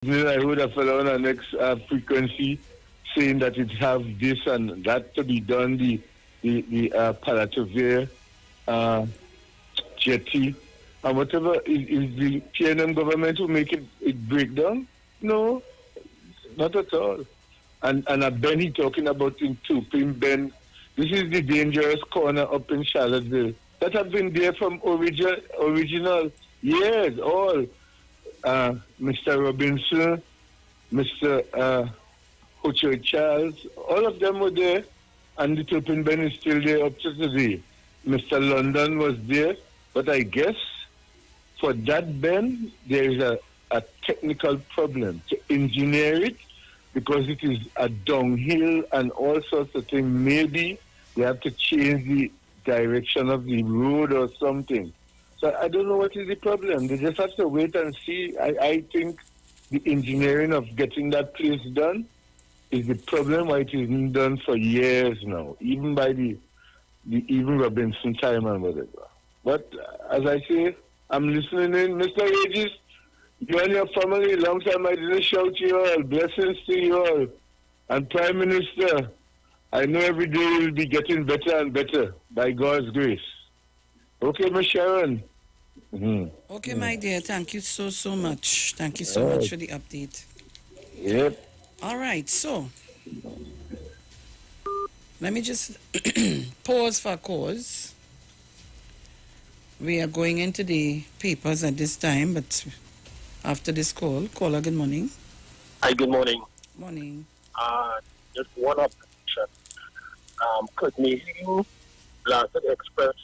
Then I heard a fellow on the next frequency saying that it have this and that to be done, the Palatavir jetty, and whatever is the PNM government who make it break down? No, not at all. And a Benny talking about in Tupim Ben. This is the dangerous corner up in Charlottesville. That have been there from original years, all. Mr. Robinson, Mr. Hocho Charles, all of them were there, and the Tupin Ben is still there up to today. Mr. London was there, but I guess for that Ben, there is a technical problem to engineer it because it is a downhill and all sorts of things. Maybe they have to change the direction of the road or something. So I don't know what is the problem. They just have to wait and see. I think the engineering of getting that place done is the problem why it isn't done for years now, even by the even Robinson time and whatever. But as I say, I'm listening in. Mr. Regis, you and your family, long time I didn't shout to you all. Blessings to you all. And Prime Minister, I know every day you'll be getting better and better by God's grace. Okay, Miss Sharon. Mm-hmm. Okay, my dear. Thank you so much. Thank you so much for the update. Yep. All right, so let me just pause for cause. We are going into the papers at this time, but after this call, caller, good morning. Hi, good morning. Morning. Just one observation. Could you last Express,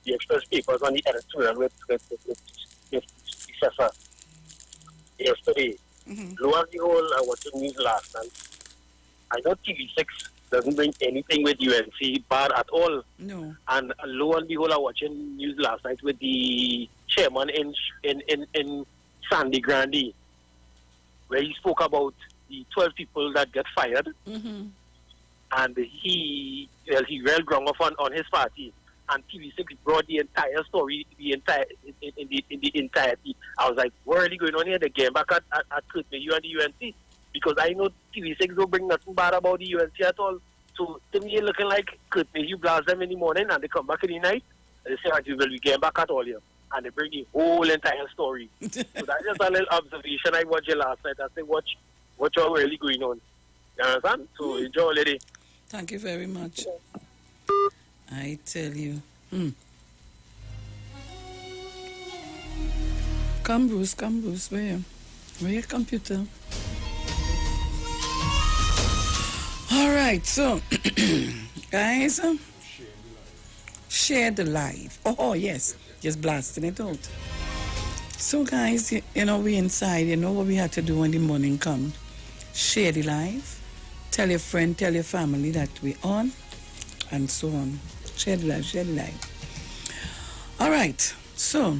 the Express papers on the editorial with Cesar yesterday. Mm-hmm. Lo and behold, I watched the news last night. I know TV6 doesn't bring anything with UNC bad at all. No. And lo and behold, I watched news last night with the chairman in Sandy Grande, where he spoke about the 12 people that get fired. Mm-hmm. And he well ground off on his party. And TV6 brought the entire story, in the entirety. I was like, what are really going on here? They're getting back at you and the UNC. Because I know TV6 don't bring nothing bad about the UNC at all. So to me, it's looking like you blast them in the morning and they come back in the night. And they say, we will be getting back at all here. And they bring the whole entire story. So that's just a little observation I watched last night. I said, what's all really going on? You understand? So enjoy, lady. Thank you very much. I tell you. Come, Bruce, where your computer? All right, so, guys, share the live. Oh, yes, just blasting it out. So, guys, you know, we inside, you know what we had to do when the morning come. Share the live. Tell your friend, tell your family that we're on, and so on. Share the live. All right, so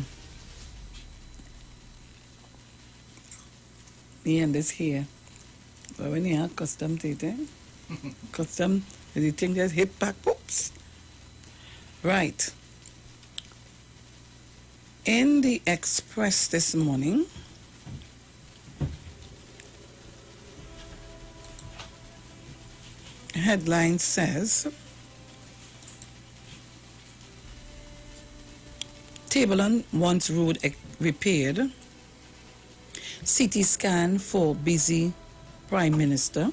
me and this here. But when you have custom data, custom, you think there's hip back, oops. Right. In the Express this morning, headline says, Tableland wants road repaired. CT scan for busy Prime Minister.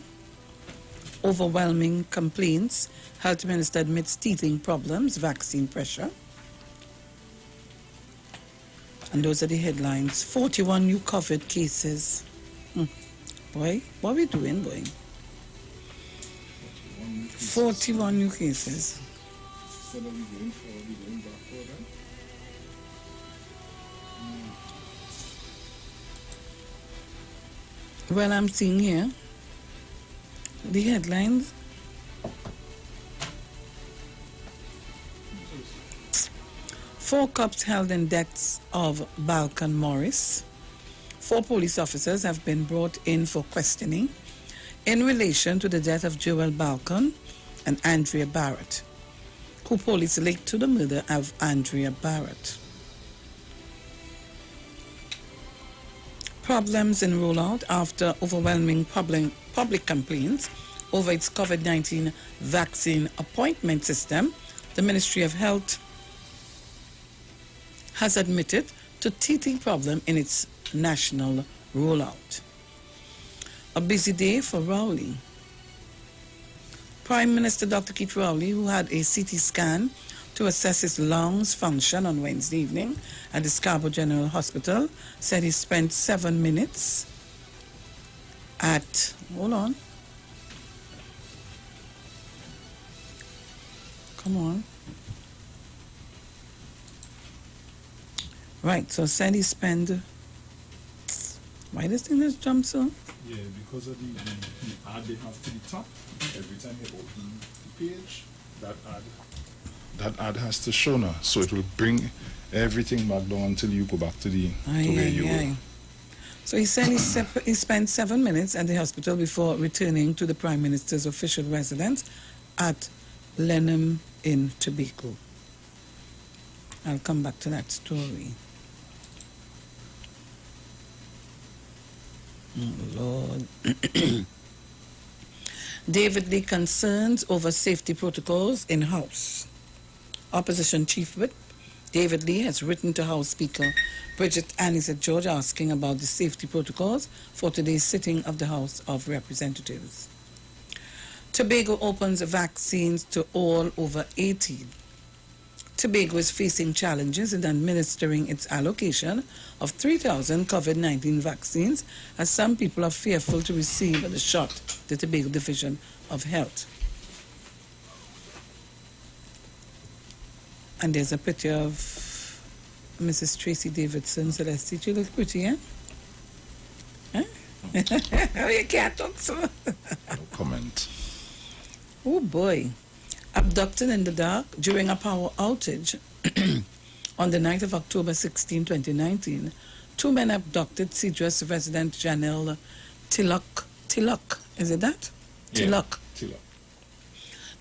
Overwhelming complaints. Health Minister admits teething problems. Vaccine pressure. And those are the headlines. 41 new COVID cases. Boy, what are we doing, boy? 41 new cases. So that we're going back further. Well, I'm seeing here the headlines. Four cops held in deaths of Balkan Morris. 4 police officers have been brought in for questioning in relation to the death of Joel Balkan and Andrea Barrett, who police linked to the murder of Andrea Barrett. Problems in rollout after overwhelming public complaints over its COVID-19 vaccine appointment system. The Ministry of Health has admitted to teething problem in its national rollout. A busy day for Rowley. Prime Minister Dr. Keith Rowley, who had a CT scan to assess his lungs function on Wednesday evening at the Scarborough General Hospital, said he spent 7 minutes at, hold on, come on. Right, so said he spent, why this thing just jump so? Yeah, because of the ad they have to the top. Every time you open the page, that ad has to show now. So it will bring everything back down until you go back to where you were. So he said he spent 7 minutes at the hospital before returning to the Prime Minister's official residence at Lenham in Tobago. I'll come back to that story. Oh, Lord. David Lee concerns over safety protocols in House. Opposition Chief Whip David Lee has written to House Speaker Bridget Annie George asking about the safety protocols for today's sitting of the House of Representatives. Tobago opens vaccines to all over 18. Tobago is facing challenges in administering its allocation of 3,000 COVID-19 vaccines, as some people are fearful to receive the shot, the Tobago Division of Health. And there's a picture of Mrs. Tracy Davidson. Celeste, you look pretty, eh? Huh? You can't talk so. No comment. Oh boy. Abducted in the dark during a power outage on the night of October 16, 2019, 2 men abducted Cedrus resident Janelle Tillock. Is it that? Yeah. Tillock.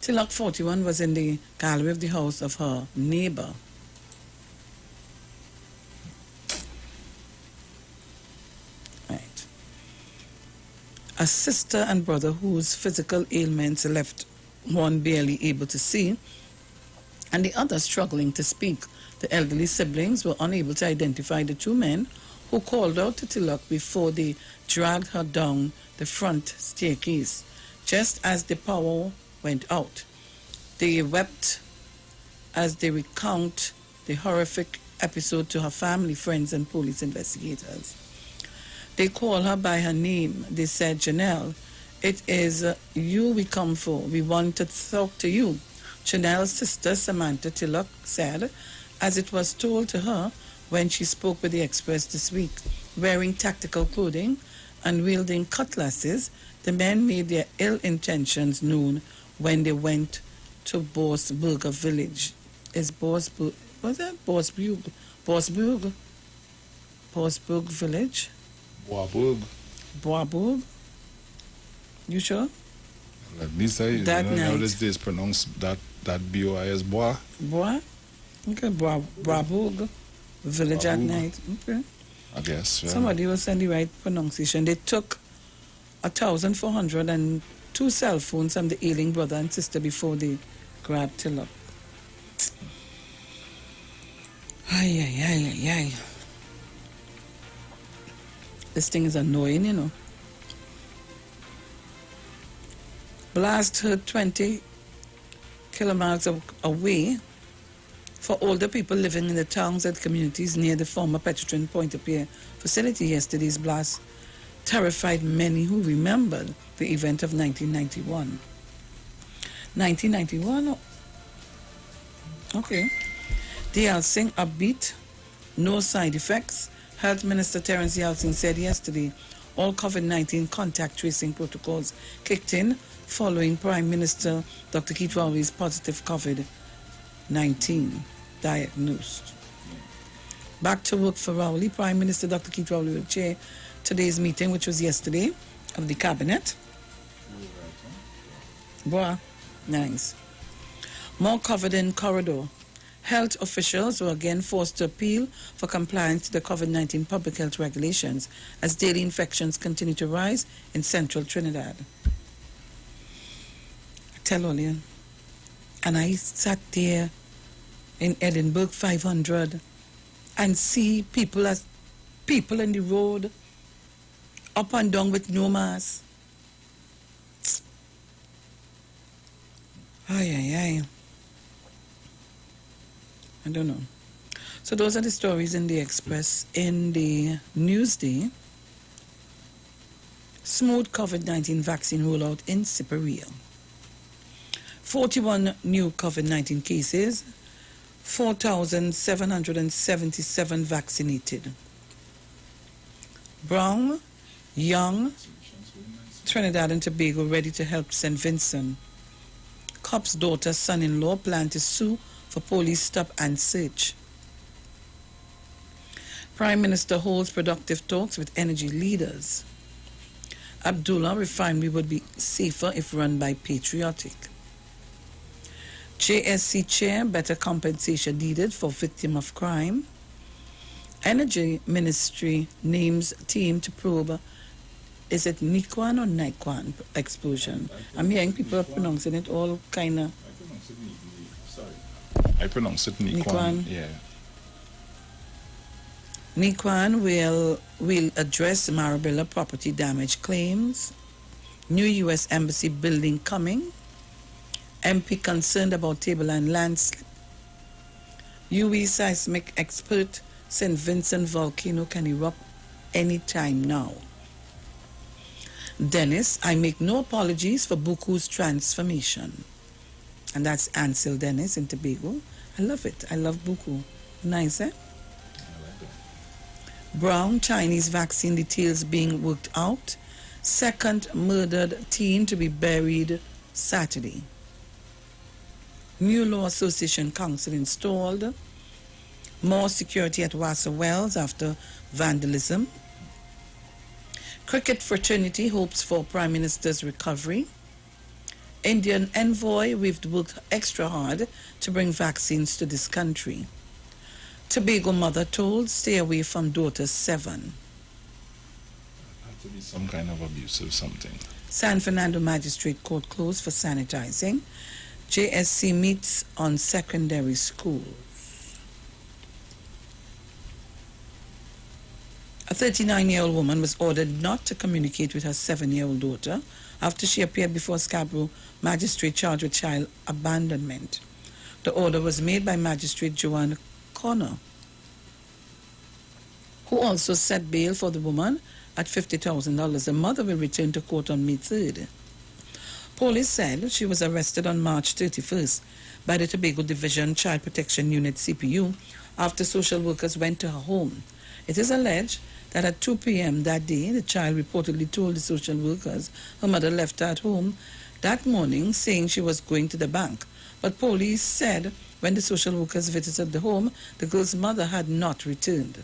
Tillock, 41, was in the gallery of the house of her neighbor. Right. A sister and brother whose physical ailments left one barely able to see, and the other struggling to speak. The elderly siblings were unable to identify the 2 men who called out to Tillock before they dragged her down the front staircase. Just as the power went out, they wept as they recount the horrific episode to her family, friends, and police investigators. They call her by her name. They said, "Janelle, it is you we come for. We want to talk to you," Janelle's sister, Samantha Tillock, said, as it was told to her when she spoke with the Express this week. Wearing tactical clothing and wielding cutlasses, the men made their ill intentions known when they went to Borsburg village. Is Borsburg, what's that? Borsburg village? Boisbourg. You sure? At least nowadays it's pronounced that B-O-I as Bois. Bois? Okay, Boisbourg village at night. Okay. I guess. Yeah. Somebody will send the right pronunciation. They took 1,402 cell phones from the ailing brother and sister before they grabbed Tillock. Ay. This thing is annoying, you know. Blast heard 20 kilometers away for older people living in the towns and communities near the former Petrotrin Pointe-à-Pierre facility. Yesterday's blast terrified many who remembered the event of 1991. 1991? Okay. Yeltsin upbeat, no side effects. Health Minister Terence Yeltsin said yesterday all COVID-19 contact tracing protocols kicked in following Prime Minister Dr. Keith Rowley's positive COVID-19 diagnosed. Back to work for Rowley. Prime Minister Dr. Keith Rowley will chair today's meeting, which was yesterday, of the Cabinet. Boy, nice. More COVID in corridor. Health officials were again forced to appeal for compliance to the COVID-19 public health regulations as daily infections continue to rise in central Trinidad. I tell all you, and I sat there in Edinburgh 500 and see people in the road up and down with no mask. Ay. I don't know. So those are the stories in the Express. In the Newsday, smooth COVID-19 vaccine rollout in Siparia. 41 new COVID-19 cases, 4,777 vaccinated. Brown, Young, Trinidad and Tobago ready to help St. Vincent. Cop's daughter, son-in-law plan to sue for police stop and search. Prime Minister holds productive talks with energy leaders. Abdullah refinery would be safer if run by patriotic. JSC chair, better compensation needed for victim of crime. Energy Ministry names team to probe, is it Nikwan or Nikwan explosion? I'm hearing people pronouncing it all kind of... I pronounce it Nikwan. Yeah. Nikwan will address Marabella property damage claims. New U.S. Embassy building coming. MP concerned about Tableland landslip. UAE seismic expert, St. Vincent volcano can erupt anytime now. Dennis, I make no apologies for Buku's transformation. And that's Ansel Dennis in Tobago. I love it. I love Buku. Nice, eh? Brown, Chinese vaccine details being worked out. Second murdered teen to be buried Saturday. New Law Association Council installed. More security at Wassa Wells after vandalism. Cricket fraternity hopes for Prime Minister's recovery. Indian envoy, we've worked extra hard to bring vaccines to this country. Tobago mother told, stay away from daughter 7. Had to be some kind of abusive something. San Fernando Magistrate Court closed for sanitizing. JSC meets on secondary schools. A 39-year-old woman was ordered not to communicate with her 7-year-old daughter after she appeared before Scarborough Magistrate charged with child abandonment. The order was made by Magistrate Joanne Connor, who also set bail for the woman at $50,000. The mother will return to court on May 3rd. Police said she was arrested on March 31st by the Tobago Division Child Protection Unit CPU after social workers went to her home. It is alleged that at 2 p.m. that day, the child reportedly told the social workers her mother left her at home that morning, saying she was going to the bank. But police said when the social workers visited the home, the girl's mother had not returned.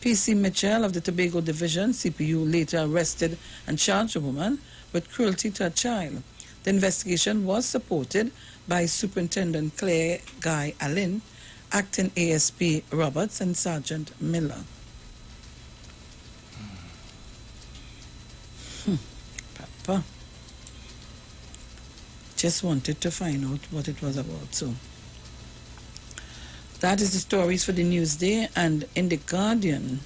P.C. Mitchell of the Tobago Division, CPU, later arrested and charged the woman with cruelty to a child. The investigation was supported by Superintendent Claire Guy Allen, Acting ASP Roberts, and Sergeant Miller. Papa. Just wanted to find out what it was about. So that is the stories for the Newsday. And in the Guardian,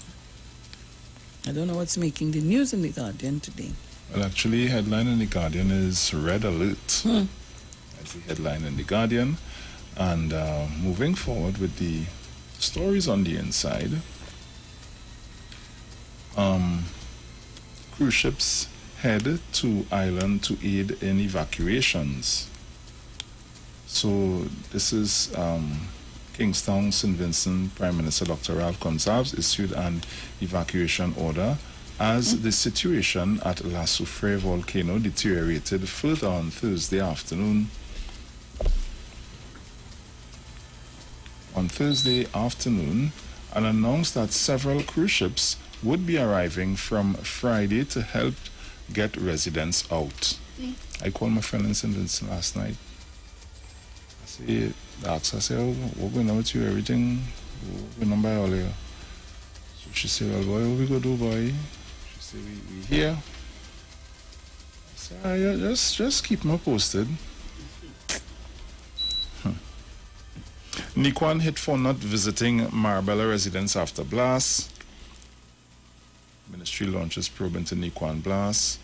I don't know what's making the news in the Guardian today. Well, actually, headline in the Guardian is Red Alert. That's the headline in the Guardian. And moving forward with the stories on the inside, cruise ships head to island to aid in evacuations. So this is Kingstown, St. Vincent, Prime Minister Dr. Ralph Gonsalves issued an evacuation order as the situation at La Soufrière volcano deteriorated further on Thursday afternoon. And announced that several cruise ships would be arriving from Friday to help get residents out. I called my friend in St. Vincent last night. I said, asked her, I said, oh, what going on with you? Everything going on by all here? So she said, well, boy, what we go do, boy? She said, we here. I said, yeah, just keep me posted. Nikwan hit for not visiting Marabella residence after blast. Ministry launches probe into Nikwan blast.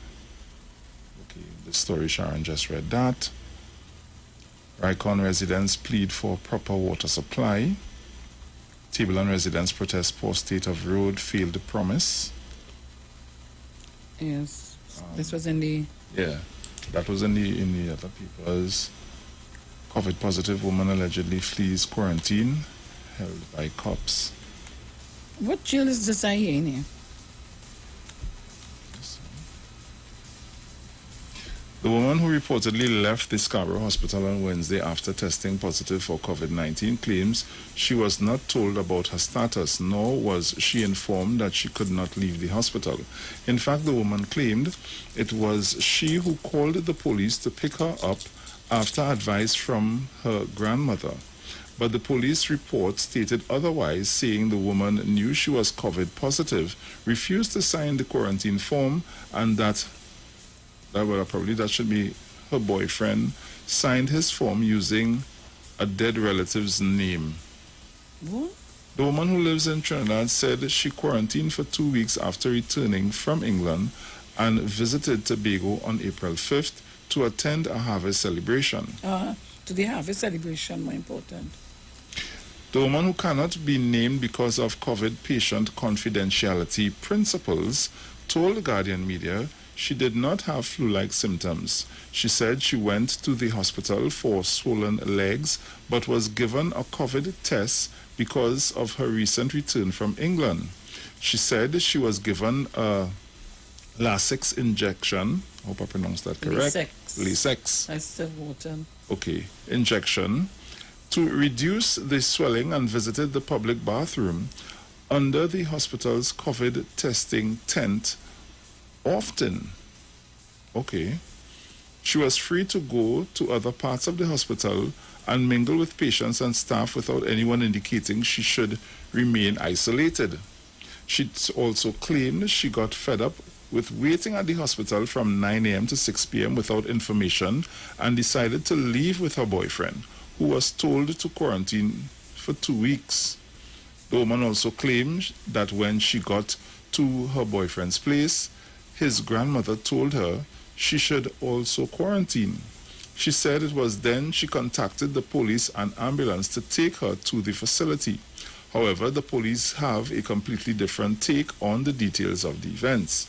Okay, the story Sharon just read that. Rikon residents plead for proper water supply. Tableland residents protest poor state of road, failed promise. Yes, this was in the... Yeah, that was in the other papers. COVID positive woman allegedly flees quarantine, held by cops. What jail is this I in here? The woman who reportedly left the Scarborough hospital on Wednesday after testing positive for COVID-19 claims she was not told about her status, nor was she informed that she could not leave the hospital. In fact, the woman claimed it was she who called the police to pick her up after advice from her grandmother. But the police report stated otherwise, saying the woman knew she was COVID positive, refused to sign the quarantine form, and that should be her boyfriend, signed his form using a dead relative's name. What? The woman who lives in Trinidad said she quarantined for 2 weeks after returning from England and visited Tobago on April 5th to attend a harvest celebration. To the harvest celebration, more important. The woman, who cannot be named because of COVID patient confidentiality principles, told Guardian Media she did not have flu-like symptoms. She said she went to the hospital for swollen legs but was given a COVID test because of her recent return from England. She said she was given a Lasix injection. I hope I pronounced that correct. Lasix. That's the water. Okay, injection to reduce the swelling, and visited the public bathroom under the hospital's COVID testing tent often. Okay. She was free to go to other parts of the hospital and mingle with patients and staff without anyone indicating she should remain isolated. She also claimed she got fed up with waiting at the hospital from 9 a.m. to 6 p.m. without information and decided to leave with her boyfriend, who was told to quarantine for 2 weeks. The woman also claimed that when she got to her boyfriend's place, his grandmother told her she should also quarantine. She said it was then she contacted the police and ambulance to take her to the facility. However, the police have a completely different take on the details of the events.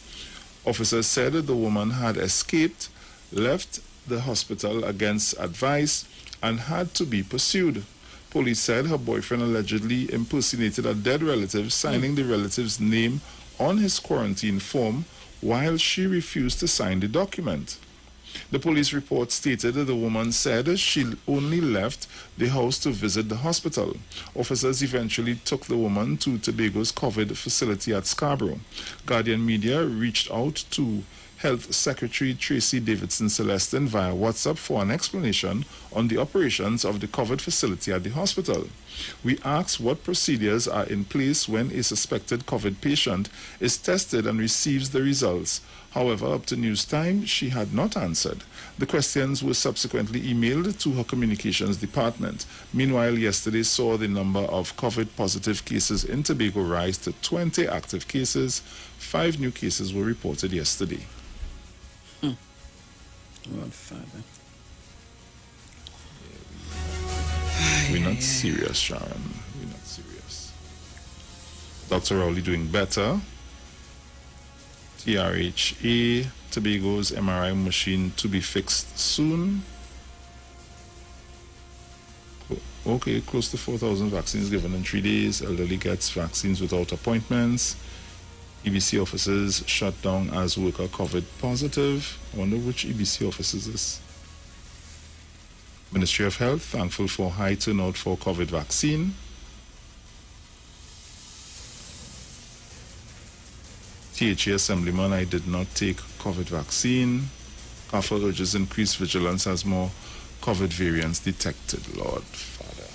Officers said that the woman had escaped, left the hospital against advice, and had to be pursued. Police said her boyfriend allegedly impersonated a dead relative, signing the relative's name on his quarantine form while she refused to sign the document. The police report stated that the woman said she only left the house to visit the hospital. Officers eventually took the woman to Tobago's COVID facility at Scarborough. Guardian Media reached out to Health Secretary Tracy Davidson Celestin via WhatsApp for an explanation on the operations of the COVID facility at the hospital. We asked what procedures are in place when a suspected COVID patient is tested and receives the results. However, up to news time, she had not answered. The questions were subsequently emailed to her communications department. Meanwhile, yesterday saw the number of COVID-positive cases in Tobago rise to 20 active cases. 5 new cases were reported yesterday. Lord Father. We're not serious, Sharon. We're not serious. Dr. Rowley doing better. TRHA, Tobago's MRI machine to be fixed soon. Okay, close to 4,000 vaccines given in 3 days. Elderly gets vaccines without appointments. EBC officers shut down as worker COVID positive. I wonder which EBC officers this. Ministry of Health, thankful for high turnout for COVID vaccine. THA Assemblyman, I did not take COVID vaccine. CAFA urges increased vigilance as more COVID variants detected. Lord Father.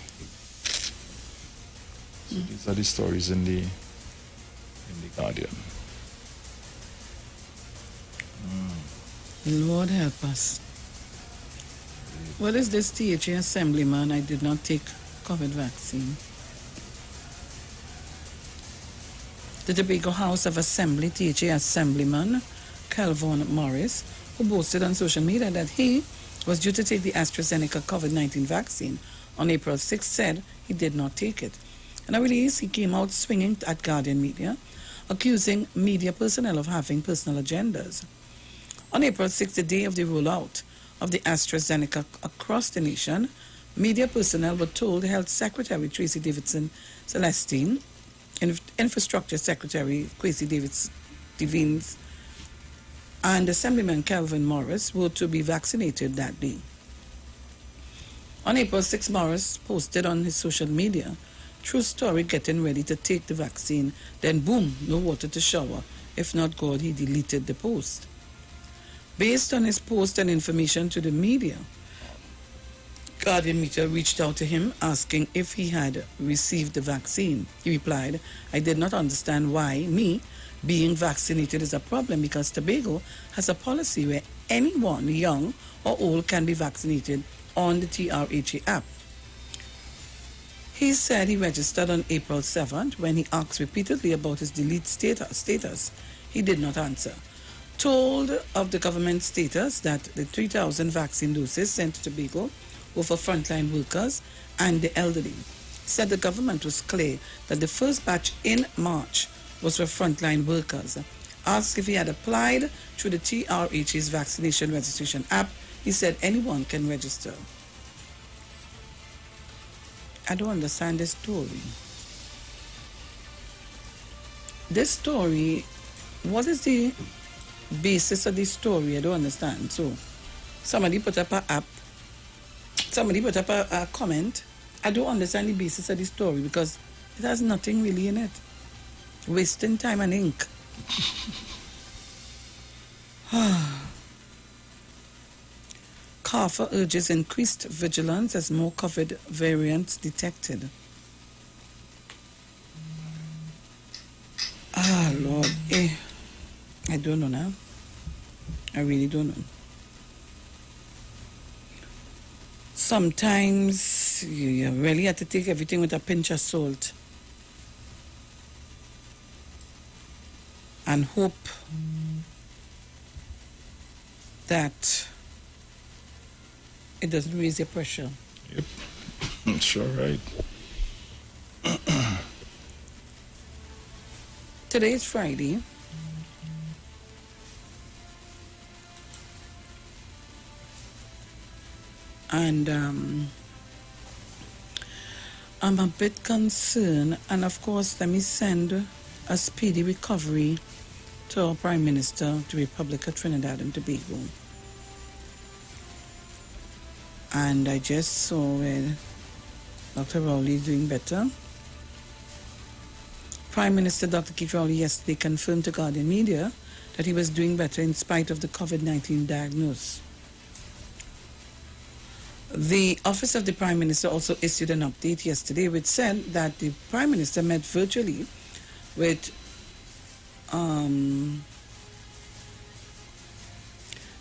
So these are the stories in the Guardian. Lord help us. What is this THA assemblyman? I did not take COVID vaccine. The Tobago House of Assembly, THA assemblyman, Calvin Morris, who boasted on social media that he was due to take the AstraZeneca COVID-19 vaccine on April 6, said he did not take it. In a release, he came out swinging at Guardian Media, accusing media personnel of having personal agendas. On April 6, the day of the rollout of the AstraZeneca across the nation, media personnel were told Health Secretary Tracy Davidson Celestine, Infrastructure Secretary Kwesi Devines, and Assemblyman Calvin Morris were to be vaccinated that day. On April 6, Morris posted on his social media, true story, getting ready to take the vaccine, then boom, no water to shower. If not God, he deleted the post. Based on his post and information to the media, Guardian Media reached out to him asking if he had received the vaccine. He replied, I did not understand why me being vaccinated is a problem because Tobago has a policy where anyone, young or old, can be vaccinated on the TRHA app. He said he registered on April 7th. When he asked repeatedly about his delete status, he did not answer. Told of the government status that the 3,000 vaccine doses sent to Tobago were for frontline workers and the elderly. He said the government was clear that the first batch in March was for frontline workers. Asked if he had applied through the TRH's vaccination registration app, he said anyone can register. I don't understand this story. This story, what is the basis of this story? I don't understand. So, somebody put up an app, somebody put up a comment. I don't understand the basis of the story because it has nothing really in it. Wasting time and ink. CARFA urges increased vigilance as more COVID variants detected. Lord. I don't know now. I really don't know. Sometimes you really have to take everything with a pinch of salt and hope that it doesn't raise your pressure. Yep, sure, right. Today is Friday. And I'm a bit concerned. And of course, let me send a speedy recovery to our Prime Minister, the Republic of Trinidad and Tobago. And I just saw Dr. Rowley is doing better. Prime Minister Dr. Keith Rowley yesterday confirmed to Guardian Media that he was doing better in spite of the COVID-19 diagnosis. The Office of the Prime Minister also issued an update yesterday which said that the Prime Minister met virtually with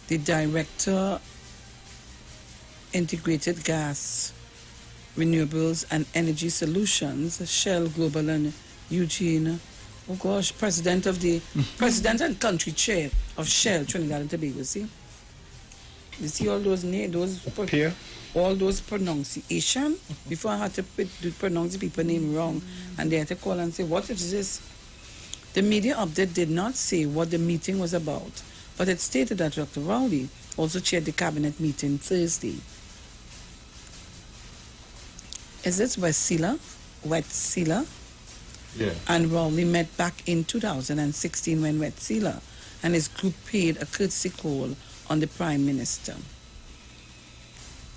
the Director Integrated Gas, Renewables and Energy Solutions, Shell Global, and Eugene, President and Country Chair of Shell Trinidad and Tobago. See, you see all those names, all those pronunciation. Before I had to pronounce the people's name wrong, and they had to call and say, "What is this?" The media update did not say what the meeting was about, but it stated that Dr. Rowley also chaired the cabinet meeting Thursday. Is this Wetsila? Yeah. And Rowley met back in 2016 when Wetsila and his group paid a courtesy call on the Prime Minister.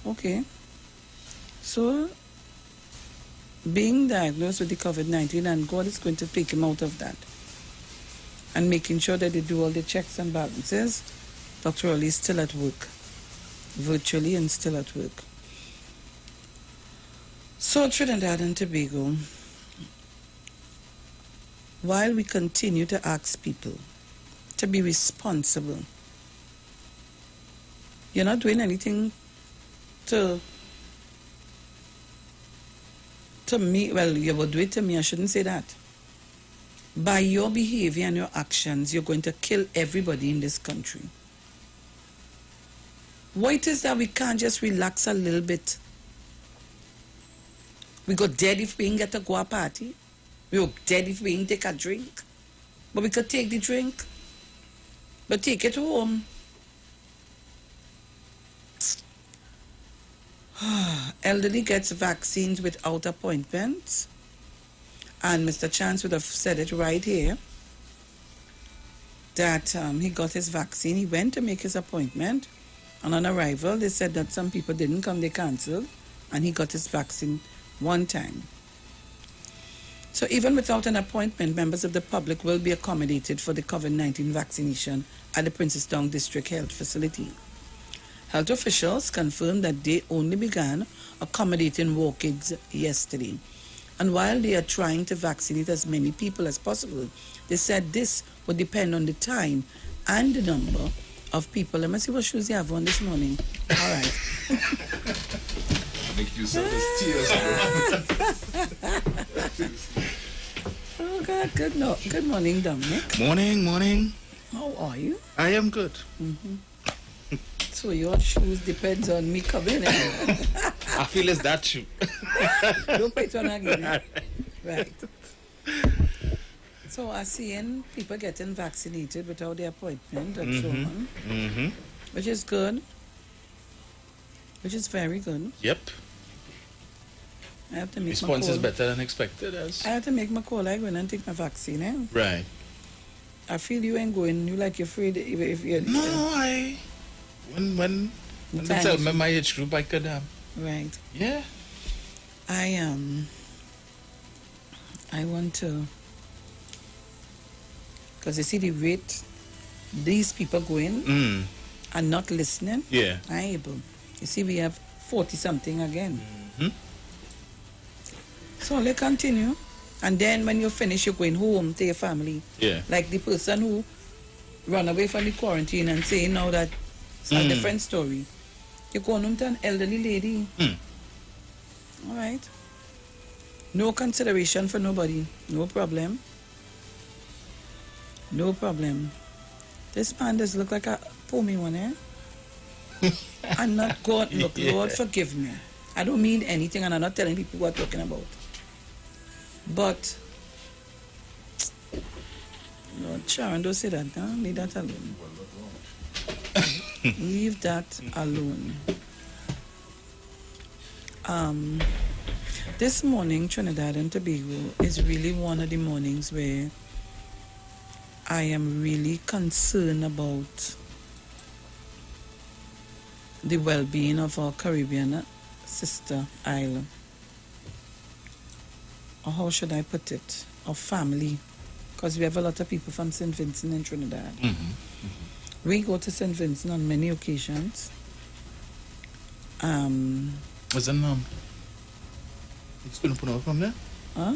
Okay. So, being diagnosed with the COVID-19, and God is going to take him out of that. And making sure that they do all the checks and balances, Dr. Rowley is still at work. Virtually and still at work. So Trinidad and Tobago, while we continue to ask people to be responsible, you're not doing anything to me. Well, you will do it to me. I shouldn't say that. By your behavior and your actions, you're going to kill everybody in this country. Why it is that we can't just relax a little bit? We go dead if we ain't get to go a party. We go dead if we ain't take a drink. But we could take the drink, but take it home. Elderly gets vaccines without appointments. And Mr. Chance would have said it right here, that he got his vaccine. He went to make his appointment, and on arrival, they said that some people didn't come, they cancelled, and he got his vaccine one time. So even without an appointment, members of the public will be accommodated for the COVID-19 vaccination at the Princestown District Health Facility. Health officials confirmed that they only began accommodating walk-ins yesterday. And while they are trying to vaccinate as many people as possible, they said this would depend on the time and the number of people. Let me see what shoes you have on this morning. All right. Make use of his tears. Oh, God. Good morning, Dominic. Morning. How are you? I am good. Mm-hmm. So your shoes depends on me coming in. I feel it's that shoe. Don't put it on again. Right. So I seeing people getting vaccinated without their appointment and so on. Mm-hmm. Which is good. Which is very good. Yep. I have to make Response my is call. better than expected. I have to make my call. I go in and take my vaccine. Eh? Right. I feel you ain't going. You like you're afraid if you're... No, when they tell me my age group, I could Right. Yeah. I want to, because you see the rate these people going and not listening. Yeah. I able. You see, we have 40-something again. Mm-hmm. So let's continue. And then when you finish, you're going home to your family. Yeah. Like the person who run away from the quarantine and saying now that it's a different story. You're going home to an elderly lady. All right. No consideration for nobody. No problem. No problem. This man does look like a pommy one, eh? I'm not God. Look, Yeah. Lord, forgive me. I don't mean anything, and I'm not telling people what I'm talking about. But, Lord, Sharon, don't say that. Huh? Leave that alone. Leave that alone. This morning, Trinidad and Tobago is really one of the mornings where I am really concerned about the well-being of our Caribbean sister island. Or how should I put it? Our family. Because we have a lot of people from St. Vincent and Trinidad. We go to St. Vincent on many occasions. What's the name? It's going to put out from there? Huh?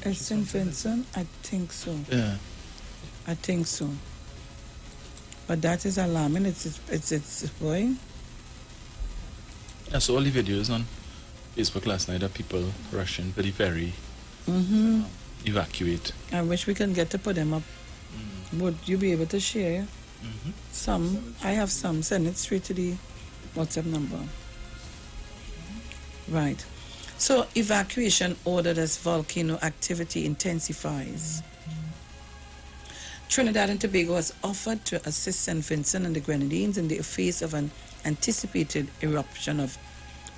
It's St. Vincent? I think so. Yeah. I think so. But that is alarming. It's boy. I saw all the videos on Facebook last night of people rushing to the ferry, evacuate. I wish we can get to put them up. Would you be able to share some? I have some. Send it straight to the WhatsApp number. Right. So, evacuation ordered as volcano activity intensifies. Trinidad and Tobago has offered to assist St. Vincent and the Grenadines in the face of an anticipated eruption of,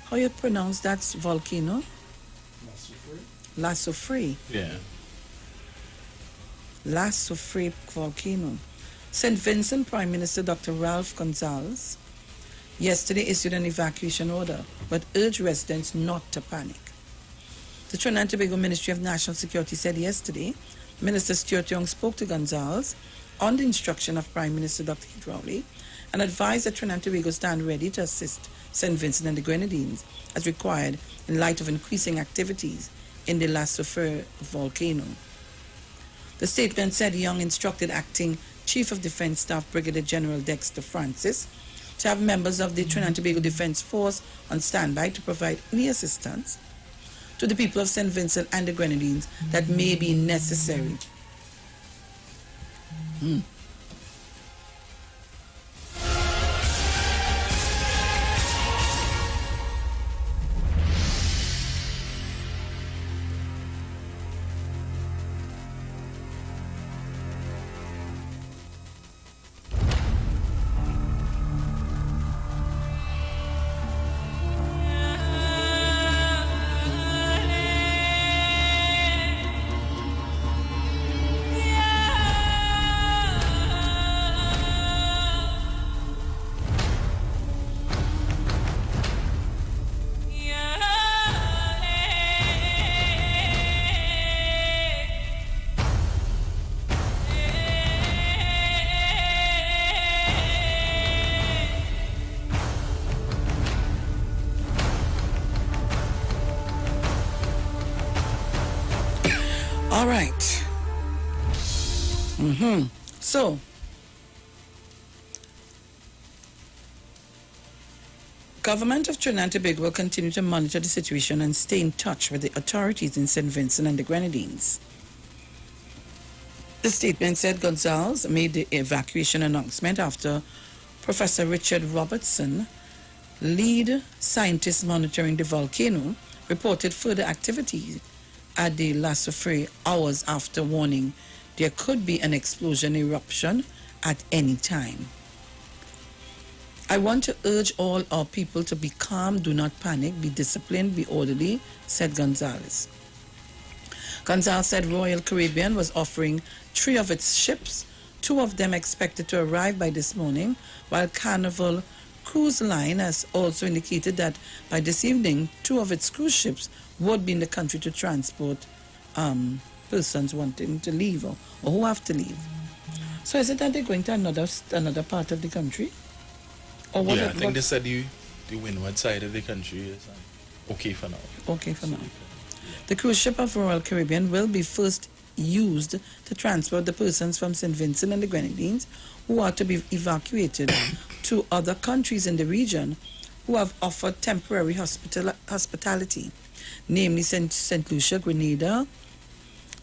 how you pronounce that volcano? La Soufrière. Yeah. La Soufrière volcano. St. Vincent Prime Minister Dr. Ralph Gonsalves yesterday issued an evacuation order, but urged residents not to panic. The Trinidad and Tobago Ministry of National Security said yesterday, Minister Stuart Young spoke to Gonsalves on the instruction of Prime Minister Dr. Rowley and advised that Trinidad and Tobago stand ready to assist St. Vincent and the Grenadines as required in light of increasing activities in the La Soufrière volcano. The statement said Young instructed Acting Chief of Defense Staff Brigadier General Dexter Francis to have members of the Trinidad and Tobago Defense Force on standby to provide any assistance to the people of St. Vincent and the Grenadines that may be necessary. All right. So, Government of Trinidad and Tobago will continue to monitor the situation and stay in touch with the authorities in St. Vincent and the Grenadines. The statement said Gonzalez made the evacuation announcement after Professor Richard Robertson, lead scientist monitoring the volcano, reported further activity at the La Soufrière hours after warning there could be an explosion eruption at any time. I want to urge all our people to be calm, do not panic, be disciplined, be orderly, said Gonzalez. Gonzalez said Royal Caribbean was offering 3 of its ships, 2 of them expected to arrive by this morning, while Carnival Cruise Line has also indicated that by this evening, 2 of its cruise ships would be in the country to transport persons wanting to leave or who have to leave. So is it that they're going to another part of the country? Or what? Yeah, I think they said the windward side of the country is okay for now. Okay for now. The cruise ship of Royal Caribbean will be first used to transport the persons from St. Vincent and the Grenadines who are to be evacuated to other countries in the region who have offered temporary hospitality, namely St. Lucia, Grenada,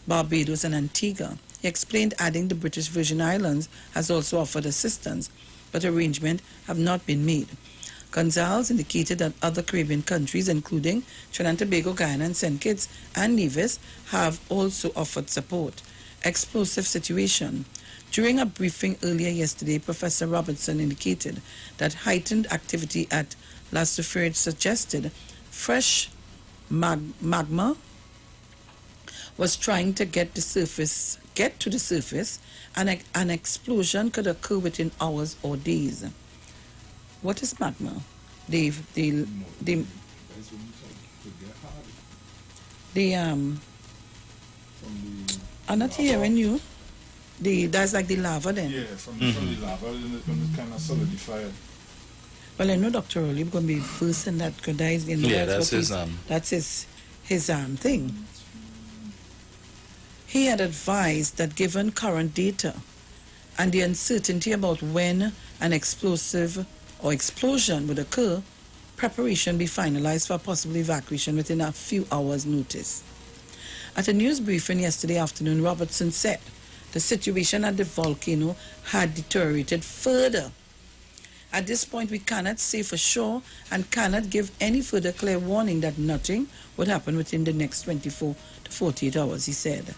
Barbados, and Antigua. He explained, adding the British Virgin Islands has also offered assistance, but arrangements have not been made. Gonzalez indicated that other Caribbean countries, including Trinidad and Tobago, Guyana, and St. Kitts and Nevis, have also offered support. Explosive situation. During a briefing earlier yesterday, Professor Robertson indicated that heightened activity at La Soufrière suggested fresh magma was trying to get to the surface, and an explosion could occur within hours or days. What is magma? I'm not hearing you. That's like the lava then. Yeah, from the lava when it kind of solidified. Well, I know Dr. Olib going to be first in that because that's his thing. He had advised that given current data and the uncertainty about when an explosive or explosion would occur, preparation be finalized for possible evacuation within a few hours' notice. At a news briefing yesterday afternoon, Robertson said the situation at the volcano had deteriorated further. At this point, we cannot say for sure and cannot give any further clear warning that nothing would happen within the next 24 to 48 hours, he said.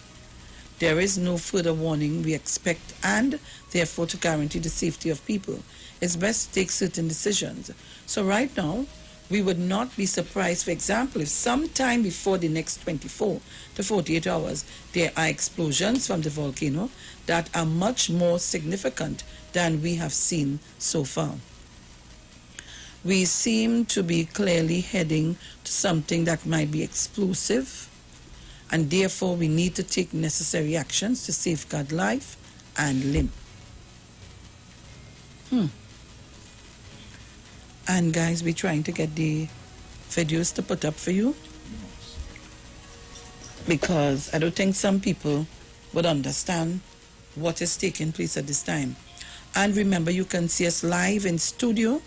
There is no further warning we expect, and therefore to guarantee the safety of people, it's best to take certain decisions. So right now, we would not be surprised, for example, if sometime before the next 24 to 48 hours, there are explosions from the volcano that are much more significant than we have seen so far. We seem to be clearly heading to something that might be explosive, and therefore we need to take necessary actions to safeguard life and limb. And guys, we're trying to get the videos to put up for you, because I don't think some people would understand what is taking place at this time. And remember, you can see us live in studio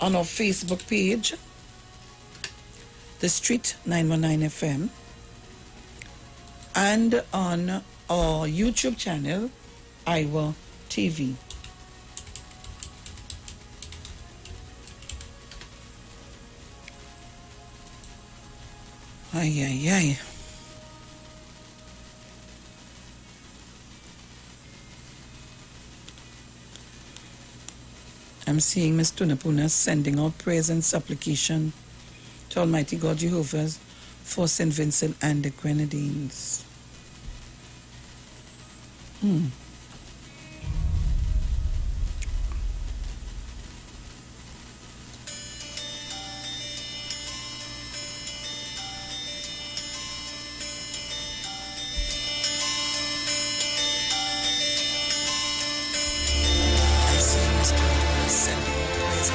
on our Facebook page, The Street 919 FM, and on our YouTube channel, IWER TV. Ay, ay, ay. I'm seeing Miss Tunapuna sending out prayers and supplication to Almighty God Jehovah for St. Vincent and the Grenadines.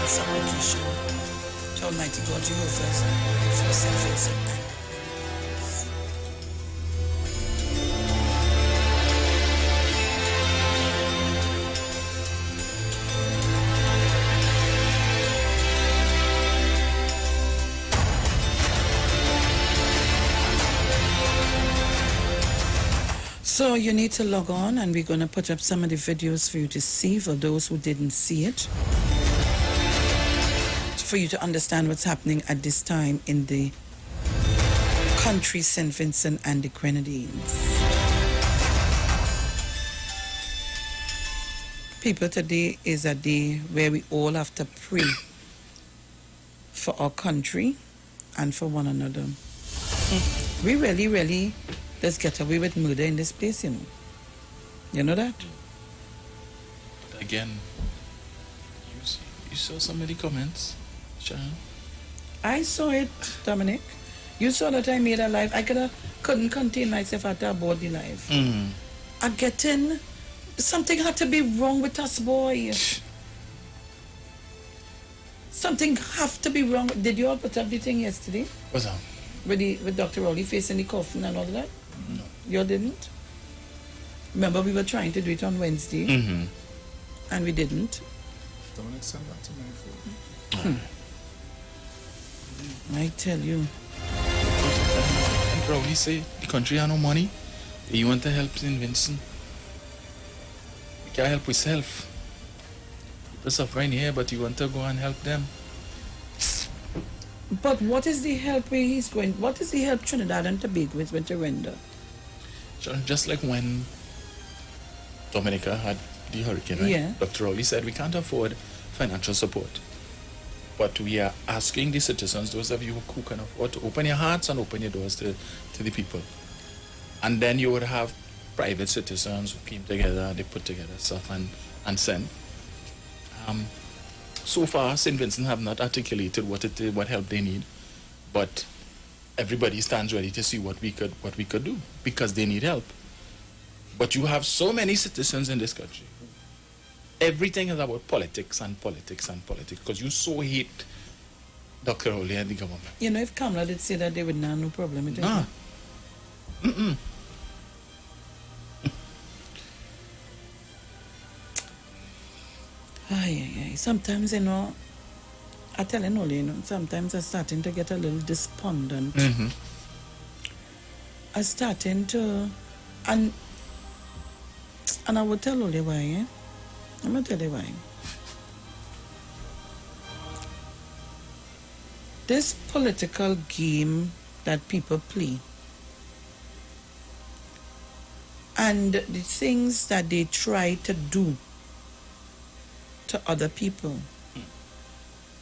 Supplication to Almighty God Jehovah for St. Vincent and so you need to log on, and we're going to put up some of the videos for you to see, for those who didn't see it, for you to understand what's happening at this time in the country St. Vincent and the Grenadines. People, today is a day where we all have to pray for our country and for one another. We really just get away with murder in this place, you know. You know that? But again, you saw some of the comments, Sharon? I saw it, Dominic. You saw that I made a live. I couldn't contain myself after I board the live. I get in. Something had to be wrong with us, boy. Something have to be wrong. Did you all put up the thing yesterday? What's that? With Dr. Rowley facing the coffin and all that? No. You all didn't? Remember, we were trying to do it on Wednesday, and we didn't. Dominic sent that to my phone. I tell you. And Rowley say the country has no money. You want to help St. Vincent? We can't help ourselves. People suffering here, but you want to go and help them. But what is the help where he's going? What is the help Trinidad and Tobago is going to render? Just like when Dominica had the hurricane, right? Yeah. Dr. Rowley said we can't afford financial support. But we are asking the citizens, those of you who can afford, to open your hearts and open your doors to the people. And then you would have private citizens who came together, they put together stuff and sent. So far, St. Vincent have not articulated what help they need, but everybody stands ready to see what we could do, because they need help. But you have so many citizens in this country. Everything is about politics and politics and politics, because you so hate Dr. Rowley and the government. You know, if Kamala did say that, they would not have no problem with it. Nah. Ay. Sometimes, you know, I tell you, you know, sometimes I'm starting to get a little despondent. I'm starting to, and I will tell you why, eh? I'm going to tell you why. This political game that people play, and the things that they try to do to other people,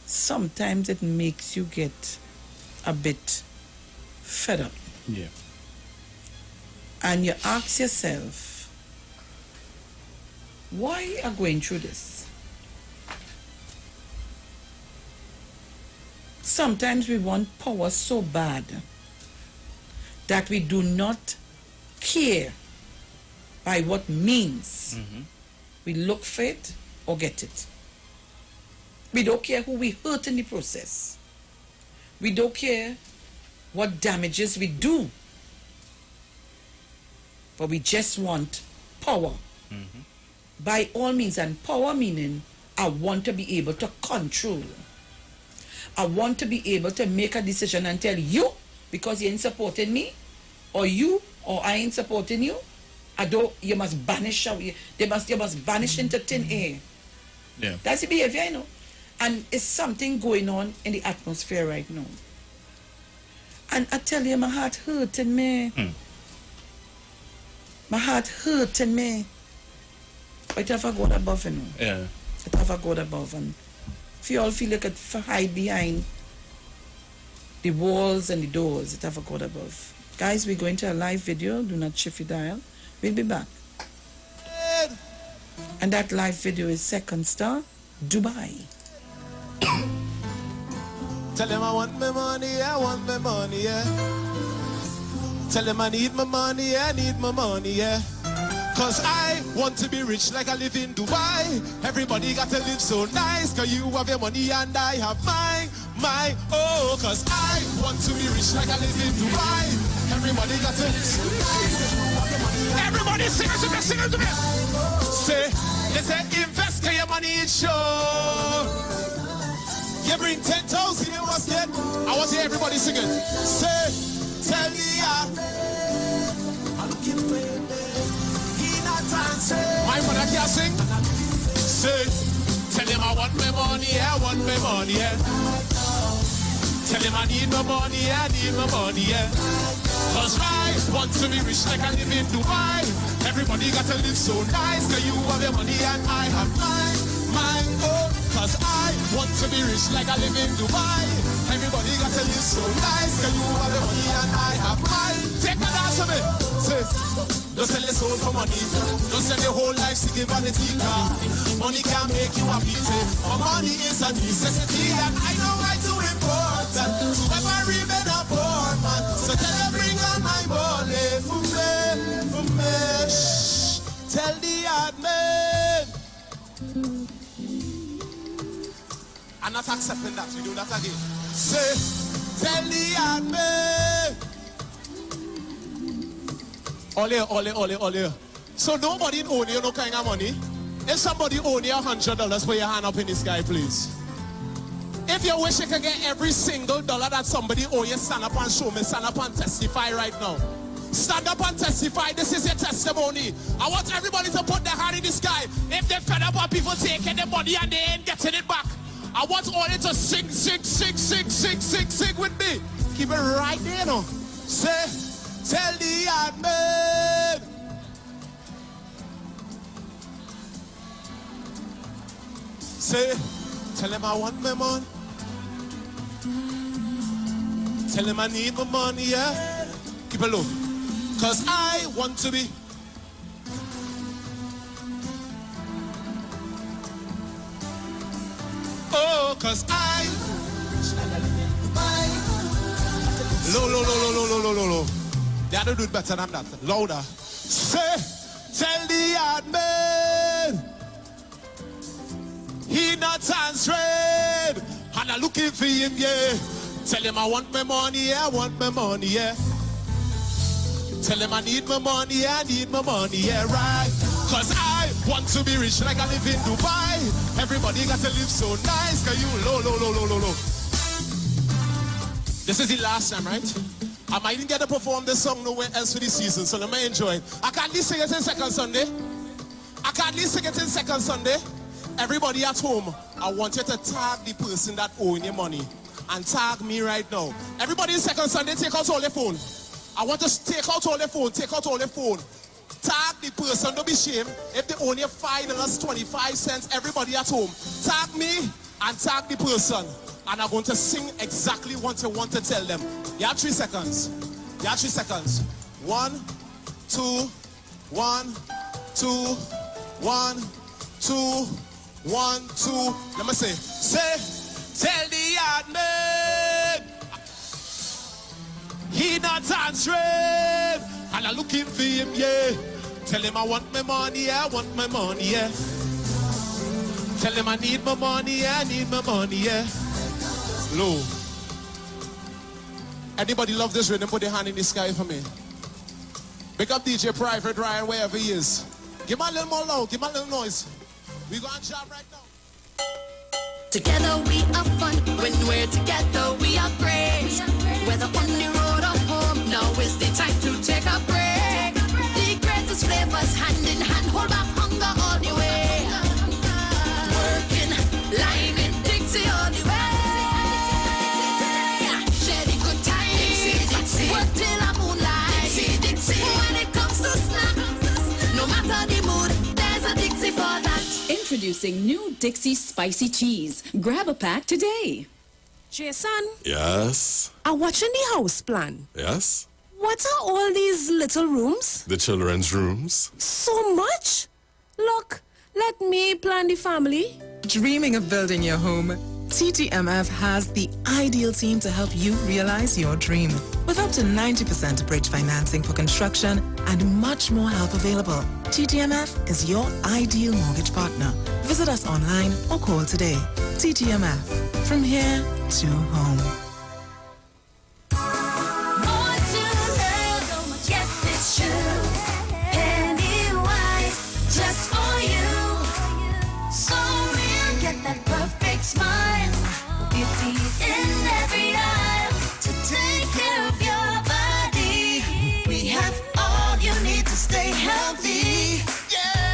sometimes it makes you get a bit fed up. Yeah. And you ask yourself, why are you going through this? Sometimes we want power so bad that we do not care by what means we look for it or get it. We don't care who we hurt in the process. We don't care what damages we do but we just want power. By all means, and power meaning I want to be able to control. I want to be able to make a decision and tell you, because you ain't supporting me, or you, or I ain't supporting you, you must banish, you must banish into thin air. Yeah. That's the behavior, you know. And it's something going on in the atmosphere right now. And I tell you, my heart hurting me. My heart hurting me. But it have a God above, you know. Yeah. It have a God above. And if you all feel like it hide behind the walls and the doors, it have a God above. Guys, we're going to a live video. Do not shift your dial. We'll be back. And that live video is Second Star, Dubai. Tell him I want my money, I want my money, yeah. Tell him I need my money, I need my money, yeah. Cause I want to be rich like I live in Dubai. Everybody got to live so nice. Cause you have your money and I have mine. Oh, cause I want to be rich like I live in Dubai. Everybody got to live so nice. Everybody sing it to me, sing it to me. Say, they say invest cause your money is sure. You bring 10,000, you must get. I want to hear everybody singing. Say, tell me I'm looking for you, he not answer. My mother can't sing. Say, tell him I want my money, I want my money, yeah. Tell him I need my money, I need my money, yeah. Cause I want to be rich like I live in Dubai. Everybody got to live so nice. Cause you have your money and I have mine. Oh, cause I want to be rich like I live in Dubai. Everybody got to live so nice. Cause you have your money and I have mine. Take a dance with me. Sis, don't sell your soul for money. Don't sell your whole life seeking vanity. Money can't make you happy. But money is a necessity. And I know why too important to ever remain a poor man. So tell them bring on my money for me. Shh. Tell the hard man. I'm not accepting that. We do that again. Say, tell the hard man. Ole. So nobody owe you no kind of money. If somebody owe you $100, put your hand up in the sky, please. If you wish you can get every single dollar that somebody owe you, stand up and show me. Stand up and testify right now. Stand up and testify. This is your testimony. I want everybody to put their hand in the sky. If they're fed up on people taking their money and they ain't getting it back, I want all you to sing with me. Keep it right there, no. Say, tell the hard man. Say, tell him I want my money. Tell him I need my money, yeah. Keep it low. Cause I want to be. Oh, cause I. Low. They have to do it better than that. Louder. Say, tell the hard man. He not answering. And I'm looking for him, yeah. Tell him I want my money, yeah. I want my money, yeah. Tell him I need my money, I need my money, yeah, right. Cause I want to be rich like I live in Dubai. Everybody got to live so nice. Cause you low. This is the last time, right? I might get to perform this song nowhere else for this season, so let me enjoy it. I can't least sing it in second Sunday. Everybody at home, I want you to tag the person that owing you money. And tag me right now. Everybody in second Sunday, take out all your phone. I want to take out all your phone. Tag the person, don't be ashamed. If they owe you $5.25, everybody at home, tag me and tag the person. And I'm going to sing exactly what you want to tell them. You have 3 seconds. 1, 2, 1, 2, 1, 2, 1, 2. Let me say, tell the hard man. He not answering. And I'm looking for him, yeah. Tell him I want my money, yeah. I want my money, yeah. Tell him I need my money, yeah. I need my money, yeah. Low. Anybody love this rhythm? Put your hand in the sky for me. Pick up DJ Private Ryan wherever he is. Give me a little more loud, give me a little noise. We gonna jam right now. Together we are fun. When we're together we are great. Whether on the road or home, now is the time to take a break. The greatest flavors hand in hand, hold back hunger all the way. Working, liming, Dixie all the way. Share the good times, work till the moonlight. When it comes to snack, no matter the mood, there's a Dixie for that. Introducing new Dixie Spicy Cheese. Grab a pack today. Jason? Yes? I'm watching the house plan. Yes? What are all these little rooms? The children's rooms. So much? Look, let me plan the family. Dreaming of building your home? TTMF has the ideal team to help you realize your dream. With up to 90% bridge financing for construction and much more help available, TTMF is your ideal mortgage partner. Visit us online or call today. TTMF, from here to home. More to love, yes it's true. Pennywise, just for you. So real, get that perfect smile. Beauty's in every aisle to take care of your body. We have all you need to stay healthy.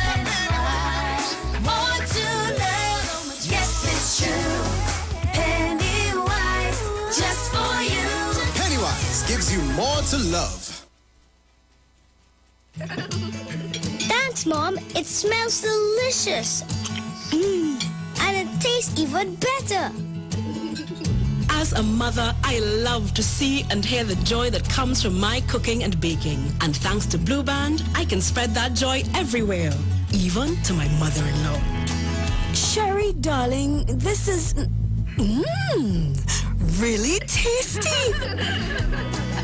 Pennywise, more to love, yes it's true. Pennywise, just for you. Pennywise gives you more to love. Thanks, Mom. It smells delicious. And it tastes even better. As a mother, I love to see and hear the joy that comes from my cooking and baking. And thanks to Blue Band, I can spread that joy everywhere, even to my mother-in-law. Sherry, darling, this is... really tasty.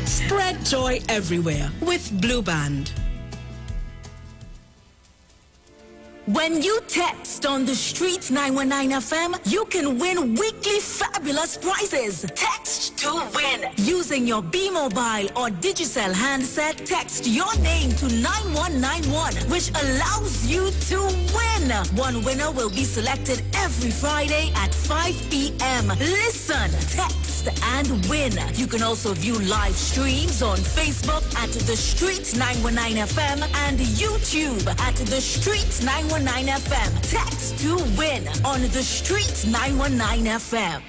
Spread joy everywhere with Blue Band. When you text on the Street 919 FM, you can win weekly fabulous prizes. Text to win. Using your B-Mobile or Digicel handset, text your name to 9191, which allows you to win. One winner will be selected every Friday at 5 p.m. Listen, text and win. You can also view live streams on Facebook at The Street 919 FM and YouTube at The Street 919 FM. Text to win on The Street 919 FM.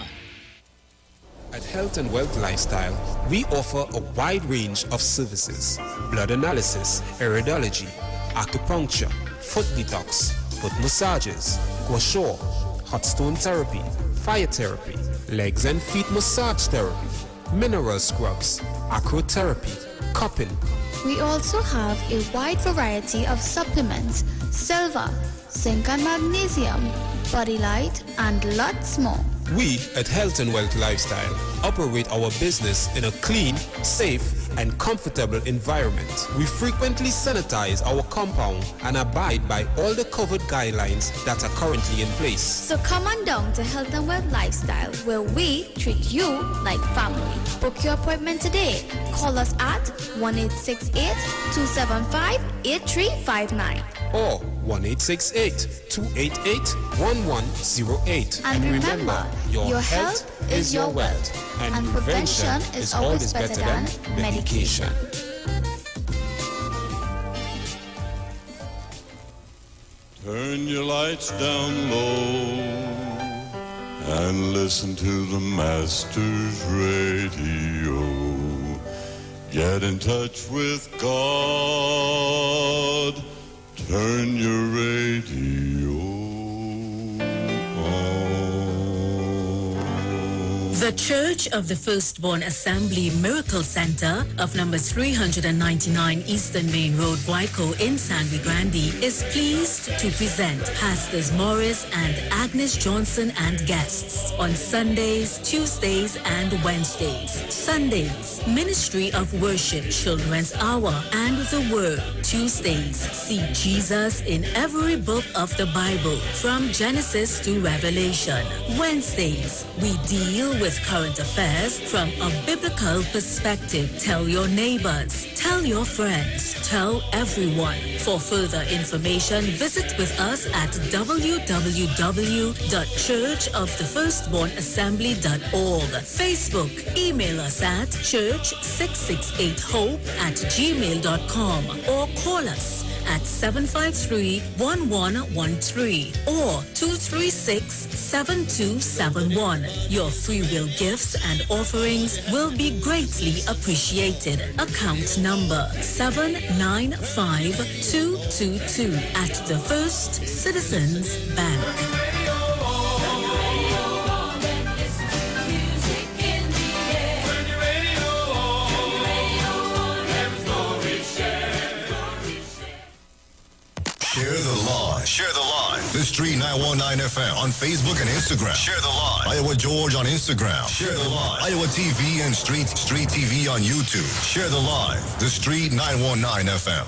At Health and Wealth Lifestyle, we offer a wide range of services: blood analysis, iridology, acupuncture, foot detox, foot massages, gua sha, hot stone therapy, fire therapy, legs and feet massage therapy, mineral scrubs, acrotherapy, cupping. We also have a wide variety of supplements: silver, zinc and magnesium, body light, and lots more. We at Health and Wealth Lifestyle operate our business in a clean, safe, and comfortable environment. We frequently sanitize our compound and abide by all the COVID guidelines that are currently in place. So come on down to Health and Wealth Lifestyle, where we treat you like family. Book your appointment today. Call us at 1-868-275-8359. Or 1-868-288-1108. And remember, your health is your wealth, and prevention is always better than medication. Turn your lights down low and listen to the Master's radio. Get in touch with God. Turn your radio on. The Church of the Firstborn Assembly Miracle Center of number 399 Eastern Main Road, Guayco in San Luis Grande is pleased to present Pastors Morris and Agnes Johnson and guests on Sundays, Tuesdays, and Wednesdays. Sundays, Ministry of Worship, Children's Hour, and the Word. Tuesdays, see Jesus in every book of the Bible, from Genesis to Revelation. Wednesdays, we deal with with current affairs from a biblical perspective. Tell your neighbors, tell your friends, tell everyone. For further information, visit with us at www.churchofthefirstbornassembly.org. Facebook, email us at church668hope@gmail.com or call us at 753-1113 or 236-7271. Your free will gifts and offerings will be greatly appreciated. Account number 795222 at the First Citizens Bank. Share the live. The Street 919 FM on Facebook and Instagram. Share the live. Iowa George on Instagram. Share the live. Iowa TV and Street TV on YouTube. Share the live. The Street 919 FM.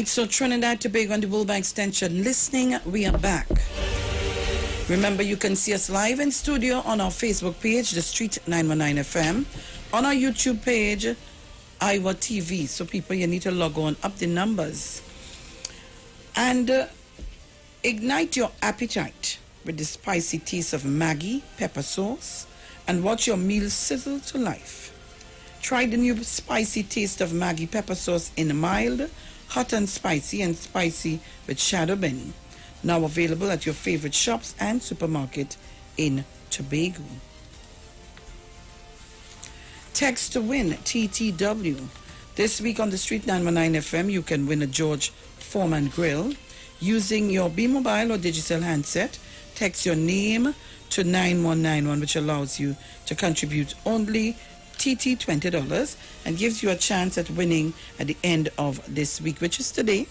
So Trinidad, Tobago and the Bullbank Extension listening, we are back. Remember, you can see us live in studio on our Facebook page, The Street 919 FM, on our YouTube page, IWER TV. So people, you need to log on, up the numbers. And ignite your appetite with the spicy taste of Maggi pepper sauce and watch your meal sizzle to life. Try the new spicy taste of Maggi pepper sauce in mild, hot and spicy with Shadow Benny. Now available at your favorite shops and supermarket in Tobago. Text to win, TTW. This week on the Street 919 FM, you can win a George Foreman grill. Using your B-Mobile or digital handset, text your name to 9191, which allows you to contribute only TT $20 and gives you a chance at winning at the end of this week, which is today.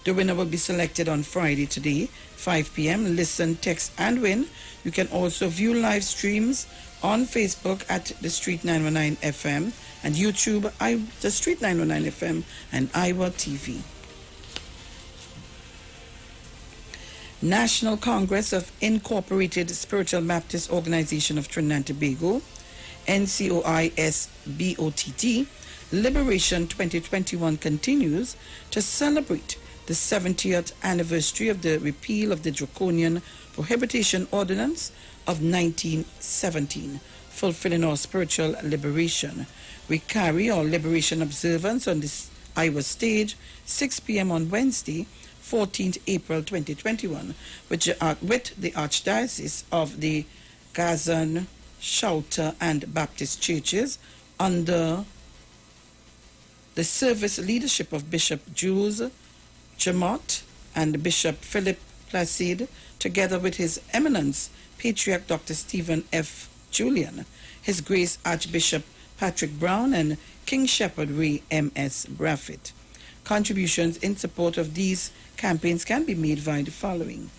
The winner will be selected on Friday today, 5 p.m. Listen, text, and win. You can also view live streams on Facebook at The Street 919 FM and YouTube, The Street 919 FM and IWER TV. National Congress of Incorporated Spiritual Baptist Organization of Trinidad and Tobago, NCOISBOTT, Liberation 2021 continues to celebrate the 70th anniversary of the repeal of the Draconian Prohibition Ordinance of 1917, fulfilling our spiritual liberation. We carry our liberation observance on this IWER stage, 6 p.m. on Wednesday, 14th April 2021, with the Archdiocese of the Gazan, Shelter and Baptist churches under the service leadership of Bishop Jules Jamot and Bishop Philip Placide, together with His Eminence Patriarch Dr. Stephen F. Julian, His Grace Archbishop Patrick Brown, and King Shepherd Ray M.S. Braffett. Contributions in support of these campaigns can be made via the following.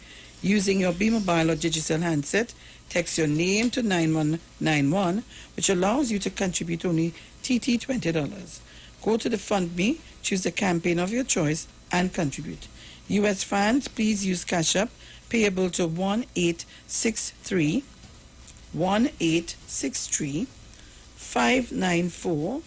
Using your B-Mobile or digital handset, text your name to 9191, which allows you to contribute only TT $20. Go to the Fund Me, choose the campaign of your choice, and contribute. U.S. fans, please use Cash App, payable to 1863 594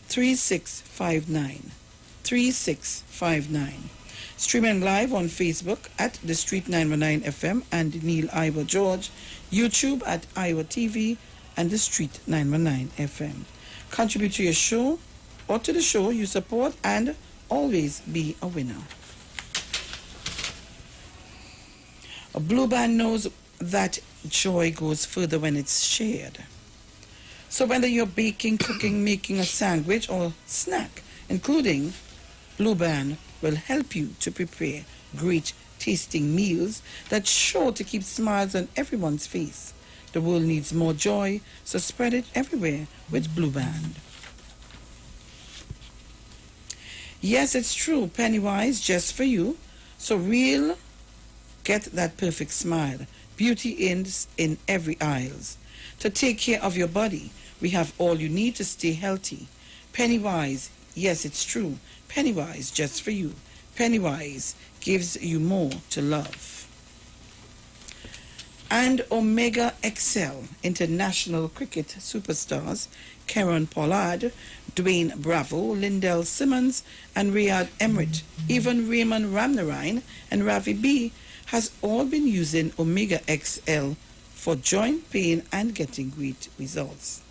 3659. Streaming live on Facebook at The Street 919 FM and Neil IWER George, YouTube at IWER TV and The Street 919 FM. Contribute to your show or to the show you support and always be a winner. A Blue Band knows that joy goes further when it's shared. So whether you're baking, cooking, making a sandwich or snack, including Blue Band will help you to prepare great tasting meals that's sure to keep smiles on everyone's face. The world needs more joy, so spread it everywhere with Blue Band. Yes, it's true, Pennywise, just for you. So real, get that perfect smile. Beauty ends in every aisles. To take care of your body, we have all you need to stay healthy. Pennywise, yes, it's true. Pennywise, just for you. Pennywise gives you more to love. And Omega XL, international cricket superstars, Karen Pollard, Dwayne Bravo, Lindell Simmons, and Riyad Emrit, even Raymond Ramnarine and Ravi B has all been using Omega XL for joint pain and getting great results.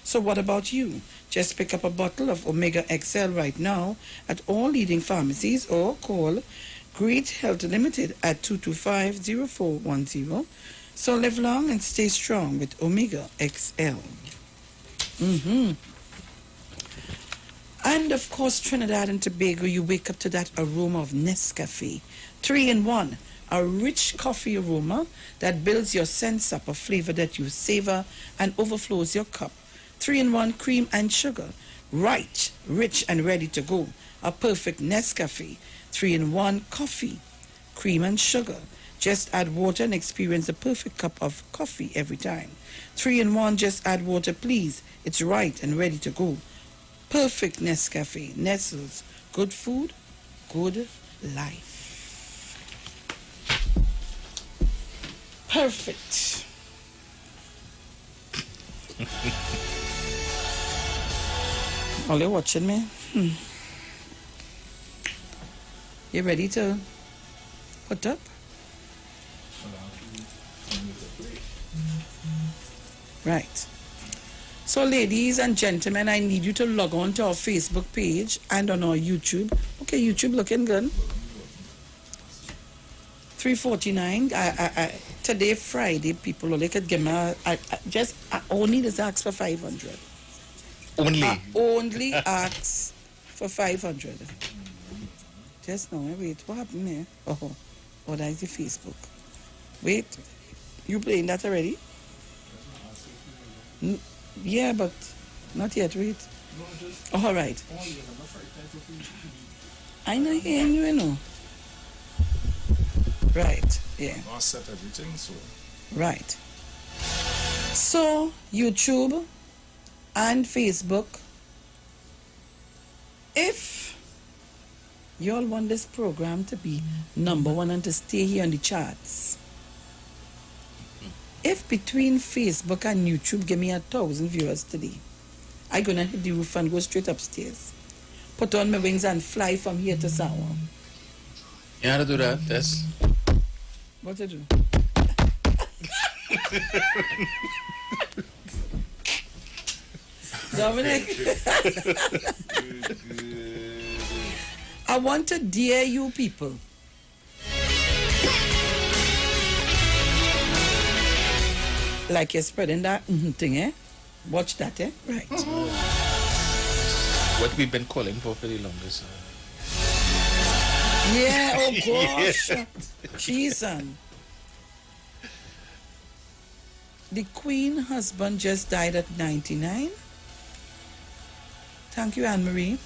So what about you? Just pick up a bottle of Omega XL right now at all leading pharmacies or call Great Health Limited at 225-0410. So live long and stay strong with Omega XL. And of course, Trinidad and Tobago, you wake up to that aroma of Nescafe. 3-in-1, a rich coffee aroma that builds your sense up, a flavor that you savor and overflows your cup. 3-in-1 cream and sugar, right, rich and ready to go. A perfect Nescafe. 3-in-1 coffee, cream and sugar. Just add water and experience the perfect cup of coffee every time. 3-in-1, just add water, please. It's right and ready to go. Perfect Nescafe. Nestles. Good food, good life. Perfect. Are you watching me? You ready to put up? Right. So ladies and gentlemen, I need you to log on to our Facebook page and on our YouTube. Okay, YouTube looking good. 349. Today, Friday, people only could give me I only just ask for 500. Only? Only ask for 500. Just now, wait, what happened here? Oh, that is the Facebook. Wait, you playing that already? Yeah, but not yet, wait. Oh, all right. I know hearing you, know. Right, yeah. I set everything, so. Right. So, YouTube and Facebook, if you all want this program to be #1 and to stay here on the charts, if between Facebook and YouTube give me 1,000 viewers today, I'm gonna hit the roof and go straight upstairs. Put on my wings and fly from here to Sawa. You how to do that, yes? What to do? Dominic. I want to dare you people. Like you're spreading that thing, eh? Watch that, eh? Right. What we've been calling for the longest. Yeah, oh gosh. Jesus. The Queen husband just died at 99. Thank you, Anne-Marie.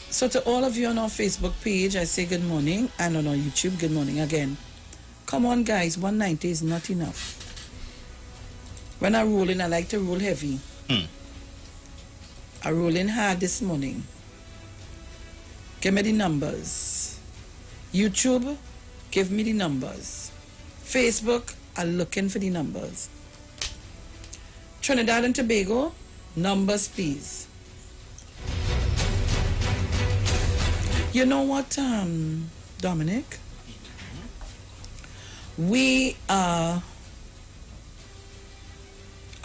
So to all of you on our Facebook page, I say good morning, and on our YouTube, good morning again. Come on, guys, 190 is not enough. When I roll in, I like to roll heavy. I roll in hard this morning. Give me the numbers. YouTube, give me the numbers. Facebook, I'm looking for the numbers. Trinidad and Tobago, numbers, please. You know what, Dominic? We are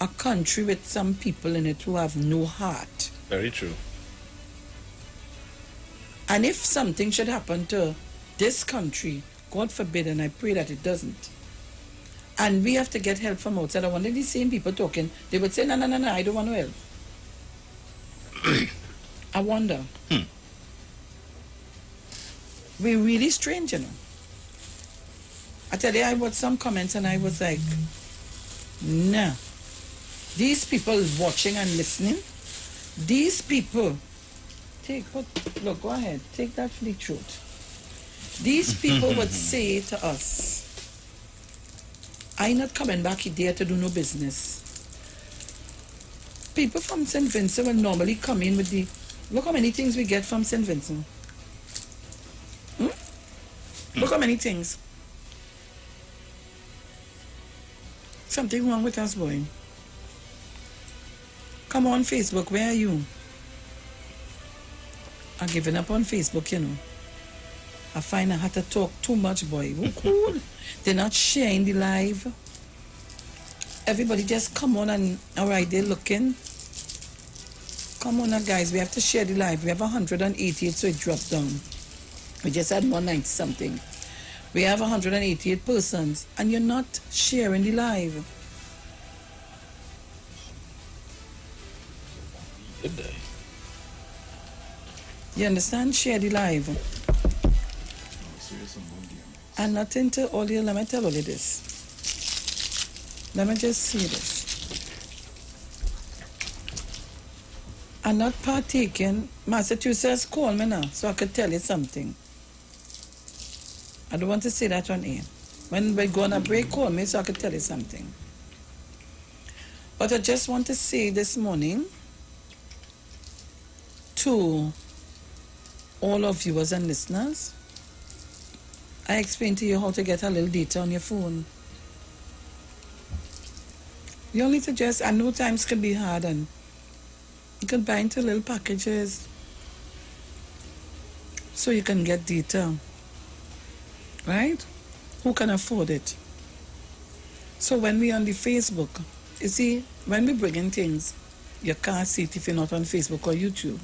a country with some people in it who have no heart. Very true. And if something should happen to this country, God forbid, and I pray that it doesn't, and we have to get help from outside, I wonder these same people talking, they would say, no, I don't want to help. I wonder. we're really strange, you know. I tell you, I watched some comments and I was like, nah. These people watching and listening, these people, look, go ahead, take that for the truth. These people would say to us, I not coming back here to do no business. People from St. Vincent will normally come in with the, look how many things we get from St. Vincent. Look how many things. Something wrong with us, boy. Come on, Facebook, where are you? I'm giving up on Facebook, you know. I find I had to talk too much, boy. Oh, cool. They're not sharing the live. Everybody just come on and, all right, they're looking. Come on now, guys, we have to share the live. We have 188, so it dropped down. We just had 190 something. We have 188 persons, and you're not sharing the live. Good day. You understand? Share the live. And nothing to all you, let me tell all you this. Let me just see this. I'm not partaking. Massachusetts, call me now so I could tell you something. I don't want to say that on air. When we go on a break, call me so I could tell you something. But I just want to say this morning to all of viewers and listeners, I explained to you how to get a little data on your phone. You only to just, I know times can be hard and you can buy into little packages so you can get data, right? Who can afford it? So when we on the Facebook, you see, when we bring in things, you can't see it if you're not on Facebook or YouTube.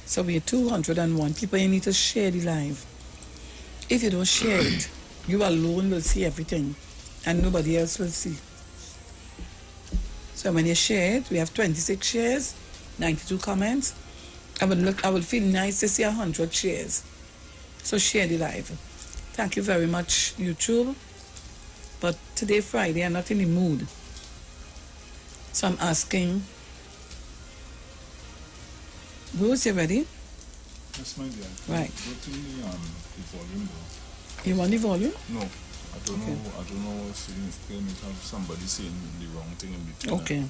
So we're 201 people, you need to share the live. If you don't share it, you alone will see everything and nobody else will see. So when you share it, we have 26 shares, 92 comments. I would feel nice to see 100 shares. So share the live. Thank you very much, YouTube. But today, Friday, I'm not in the mood. So I'm asking, Bruce, you ready? Yes, my dear. Right. Go to the volume though. You want the volume? No. I don't know if you still may have somebody saying the wrong thing in between. Okay.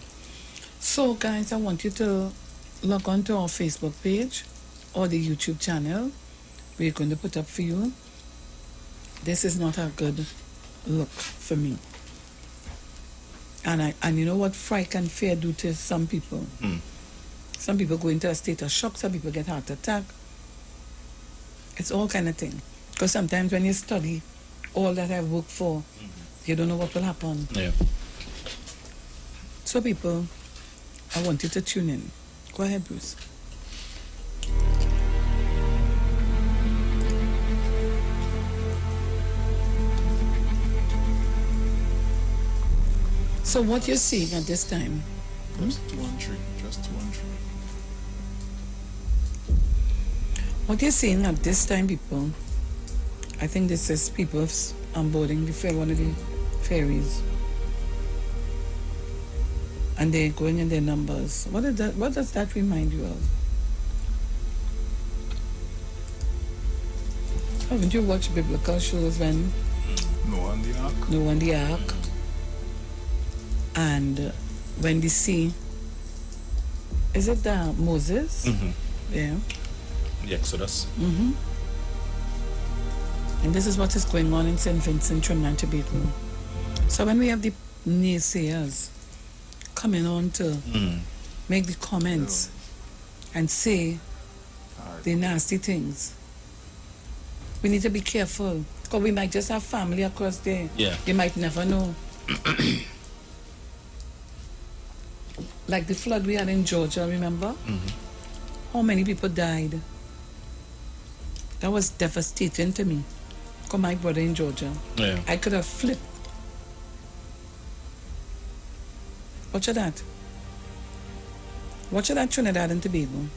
So guys, I want you to log on to our Facebook page or the YouTube channel. We're going to put up for you. This is not a good look for me. And you know what fright and fear do to some people? Some people go into a state of shock, some people get heart attack. It's all kind of thing. Because sometimes when you study all that I've worked for, you don't know what will happen. Yeah. So people, I want you to tune in. Go ahead, Bruce. So what you're seeing at this time? Just 213. Just 213. What you're seeing at this time, people, I think this is people onboarding one of the ferries. And they're going in their numbers. What does that remind you of? Haven't you watched biblical shows when Noah and the Ark? Noah and the Ark. And when they see, is it Moses? Yeah. The Exodus. And this is what is going on in St. Vincent, Trinidad and Tobago. So when we have the naysayers coming on to make the comments and say the nasty things, we need to be careful. Because we might just have family across there. Yeah. You might never know. Like the flood we had in Georgia, remember? How many people died? That was devastating to me. Because my brother in Georgia, Yeah. I could have flipped. Watch that. Watch that Trinidad and Tobago.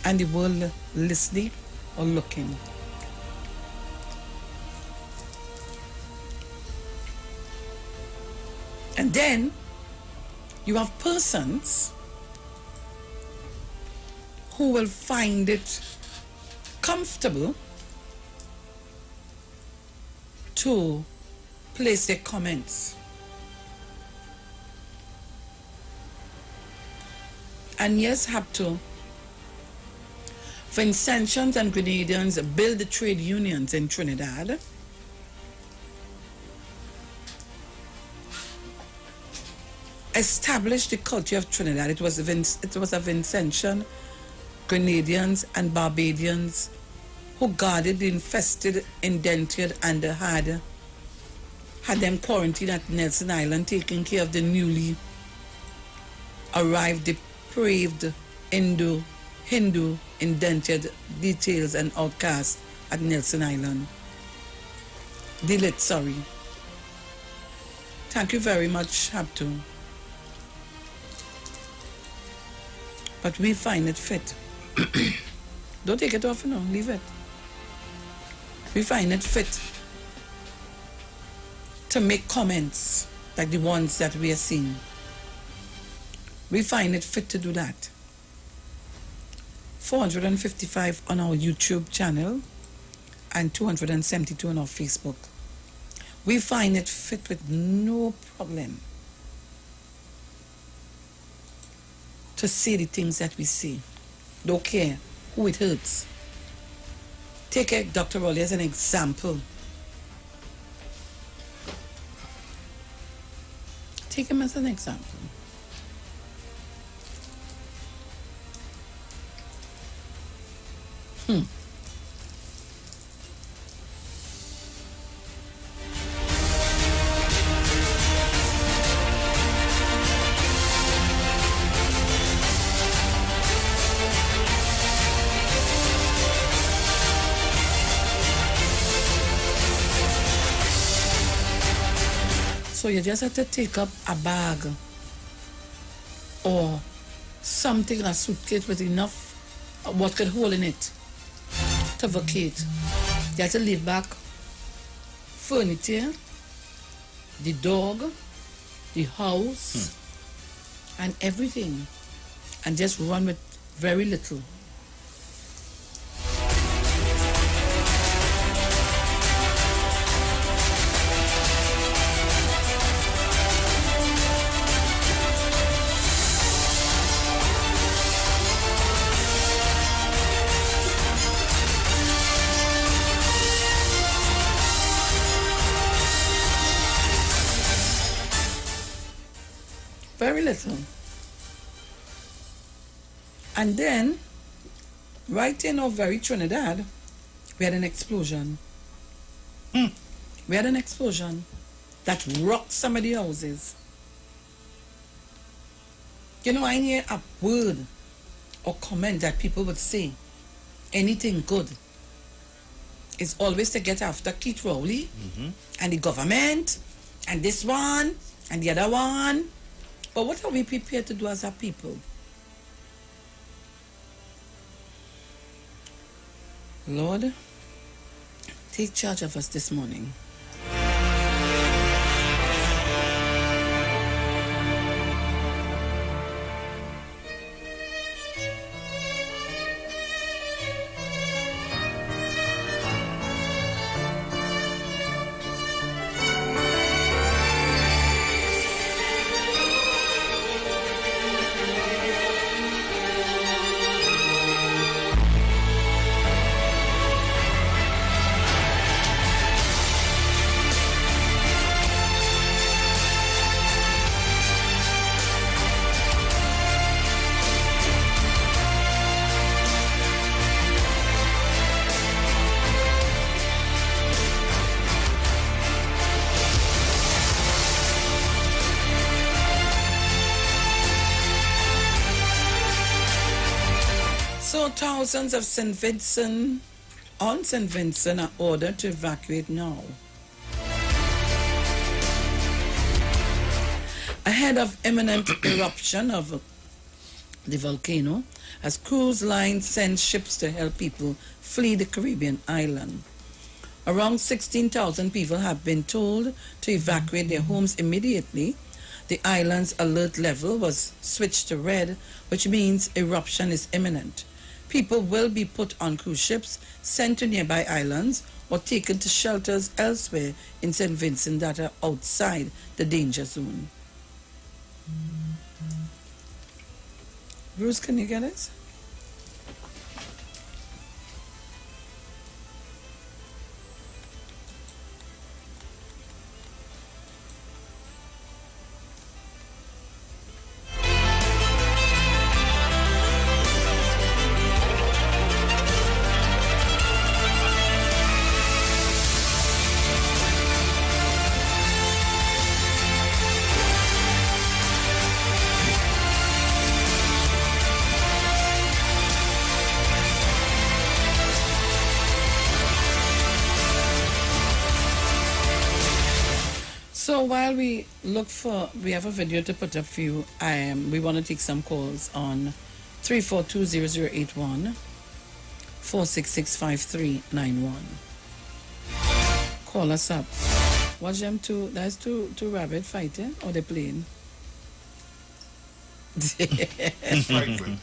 And the world listening or looking. And then you have persons who will find it comfortable to place their comments. And yes, have to. Vincentians and Grenadians build the trade unions in Trinidad. Established the culture of Trinidad. It was a Vincentian, Grenadians and Barbadians who guarded the infested, indentured, and had them quarantined at Nelson Island, taking care of the newly arrived depraved Hindu, indentured details and outcasts at Nelson Island. Delete, sorry. Thank you very much, Habtu. But we find it fit. Don't take it off, no, leave it. We find it fit to make comments like the ones that we are seeing. We find it fit to do that. 455 on our YouTube channel and 272 on our Facebook. We find it fit with no problem to say the things that we say. Don't care who it hurts. Take Dr. Rowley as an example. Take him as an example. So you just have to take up a bag or something, a suitcase with enough what could hold in it to vacate. You have to leave back furniture, the dog, the house, and everything, and just run with very little. Very little. And then, right in our very Trinidad, we had an explosion. We had an explosion that rocked some of the houses. You know, I hear a word or comment that people would say, anything good is always to get after Keith Rowley and the government and this one and the other one. But what are we prepared to do as a people? Lord, take charge of us this morning. So thousands of St. Vincent are ordered to evacuate now. Ahead of imminent eruption of the volcano, as cruise lines send ships to help people flee the Caribbean island. Around 16,000 people have been told to evacuate their homes immediately. The island's alert level was switched to red, which means eruption is imminent. People will be put on cruise ships, sent to nearby islands, or taken to shelters elsewhere in St. Vincent that are outside the danger zone. Bruce, can you get us? So while we look for, we have a video to put up for you. We want to take some calls on 342-0081, 466-5391. Call us up. Watch them that's two rabbit fighting, or they playing? It's fighting.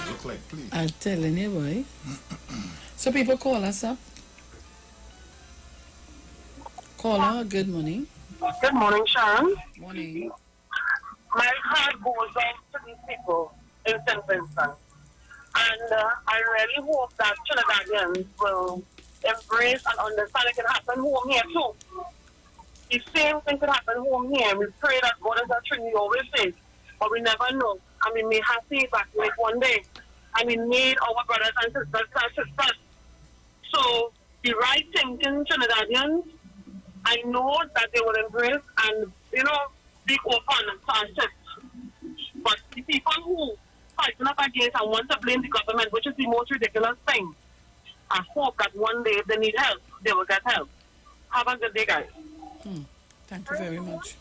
Look like play. I'm telling you, boy. So people call us up. Caller, good morning. Good morning, Sharon. Morning. My heart goes out to these people in St. Vincent. And I really hope that Trinidadians will embrace and understand it can happen home here too. The same thing could happen home here. We pray that God is our Trinity always says, but we never know. And we may have to evacuate one day. And we need our brothers and sisters. So the right thinking Trinidadians, I know that they will embrace and, be open to assist. But the people who fighting up against and want to blame the government, which is the most ridiculous thing, I hope that one day if they need help, they will get help. Have a good day, guys. Thank you very much.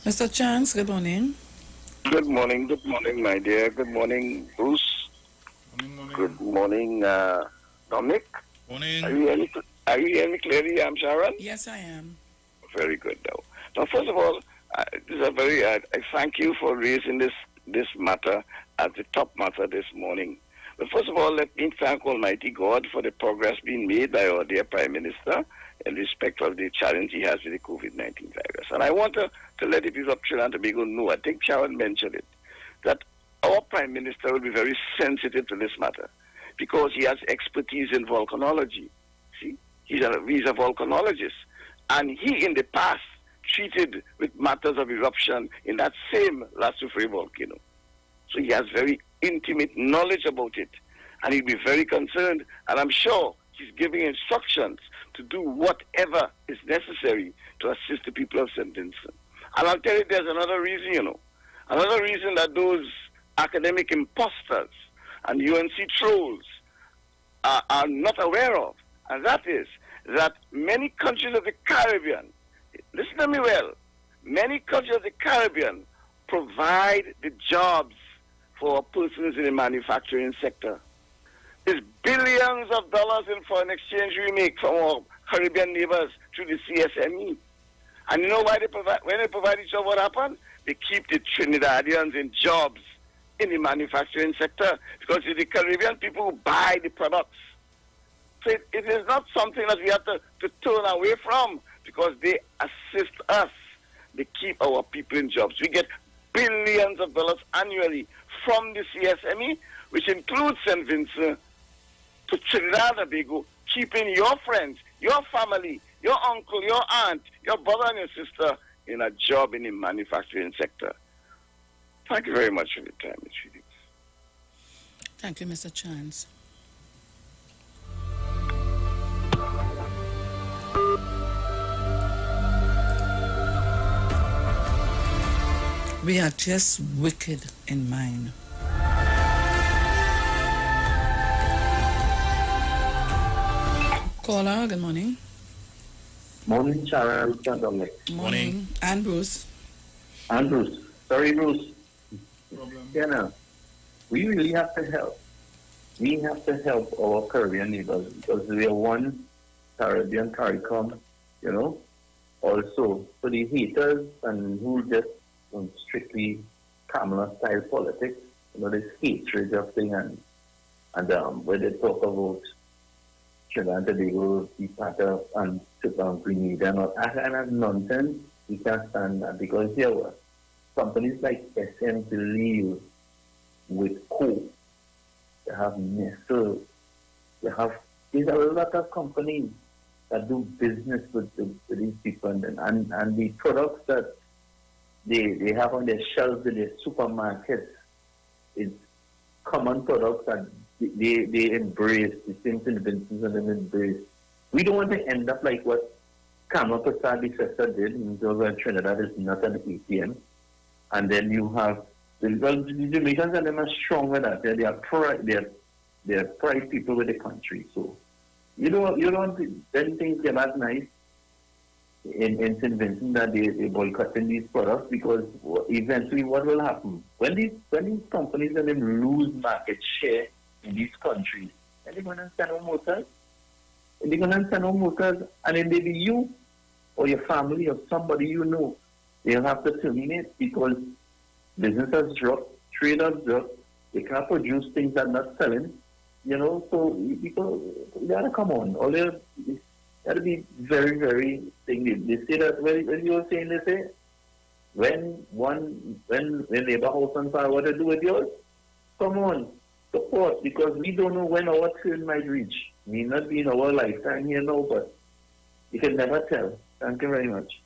Mr. Chance, good morning. Good morning, my dear. Good morning, Bruce. Good morning, Dominic. Morning. Are you hearing me clearly? I'm Sharon. Yes, I am. Very good, though. Now, first of all, this is a very. I thank you for raising this matter as the top matter this morning. But first of all, let me thank Almighty God for the progress being made by our dear Prime Minister in respect of the challenge he has with the COVID-19 virus. And I want to let the people of Trinidad and Tobago know, I think Sharon mentioned it, that our Prime Minister will be very sensitive to this matter because he has expertise in volcanology. See, he's a volcanologist. And he, in the past, treated with matters of eruption in that same La Soufrière volcano. So he has very intimate knowledge about it. And he'll be very concerned. And I'm sure he's giving instructions to do whatever is necessary to assist the people of St. Vincent. And I'll tell you, there's another reason, Another reason that those academic imposters and UNC trolls are not aware of. And that is that many countries of the Caribbean, listen to me well, many countries of the Caribbean provide the jobs for persons in the manufacturing sector. There's billions of dollars in foreign exchange we make from our Caribbean neighbors through the CSME. And you know why when they provide each other, what happens? They keep the Trinidadians in jobs in the manufacturing sector because it's the Caribbean people who buy the products. So it is not something that we have to turn away from because they assist us. They keep our people in jobs. We get billions of dollars annually from the CSME, which includes St. Vincent, to Trinidad and Tobago, keeping your friends, your family, your uncle, your aunt, your brother and your sister in a job in the manufacturing sector. Thank you very much for your time, Ms. Felix. Thank you, Mr. Chance. We are just wicked in mind. Caller, good morning. Morning, Sharon and Dominic. Morning. And Bruce. And Bruce. Sorry, Bruce. You know, we really have to help. We have to help our Caribbean neighbors because we are one Caribbean CARICOM, you know. Also, for the haters and who just strictly Kamala-style politics, you know, this hatred of thing and where they talk about Trinidad and Tobago, be part of and Grenada and all that nonsense. We can't stand that because there were companies like SM believe with coal. They have Nestle. There's a lot of companies that do business with these people and the products that they have on their shelves in their supermarkets is common products that they embrace, the same thing Vincent and them embrace. We don't want to end up like what Kamala Prasad, the sister, did in Trinidad is not an ATM. And then you have, the Jamaicans and them are strong with that. They are pride people with the country. So you don't then things get as nice in St. Vincent that they boycotting these products because eventually what will happen? When these companies and them lose market share in these countries, and they're going to send home motors. And they're going to send home motors, and then maybe you or your family or somebody you know, they'll have to terminate because business has dropped, trade has dropped, they can't produce things that are not selling, you know, so people, they gotta come on. All they gotta be very, very thing. They say that, when you were saying, they say, when neighbor house on fire, what to do with yours? Come on. Support, because we don't know when our turn might reach. May not be in our lifetime here now, but you can never tell. Thank you very much.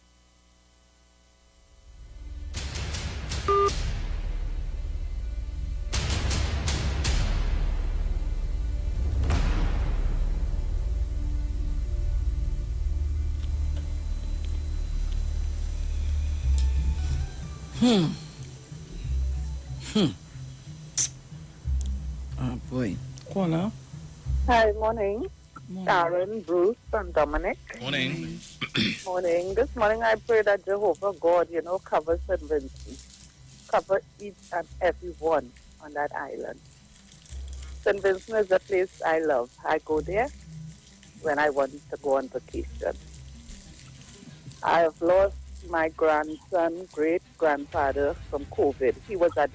Oh boy. Caller. Hi, morning. Sharon, Bruce, and Dominic. Morning. Morning. This morning I pray that Jehovah God, covers St. Vincent. Cover each and every one on that island. St. Vincent is a place I love. I go there when I want to go on vacation. I have lost my grandson, great-grandfather from COVID. He was up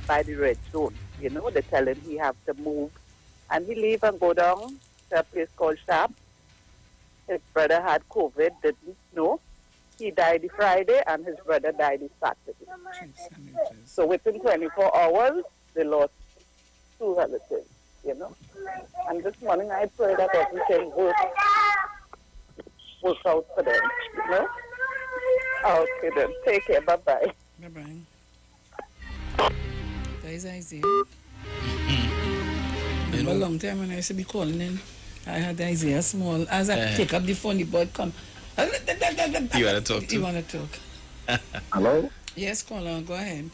by the red zone. They tell him he have to move. And he leave and go down to a place called Sharp. His brother had COVID, didn't know. He died the Friday and his brother died the Saturday. So within 24 hours, they lost two relatives, And this morning I pray that everything works out for them, Okay then, take care, bye-bye. Bye-bye. That is Isaiah. A long time when I used to be calling in, I had Isaiah Small. As I take up the phone, the boy come. You want to talk to? You want to talk? Hello? Yes, caller, go ahead.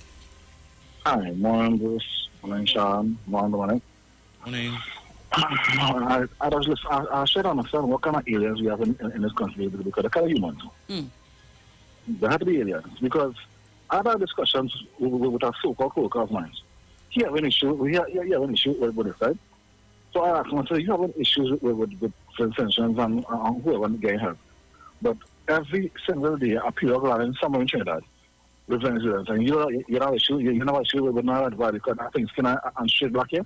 Hi, morning, Bruce. Morning, Sharon. Morning, Dominic. Morning. I should understand what kind of areas we have in this country because they're kind of humans. There have to be areas because I had discussions with our so-called co-worker of mine. He have an issue. We have an issue with this, right? So I asked him, I said, you have an issue with for instance, and whoever getting help. But every single day, I appear around somewhere in Trinidad with Venezuelans. And you have an issue, you have an issue with my advice because I think skin and straight black here.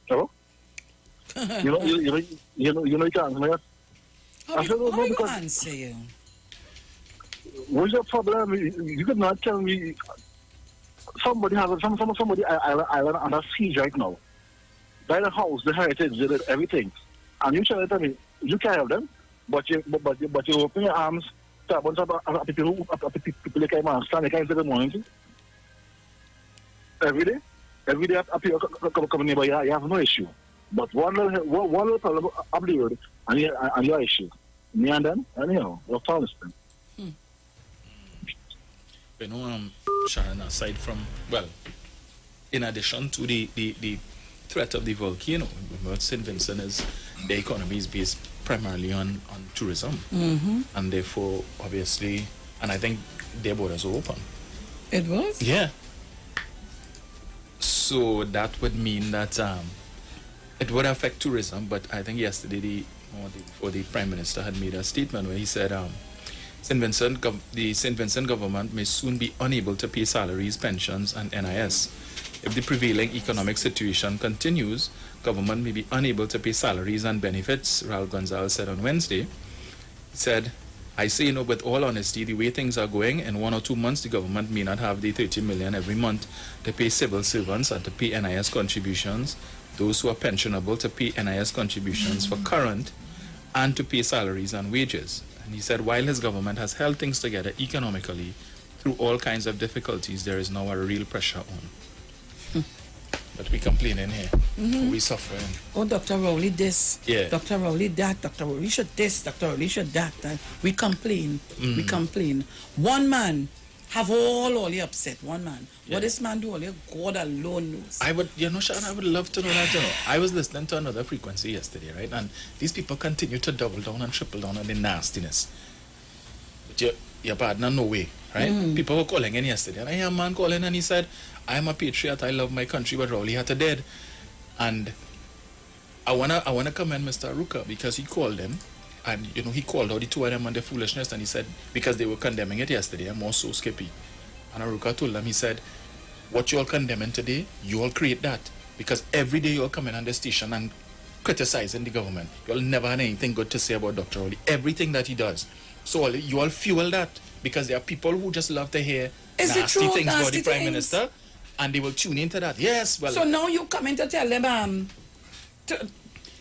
Hello? You can't answer me yet? How you answer you? What's your problem? You could not tell me. Somebody has somebody island under siege right now. By the house, the heritage, everything. And you tell me you can't help them, but you open your arms to a bunch of people they can't stand, they can't say good morning. Every day people come nearby, you have no issue. But one little problem up the road and your issue. Me and them, anyhow, you're listening. Sharon, aside from, in addition to the threat of the volcano. St. Vincent the economy is based primarily on tourism. And therefore, obviously, and I think their borders are open. It was? Yeah. So that would mean that it would affect tourism, but I think yesterday the Prime Minister had made a statement where he said the St. Vincent government may soon be unable to pay salaries, pensions, and NIS. If the prevailing economic situation continues, government may be unable to pay salaries and benefits, Raul Gonzalez said on Wednesday. He said, I say, with all honesty, the way things are going, in 1 or 2 months, the government may not have the 30 million every month to pay civil servants and to pay NIS contributions, those who are pensionable to pay NIS contributions for current, and to pay salaries and wages. And he said, while his government has held things together economically through all kinds of difficulties, there is now a real pressure on. But we complaining here. We suffering. Oh, Dr. Rowley this. Yeah. Dr. Rowley that. Dr. Rowley should this. Dr. Rowley should that. We complain. We complain. One man have all the upset. One man. Yeah. What this man do? Only God alone knows. Sharon, I would love to know that. I was listening to another frequency yesterday, right? And these people continue to double down and triple down on the nastiness. But your partner, no way, right? People were calling in yesterday. And I hear a man calling and he said, I'm a patriot, I love my country, but Rowley had to dead. And I wanna commend Mr. Aruka because he called them and he called out the two of them on their foolishness, and he said, because they were condemning it yesterday, I'm also skippy. And Aruka told them, he said, what you all condemning today, you all create that. Because every day you all come in on the station and criticizing the government. You all never had anything good to say about Dr. Rowley. Everything that he does. So you all fuel that because there are people who just love to hear nasty things about the Prime Minister. And they will tune into that. Yes, well. So now you come in to tell them,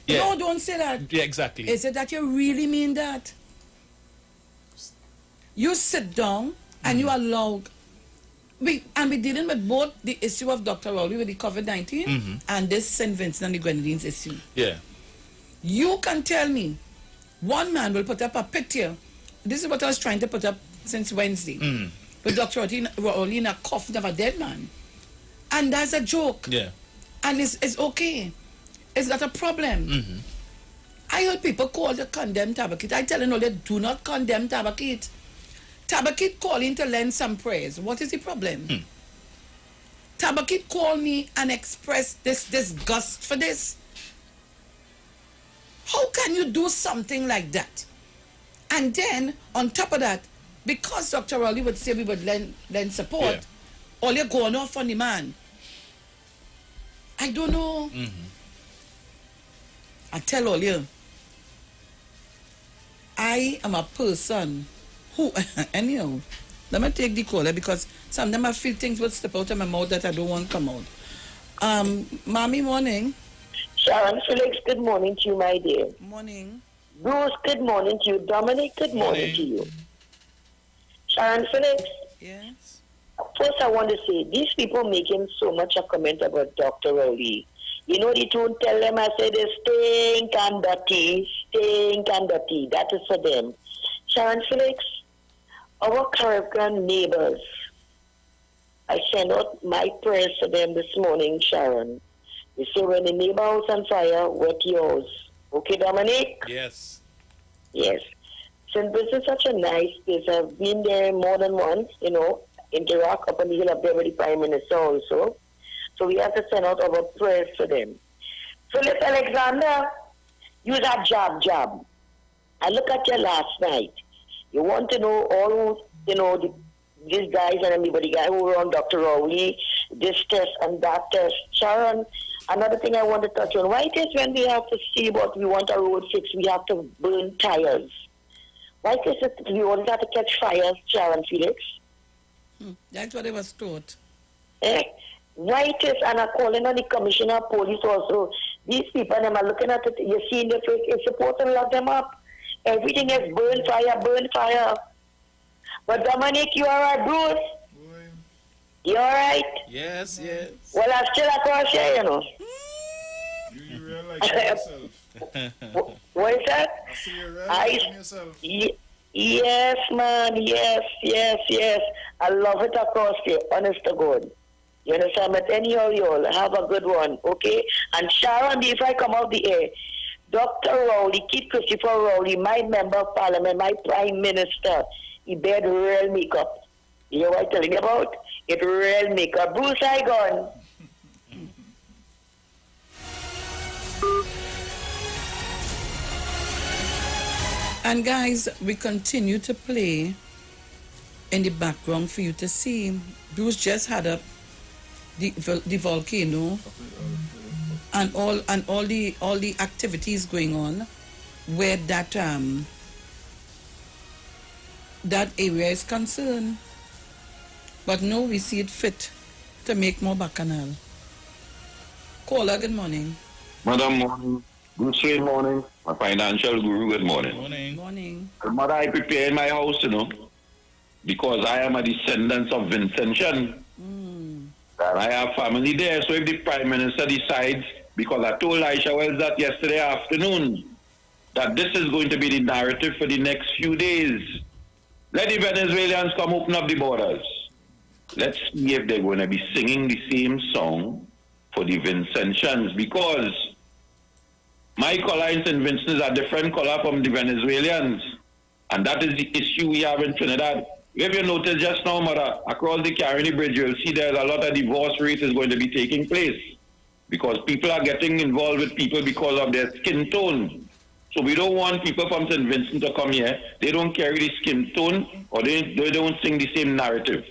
no, don't say that. Yeah, exactly. Is it that you really mean that? You sit down and you allow. We're dealing with both the issue of Dr. Rowley with the COVID-19 and this St. Vincent and the Grenadines issue. Yeah. You can tell me, one man will put up a picture. This is what I was trying to put up since Wednesday. With Dr. Rowley in a coffin of a dead man. And that's a joke. Yeah. And it's okay. It's not a problem. I heard people call to condemn Tabakit. I tell them, no, they do not condemn Tabakit. Tabakit calling to lend some prayers. What is the problem? Tabakit call me and express this disgust for this. How can you do something like that? And then, on top of that, because Dr. Rowley would say we would lend support, all you're going off on the man. I don't know. I tell all you, I am a person who, anyhow, let me take the caller because sometimes I feel things will step out of my mouth that I don't want to come out. Mommy, morning. Sharon, Felix, good morning to you, my dear. Morning. Bruce, good morning to you. Dominic, good morning to you. Sharon, Felix. Yes. First, I want to say, these people making so much a comment about Dr. Rowley. You know, the tune tell them, I say, they stink and dirty. That is for them. Sharon, Felix, our Caribbean neighbors, I send out my prayers to them this morning, Sharon. They say, when the neighbor house on fire, wet yours. Okay, Dominic? Yes. Yes. Since this is such a nice place, I've been there more than once, interact up on the hill up there with the Prime Minister also. So we have to send out our prayers to them. Philip Alexander, you that job. I look at you last night. You want to know all who, these guys and everybody guy who were on Dr. Rowley, this test and that test. Sharon, another thing I want to touch on. Why it is when we have to see what we want a road fix, we have to burn tires? Why is it we always have to catch fires, Sharon, Felix? That's what I was taught. Why it is, and I'm calling on the commissioner of police also. These people, and I'm looking at it, you see in the face, it's supposed to lock them up. Everything is burn fire. But Dominic, you all right, Bruce? You all right? Yes. Well, I'm still across here, You realize yourself. What is that? I see you realizing yourself. Yes, man. Yes. I love it across here, honest to God. You understand? But anyhow, y'all, have a good one, okay? And Sharon, if I come out the air, Dr. Rowley, Kid Christopher Rowley, my member of parliament, my prime minister, he bear the real makeup. You know what I'm telling you about? It real makeup. Bruce, I gone. And guys, we continue to play in the background for you to see. Bruce just had up the volcano and all the activities going on where that area is concerned. But no, we see it fit to make more bacchanal. Caller, good morning. Madam, morning. Good straight morning. My financial guru, good morning. Morning. Morning. Mother, I prepare in my house, because I am a descendant of Vincentian. And I have family there. So if the Prime Minister decides, because I told Aisha Wells that yesterday afternoon, that this is going to be the narrative for the next few days, let the Venezuelans come open up the borders. Let's see if they're going to be singing the same song for the Vincentians, because my color in St. Vincent is a different color from the Venezuelans. And that is the issue we have in Trinidad. If you notice just now, Mother, across the Caroni Bridge, you'll see there's a lot of divorce rates is going to be taking place, because people are getting involved with people because of their skin tone. So we don't want people from St. Vincent to come here. They don't carry the skin tone, or they don't sing the same narrative.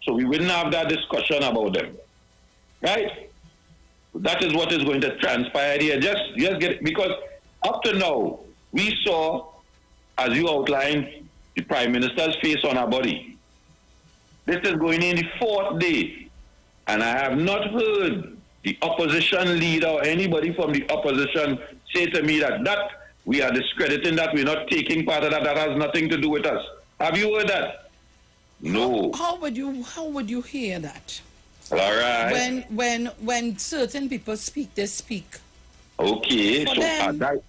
So we wouldn't have that discussion about them. Right? That is what is going to transpire here. Just get, because up to now, we saw, as you outlined, the Prime Minister's face on our body. This is going in the 4th day, and I have not heard the opposition leader or anybody from the opposition say to me that we are discrediting, that we're not taking part of that has nothing to do with us. Have you heard that? No. How would you hear that? All right. When certain people speak, they speak. Okay. For so them. Go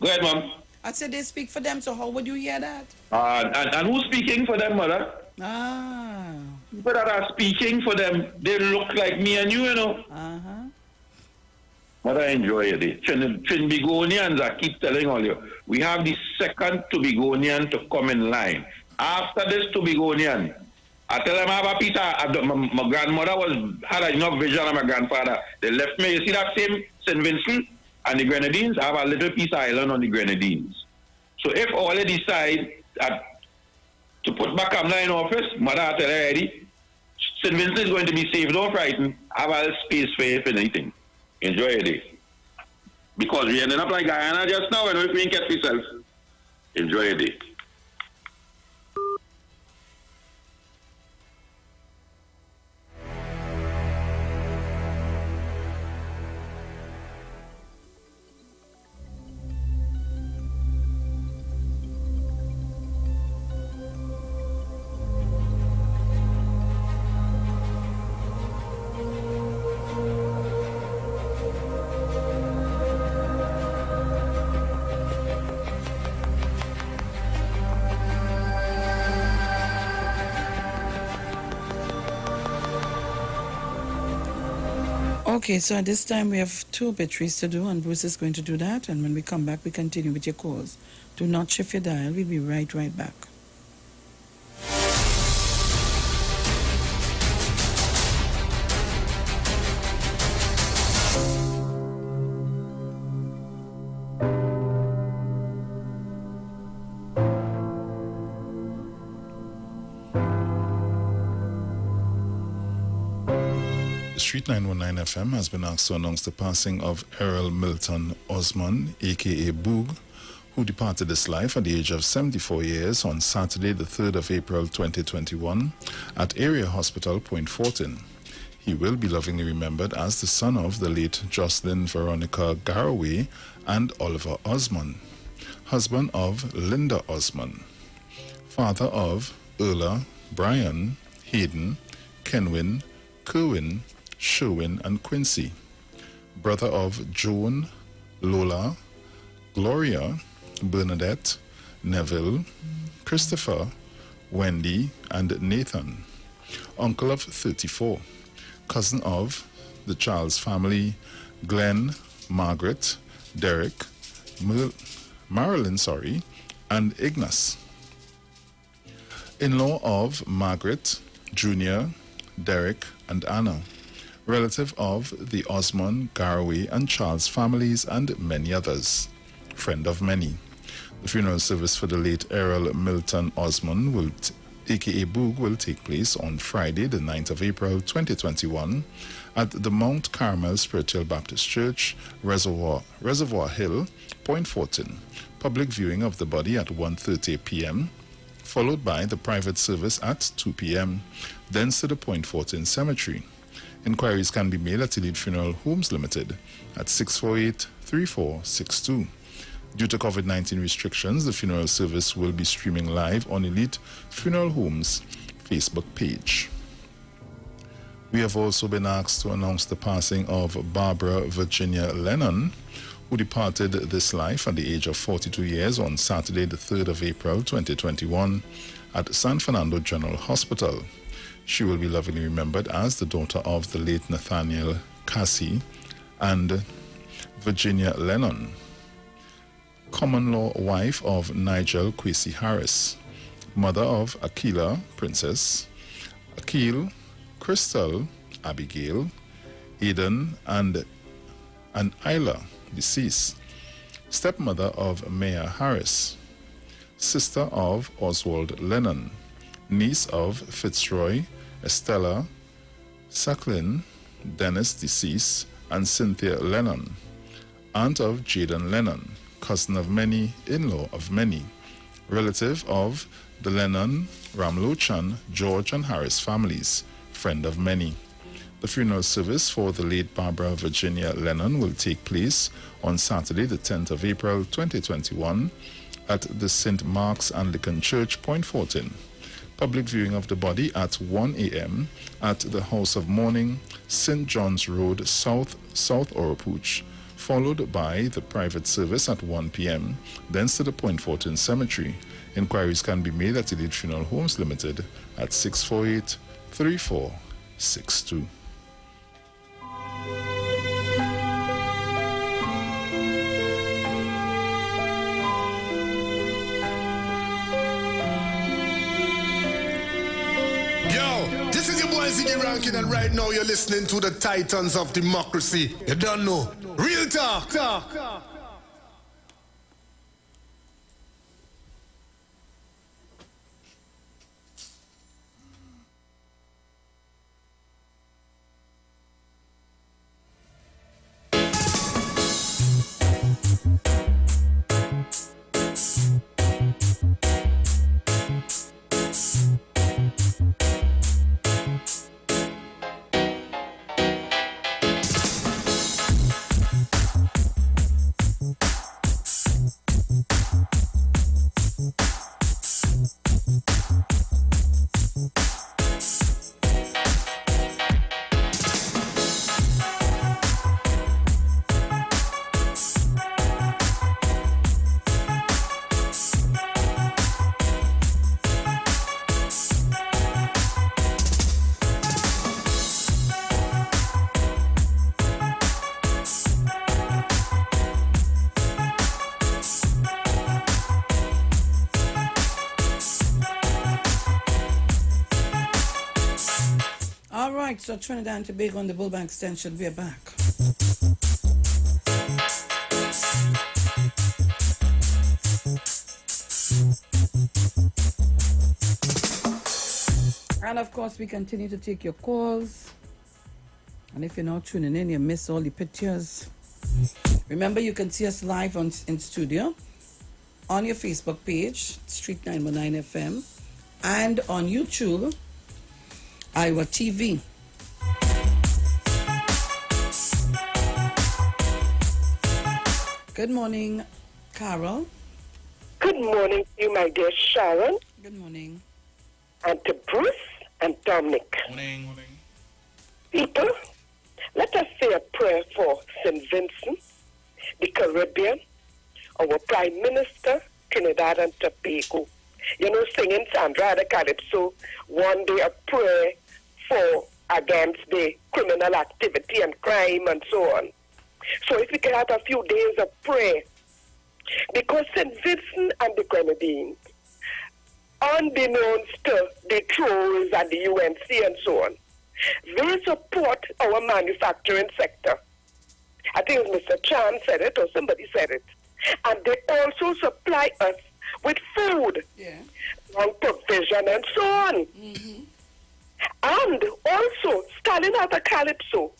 ahead, Mom. I said they speak for them, so how would you hear that? And who's speaking for them, Mother? People that are speaking for them, they look like me and you, Mother, enjoy your day. Trinbagonians, I keep telling all you, we have the second Tobagonian to come in line. After this Tobagonian, I tell them I have a piece of, my grandmother had enough vision of my grandfather. They left me, you see that same St. Vincent and the Grenadines? I have a little piece of island on the Grenadines. So if all they decide to put back Kamla in office, Mother, I tell her already, St. Vincent is going to be safe, don't frighten. I have a space for you if anything. Enjoy your day. Because we ended up like Guyana just now, and if we can get yourself. Enjoy your day. Okay, so at this time we have 2 obituaries to do, and Bruce is going to do that. And when we come back, we continue with your calls. Do not shift your dial. We'll be right back. Street 919 FM has been asked to announce the passing of Errol Milton Osman, a.k.a. Boog, who departed this life at the age of 74 years on Saturday, the 3rd of April 2021, at Area Hospital, Point Fortin. He will be lovingly remembered as the son of the late Jocelyn Veronica Garraway and Oliver Osman, husband of Linda Osman, father of Erla, Brian, Hayden, Kenwin, Kerwin, Sherwin, and Quincy, brother of Joan, Lola, Gloria, Bernadette, Neville, Christopher, Wendy, and Nathan, uncle of 34, cousin of the child's family, Glenn, Margaret, Derek, Marilyn, and Ignace. In-law of Margaret, Junior, Derek, and Anna. Relative of the Osmond, Garraway, and Charles families, and many others. Friend of many. The funeral service for the late Errol Milton Osmond, aka Boog, will take place on Friday, the 9th of April, 2021, at the Mount Carmel Spiritual Baptist Church, Reservoir Hill, Point Fortin. Public viewing of the body at 1:30 p.m., followed by the private service at 2 p.m., thence to the Point Fortin Cemetery. Inquiries can be made at Elite Funeral Homes Limited at 648-3462. Due to COVID-19 restrictions, the funeral service will be streaming live on Elite Funeral Homes' Facebook page. We have also been asked to announce the passing of Barbara Virginia Lennon, who departed this life at the age of 42 years on Saturday, the 3rd of April, 2021, at San Fernando General Hospital. She will be lovingly remembered as the daughter of the late Nathaniel Cassie and Virginia Lennon, common-law wife of Nigel Kwesi Harris, mother of Akila, Princess, Akil, Crystal, Abigail, Eden, and Isla, deceased, stepmother of Maya Harris, sister of Oswald Lennon, niece of Fitzroy, Estella, Sacklin, Dennis, deceased, and Cynthia Lennon, aunt of Jaden Lennon, cousin of many, in-law of many, relative of the Lennon, Ramlochan, George, and Harris families, friend of many. The funeral service for the late Barbara Virginia Lennon will take place on Saturday, the 10th of April, 2021, at the St. Mark's Anglican Church, Point Fortin. Public viewing of the body at 1 a.m. at the House of Mourning, St. John's Road, South Oropouche, followed by the private service at 1 p.m., thence to the Point Fortin Cemetery. Inquiries can be made at Elite Funeral Homes Limited at 648-3462. This is your boy Ziggy Rankin, and right now you're listening to the Titans of Democracy. You don't know. Real talk. So Trinidad and Tobago on the Bullbank extension, we are back. And of course, we continue to take your calls. And if you're not tuning in, you miss all the pictures. Remember, you can see us live in studio on your Facebook page, Street 919 FM, and on YouTube, IWER TV. Good morning, Carol. Good morning to you, my dear Sharon. Good morning. And to Bruce and Dominic. Morning. People, let us say a prayer for St. Vincent, the Caribbean, our Prime Minister, Trinidad and Tobago. You know, singing Sandra the Calypso, one day a prayer against the criminal activity and crime and so on. So if we can have a few days of prayer, because St. Vincent and the Grenadines, unbeknownst to the Trolls and the UNC and so on, they support our manufacturing sector. I think it was Mr. Chan said it or somebody said it. And they also supply us with food, provision and so on. Mm-hmm. And also, Stalin has a calypso,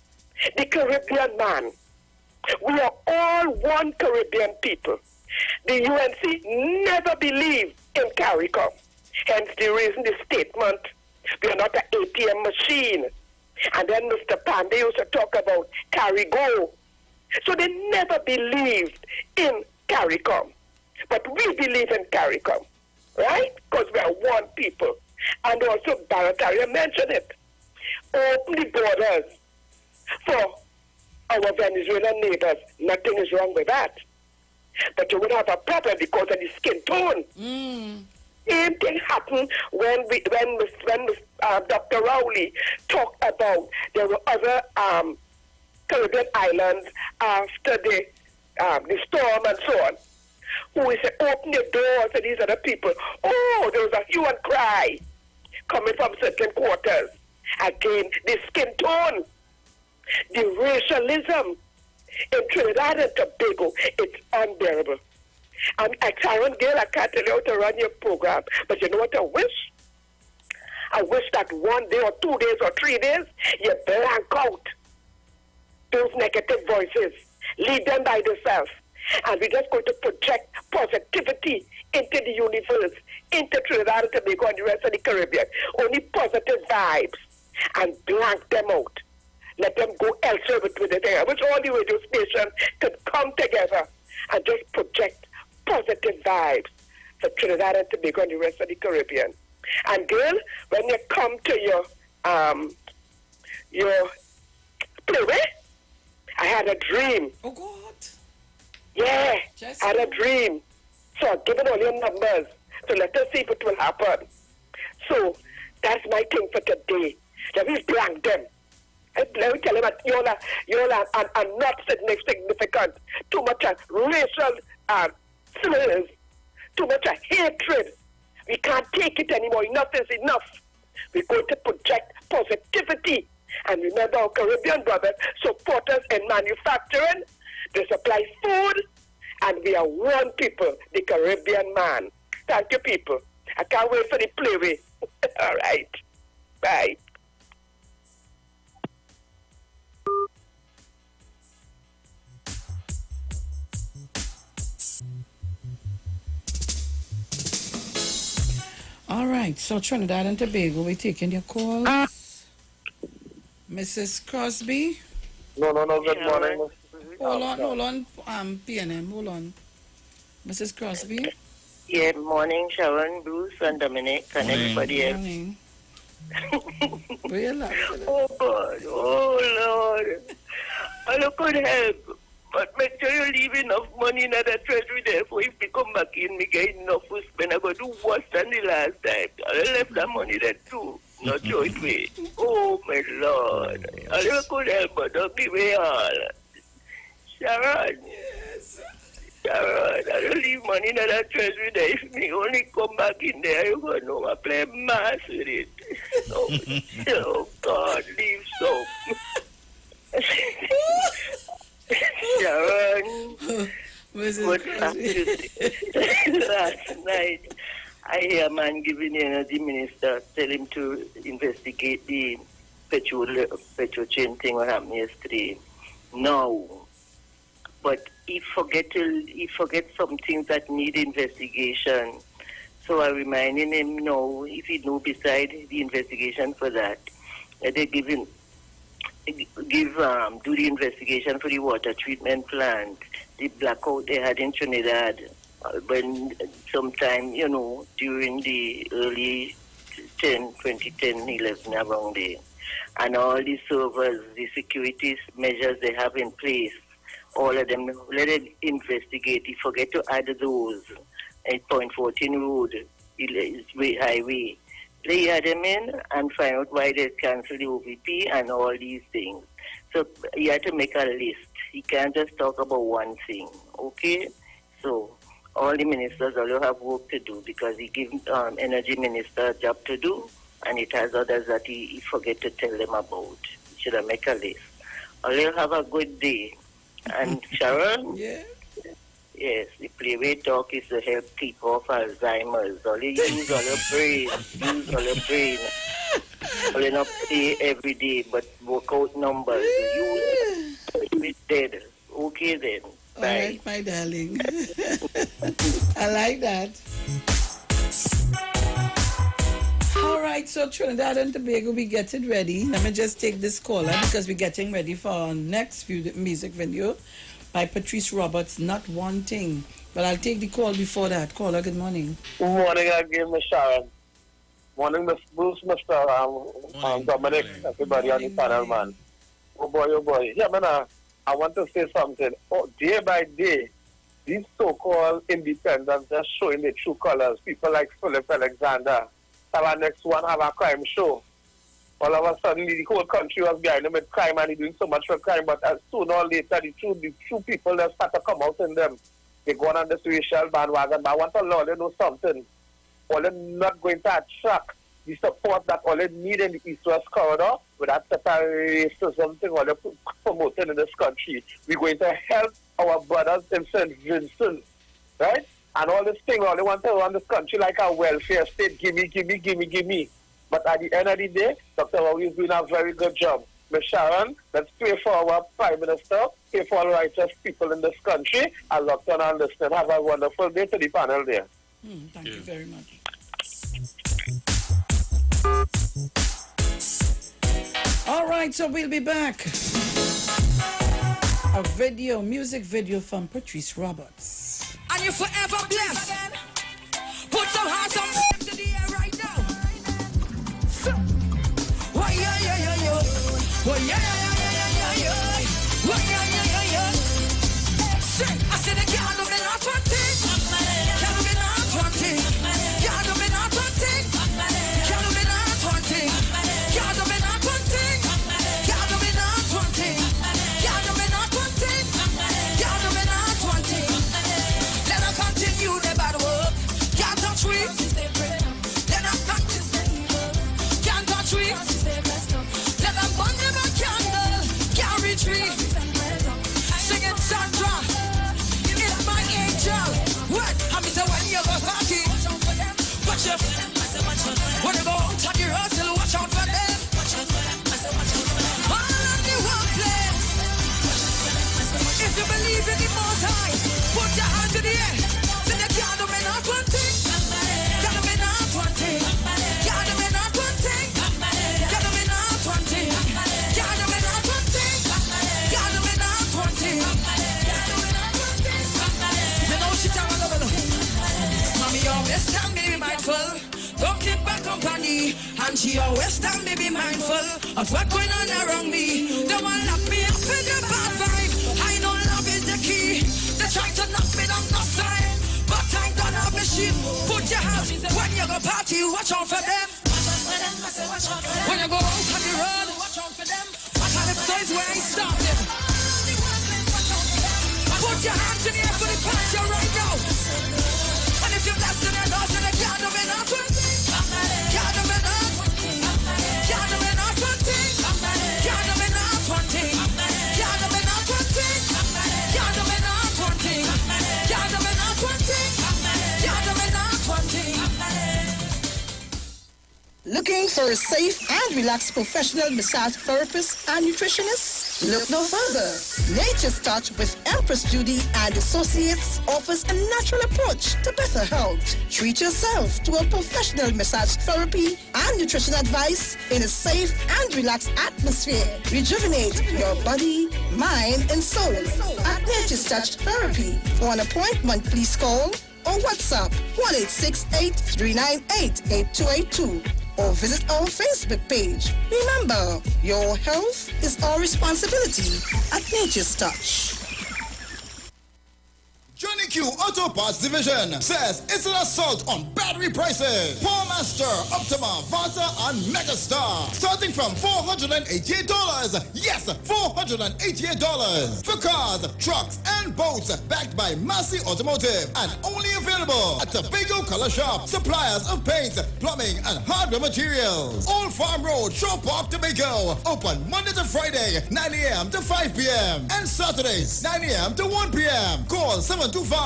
the Caribbean man. We are all one Caribbean people. The UNC never believed in CARICOM. Hence the reason the statement, we are not an ATM machine. And then Mr. Pandey used to talk about CARIGO. So they never believed in CARICOM. But we believe in CARICOM, right? Because we are one people. And also, Barataria mentioned it. Open the borders for our Venezuelan neighbors. Nothing is wrong with that. But you would have a problem because of the skin tone. Same thing happened when Dr. Rowley talked about there were other Caribbean islands after the storm and so on. Who is open the doors to these other people. Oh, there was a hue and cry coming from certain quarters. Again, the skin tone, the racialism in Trinidad and Tobago, it's unbearable. And Sharon Gale, I can't tell you how to run your program, but you know what I wish? I wish that 1 day or 2 days or 3 days, you blank out those negative voices. Lead them by themselves. And we're just going to project positivity into the universe, into Trinidad and Tobago and the rest of the Caribbean. Only positive vibes. And blank them out. Let them go elsewhere with it. I wish all the radio stations could come together and just project positive vibes for Trinidad and Tobago and the rest of the Caribbean. And girl, when you come to your playway, I had a dream. Oh God. Yeah, I had a dream. So I've given all your numbers. So let us see if it will happen. So that's my thing for today. Let me blank them. Let me tell them that you all are not significant. Too much racial slurs. Too much hatred. We can't take it anymore. Enough is enough. We're going to project positivity. And remember our Caribbean brothers support us in manufacturing. They supply food. And we are one people, the Caribbean man. Thank you, people. I can't wait for the playway. All right. Bye. All right, so Trinidad and Tobago, we're taking your calls. Mrs. Crosby? No, good morning. Hold on, PNM, hold on. Mrs. Crosby? Yeah, morning, Sharon, Bruce, and Dominic, and everybody else. Morning. Where you laughing? Oh, God, oh, Lord. I could help. But make sure you leave enough money in the treasury there for if they come back in, me get enough to spend. I go do worse than the last time. I left that money there too. Not throw it away. Oh, my Lord. I never could help, but don't give me all. Sharon. Yes. Sharon, I don't leave money in that treasury there. If me only come back in there, you're going to know I play mass with it. Oh, God, leave some. Sharon, what happened last night? I hear a man giving the energy minister, tell him to investigate the petrol chain thing what happened yesterday. No, but he forget some things that need investigation. So I'm reminding him, no, if he know beside the investigation for that, they give him. Do the investigation for the water treatment plant, the blackout they had in Trinidad when sometime, during the early 2010, 11 around there. And all the servers, the security measures they have in place, all of them, let them investigate. You forget to add those at Point 14 Road, the highway. They had him in and find out why they canceled the OVP and all these things. So he had to make a list. He can't just talk about one thing, okay? So all the ministers all have work to do because he gives energy minister a job to do, and it has others that he forget to tell them about. He should have make a list. All have a good day. And Sharon? Yeah. Yes, the playway talk is to help keep off Alzheimer's. All you use all your brain. Use all your brain. All you not play every day, but work out numbers. Use it dead. Okay then. All right, my darling. I like that. All right, so Trinidad and Tobago, we getting ready. Let me just take this caller because we're getting ready for our next music video by Patrice Roberts, Not Wanting. But I'll take the call before that. Caller, good morning. Good morning again, Miss Sharon. Morning, Miss Bruce, Mr. Dominic, everybody on the panel, man. Oh boy. Yeah, man, I want to say something. Oh, day by day, these so-called independents are showing their true colors. People like Philip Alexander. Our next one have a crime show. All of a sudden, the whole country was behind them with crime and he's doing so much for crime. But as sooner or later, the true people that start to come out in them. They go on this racial bandwagon. But I want to let you know something. All they're not going to attract the support that all they need in the East-West corridor with that set of racism thing all they're promoting in this country. We're going to help our brothers in St. Vincent, right? And all this thing, all they want to run this country like a welfare state, gimme. But at the end of the day, Dr. Rawi is doing a very good job. Ms. Sharon, let's pray for our Prime Minister, pray for all righteous people in this country, and look down and listen. Have a wonderful day to the panel there. Thank you very much. All right, so we'll be back. A music video from Patrice Roberts. And you're forever blessed. Put some hearts on them to the air right now. Why, yeah. Why, yeah. Why, yeah. I said I can't do me not one thing. Can't do me not one thing. Can't do me not one thing. Can't do me not one thing. Can't do me not one thing. Can't do me not one thing. Can't do me not one thing. Can't do me not one thing. Let us continue the bad work. Can't touch me. Let us continue. Can't touch me. Let us burn them a candle. Can't retreat. Sing it, Sandra. It's my angel. What? I'm Mr. When you go party. Watch out. When you go out on the hustle, watch out for them. All on the one place. If you believe in the Most High, put your hand to the air. Say you can't do me not one thing. Can't do me not one thing. Can't do me not one thing. Can't do me not one thing. Can't do me not one thing. Can't do me not one thing. You know she tell me, Mommy always tell me be mindful. Don't kick back company. And she always tell me be mindful of what's going on around me. Don't want to lock me up with the bad vibe. I know love is the key. They try to knock me down no side, but I don't have a shit. Put your hands when you go party, watch out for them. When you go out on the road, watch out for them. Calypso is where I started. Put your hands in the air for the party right now. And if you're blessed in the Lord, then you can't do me not one thing. Can't do me not one thing. Can't do me not one thing. Can't do me not one thing. Can't do me not one thing. Can't do me not one thing. Can't do me not one thing. Can't do me not one thing. Looking for a safe and relaxed professional massage therapist and nutritionist? Look no further. Nature's Touch with Empress Judy and Associates offers a natural approach to better health. Treat yourself to a professional massage therapy and nutrition advice in a safe and relaxed atmosphere. Rejuvenate your body, mind, and soul at Nature's Touch Therapy. For an appointment, please call or WhatsApp 1-868-398-8282 or visit our Facebook page. Remember, your health is our responsibility at Nature's Touch. Johnny GQ Auto Parts Division says it's an assault on battery prices. Paul Master, Optima, Vata, and Megastar. Starting from $488. Yes, $488. For cars, trucks, and boats. Backed by Massey Automotive. And only available at Tobago Color Shop. Suppliers of paint, plumbing, and hardware materials. Old Farm Road, Shore Park, Tobago. Open Monday to Friday, 9 a.m. to 5 p.m. And Saturdays, 9 a.m. to 1 p.m. Call 725-5873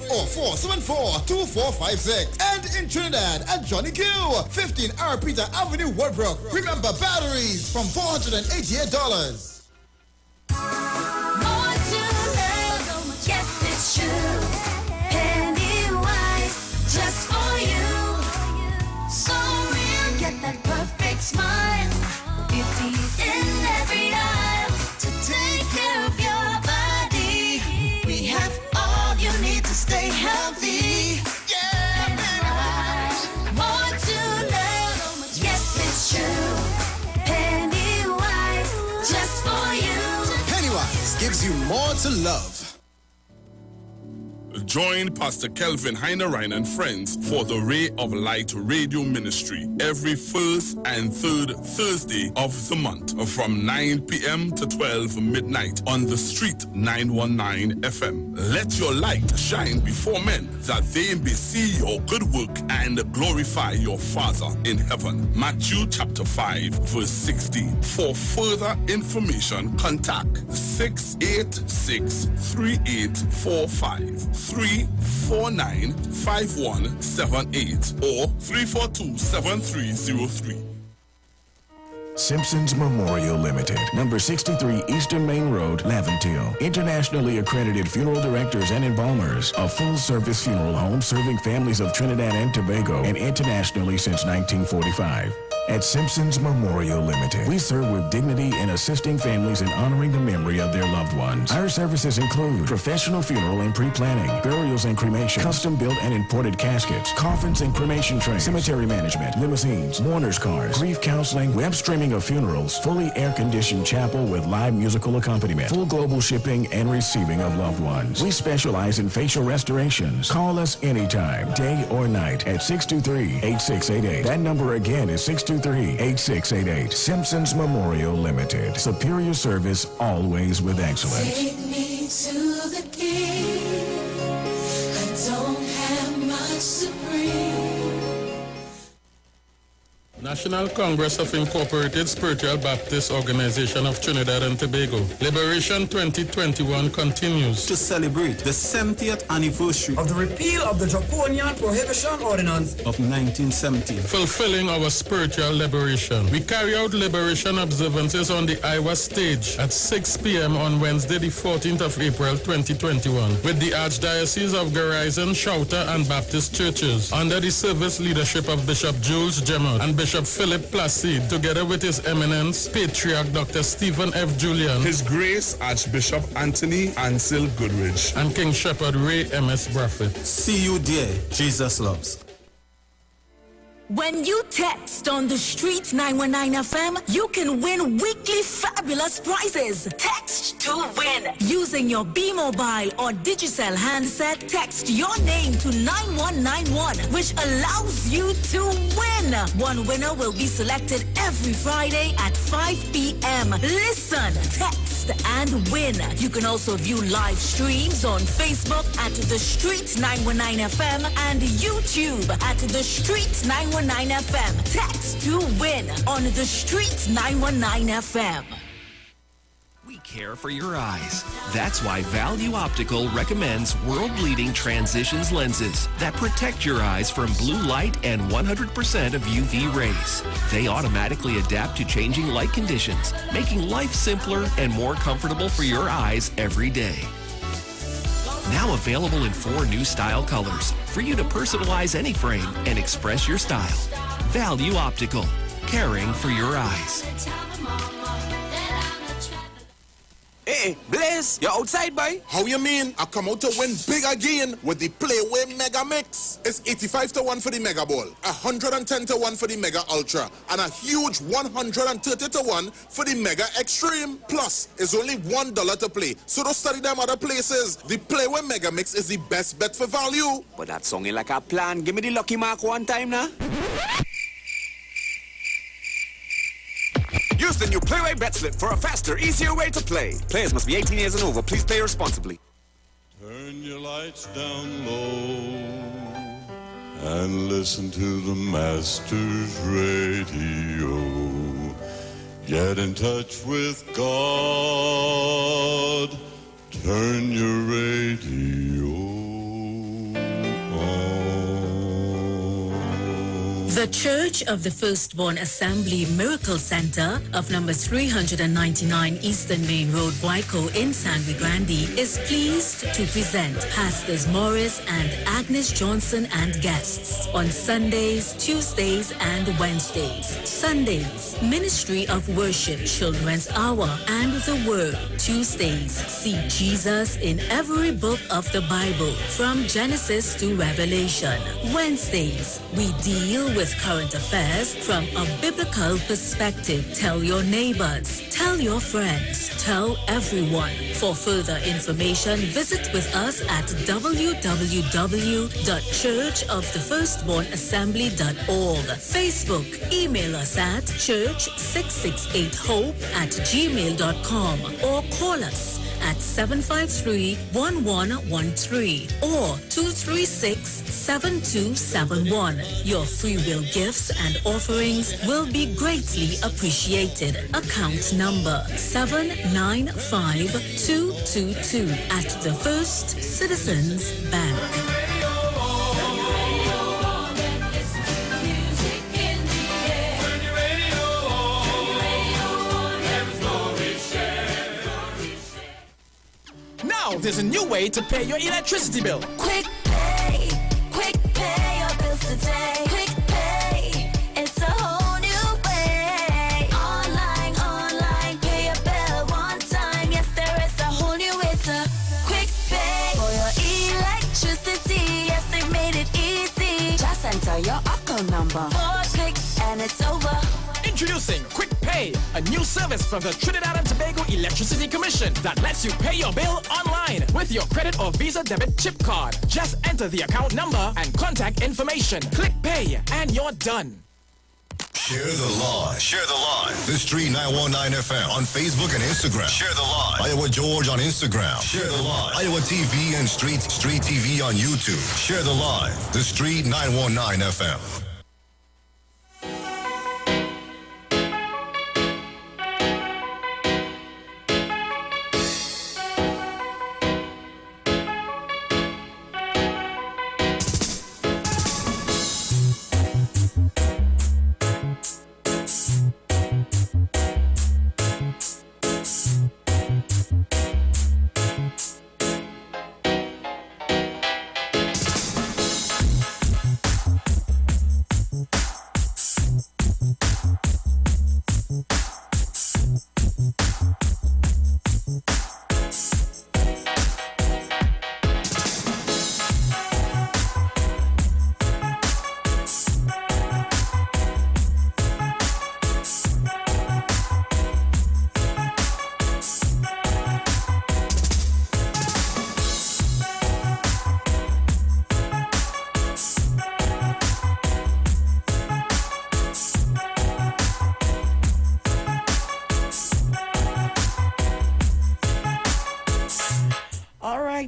or 474-2456. And in Trinidad at Johnny Q, 15 R. Peter Avenue, Woodbrook. Remember, batteries from $488. Yes, it's true. Pennywise, just for you. So real, get that perfect smile. Beauty's in every aisle to take care of your body. We have all you need to stay healthy. Yeah, Pennywise, more to love. Yes, it's true. Pennywise, just for you. Pennywise gives you more to love. Join Pastor Kelvin Heinerine and friends for the Ray of Light Radio Ministry every first and third Thursday of the month from 9 p.m. to 12 midnight on the Street 919 FM. Let your light shine before men that they may see your good work and glorify your Father in heaven. Matthew chapter 5 verse 16. For further information, contact 686-3845. 349-5178 or 342-7303. Simpsons Memorial Limited, number 63 Eastern Main Road, Laventille. Internationally accredited funeral directors and embalmers. A full-service funeral home serving families of Trinidad and Tobago and internationally since 1945. At Simpsons Memorial Limited, we serve with dignity in assisting families in honoring the memory of their loved ones. Our services include professional funeral and pre-planning, burials and cremation, custom-built and imported caskets, coffins and cremation trays, cemetery management, limousines, mourners cars, grief counseling, web streaming of funerals, fully air-conditioned chapel with live musical accompaniment, full global shipping and receiving of loved ones. We specialize in facial restorations. Call us anytime, day or night, at 623-8688. That number again is 623-8688. Simpsons Memorial Limited. Superior service, always with excellence. Take me to the king. I don't have much to bring. National Congress of Incorporated Spiritual Baptist Organization of Trinidad and Tobago. Liberation 2021 continues to celebrate the 70th anniversary of the repeal of the Draconian Prohibition Ordinance of 1917. Fulfilling our spiritual liberation. We carry out liberation observances on the IWER stage at 6 p.m. on Wednesday, the 14th of April 2021 with the Archdiocese of Garizon, Shouter, and Baptist churches under the service leadership of Bishop Jules Gemot and Bishop Philip Placide, together with His Eminence Patriarch Dr. Stephen F. Julian, His Grace Archbishop Anthony Ansel Goodrich, and King Shepherd Ray M.S. Braffett. See you there, Jesus loves. When you text on the Street 919 FM, you can win weekly fabulous prizes. Text to win. Using your B-Mobile or Digicel handset, text your name to 9191, which allows you to win. One winner will be selected every Friday at 5 p.m. Listen, text and win. You can also view live streams on Facebook at The Street 919 FM and YouTube at The Street 919 FM. Text to win on The Street 919 FM. We care for your eyes. That's why Value Optical recommends world-leading transitions lenses that protect your eyes from blue light and 100% of UV rays. They automatically adapt to changing light conditions, making life simpler and more comfortable for your eyes every day. Now available in 4 new style colors for you to personalize any frame and express your style. Value Optical, caring for your eyes. Hey, Hey, Blaze, you outside, boy? How you mean? I come out to win big again with the Playway Mega Mix. It's 85-1 for the Mega Ball, 110-1 for the Mega Ultra, and a huge 130-1 for the Mega Extreme. Plus, it's only $1 to play, so don't study them other places. The Playway Mega Mix is the best bet for value. But that sounding like a plan. Give me the lucky mark one time now. Use the new Playway Bet Slip for a faster, easier way to play. Players must be 18 years and over. Please play responsibly. Turn your lights down low and listen to the Master's radio. Get in touch with God. Turn your radio on. The Church of the Firstborn Assembly Miracle Center of number 399 Eastern Main Road, Guayco in San Luis Grande is pleased to present Pastors Morris and Agnes Johnson and guests on Sundays, Tuesdays, and Wednesdays. Sundays, Ministry of Worship, Children's Hour, and the Word. Tuesdays, see Jesus in every book of the Bible, from Genesis to Revelation. Wednesdays, we deal with current affairs from a biblical perspective. Tell your neighbors, tell your friends, tell everyone. For further information, visit with us at www.churchofthefirstbornassembly.org. Facebook, email us at church668hope@gmail.com or call us at 753-1113 or 236-7271. Your free will gifts and offerings will be greatly appreciated. Account number 795222 at the First Citizens Bank. Now there's a new way to pay your electricity bill. Quick pay your bills today. Quick pay, it's a whole new way. Online, pay your bill one time. Yes, there is a whole new way to quick pay for your electricity. Yes, they made it easy. Just enter your account number. 4 clicks and it's over. Introducing Quick Pay, a new service from the Trinidad and Tobago Electricity Commission that lets you pay your bill online with your credit or Visa debit chip card. Just enter the account number and contact information. Click Pay and you're done. Share the live. Share the live. The Street 919 FM on Facebook and Instagram. Share the live. Iowa George on Instagram. Share the live. Iowa TV and Street TV on YouTube. Share the live. The Street 919 FM.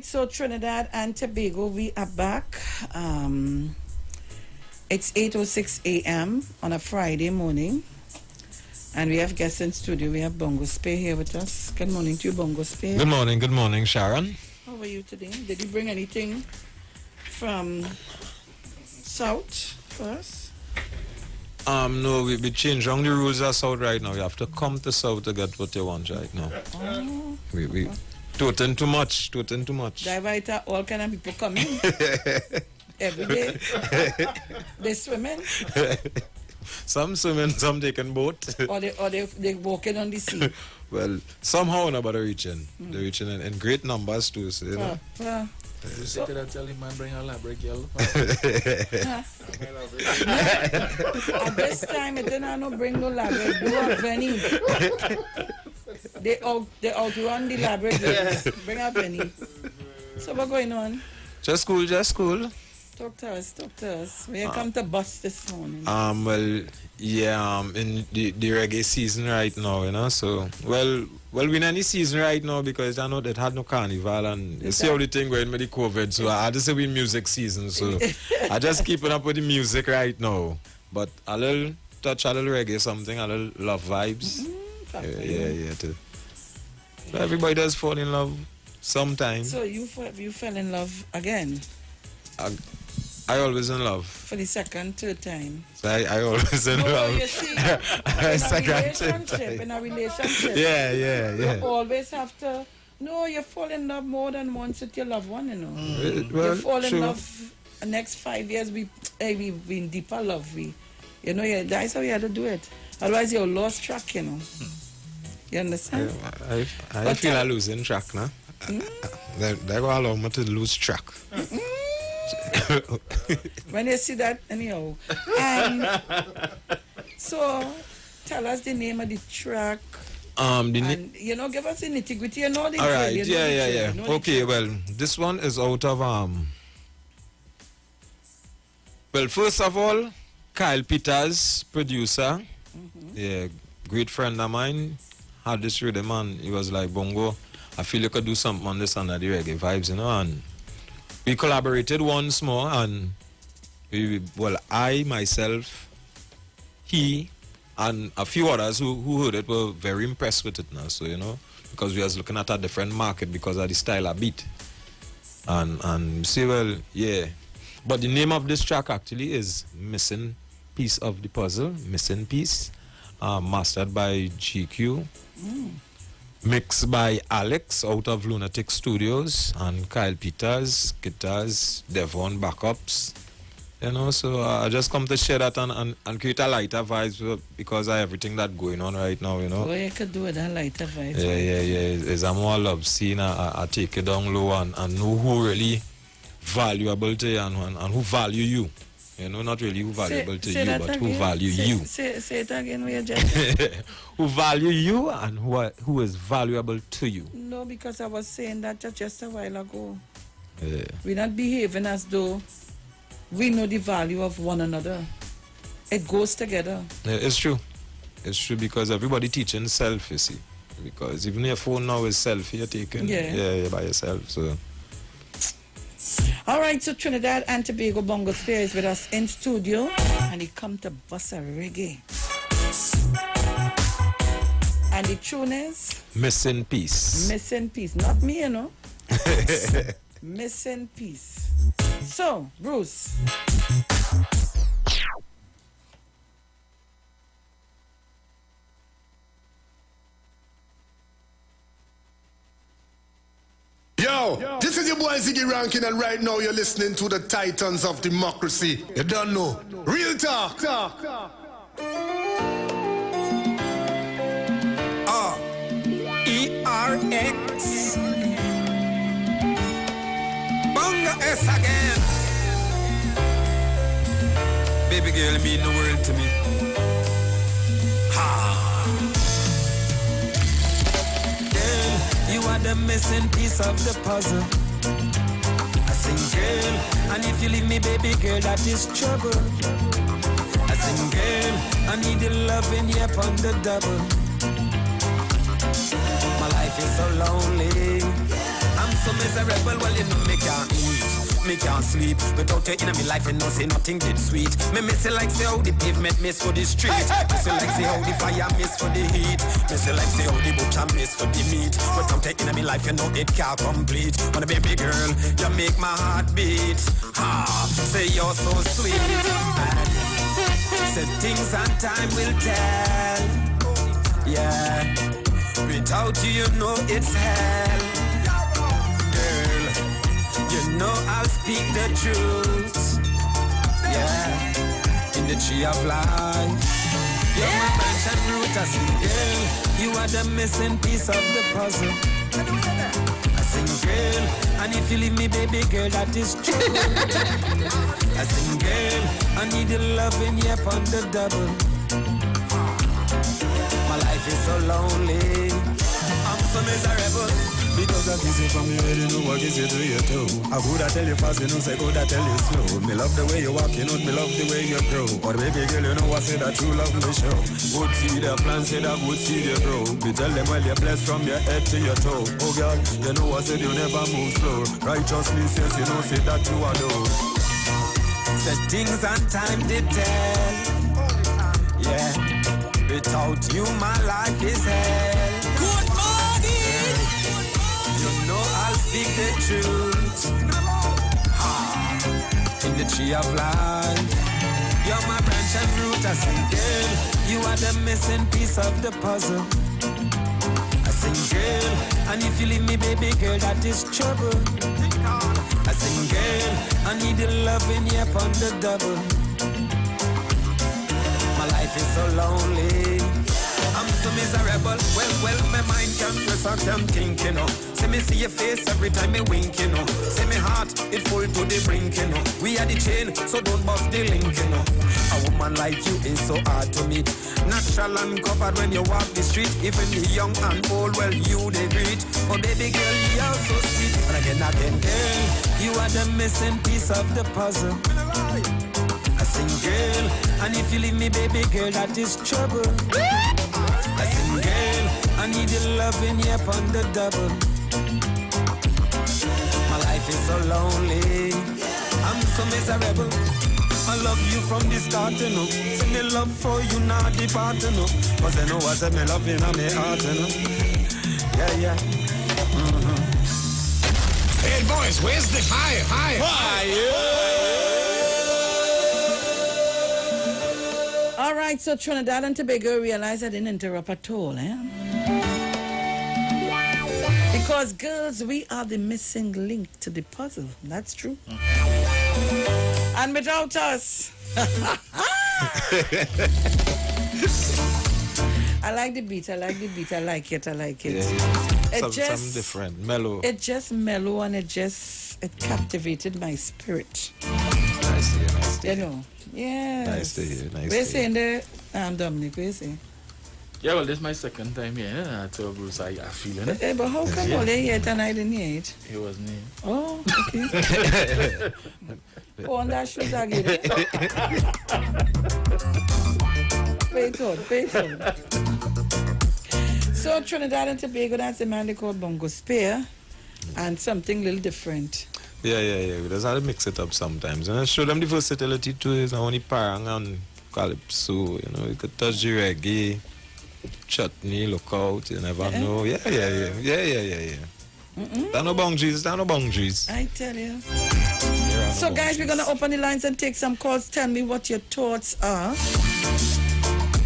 So Trinidad and Tobago, we are back. It's 8:06 a.m. on a Friday morning, and we have guests in studio. We have Bongo Spay here with us. Good morning to you, Bongo Spay. Good morning, Sharon. How are you today? Did you bring anything from South for us? No, we changed on the rules are South right now. You have to come to South to get what you want right now. Oh. We toting too much. Diverter, all kind of people coming every day. They swimming. Some swimming, some taking boat. or they walking on the sea. Well, somehow no, but they're reaching. They're reaching in great numbers too, so you know. You see, could I tell him, man, bring a labrick, girl? At this time, it didn't no bring no labrick. Do a Venny. They outrun the labrick. Bring a Venny. So what's going on? Just cool. Talk to us. When you come to bus this morning. Well, yeah, in the reggae season right now, you know, so, well, we're in any season right now because I know that had no carnival and you see how the thing going with the COVID, so I just say we music season, so I just keeping up with the music right now. But a little reggae, something, a little love vibes. Yeah. So everybody does fall in love sometime. So you fell in love again? I always in love. For the second, third time. So I always in love. You see, in a relationship. Yeah. You always have to. No, you fall in love more than once with your loved one, you know. Well, you fall in true. love. The next 5 years, we in deeper love. That's how you have to do it. Otherwise, you're lost track, you know. You understand? I feel I'm losing track now. They go allow me to lose track. When you see that, anyhow. So, tell us the name of the track. Give us the nitty-gritty and all the all right, yeah. Okay, well, this one is out of well, first of all, Kyle Peters, producer, yeah, great friend of mine, had this rhythm and he was like, Bongo, I feel you could do something on this under the reggae vibes, you know, and we collaborated once more, and I, myself, he, and a few others who heard it were very impressed with it now, so, you know, because we was looking at a different market because of the style of beat. And see, well, yeah. But the name of this track actually is Missing Piece of the Puzzle, Missing Piece, mastered by GQ. Mixed by Alex out of Lunatic Studios and Kyle Peters, guitars, Devon backups. You know, so I just come to share that and create a lighter vibes because of everything that's going on right now, you know. Oh, you could do with a lighter vibes. Yeah. It's a more love scene. I take it down low and know who really valuable to you and who value you. You know, not really who valuable to you, but who value you. Say it again, where just who value you and who is valuable to you. No, because I was saying that just a while ago. Yeah. We're not behaving as though we know the value of one another. It goes together. Yeah, it's true. It's true because everybody teaching self, you see. Because even your phone now is self, you're taking you're by yourself. So. All right, so Trinidad and Tobago Bongo Spear is with us in studio, and he come to bust a reggae. And the tune is? Missing Piece. Missing Piece. Not me, you know. Missing Piece. So, Bruce. Yo, this is your boy Ziggy Rankin, and right now you're listening to the Titans of Democracy. You don't know. Real talk. ERX Bongo S again. Baby girl mean the world to me. Girl, you are the missing piece of the puzzle. I sing girl, and if you leave me baby girl that is trouble. I sing girl, I need the loving yep on the double. My life is so lonely. I'm so miserable, well you know me can't eat, me can't sleep. Without you in my life, you know say nothing did sweet. Me miss it like say how the pavement miss for the street. Miss it like say how the fire miss for the heat. Miss it like say how the butcher miss for the meat. Without you in my life, you know it can't complete. Wanna baby girl, you make my heart beat. Say you're so sweet. And say things and time will tell. Yeah. Without you, you know it's hell. Girl, you know I'll speak the truth. Yeah. In the the tree of life. You're my branch and root, I sing, girl. You are the missing piece of the puzzle. I sing, girl, and if you leave me, baby girl, that is true. I sing, girl, I need the loving, yep, on the double. My life is so lonely, I'm so miserable. Because I kiss you from your head, you know I kiss you to your toe. I could I tell you fast, you know, say could I tell you slow. Me love the way you walk, you know, me love the way you grow. Or baby girl, you know I say that true love me show. Good seed, the plant say that good seed you grow. Me tell them well you're blessed from your head to your toe. Oh girl, you know I said you never move slow. Righteousness, yes, you know, say that you are low. Said things and time did tell. Yeah, without you my life is hell. Good morning. You know I'll speak the truth. In the tree of life, you're my branch and root. I sing, girl, you are the missing piece of the puzzle. I sing, girl, and if you leave me, baby girl, that is trouble. I sing, girl, I need the loving, yep, on the double. My life is so lonely, I'm so miserable. Well, my mind can't rest, I can't think, you know. See me see your face every time me wink, you know. See me heart, it full to the brink, you know. We are the chain, so don't bust the link, you know. A woman like you is so hard to meet. Natural and covered when you walk the street. Even the young and old, well, you they greet. Oh, baby girl, you are so sweet. And again, girl, you are the missing piece of the puzzle. I sing, girl, and if you leave me, baby girl, that is trouble. I sing, girl, I need the loving, yep, on the double. My life is so lonely, I'm so miserable. I love you from the start, you know. Say me love for you, not depart, you know. Cause I know I said me love you, not me heart, you know. Yeah. Hey boys, where's the fire? All right, so Trinidad and Tobago realized I didn't interrupt at all, Because girls, we are the missing link to the puzzle. That's true. And without us, I like the beat. I like it. Yeah. It Some different, mellow. It just mellow and it captivated my spirit. Nice to hear. You know. Yes. Nice to hear. We're saying there, Dominic, we're saying. Yeah, well, this is my second time here. So Bruce, I feel it. Hey, but how come all they hear it and I didn't hear it? It wasn't here. Oh, okay. Go on that shoes again. Wait on. So Trinidad and Tobago, that's a man they call Bongo Spear, and something a little different. Yeah. We just have to mix it up sometimes. And I show them the versatility too. It's only parang and calypso, you know. You could touch the reggae, chutney, look out, you never know. Yeah. There are no boundaries. I tell you. So guys, we're going to open the lines and take some calls. Tell me what your thoughts are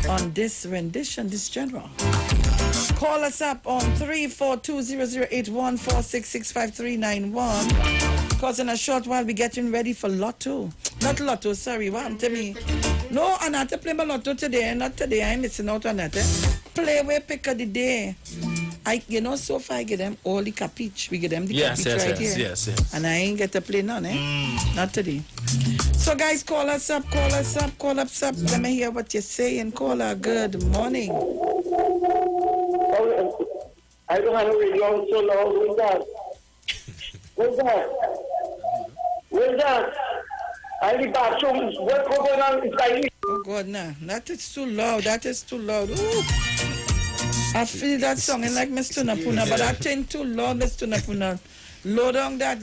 on this rendition, this genre. Call us up on 342-0081-466-5391. Because in a short while, we're getting ready for Lotto. Not Lotto, sorry. What happened to me? No, I'm not playing my Lotto today. Not today. I'm missing out on that. Play way pick of the day. So far I get them all the capiche. We get them the capiche right here. Yes. And I ain't get to play none, Not today. So guys, call us up. Let me hear what you're saying. Caller, good morning. I don't have a radio so loud. Where's that? I the bathroom. What's going on? It's like... Oh God, nah. That is too loud. Ooh. I feel that song and like Mr. Napuna, but I think too loud, Mr. Napuna. Low down that.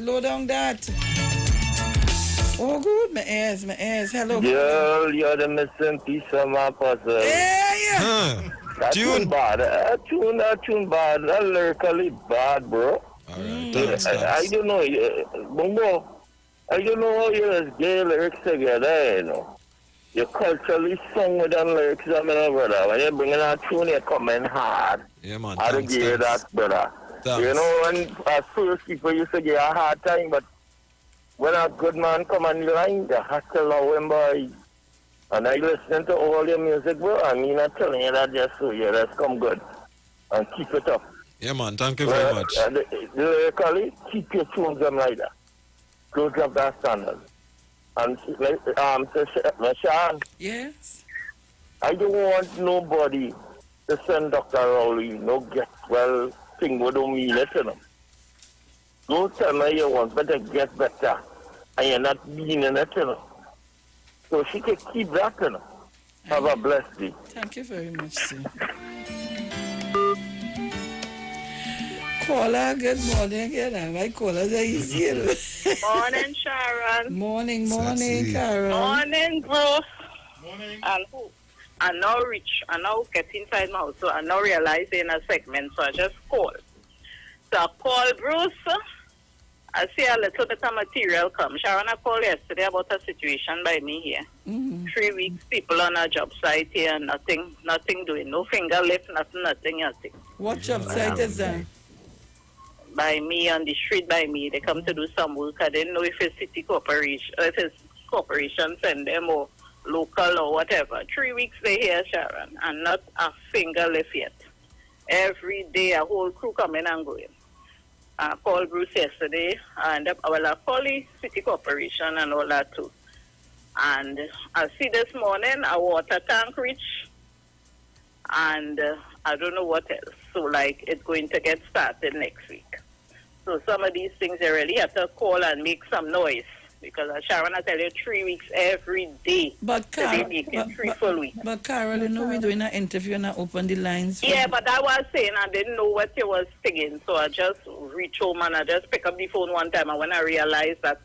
Oh, good, my ears. Hello. Girl, you're the missing piece of my puzzle. Yeah. That tune bad. That tune bad. That lyrically bad, bro. All right, thanks. I don't know, Bongo. I don't know how you gay lyrics together, you know. You culturally sung with them lyrics, brother. When you bring in a tune, you come in hard. Yeah, man. I don't give that, brother. Thanks. You know, when at first people used to give a hard time, but when a good man come on the line, you have to allow him, boy. And I listen to all your music, bro. I mean, I'm telling you that just so you that's come good. And keep it up. Yeah, man. Thank you very much. Lyrically, keep your tunes them like that. Close up that standard. And Sharon. Yes. I don't want nobody to send Dr. Rowley no get well thing what don't mean it to them. Don't tell me you want better get better and you're not meaning it to them. So she can keep that to them. Have a blessed day. Thank you very much, sir. Caller, good morning. Yeah, my callers are easier. Morning, Sharon. Morning, Carol. Morning, Bruce. Morning. And who? I now reach, I now get inside my house, so I now realize in a segment, so I just call. So I call Bruce. I see a little bit of material come. Sharon, I called yesterday about a situation by me here. 3 weeks, people on a job site here, nothing doing. No finger lift, nothing. What job site is that? By me, on the street by me. They come to do some work. I didn't know if it's city corporation, if it's corporation send them or local or whatever. 3 weeks they here, Sharon, and not a finger left yet. Every day a whole crew coming and going. I called Bruce yesterday, and I called the city corporation and all that too. And I see this morning a water tank reach, and I don't know what else. So like it's going to get started next week. So some of these things they really have to call and make some noise. Because Sharon, I tell you, 3 weeks every day. But Carol, they make it 3 full weeks. But Carol, you know we're doing an interview and I open the lines. Yeah, but I was saying I didn't know what you was singing, so I just reach home and I just pick up the phone one time, and when I realized that,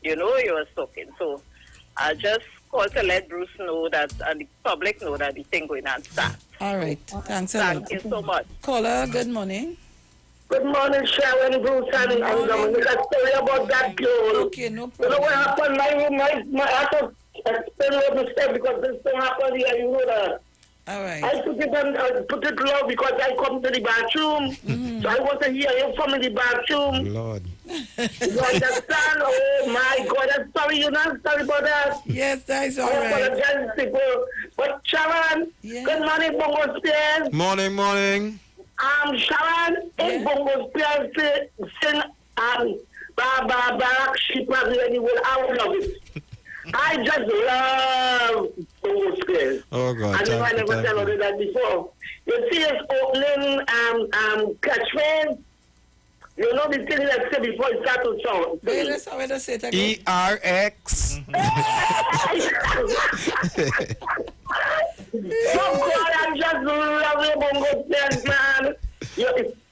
you was talking, so I just called to let Bruce know that and the public know that the thing going on start. All right, thanks a lot. Thank you so much. Caller, good morning. Good morning, Sharon, Bruce, and Dominic. I tell you about that girl. Okay, no You problem. know what happened? I have to explain what you said because this thing happened here, you know that. All right. I put it low because I come to the bathroom. So I want to hear you from in the bathroom. Lord. You understand? Oh my God, I'm sorry, you're not sorry about that. Yes, that's all I right. apologize, people. But Sharon, good morning, Bongo Spears. Morning. Sharon, in Bongo Spears sing Barack Sheep anyway. I love it. I just love Bongo Spears. Oh God. I know I never tell you that before. You see his opening catchphrase. You know the thing that I said before it started to song. Wait, let's say it again. ERX. Oh God, I just love you, Bongo Spears, man.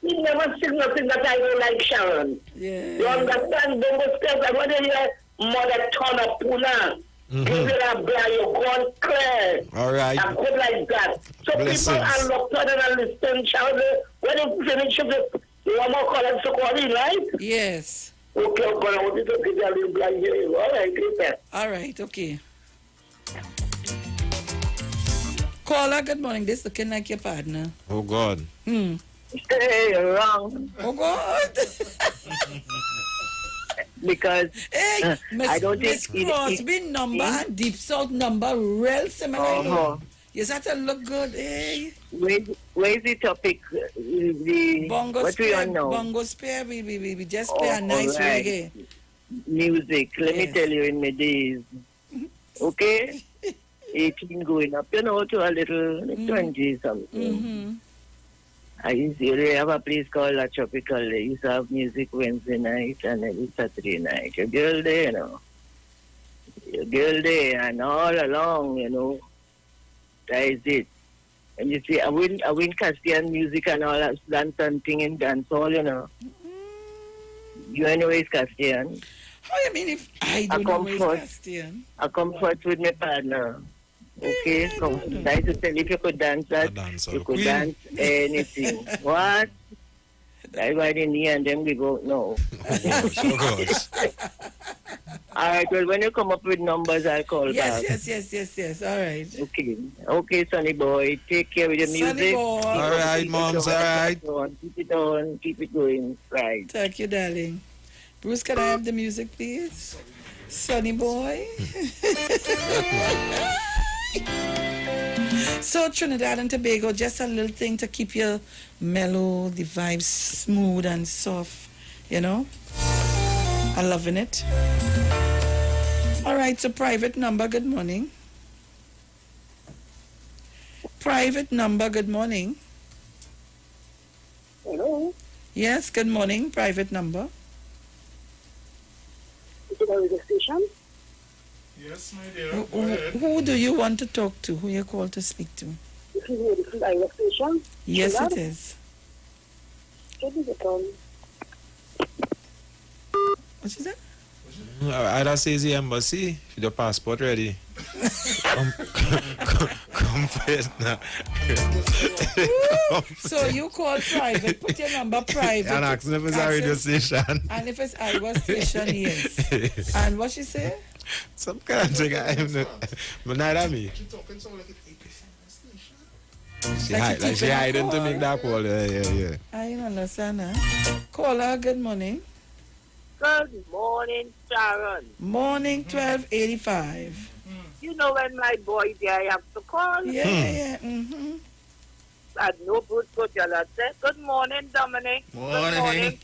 He never sing nothing that I don't like, Sharon. Yeah. You understand, Bongo Spears? I want to hear Mother Ton of Puna. Give it a blow, you're gone clear. All right. I'm good like that. So Blessings. people are locked on and listen, Sharon. When you finish it, you want more callers to call in, right? Yes. Okay, I'm going to want you to get a little blind here. All right, great. All right, okay. Caller, good morning. This looking like your partner. Oh God. Hey, wrong. Oh God. Because I don't Miss think Crosby number and Deep South number real similar. Yes, that look good, eh? Where is the topic? Bongo Spare, we just play a nice reggae. Music, let me tell you in my days. Okay? 18 going up, to a little 20 something. I used to have a place called La Tropical. They used to have music Wednesday night and every Saturday night. Your girl there, Your girl there, and all along, that is it. And you see, I win Castian music and all that dance and thing and dance all, You anyways Castian. How you mean if I don't know Castian? A comfort with my partner. Okay, so I to tell if you could dance that, you could dance anything. What? That's why in the end, then we go, no. All right, well, when you come up with numbers, I'll call back. Yes. All right. Okay, Sonny boy. Take care with your music. Sonny boy. All right, moms, all right. Keep it on. Keep it going. Right. Thank you, darling. Bruce, can I have the music, please? Sonny boy. So Trinidad and Tobago, just a little thing to keep you mellow, the vibes smooth and soft, you know. I'm loving it. All right, so private number, good morning. Private number, good morning. Hello. Yes, good morning, private number. Is it a radio station? Yes, my dear. Who do you want to talk to? Who you call to speak to? This is IWER station? Yes, Trinidad? it is. What is it on? What is that? Either says the embassy, if your passport ready. come first now. So you call private, put your number private. And ask if it's a radio station. And if it's IWER station, yes. And what she say? Some kind of thing. But neither me. She hiding to make that call. Yeah. I don't understand, huh? Caller, good morning. Good morning, Sharon. Morning, 1285. You know when my boy there, I have to call? Yeah. I no good to tell her. Good morning, Dominic. Morning.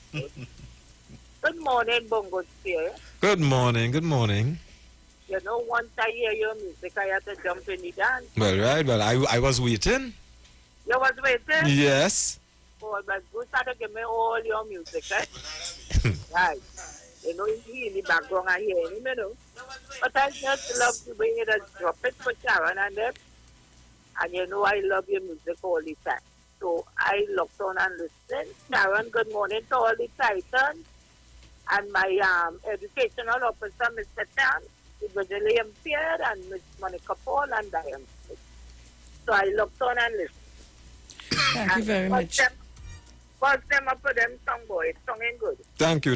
Good morning, Bongo Spear. Good morning. You know, once I hear your music, I have to jump in the dance. Well, I was waiting. You was waiting? Yes. Oh, but good to give me all your music, eh? Right. You know, in the background, I hear him, you know. But I just love the way you just drop it for Sharon and them. And you know, I love your music all the time. So I looked on and listened. Sharon, good morning to all the Titans. And my educational officer, Mr. Chan, William Pierre, and Miss Monica Paul, and Diane. So I looked on and listened. Thank you very much. First them up for them song, boy. It's singing good. Thank you.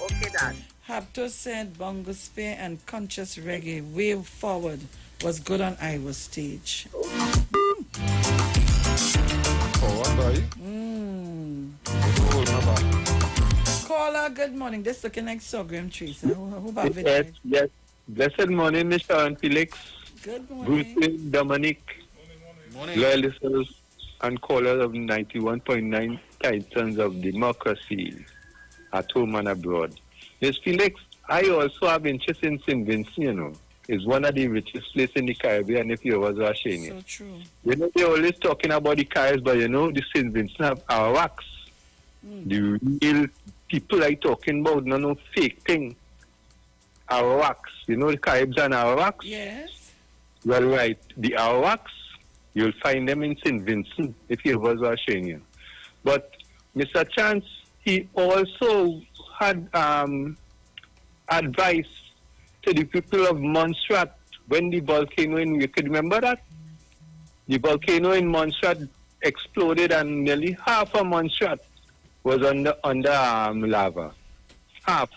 Okay, Dad. Hapto said bongo spear and conscious reggae way forward was good on IWER stage. Forward, boy. Hold my back. Caller, good morning. This looking like sorghum trees. Who about it? Yes. Blessed morning, Mr. and Felix. Good morning. Bruce, Dominic. Morning. Loyal listeners and callers of 91.9 Titans of Democracy at home and abroad. Yes, Felix, I also have interest in St. Vincent, you know. It's one of the richest places in the Caribbean if you was watching it. So true. You know, they're always talking about the Caribs, but you know, the St. Vincent have our wax. The real people are talking about, no fake thing. Our wax. You know the Caribs and our wax? Yes. Well, right. The Arawaks, you'll find them in St. Vincent if you was Australian. But Mr. Chance, he also had advice to the people of Montserrat when the volcano you could remember that? The volcano in Montserrat exploded and nearly half of Montserrat was under lava. Half.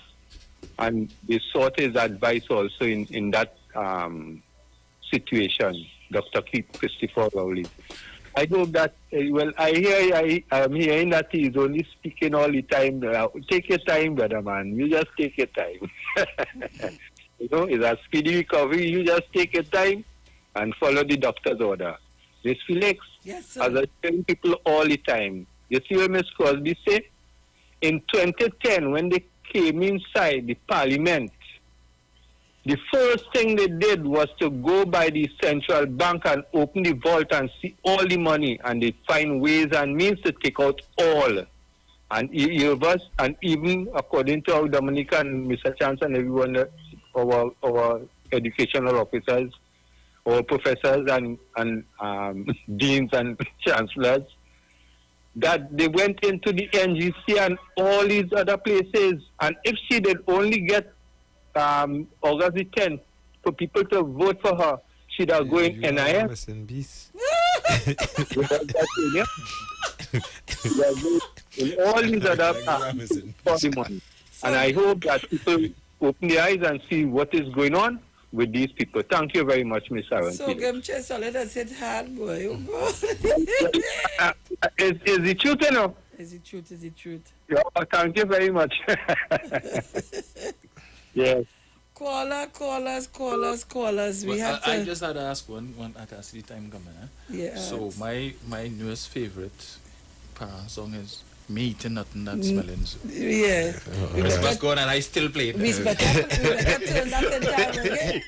And they sought his advice also in that situation, Dr. Keith Christopher Rowley. I hope that, I'm hearing that he's only speaking all the time. Take your time, brother man. You just take your time. You know, it's a speedy recovery. You just take your time and follow the doctor's order. Miss Felix, yes, as I tell people all the time, you see what Miss Crosby say? In 2010, when they came inside the parliament, the first thing they did was to go by the central bank and open the vault and see all the money, and they find ways and means to take out all. And even according to our Dominic and Mr. Chance and everyone, our educational officers, our professors and deans and chancellors, that they went into the NGC and all these other places, and if she did only get August the 10th for people to vote for her, she'd have go in NIS. In all these other for the money. And I hope that people open their eyes and see what is going on with these people. Thank you very much, Miss Sharon. So give chest let us hit hard, boy. Is the truth enough? Is it truth? Is it truth? Yeah, thank you very much. Yes. Call us. We have to. I just had to ask one I can see the time coming. Yeah. So my newest favorite song is Me Eating Nothing That Smelling Soup. Yeah. Christmas gone and I still play it. We better turn that in time, okay?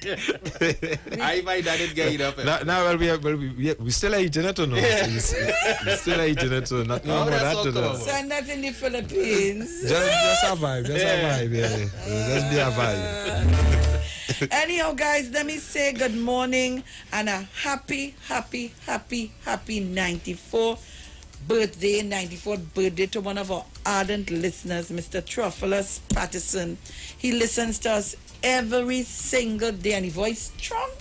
I might didn't get it up. Now we still eating it or no? Yeah. We still eating it, so not more that to know. Send that in the Philippines. Just a vibe, yeah. Just be a vibe. Anyhow, guys, let me say good morning and a happy 94th birthday to one of our ardent listeners, Mr. Truffulus Patterson. He listens to us every single day and his voice strong.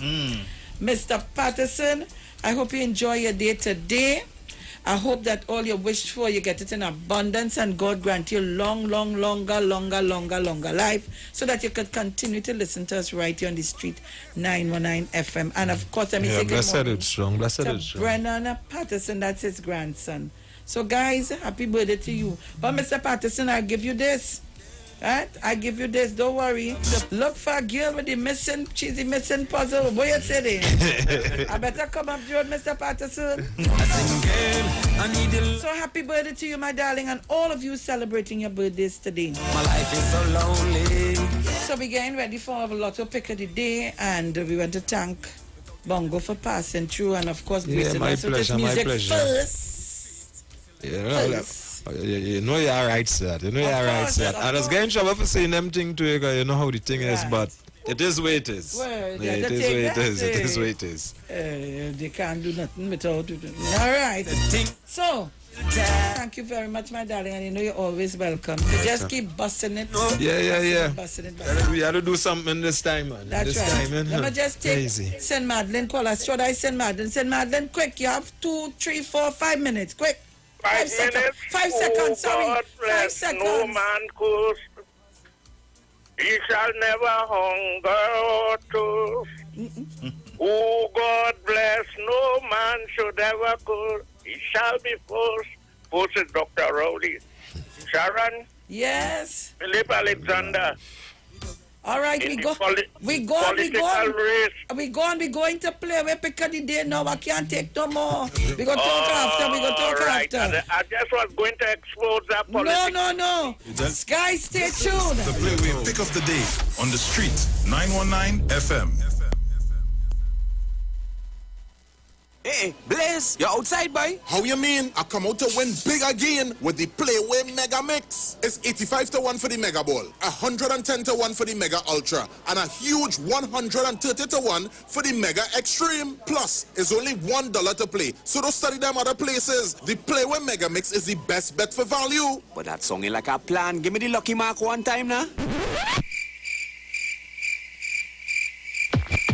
Mr. Patterson, I hope you enjoy your day today. I hope that all you wish for, you get it in abundance, and God grant you longer life, so that you could continue to listen to us right here on the street 919 FM. And of course, let me say good morning to Brennan Patterson, that's his grandson. So guys, happy birthday to you. But Mr. Patterson, I give you this. Right? I give you this, don't worry. Look for a girl with the missing puzzle. What you say there? I better come up to you, Mr. Patterson. So happy birthday to you, my darling, and all of you celebrating your birthdays today. My life is so lonely. So we're getting ready for our lotto pick of the day, and we want to thank Bongo for passing through, and of course, blessing us with his music first. You know you're right, sir. You know you're right, sir. I was getting in trouble for saying them thing to you, you know how the thing is, but it is what it is. Well, it is what it is. They can't do nothing without it. All right. So, thank you very much, my darling, and you know you're always welcome. So just keep busting it. Yeah. Busting it. We had to do something this time, man. That's right. Let me just take St. Madeleine call us. Should I St. Madeleine? St. Madeleine, quick. You have 2, 3, 4, 5 minutes. Quick. 5 seconds. 5 seconds, sorry. God 5 seconds. No man could. He shall never hunger or thirst. Oh, God bless, no man should ever could. He shall be forced. Forced is Dr. Rowley. Sharon? Yes? Philip Alexander. All right, we going to play. We pick the day now. I can't take no more. We go talk after. I just was going to expose that politics. No. Guys, stay tuned. The Playway Pick of the Day on the street 919 FM. Hey, Blaze, you're outside, boy? How you mean? I come out to win big again with the Playway Mega Mix. It's 85-1 for the Mega Ball, 110-1 for the Mega Ultra, and a huge 130-1 for the Mega Extreme. Plus, it's only $1 to play, so don't study them other places. The Playway Mega Mix is the best bet for value. But that song ain't like a plan. Give me the lucky mark one time now.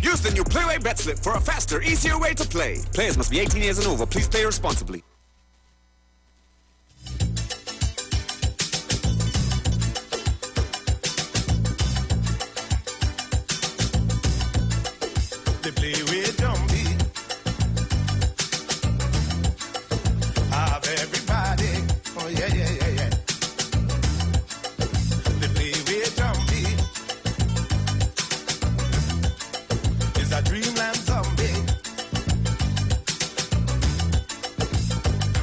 Use the new Playway Bet Slip for a faster, easier way to play. Players must be 18 years and over. Please play responsibly. The Playway Dumpy. Have everybody. Oh, yeah. The Playway Dumpy. A dreamland zombie.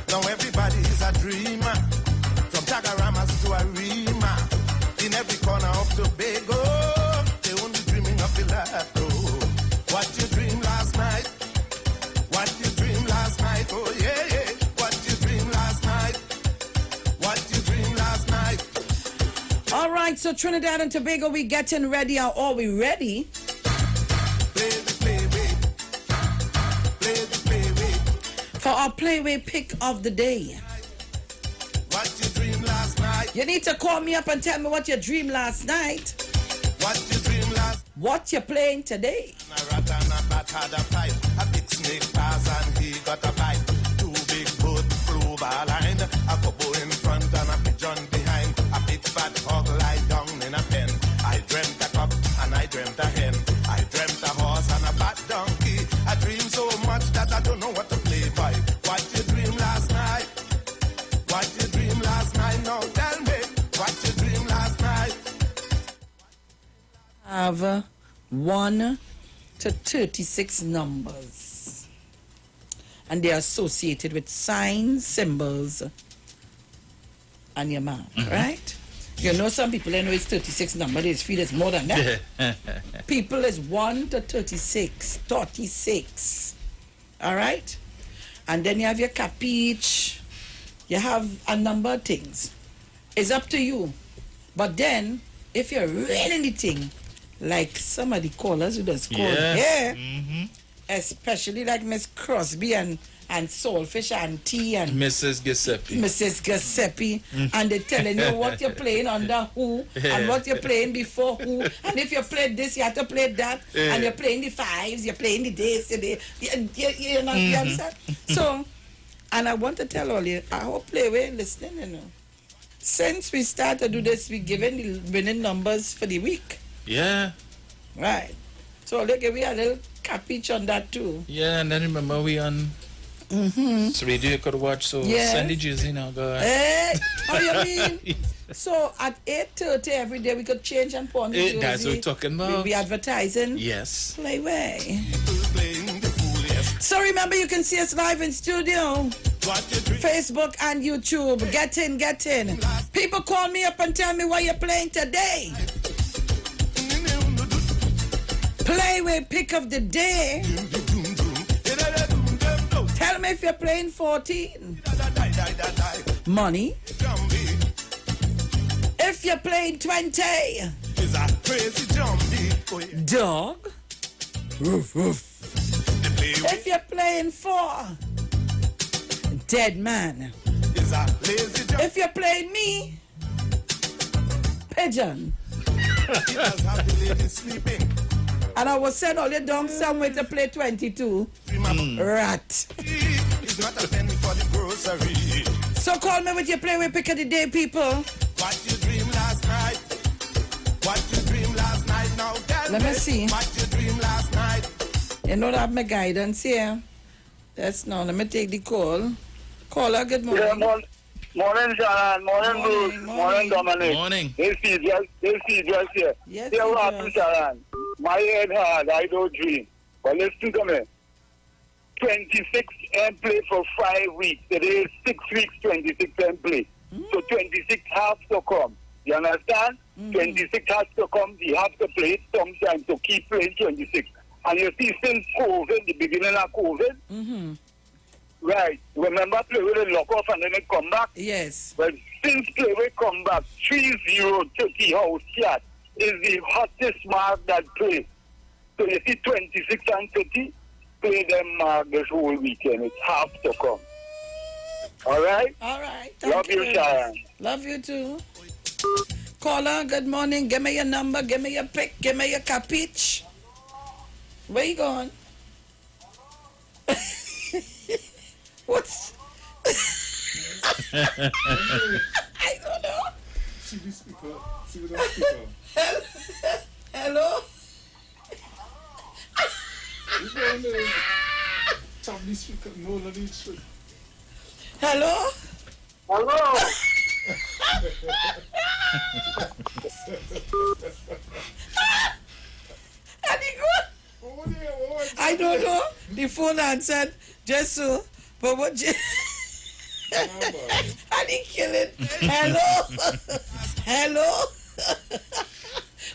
Now everybody is a dreamer, from Tagaramas to Arima. In every corner of Tobago, they only dreaming of the lato. What you dream last night? What you dream last night? Oh yeah. What you dream last night? What you dream last night? All right, so Trinidad and Tobago, we getting ready. Are we ready? For our Playway Pick of the Day. What you dream last night? You need to call me up and tell me what you dreamed last night. What you dream last? What you playing today? A rat and a bat had a fight. A big snake passed and he got a bite. 2 big boats flew by line. A couple in front and a pigeon behind. A big fat hog lie down in a pen. I dreamt a cock and I dreamt a hen. I dreamt a horse and a fat donkey. I dream so much that I don't know what to play by. What you dream last night? What you dream last night? Now tell me what you dream last night. have 1 to 36 numbers. And they're associated with signs, symbols, and your mark, right? You know, some people, they know it's 36 numbers, they feel it's more than that. People is 1 to 36, 36. All right? And then you have your capiche. You have a number of things. It's up to you. But then, if you're really anything, like some of the callers who does call here, especially like Miss Crosby and Soulfish and Tea and Mrs. Giuseppe. And they're telling you what you're playing under who and what you're playing before who, and if you played this, you have to play that, and you're playing the fives, you're playing the this, you know, you understand? So, and I want to tell all you, I hope we're listening, you know. Since we started to do this, we're giving the winning numbers for the week. Yeah. Right. So look, we had a little capiche on that too. Yeah, and then remember we on so radio you could watch, so send the jersey now, go ahead. Hey, how you mean? So at 8:30 every day we could change and put on the jersey. That's what we're talking about. We advertising. Yes. Play way. So remember, you can see us live in studio. Facebook and YouTube. Get in, get in. People call me up and tell me what you're playing today. Play with pick of the day. Tell me if you're playing 14. Money. If you're playing 20. Dog. Roof, roof. If you're playing 4. Dead man. If you're playing me. Pigeon. And I was sent all you down somewhere to play 22. Rat. So call me with your play with pick of the day, people. What you dream last night? What you dream last night? Now tell Let me see. What you dream last night? You know that my guidance here. That's now. Let me take the call. Caller, good morning. Yeah, morning, Sharon. Morning, Bruce. Morning, Dominic. Morning. They see just here. Yes, here what happened, Sharon. My head hard, I don't dream. But listen to me. 26 and play for 5 weeks. Today is 6 weeks, 26 and play. So 26 has to come. You understand? 26 has to come. You have to play it sometime to keep playing 26. And you see, since COVID, the beginning of COVID, right, remember play with the lock off and then it come back? Yes. But since play will come back, 3030 house cat is the hottest mark that play. So you see 26 and 30, play them mark this whole weekend. It has to come. All right? All right. Love you, Sharon. Love you too. Caller, good morning. Give me your number. Give me your pick. Give me your capiche. Where you going? What's... I don't know. See the speaker. See the speaker. Hello? Tap the speaker. No, let it straight. Hello? Hello? I don't know. The phone answered just so. But what and he kill it. Hello? Hello?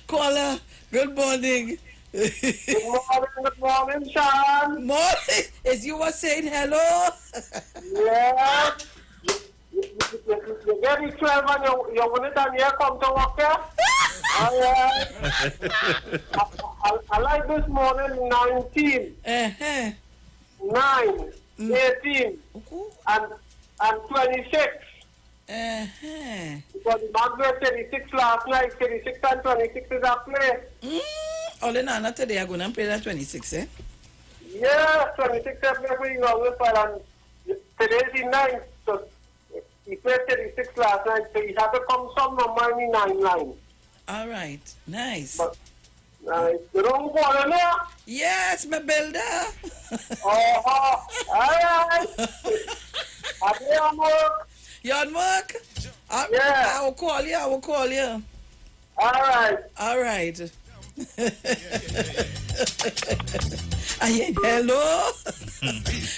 Caller, good morning. Good morning, Sharon. Morning. As you were saying hello? Yeah. You get it 12 and you win it and you come to work here? I like this morning 19, 9, 18, and 26. Because the man played 36 last night, 36 and 26 is a play. Only Nana today I'm going to play that 26, eh? Yeah, 26 is playing always well, and today's the 9th, so he played 36 last night, so he had to come some number in the 9 line. All right, nice. But, you don't go on there? Yes, my builder. All right. Are you on work? You on work? Yeah. I will call you. All right. All right. Hello?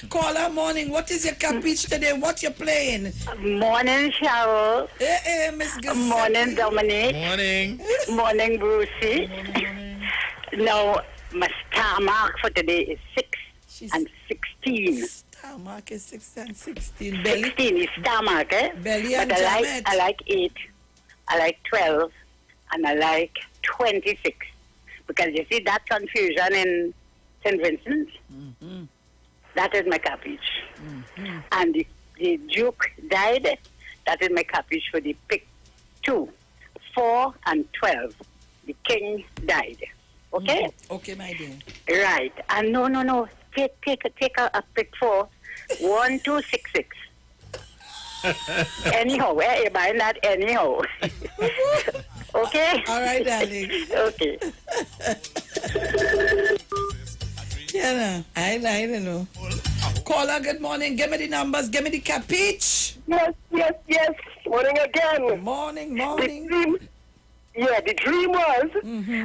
Caller, morning. What is your capiche today? What you playing? Morning, Sharon. Hey, Miss Gazette. Morning, Dominic. Morning. Morning, Brucey. Now, my star mark for today is 6 and 16. Star mark is 6 and 16. Belly? 16 is star mark, eh? Belly and but Janet. I like 8, I like 12, and I like 26. Because you see that confusion in St. Vincent? Mm-hmm. That is my cabbage. Mm-hmm. And the Duke died. That is my cabbage for the pick 2, 4, and 12. The king died. Okay? Mm-hmm. Okay, my dear. Right. And no. Take a pick 4. 1, 2, 6, 6. Anyhow, where you buying that anyhow? Okay? All right, darling. Okay. Yeah, I don't know. Caller, good morning. Give me the numbers. Give me the capiche. Yes. Morning again. Morning. The dream was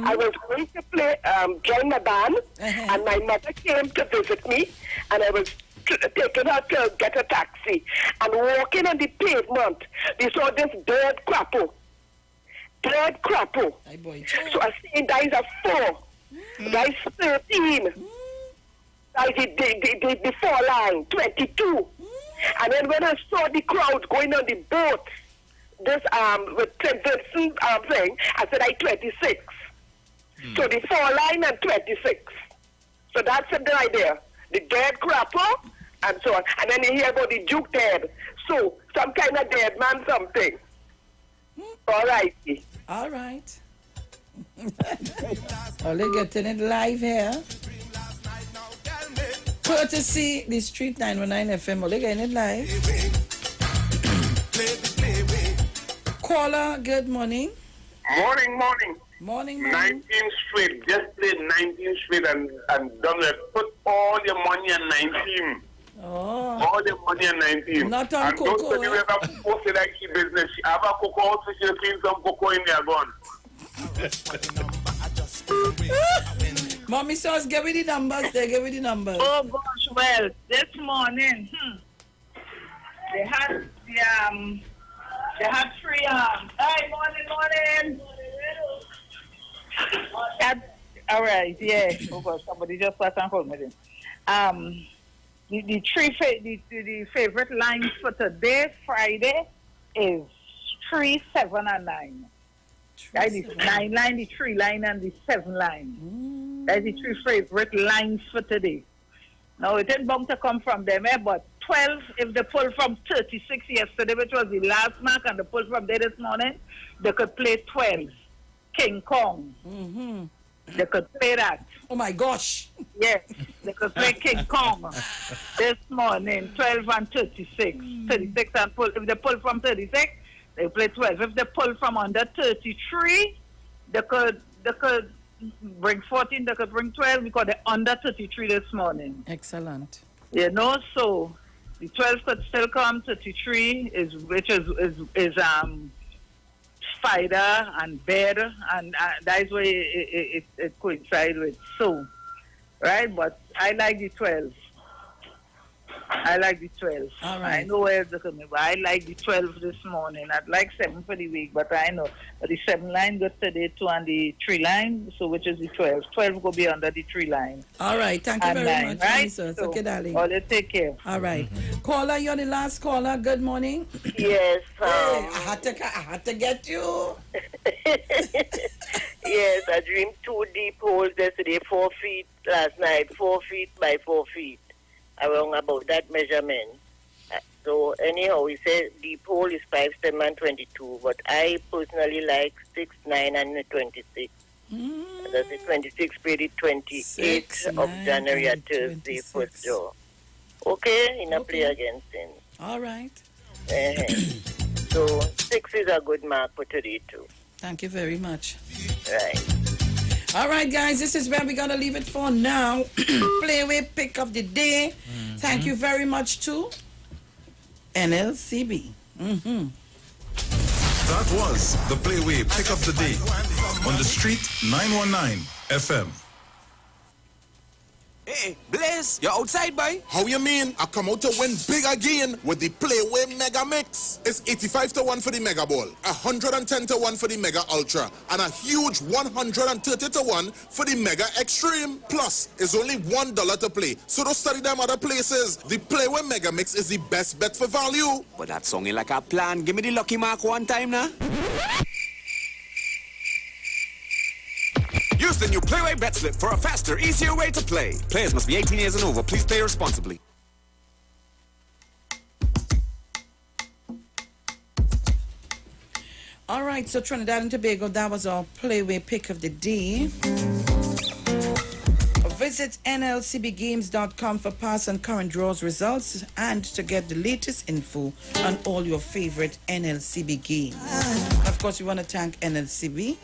I was going to play, join my band, and my mother came to visit me, and I was taking her to get a taxi. And walking on the pavement, we saw this dead crapple. Hey, boy. So I seen guys are 4, guys 13, guys the 4 line, 22. And then when I saw the crowd going on the boat, this with St. Vincent thing, I said I 26. So the 4 line and 26. So that's the idea. The dead crapper and so on. And then you hear about the Duke dead. So some kind of dead man something. All righty. All right. Only getting it live here. Courtesy the Street 919 FM. Only getting it live. Caller, good morning. Morning. 19th Street. Just played 19th Street and Dominic. Put all your money on 19. Oh. All your money on 19. Not on and cocoa. Don't tell me ever posted like she business. She have a cocoa also she'll clean some cocoa in their gun. Mommy says, give me the numbers there. Give me the numbers. Oh gosh, well, this morning, they had they had 3 Hey, morning. All right, yeah. Oh gosh, somebody just passed and called me then. The favorite lines for today, Friday, is 3, 7, and 9. That is 9 line, the 3 line, and the 7 line. That is the 3 favorite lines for today. Now, it ain't bound to come from them, but 12, if they pull from 36 yesterday, which was the last mark, and they pull from there this morning, they could play 12. King Kong. They could play that. Oh my gosh. Yes, they could play King Kong this morning, 12 and 36. 36 and pull. If they pull from 36, they play 12. If they pull from under 33, they could bring 14, they could bring 12 because they're under 33 this morning. Excellent. You know, so the 12 could still come, 33 is spider and bear, and that's where it coincides with so, right? But I like the 12. All right. I know where it's coming, but I like the 12 this morning. I'd like 7 for the week, but I know. But the 7 line goes today, 2 on the 3 line, so which is the 12. 12 will be under the 3 line. All right. Thank you and very 9, much, right? So, So, okay, darling. all right, take care. All right. Caller, you're the last caller. Good morning. Yes. Hey, I had to get you. Yes, I dreamed 2 deep holes yesterday, 4 feet last night, 4 feet by 4 feet. I wrong about that measurement. So anyhow, we say deep hole is 5, 7, and 22, but I personally like 6, 9, and 26. That's the 26 play the 28th of January at Thursday, first draw. Okay, in a play against him. All right. So 6 is a good mark for today too. Thank you very much. Right. All right, guys, this is where we're going to leave it for now. Playway pick of the day. Thank you very much to NLCB. That was the Playway Pick of the Day on the Street 919 FM. Hey, Blaze, you're outside, boy? How you mean? I come out to win big again with the Playway Mega Mix. It's 85-1 for the Mega Ball, 110-1 for the Mega Ultra, and a huge 130-1 for the Mega Extreme. Plus, it's only $1 to play, so don't study them other places. The Playway Mega Mix is the best bet for value. But that song ain't like a plan. Give me the lucky mark one time now. Use the new Playway Bet Slip for a faster, easier way to play. Players must be 18 years and over. Please play responsibly. All right, so Trinidad and Tobago, that was our Playway Pick of the Day. Visit nlcbgames.com for past and current draws results and to get the latest info on all your favorite NLCB games. Of course, we want to thank NLCB.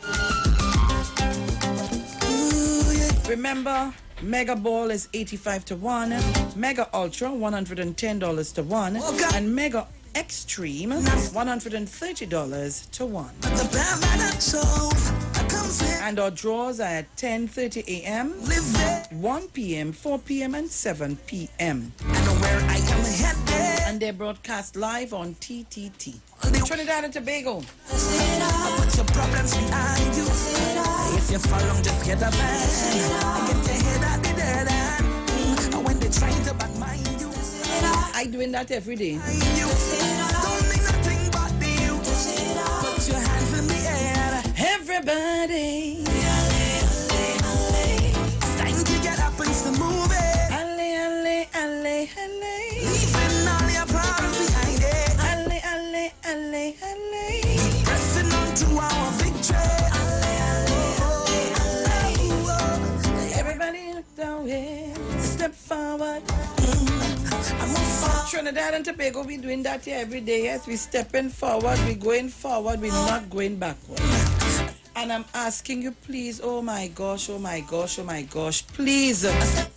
Remember, Mega Ball is 85-1, Mega Ultra $110 to 1, and Mega Extreme $130 to 1. And our draws are at 10:30 a.m., 1 p.m., 4 p.m., and 7 p.m. And they're broadcast live on TTT. Trinidad and Tobago. Put your problems behind you. If you fall long, just get a man. Get your head out the dead end. And when they try to badmind you, I doing that every day. don't need nothing but you. Put your hands in the air. Everybody. It's time to get up and to move it. Alle, alle, alle, alle. Leaving all your problems behind it. Alle, alle, alle, alle. Pressing on to our victory. Everybody look down here. Step forward. Trinidad and Tobago, we doing that here every day. Yes, we stepping forward, we going forward, we're not going backward. And I'm asking you, please, oh my gosh, oh my gosh, oh my gosh, please,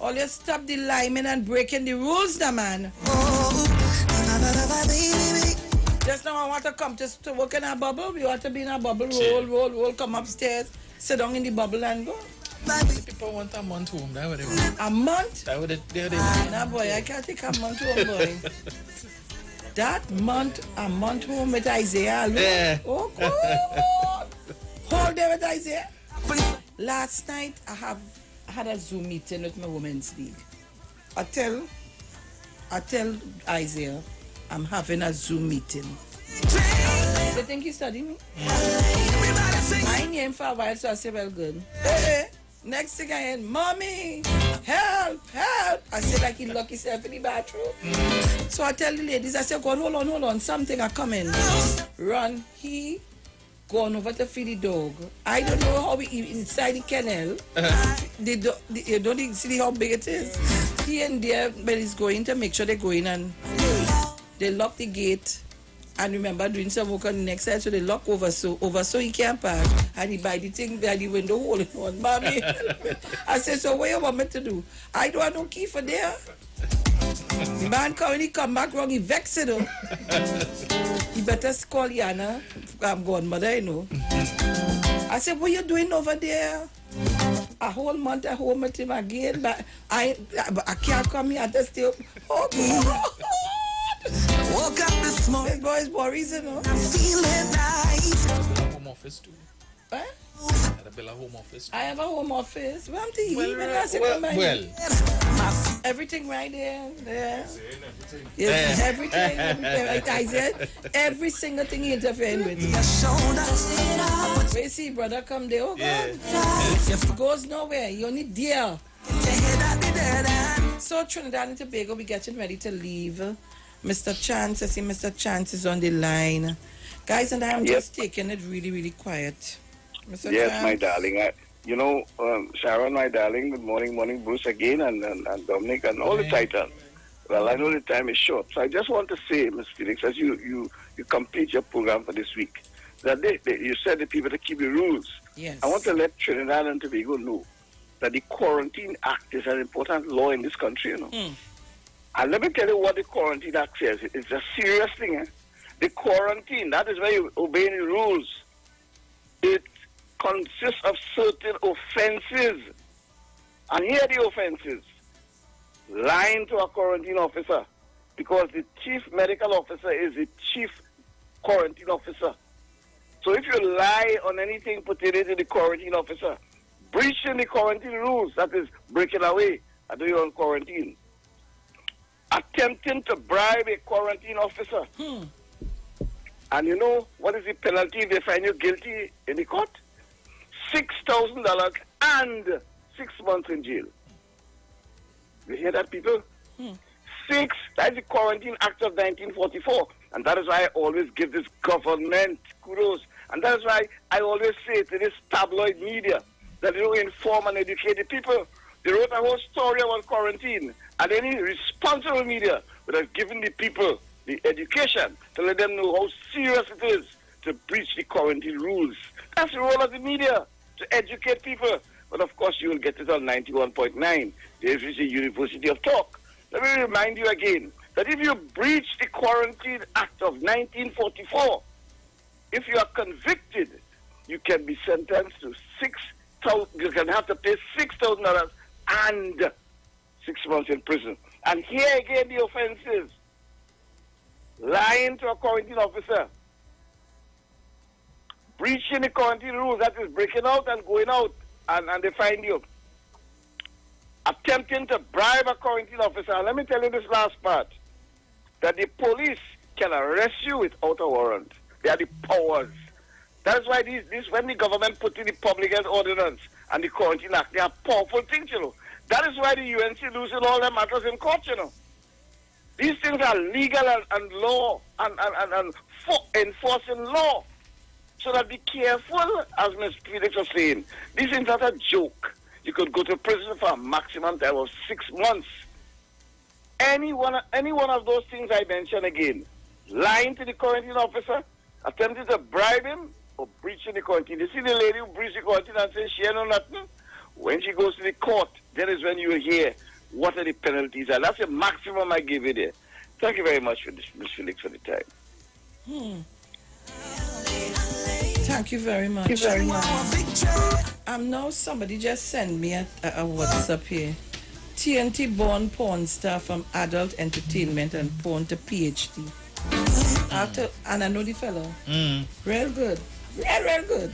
all you stop the liming and breaking the rules, now, man. Just now I want to come to work in a bubble. We want to be in a bubble, roll, come upstairs, sit down in the bubble and go. People want a month home. That would it. A month? That would it. Nah, boy, I can't take a month home, boy. That month, a month home with Isaiah alone. Yeah. Oh, God. Whole day with Isaiah. Last night, I had a Zoom meeting with my women's league. I tell Isaiah, I'm having a Zoom meeting. They think he study me? I ain't hear him for a while, so I say, well, good. Hey, next thing I hear, Mommy, help. I say, like he lock himself in the bathroom. So I tell the ladies, I say, God, hold on, something are coming. Run. He gone over to feed the dog. I don't know how we inside the kennel. You don't even see how big it is. He and there, but he's going to make sure they go in and they lock the gate. And remember doing some work on the next side, so they lock over so he can't pass. And he buy the thing by the window holding on. Mommy, I said, so what you want me to do? I don't have no key for there. The man when he come back wrong, he vexed it. He better call Yana. I'm godmother, you know. I said, what you doing over there? A whole month at home with him again, but I can't come here. I just still. Oh, God. Woke up this morning. Boys, worries, you know. I'm feeling nice. Home office too. What? A home office. I have a home office. Well, I'm the well. Everything right there. Yes, everything. I said every single thing you interfere with. Where you see brother come there, oh God. It goes nowhere. You only there. So Trinidad and Tobago, we getting ready to leave. Mr. Chance, I see Mr. Chance is on the line. Guys, and I am just taking it really, really quiet. Mr. Yes, Chance. my darling. Sharon, my darling, good morning, Bruce again, and Dominic, and all the Titans. Well, I know the time is short, so I just want to say, Ms. Felix, as you complete your program for this week, that you said the people to keep the rules. Yes. I want to let Trinidad and Tobago know that the Quarantine Act is an important law in this country, you know. And let me tell you what the Quarantine Act says. It's a serious thing, The quarantine, that is where you obey the rules. It consists of certain offenses. And here are the offenses. Lying to a quarantine officer, because the chief medical officer is the chief quarantine officer. So if you lie on anything pertaining to the quarantine officer, breaching the quarantine rules, that is breaking away and you're on quarantine. Attempting to bribe a quarantine officer. And you know what is the penalty if they find you guilty in the court? $6,000 and 6 months in jail. You hear that, people? That's the Quarantine Act of 1944. And that is why I always give this government kudos. And that is why I always say to this tabloid media that they don't inform and educate the people. They wrote a whole story about quarantine. And any responsible media would have given the people the education to let them know how serious it is to breach the quarantine rules. That's the role of the media, to educate people. But of course, you will get it on 91.9, the FCC University of Talk. Let me remind you again that if you breach the Quarantine Act of 1944, if you are convicted, you can be sentenced to you can have to pay $6,000 and 6 months in prison. And here again the offenses: lying to a quarantine officer, breaching the quarantine rules, that is breaking out and going out, and they find you. Attempting to bribe a quarantine officer. And let me tell you this last part, that the police can arrest you without a warrant. They are the powers. That's why this when the government put in the Public Health Ordinance and the Quarantine Act, they are powerful things, you know. That is why the UNC loses all their matters in court, you know. These things are legal and law and enforcing law. So that be careful, as Ms. Felix was saying. This is not a joke. You could go to prison for a maximum time of 6 months. Any one of those things I mentioned again, lying to the quarantine officer, attempting to bribe him, or breaching the quarantine. You see the lady who breached the quarantine and says she know nothing? When she goes to the court, that is when you hear what are the penalties. And that's the maximum I give you there. Thank you very much, Ms. Felix, for the time. Thank you very much. Now somebody just sent me a WhatsApp here. TNT born porn star from adult entertainment and porn to PhD. And I know the fellow. Real good. Real good.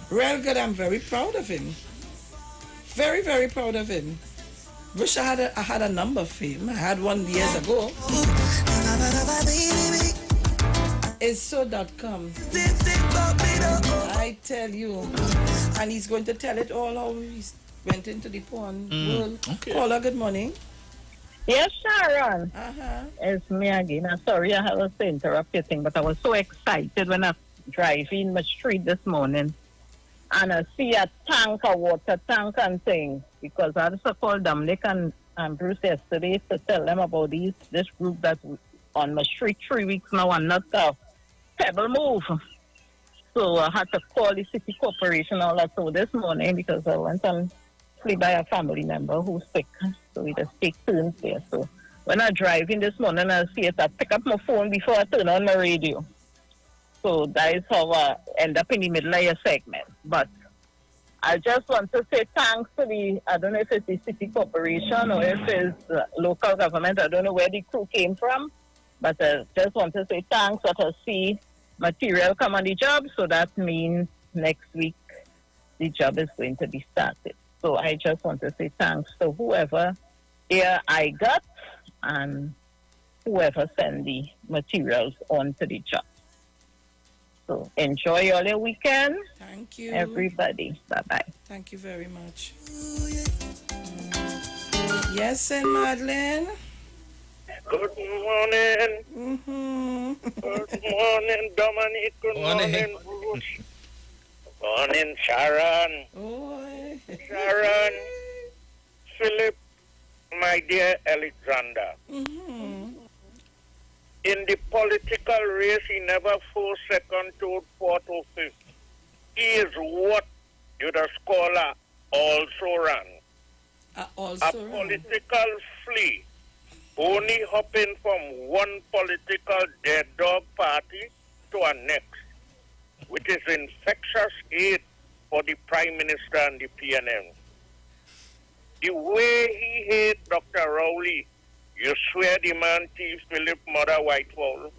Real good. I'm very proud of him. Very, very proud of him. Wish I had a number for him. I had one years ago. It's so.com. I tell you. And he's going to tell it all how he went into the porn world. Okay. Caller, good morning. Yes, Sharon. It's me again. I'm sorry I was to interrupt your thing, but I was so excited when I drive in my street this morning and I see a tank, a water tank and thing, because I also called Dominic and Bruce yesterday to tell them about this group that's on my street 3 weeks now and not a pebble move. So I had to call the city corporation all that so this morning because I went and sleep by a family member who's sick. So we just take turns there. So when I drive in this morning, I see it, I pick up my phone before I turn on my radio. So that is how I end up in the middle of your segment. But I just want to say thanks to I don't know if it's the city corporation or if it's the local government. I don't know where the crew came from. But I just want to say thanks that I see material come on the job. So that means next week the job is going to be started. So I just want to say thanks to whoever here I got and whoever sent the materials onto the job. So enjoy all your weekend. Thank you. Everybody. Bye-bye. Thank you very much. Yes, and Madeline? Good morning. Good morning, Dominic. Good morning, Bruce. Good morning, Sharon. Sharon, Philip, my dear Alexander. In the political race, he never first, second, third, fourth, or fifth. He is what the scholar also ran. A political flea. only hopping from one political dead dog party to a next, which is infectious hate for the Prime Minister and the PNM. The way he hates Dr. Rowley, you swear the man thief Philip Mother Whitefall.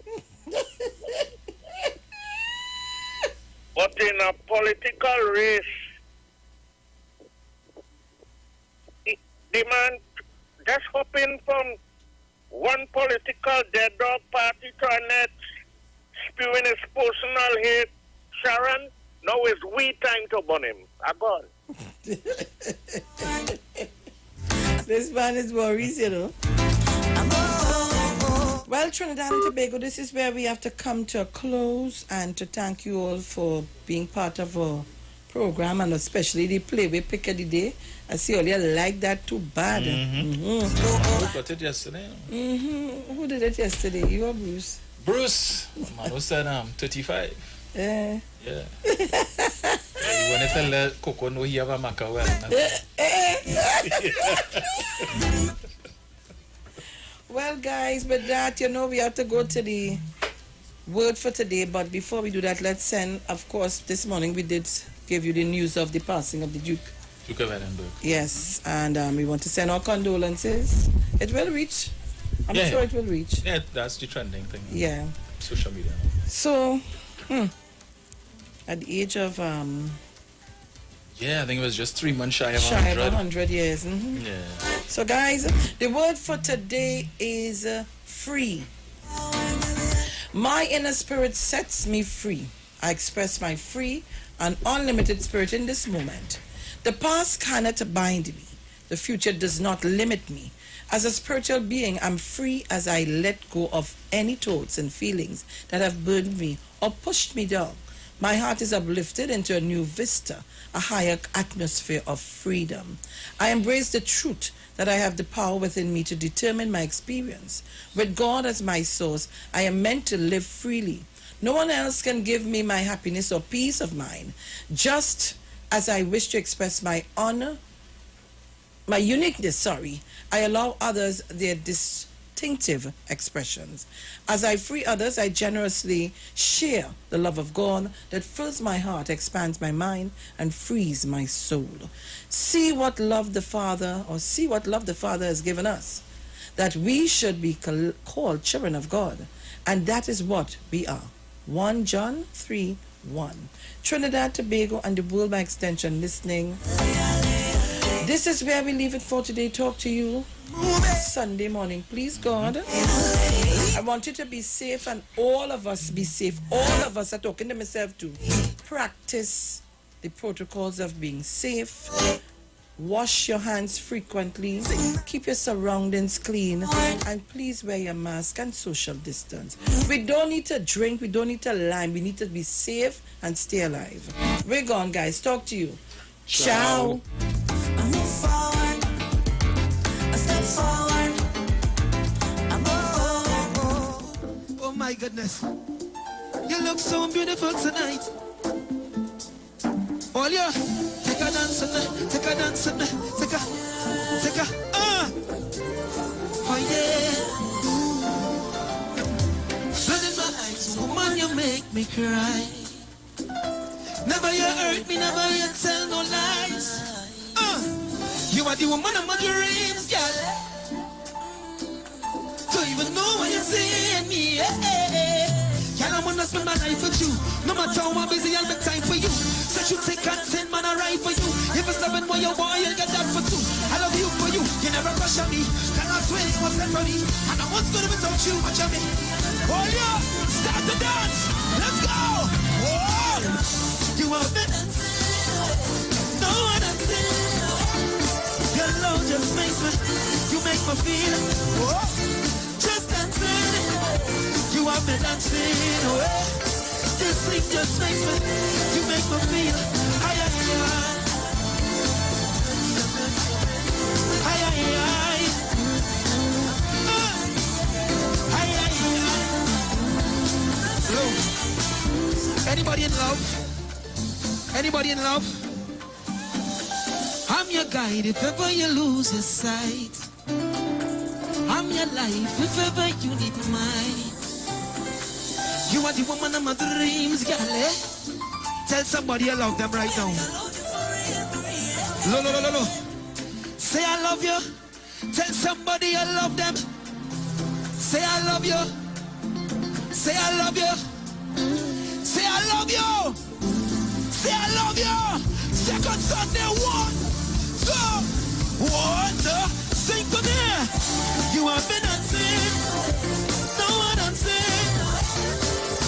But in a political race, the man just hopping from one political dead dog party to a next, spewing his personal hate. Sharon, now is we time to burn him. I gone. This man is worries, you know. Well, Trinidad and Tobago, this is where we have to come to a close and to thank you all for being part of our program, and especially the play we pick of the day. I see all you like that too bad. Who got it yesterday? Who did it yesterday? You or Bruce? Bruce. Man who said 35. Yeah. You want to tell Coco no he have a maca well. Well, guys, with that, you know, we have to go to the word for today. But before we do that, let's send, of course, this morning we did give you the news of the passing of the Duke. Duke of Edinburgh. Yes, and we want to send our condolences. It will reach. I'm sure it will reach. Yeah, that's the trending thing. Yeah. Social media. So, at the age of... yeah, I think it was just 3 months shy of 100 years. Yeah. So, guys, the word for today is free. My inner spirit sets me free. I express my free and unlimited spirit in this moment. The past cannot bind me. The future does not limit me. As a spiritual being, I'm free as I let go of any thoughts and feelings that have burdened me or pushed me down. My heart is uplifted into a new vista, a higher atmosphere of freedom. I embrace the truth that I have the power within me to determine my experience. With God as my source, I am meant to live freely. No one else can give me my happiness or peace of mind. Just as I wish to express my honor, my uniqueness, I allow others their distinctive expressions. As I free others, I generously share the love of God that fills my heart, expands my mind, and frees my soul. See what love the Father has given us, that we should be called children of God, and that is what we are. 1 John 3:1. Trinidad, Tobago, and the world by extension listening. This is where we leave it for today. Talk to you Sunday morning. Please, God, I want you to be safe, and all of us be safe. All of us are talking to myself too. Practice the protocols of being safe. Wash your hands frequently. Keep your surroundings clean. And please wear your mask and social distance. We don't need to drink. We don't need to lie. We need to be safe and stay alive. We're gone, guys. Talk to you. Ciao. I move forward. I step forward. I move forward. Oh my goodness. You look so beautiful tonight. All you take a dance with me, take a dance with me, take a, oh yeah. Blood in my eyes, woman, you make me cry. Never you hurt me, never you tell no lies. You are the woman of my dreams, girl. Don't even know what you're saying me, Girl, I wanna spend my life with you. No matter how busy, I'll make time for you. Set you take consent, man, I ride for you. If it's loving what you want, you'll get that for two. I love you for you, you never rush on me. Can I swear you was sent for me? And I want to live without you, watch on me. Oh yeah, start the dance, let's go. Whoa. You want me? No one dancing. Your love just makes me, you make me feel. Whoa. Just dancing. You have me dancing away. This thing just makes me, you make me feel higher, Anybody in love? Anybody in love? I'm your guide if ever you lose your sight. I'm I'm your life if ever you need mine. You are the woman of my dreams, girl. Eh? Tell somebody I love them right now. Lo. Say I love you. Tell somebody I love them. Say I love you. Say I love you. Say I love you. Say I love you. Second Sunday, 1, 2, 1, 2. Sing to me. You have been unseen. No one unseen.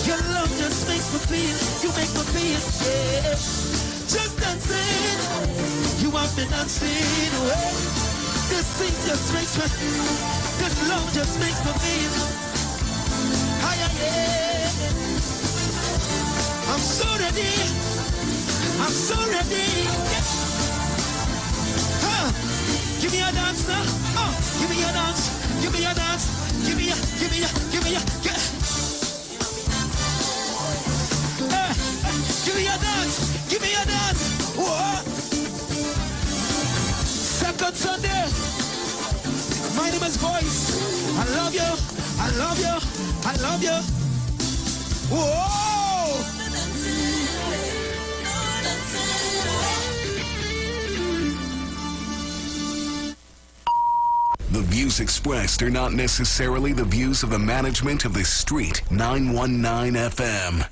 Your love just makes me feel. You make me feel. Yeah. Just dancing. You have been unseen. This thing just makes me. This love just makes me feel. Higher, yeah. I'm so ready. I'm so ready. Huh. Give me a dance now. Give me a dance. Give me a dance. Give me a. Give me a. Give me a. Give me a dance. Give me a dance. Whoa. Second Sunday. My name is Voice. I love you. I love you. I love you. Whoa. The views expressed are not necessarily the views of the management of the Street 919 FM.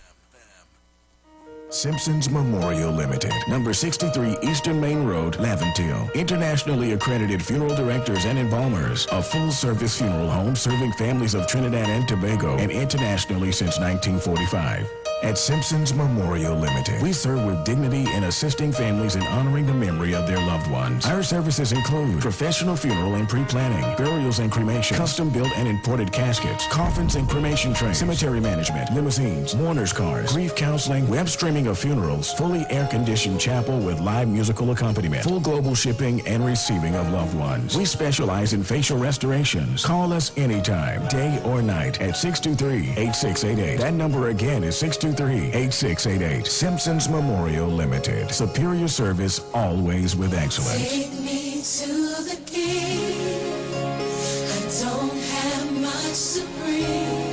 Simpsons Memorial Limited, number 63 Eastern Main Road, Laventille. Internationally accredited funeral directors and embalmers. A full-service funeral home serving families of Trinidad and Tobago and internationally since 1945. At Simpsons Memorial Limited, we serve with dignity in assisting families in honoring the memory of their loved ones. Our services include professional funeral and pre-planning, burials and cremation, custom-built and imported caskets, coffins and cremation trays, cemetery management, limousines, mourners cars, grief counseling, web streaming of funerals, fully air-conditioned chapel with live musical accompaniment, full global shipping and receiving of loved ones. We specialize in facial restorations. Call us anytime, day or night, at 623-8688. That number again is 623-8688. Simpsons Memorial Limited. Superior service, always with excellence. Take me to the king. I don't have much to bring.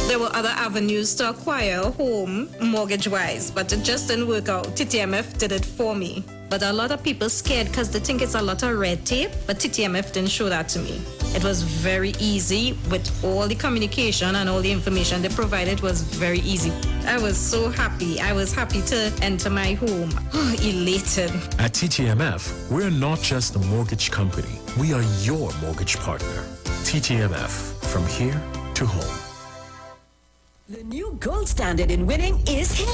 There were other avenues to acquire a home mortgage-wise, but it just didn't work out. TTMF did it for me. But a lot of people scared because they think it's a lot of red tape, but TTMF didn't show that to me. It was very easy with all the communication and all the information they provided was very easy. I was so happy. I was happy to enter my home. Elated. At TTMF, we're not just a mortgage company. We are your mortgage partner. TTMF, from here to home. The new gold standard in winning is here.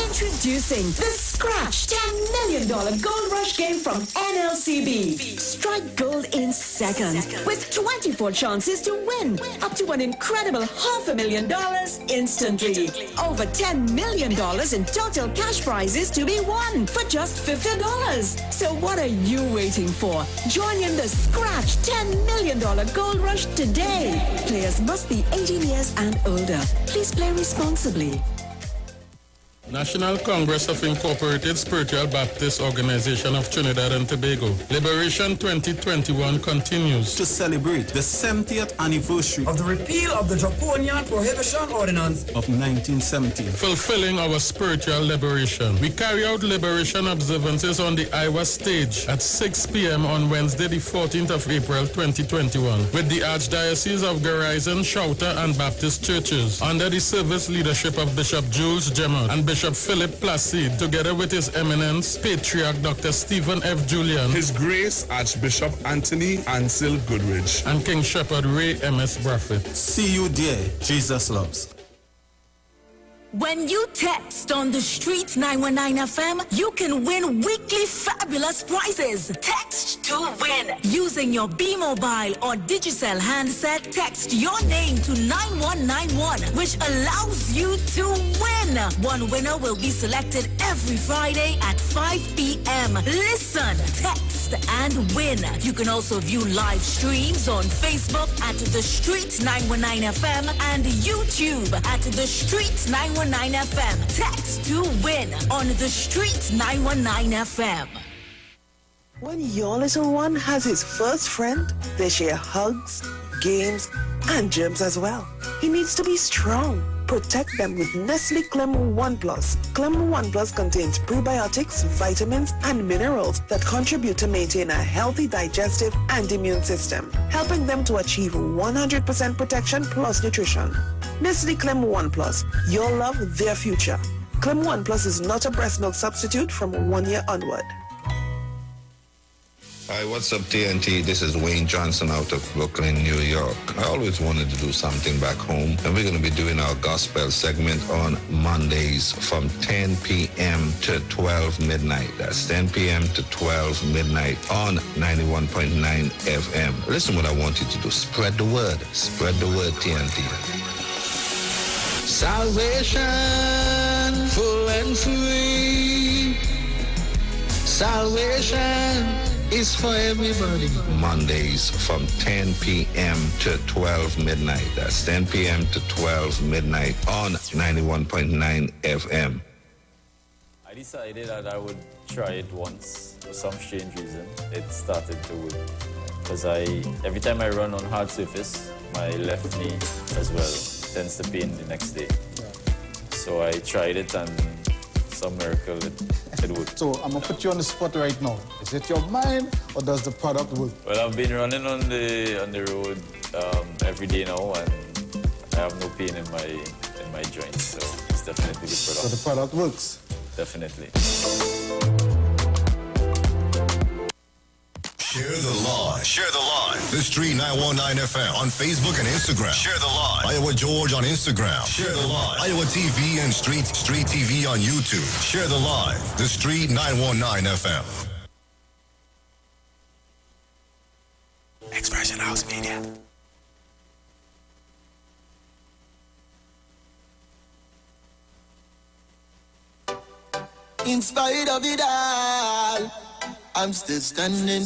Introducing the Scratch $10 million Gold Rush game from NLCB. Strike gold in seconds with 24 chances to win. Up to an incredible $500,000 instantly. Over $10 million in total cash prizes to be won for just $50. So what are you waiting for? Join in the Scratch $10 million Gold Rush today. Players must be 18 years and older. Please play responsibly. National Congress of Incorporated Spiritual Baptist Organization of Trinidad and Tobago. Liberation 2021 continues. To celebrate the 70th anniversary of the repeal of the Draconian Prohibition Ordinance of 1917. Fulfilling our spiritual liberation. We carry out liberation observances on the IWER stage at 6 p.m. on Wednesday, the 14th of April 2021 with the Archdiocese of Garizon, Shouter and Baptist churches under the service leadership of Bishop Jules Gemot and Bishop Philip Placide, together with His Eminence Patriarch Dr. Stephen F. Julian, His Grace Archbishop Anthony Ansel Goodrich, and King Shepherd Ray M.S. Braffett. See you there, Jesus loves. When you text on the Street 919 FM, you can win weekly fabulous prizes. Text to win. Using your B-Mobile or Digicel handset, text your name to 9191, which allows you to win. One winner will be selected every Friday at 5 p.m. Listen, text, and win. You can also view live streams on Facebook at The Street 919 FM and YouTube at The Street 919 FM. Text to win on The Street 919 FM. When your little one has his first friend, they share hugs, games, and germs as well. He needs to be strong. Protect them with Nestle Clem 1 Plus. Clem 1 Plus contains prebiotics, vitamins, and minerals that contribute to maintain a healthy digestive and immune system, helping them to achieve 100% protection plus nutrition. Nestle Clem 1 Plus. Your love, their future. Clem 1 Plus is not a breast milk substitute from 1 year onward. Hi, what's up, TNT? This is Wayne Johnson out of Brooklyn, New York. I always wanted to do something back home, and we're going to be doing our gospel segment on Mondays from 10 p.m. to 12 midnight. That's 10 p.m. to 12 midnight on 91.9 FM. Listen what I want you to do. Spread the word. Spread the word, TNT. Salvation, full and free. Salvation is for everybody. Mondays from 10 p.m. to 12 midnight. That's 10 p.m. to 12 midnight on 91.9 FM. I decided that I would try it once for some strange reason. It started to work. Because every time I run on hard surface, my left knee as well tends to pain the next day. So I tried it and some miracle it worked. So I'm gonna put you on the spot right now. Is it your mind or does the product work? Well, I've been running on the road every day now, and I have no pain in my joints. So it's definitely the product. So the product works. Definitely. Share the live. Share the live. The Street 919 FM on Facebook and Instagram. Share the live. Iowa George on Instagram. Share the live. Iowa TV and Street TV on YouTube. Share the live. The Street 919 FM. Expression House Media. In spite of it all, I'm still standing.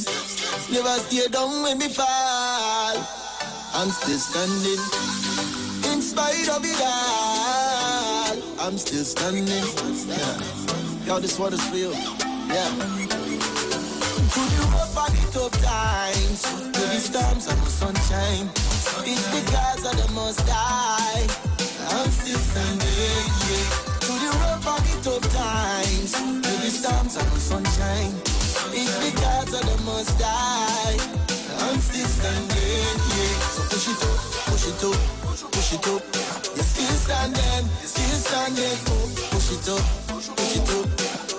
Never stay down when me fall. I'm still standing. In spite of it all, I'm still standing. Yeah. Yo, this one is real. Yeah. Through the rough and the tough times, through the storms and the sunshine, it's because of the Most High. I'm still standing. Yeah. Through the rough and the tough times, through the storms and the sunshine, it's because of the Most High. I'm still standing, yeah. So push it up, push it up, push it up. You're still standing, oh. Push it up, push it up.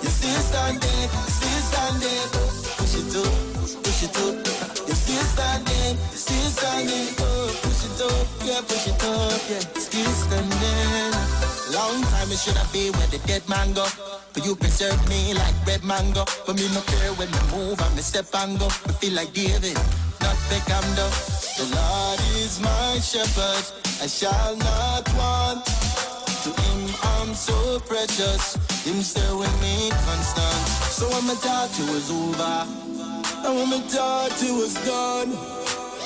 You're still standing, oh. Push it up, push it up. You're still standing, oh. Push it up, yeah. Still standing. Long time it should have been where the dead man go. But you preserve me like red mango. For me no fear when me move and me step and go. I feel like David, not Beckham though. The Lord is my shepherd, I shall not want. To him I'm so precious, him stay with me constant. So when me thought it was over, and when me thought it was done,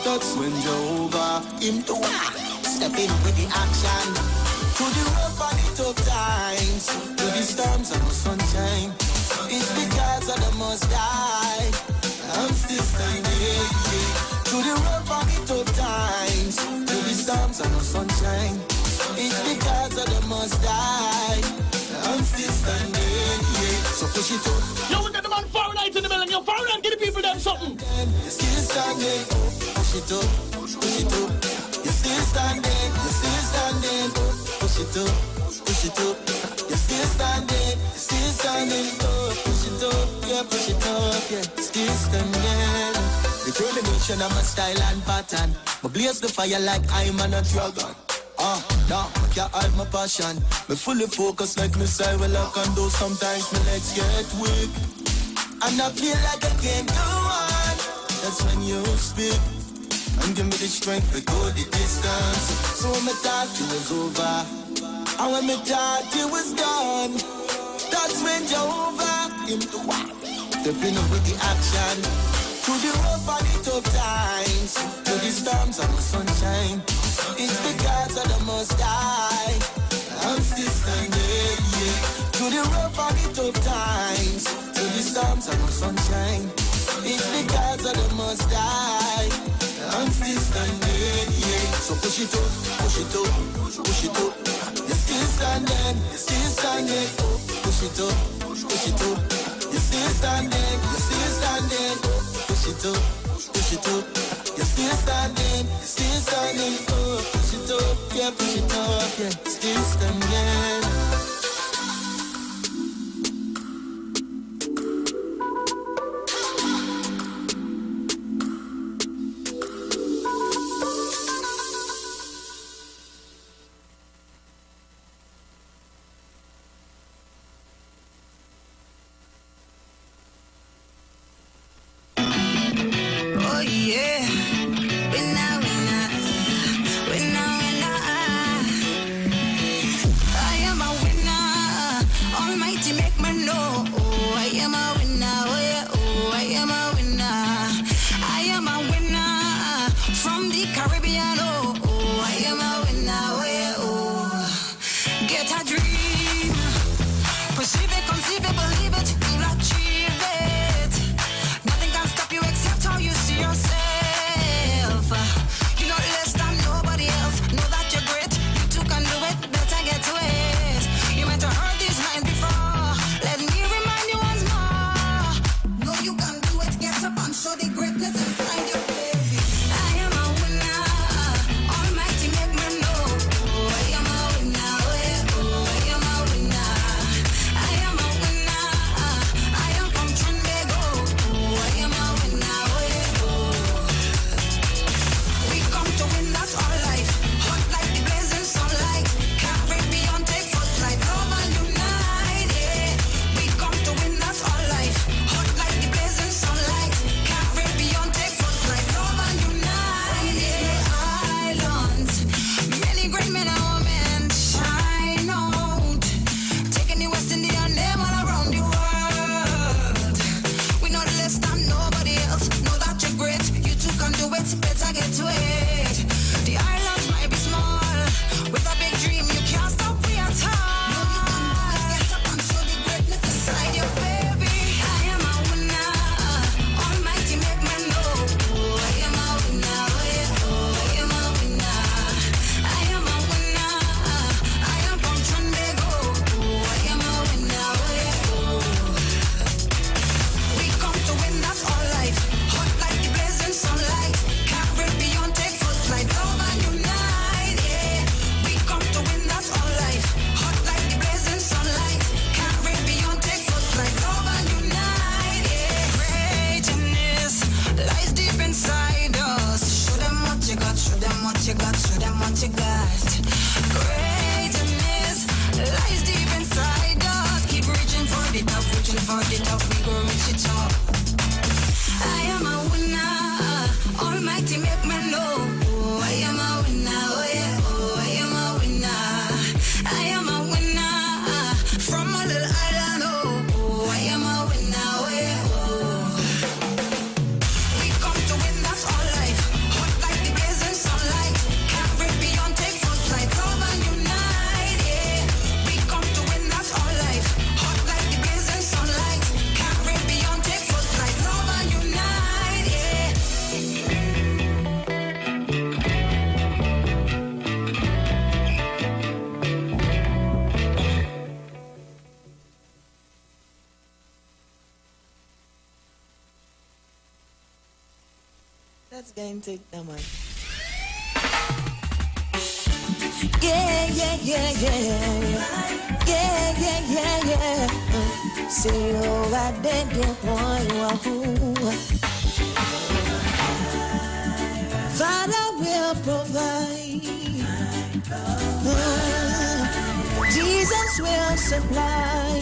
that's when Jehovah him to step in with the action. Through the rough and the tough times, through the storms and the sunshine, it's because of the Most High. I'm still standing. Through the rough and the tough times, through the storms and the sunshine, it's because of the Most High. I'm still standing. So push it up. Yo, we got the man Fahrenheit in the building. Yo, Fahrenheit, give the people them something. Still standing. Push it up, push it up. You're still standing, push it up, push it up. You're still standing, oh, push it up, yeah, still standing. Determination of my style and pattern. My blaze the fire like I'm a dragon. No, I can't hide my passion. Me fully focused like missile, well I can do sometimes my legs get weak. And I feel like I can't go on. That's when you speak. And give me the strength to go the distance. So when me thought it was over, and when me thought it was done, that's when Jehovah came to walk. Stepping up with the action. Through the rough and the tough times, through the storms and the sunshine, it's because of the Most High. I'm still standing, yeah. Through the rough and the tough times, through the storms and the sunshine, It's because of the Most High. I'm still standing, yeah. So push it up, push it up, push it up. You're still standing, you're still standing. Oh, push it up, push it up. You're still standing, you're still standing. Oh, push it up, push it up. You're still standing, still standing. Oh, push it up, yeah, push it up, yeah, still standing. Let's go and take the mic. Yeah, yeah, yeah, yeah. Yeah, yeah, yeah, yeah. Say, oh, I did get one. Father will provide. Jesus will supply.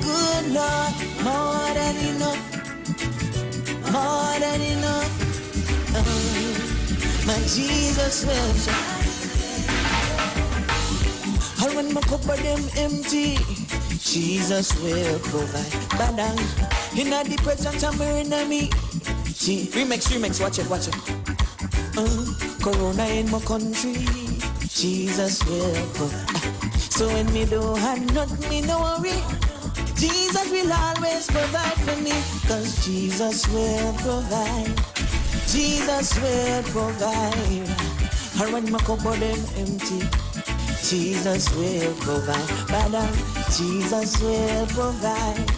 Good Lord, more than enough. More than enough. My Jesus will supply. All when my cupboard them empty, Jesus will provide. Badang, in the presence of my enemy. Remix, watch it. Corona in my country, Jesus will provide. So when me don't have nothing, me no worry. Jesus will always provide for me, cause Jesus will provide. Jesus will provide. And when my cupboard them empty, Jesus will provide. Father, Jesus will provide.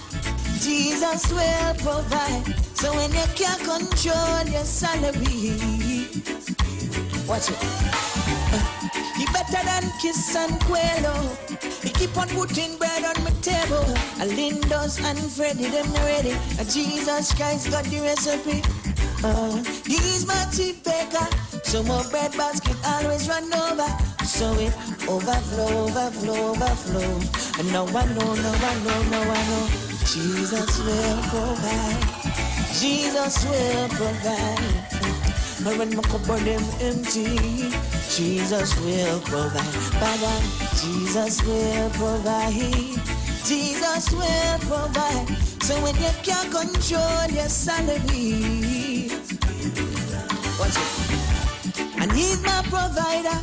Jesus will provide. So when you can't control your salary, watch it. He better than kiss and quail. He keep on putting bread on my table. Lindos and Freddy, them not ready. Jesus Christ got the recipe. He's my chief baker. So my bread basket always run over. So it overflow, overflow, overflow. And now I know. Jesus will provide. Jesus will provide. And when my cupboard them empty, Jesus will provide. Father, Jesus will provide. Jesus will provide. So when you can't control your salary, watch it. And he's my provider,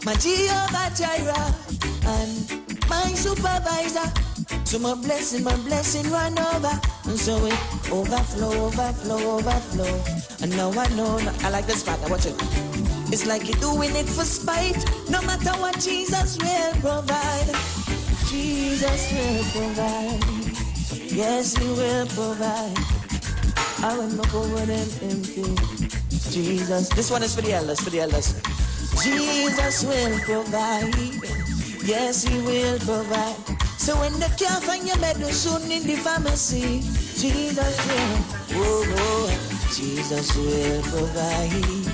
my Jehovah Jireh, and my supervisor. So my blessing run over. And so it overflow, overflow, overflow. And now I know, I like this part, watch it. It's like you're doing it for spite. No matter what, Jesus will provide. Jesus will provide. Yes, he will provide. I will not go with them empty. Jesus, this one is for the elders, Jesus will provide. Yes, he will provide. So when the can't find your medicine in the pharmacy, Jesus will, Jesus will provide.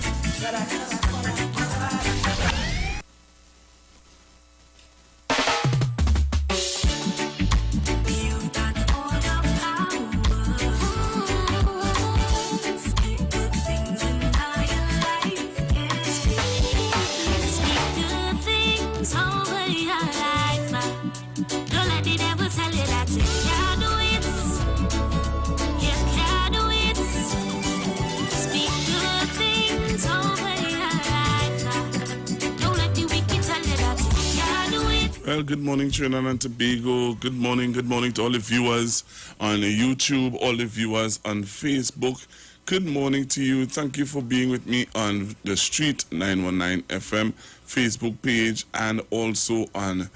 Well, good morning, Trinidad and Tobago. Good morning to all the viewers on YouTube, all the viewers on Facebook. Good morning to you. Thank you for being with me on the Street 919 FM Facebook page and also on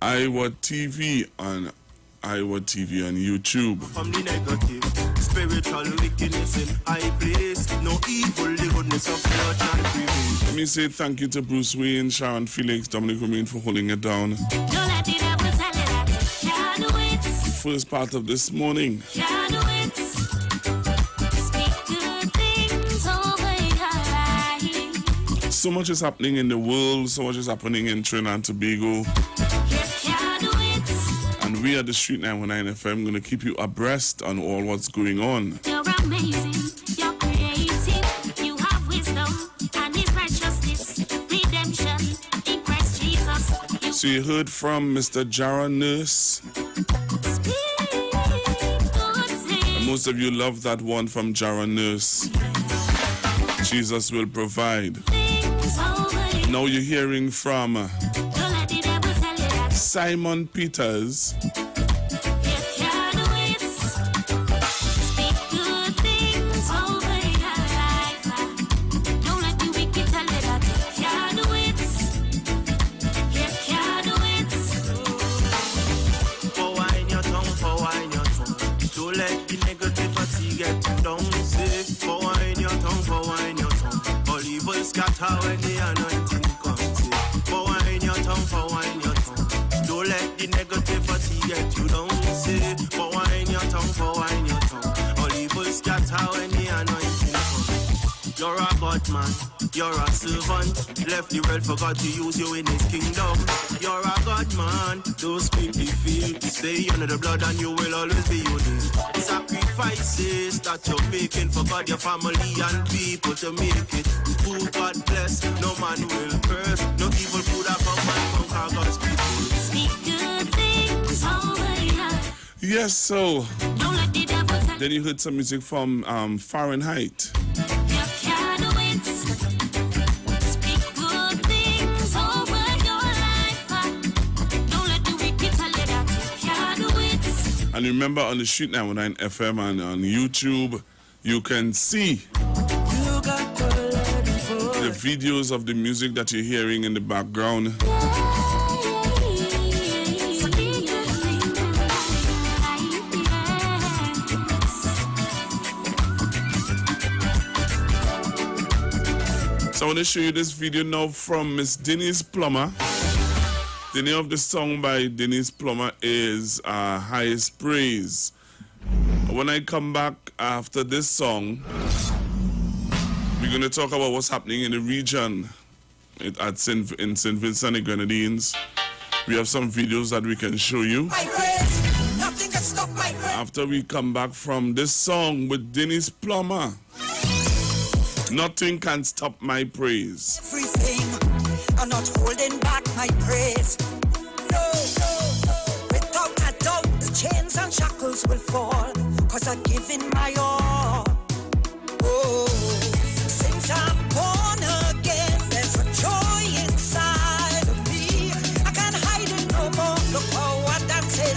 IWER TV on YouTube. From the negative, spiritual wickedness in high place, no evil, the goodness of God can prevail. Let me say thank you to Bruce Wayne, Sharon, Felix, Dominic, Romain for holding it down. Don't let the devil tell you that you can't do it. First part of this morning. Can't do it. Speak good things over your life. So much is happening in the world, so much is happening in Trinidad and Tobago. And we at the Street 919 FM going to keep you abreast on all what's going on. You're amazing, you're creative, you have wisdom, and his righteousness, redemption, in Christ Jesus. So you heard from Mr. Jara Nurse. And most of you love that one from Jara Nurse. Jesus will provide. Now you're hearing from Simon Peters. Scatter when the anointing comes in. For wine your tongue, for wine your tongue. Don't let the negativity get you down. Say, for wine your tongue, for wine your tongue. All evil scatter when the anointing comes. You're a God man, you're a servant. Left the world, forgot to use you in his kingdom. You're a God man, don't speak defeat. Stay under the blood and you will always be unique. Sacrifices that you're making for God, your family and people to make it. Who God bless, no man will curse. No evil could have come and conquer God's people. Speak good things over your. Yes, so Don't let the devil tell then you heard some music from Fahrenheit. you can't do it. Speak good things over your life. Don't let the wicked tell you that you can't do it. And remember, on the Street 919 FM and on YouTube, you can see the videos of the music that you're hearing in the background. So I want to show you this video now from Miss Denise Plummer. The name of the song by Denise Plummer is Highest Praise. When I come back after this song, we're going to talk about what's happening in the region in St. Vincent and the Grenadines. We have some videos that we can show you. After we come back from this song with Denise Plummer. Nothing can stop my praise. Everything, I'm not holding back my praise. No, without a doubt, the chains and shackles will fall, 'cause I've given my all. Oh, since I'm born again, there's a joy inside of me. I can't hide it no more. Look how I'm dancing,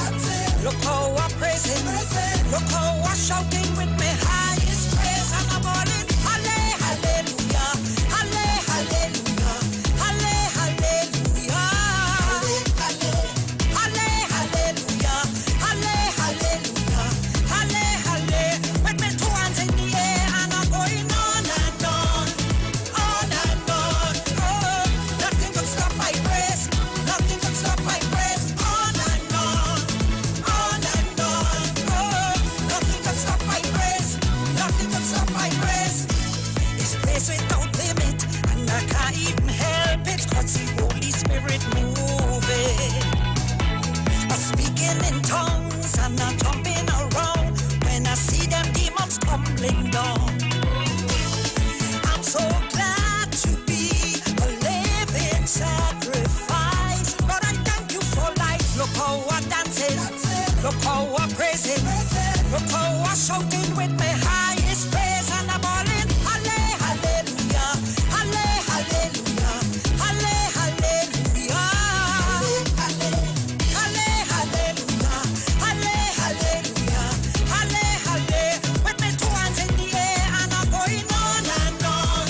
look how I'm praising, look how I'm shouting with my highest praise, and I'm all in. I'm so glad to be a living sacrifice. Lord, I thank you for life. Look how I'm dancing, look how I'm praising, look how I'm shouting with my highest praise, and I'm all in. Hallelujah, hallelujah, hallelujah, hallelujah, hallelujah, hallelujah. With my two hands in the air, and I'm going on and on,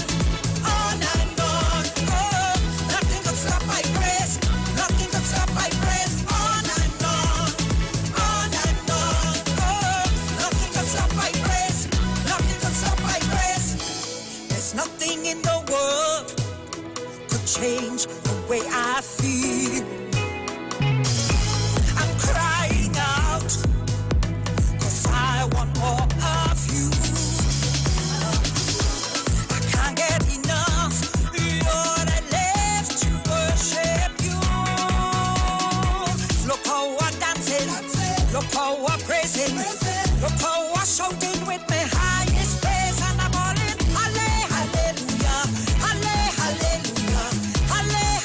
on and on. Oh, nothing can stop my praise, nothing can stop my praise. On and on, on and on. Oh, nothing can stop my praise, nothing can stop my praise. There's nothing in the world could change the way I feel. I'm crying out, 'cause I want more of you. I can't get enough, Lord, I live to worship you. Look how I'm dancing, look how I'm praising, look how I'm shouting with my highest praise, and I'm all in. Hallelujah, hallelujah, hallelujah, hallelujah,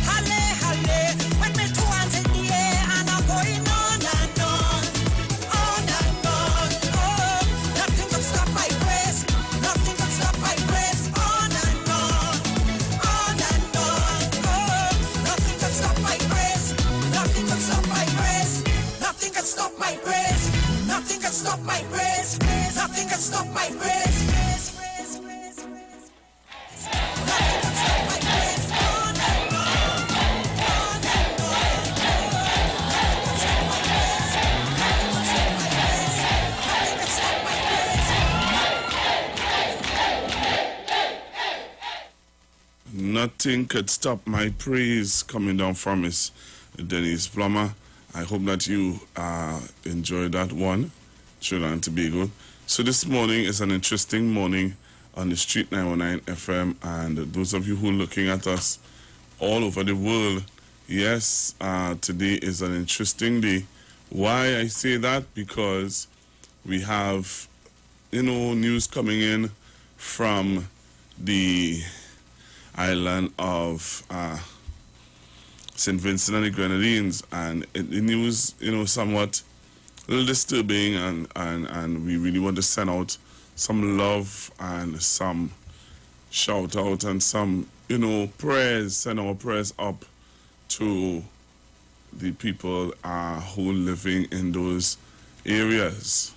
hallelujah, hallelujah. With my two hands in the air, and I'm going on and on, on and on. Oh, nothing can stop my praise, nothing can stop my praise. On and on, on and on. Oh, nothing can stop my praise, nothing can stop my praise, nothing can stop my praise, nothing can stop my praise, nothing can stop my praise. Nothing could stop my praise, coming down from Miss Denise Plummer. I hope that you enjoyed that one, Trinidad and Tobago. So this morning is an interesting morning on the Street 919 FM, and those of you who are looking at us all over the world, yes, today is an interesting day. Why I say that? Because we have, news coming in from the island of St. Vincent and the Grenadines, and the news, somewhat a little disturbing, and we really want to send out some love and some shout out and some prayers, send our prayers up to the people who are living in those areas.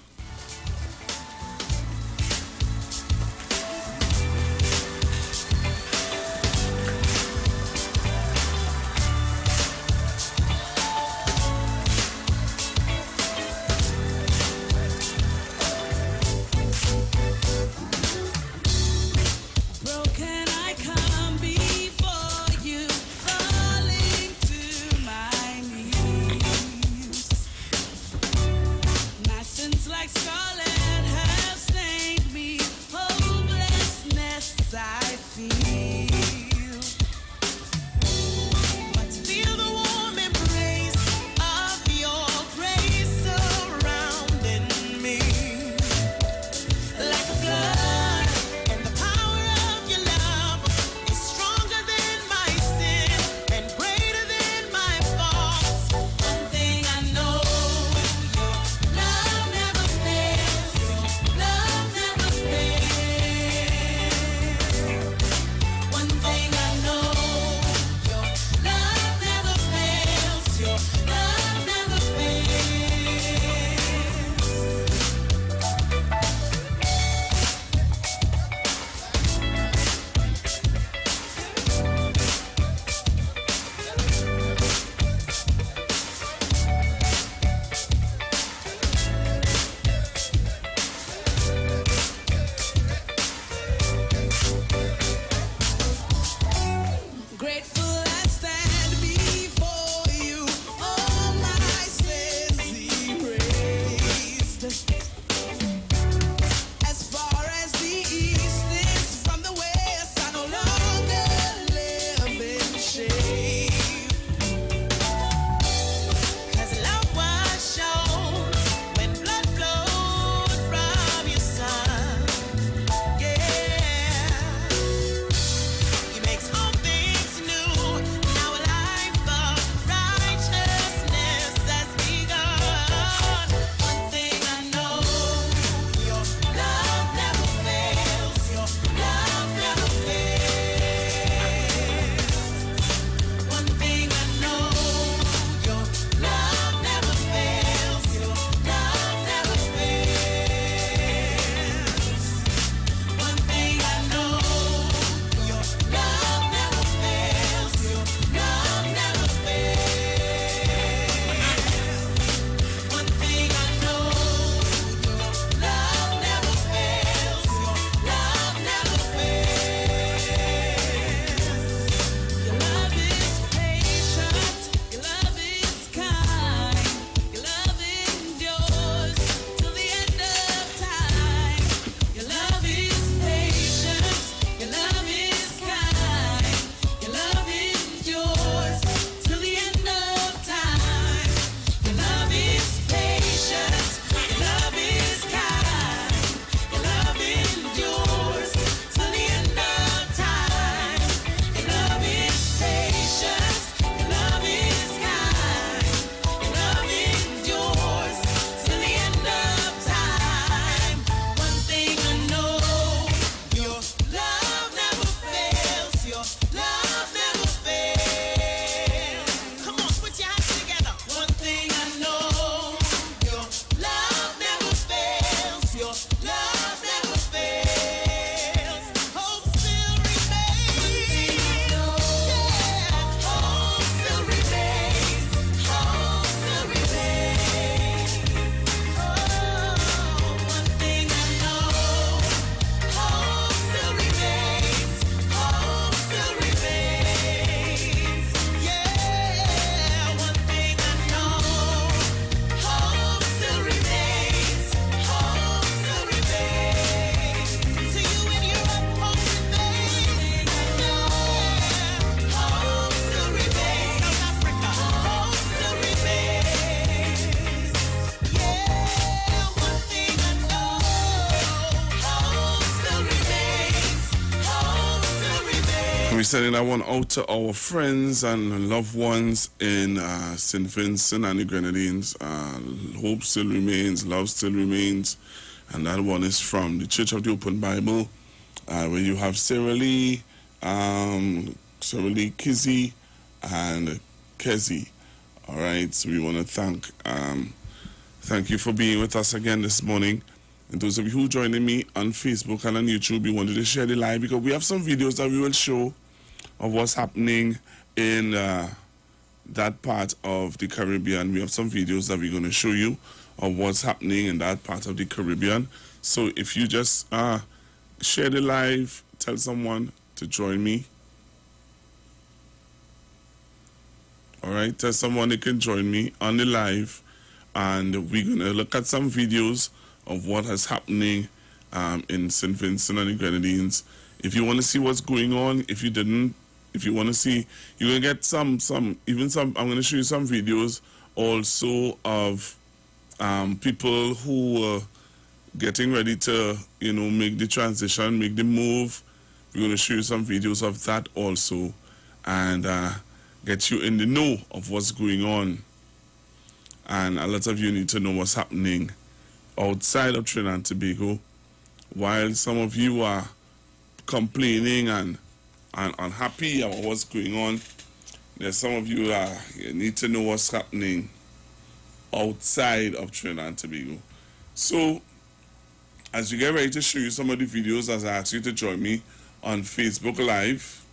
We're sending that one out to our friends and loved ones in St. Vincent and the Grenadines. Hope still remains, love still remains. And that one is from the Church of the Open Bible, where you have Sarah Lee Shirley, Kizzy, and Kezi. All right, so we want to thank you for being with us again this morning. And those of you who joining me on Facebook and on YouTube, we wanted to share the live because we have some videos that we will show of what's happening in that part of the Caribbean. We have some videos that we're going to show you of what's happening in that part of the Caribbean. So if you just share the live, tell someone to join me. All right, tell someone they can join me on the live, and we're going to look at some videos of what is happening in St. Vincent and the Grenadines. If you want to see what's going on, if you want to see, you're going to get some, I'm going to show you some videos also of people who are getting ready to, make the transition, make the move. We're going to show you some videos of that also, and get you in the know of what's going on. And a lot of you need to know what's happening outside of Trinidad and Tobago. While some of you are complaining and unhappy about what's going on, there's some of you you need to know what's happening outside of Trinidad and Tobago. So, as we get ready to show you some of the videos, as I ask you to join me on Facebook Live,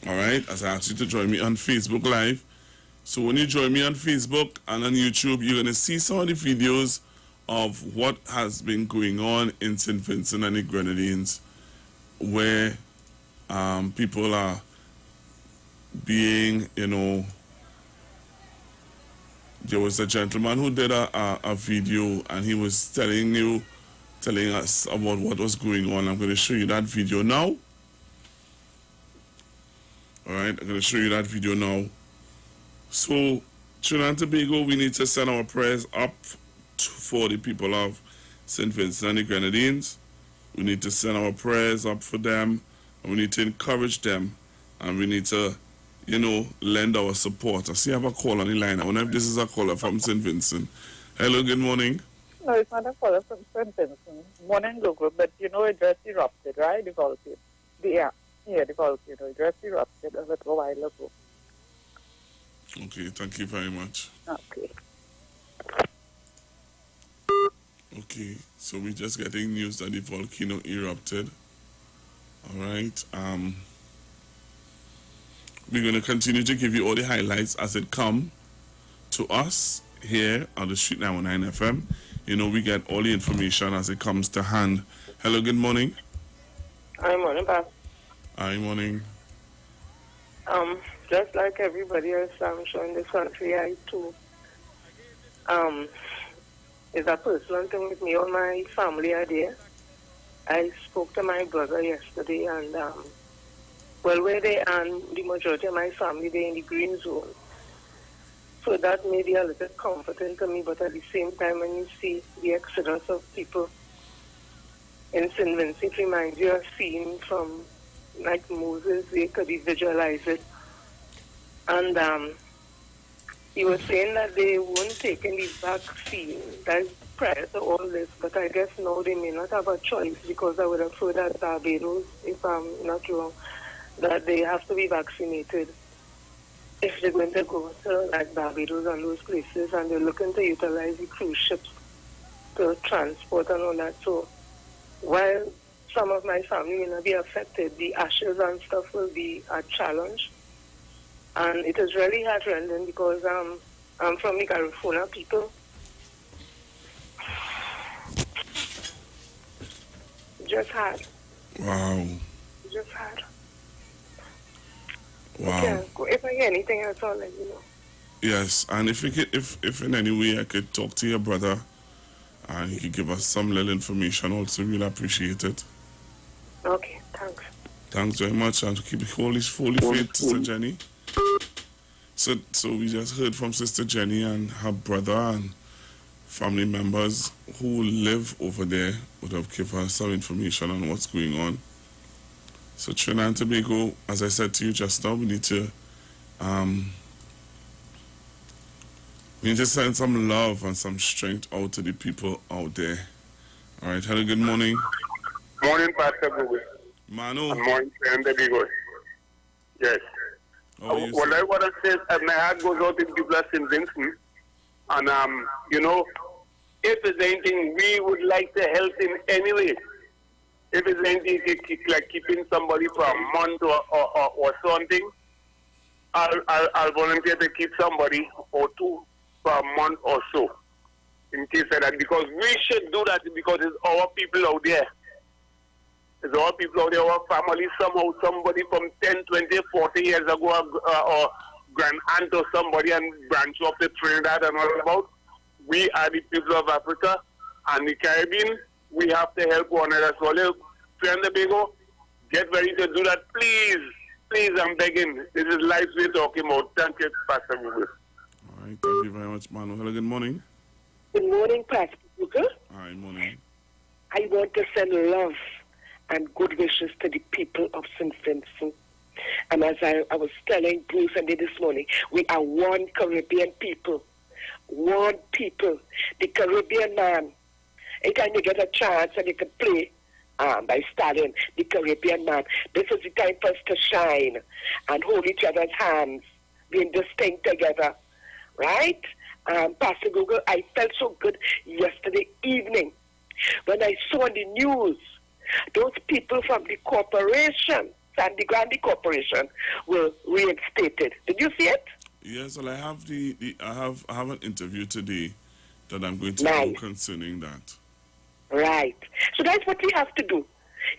all right, as I ask you to join me on Facebook Live. So when you join me on Facebook and on YouTube, you're going to see some of the videos of what has been going on in St. Vincent and the Grenadines, where people are being, there was a gentleman who did a video, and he was telling us about what was going on. I'm going to show you that video now. All right, I'm going to show you that video now. So, Trinidad and Tobago, we need to send our prayers up for the people of St. Vincent and the Grenadines. We need to send our prayers up for them, and we need to encourage them, and we need to, lend our support. I see I have a call on the line. I wonder if this is a caller from St. Vincent. Hello, good morning. No, it's not a caller from St. Vincent. Morning, Google, but it just erupted, right? The volcano. The volcano. It just erupted a little while ago. Okay, thank you very much. Okay. Okay, so we're just getting news that the volcano erupted. All right. We're going to continue to give you all the highlights as it come to us here on the Street 919 FM. We get all the information as it comes to hand. Hello, good morning. Hi, morning, Bob. Hi, morning. Just like everybody else, I'm sure in this country, I too. It's a personal thing with me. All my family are there. I spoke to my brother yesterday, and where they are, the majority of my family, they're in the green zone. So that may be a little comforting to me, but at the same time, when you see the exodus of people in St. Vincent, it reminds you of a scene from like Moses. They could visualize it. And he was saying that they weren't taking the vaccine. That's prior to all this, but I guess now they may not have a choice, because I would have heard that Barbados, if I'm not wrong, that they have to be vaccinated if they're going to go to like Barbados and those places, and they're looking to utilize the cruise ships to transport and all that. So while some of my family may not be affected, the ashes and stuff will be a challenge. And it is really heart-rending, because I'm from the Garifuna people. Just hard. Wow. Just hard. Wow. Okay, if I hear anything else, I'll let you know. Yes, and if in any way I could talk to your brother and he could give us some little information also, we'll appreciate it. Okay, thanks. Thanks very much, and keep it holy faith, Sister Jenny. So we just heard from Sister Jenny and her brother and family members who live over there would have given us some information on what's going on. So Trinidad and Tobago, as I said to you just now, we need to send some love and some strength out to the people out there. All right, hello, good morning. Morning, Pastor Google. Manu. Good morning, and there we go. Yes. What I want to say is my heart goes out to people at St. Vincent. And, you know, if there's anything we would like to help in any way, if there's anything like keeping somebody for a month or something, I'll volunteer to keep somebody or two for a month or so. In case of that, because we should do that because it's our people out there. It's our people out there, our family, somehow somebody from 10, 20, 40 years ago or grand aunt or somebody and branch off to Trinidad and all about. We are the people of Africa and the Caribbean. We have to help one another. So, friend Tobago, get ready to do that. Please, please, I'm begging. This is life we're talking about. Thank you, Pastor Google. All right, thank you very much, Manu. Hello, good morning. Good morning, Pastor Google. All right, morning. I want to send love and good wishes to the people of St. Vincent. And as I was telling Bruce and this morning, we are one Caribbean people. One people. The Caribbean man. Anytime you get a chance and you can play by studying the Caribbean man, this is the time for us to shine and hold each other's hands, being distinct together. Right? Pastor Google, I felt so good yesterday evening when I saw the news. Those people from the corporation, Sandy Grande Corporation, were reinstated. Did you see it? Yes, well, I have I have an interview today that I'm going to do concerning that. Right. So that's what we have to do.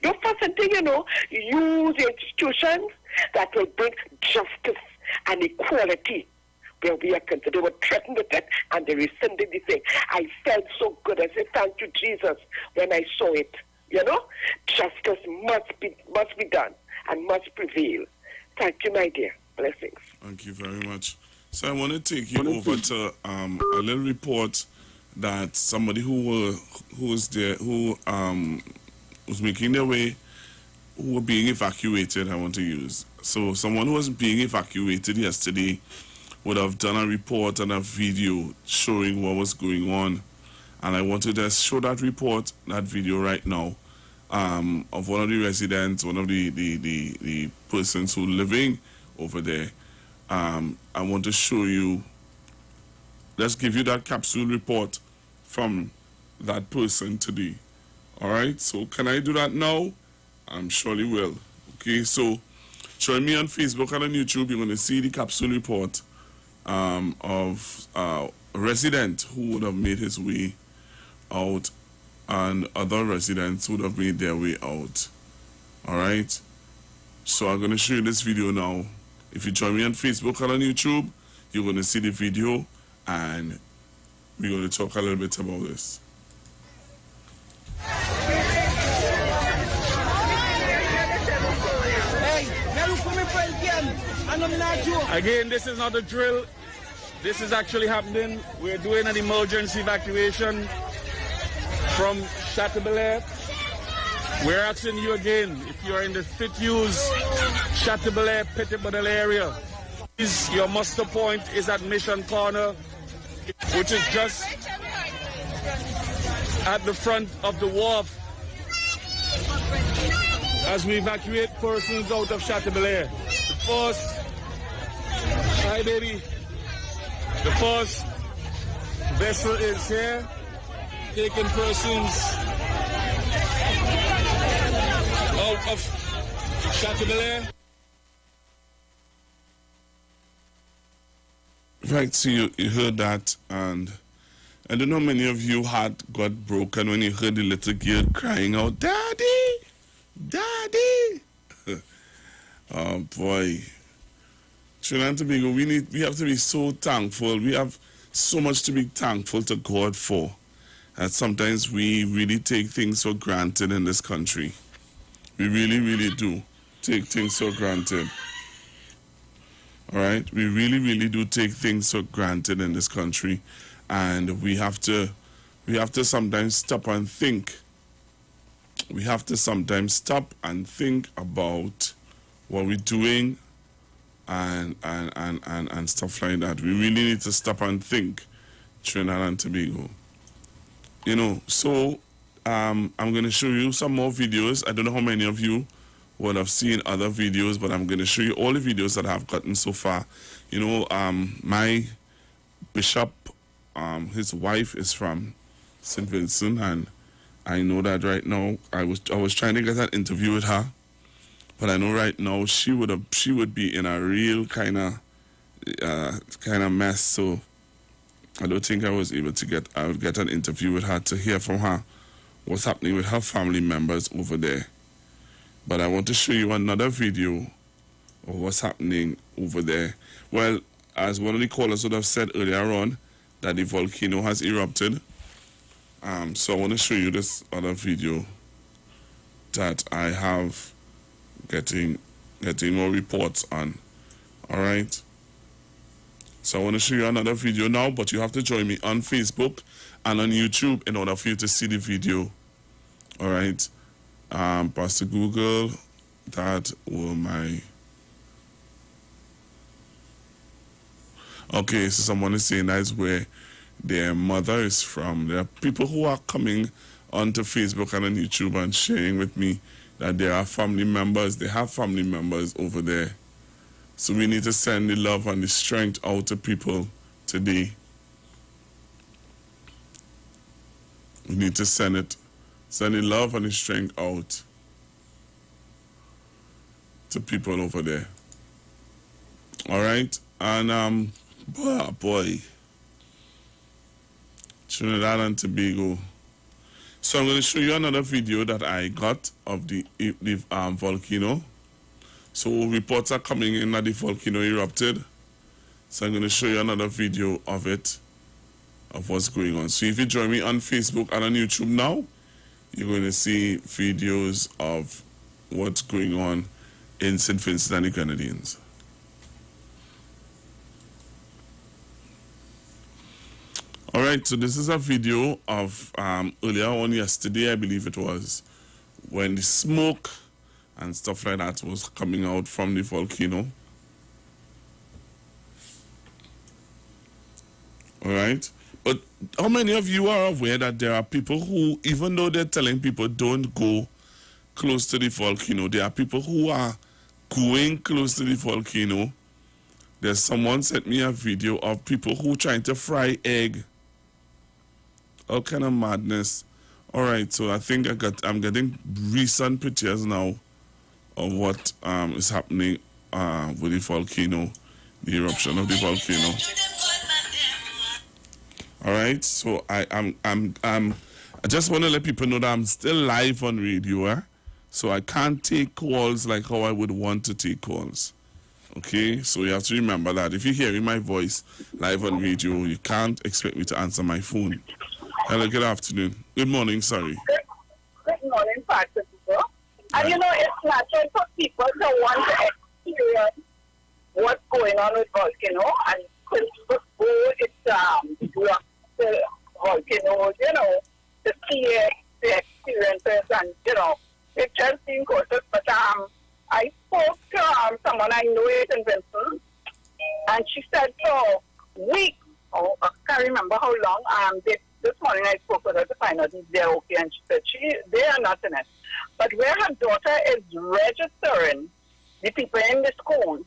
Your first thing, you know, use institutions that will bring justice and equality where we are concerned. They were threatened with it and they rescinded the thing. I felt so good. I said, thank you, Jesus, when I saw it. You know, justice must be done and must prevail. Thank you, my dear. Blessings. Thank you very much. So I want to take you over to a little report that somebody who was making their way, who were being evacuated, I want to use. So someone who was being evacuated yesterday would have done a report and a video showing what was going on. And I wanted to show that report, that video right now, of one of the residents, one of the persons who living over there. I want to show you, let's give you that capsule report from that person today. All right, so can I do that now? I'm surely will. Okay, so join me on Facebook and on YouTube. You're going to see the capsule report of a resident who would have made his way out and other residents would have made their way out. All right, so I'm going to show you this video now. If you join me on Facebook and on YouTube, you're going to see the video and we're going to talk a little bit about this. Again, this is not a drill. This is actually happening. We're doing an emergency evacuation from Chateaubelair. We're asking you again, if you're in the Fit-Use, Chateaubelair, Petit-Bodel area, your muster point is at Mission Corner, which is just at the front of the wharf as we evacuate persons out of Chateaubelair. The first, hi baby, the first vessel is here, taking persons out of Chateaubelair. Right, so you heard that, and I don't know how many of you heart got broken when you heard the little girl crying out, "Daddy! Daddy!" Oh boy. Trinidad and Tobago, we have to be so thankful. We have so much to be thankful to God for. And sometimes we really take things for granted in this country. We really, really do take things for granted. All right? We really, really do take things for granted in this country. And we have to sometimes stop and think. We have to sometimes stop and think about what we're doing and stuff like that. We really need to stop and think, Trinidad and Tobago. You know, so I'm going to show you some more videos. I don't know how many of you would have seen other videos, but I'm going to show you all the videos that I've gotten so far. You know, my bishop, his wife is from St. Vincent, and I know that right now I was trying to get an interview with her, but I know right now she would be in a real kind of mess. So I don't think I would get an interview with her to hear from her what's happening with her family members over there. But I want to show you another video of what's happening over there. Well, as one of the callers would have said earlier on, that the volcano has erupted. So I want to show you this other video that I have getting more reports on. All right. So I want to show you another video now, but you have to join me on Facebook and on YouTube in order for you to see the video. All right. Pastor Google, that were my... Okay, so someone is saying that's where their mother is from. There are people who are coming onto Facebook and on YouTube and sharing with me that there are family members. They have family members over there. So we need to send the love and the strength out to people today. We need to send the love and the strength out to people over there. All right? And, boy, Trinidad and Tobago. So I'm going to show you another video that I got of the volcano. So reports are coming in that the volcano erupted. So I'm going to show you another video of it, of what's going on. So if you join me on Facebook and on YouTube now, you're going to see videos of what's going on in St. Vincent and the Grenadines. All right, so this is a video of earlier on yesterday, I believe it was, when the smoke and stuff like that was coming out from the volcano. All right. But how many of you are aware that there are people who, even though they're telling people don't go close to the volcano, there are people who are going close to the volcano? There's someone sent me a video of people who trying to fry egg. All kind of madness. All right, so I think I'm getting recent pictures now of what is happening with the volcano, the eruption of the volcano. All right, so I just want to let people know that I'm still live on radio, so I can't take calls like how I would want to take calls. Okay, so you have to remember that if you're hearing my voice live on radio, you can't expect me to answer my phone. Hello, good afternoon. Good morning, sorry. Good morning, Pastor. And you know, it's natural for people to want to experience what's going on with volcano, and before it's the volcano, you know, to see the experiences, and you know, it's just being cautious. But I spoke to someone I know in Vincent, and she said for weeks, I can't remember how long, this morning I spoke with her to find out if they're okay, and she said they are not in it. But where her daughter is registering the people in the school,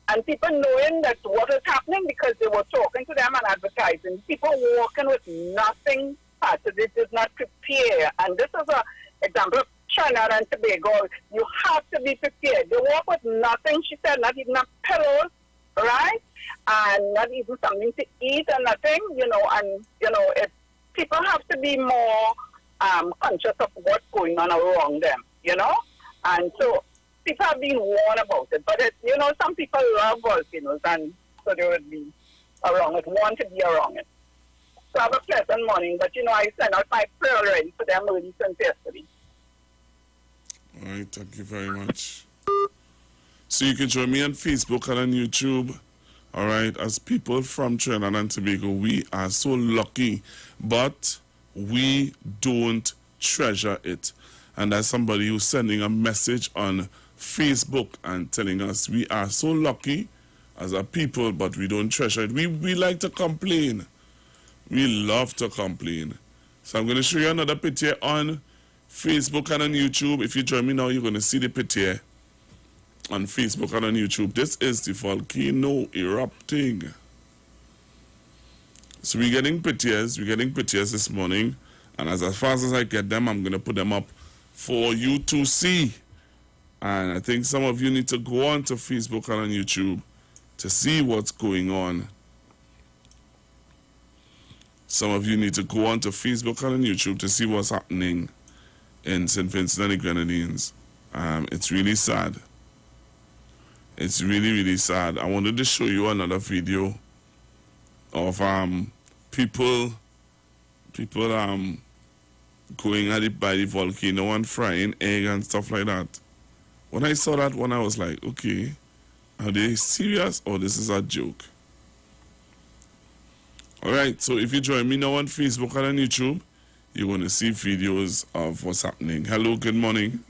and people knowing that what is happening because they were talking to them and advertising, people walking with nothing, they did not prepare. And this is an example of Trinidad and Tobago. You have to be prepared. They walk with nothing, she said, not even a pillows, right? And not even something to eat or nothing, you know, and, you know, people have to be more conscious of what's going on around them, you know? And so people have been warned about it. But, you know, some people love volcanoes, and so they would be around it, want to be around it. So have a pleasant morning. But, you know, I sent out my prayer already for them early since yesterday. All right, thank you very much. So you can join me on Facebook and on YouTube. All right, as people from Trinidad and Tobago, we are so lucky, but we don't treasure it. And as somebody who's sending a message on Facebook and telling us we are so lucky as a people, but we don't treasure it. We like to complain. We love to complain. So I'm going to show you another picture on Facebook and on YouTube. If you join me now, you're going to see the picture. on Facebook and on YouTube. This is the volcano erupting. So we're getting pictures this morning, and as fast as I get them, I'm going to put them up for you to see. And I think some of you need to go on to Facebook and on YouTube to see what's going on. Some of you need to go on to Facebook and on YouTube to see what's happening in St. Vincent and the Grenadines. It's really sad. It's really, really sad. I wanted to show you another video of people going at it by the volcano and frying egg and stuff like that. When I saw that one, I was like, okay, are they serious or this is a joke? All right, so if you join me now on Facebook and on YouTube, you're going to see videos of what's happening. Hello, good morning.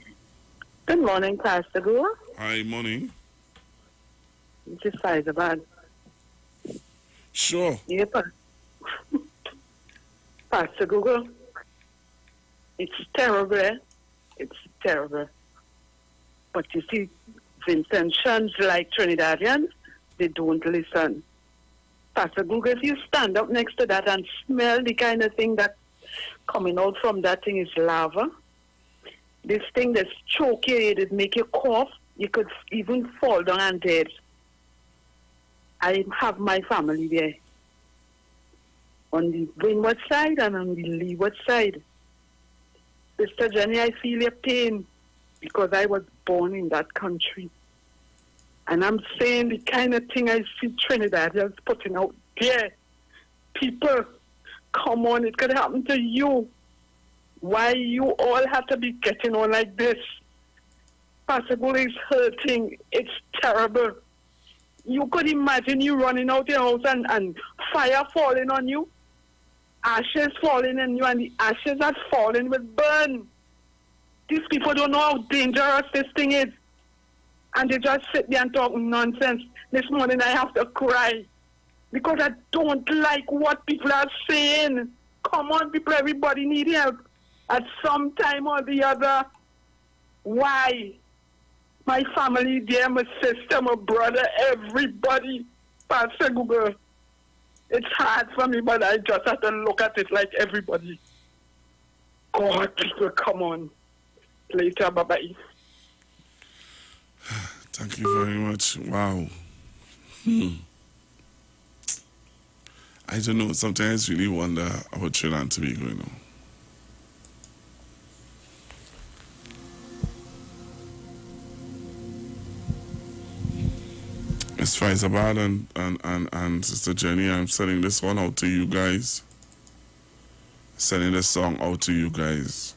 Good morning, Pastor Google. Hi, morning. Just bad. Sure. Yeah, Pastor Google. It's terrible. It's terrible. But you see, Vincentians like Trinidadians, they don't listen. Pastor Google, if you stand up next to that and smell the kind of thing that's coming out from that thing is lava. This thing that's choke you, it make you cough. You could even fall down and dead. I have my family there. On the windward side and on the leeward side. Sister Jenny, I feel your pain because I was born in that country. And I'm saying the kind of thing I see Trinidadians putting out there. People, come on, it could happen to you. Why you all have to be getting on like this? Possibly it's hurting. It's terrible. You could imagine you running out your house and fire falling on you, ashes falling on you, and the ashes are falling will burn. These people don't know how dangerous this thing is. And they just sit there and talk nonsense. This morning I have to cry because I don't like what people are saying. Come on, people, everybody need help at some time or the other. Why? My family there, my sister, my brother, everybody. Pastor Google. It's hard for me, but I just have to look at it like everybody. God, people, come on. Later, bye-bye. Thank you very much. Wow. I don't know. Sometimes I really wonder about Trinidad and Tobago, you know. Miss Faisabad and Sister Jenny, I'm sending this one out to you guys. Sending this song out to you guys.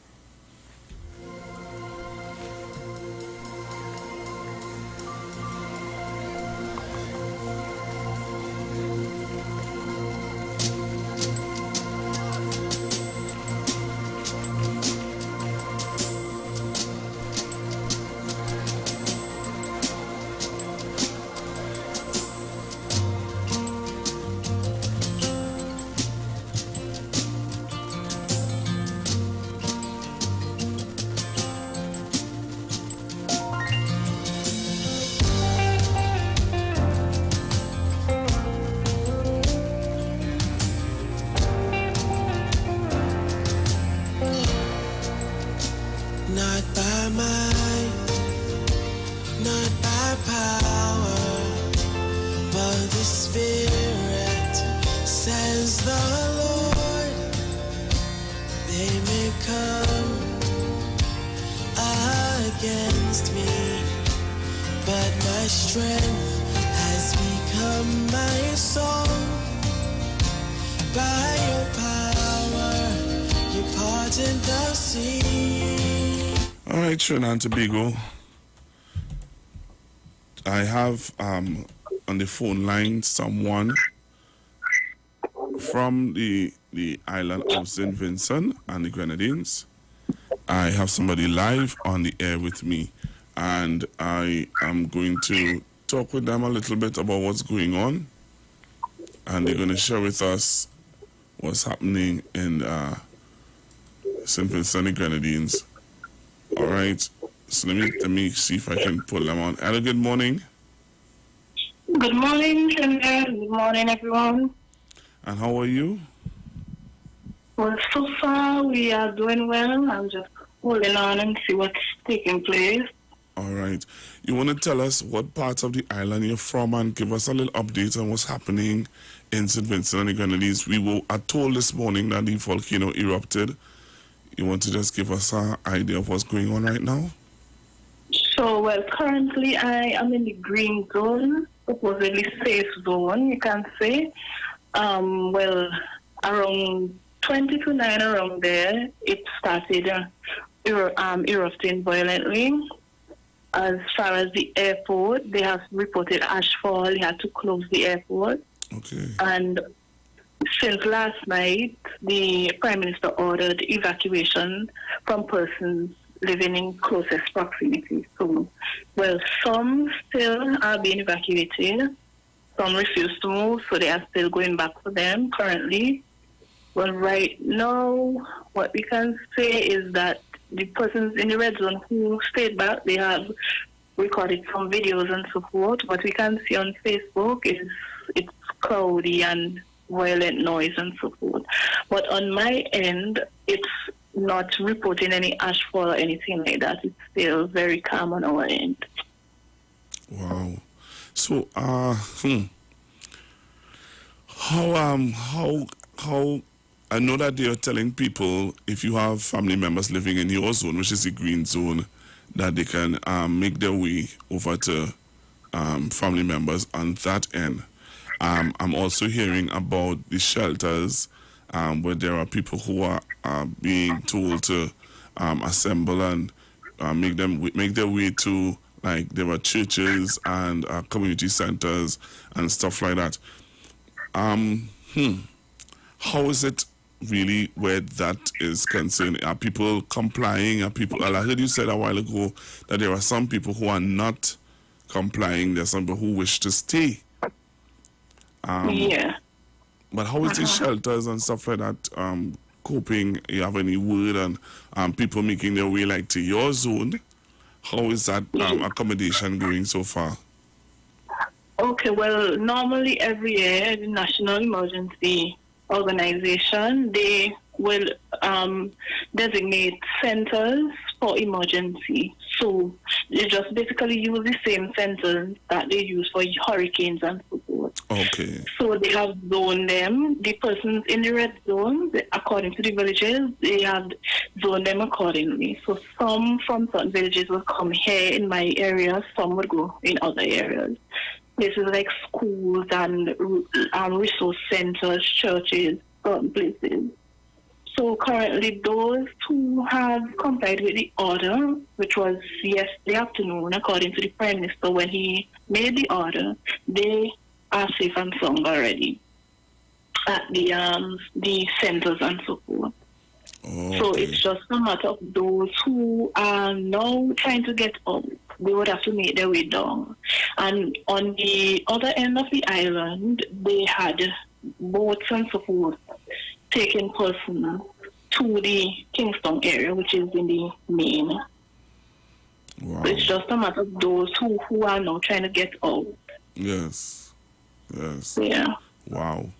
Sharon and Tobago, I have on the phone line someone from the island of St. Vincent and the Grenadines. I have somebody live on the air with me, and I am going to talk with them a little bit about what's going on, and they're going to share with us what's happening in St. Vincent and the Grenadines. All right, So let me see if I can pull them on. Hello, good morning. Good morning, Kendra. Good morning, everyone. And how are you? Well, so far we are doing well. I'm just holding on and see what's taking place. All right. You want to tell us what part of the island you're from and give us a little update on what's happening in St. Vincent and the Grenadines. We were told this morning that the volcano erupted. You want to just give us an idea of what's going on right now? So, well, currently I am in the green zone, supposedly safe zone, you can say. Well, around 20 to 9 around there, it started erupting violently. As far as the airport, they have reported ashfall. They had to close the airport. Okay. And since last night, the Prime Minister ordered evacuation from persons living in closest proximity. So, well, some still are being evacuated. Some refuse to move, so they are still going back for them currently. Well, right now, what we can say is that the persons in the red zone who stayed back, they have recorded some videos and so forth. What we can see on Facebook is it's cloudy and violent noise and so forth. But on my end, it's not reporting any ashfall or anything like that. It's still very calm on our end. Wow. So, how I know that they are telling people if you have family members living in your zone, which is the green zone, that they can make their way over to family members on that end. I'm also hearing about the shelters where there are people who are being told to assemble and make their way to, like, there are churches and community centers and stuff like that. How is it really where that is concerned? Are people complying? Are people? I heard you said a while ago that there are some people who are not complying. There are some people who wish to stay. Yeah. But how is the shelters and stuff like that coping? You have any word on people making their way like to your zone? How is that accommodation going so far? Okay, well, normally every year the National Emergency Organization, they will designate centers for emergency. So they just basically use the same centers that they use for hurricanes and so forth. Okay. So they have zoned them. The persons in the red zone, according to the villages, they have zoned them accordingly. So some from certain villages will come here in my area, some would go in other areas. Places like schools and resource centers, churches, certain places. So currently those who have complied with the order, which was yesterday afternoon, according to the Prime Minister, when he made the order, they are safe and sound already at the centers and so forth. Okay. So it's just a matter of those who are now trying to get out. They would have to make their way down. And on the other end of the island, they had boats and so forth taking persons to the Kingston area, which is in the main. Wow. So it's just a matter of those who are now trying to get out. Yes. Yes. Yeah. Wow.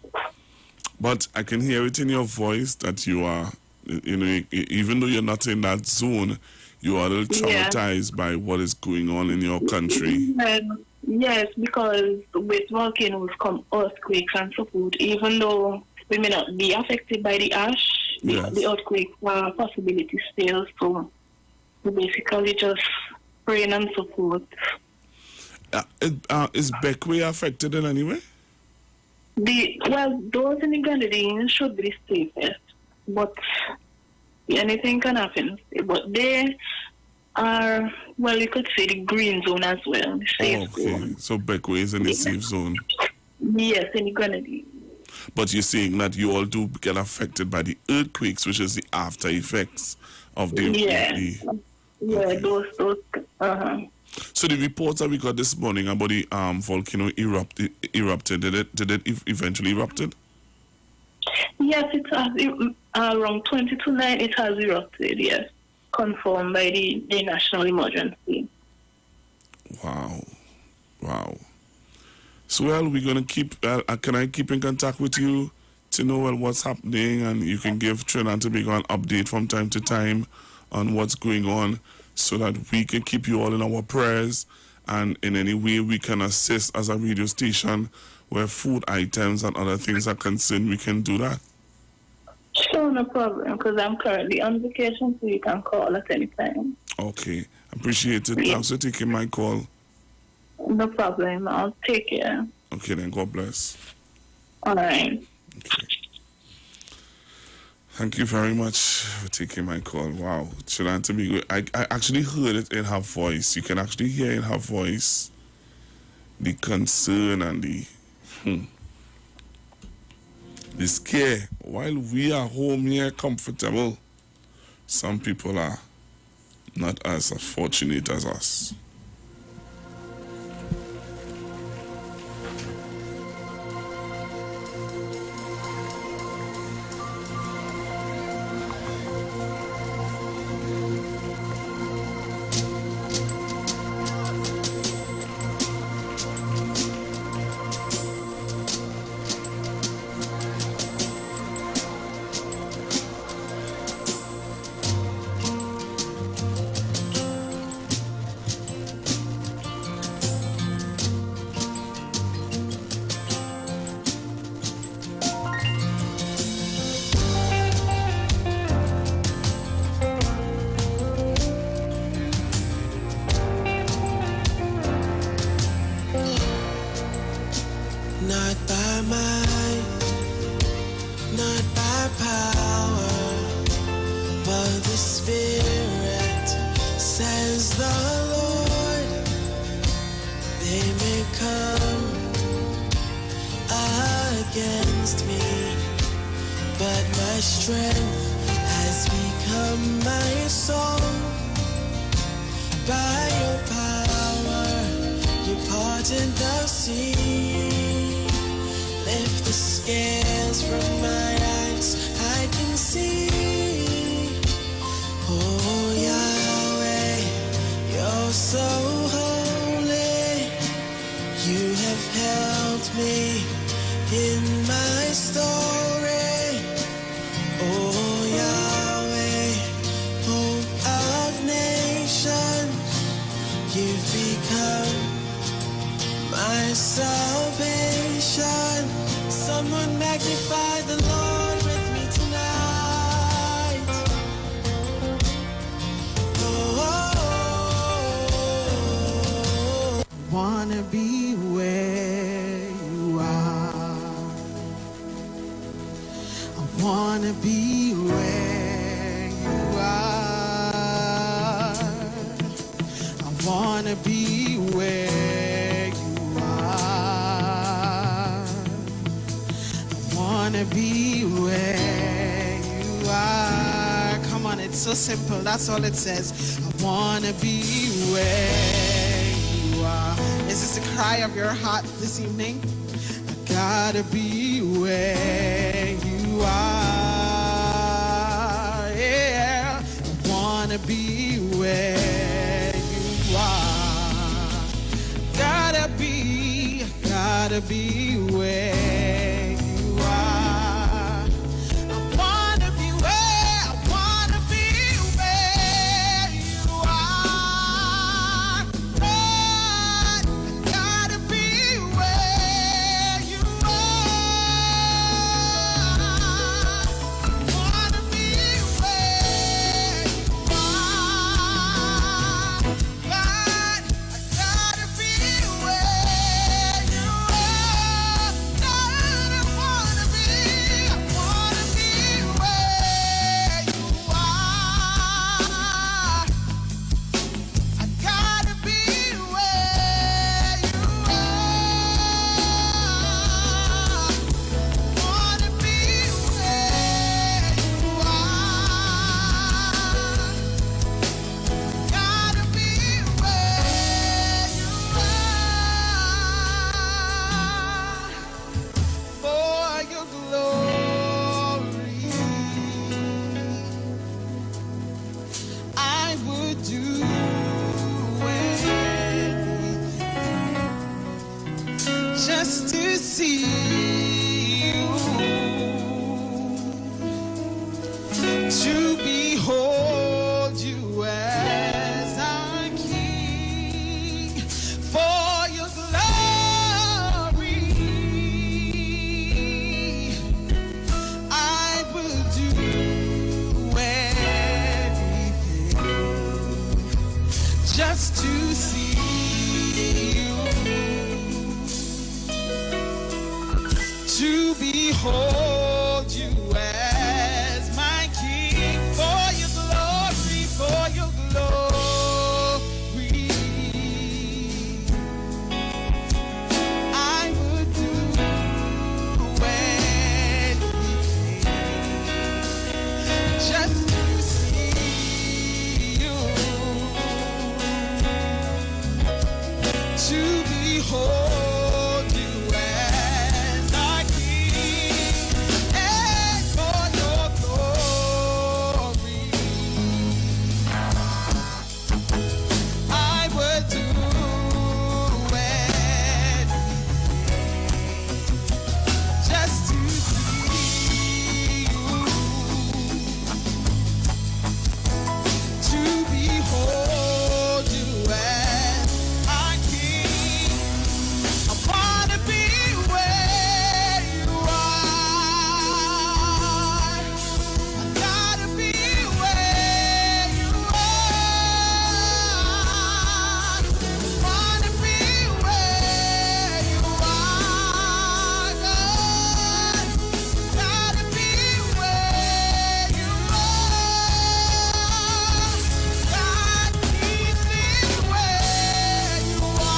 But I can hear it in your voice that you are, even though you're not in that zone, you are a little traumatized by what is going on in your country. Yes, because with volcanoes come earthquakes and so forth. Even though we may not be affected by the ash, the earthquake possibility still. So we basically just praying and so forth. Is Beckway affected in any way? Those in the Grenadines should be safest, but anything can happen. But they are, you could say the green zone as well. The safe zone. So Beckway is in the safe zone? Yes, in the Grenadines. But you're saying that you all do get affected by the earthquakes, which is the after effects of the... those. So the reports that we got this morning about the volcano erupted, did it eventually erupted? Yes, it has around 20 to 9. It has erupted. Yes. confirmed by the national emergency. Wow. So, well, we're going to keep, can I keep in contact with you to know what's happening, and you can give Trinidad and Tobago an update from time to time on what's going on so that we can keep you all in our prayers, and in any way we can assist as a radio station where food items and other things are concerned, we can do that. Sure, no problem, because I'm currently on vacation, so you can call at any time. Okay, appreciate it. Thanks for taking my call. No problem. I'll take care. Okay, then. God bless. All right. Okay. Thank you very much for taking my call. Wow. Trinidad Tobago. I actually heard it in her voice. You can actually hear in her voice the concern and the scare. While we are home here comfortable, some people are not as fortunate as us. Not by might, not by power, but the Spirit, says the Lord. They may come against me, but my strength has become my song. By your power, you parted the sea. Lift the scales from my eyes, I can see. Oh Yahweh, you're so holy. You have helped me in my story. Oh Yahweh, hope of nations, you've become my salvation. Someone magnify the Lord with me tonight. Oh, wanna be where you are. I wanna be where you are. I wanna be where you are. I wanna be where you are. Come on, it's so simple. That's all it says. I wanna be where you are. Is this the cry of your heart this evening? I gotta be where you are. Yeah, I wanna be where you are. Gotta be where you are. I wanna be where you are. Lord, I gotta be where you are. I wanna be where you are. God, I gotta be where you are. behold you as my king, for your glory, for your glory. I would do anything just to see you, to behold you as our king, and for your glory I would do anything just to see you, to behold you as our king. I wanna be where you are. I gotta be where you are. Wanna be where you are, God. Gotta be where you are. God, keep me where you are.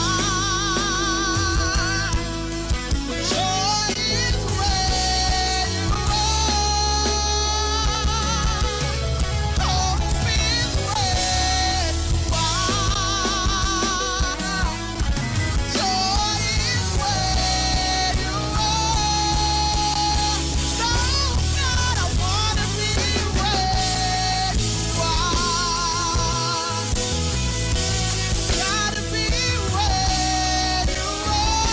Joy is where you are. Hope is where you are. Joy is where you are. So God, I wanna be where you are. Gotta be where you are.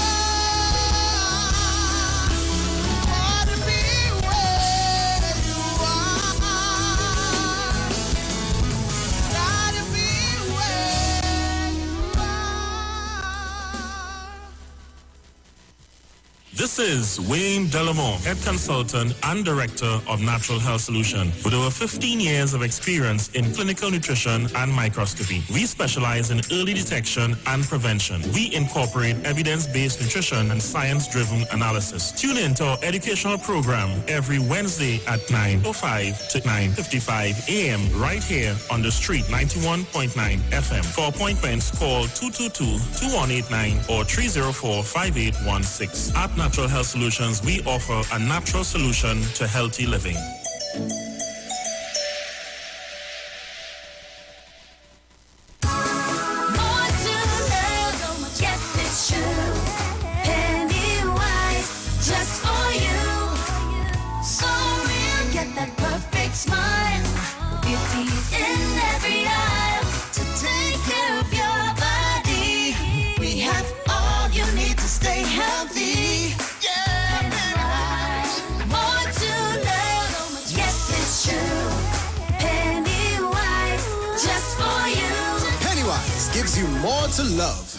Wanna be where you are. Gotta be where you This is Wayne Delamore, Head Consultant and Director of Natural Health Solution. With over 15 years of experience in clinical nutrition and microscopy, we specialize in early detection and prevention. We incorporate evidence-based nutrition and science-driven analysis. Tune in to our educational program every Wednesday at 9:05 to 9:55 a.m. right here on the street 91.9 FM. For appointments, call 222-2189 or 304-5816. At Natural Health Solutions, we offer a natural solution to healthy living. More to love, yes it's true. Pennywise, just for you. So real, get that perfect smile. Beauty's in every aisle to take care of your body. We have all you need to stay healthy. Pennywise, more to love, yes it's true. Pennywise, just for you. Pennywise gives you more to love.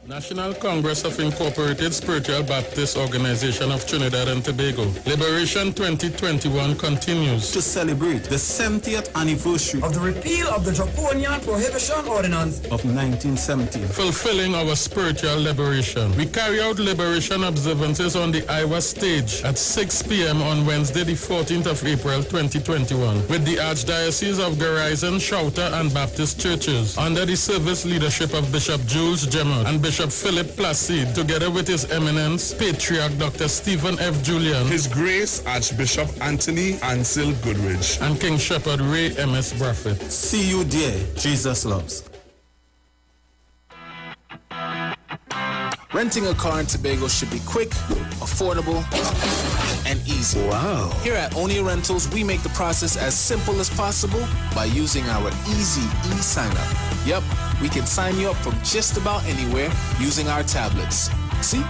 National Congress of Incorporated Spiritual Baptist Organization of Trinidad and Tobago. Liberation 2021 continues to celebrate the 70th anniversary of the repeal of the Draconian Prohibition Ordinance of 1917. fulfilling our spiritual liberation. We carry out liberation observances on the IWER stage at 6 p.m. on Wednesday, the 14th of April, 2021, with the Archdiocese of Garrison, Shouter, and Baptist churches, under the service leadership of Bishop Jules Gemot and Bishop Philip Placide, together with His Eminence, Patriarch Dr. Stephen F. Julian, His Grace Archbishop Anthony Ansel Goodrich, and King Shepherd Ray M.S. Braffett. See you there, Jesus loves. Renting a car in Tobago should be quick, affordable, and easy. Wow. Here at Onia Rentals, we make the process as simple as possible by using our easy e-sign-up. Yep, we can sign you up from just about anywhere using our tablets. See?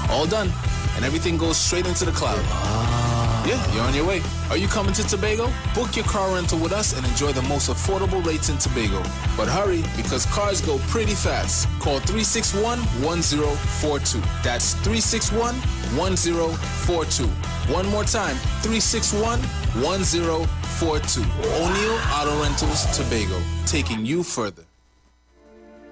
All done. And everything goes straight into the cloud. Yeah, you're on your way. Are you coming to Tobago? Book your car rental with us and enjoy the most affordable rates in Tobago. But hurry, because cars go pretty fast. Call 361-1042. That's 361-1042. One more time, 361-1042. O'Neill Auto Rentals, Tobago, taking you further.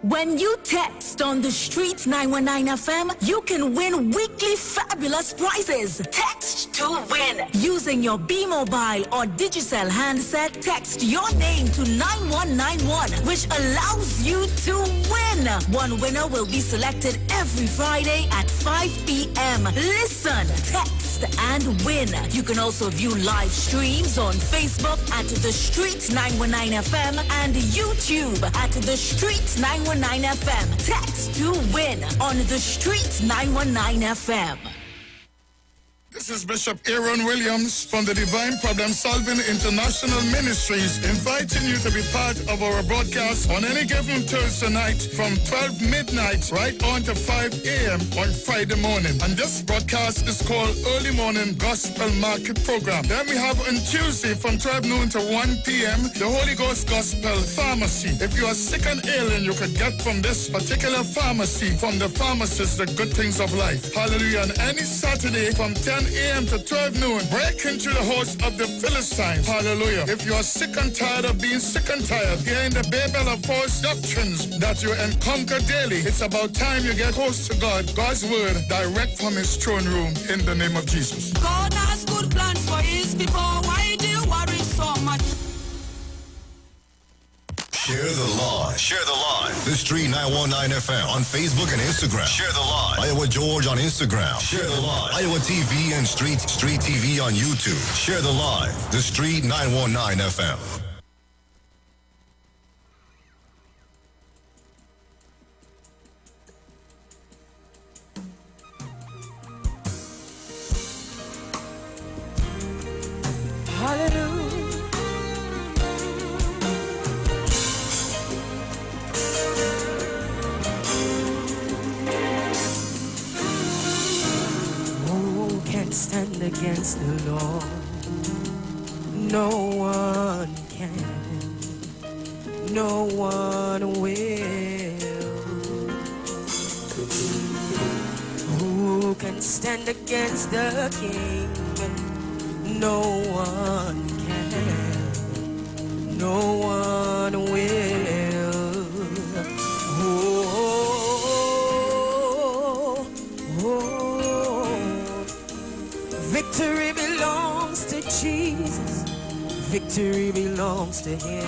When you text on the street 919 FM, you can win weekly fabulous prizes. Text to win. Using your B-Mobile or Digicel handset, text your name to 9191, which allows you to win. One winner will be selected every Friday at 5 p.m. Listen, text and win. You can also view live streams on Facebook at The Street 919 FM and YouTube at The Street 919 FM. Text to win on The Street 919 FM. This is Bishop Aaron Williams from the Divine Problem Solving International Ministries, inviting you to be part of our broadcast on any given Thursday night from 12 midnight right on to 5 a.m. on Friday morning. And this broadcast is called Early Morning Gospel Market Program. Then we have on Tuesday from 12 noon to 1 p.m. the Holy Ghost Gospel Pharmacy. If you are sick and ailing, you could get from this particular pharmacy, from the pharmacist, the good things of life. Hallelujah. And any Saturday from 10 a.m. to 12 noon, break into the house of the Philistines. Hallelujah. If you are sick and tired of being sick and tired, hearing the babel of false doctrines that you encounter daily, it's about time you get close to God, God's word, direct from his throne room, in the name of Jesus. God has good plans for his people. Why do you worry so much? Share the live. Share the live. The Street 919 FM on Facebook and Instagram. Share the live. Iowa George on Instagram. Share the live. Iowa TV and Street TV on YouTube. Share the live. The Street 919 FM. Hallelujah. Stand against the Lord. No one can. No one will. Who can stand against the King? No one can. No one will. Victory belongs to Jesus. Victory belongs to him.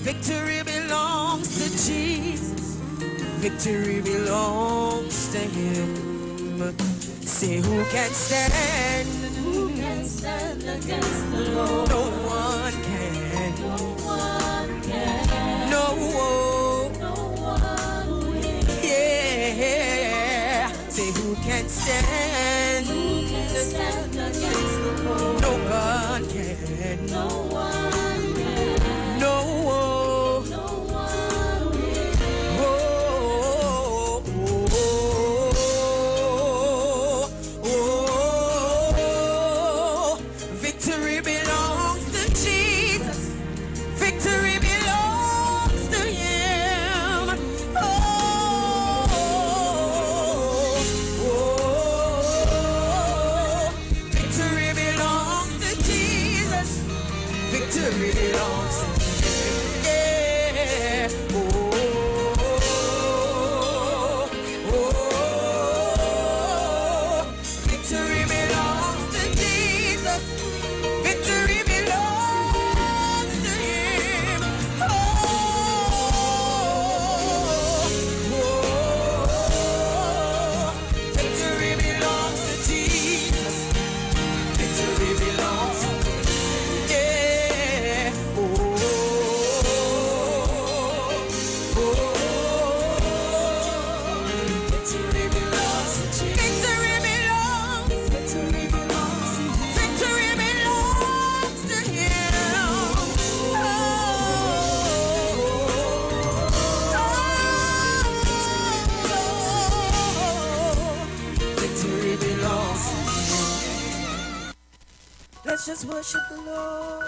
Victory belongs to Jesus. Victory belongs to him. Say, who can stand? Who can stand against the Lord? No one can. No one can. No one will. Yeah. Say, who can stand? Who can stand against the Lord? No one can. No one can. No one. Let's just worship the Lord.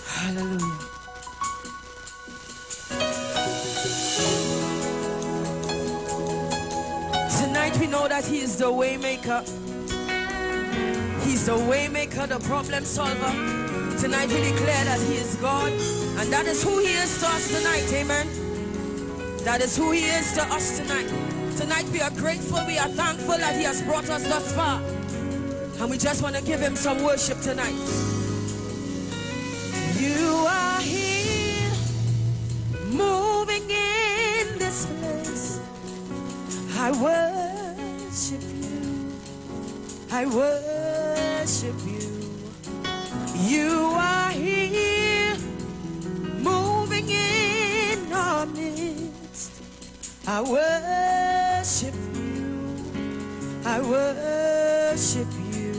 Hallelujah. He is the way maker. He's the way maker, the problem solver. Tonight we declare that He is God, and that is who He is to us tonight, amen. That is who He is to us tonight. Tonight we are grateful, we are thankful that He has brought us thus far. And we just want to give Him some worship tonight. You are here, moving in this place. I worship You. I worship You. You are here, moving in our midst. I worship You. I worship You.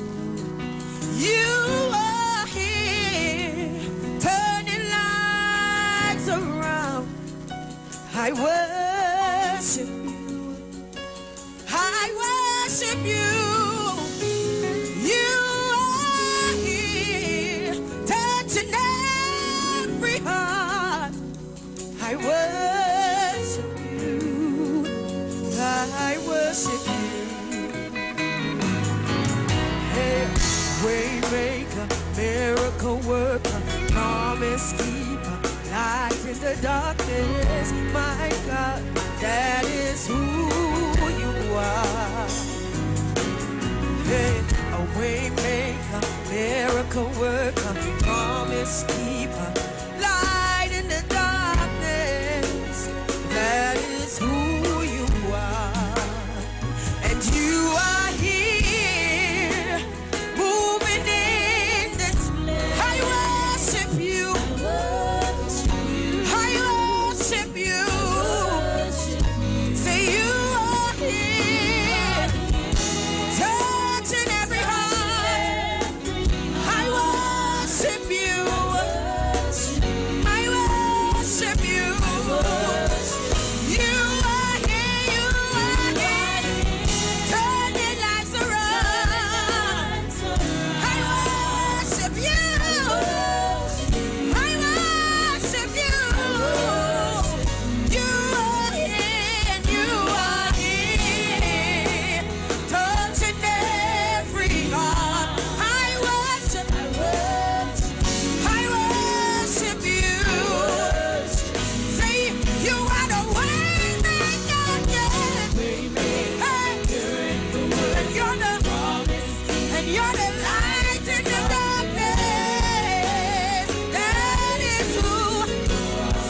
You are here, turning lives around. I worship You. I worship You. You are here, touching every heart. I worship You. I worship You. Hey, waymaker, miracle worker, promise keeper, light in the darkness. My God, that is who You are. Hey, a waymaker, miracle worker, promise keeper, light in the darkness. That is who You are. And You are here, moving in this place. I worship You. I worship You. Say You are here, touching every heart. I worship You. I worship You. You are here, You are here, turning lives around. I worship You. I worship You. You are here, You are here, touching every heart. I worship You. Say You are the way maker, yeah. And you're the light in the darkness. That is who.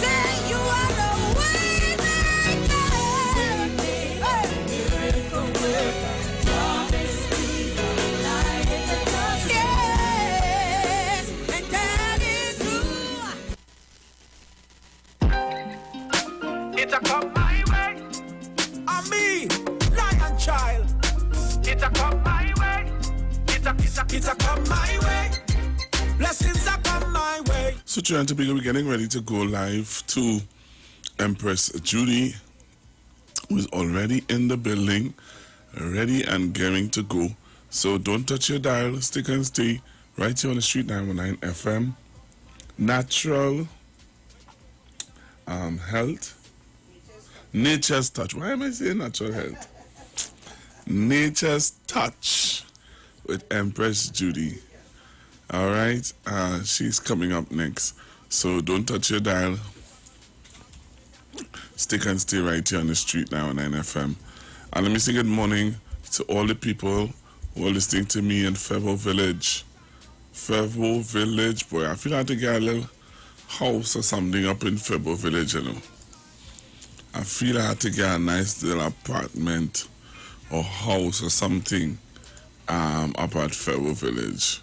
Say You are the way maker. Yes, and that is who. It a come my way. I'm me, lion child. It a come my way. It a come my way. Blessings a come my way. So, Sharon, we're getting ready to go live to Empress Judy, who is already in the building, ready and gearing to go. So don't touch your dial, stick and stay right here on the street 919 FM. Natural health. Nature's touch. Why am I saying natural health? Nature's touch with Empress Judy. All right, she's coming up next. So don't touch your dial. Stick and stay right here on the street 919 FM. And let me say good morning to all the people who are listening to me in Febo Village. Febo Village, boy, I feel like to get a little house or something up in Febo Village, you know. I feel I had to get a nice little apartment or house or something up at Febo Village.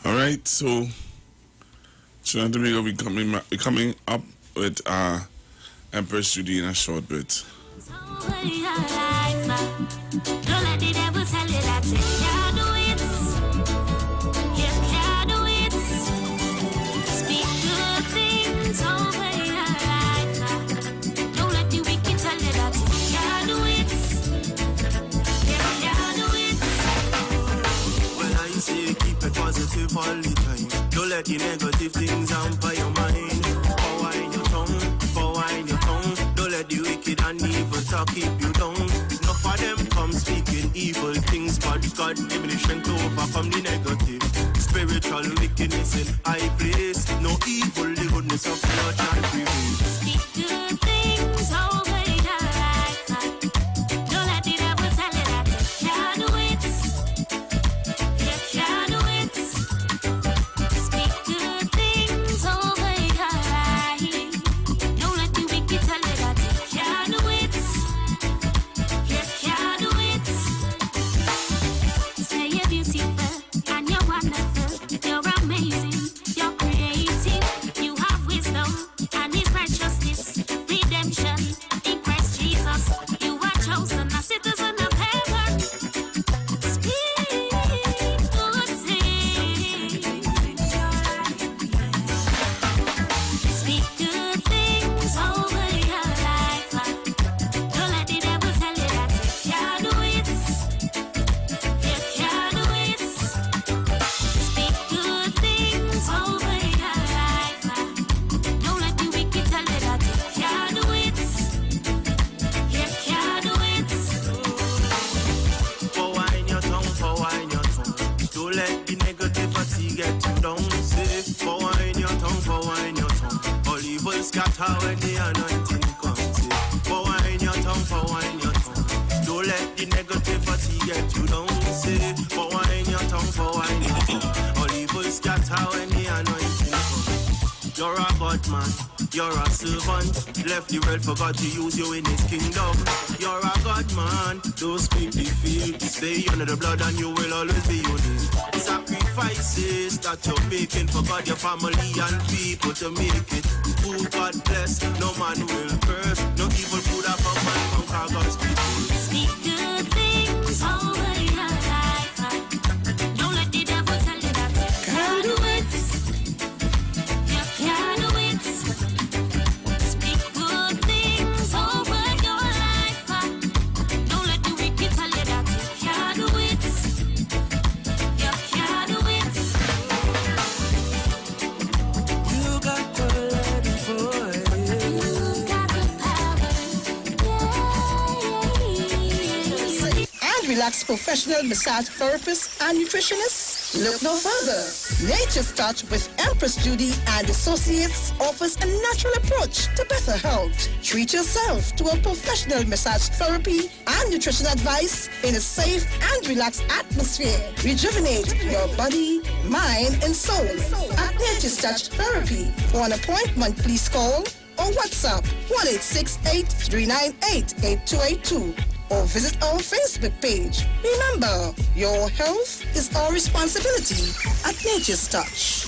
Alright, so Sharon will be coming up with Empress Judy in a short bit. Don't let the devil tell you that you can't do it. You can't do it. Speak good things over your life. Don't let the wicked tell you that you can't do it. You can't do it. Well, I say keep it positive all the time. Don't let the negative things hamper your mind. Power in your tongue, power in your tongue. Don't let let the wicked and evil talk keep you down. Enough of them come speaking evil things, but God give me the strength to overcome the negative. Spiritual wickedness in high place. No evil, the goodness of God shall prevail. Speak good things over your life. Don't let the devil tell you that you can't do it. You can't do it. Speak good things over your life. Don't let the wicked tell you that you can't do it. You can't do it. Say you're beautiful and you're wonderful. You're amazing. You're creating. You have wisdom and His righteousness, redemption in Christ Jesus. You are chosen a citizen of heaven. Speak good things. Speak good things over your life. Don't let the devil tell you that you can't do it. You can't do it. Speak good things over your life. Don't let the wicked tell you that you can't do it. You can't do it. For wine your tongue, for wine your tongue. Don't let the negativity get you down. Say, for wine your tongue, for wine your tongue. All evil scatter when the anointing comes. Say, for wine your tongue, for wine your tongue. Don't let the negativity get you down. Say, for wine your tongue, for wine your tongue. All evil scatter when the anointing comes. You're a God man, you're a servant. Left the world for God to use you in His kingdom. You're a God man, don't speak defeat. Stay under the blood and you will always be unique. Sacrifices that you're making for God, your family and people to make it. Who God bless, no man will curse. No evil could have come and conquer God's people. Speak good things over your life. Don't let the devil tell you that you can't do it. You can't do it. Speak good things over your life. Don't let the wicked tell you that you can't do it. You can't do it. You got to let it boy. You got the power. And relax professional massage therapists and nutritionists? Look no further. Nature's Touch with Empress Judy and Associates offers a natural approach to better health. Treat yourself to a professional massage therapy and nutrition advice in a safe and relaxed atmosphere. Rejuvenate your body, mind, and soul at Nature's Touch Therapy. For an appointment, please call or WhatsApp 1-868-398-8282 or visit our Facebook page. Remember, your health is our responsibility at Nature's Touch.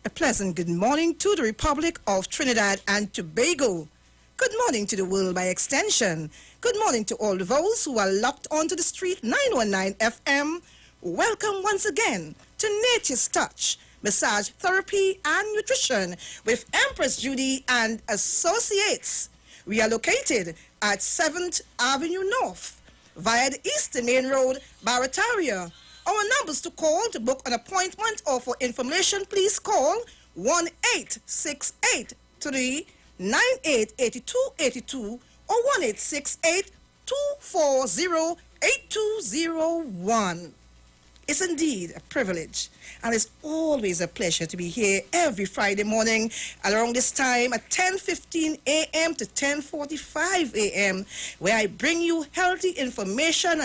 A pleasant good morning to the Republic of Trinidad and Tobago. Good morning to the world by extension. Good morning to all those who are locked onto the street 919 FM. Welcome once again to Nature's Touch, massage therapy and nutrition with Empress Judy and Associates. We are located at 7th Avenue North via the Eastern Main Road, Barataria. Our numbers to call to book an appointment or for information, please call 1-868-398-8282 or 1-868-240-8201. It's indeed a privilege, and it's always a pleasure to be here every Friday morning around this time at 10:15 a.m. to 10:45 a.m., where I bring you healthy information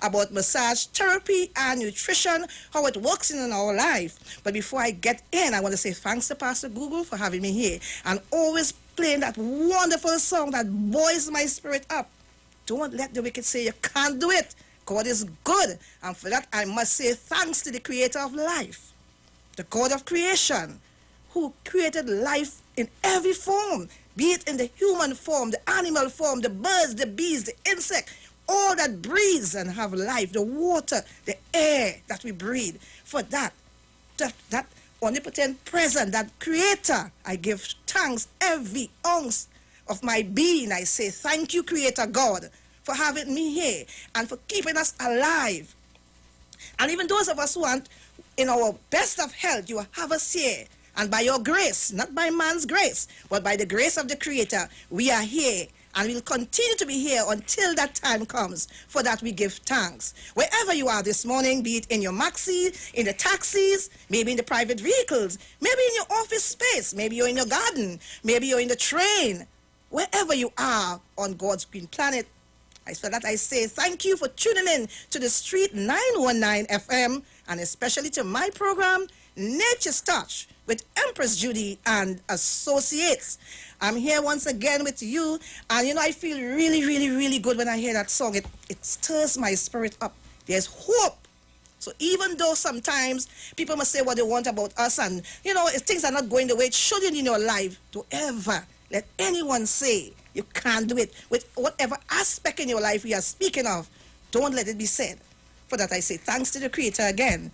about massage therapy and nutrition, how it works in our life. But before I get in, I want to say thanks to Pastor Google for having me here and always playing that wonderful song that buoys my spirit up. Don't let the wicked say you can't do it. God is good, and for that I must say thanks to the creator of life, the God of creation, who created life in every form, be it in the human form, the animal form, the birds, the bees, the insect, all that breathes and have life, the water, the air that we breathe. For that omnipotent present, that creator, I give thanks every ounce of my being. I say thank you, Creator God, for having me here and for keeping us alive. And even those of us who aren't in our best of health, you have us here And by your grace, not by man's grace, but by the grace of the Creator, we are here. And we'll continue to be here until that time comes. For that we give thanks. Wherever you are this morning, be it in your maxi, in the taxis, maybe in the private vehicles, maybe in your office space, maybe you're in your garden, maybe you're in the train, wherever you are on God's green planet, for that I say thank you for tuning in to the Street 919 FM, and especially to my program, Nature's Touch, with Empress Judy and Associates. I'm here once again with you, and I feel really, really, really good when I hear that song. It stirs my spirit up. There's hope. So even though sometimes people must say what they want about us, and if things are not going the way it should in your life, don't ever let anyone say you can't do it. With whatever aspect in your life we are speaking of, don't let it be said. For that I say thanks to the Creator again.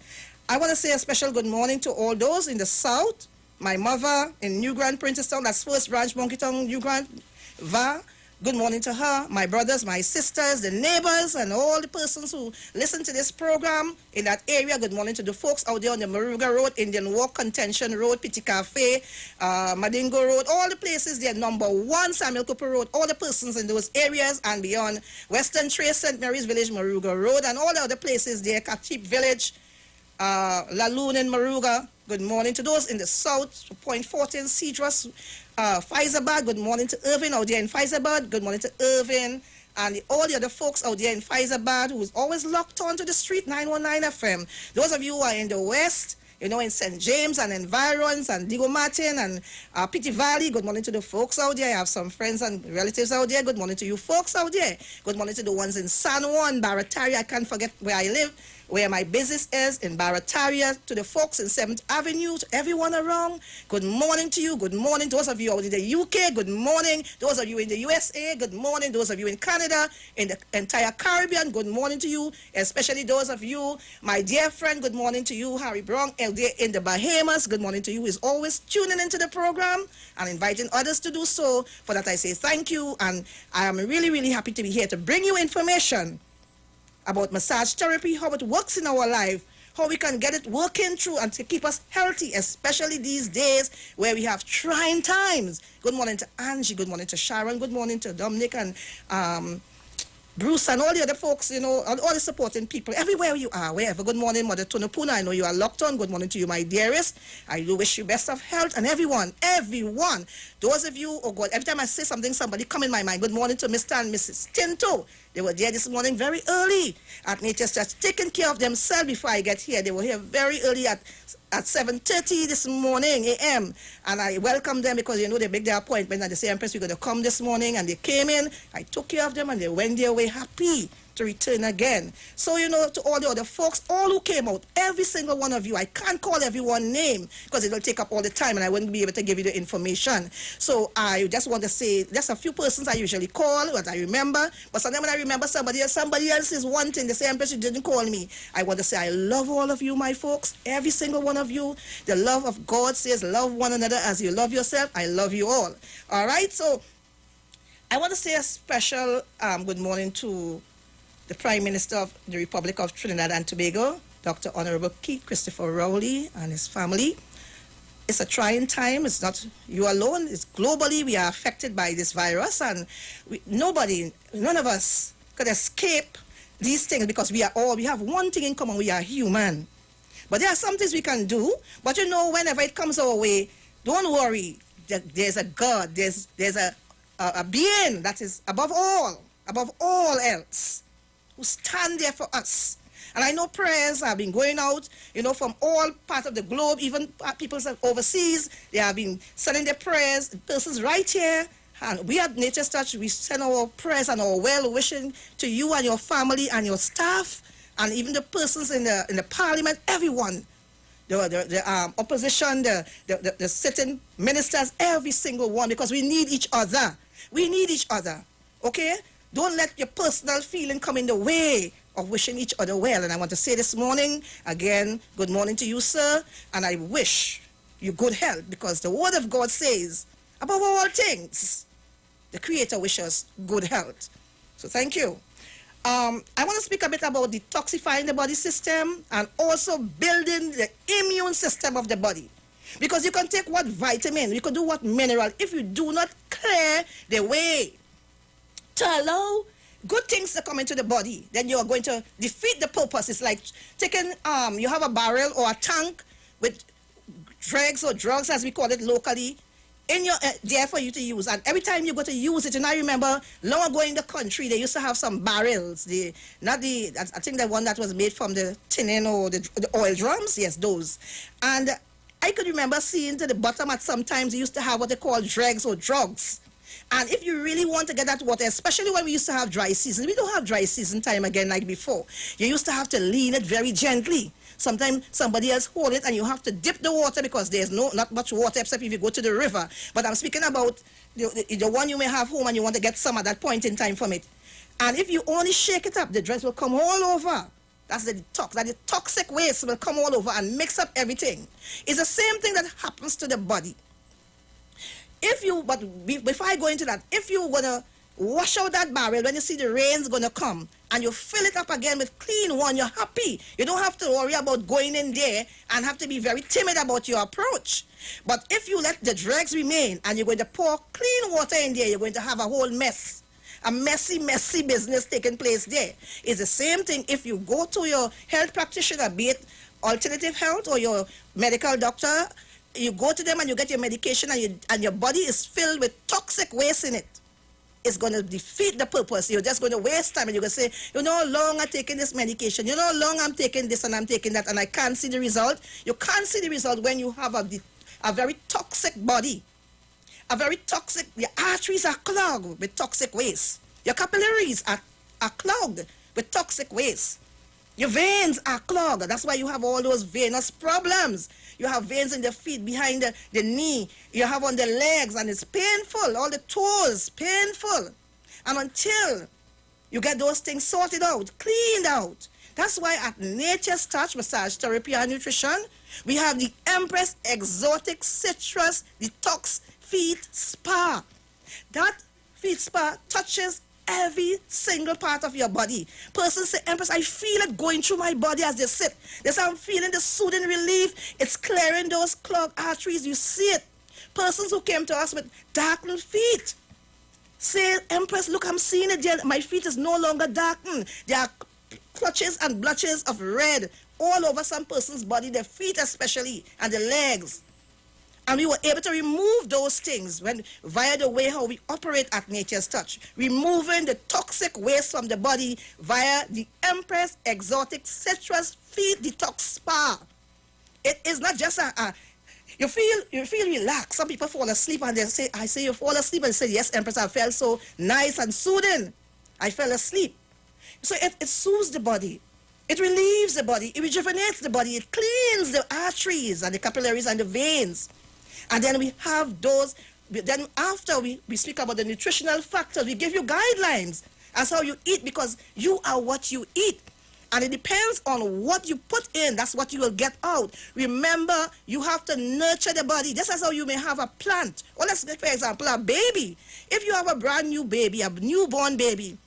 I want to say a special good morning to all those in the South. My mother in New Grand, Princeton, that's First Branch, Monkeytown, New Grand, Va. Good morning to her, my brothers, my sisters, the neighbors, and all the persons who listen to this program in that area. Good morning to the folks out there on the Maruga Road, Indian Walk, Contention Road, Pity Cafe, Madingo Road, all the places there, number 1 Samuel Cooper Road, all the persons in those areas and beyond, Western Trace, St. Mary's Village, Maruga Road, and all the other places there, Katip Village, Laloon in Maruga. Good morning to those in the south, Point 14, Cedros, Faizabad. Good morning to Irving out there in Faizabad. Good morning to Irving and all the other folks out there in Faizabad who's always locked on to the Street 919 FM. Those of you who are in the west, in St. James and environs and Digo Martin and Pity Valley, good morning to the folks out there. I have some friends and relatives out there. Good morning to you folks out there. Good morning to the ones in San Juan, Barataria. I can't forget where I live, where my business is, in Barataria, to the folks in 7th Avenue, to everyone around. Good morning to you. Good morning. Those of you out in the UK, good morning. Those of you in the USA, good morning. Those of you in Canada, in the entire Caribbean, good morning to you. Especially those of you, my dear friend, good morning to you, Harry Brown, out there in the Bahamas. Good morning to you, who is always tuning into the program and inviting others to do so. For that I say thank you, and I am really, really happy to be here to bring you information about massage therapy, how it works in our life, how we can get it working through and to keep us healthy, especially these days where we have trying times. Good morning to Angie, good morning to Sharon, good morning to Dominic and Bruce and all the other folks, all the supporting people, everywhere you are, wherever. Good morning, Mother Tunapuna. I know you are locked on. Good morning to you, my dearest. I do wish you best of health, and everyone. Those of you, oh God, every time I say something, somebody come in my mind. Good morning to Mr. and Mrs. Tinto. They were there this morning very early at Nature's Touch, taking care of themselves before I get here. They were here very early at 7:30 this morning a.m. and I welcome them because they make their appointment and they say, Empress, we're going to come this morning, and they came in. I took care of them and they went their way happy to return again. So to all the other folks, all who came out, every single one of you, I can't call everyone's name because it will take up all the time and I wouldn't be able to give you the information. So I just want to say there's a few persons I usually call that I remember, but sometimes when I remember somebody else is one thing. They say, Empress, you didn't call me. I want to say I love all of you, my folks, every single one of you. The love of God says love one another as you love yourself. I love you all. All right, so I want to say a special good morning to the Prime Minister of the Republic of Trinidad and Tobago, Dr. Honorable Keith Christopher Rowley and his family. It's a trying time. It's not you alone. It's globally we are affected by this virus, and none of us could escape these things because we have one thing in common. We are human. But there are some things we can do. But whenever it comes our way, don't worry. There's a God. There's a being that is above all else, who stand there for us. And I know prayers have been going out, from all parts of the globe, even people overseas. They have been sending their prayers, persons right here. And we at Nature's Touch, we send our prayers and our well-wishing to you and your family and your staff, and even the persons in the parliament, everyone, the opposition, the sitting ministers, every single one, because we need each other. We need each other, okay? Don't let your personal feeling come in the way of wishing each other well. And I want to say this morning, again, good morning to you, sir, and I wish you good health, because the word of God says, above all things, the Creator wishes good health. So thank you. I want to speak a bit about detoxifying the body system and also building the immune system of the body. Because you can take what vitamin, you can do what mineral. If you do not clear the way to allow good things to come into the body, then you are going to defeat the purpose. It's like taking, you have a barrel or a tank with drugs or drugs, as we call it locally, in your there for you to use. And every time you go to use it, and I remember long ago in the country, they used to have some barrels. I think the one that was made from the tin or the oil drums, yes, those. And I could remember seeing to the bottom at sometimes they used to have what they call dregs or drugs. And if you really want to get that water, especially when we used to have dry season, we don't have dry season time again like before. You used to have to lean it very gently. Sometimes somebody else hold it and you have to dip the water because there's not much water except if you go to the river. But I'm speaking about the one you may have home and you want to get some at that point in time from it. And if you only shake it up, the dregs will come all over. That's the detox. That the toxic waste will come all over and mix up everything. It's the same thing that happens to the body. Before I go into that, if you're going to wash out that barrel when you see the rain's going to come and you fill it up again with clean one, you're happy. You don't have to worry about going in there and have to be very timid about your approach. But if you let the dregs remain and you're going to pour clean water in there, you're going to have a whole mess. A messy business taking place there. It's the same thing if you go to your health practitioner, be it alternative health or your medical doctor, you go to them and you get your medication and your body is filled with toxic waste in it. It's going to defeat the purpose. You're just going to waste time and you're going to say, you know how long I'm taking this medication, you know how long I'm taking this and I'm taking that and I can't see the result. You can't see the result when you have a very toxic body. Your arteries are clogged with toxic waste. Your capillaries are clogged with toxic waste. Your veins are clogged. That's why you have all those venous problems. You have veins in the feet, behind the knee. You have on the legs, and it's painful. All the toes, painful. And until you get those things sorted out, cleaned out. That's why at Nature's Touch Massage Therapy and Nutrition, we have the Empress Exotic Citrus Detox Feet Spa. That feet spa touches every single part of your body. Persons say, Empress, I feel it going through my body as they sit. They say, I'm feeling the soothing relief. It's clearing those clogged arteries. You see it. Persons who came to us with darkened feet say, Empress, look, I'm seeing it there. My feet is no longer darkened. There are clutches and blotches of red all over some person's body, their feet especially, and the legs. And we were able to remove those things via the way how we operate at Nature's Touch, removing the toxic waste from the body via the Empress Exotic Citrus Feet Detox Spa. It is not just you feel relaxed. Some people fall asleep and they say, I say you fall asleep and say, yes, Empress, I felt so nice and soothing. I fell asleep. So it soothes the body. It relieves the body. It rejuvenates the body. It cleans the arteries and the capillaries and the veins. And then we have those, then after we speak about the nutritional factors, we give you guidelines as how you eat because you are what you eat. And it depends on what you put in, that's what you will get out. Remember, you have to nurture the body, just as how you may have a plant. Or let's take, for example, a baby. If you have a brand new baby, a newborn baby,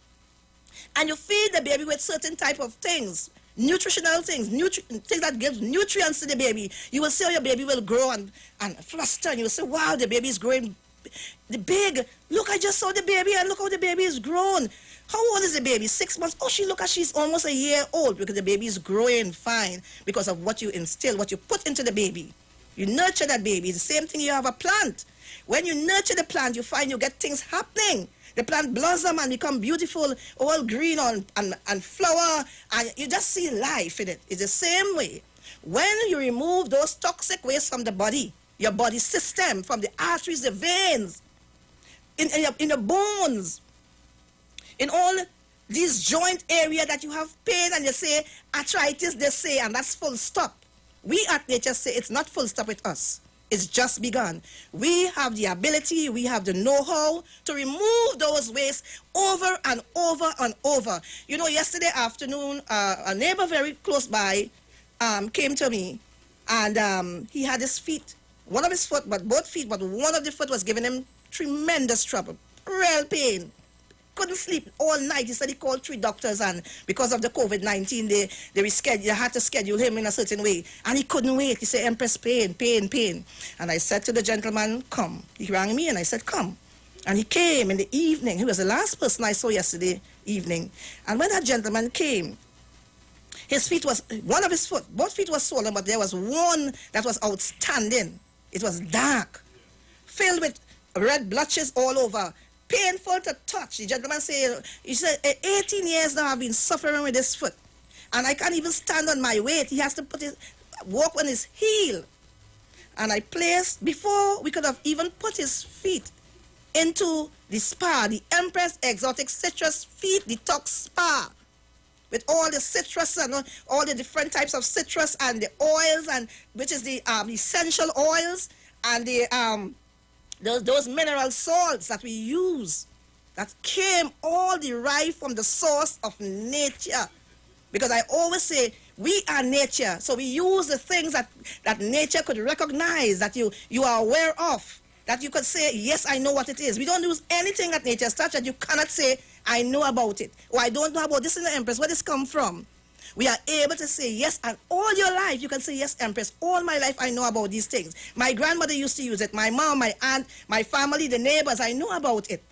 and you feed the baby with certain type of things, nutritional things, things that give nutrients to the baby, you will see how your baby will grow and fluster, and you will say, wow, the baby is growing big. Look, I just saw the baby, and look how the baby is grown. How old is the baby? 6 months. Oh, she's almost a year old because the baby is growing fine because of what you instill, what you put into the baby. You nurture that baby. It's the same thing you have a plant. When you nurture the plant, you find you get things happening. The plant blossom and become beautiful, all green and flower, and you just see life in it. It's the same way. When you remove those toxic waste from the body, your body system, from the arteries, the veins, in the bones, in all these joint area that you have pain and you say arthritis, they say, and that's full stop. We at Nature say it's not full stop with us. It's just begun. We have the ability, we have the know-how to remove those wastes over and over and over. You know, yesterday afternoon, a neighbor very close by came to me, and he had his feet, one of his foot, but both feet, but one of the foot was giving him tremendous trouble, real pain. couldn't sleep all night. He said he called 3 doctors, and because of the COVID-19, they had to schedule him in a certain way. And he couldn't wait. He said, Empress, pain, pain, pain. And I said to the gentleman, come. He rang me and I said, come. And he came in the evening. He was the last person I saw yesterday evening. And when that gentleman came, his feet was, one of his foot, both feet was swollen, but there was one that was outstanding. It was dark, filled with red blotches all over, painful to touch. The gentleman said, he said, 18 years now I've been suffering with this foot, and I can't even stand on my weight. He has to walk on his heel. And I placed, before we could have even put his feet into the spa, the Empress Exotic Citrus Feet Detox Spa, with all the citrus and all the different types of citrus and the oils, and which is the essential oils and the those mineral salts that we use, that came all derived from the source of nature. Because I always say we are nature, so we use the things that nature could recognize, that you are aware of, that you could say, yes, I know what it is. We don't use anything at Nature's Touch that you cannot say, I know about it, or I don't know about this in the Empress, where this come from. We are able to say yes, and all your life you can say, yes, Empress, all my life I know about these things. My grandmother used to use it, my mom, my aunt, my family, the neighbors, I know about it.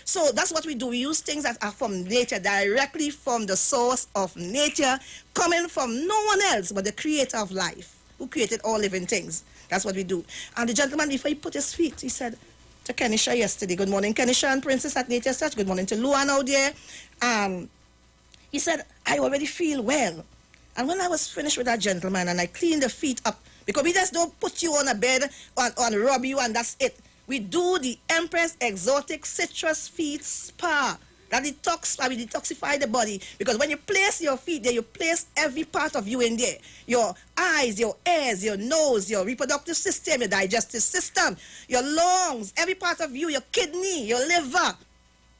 So that's what we do. We use things that are from nature, directly from the source of nature, coming from no one else but the creator of life, who created all living things. That's what we do. And the gentleman, before he put his feet, he said to Kenisha yesterday, good morning, Kenisha and Princess at Nature's Touch, good morning to Luan out there. He said, I already feel well. And when I was finished with that gentleman and I cleaned the feet up, because we just don't put you on a bed and rub you and that's it. We do the Empress Exotic Citrus Feet Spa. That we detoxify the body. Because when you place your feet there, you place every part of you in there. Your eyes, your ears, your nose, your reproductive system, your digestive system, your lungs, every part of you, your kidney, your liver,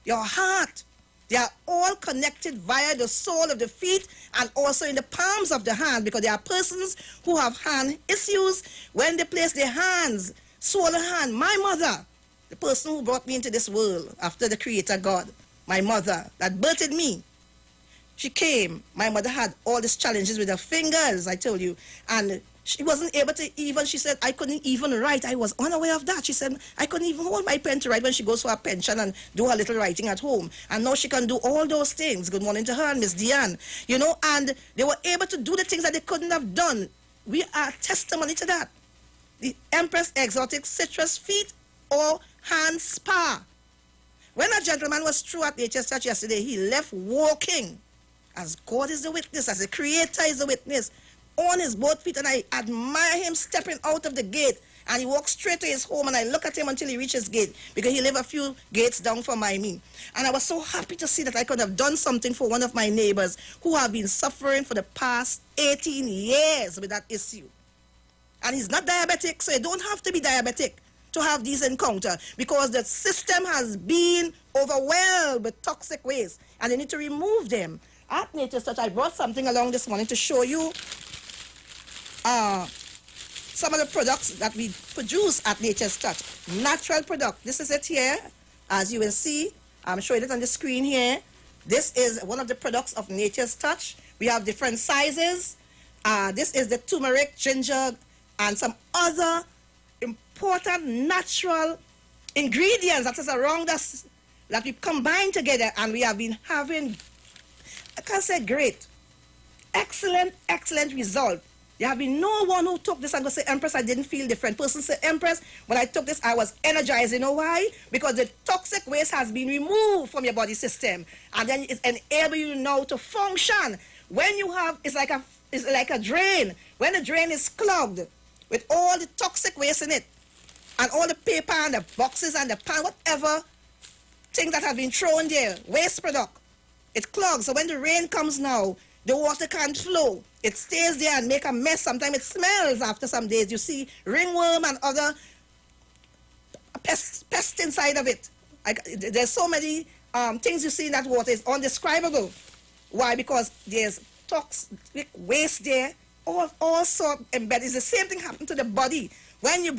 your heart. They are all connected via the sole of the feet and also in the palms of the hand, because there are persons who have hand issues when they place their hands, swollen hand. My mother, the person who brought me into this world after the Creator God, my mother that birthed me, she came. My mother had all these challenges with her fingers, I told you, and she wasn't able to even, she said, I couldn't even write. I was unaware of that. She said, I couldn't even hold my pen to write when she goes for her pension and do her little writing at home. And now she can do all those things. Good morning to her and Miss Diane. You know, and they were able to do the things that they couldn't have done. We are testimony to that. The Empress Exotic Citrus Feet or Hand Spa. When a gentleman was through at Nature's Touch yesterday, he left walking, as God is the witness, as the Creator is the witness, on his both feet, and I admire him stepping out of the gate, and he walked straight to his home, and I look at him until he reaches gate, because he lived a few gates down from me. And I was so happy to see that I could have done something for one of my neighbors who have been suffering for the past 18 years with that issue. And he's not diabetic, so you don't have to be diabetic to have these encounters, because the system has been overwhelmed with toxic waste, and they need to remove them. At Nature's Touch, I brought something along this morning to show you some of the products that we produce at Nature's Touch. Natural product. This is it here. As you will see, I'm showing it on the screen here. This is one of the products of Nature's Touch. We have different sizes. This is the turmeric, ginger, and some other important natural ingredients that is around us that we combine together, and we have been having, I can't say great, excellent result. There have been no one who took this and go say, Empress, I didn't feel different. Person say, Empress, when I took this, I was energized. You know why? Because the toxic waste has been removed from your body system, and then it enables you now to function. When you have, it's like a drain. When the drain is clogged with all the toxic waste in it, and all the paper and the boxes and the pan, whatever thing that have been thrown there, waste product, it clogs. So when the rain comes now, the water can't flow. It stays there and make a mess. Sometimes it smells after some days. You see ringworm and other pests inside of it. There's so many things you see in that water. It's undescribable. Why? Because there's toxic waste there, all sort embedded. It's the same thing happened to the body. When your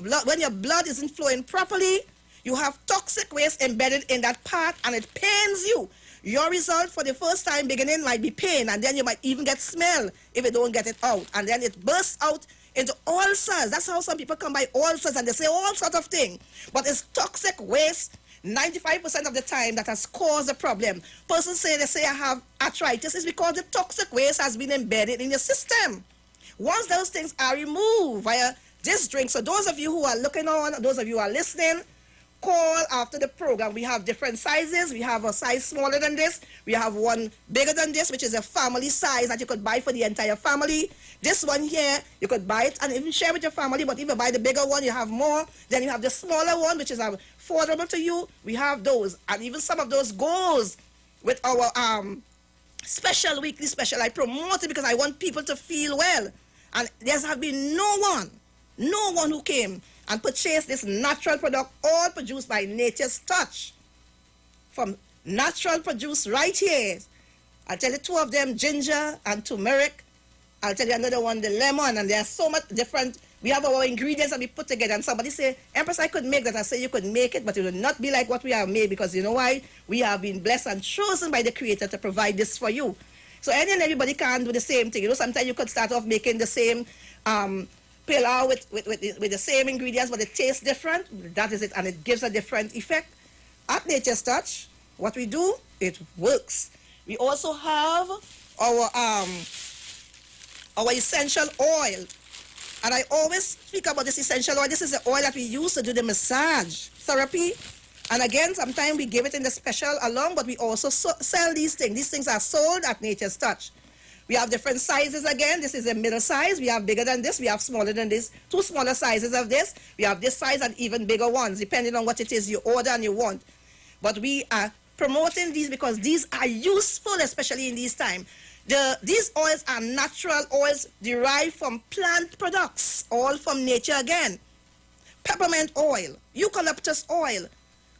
blood isn't flowing properly, You have toxic waste embedded in that part and it pains you. Your result for the first time beginning might be pain, and then you might even get smell if you don't get it out. And then it bursts out into ulcers. That's how some people come by ulcers, and they say all sorts of things. But it's toxic waste 95% of the time that has caused the problem. Persons say, they say I have arthritis. It's because the toxic waste has been embedded in your system. Once those things are removed via this drink, so those of you who are looking on, those of you who are listening, call after the program. We have different sizes. We have a size smaller than this. We have one bigger than this, which is a family size that you could buy for the entire family. This one here, you could buy it and even share with your family, but if you buy the bigger one, you have more. Then you have the smaller one, which is affordable to you. We have those, and even some of those goes with our special, weekly special. I promote it because I want people to feel well. And there has been no one who came and purchased this natural product, all produced by Nature's Touch. From natural produce right here. I'll tell you two of them, ginger and turmeric. I'll tell you another one, the lemon, and there's so much different. We have our ingredients that we put together, and somebody say, Empress, I could make that. I say you could make it, but it will not be like what we have made, because you know why? We have been blessed and chosen by the Creator to provide this for you. So any and everybody can't do the same thing. You know, sometimes you could start off making the same pillau with the same ingredients, but it tastes different. That is it, and it gives a different effect. At Nature's Touch, what we do, it works. We also have our essential oil. And I always speak about this essential oil. This is the oil that we use to do the massage therapy. And again, sometimes we give it in the special along, but we also sell these things. These things are sold at Nature's Touch. We have different sizes again. This is a middle size. We have bigger than this. We have smaller than this. Two smaller sizes of this. We have this size and even bigger ones, depending on what it is you order and you want. But we are promoting these because these are useful, especially in these times. These oils are natural oils derived from plant products, all from nature again. Peppermint oil, eucalyptus oil,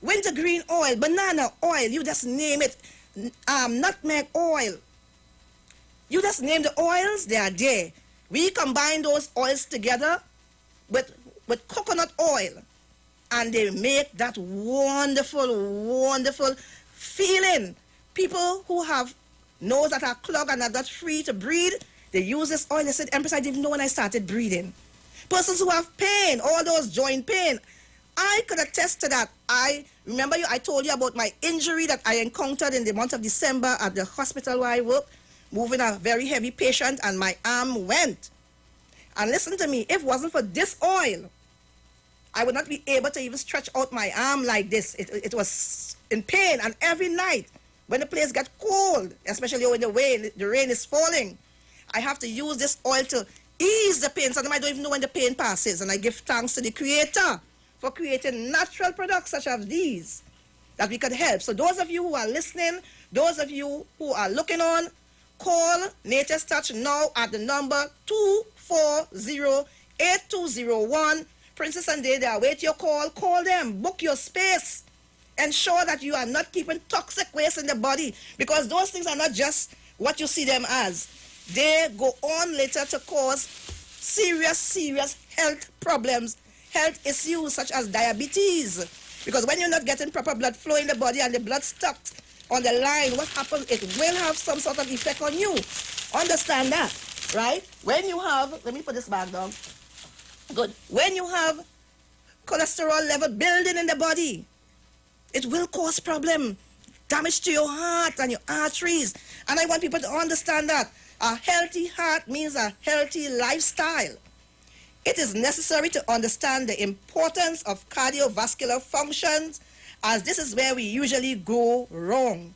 wintergreen oil, banana oil, you just name it, nutmeg oil. You just name the oils, they are there. We combine those oils together with coconut oil, and they make that wonderful, wonderful feeling. People who have nose that are clogged and are not free to breathe, they use this oil. They said, Empress, I didn't know when I started breathing. Persons who have pain, all those joint pain, I could attest to that. I remember I told you about my injury that I encountered in the month of December at the hospital where I work, moving a very heavy patient, and my arm went. And listen to me, if it wasn't for this oil, I would not be able to even stretch out my arm like this. It was in pain, and every night, when the place gets cold, especially when the rain is falling, I have to use this oil to ease the pain. Sometimes I don't even know when the pain passes. And I give thanks to the Creator for creating natural products such as these that we could help. So those of you who are listening, those of you who are looking on, call Nature's Touch now at the number 240-8201. Princess and they await your call. Call them. Book your space. Ensure that you are not keeping toxic waste in the body, because those things are not just what you see them as. They go on later to cause serious health problems, health issues such as diabetes. Because when you're not getting proper blood flow in the body and the blood stuck on the line, what happens? It will have some sort of effect on you. Understand that, right? When you have, let me put this back down. Good. When you have cholesterol level building in the body, it will cause problem, damage to your heart and your arteries. And I want people to understand that a healthy heart means a healthy lifestyle. It is necessary to understand the importance of cardiovascular functions, as this is where we usually go wrong.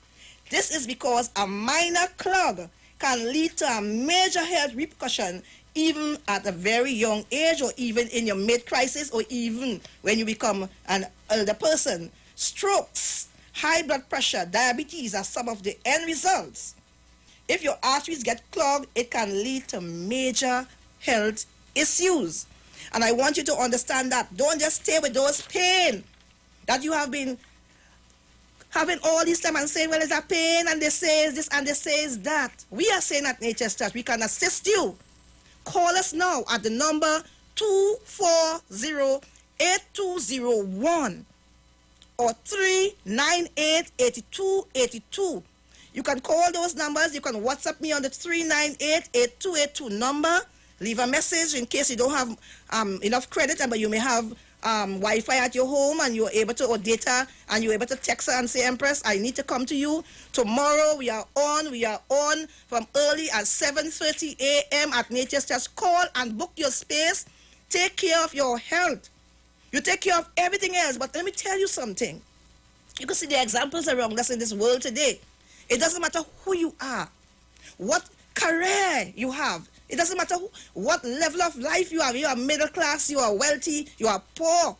This is because a minor clog can lead to a major health repercussion even at a very young age, or even in your mid-crisis, or even when you become an elder person. Strokes, high blood pressure, diabetes are some of the end results. If your arteries get clogged, it can lead to major health issues. And I want you to understand that. Don't just stay with those pain that you have been having all this time and saying, well, it's a pain, and they say this and they say that. We are saying at Nature's Touch, we can assist you. Call us now at the number 240-8201. or 398-8282. You can call those numbers. You can WhatsApp me on the 398-8282 number. Leave a message in case you don't have enough credit, but you may have Wi-Fi at your home and you're able to, or data, and you're able to text her and say, Empress, I need to come to you. Tomorrow we are on from early at 7:30 a.m. at Nature's Touch. Call and book your space. Take care of your health. You take care of everything else, but let me tell you something. You can see the examples around us in this world today. It doesn't matter who you are, what career you have. It doesn't matter what level of life you have. You are middle class, you are wealthy, you are poor.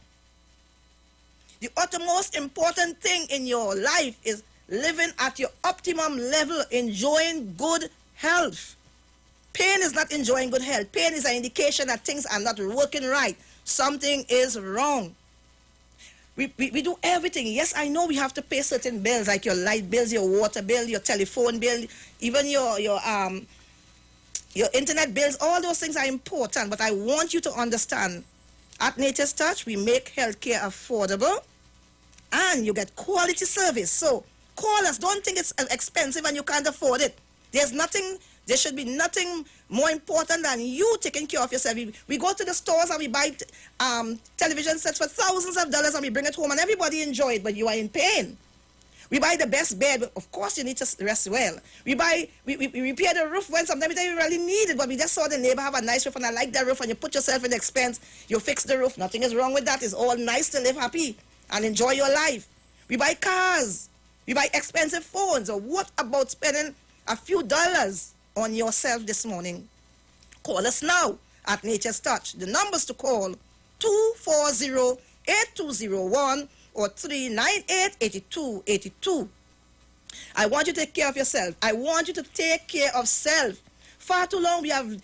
The uttermost important thing in your life is living at your optimum level, enjoying good health. Pain is not enjoying good health. Pain is an indication that things are not working right. Something is wrong. We do everything. Yes, I know we have to pay certain bills, like your light bills, your water bill, your telephone bill, even your internet bills. All those things are important, but I want you to understand, at Nature's Touch, we make healthcare affordable and you get quality service. So call us. Don't think it's expensive and you can't afford it. There should be nothing more important than you taking care of yourself. We go to the stores and we buy television sets for thousands of dollars and we bring it home and everybody enjoy it, but you are in pain. We buy the best bed, but of course you need to rest well. We repair the roof when sometimes we really need it, but we just saw the neighbor have a nice roof and I like that roof, and you put yourself in expense, you fix the roof. Nothing is wrong with that. It's all nice to live happy and enjoy your life. We buy cars. We buy expensive phones. Or what about spending a few dollars on yourself this morning? Call us now at Nature's Touch. The numbers to call, 240-8201 or 398-8282. I want you to take care of yourself. I want you to take care of self. Far too long we have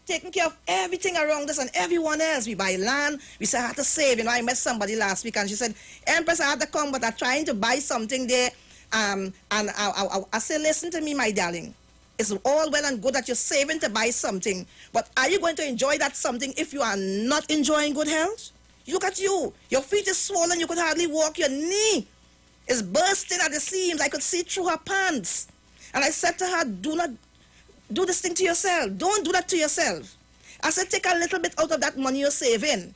taken care of everything around us and everyone else. We buy land. We say I had to save. You know, I met somebody last week and she said, Empress, I had to come, but I'm trying to buy something there. And I said, listen to me, my darling. It's all well and good that you're saving to buy something, but are you going to enjoy that something if you are not enjoying good health? Look at you. Your feet is swollen. You could hardly walk. Your knee is bursting at the seams. I could see through her pants. And I said to her, do not do this thing to yourself. Don't do that to yourself. I said, take a little bit out of that money you're saving.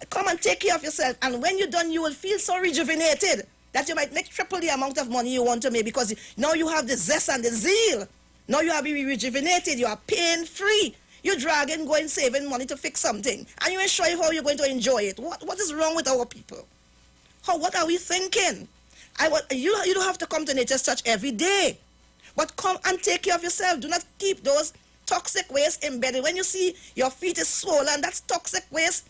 Come and take care of yourself. And when you're done, you will feel so rejuvenated that you might make triple the amount of money you want to make, because now you have the zest and the zeal. Now you are being rejuvenated. You are pain-free. You're dragging, going, saving money to fix something. And you ain't sure how you're going to enjoy it. What is wrong with our people? What are we thinking? You don't have to come to Nature's Touch every day. But come and take care of yourself. Do not keep those toxic waste embedded. When you see your feet is swollen, that's toxic waste.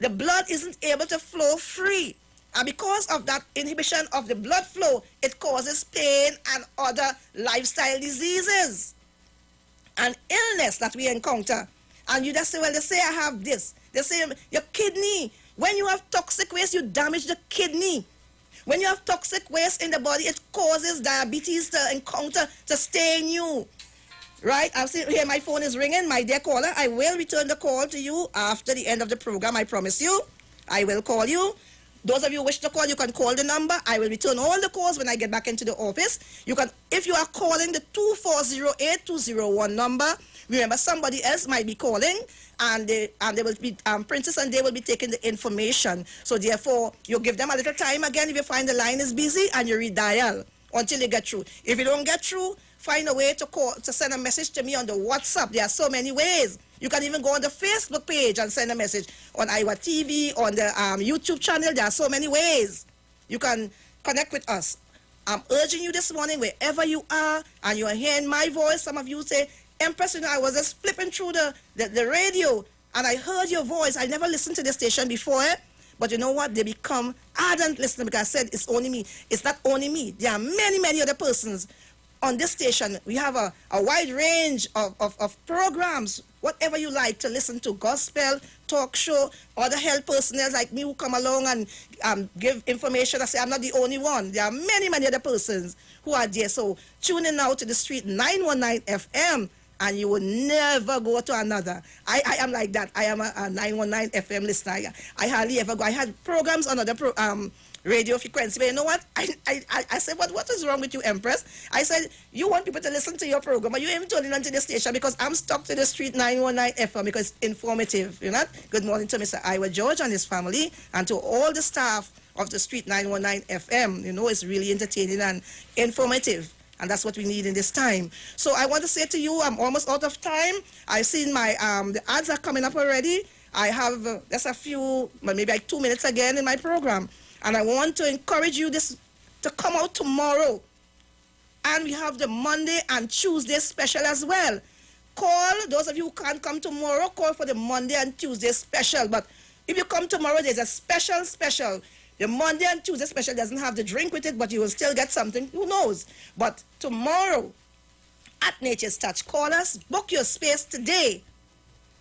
The blood isn't able to flow free. And because of that inhibition of the blood flow, it causes pain and other lifestyle diseases and illness that we encounter. And you just say, well, they say I have this. They say your kidney. When you have toxic waste, you damage the kidney. When you have toxic waste in the body, it causes diabetes to stay in you. Right? I've seen here my phone is ringing. My dear caller, I will return the call to you after the end of the program. I promise you. I will call you. Those of you who wish to call, you can call the number. I will return all the calls when I get back into the office. You can, if you are calling the 240-8201 number, remember somebody else might be calling, and they will be Princess, and they will be taking the information. So therefore, you give them a little time again if you find the line is busy, and you redial until you get through. If you don't get through, find a way to call, to send a message to me on the WhatsApp. There are so many ways. You can even go on the Facebook page and send a message on IWER TV, on the YouTube channel. There are so many ways you can connect with us. I'm urging you this morning, wherever you are, and you are hearing my voice. Some of you say, Empress, you know, I was just flipping through the radio, and I heard your voice. I never listened to the station before, but you know what? They become ardent listeners because I said it's only me. It's not only me. There are many, many other persons on this station. We have a wide range of programs, whatever you like to listen to, gospel, talk show, other health personnel like me who come along and give information. I say I'm not the only one. There are many, many other persons who are there. So tune in now to the Street 919 FM, and you will never go to another. I am like that. I am a 919 FM listener. I hardly ever go. I had programs on other radio frequency. But you know what? I said, what is wrong with you, Empress? I said, you want people to listen to your program, but you ain't tuning into the station because I'm stuck to the street 919 FM because it's informative, you know? Good morning to Mr. IWER George and his family and to all the staff of the street 919 FM. You know, it's really entertaining and informative. And that's what we need in this time. So I want to say to you, I'm almost out of time. I've seen my, the ads are coming up already. I have just a few, maybe like 2 minutes again in my program. And I want to encourage you to come out tomorrow. And we have the Monday and Tuesday special as well. Call, those of you who can't come tomorrow, call for the Monday and Tuesday special. But if you come tomorrow, there's a special. The Monday and Tuesday special doesn't have the drink with it, but you will still get something. Who knows? But tomorrow, at Nature's Touch, call us, book your space today.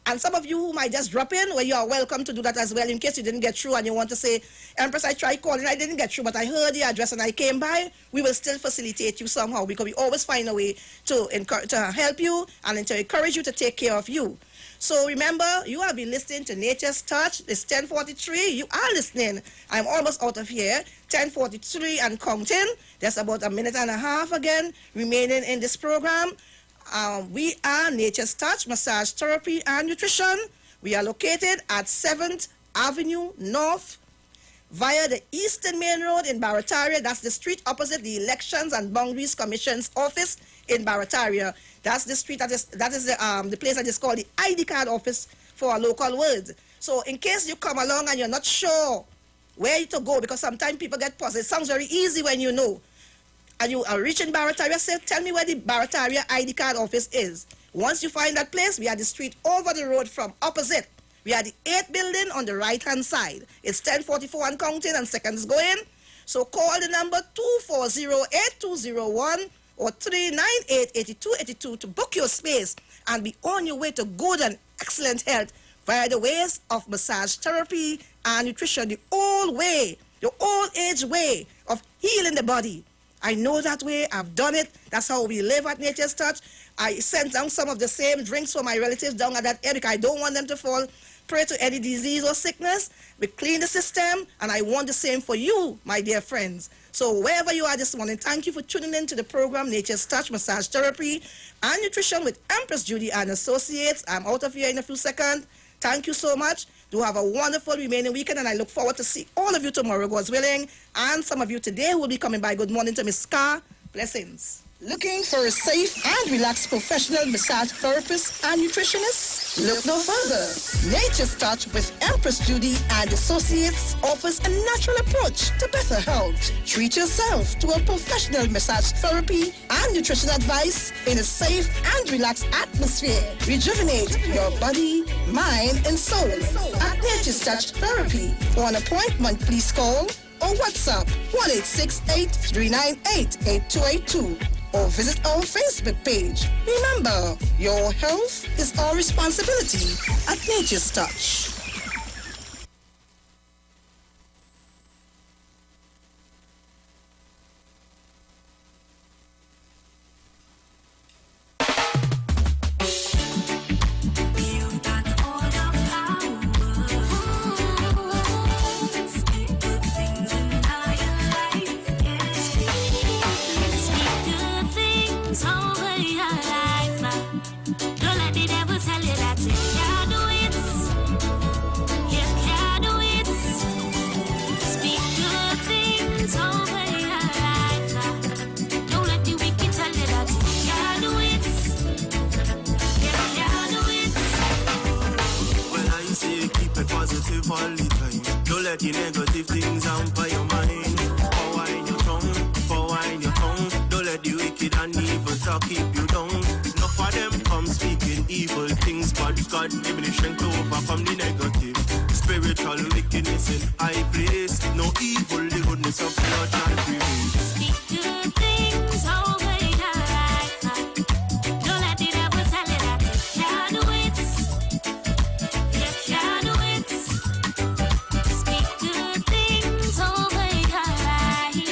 And some of you who might just drop in, well, you are welcome to do that as well in case you didn't get through and you want to say, Empress, I tried calling, I didn't get through, but I heard the address and I came by. We will still facilitate you somehow because we always find a way to help you and to encourage you to take care of you. So remember, you have been listening to Nature's Touch. It's 10:43. You are listening. I'm almost out of here. 10:43 and counting. There's about a minute and a half again remaining in this program. We are Nature's Touch, Massage Therapy and Nutrition. We are located at 7th Avenue North via the Eastern Main Road in Barataria. That's the street opposite the Elections and Boundaries Commission's office in Barataria. That's the street, that is the place that is called the ID card office for our local words. So in case you come along and you're not sure where to go, because sometimes people get puzzled. It sounds very easy when you know. And you are reaching Barataria, say, tell me where the Barataria ID card office is. Once you find that place, we are the street over the road from opposite. We are the 8th building on the right-hand side. It's 10:44 and counting and seconds going. So call the number 240-8201 or 398-8282 to book your space and be on your way to good and excellent health via the ways of massage therapy and nutrition, the old way, the old age way of healing the body. I know that way. I've done it. That's how we live at Nature's Touch. I sent down some of the same drinks for my relatives down at that area. I don't want them to fall prey to any disease or sickness. We clean the system, and I want the same for you, my dear friends. So wherever you are this morning, thank you for tuning in to the program, Nature's Touch, Massage Therapy and Nutrition with Empress Judy and Associates. I'm out of here in a few seconds. Thank you so much. Do have a wonderful remaining weekend, and I look forward to see all of you tomorrow, God's willing, and some of you today who will be coming by. Good morning to Miss Carr. Blessings. Looking for a safe and relaxed professional massage therapist and nutritionist? Look no further. Nature's Touch with Empress Judy and Associates offers a natural approach to better health. Treat yourself to a professional massage therapy and nutrition advice in a safe and relaxed atmosphere. Rejuvenate your body, mind, and soul at Nature's Touch Therapy. For an appointment, please call or WhatsApp 1-868-398-8282 or visit our Facebook page. Remember, your health is our responsibility at Nature's Touch. Positive all the time. Don't let the negative things hamper your mind. Power in your tongue, power in your tongue. Don't let the wicked and evil talk keep you down. Enough of them come speaking evil things, but God give me the strength to overcome the negative. Spiritual wickedness in high place. No evil, the goodness of God shall prevail. Speak good things over your life. Don't let the devil tell you that you can't do it. You can't do it. Speak good things over your life.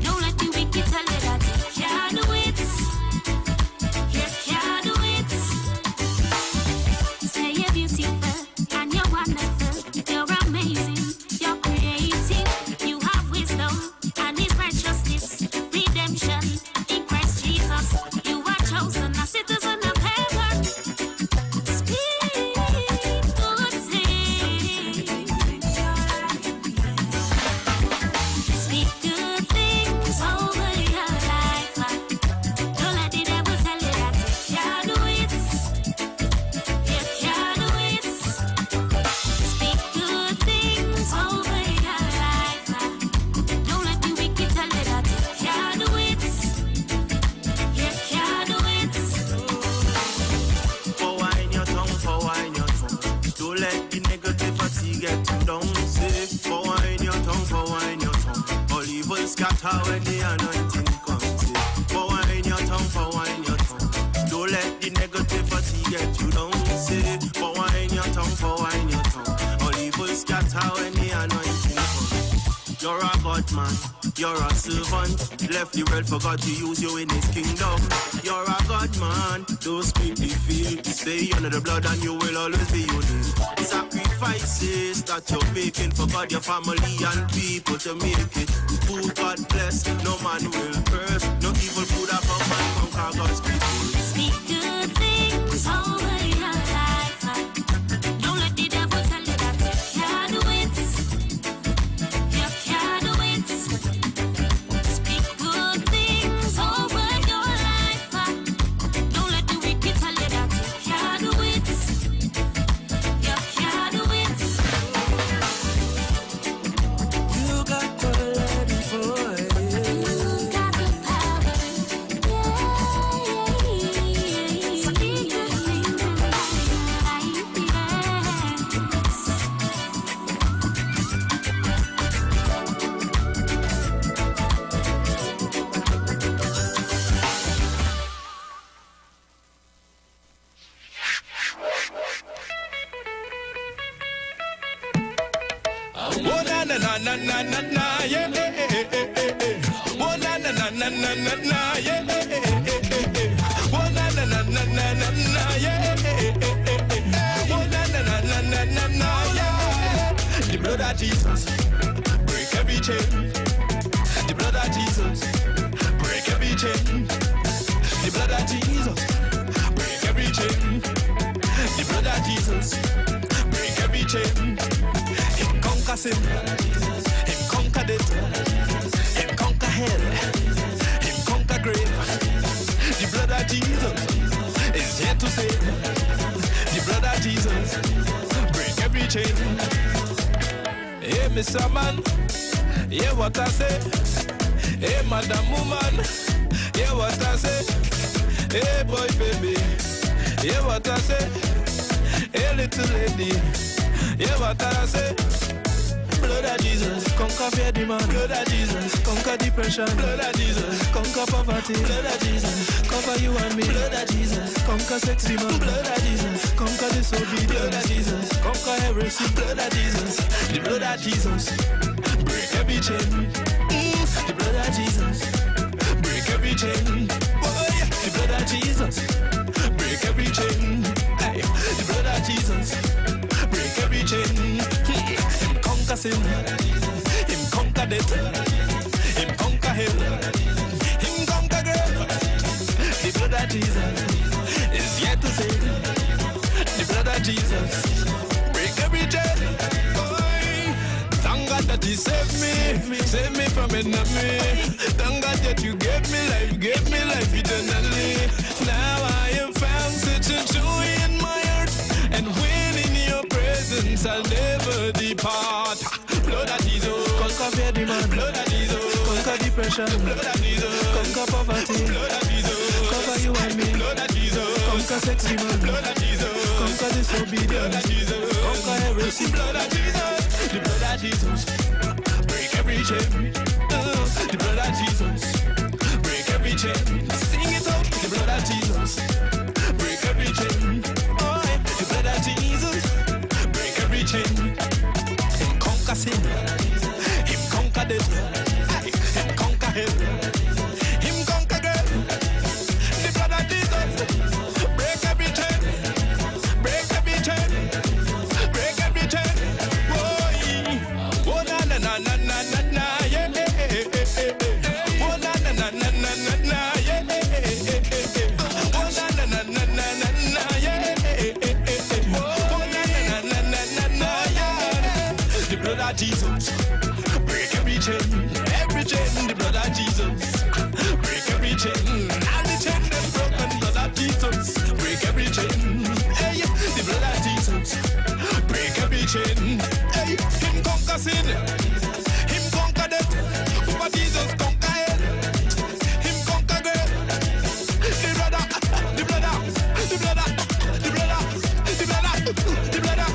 Don't let the wicked tell you that you can't do it. You can't do it. Say you're beautiful and you're wonderful. You're amazing. You're creative. You have when the anointing comes. For wine your tongue, for wine your tongue. Don't let the negativity get you down. Say, for wine your tongue, for wine your tongue. All evil scatter when the anointing comes. You're a God man, you're a servant. Left the world for God to use you in his kingdom. You're a God man, don't speak the field. Stay under the blood and you will always be unique. Sacrifices that you're making for God, your family and people to make it. Who God bless, no man will curse. No evil could have come and conquer God's people. Speak good things over your life. Don't let the devil tell you that you can't do it. You can't do it. Speak good things over your life. Don't let the wicked tell you that you can't do it. You can't do it. You got to let it for it. You got the power. Speak good things over your life. Oh na na na na na na na yeah. Oh na na na na na na na yeah. Oh na na na na na na na yeah. Oh na na na na na na na yeah. The blood of Jesus break every chain. The blood of Jesus break every chain. The blood of Jesus break every chain. The blood of Jesus break every chain. Him conquer sin, him conquer death, him conquer hell, him conquer grave. The blood of Jesus is here to save. The blood of Jesus break every chain. Hey, Mr. Man, hear what I say. Hey, Madam Woman, hear what I say. Hey, boy, baby, hear what I say. Hey, little lady, hear what I say. Blood of Jesus, conquer fear demand. Blood of Jesus, conquer depression. Blood of Jesus, conquer poverty. Blood of Jesus, cover you and me. Blood of Jesus, conquer sex demand. Blood of Jesus, conquer disobedience. Blood of Jesus, conquer heresy. Blood of Jesus, the blood of Jesus, break every chain. The blood of Jesus, break every chain. Oh yeah, the blood of Jesus, break every chain. Hey, the blood of Jesus, break every chain. Him conquer sin, him conquer death, him conquer hell, him conquer grave. The blood of Jesus is yet to save. The blood of Jesus break every chain. Boy, thank God that he saved me from enemy. Thank God that you gave me life eternally. Now I am found such a joy in my heart, and when in your presence I'll never depart. Blood of Jesus, conquer fear demand. Blood of Jesus, conquer depression. Blood of Jesus, conquer poverty. Blood of Jesus, cover you and me. Blood of Jesus, conquer sex demand. Blood of Jesus, conquer disobedience. Blood of Jesus, conquer heresy. Blood of Jesus, the blood of Jesus, break every chain. The blood of Jesus, break every chain. Sing it out. The blood of Jesus, break every chain. Oh, the blood of Jesus, break every chain. Him conquer sin, him conquer death, him conquer hell, him conquer grave. The blood of Jesus, break every chain, break every chain, break every chain. Oh na na na na na na na yeah. Oh na na na na na na na yeah. Oh na na na na na na na yeah. Oh na na na na na na yeah. The blood of Jesus, break every chain. The blood of Jesus, break every chain. All the chain them broken. Blood of Jesus, break every chain. Hey, the blood of Jesus, break every chain. Hey, him conquer sin, him conquer death. Over Jesus conquer hell, him conquer death. The blood of, the blood of, the blood of, the blood of, the blood of, the blood of,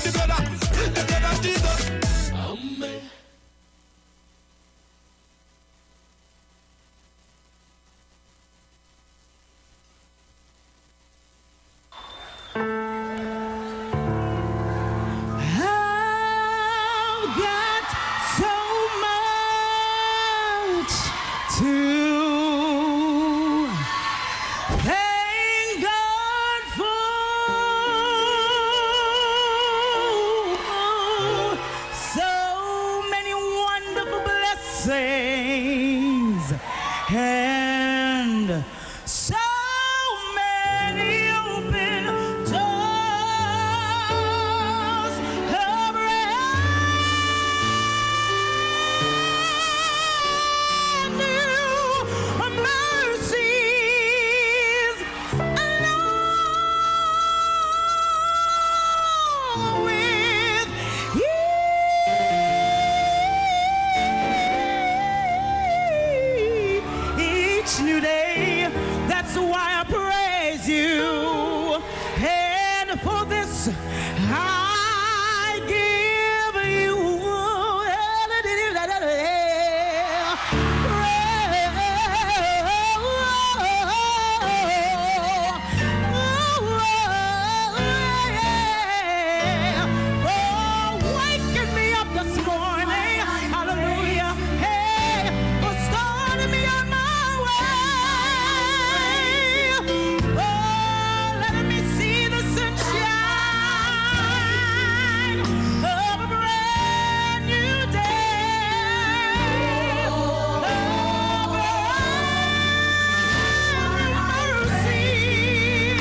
the blood of, the blood of Jesus. Amen. and so many open doors of brand new mercies along with each new day. That's why I praise you, and for this I give you for waking me up this morning, hallelujah, hey, for starting me on my way, oh, letting me see the sunshine of a brand new day, of mercies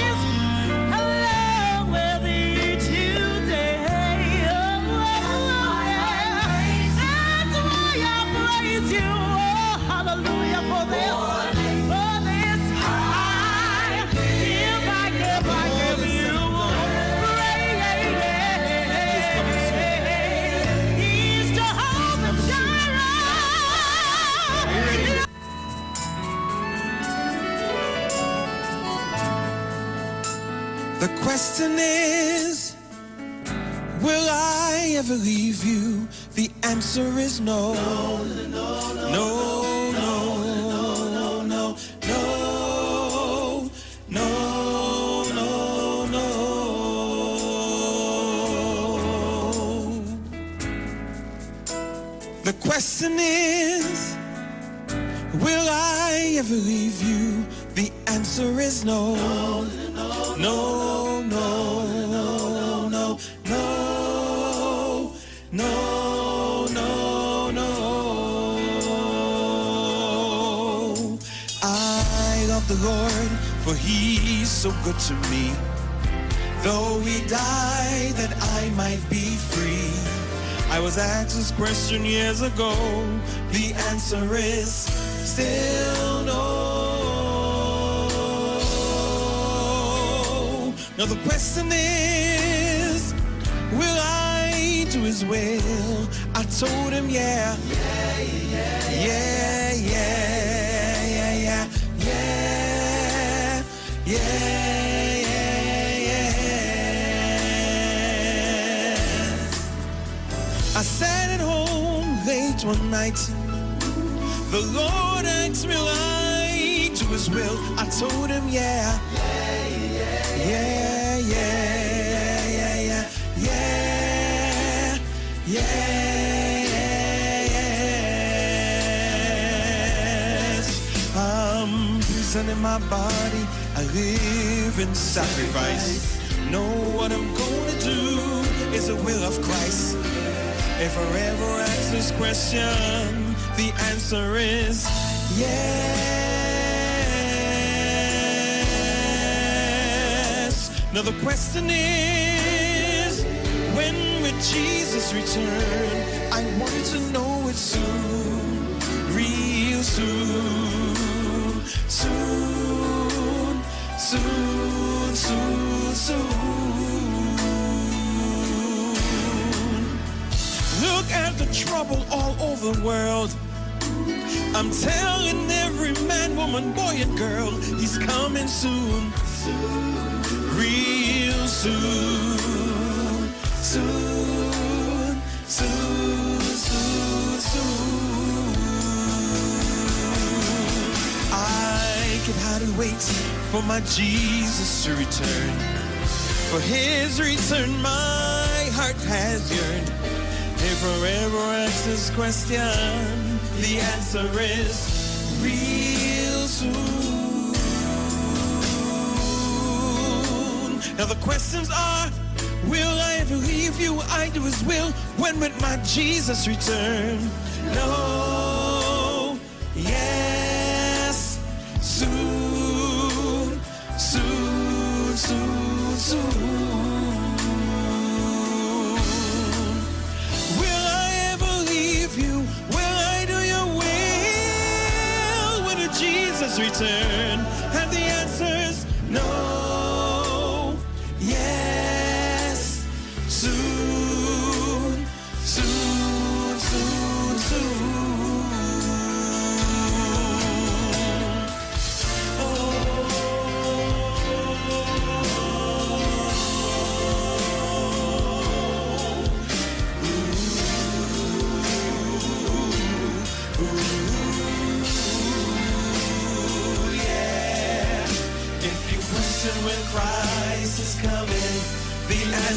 along with each new day. That's why I praise you, oh, hallelujah, for this, I give you praise. He's Jehovah Jireh. The question is, will I ever leave you? The answer is no. No, no, no, no, no, no, no, no. The question is, will I ever leave you? The answer is no. No, no, no, no, no, no, no. I love the Lord, for He's so good to me. Though He died that I might be free. I was asked this question years ago. The answer is still no. Now the question is, will I do His will? I told Him, yeah. Yeah, yeah, yeah, yeah, yeah, yeah, yeah, yeah. I sat at home late one night. The Lord asked me, will I do His will? I told Him, yeah. Yeah, yeah, yeah, yeah, yeah, yes. I'm presenting my body, I live in sacrifice. Know what I'm gonna do is the will of Christ. If I ever ask this question, the answer is yes. Now the question is, when will Jesus return? I want to know it soon, real soon, soon, soon, soon, soon. Look at the trouble all over the world. I'm telling every man, woman, boy, and girl, He's coming soon. Real soon. Soon, soon, soon, soon. I can hardly wait for my Jesus to return. For His return, my heart has yearned. If forever asks this question, the answer is real soon. Now the questions are, will I ever leave you? I do His will. When will my Jesus return? No, yeah.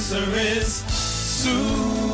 answer is soon.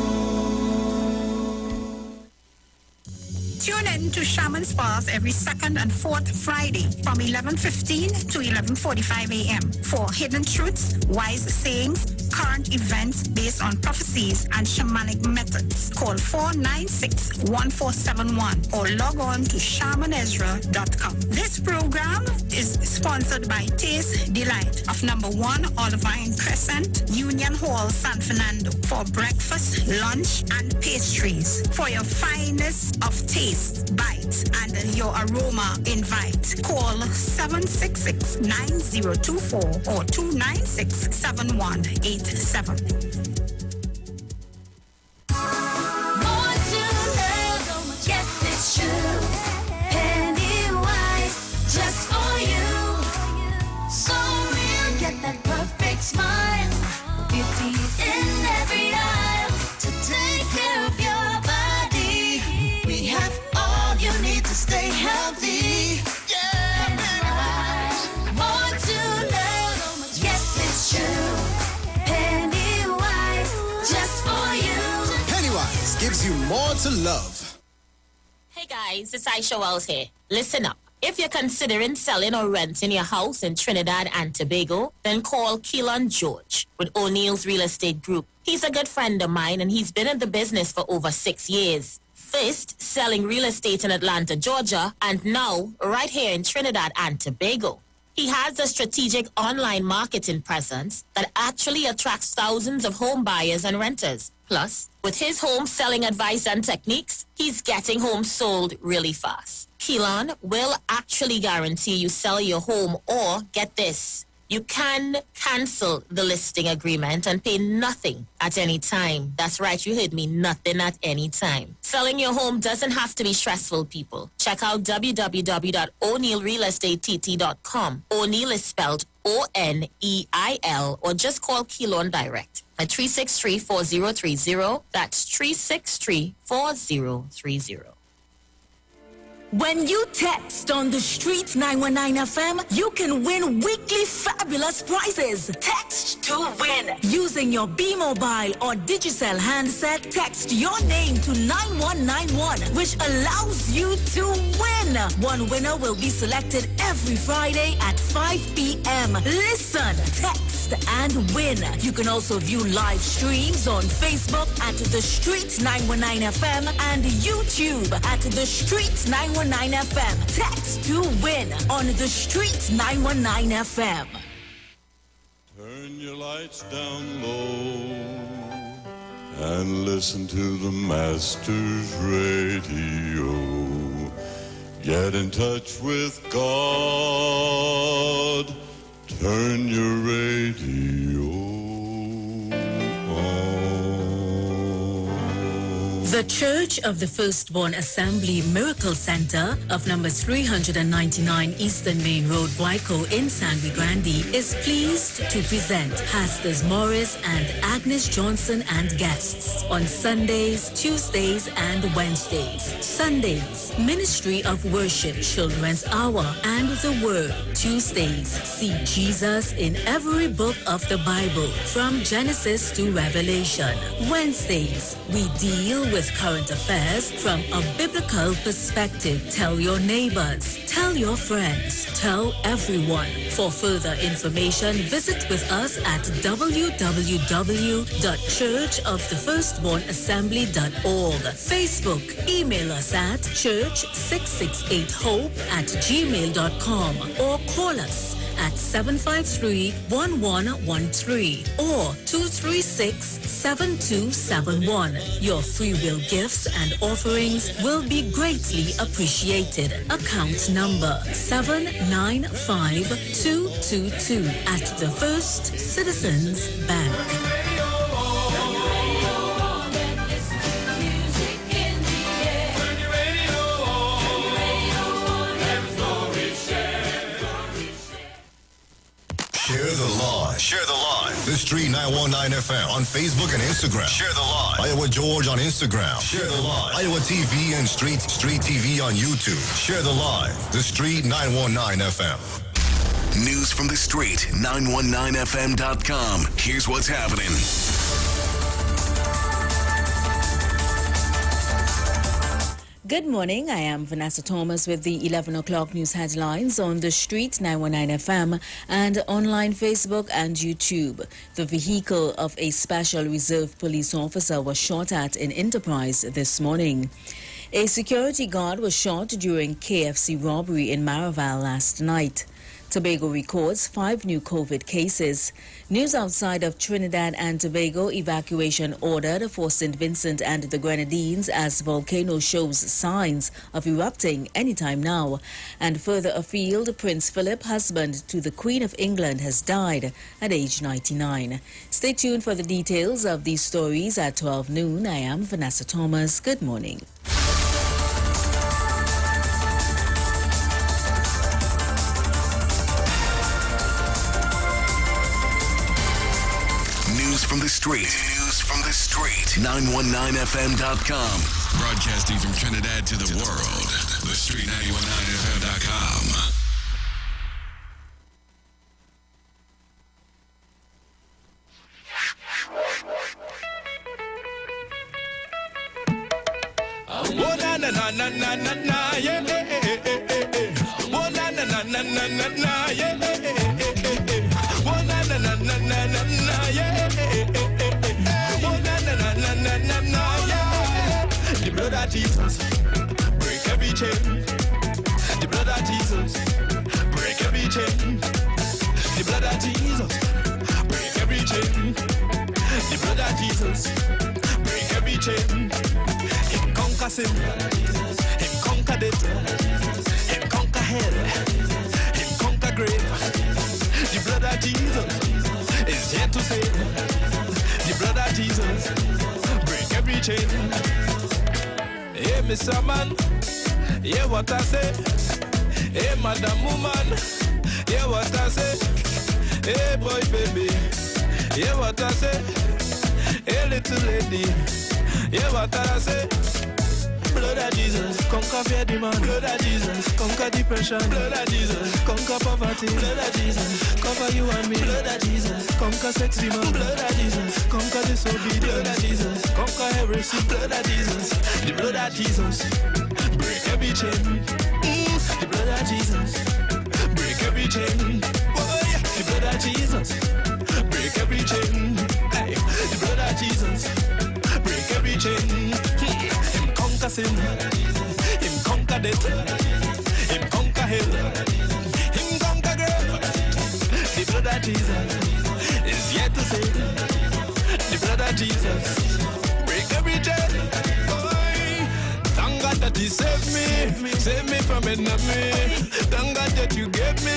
Tune in to Shaman's Path every second and fourth Friday from 11:15 to 11:45 a.m. for hidden truths, wise sayings, current events based on prophecies and shamanic methods. Call 496-1471 or log on to shamanezra.com. This program is sponsored by Taste Delight of number 1 Olivine Crescent, Union Hall, San Fernando for breakfast, lunch, and pastries. For your finest of taste, bites, and your aroma invite. Call 766-9024 or 296-7187. Yes, it's true. Pennywise, just for you. So real, get that perfect smile. Beauty's in every aisle to take care of your body. We have all you need to stay healthy. Pennywise, more to love. Yes, it's true. Pennywise, just for you. Pennywise gives you more to love. Hey guys, it's Aisha Wells here. Listen up. If you're considering selling or renting your house in Trinidad and Tobago, then call Keelan George with O'Neill's Real Estate Group. He's a good friend of mine and he's been in the business for over 6 years. First, selling real estate in Atlanta, Georgia, and now right here in Trinidad and Tobago. He has a strategic online marketing presence that actually attracts thousands of home buyers and renters. Plus, with his home selling advice and techniques, he's getting homes sold really fast. Keelan will actually guarantee you sell your home or, get this, you can cancel the listing agreement and pay nothing at any time. That's right, you heard me, nothing at any time. Selling your home doesn't have to be stressful, people. Check out www.o'neillrealestatetT.com. O'Neill is spelled O-N-E-I-L, or just call Keelan direct at 363-4030. That's 363-4030. When you text on the street 919 FM, you can win weekly fabulous prizes. Text to win. Using your B Mobile or Digicel handset, text your name to 9191, which allows you to win. One winner will be selected every Friday at 5 p.m. Listen, text, and win. You can also view live streams on Facebook at The Street 919 FM and YouTube at The Street 919 FM. Text to win on The Street 919 FM. Turn your lights down low and listen to the Master's radio. Get in touch with God. Turn your radio on. The Church of the Firstborn Assembly Miracle Center of number 399 Eastern Main Road, Waiko in San Grande is pleased to present Pastors Morris and Agnes Johnson and guests on Sundays, Tuesdays, and Wednesdays. Sundays, Ministry of Worship, Children's Hour, and the Word. Tuesdays, see Jesus in every book of the Bible, from Genesis to Revelation. Wednesdays, we deal with current affairs from a biblical perspective. Tell your neighbors, tell your friends, tell everyone. For further information, visit with us at www.churchofthefirstbornassembly.org. Facebook, email us at church668hope@gmail.com or call us at 753-1113 or 236-7271. Your free will gifts and offerings will be greatly appreciated. Account number 795222 at the First Citizens Bank. Share the Line. Share the Line. The Street 919 FM on Facebook and Instagram. Share the Line. Iowa George on Instagram. Share the Line. Iowa TV and Street TV on YouTube. Share the Line. The Street 919 FM. News from the street, 919fm.com. Here's what's happening. Good morning. I am Vanessa Thomas with the 11 o'clock news headlines on the street 919 FM and online Facebook and YouTube. The vehicle of a special reserve police officer was shot at in Enterprise this morning. A security guard was shot during KFC robbery in Maraval last night. Tobago records 5 new COVID cases. News outside of Trinidad and Tobago, evacuation ordered for St. Vincent and the Grenadines as volcano shows signs of erupting anytime now. And further afield, Prince Philip, husband to the Queen of England, has died at age 99. Stay tuned for the details of these stories at 12 noon. I am Vanessa Thomas. Good morning. From the street. News from the street. 919fm.com. Broadcasting from Trinidad to the world. The street 919fm.com. Oh na na na na na na na yeah. Oh na na na na na na na yeah. Oh na na na na na na na yeah. Oh na na na na na na na yeah. The blood of Jesus break every chain. The blood of Jesus break every chain. The blood of Jesus break every chain. The blood of Jesus break every chain. Him conquer sin, him conquer death, him conquer hell, him conquer grave. The blood of Jesus is here to save. The blood of Jesus break every chain. Hey, Mr. Man, hear what I say. Hey, Madam Woman, hear what I say. Hey, boy, baby, hear what I say. Hey, little lady, hear what I say. Blood of Jesus, conquer fear demand. Blood of Jesus, conquer depression. Blood of Jesus, conquer poverty. Blood of Jesus, cover you and me. Blood of Jesus, conquer sex demand. Blood of Jesus, conquer disobedience. Blood of Jesus, conquer heresy. Blood of Jesus, the blood of Jesus, break every chain. The blood of Jesus, break every chain. Oh yeah, the blood of Jesus, break every chain. Hey, the blood of Jesus, break every chain. Conquer sin, him conquer death, him conquer hell, him conquer grave. The blood of Jesus is yet to save. The blood of Jesus break every chain. Thank God that He saved me from enemy. Thank God that You gave me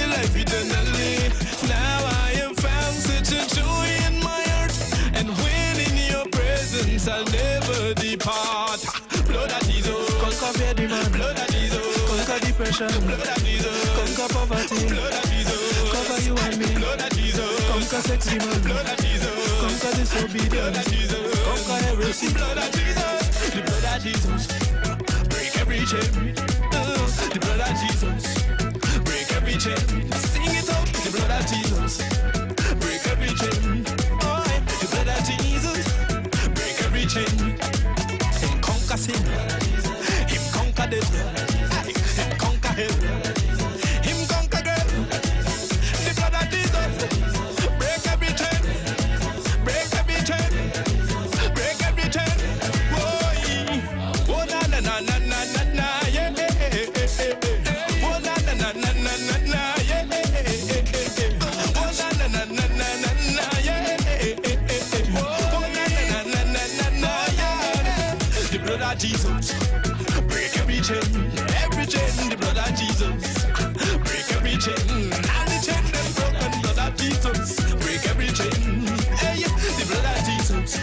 life eternally. Now I am found such a joy in my heart, and when in Your presence I'll never depart. Blood of Jesus, conquer fear demand. Blood of Jesus, conquer depression. Blood of Jesus, conquer poverty. Blood of Jesus, cover you and me. Blood of Jesus, conquer sex demand. Blood of Jesus, conquer disobedience. Blood of Jesus, conquer heresy. Blood of Jesus, the blood of Jesus, break every chain. The blood of Jesus, break every chain. Sing it out. The blood of Jesus, break every chain. Oh, the blood of Jesus, break every chain. Sin. Him conquer death, him conquer hell, him conquer grave. The blood of Jesus break every chain, break every chain, break every chain. Oh na na na na na na na yeah. Oh na na na na na na na yeah. Oh na na na na na na na yeah. Oh na na na na na na yeah. The blood of Jesus break every chain, the blood of Jesus break every chain. All the chain them broken, blood of Jesus break every chain. Hey, the blood of Jesus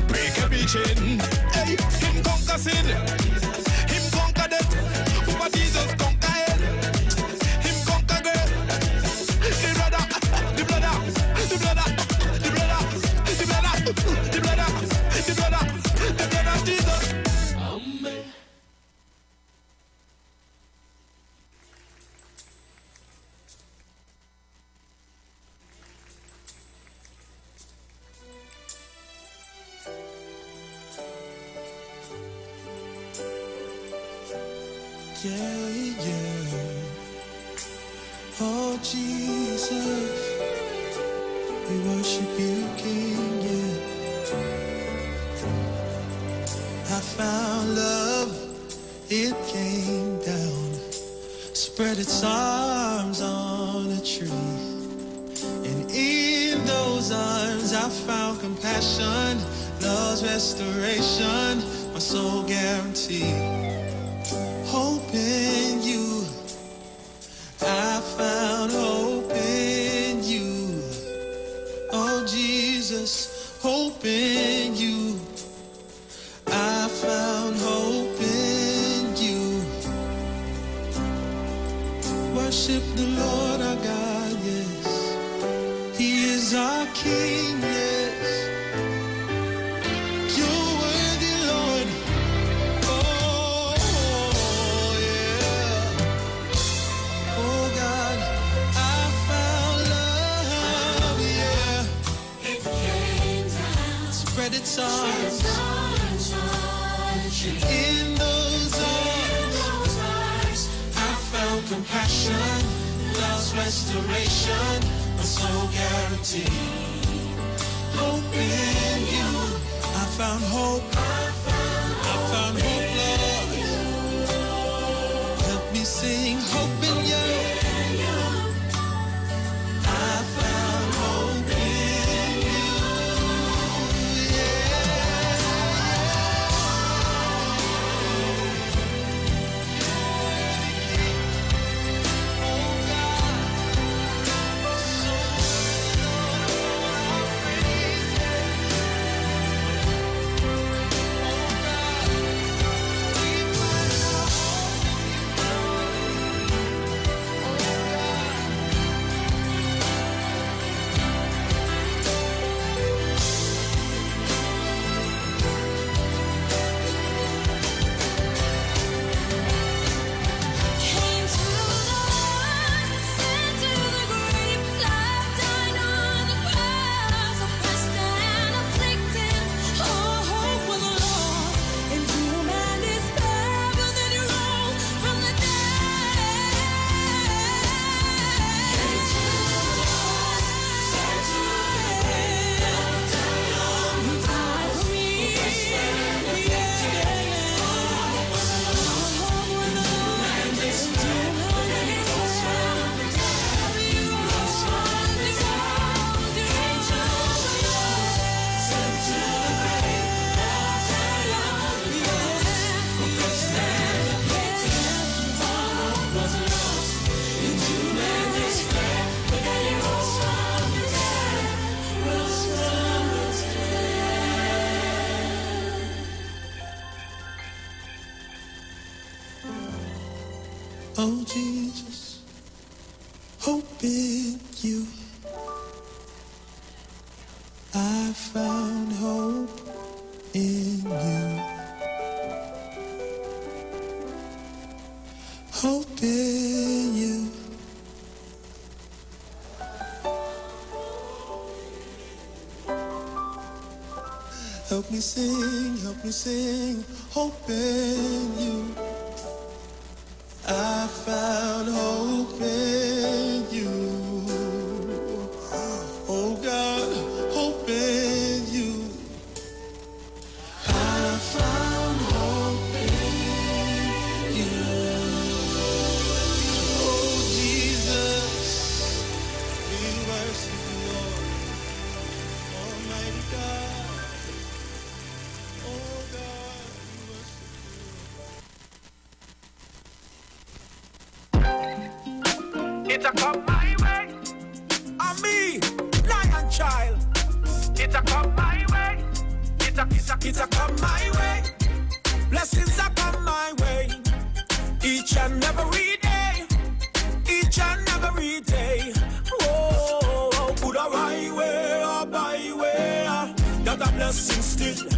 break every chain. Hey, him conquer sin, him conquer death. Who Jesus conquer hell, him conquer grave. The blood of, the blood of, the blood of, the blood of, the blood of, the blood of, the blood of, the blood of Jesus. yeah, yeah. Oh Jesus, we worship you, King, yeah. I found love, it came down, spread its arms on a tree. And in those arms I found compassion, love's restoration, my soul guaranteed. Hope in you, I found hope in you. Oh Jesus, hope in you, I found hope in you. Worship the Lord our God, yes. He is our King, yes. You're worthy, Lord. Oh, yeah. Oh, God, I found love, yeah. It came down, spread its arms. In those arms, I found compassion, love's restoration, a soul guarantee. Hope in you, I found hope. I found hope, Lord. Help me sing hope in you. I found hope in you. Oh Jesus, hope in you. I found hope in you. Hope in you. Help me sing, hope in you. I found hope in you. Oh God, hope in you. I found hope in you. Oh Jesus, we worship you, Lord, Almighty God. Oh God, we worship It a come my way, and me, lion child. It a come my way, it a come my way. Blessings a come my way, each and every day, each and every day. Oh, good a highway, a byway, that a blessing still.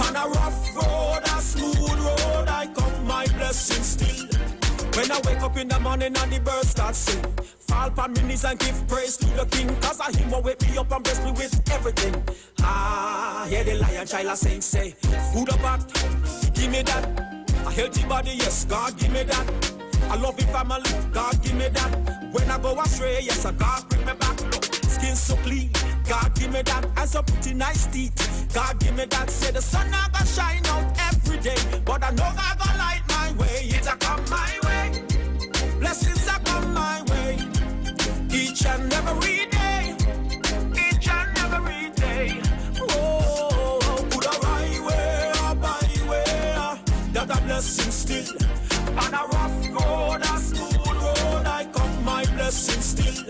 On a rough road, a smooth road, I come my blessing still. When I wake up in the morning and the birds start sing, fall upon my knees and give praise to the King, cause I him will wake me up and bless me with everything. Ah, hear the lion child a sing, say, food up hot, give me that. A healthy body, yes, God give me that. A loving family, God give me that. When I go astray, yes, God bring me back. Look, skin so clean, God give me that. And so pretty nice teeth, God give me that. Say the sun not gonna shine out every day, but I know God gonna light my way. It's a come my way. Blessings are come my way. Each and every day. Each and every day. Oh, good a highway, a byway. That a blessing still. On a rough road, a smooth road, I come my blessing still.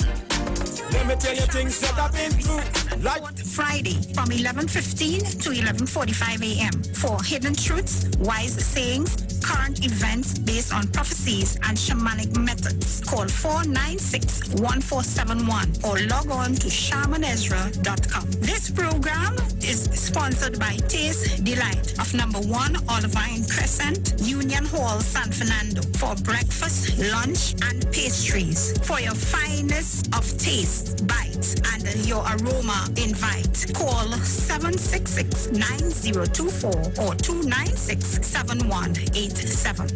Let me tell you things that I've been through. Like Friday from 11:15 to 11:45 a.m. for hidden truths, wise sayings, current events based on prophecies and shamanic methods. Call 496-1471 or log on to shamanezra.com. This program is sponsored by Taste Delight of number 1 Olivine Crescent, Union Hall, San Fernando for breakfast, lunch, and pastries. For your finest of taste, bites, and your aroma invite. Call 766-9024 or 296-7187.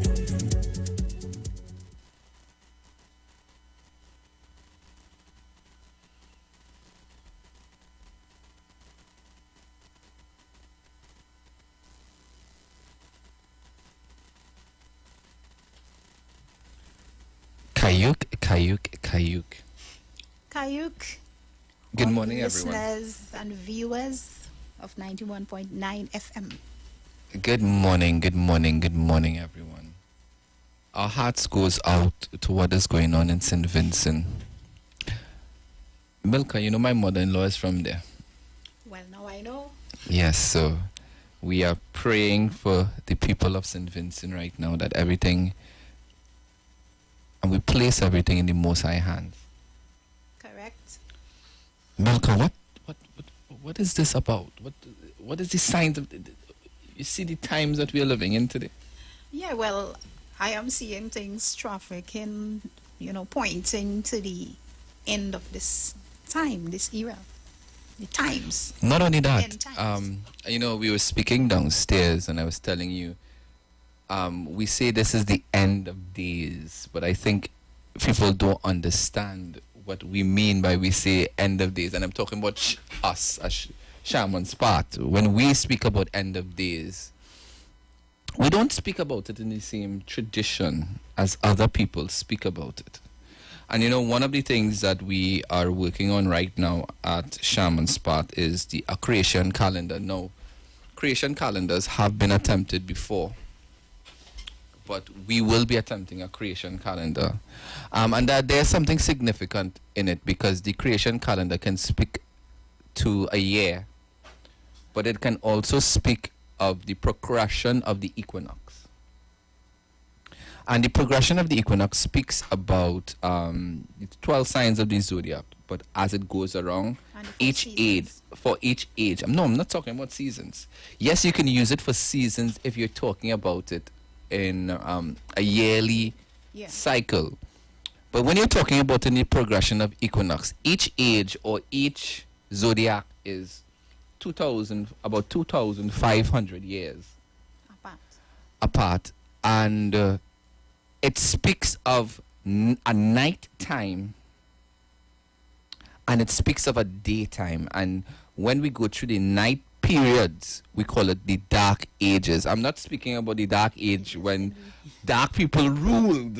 Kayuk. Good morning, everyone. Listeners and viewers of 91.9 FM. Good morning, everyone. Our hearts goes out to what is going on in St. Vincent. Milka, you know my mother-in-law is from there. Well, now I know. Yes, so we are praying for the people of St. Vincent right now that everything, and we place everything in the Most High hands. Correct. Milka, what is this about? What is the signs of? You see the times that we are living in today. Yeah, well, I am seeing things trafficking, pointing to the end of this time, this era, the times. Not only that, we were speaking downstairs, and I was telling you, we say this is the end of days, but I think people don't understand what we mean by we say end of days, and I'm talking about us as Shaman's part. When we speak about end of days, we don't speak about it in the same tradition as other people speak about it. And one of the things that we are working on right now at Shaman's part is a creation calendar. Now, creation calendars have been attempted before, but we will be attempting a creation calendar. And that there's something significant in it, because the creation calendar can speak to a year, but it can also speak of the progression of the equinox. And the progression of the equinox speaks about the 12 signs of the zodiac, but as it goes around, each age, I'm not talking about seasons. Yes, you can use it for seasons if you're talking about it in a yearly cycle. But when you're talking about in the progression of equinox, each age or each zodiac is about 2,500 years apart. And it speaks of a night time, and it speaks of a daytime. And when we go through the night periods, we call it the dark ages. I'm not speaking about the dark age when dark people ruled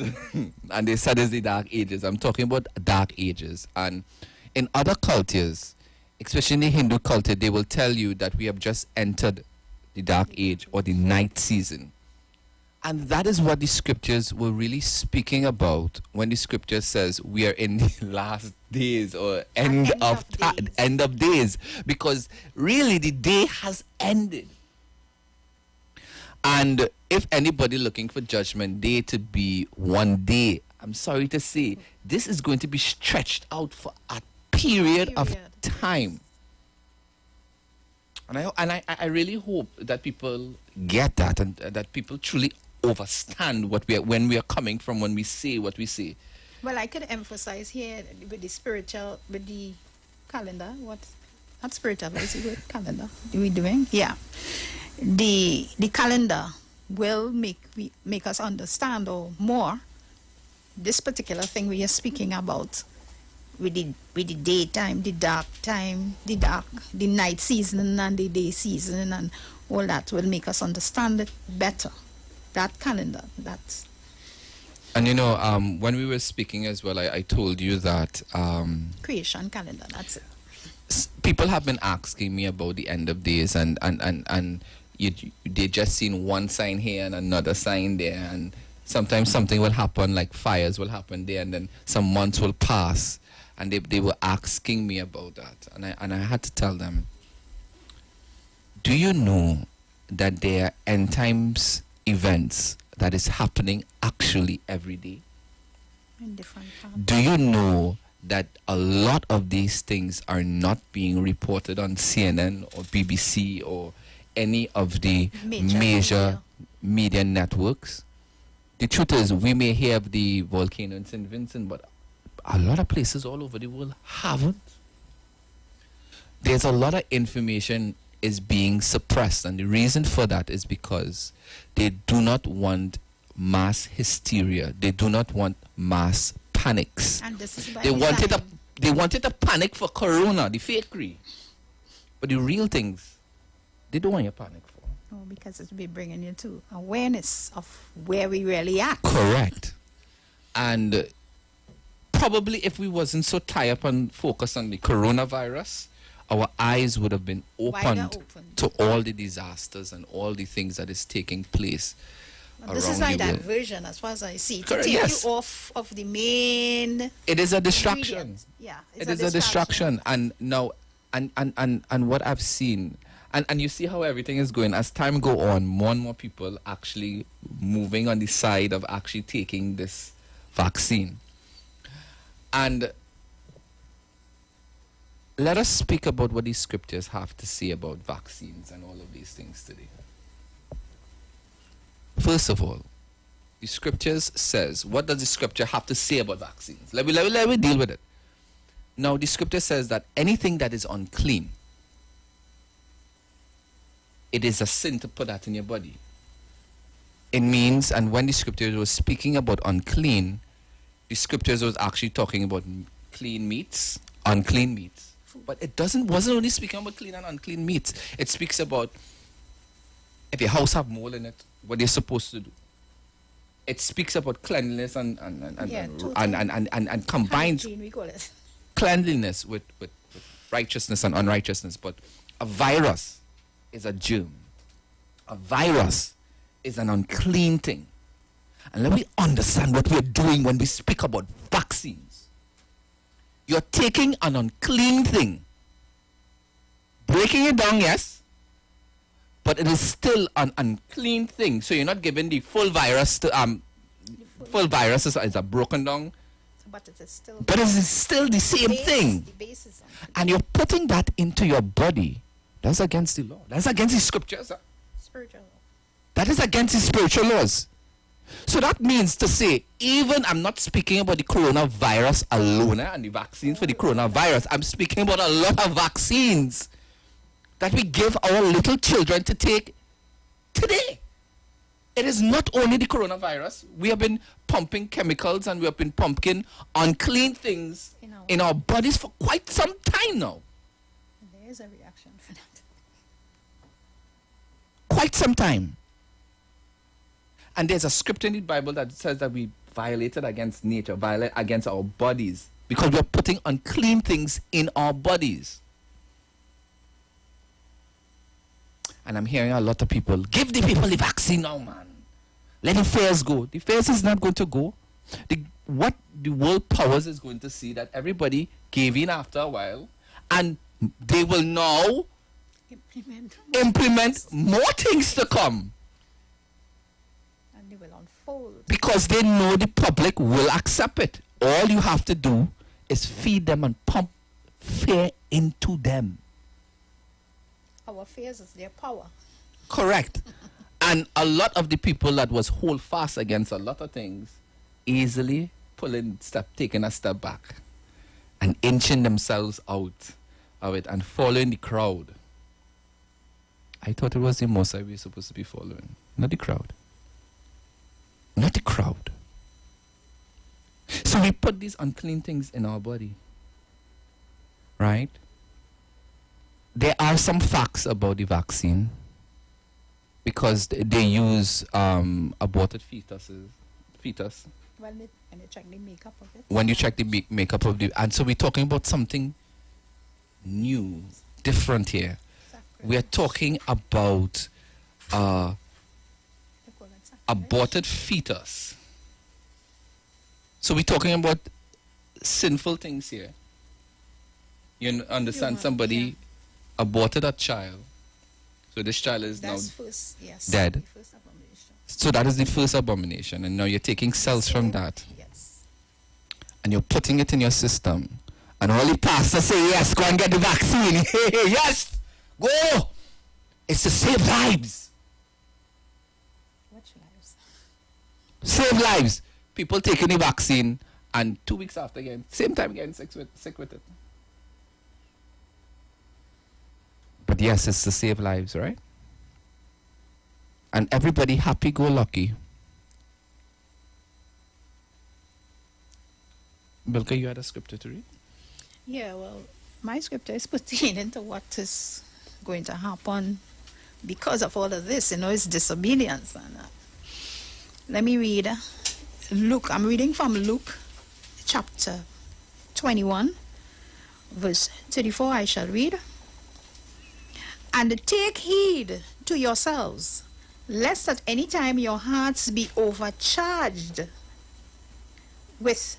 and they said it's the dark ages. I'm talking about dark ages. And in other cultures, especially in the Hindu culture, they will tell you that we have just entered the dark age or the night season. And that is what the scriptures were really speaking about when the scripture says we are in the last days or end of days, because really the day has ended. And if anybody looking for Judgment Day to be one day, I'm sorry to say, this is going to be stretched out for a period of time. And I really hope that people get that, and that people truly understand when we are coming from, when we say what we say. Well, I could emphasize here with the calendar. Not spiritual, but is it calendar? Are we doing? Yeah. The calendar will make us understand or more this particular thing we are speaking about with the daytime, the dark time, the night season and the day season and all that will make us understand it better. That calendar, that's... And when we were speaking as well, I told you that... creation calendar, that's it. People have been asking me about the end of days and they just seen one sign here and another sign there, and sometimes something will happen, like fires will happen there, and then some months will pass, and they were asking me about that, and I had to tell them, do you know that there are end times events that is happening actually every day? In different parts. Do you know that a lot of these things are not being reported on CNN or BBC or any of the major media networks? The truth is, we may hear of the volcano in St. Vincent, but a lot of places all over the world haven't. There's a lot of information is being suppressed, and the reason for that is because they do not want mass hysteria. They do not want mass panics. And this is by They wanted a panic for corona, the fakery. But the real things, they don't want you to panic for. Oh, because it will be bringing you to awareness of where we really are. Correct. And probably if we wasn't so tied up and focused on the coronavirus, our eyes would have been opened to all the disasters and all the things that is taking place around This is the like world. diversion, as far as I see, to Correct, take yes. you off of the main. It is a distraction. ingredients. Yeah, It is a distraction. And now, and what I've seen, and you see how everything is going. As time go on, more and more people actually moving on the side of actually taking this vaccine. And let us speak about what these scriptures have to say about vaccines and all of these things today. First of all, the scriptures says, what does the scripture have to say about vaccines? Let me deal with it. Now, the scripture says that anything that is unclean, it is a sin to put that in your body. It means, and when the scriptures was speaking about unclean, the scriptures was actually talking about clean meats, unclean meats. But it wasn't only speaking about clean and unclean meats. It speaks about if your house have mold in it, what they're supposed to do. It speaks about cleanliness and combines Hygiene, we call it. cleanliness with righteousness and unrighteousness. But a virus is a germ. A virus is an unclean thing. And let me understand what we're doing when we speak about vaccines. You're taking an unclean thing, breaking it down, yes, but it is still an unclean thing. So you're not giving the full virus to full virus is a broken down, But it is still. but it is still the same thing. The basis of And you're putting that into your body. That's against the law. That's against the scriptures. spiritual. That is against the spiritual laws. So that means to say, even I'm not speaking about the coronavirus alone and the vaccines for the coronavirus. I'm speaking about a lot of vaccines that we give our little children to take today. It is not only the coronavirus. We have been pumping chemicals and we have been pumping unclean things in our bodies for quite some time now. There is a reaction for that. Quite some time. And there's a scripture in the Bible that says that we violated against nature, violate against our bodies, because we're putting unclean things in our bodies. And I'm hearing a lot of people, give the people the vaccine now, man. Let the fears go. The fears is not going to go. What the world powers is going to see that everybody gave in after a while, and they will now implement more things to come. And they will unfold. Because they know the public will accept it. All you have to do is feed them and pump fear into them. Our fears is their power. Correct. And a lot of the people that was hold fast against a lot of things easily taking a step back and inching themselves out of it and following the crowd. I thought it was the Mosai we were supposed to be following, not the crowd. not the crowd. So we put these unclean things in our body. Right? There are some facts about the vaccine because they use aborted fetus. When they check the makeup of it. When you check the makeup of the... And so we're talking about something new, different here. We are talking about aborted fetus. So we're talking about sinful things here. You understand? Somebody aborted a child. So this child is now dead. First abomination. So that is the first abomination. And now you're taking cells from that. Yes. And you're putting it in your system. And all the pastors say, yes, go and get the vaccine. Yes, go. It's to save lives. Which lives? Save lives. People taking the vaccine and 2 weeks after again, same time getting sick with it. But yes, it's to save lives, right? And everybody happy-go-lucky. Bilka, you had a scripture to read? Yeah, well, my scripture is pertaining to what is going to happen because of all of this. It's disobedience. And let me read Luke. I'm reading from Luke chapter 21, verse 34. I shall read. And take heed to yourselves, lest at any time your hearts be overcharged with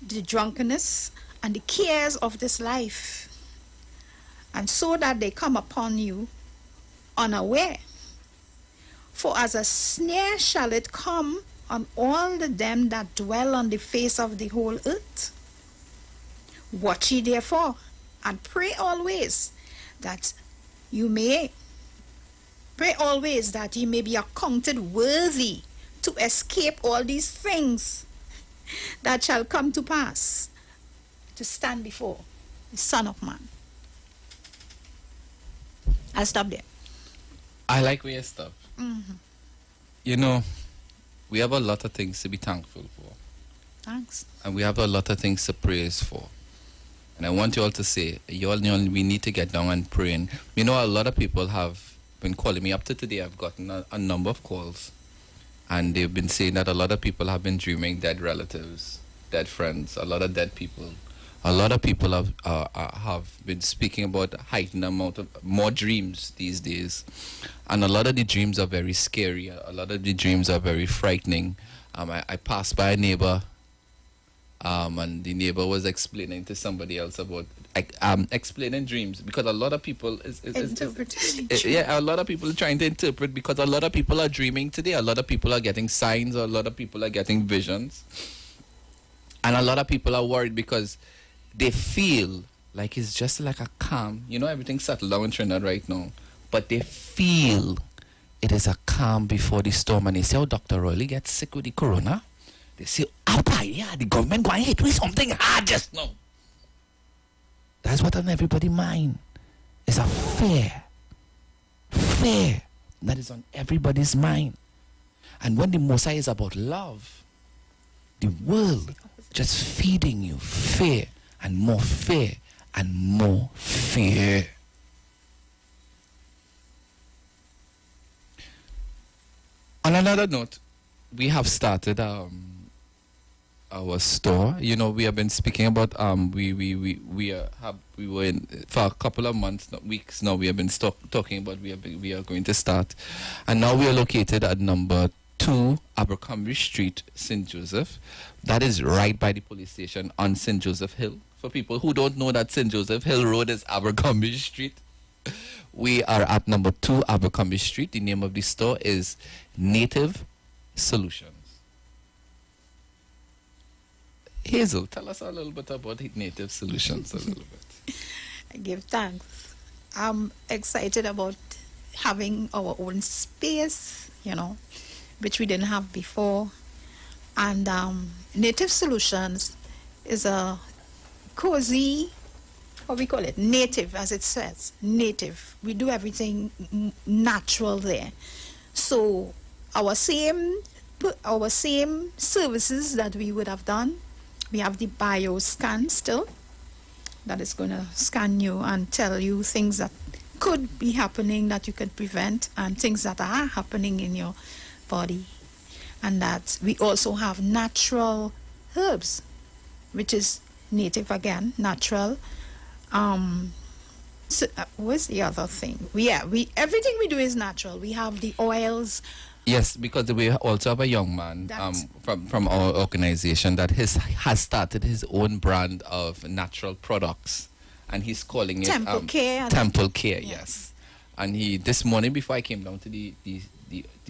the drunkenness and the cares of this life, and so that they come upon you unaware. For as a snare shall it come on all them that dwell on the face of the whole earth. Watch ye therefore, and pray always that ye may be accounted worthy to escape all these things that shall come to pass, to stand before the Son of Man. I'll stop there. I like where you stop. Mm-hmm. We have a lot of things to be thankful for. Thanks. And we have a lot of things to praise for. And I want you all to say, we need to get down and pray. And a lot of people have been calling me. Up to today, I've gotten a number of calls. And they've been saying that a lot of people have been dreaming dead relatives, dead friends, a lot of dead people. A lot of people have been speaking about a heightened amount of more dreams these days. And a lot of the dreams are very scary. A lot of the dreams are very frightening. I passed by a neighbor, and the neighbor was explaining to somebody else about explaining dreams, because a lot of people a lot of people are trying to interpret, because a lot of people are dreaming today. A lot of people are getting signs. A lot of people are getting visions, and a lot of people are worried because they feel like it's just like a calm. Everything's settled down in Trinidad right now, but they feel it is a calm before the storm. And they say, Dr. Royley gets sick with the corona. They say, the government going to hit with something hard just now. That's what on everybody's mind. It's a fear that is on everybody's mind. And when the Mosiah is about love, the world just feeding you fear and more fear and more fear. On another note, we have started our store. We have been speaking about we were in for a couple of months, not weeks now. We have been talking about we are going to start, and now we are located at number 2 Abercrombie Street, St. Joseph. That is right by the police station on St. Joseph Hill. For people who don't know that St. Joseph Hill Road is Abercrombie Street, we are at number 2 Abercrombie Street. The name of the store is Native Solutions. Hazel, tell us a little bit about Native Solutions a little bit. I give thanks. I'm excited about having our own space, which we didn't have before. And Native Solutions is a cozy, what we call it, native, as it says, native. We do everything natural there. So our same our same services that we would have done. We have the bio scan still, that is going to scan you and tell you things that could be happening that you could prevent and things that are happening in your body. And that we also have natural herbs, which is native again, natural. What's the other thing? We everything we do is natural. We have the oils. Yes, because we also have a young man from our organization that has started his own brand of natural products, and he's calling it Temple Care. Temple Care, yes. And he this morning before I came down to the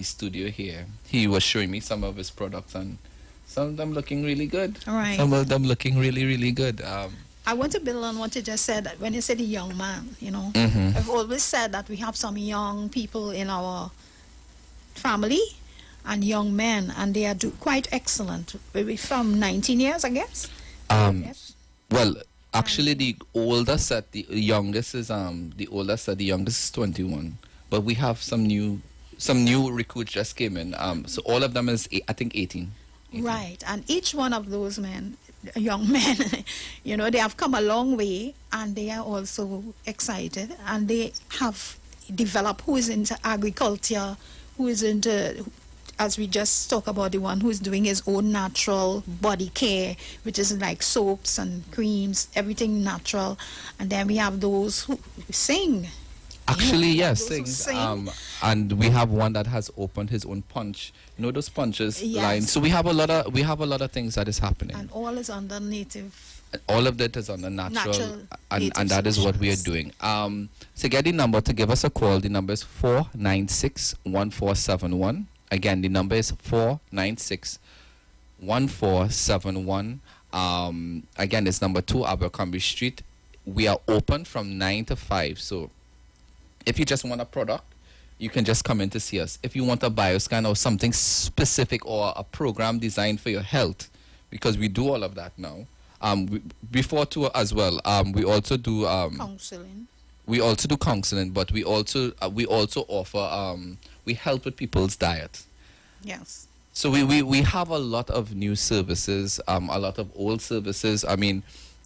studio here, he was showing me some of his products, and some of them looking really good. Right. Some of them looking really, really good. I want to build on what you just said. When you said the young man, I've always said that we have some young people in our family and young men, and they are quite excellent. Maybe from 19 years, I guess. Well, actually, the oldest set, the youngest is 21, but we have some new recruits just came in. So all of them is I think 18. Right, and each one of those men, young men, they have come a long way, and they are also excited, and they have developed who is into agriculture, who is into, as we just talked about, the one who is doing his own natural body care, which is like soaps and creams, everything natural. And then we have those who sing. Actually, yes, sings. And we have one that has opened his own punch. Those punches line. So we have a lot of things that is happening. And all is under native. All of that is on the natural and that is what we are doing. So get the number to give us a call. The number is 496-1471. Again, the number is 496-1471. Again, it's number 2 Abercrombie Street. We are open from 9 to 5. So if you just want a product, you can just come in to see us. If you want a bioscan or something specific or a program designed for your health, because we do all of that now. Before tour as well, we also do counseling. We also do counseling, but we also offer we help with people's diet. Yes. So we have a lot of new services, a lot of old services. I mean,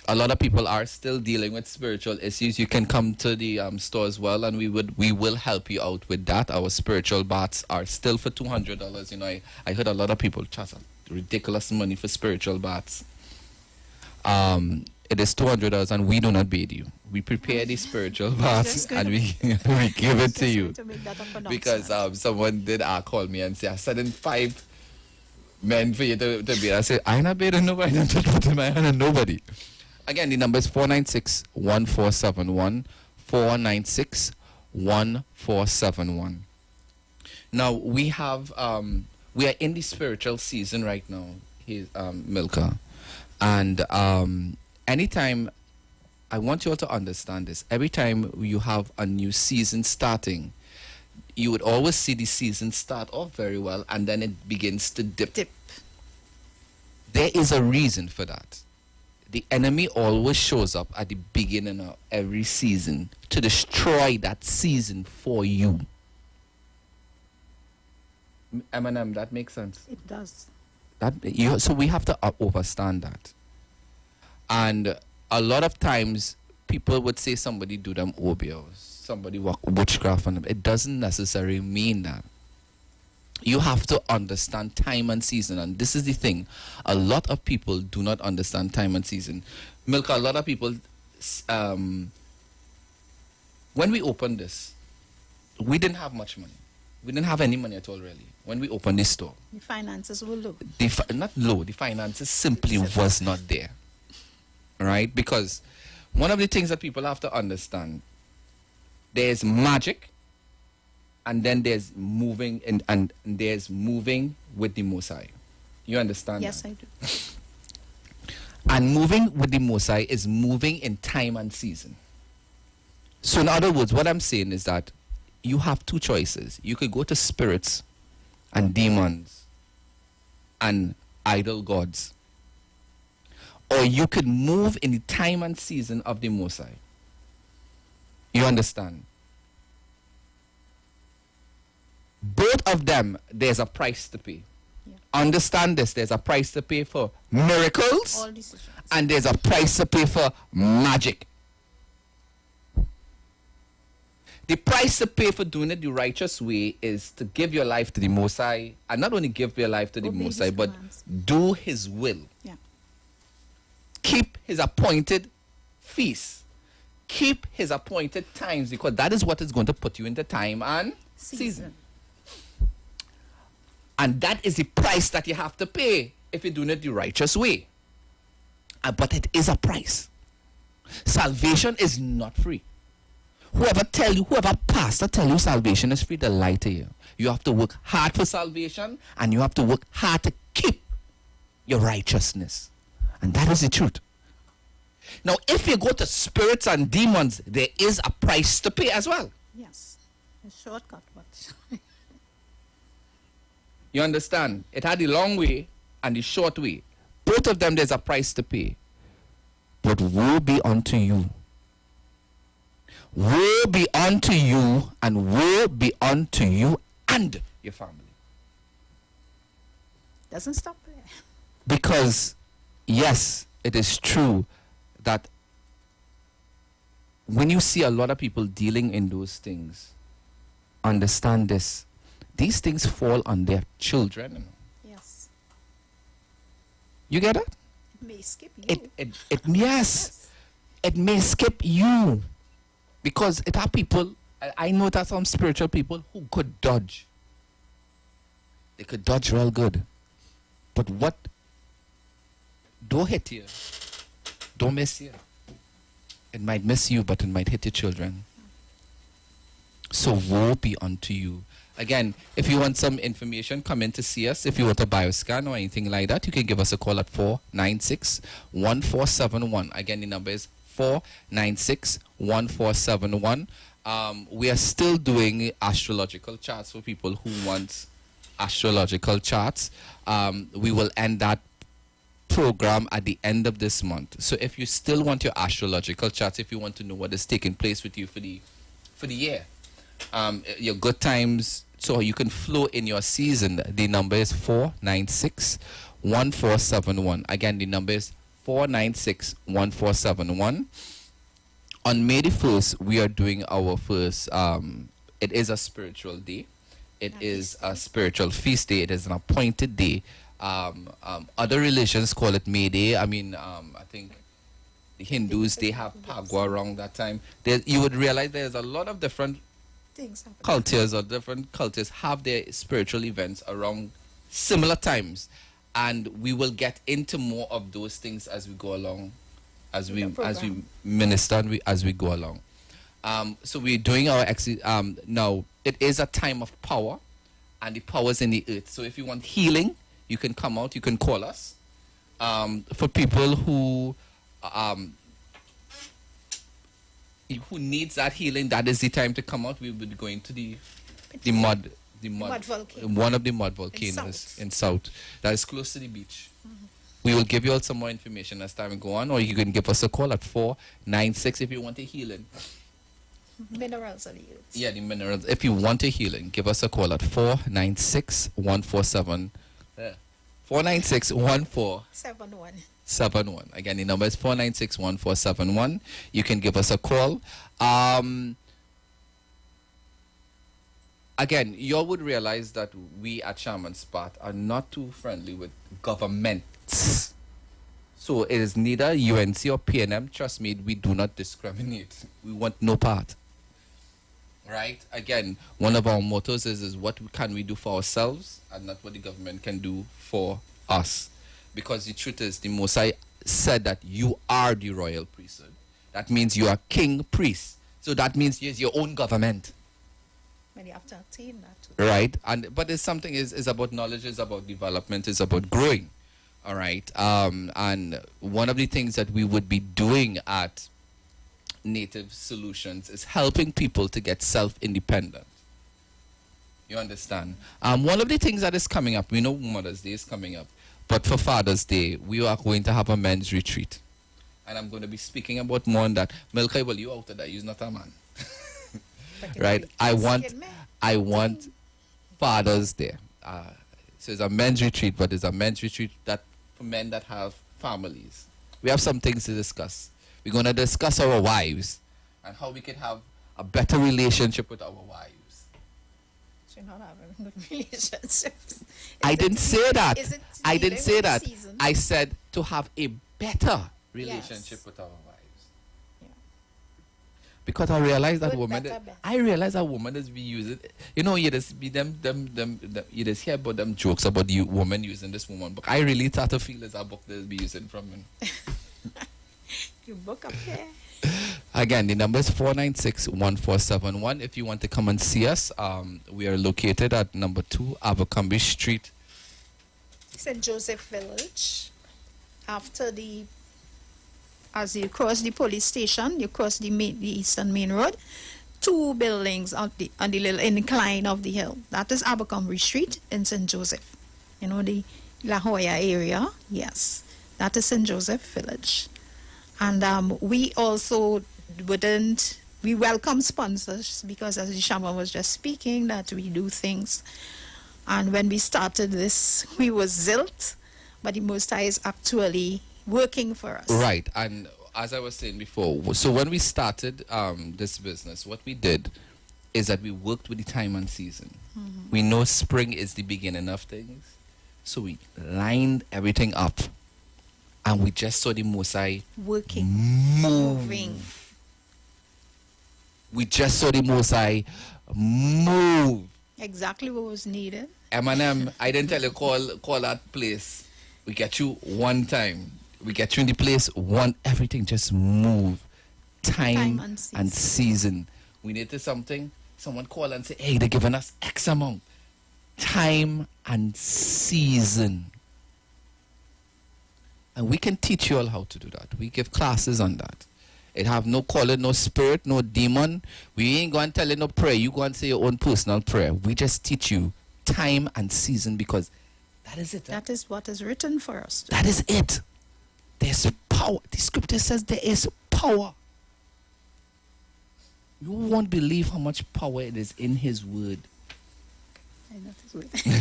a lot of people are still dealing with spiritual issues. You can come to the store as well, and we will help you out with that. Our spiritual baths are still for $200. I heard a lot of people charge ridiculous money for spiritual baths. It is $200, and we do not bid you. We prepare the spiritual baths and we give it to you. Because someone did call me and say, I said in 5 men for you to bid. I said, I'm not bidding nobody. I'm just putting my hand on nobody. Again, the number is 496-1471. 496-1471. Now, we are in the spiritual season right now, Milka. And anytime, I want you all to understand this, every time you have a new season starting, you would always see the season start off very well, and then it begins to dip. There is a reason for that. The enemy always shows up at the beginning of every season to destroy that season for you. Eminem, that makes sense? It does. So we have to understand that. And a lot of times people would say somebody do them obeah, somebody work witchcraft on them. It doesn't necessarily mean that. You have to understand time and season, and this is the thing. A lot of people do not understand time and season. Milka, a lot of people, when we opened this, we didn't have much money. We didn't have any money at all, really, when we opened this store. The finances were low. Not low, the finances simply was not there. Right? Because one of the things that people have to understand, there's magic, and then there's moving, and there's moving with the Most High. You understand? Yes, that? I do. And moving with the Most High is moving in time and season. So in other words, what I'm saying is that you have 2 choices. You could go to spirits and demons and idol gods, or you could move in the time and season of the Most High. You understand? Both of them, there's a price to pay. Understand this. There's a price to pay for miracles, All decisions. and there's a price to pay for magic. The price to pay for doing it the righteous way is to give your life to the Most High, and not only give your life to the Obey Most his High, but commands. do His will. Yeah. Keep His appointed feasts. Keep His appointed times, because that is what is going to put you into time and season. And that is the price that you have to pay if you're doing it the righteous way. But it is a price. Salvation is not free. Whoever pastor tell you salvation is free, they lie to you. You have to work hard for salvation, and you have to work hard to keep your righteousness. And that is the truth. Now, if you go to spirits and demons, there is a price to pay as well. Yes. A shortcut, but You understand? It had the long way and the short way. Both of them, there's a price to pay. But woe be unto you. Woe be unto you, and woe be unto you and your family. doesn't stop there. Because, yes, it is true that when you see a lot of people dealing in those things, understand this. These things fall on their children. Yes. You get it? It may skip you. Yes. It may skip you. Because it are people, I know that some spiritual people who could dodge. They could dodge real good. But what? Don't hit you. Don't miss you. It might miss you, but it might hit your children. So woe be unto you. Again, if you want some information, come in to see us. If you want a bioscan or anything like that, you can give us a call at 496-1471. Again, the number is 496-1471. We are still doing astrological charts for people who want astrological charts. We will end that program at the end of this month. So if you still want your astrological charts, if you want to know what is taking place with you for the year, your good times, so you can flow in your season, the number is 496-1471. Again, the number is 496-1471. On May the 1st, we are doing our first, it is a spiritual day. It is a spiritual feast day. It is an appointed day. Other religions call it May Day. I mean, I think the Hindus, they have Pagwa around that time. You would realize there's a lot of different cultures or different cultures have their spiritual events around similar times. And we will get into more of those things as we go along, as we minister and as we go along. So we're doing our now. It is a time of power, and the power is in the earth. So if you want healing, you can come out. You can call us. For people who needs that healing, that is the time to come out. We will be going to the mud volcano. One of the mud volcanoes in South. That is close to the beach. We will give you all some more information as time go on, or you can give us a call at 496 if you want a healing. Minerals are used. Yeah, the minerals. If you want a healing, give us a call at 496-147. 496-1471. Again, the number is 496-1471. You can give us a call. Again, you all would realize that we at Shaman Spot are not too friendly with governments. So it is neither UNC or PNM. Trust me, we do not discriminate. We want no part. Right? Again, one of our mottos is what can we do for ourselves and not what the government can do for us. Because the truth is, the Mosai said that you are the royal priesthood. That means you are king priest. So that means you have your own government. But you have to attain that too. Right? But it's something is about knowledge, is about development, is about growing. All right? And one of the things that we would be doing at Native Solutions is helping people to get self-independent. You understand? One of the things that is coming up, we know Mother's Day is coming up, but for Father's Day, we are going to have a men's retreat. And I'm going to be speaking about more on that. Milkai, well, you out of that. You're not a man. Right? I want Father's Day. So it's a men's retreat, but it's a men's retreat that for men that have families. We have some things to discuss. We're going to discuss our wives and how we can have a better relationship with our wives. So you're not having good relationships. I didn't say that. Is it I didn't dealing say with that. the season? I said to have a better relationship with our wives. Because I realized that Good, woman. better, better. I realized that woman is be using. You know, you just be them. You just hear about them jokes about the woman using this woman book. I really start to feel it's a book they'll be using from. You book up here. Again, the number is 496-1471. If you want to come and see us, we are located at number 2 Abercrombie Street. St. Joseph Village. As you cross the police station, you cross the Eastern Main Road, 2 buildings on the little incline of the hill. That is Abercrombie Street in St. Joseph. You know, the La Jolla area. Yes, that is St. Joseph Village. And we also we welcome sponsors because, as the shaman was just speaking, that we do things. And when we started this, we were zilt, but the Most High is actually working for us. Right, and as I was saying before, so when we started this business, what we did is that we worked with the time and season. Mm-hmm. We know spring is the beginning of things, so we lined everything up, and we just saw the Most High working, moving. We just saw the Most High move. Exactly what was needed. Eminem, I didn't tell you call that place. We get you one time. We get you in the place, everything just move. Time and season. We need to something, someone call and say, hey, they're giving us X amount. Time and season. And we can teach you all how to do that. We give classes on that. It have no calling, no spirit, no demon. We ain't going to tell you no prayer. You go and say your own personal prayer. We just teach you time and season because that is it. That is what is written for us. That is it. There's power. The scripture says there is power. You won't believe how much power it is in His word. I know His word. In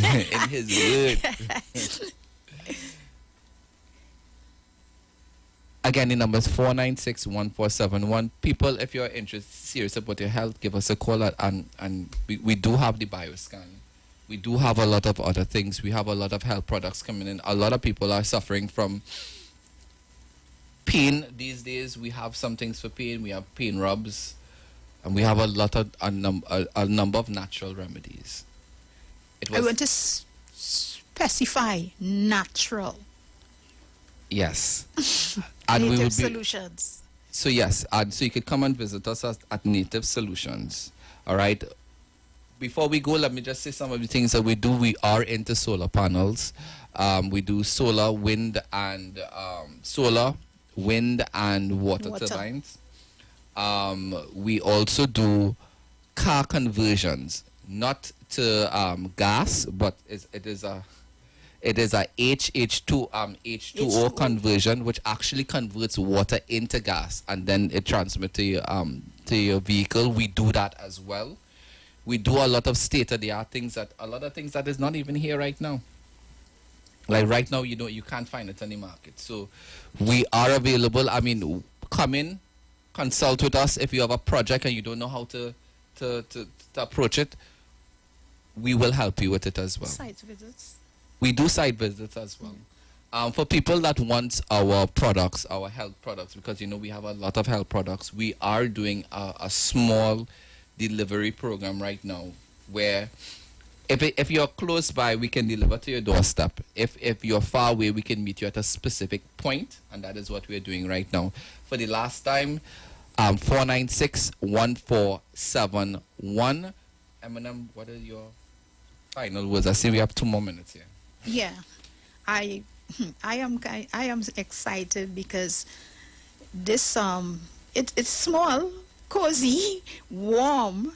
His word. Again, the number is 496-1471. People, if you're interested, serious about your health, give us a call and we do have the bioscan. We do have a lot of other things. We have a lot of health products coming in. A lot of people are suffering from pain these days. We have some things for pain. We have pain rubs. And we have a number of natural remedies. I want to specify natural. Yes. And Native we will Solutions. So yes, and so you could come and visit us at Native Solutions. All right. Before we go, let me just say some of the things that we do. We are into solar panels. We do solar, wind, and water turbines. We also do car conversions, not to gas, but it is a H2O conversion, which actually converts water into gas, and then it transmits to your vehicle. We do that as well. We do a lot of state-of-the-art things that is not even here right now. Like right now, you can't find it in the market. So we are available. I mean, come in, consult with us. If you have a project and you don't know how to approach it, we will help you with it as well. Site visits. We do site visits as well. For people that want our products, our health products, because we have a lot of health products, we are doing a small delivery program right now where if you're close by, we can deliver to your doorstep. If you're far away, we can meet you at a specific point, and that is what we're doing right now. For the last time, 496-1471. Eminem, what are your final words? I see we have 2 more minutes here. Yeah, I am excited because this it's small, cozy, warm,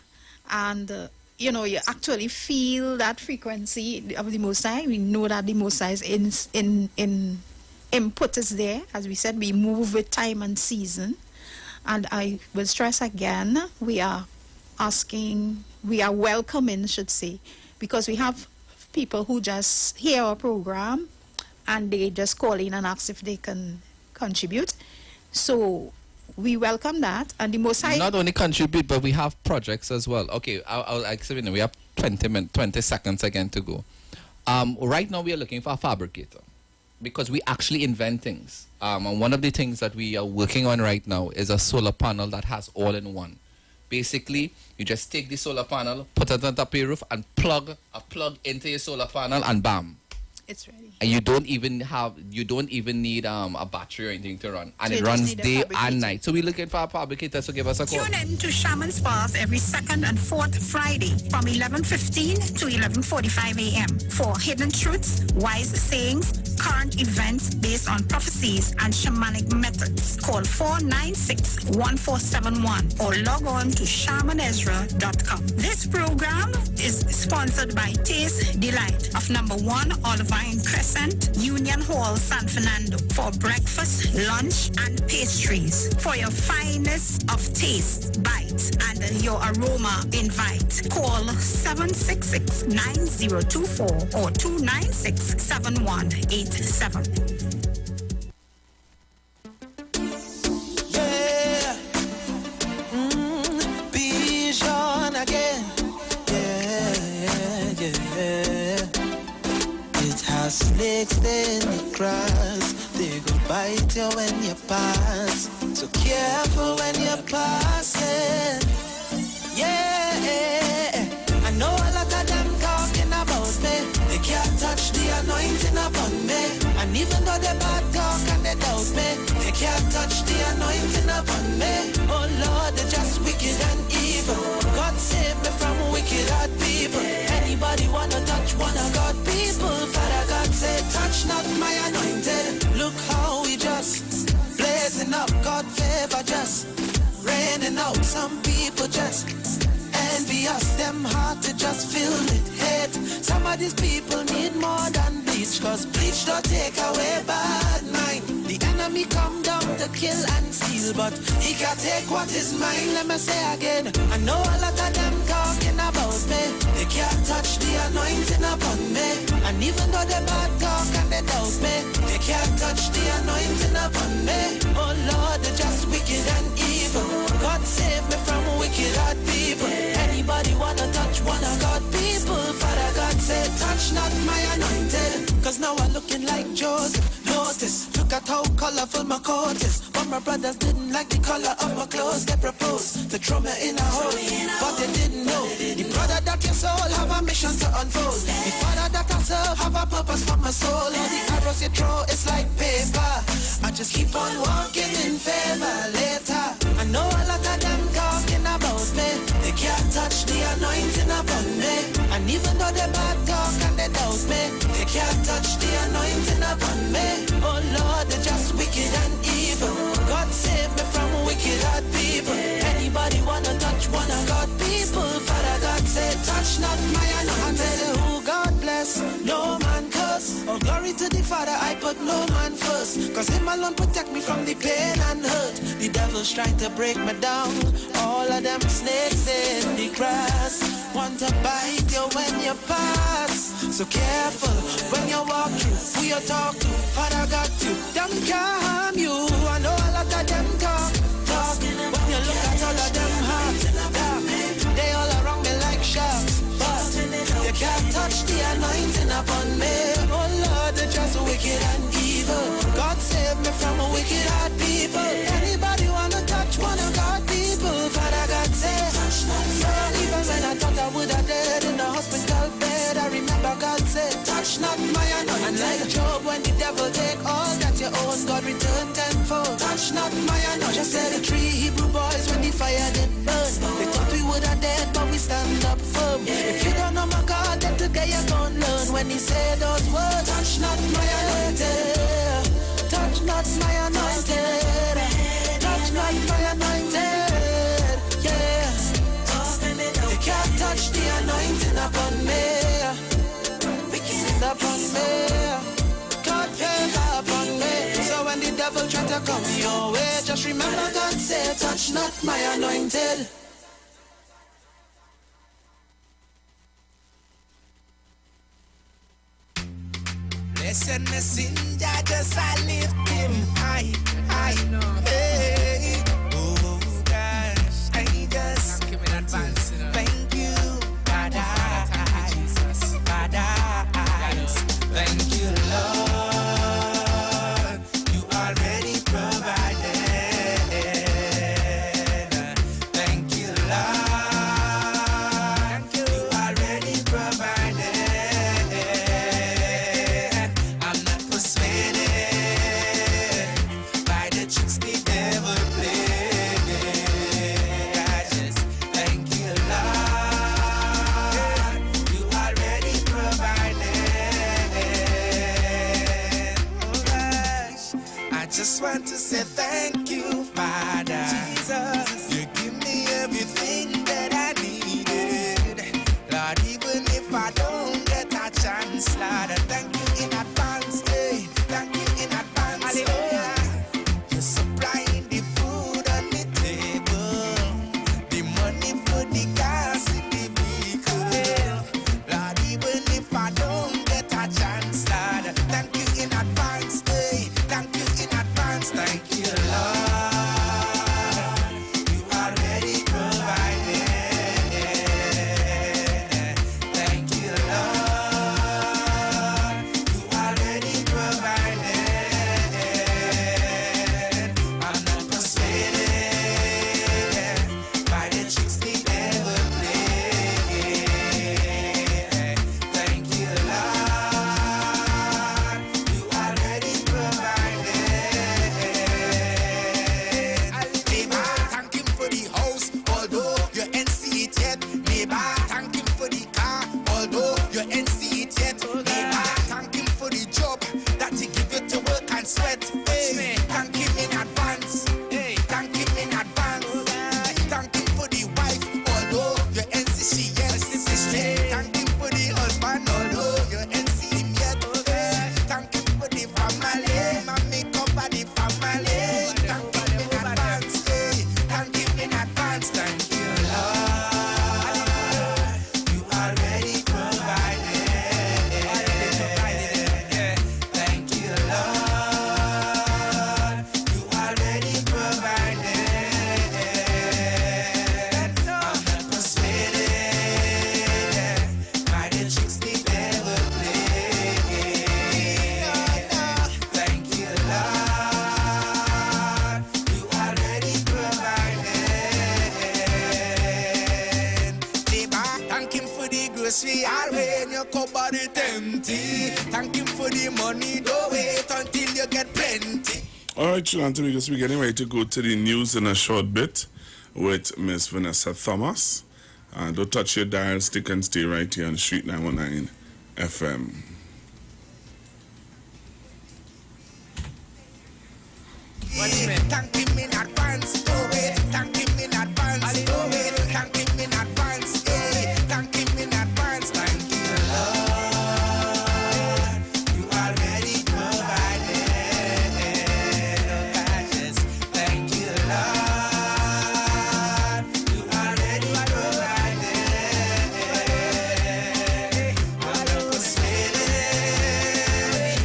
and you actually feel that frequency of the Most High. We know that the Most High's in input is there. As we said, we move with time and season, and I will stress again, we are welcoming, should say, because we have people who just hear our program and they just call in and ask if they can contribute. So we welcome that. And the most high... Not only contribute, but we have projects as well. Okay, I'll explain. We have 20 seconds again to go. Right now we are looking for a fabricator because we actually invent things. And one of the things that we are working on right now is a solar panel that has all-in-one. Basically, you just take the solar panel, put it on top of your roof, and plug into your solar panel, and bam, it's ready. And you don't even need a battery or anything to run, and So it you just runs need a day fabricator. and night. So we're looking for a fabricator, so give us a call. Tune in to Shaman's Path every second and fourth Friday from 11:15 to 11:45 a.m. for hidden truths, wise sayings, current events based on prophecies and shamanic methods. Call 496-1471 or log on to shamanezra.com. This program is sponsored by Taste Delight of number 1 Olivine Crescent, Union Hall, San Fernando for breakfast, lunch, and pastries. For your finest of taste, bites, and your aroma invite. Call 766-9024 or 296-7187. Yeah. Bijan again. Yeah, yeah. It has snakes in the grass. They go bite you when you pass. So careful when you're passing. Yeah. I know a lot of them talking about me. They can't touch the anointing upon me. And even though they bad talk and they doubt me, they can't touch the anointing upon me. Oh Lord, they're just wicked and evil. God save me from wicked hard people. Anybody wanna touch one of God people? Father God said, touch not my anointed. Look how we just blazing up. God favor just raining out. Some people just envy us, them heart to just fill with hate. Some of these people need more than bleach, cause bleach don't take away bad mind. The enemy come down to kill and steal, but he can't take what is mine. Let me say again, I know a lot of them talking about me. They can't touch the anointing upon me. And even though they bad talk and they doubt me, they can't touch the anointing upon me. Oh Lord, they're just wicked and evil. God save me from wicked hard people. Anybody wanna touch one of God people? Father God said, touch not my anointed. Cause now I'm looking like Joseph. Notice, look at how colorful my coat is. But my brothers didn't like the color of my clothes. They proposed to throw me in a hole, but they didn't know. The brother that your soul have a mission to unfold. The father that I serve have a purpose for my soul. All the arrows you throw, it's like paper. I just keep on walking in favor later. I know a lot of them talking about me. They can't touch the anointing upon me. And even though they bad talk and they doubt me, they can't touch the anointing upon me. Oh Lord, they're just wicked and evil. God save me from wicked hard people. Anybody wanna touch one of God people? Father God said, touch not my anointed. Who God bless, no man curse. Oh glory to the Father, I put no man first. Cause him alone protect me from the pain and hurt. The devil's trying to break me down. All of them snakes in the grass want to bite you when you pass. So careful when you walk through, who you talk to. Father got you, them can't harm you. I know a lot of them talk. When you look at all of them hearts, they all around me like sharks. But you can't touch the anointing upon me. Oh Lord, they're just wicked and evil. God save me from a wicked hard people. Anybody wanna touch one of God people? Father God said, even when I thought I would have died in the hospital bed, I remember God said, touch not my anointing. And like Job, when the devil take all that you own, God return tenfold. Touch not my anointing. Just said the 3 Hebrew boys when the fire did burn. They thought we would have dead, but we stand up firm. If you don't know my God, then today you're gonna learn when he said those words. Touch not my anointed. Touch not my anointed. Touch not my anointed. Yeah. You can't touch the anointing upon me. Wicked upon me. God favor upon me. So when the devil try to come your way, just remember God said, touch not my anointed. Blessed messenger, just I lift him high. Hey, oh gosh, I just give me advance. Thank you, Father. Thank you, Lord. You already provided. Thank you, Lord. You already provided. I'm not persuaded by the tricks the devil played. I just thank you, Lord. You already provided. Oh gosh, I just want to say thank you, Father. Jesus, you give me everything that I needed. Lord, even if I don't get a chance, Lord, I thank you in advance. Hey, thank you in advance. Hallelujah. You're supplying the food on the table, the money for the gas in the vehicle. Lord, even if I don't get a chance, Lord, thank you in advance. Hey, thank you in advance. Thank you, Lord. You already provided. Thank you, Lord. You already provided. I'm not persuaded by the tricks the devil played. Thank you, Lord. You already provided. Neighbor, thank him for the house, although you ain't see it yet. Neighbor, thank him for the car, although you ain't see it yet. Neighbor, thank him for the job that he give you to work and sweat. Hey, thank him in advance. Hey, thank him in advance. Thank him for the wife, although you ain't see she yet. Thank him for the husband, although you ain't see him yet. Thank him for the family, mommy cover the family. Thank him in advance. Hey, thank him in advance. Thank you, Lord. You already provided. Thank you, Lord. You already provided. I'm not persuaded by the tricks the devil played. Thank you, Lord. You already provided. Neighbor, thank him for the grocery all when your cupboard is empty. Thank him for the money, don't wait until you get plenty. All right, Sharon, because we're getting ready to go to the news in a short bit with Miss Vanessa Thomas. Don't touch your dial, stick and stay right here on Street 919 FM. Thank him in advance, don't wait. Thank him in advance, don't wait. Thank him in advance, hey. Thank him in advance. Thank you, Lord. You already provided. Oh, gosh, thank you, Lord. You already provided. I'm not persuaded.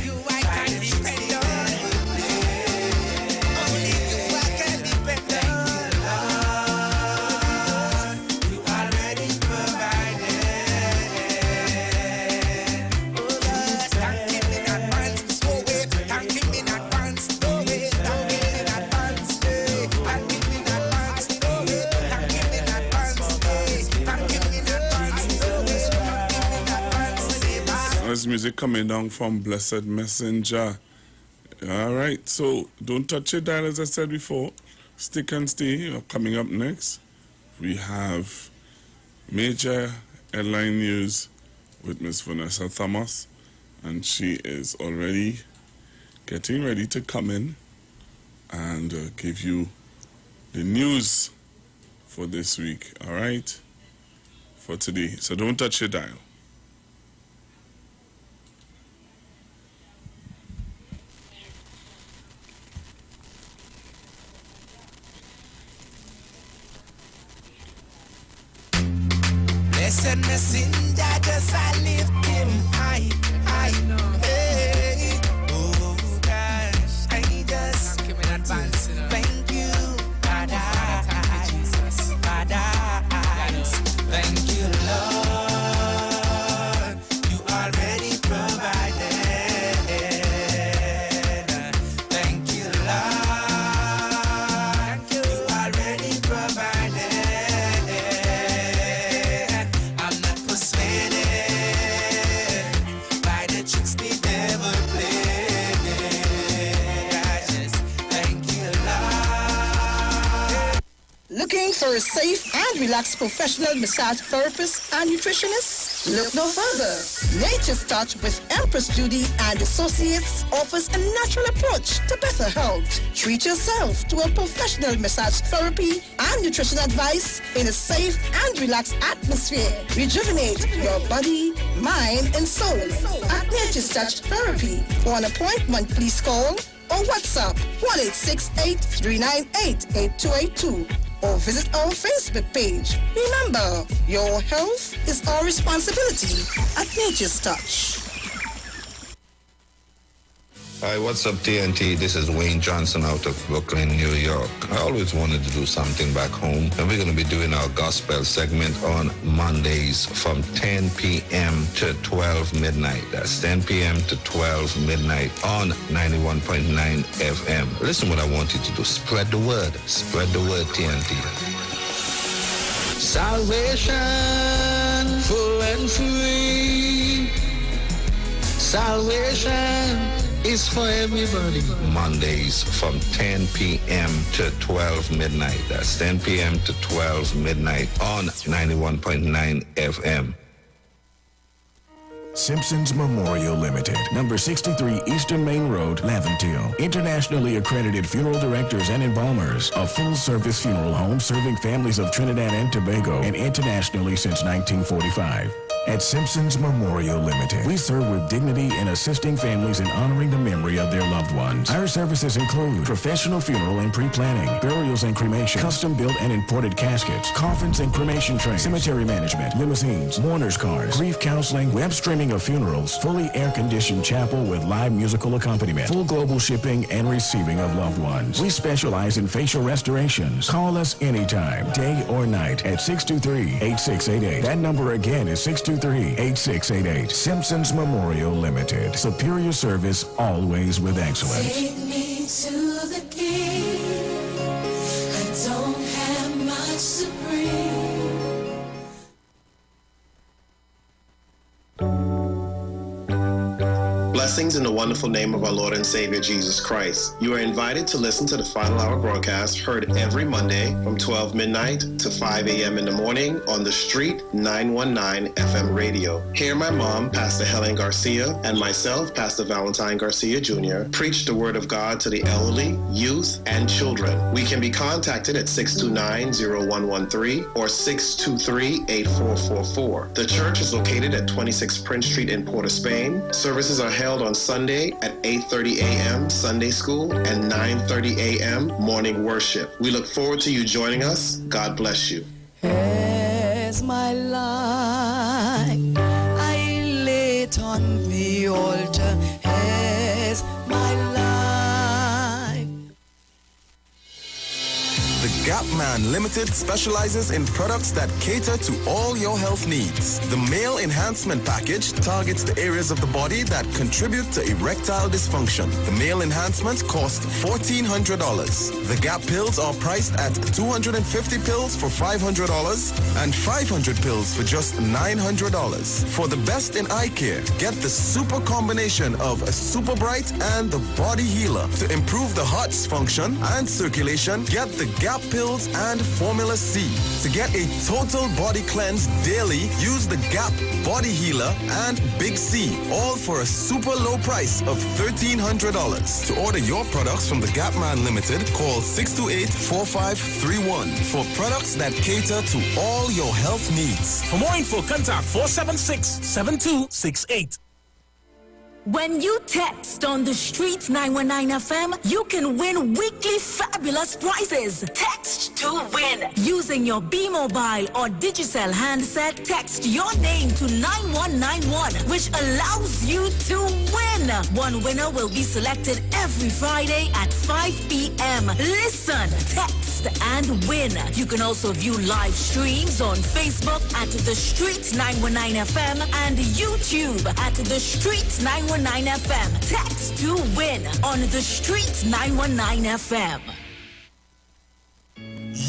You I can depend on. Only you I can depend on. You already provided. Oh God, thank him in advance. So wait, thank him in advance. Oh wait, thank him in advance. Thank him in advance. Oh wait, thank him in advance. Thank him in advance. Oh wait, thank him in advance. There's music coming down from Blessed Messenger. All right, so don't touch your dial, as I said before. Stick and stay. Coming up next, we have major headline news with Miss Vanessa Thomas, and she is already getting ready to come in and give you the news for this week, all right, for today. So don't touch your dial. Blessed messenger, just I lift him high, high. Hey, for a safe and relaxed professional massage therapist and nutritionist? Look no further. Nature's Touch with Empress Judy and Associates offers a natural approach to better health. Treat yourself to a professional massage therapy and nutrition advice in a safe and relaxed atmosphere. Rejuvenate your body, mind, and soul at Nature's Touch Therapy. For an appointment, please call or WhatsApp 1-868-398-8282 or visit our Facebook page. Remember, your health is our responsibility at Nature's Touch. Hi, what's up, TNT? This is Wayne Johnson out of Brooklyn, New York. I always wanted to do something back home, and we're going to be doing our gospel segment on Mondays from 10 p.m. to 12 midnight. That's 10 p.m. to 12 midnight on 91.9 FM. Listen what I want you to do. Spread the word. Spread the word, TNT. Salvation, full and free. Salvation is for everybody. Mondays from 10 p.m. to 12 midnight. That's 10 p.m. to 12 midnight on 91.9 FM. Simpsons Memorial Limited, number 63 Eastern Main Road, Laventille. Internationally accredited funeral directors and embalmers. A full-service funeral home serving families of Trinidad and Tobago and internationally since 1945. At Simpsons Memorial Limited, we serve with dignity in assisting families in honoring the memory of their loved ones. Our services include professional funeral and pre-planning, burials and cremation, custom-built and imported caskets, coffins and cremation trays, cemetery management, limousines, mourners cars, grief counseling, web streaming of funerals, fully air-conditioned chapel with live musical accompaniment, full global shipping and receiving of loved ones. We specialize in facial restorations. Call us anytime, day or night, at 623-8688. That number again is 623-8688. Simpsons Memorial Limited. Superior service, always with excellence. Take me to the king. I don't have much to bring. Blessings in the wonderful name of our Lord and Savior Jesus Christ. You are invited to listen to the Final Hour broadcast heard every Monday from 12 midnight to 5 a.m. in the morning on the Street 919 FM radio. Hear my mom, Pastor Helen Garcia, and myself, Pastor Valentine Garcia Jr., preach the Word of God to the elderly, youth, and children. We can be contacted at 629-0113 or 623-8444. The church is located at 26 Prince Street in Port of Spain. Services are held on Sunday at 8:30 a.m. Sunday School and 9:30 a.m. morning worship. We look forward to you joining us. God bless you. As my life, I lay it on the altar. As my life. The Gap Man Limited specializes in products that cater to all your health needs. The Male Enhancement Package targets the areas of the body that contribute to erectile dysfunction. The Male Enhancement costs $1,400. The Gap pills are priced at 250 pills for $500 and 500 pills for just $900. For the best in eye care, get the super combination of a Super Bright and the Body Healer. To improve the heart's function and circulation, get the Gap pills and Formula C. To get a total body cleanse daily, use the Gap Body Healer and Big C, all for a super low price of $1,300. To order your products from the Gap Man Limited, call 628-4531 for products that cater to all your health needs. For more info, contact 476-7268. When you text on the Street 919 FM, you can win weekly fabulous prizes. Text to win. Using your B-Mobile or Digicel handset, text your name to 9191, which allows you to win. One winner will be selected every Friday at 5 p.m. Listen, text, and win. You can also view live streams on Facebook at The Street 919 FM and YouTube at The Street 919 FM. Text to win on The Street 919 FM.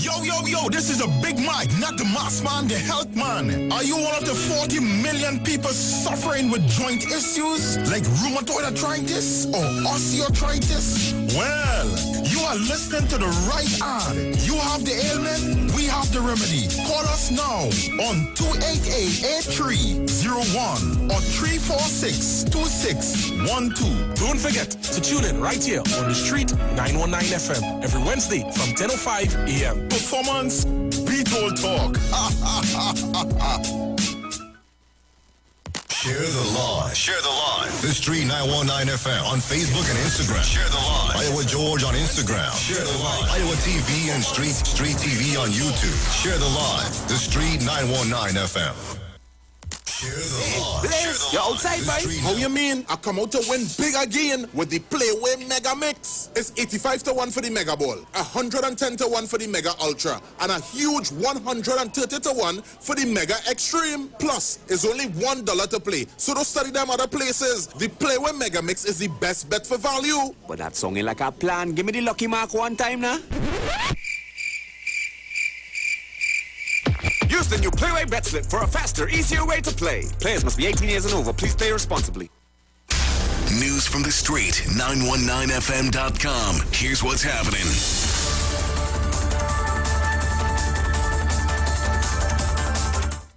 Yo, this is a Big Mike, not the mass man, the health man. Are you one of the 40 million people suffering with joint issues like rheumatoid arthritis or osteoarthritis? Well, you are listening to the right ad. You have the ailment, we have the remedy. Call us now on 288-8301 or 346-2612. Don't forget to tune in right here on the street 919 FM every Wednesday from 10:05 a.m. Performance, beat all talk. Share the live. Share the live. The Street 919 FM on Facebook and Instagram. Share the live. Iowa George on Instagram. Share the live. Iowa TV and Street TV on YouTube. Share the live. The Street 919 FM. Share the live. Blaze, you're outside, boy. How you mean? I come out to win big again with the Playway Mega Mix. It's 85-1 for the Mega Ball, 110-1 for the Mega Ultra, and a huge 130-1 for the Mega Extreme. Plus, it's only $1 to play, so don't study them other places. The Playway Mega Mix is the best bet for value. But that song ain't like a plan. Give me the lucky mark one time now. Use the new Playway Bet Slip for a faster, easier way to play. Players must be 18 years and over. Please play responsibly. News from the street, 919fm.com. Here's what's happening.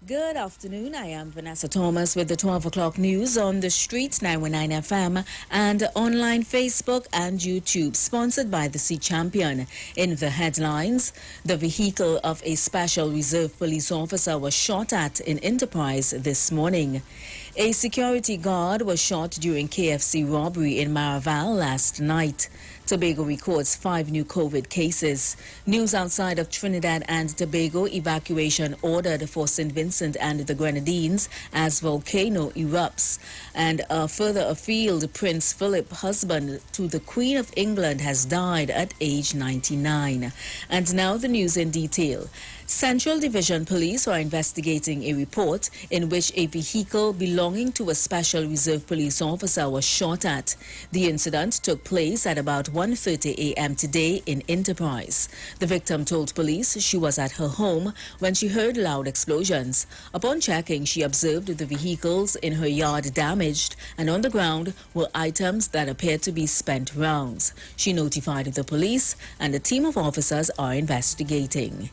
Good afternoon. I am Vanessa Thomas with the 12 o'clock news on the streets 919 FM and online Facebook and YouTube, sponsored by the Sea Champion. In the headlines, the vehicle of a special reserve police officer was shot at in Enterprise this morning. A security guard was shot during KFC robbery in Maraval last night. Tobago records 5 new COVID cases. News outside of Trinidad and Tobago, evacuation ordered for St. Vincent and the Grenadines as volcano erupts. And further afield, Prince Philip, husband to the Queen of England, has died at age 99. And now the news in detail. Central Division Police are investigating a report in which a vehicle belonging to a special reserve police officer was shot at. The incident took place at about 1:30 a.m. today in Enterprise. The victim told police she was at her home when she heard loud explosions. Upon checking, she observed the vehicles in her yard damaged, and on the ground were items that appeared to be spent rounds. She notified the police, and a team of officers are investigating.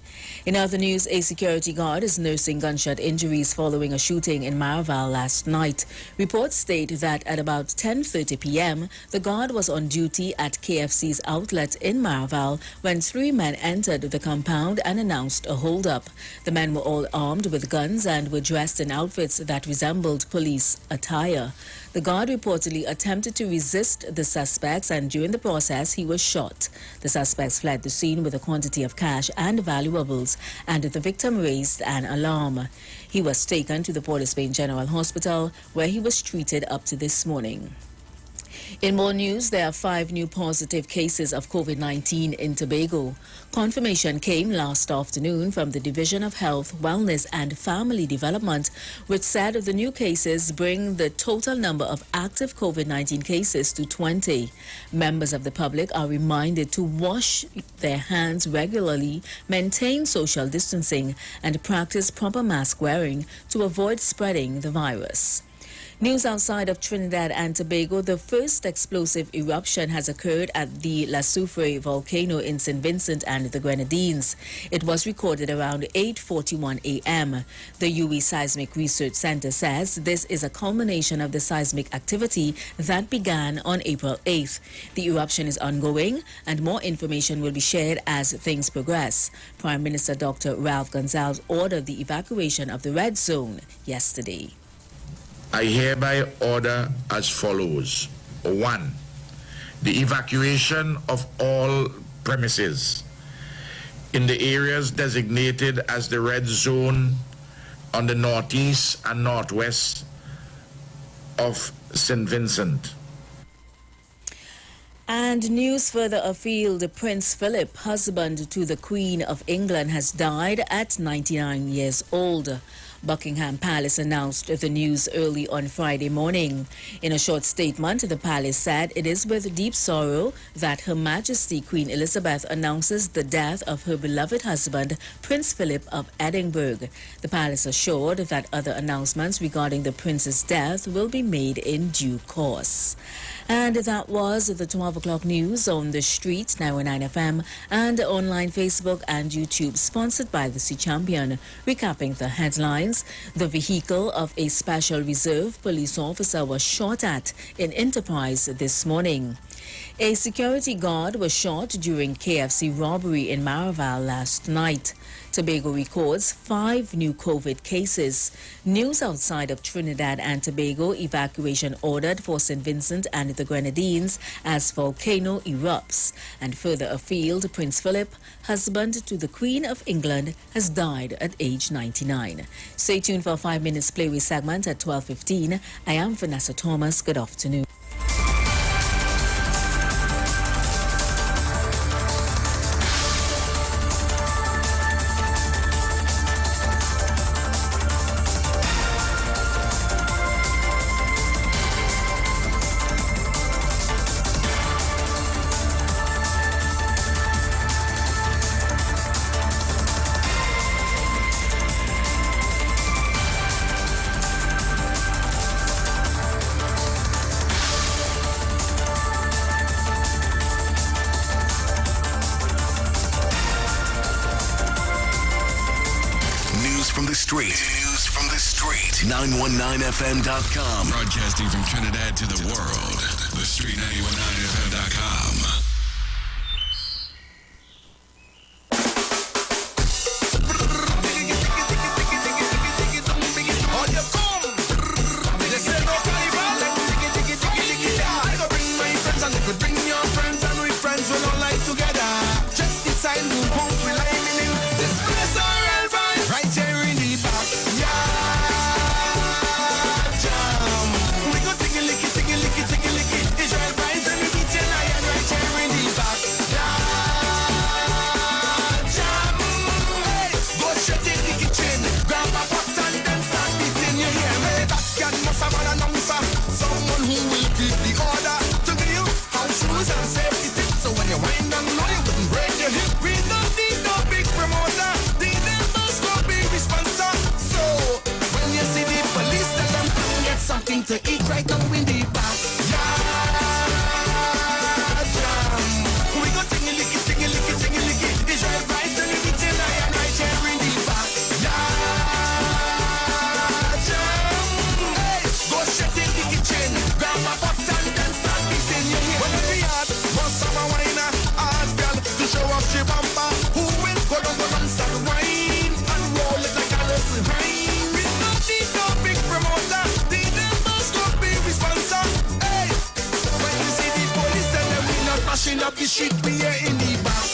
In other news, a security guard is nursing gunshot injuries following a shooting in Maraval last night. Reports state that at about 10:30 p.m., the guard was on duty at KFC's outlet in Maraval when 3 men entered the compound and announced a holdup. The men were all armed with guns and were dressed in outfits that resembled police attire. The guard reportedly attempted to resist the suspects, and during the process, he was shot. The suspects fled the scene with a quantity of cash and valuables, and the victim raised an alarm. He was taken to the Port of Spain General Hospital, where he was treated up to this morning. In more news, there are 5 new positive cases of COVID-19 in Tobago. Confirmation came last afternoon from the Division of Health, Wellness and Family Development, which said the new cases bring the total number of active COVID-19 cases to 20. Members of the public are reminded to wash their hands regularly, maintain social distancing, and practice proper mask wearing to avoid spreading the virus. News outside of Trinidad and Tobago, the first explosive eruption has occurred at the La Soufre volcano in St. Vincent and the Grenadines. It was recorded around 8:41 a.m. The UE Seismic Research Center says this is a culmination of the seismic activity that began on April 8th. The eruption is ongoing, and more information will be shared as things progress. Prime Minister Dr. Ralph Gonsalves ordered the evacuation of the red zone yesterday. I hereby order as follows. 1. The evacuation of all premises in the areas designated as the red zone on the northeast and northwest of St. Vincent. And news further afield, Prince Philip, husband to the Queen of England, has died at 99 years old. Buckingham Palace announced the news early on Friday morning. In a short statement, the palace said it is with deep sorrow that Her Majesty Queen Elizabeth announces the death of her beloved husband, Prince Philip of Edinburgh. The palace assured that other announcements regarding the prince's death will be made in due course. And that was the 12 o'clock news on the street, 919 FM, and online Facebook and YouTube, sponsored by the Sea Champion. Recapping the headlines, the vehicle of a special reserve police officer was shot at in Enterprise this morning. A security guard was shot during KFC robbery in Maraval last night. Tobago records 5 new COVID cases. News outside of Trinidad and Tobago, evacuation ordered for St. Vincent and the Grenadines as volcano erupts. And further afield, Prince Philip, husband to the Queen of England, has died at age 99. Stay tuned for a 5 minutes playway segment at 12:15. I am Vanessa Thomas. Good afternoon. News from the street. 919fm.com. Broadcasting from Trinidad to the world. The street 919fm.com. To eat right now in the back. We go tingy licky, tingy licky, tingy licky. Israel rice and we eat lion right here in the back. Hey, go shut in the kitchen. Grab my pot and then start beating your head. When we had once of a wine, ask girl to show off she bumper. Who will go down start wine and roll it like a little wine. We don't need no big promoter. Mashing up the shit we are in the back.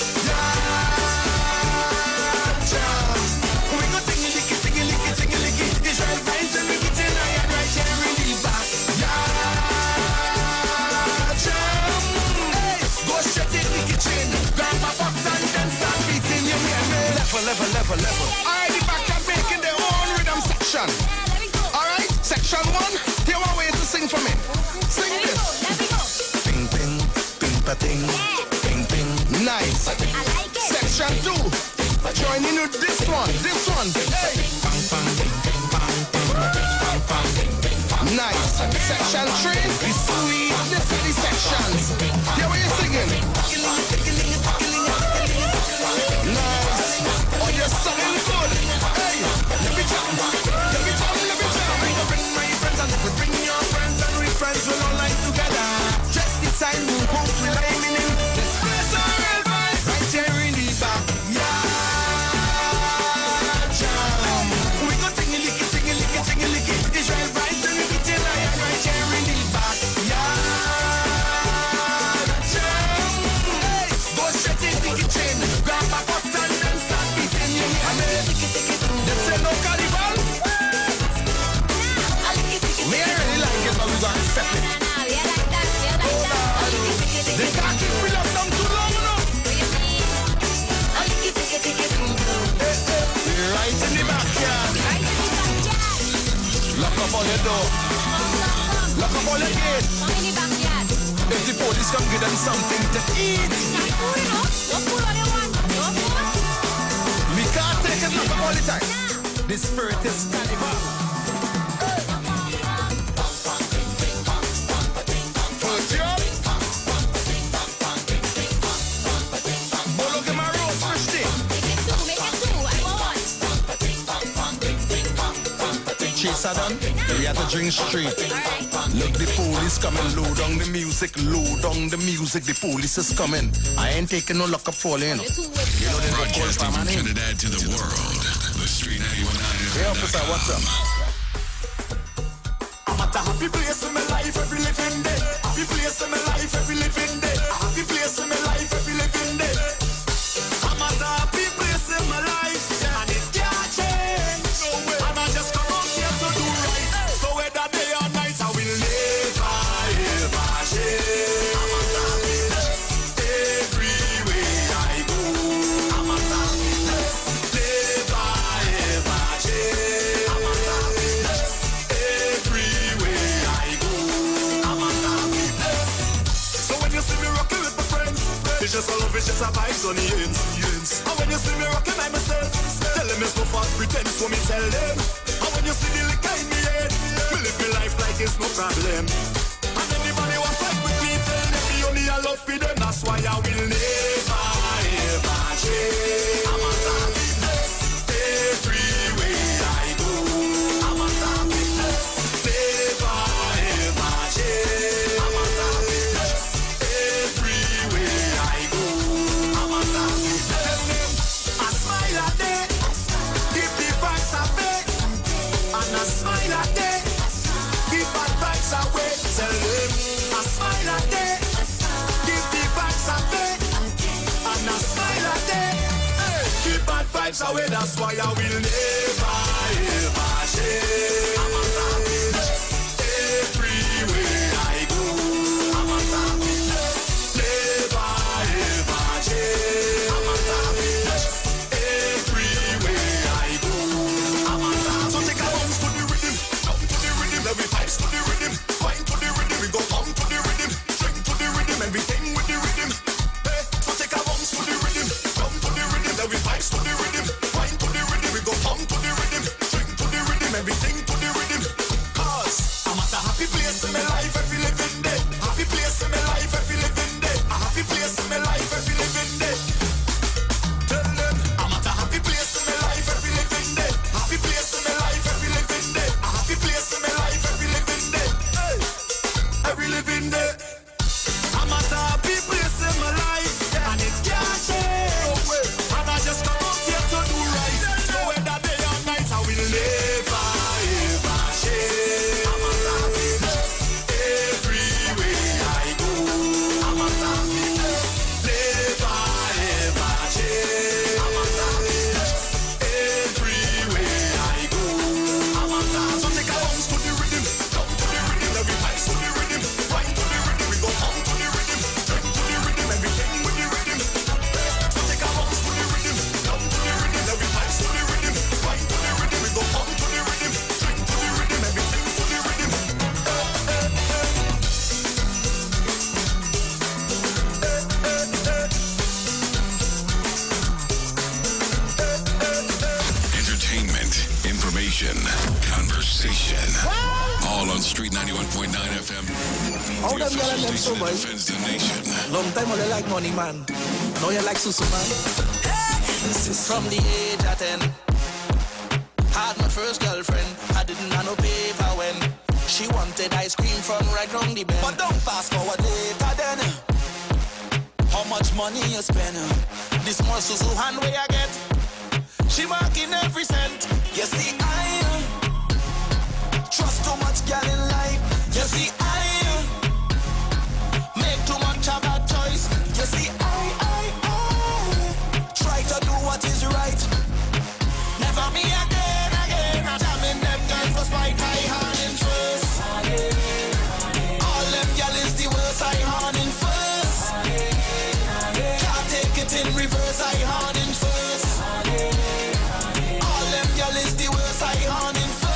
We go tingy licky, tingy licky, tingy licky. Israel vines and we get in iron right here in the back. Hey, go shut in the kitchen. Grab my box and then start beating your head. Level. Alright, the back are making their own rhythm section. Alright, section 1. Here one way to sing for me. Sing this. Ping, ping. Ping, ping, nice. I like it. Section 2. Join in with this one. Hey. Nice. Section 3. It's sweet. This is the sections. Yeah, what you singing? Nice. Oh, you're something good. Hey. Let me jump. We go bring my friends and we bring your friends and we friends will all like together. Just the time we hope we like in. Let's press our vibe right here in the back. Jam. We go tingy licky, tingy licky, tingy licky. Israel vibes and we get lion right here in the back. Jam. Hey, go straight in the kitchen. Grab my though. Lock up all the gates. If the police come give them something to eat. We can't take it, lock up all the time. The spirit is carnival. Put you up. Bolo give my rose, Christy. Chase are done. We have to drink straight. Look, the police coming, low down the music, the police is coming. I ain't taking no lock up for you, know. You know they call for my name. Trinidad to the world. The Street 91.9 Hey, officer, what's up? I'm at a happy place in my life every living day. Happy place in my life every living day. A happy place in my life every living day. I'm at a happy place in my life, and it can't change. No way. And I just come out here to do right. So whether day or night, I will never ever change. I'm at a happy place everywhere I go. I'm at a happy place, never ever change. I'm at a happy place everywhere I go. I'm at a happy place. So when you see me rocking with my friends, it's just a love, it's just a vibes on the ends. And when you see me rocking by myself, tell them it's no false pretense, so me tell them. And when you see the liquor in me head, me live my life like it's no problem. And anybody who fight with me, tell them me only a love for them. That's why I will never ever change. I'm at a happy place everywhere I go. I'm at a happy place, never ever change. I'm at a happy place everywhere I go. I'm at a happy place. I smile at them, keep the vibes away. And I smile at them, keep bad vibes away. Tell them I smile at them, keep the vibes away. And I smile at them, keep bad vibes away. That's why I will never ever change. I'm at a happy place everywhere I go. I'm at a happy place, never ever change. I'm at a happy place everywhere I go. I'm at a happy place. So take a bounce to the rhythm, jump to the rhythm, every vibes to the rhythm, wine to the rhythm, we go come to the rhythm, drink to the rhythm, everything with the rhythm. Hey, so take a bounce to the rhythm, jump to the rhythm, every vibes to the rhythm, wine to the rhythm, we go come to the rhythm, drink to the rhythm, everything to the rhythm. Cause I'm at a happy place in my life every living day. Happy place in my life every living day. A happy place in my life every living day. Tell them I'm at a happy place in my life every living day. Happy place in my life every living day. A happy place in my life every living day. Hey, every living day. I'm at a happy place in my life, and it can't change. And I just come out here to do right. So whether day or night, I will never ever change. I'm at a happy place everywhere I go. I'm at a happy place, never ever change. I'm at a happy place everywhere I go. I'm at a so take a bounce to the rhythm, jump to the rhythm, every vibes to the rhythm, wine to the rhythm, we go come to the rhythm, drink to the rhythm, everything with the rhythm. So take a bounce to the rhythm, jump to the rhythm, every vibes to the rhythm, wine to the rhythm, we go come to the rhythm, drink to the rhythm, everything to the rhythm. Entertainment, information, conversation. All on Street 91.9 FM. How The them yelling official them so station that much? defends the nation. Long time I like money, man. Now you like Susu, man. From the age of 10, had my first girlfriend. I didn't have no paper when she wanted ice cream from right round the bend. But don't fast forward later then. How much money you spend? This small Susu hand where I get. She marking every cent. You see, I trust too much girl in life. You see, I make too much a bad choice. You see, I try to do what is right. Never me again. I'm jamming them girls for spite. I hand in first. All them girl is the worst. I hand in first. Can't take it in reverse. I hand in first. All them girl is the worst. I hand in first.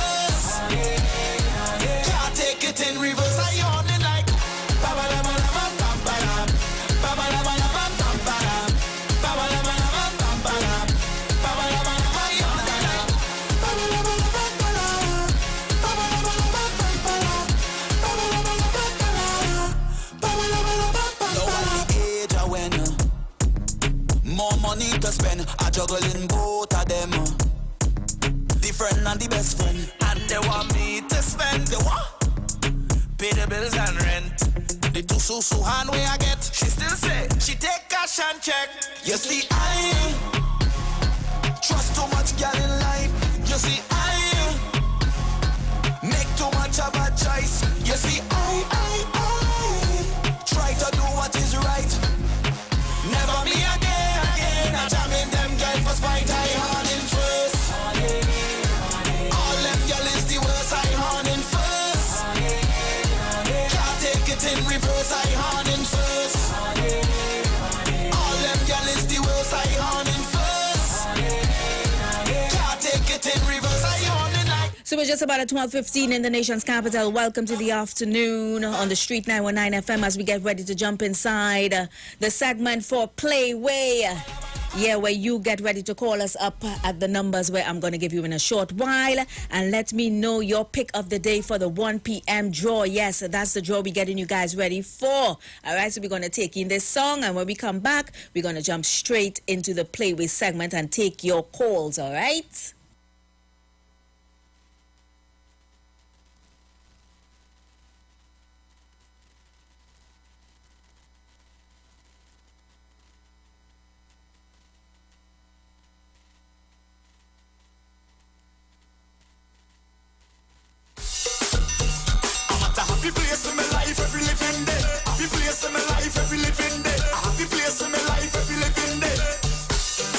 juggling both of them. The friend and the best friend. And they want me to spend the what? Pay the bills and rent. The two so hand way I get. She still say she take cash and check. You see I trust too much girl in life. You see I make too much of a choice. You see I try to do what is right. Never me again. I jam in them girl for spite. I hand in first. All them girl is the worst. I hand in first. Can't take it in reverse. I hand in first. All them girl is the worst. I hand in first. Can't take it in reverse. I hand in like. So we're just about at 12:15 in the nation's capital. Welcome to the afternoon on the Street 919 FM as we get ready to jump inside the segment for Playway. Yeah, where you get ready to call us up at the numbers where I'm going to give you in a short while and let me know your pick of the day for the 1 p.m. draw. Yes, that's the draw we're getting you guys ready for. All right, so we're going to take in this song, and when we come back, we're going to jump straight into the Playway segment and take your calls, all right? Happy place in my life every living day. Happy place in my life every living day. A happy place in my life every living day.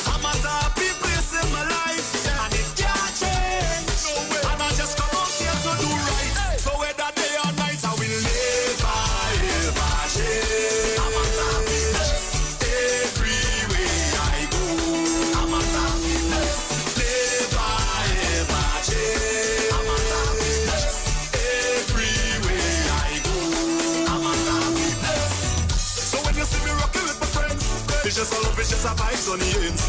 I'm at a happy place in my life, and it can't change. No way. And I just come out here to do right. So whether day or night, I will never ever change. I'm at a happy place every way I go. I'm at a happy place, never ever change. I'm at a happy place every way I go. I'm at a happy place. So when you see me rocking with my friends, it's just a love, it's just a vibes on the ends.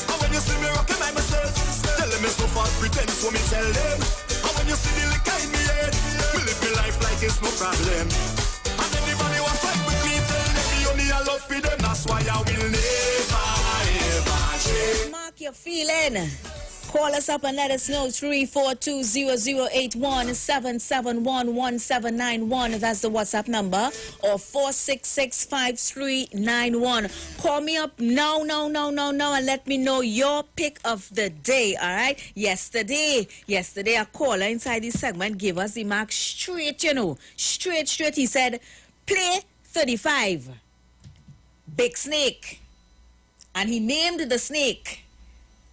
And when you see me rocking by myself, tell them it's no false pretense, so me tell them. And when you see the liquor in me head, me live my life like it's no problem. And anybody want fight with me, tell them me only I love for them. That's why I will never ever change. Mark your feeling. Call us up and let us know. 342-0081-771-1791. That's the WhatsApp number. Or 466-5391. Call me up now, and let me know your pick of the day, all right? Yesterday, a caller inside this segment gave us the mark straight, you know. Straight. He said, play 35. Big snake. And he named the snake.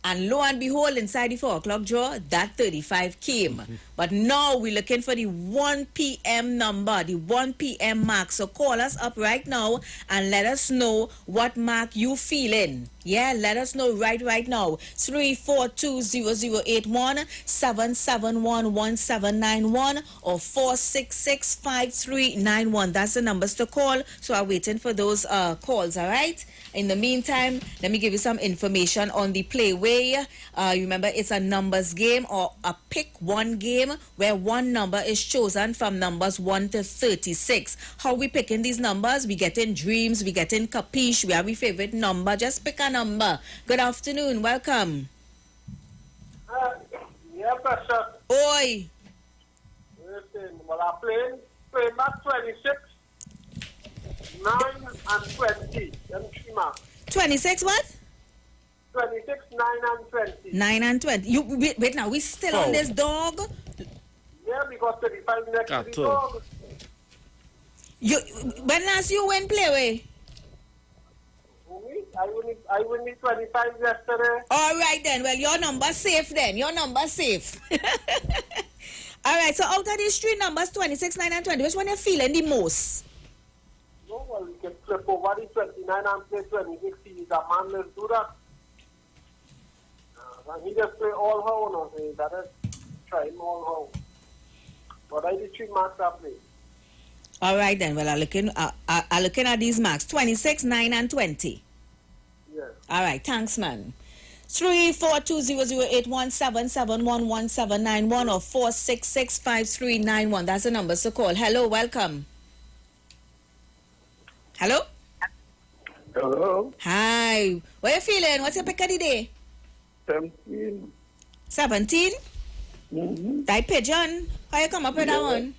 And lo and behold, inside the 4 o'clock draw, that 35 came. But now we're looking for the 1 p.m. number, the 1 p.m. mark. So call us up right now and let us know what mark you feeling. Yeah, let us know right now. 342-0081-771-1791 or 466-5391. That's the numbers to call. So I'm waiting for those calls, all right? In the meantime, let me give you some information on the Playway. Remember, it's a numbers game or a pick one game where one number is chosen from numbers 1 to 36. How we picking these numbers? We get in dreams, we get in capiche, we have our favorite number. Just pick a number. Good afternoon, welcome. Yeah, Pressure. Oi. Listen, well, I play mark 26, 9 and 20. Them 3 marks. 26 what? 26, 9 and 20. 9 and 20. You wait now, we still on this dog? Yeah, because 35 next to the dog. When last you went Playway? I win me 25 yesterday. All right then. Well, your number's safe then. Your number's safe. All right. So out of these 3 numbers, 26, 9, and 20, which one you feeling the most? No, well, we can flip over the 29 and play 26. He's a man, let's do that. And he just play all how, no? So that is try him all how. But I did 3 marks I play. All right then. Well, I'm looking at these marks. 26, 9, and 20. Yes. All right. Thanks, man. 342-0081-771-1791 or 466-5391. That's the number to call. Hello, welcome. Hello? Hello. Hi. What you feeling? What's your pick of the day? 17. 17? That pigeon. How you come up with that one?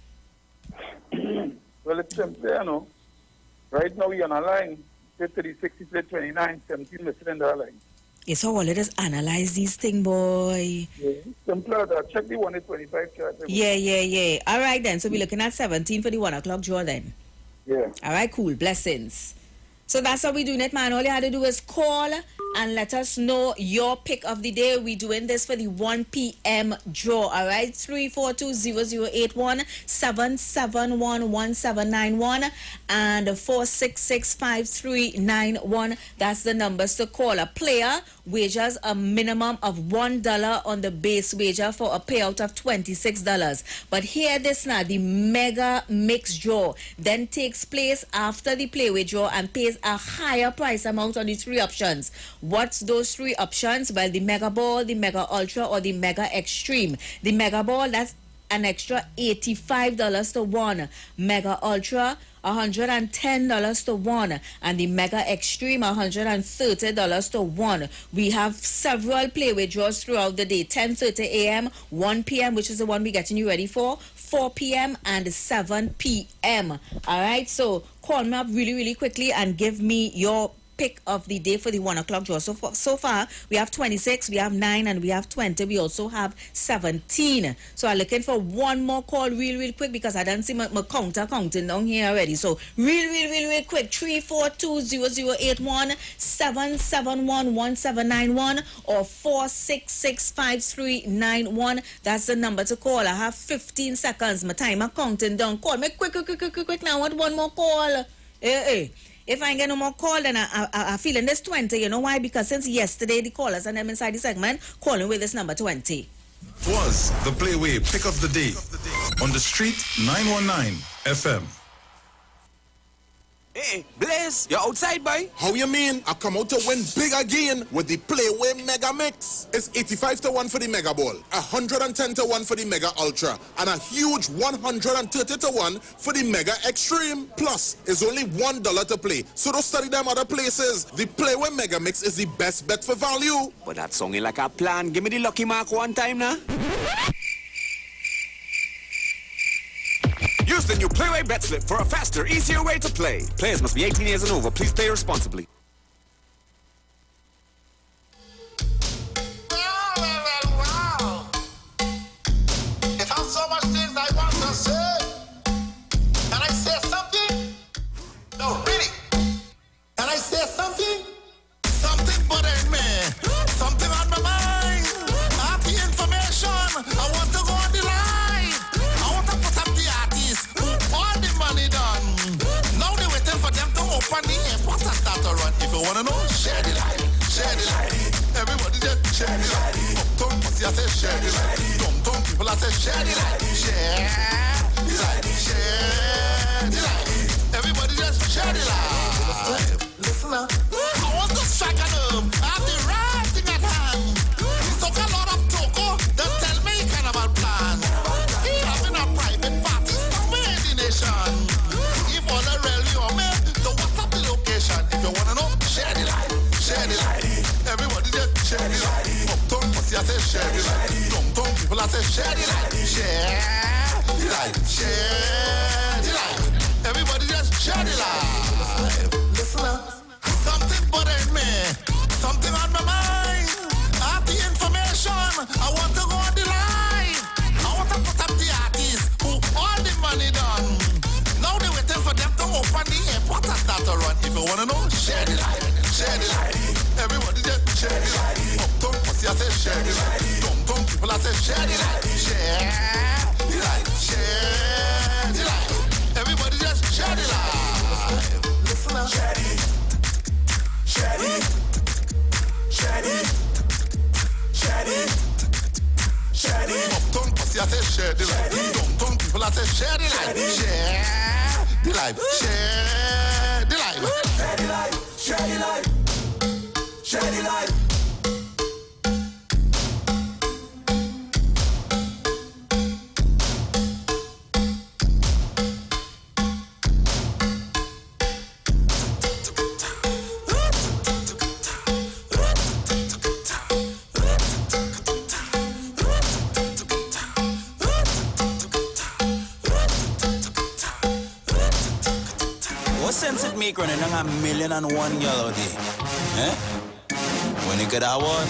Well, it's simple, you know. Right now, we're on a line. 36, 29, 17, we're still in the line. Yes, so let us analyze these things, boy. Yeah. Simpler that. Check the 1 at 25 chart. Yeah. All right, then. So we're looking at 17 for the 1 o'clock draw, then. Yeah. All right, cool. Blessings. So that's how we doing it, man. All you had to do is call and let us know your pick of the day. We're doing this for the 1 p.m. draw, all right? 342-0081, 771-1791, and 466-5391. That's the numbers to call. A player wagers a minimum of $1 on the base wager for a payout of $26. But hear this now, the mega mix draw then takes place after the play draw and pays a higher price amount on the 3 options. What's those 3 options? Well, the Mega Ball, the Mega Ultra, or the Mega Extreme. The Mega Ball, that's an extra $85 to 1. Mega Ultra, $110 to 1. And the Mega Extreme, $130 to 1. We have several play withdrawals throughout the day. 10:30 a.m., 1 p.m., which is the one we're getting you ready for, 4 p.m. and 7 p.m. All right, so call me up really quickly and give me your pick of the day for the 1 o'clock draw. So far, we have 26, we have 9, and we have 20. We also have 17. So I'm looking for one more call real quick because I don't see my counter counting down here already. So real quick. 342-0081, 771-1791, or 466-5391. That's the number to call. I have 15 seconds. My timer counting down. Call me quick now. I want one more call. Hey. If I ain't get no more call, then I feel in this 20. You know why? Because since yesterday, the callers and them inside the segment calling with this number 20. Was the Playway Pick of the Day on the Street 919 FM. Hey, Blaze, you're outside, boy? How you mean? I come out to win big again with the Playway Mega Mix. It's 85 to 1 for the Mega Ball, 110 to 1 for the Mega Ultra, and a huge 130 to 1 for the Mega Extreme. Plus, it's only $1 to play, so don't study them other places. The Playway Mega Mix is the best bet for value. But that song ain't like a plan. Give me the lucky mark one time now. Use the new Playway Bet Slip for a faster, easier way to play. Players must be 18 years and over. Please play responsibly. Wow. It has so much things I want to say. Can I say something? No, really. Can I say something? Something bothering me. Something on my mind. I have the information. I want to go on the line. I want to put up the artists who all the money done. Now they're waiting for them to open the airport and start to run. If you want to know, share the light. Share the light. Everybody just share the light. Uptown pussy, I say share the light. Downtown people, I say share the light. Share the light. Share the light. Everybody just share the light. Listen up. I want to strike a nerve. I have the right thing at hand. So a lot of toko. They tell me carnival plan. Having a private party somewhere in the nation. If all the real you are made, so what's up the location? If you wanna know, share the light. Share the light. Everybody just share the light. Uptown pussy, I say share the light. Downtown people, I say share the light. Share the light. Share the light. Everybody just share the light. Listen up. Something bothering me. Something on my mind. I have the information. I want to go on the line. I want to put up the artists who all the money done. Now they're waiting for them to open the airport and start to run. If you want to know, share the light. Share the light. Everybody just share the light. Uptown pussy, I say share the light. Downtown people, I say share the light. Share the light. Share the light. Everybody just share the light. Listen up. Share it. Share it. Share it. Share it. Share it. Uptown pussy, I say share the light. Downtown people, I say share the light. Share the light. Share the light. Share the light. Share the light. Share the light. sense it make running a $1,000,001 girl a day? Eh? When you get that one,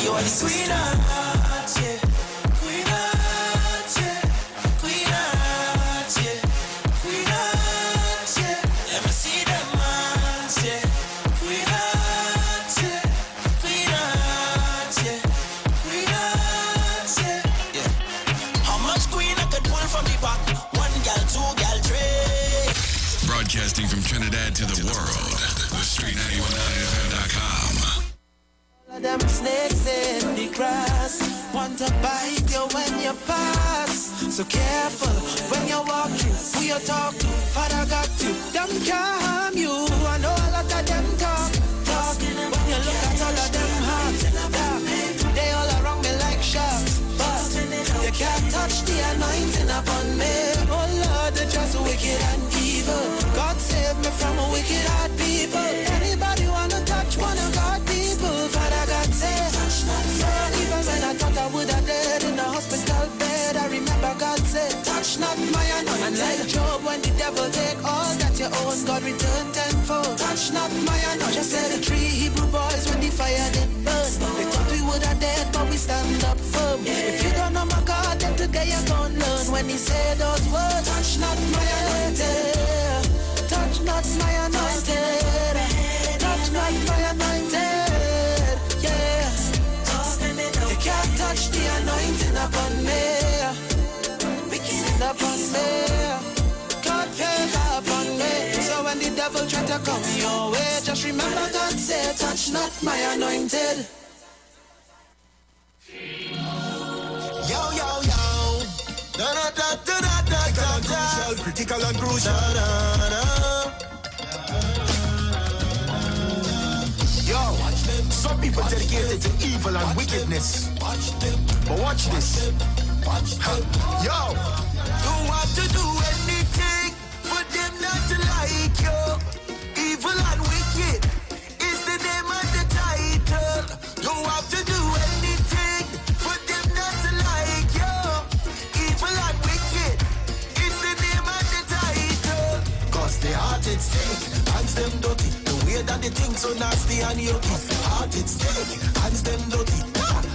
you are the queen of hearts, yeah. Queen of hearts, yeah. Queen of hearts, yeah. Queen of hearts, yeah. Let me see them hearts, yeah. Queen of hearts, yeah. Queen of hearts, yeah. Queen of hearts, yeah. Yeah. How much queen I could pull from the back? 1 gal, 2 gal, 3. Broadcasting from Trinidad to the world. The Street919FM.com. Them snakes in the grass want to bite you when you pass. So careful when you walk through, who you talk to. Father got you, them can't harm you. I know a lot of them talk. When you look at all of them hearts, they all around me like sharks. But you can't touch the anointing upon me. Oh Lord, they're just wicked and evil. God save me from a wicked heart people. Anybody wanna touch one of God people? Father God said, even when I thought I would have died in the hospital bed, I remember God said, touch not my anointing. And like Job, when the devil take all that you own, God return tenfold. Touch not my anointing. Just said the 3 Hebrew boys when the fire did burn. They thought we would have died, but we stand up firm. If you don't know my God, then today you gon' learn when he said those words. Touch not my anointing. Touch not my anointed. Touch not my anointed. Yeah. You can't touch the anointing upon me. Upon me. God favor upon me. So when the devil try to come your way, just remember God said, touch not my anointed. Yo, yo, yo. Da da da da da da da. Critical and crucial. Yo, some people dedicated to evil and wickedness. But watch this. Yo, don't want to do anything for them not to like you. Evil and wicked is the name of the title. Don't have to do anything for them not to like you. Evil and wicked is the name of the title. Cause the heart it stink, hands them dirty. The way that they think so nasty and yucky. Heart it stink, hands them dirty.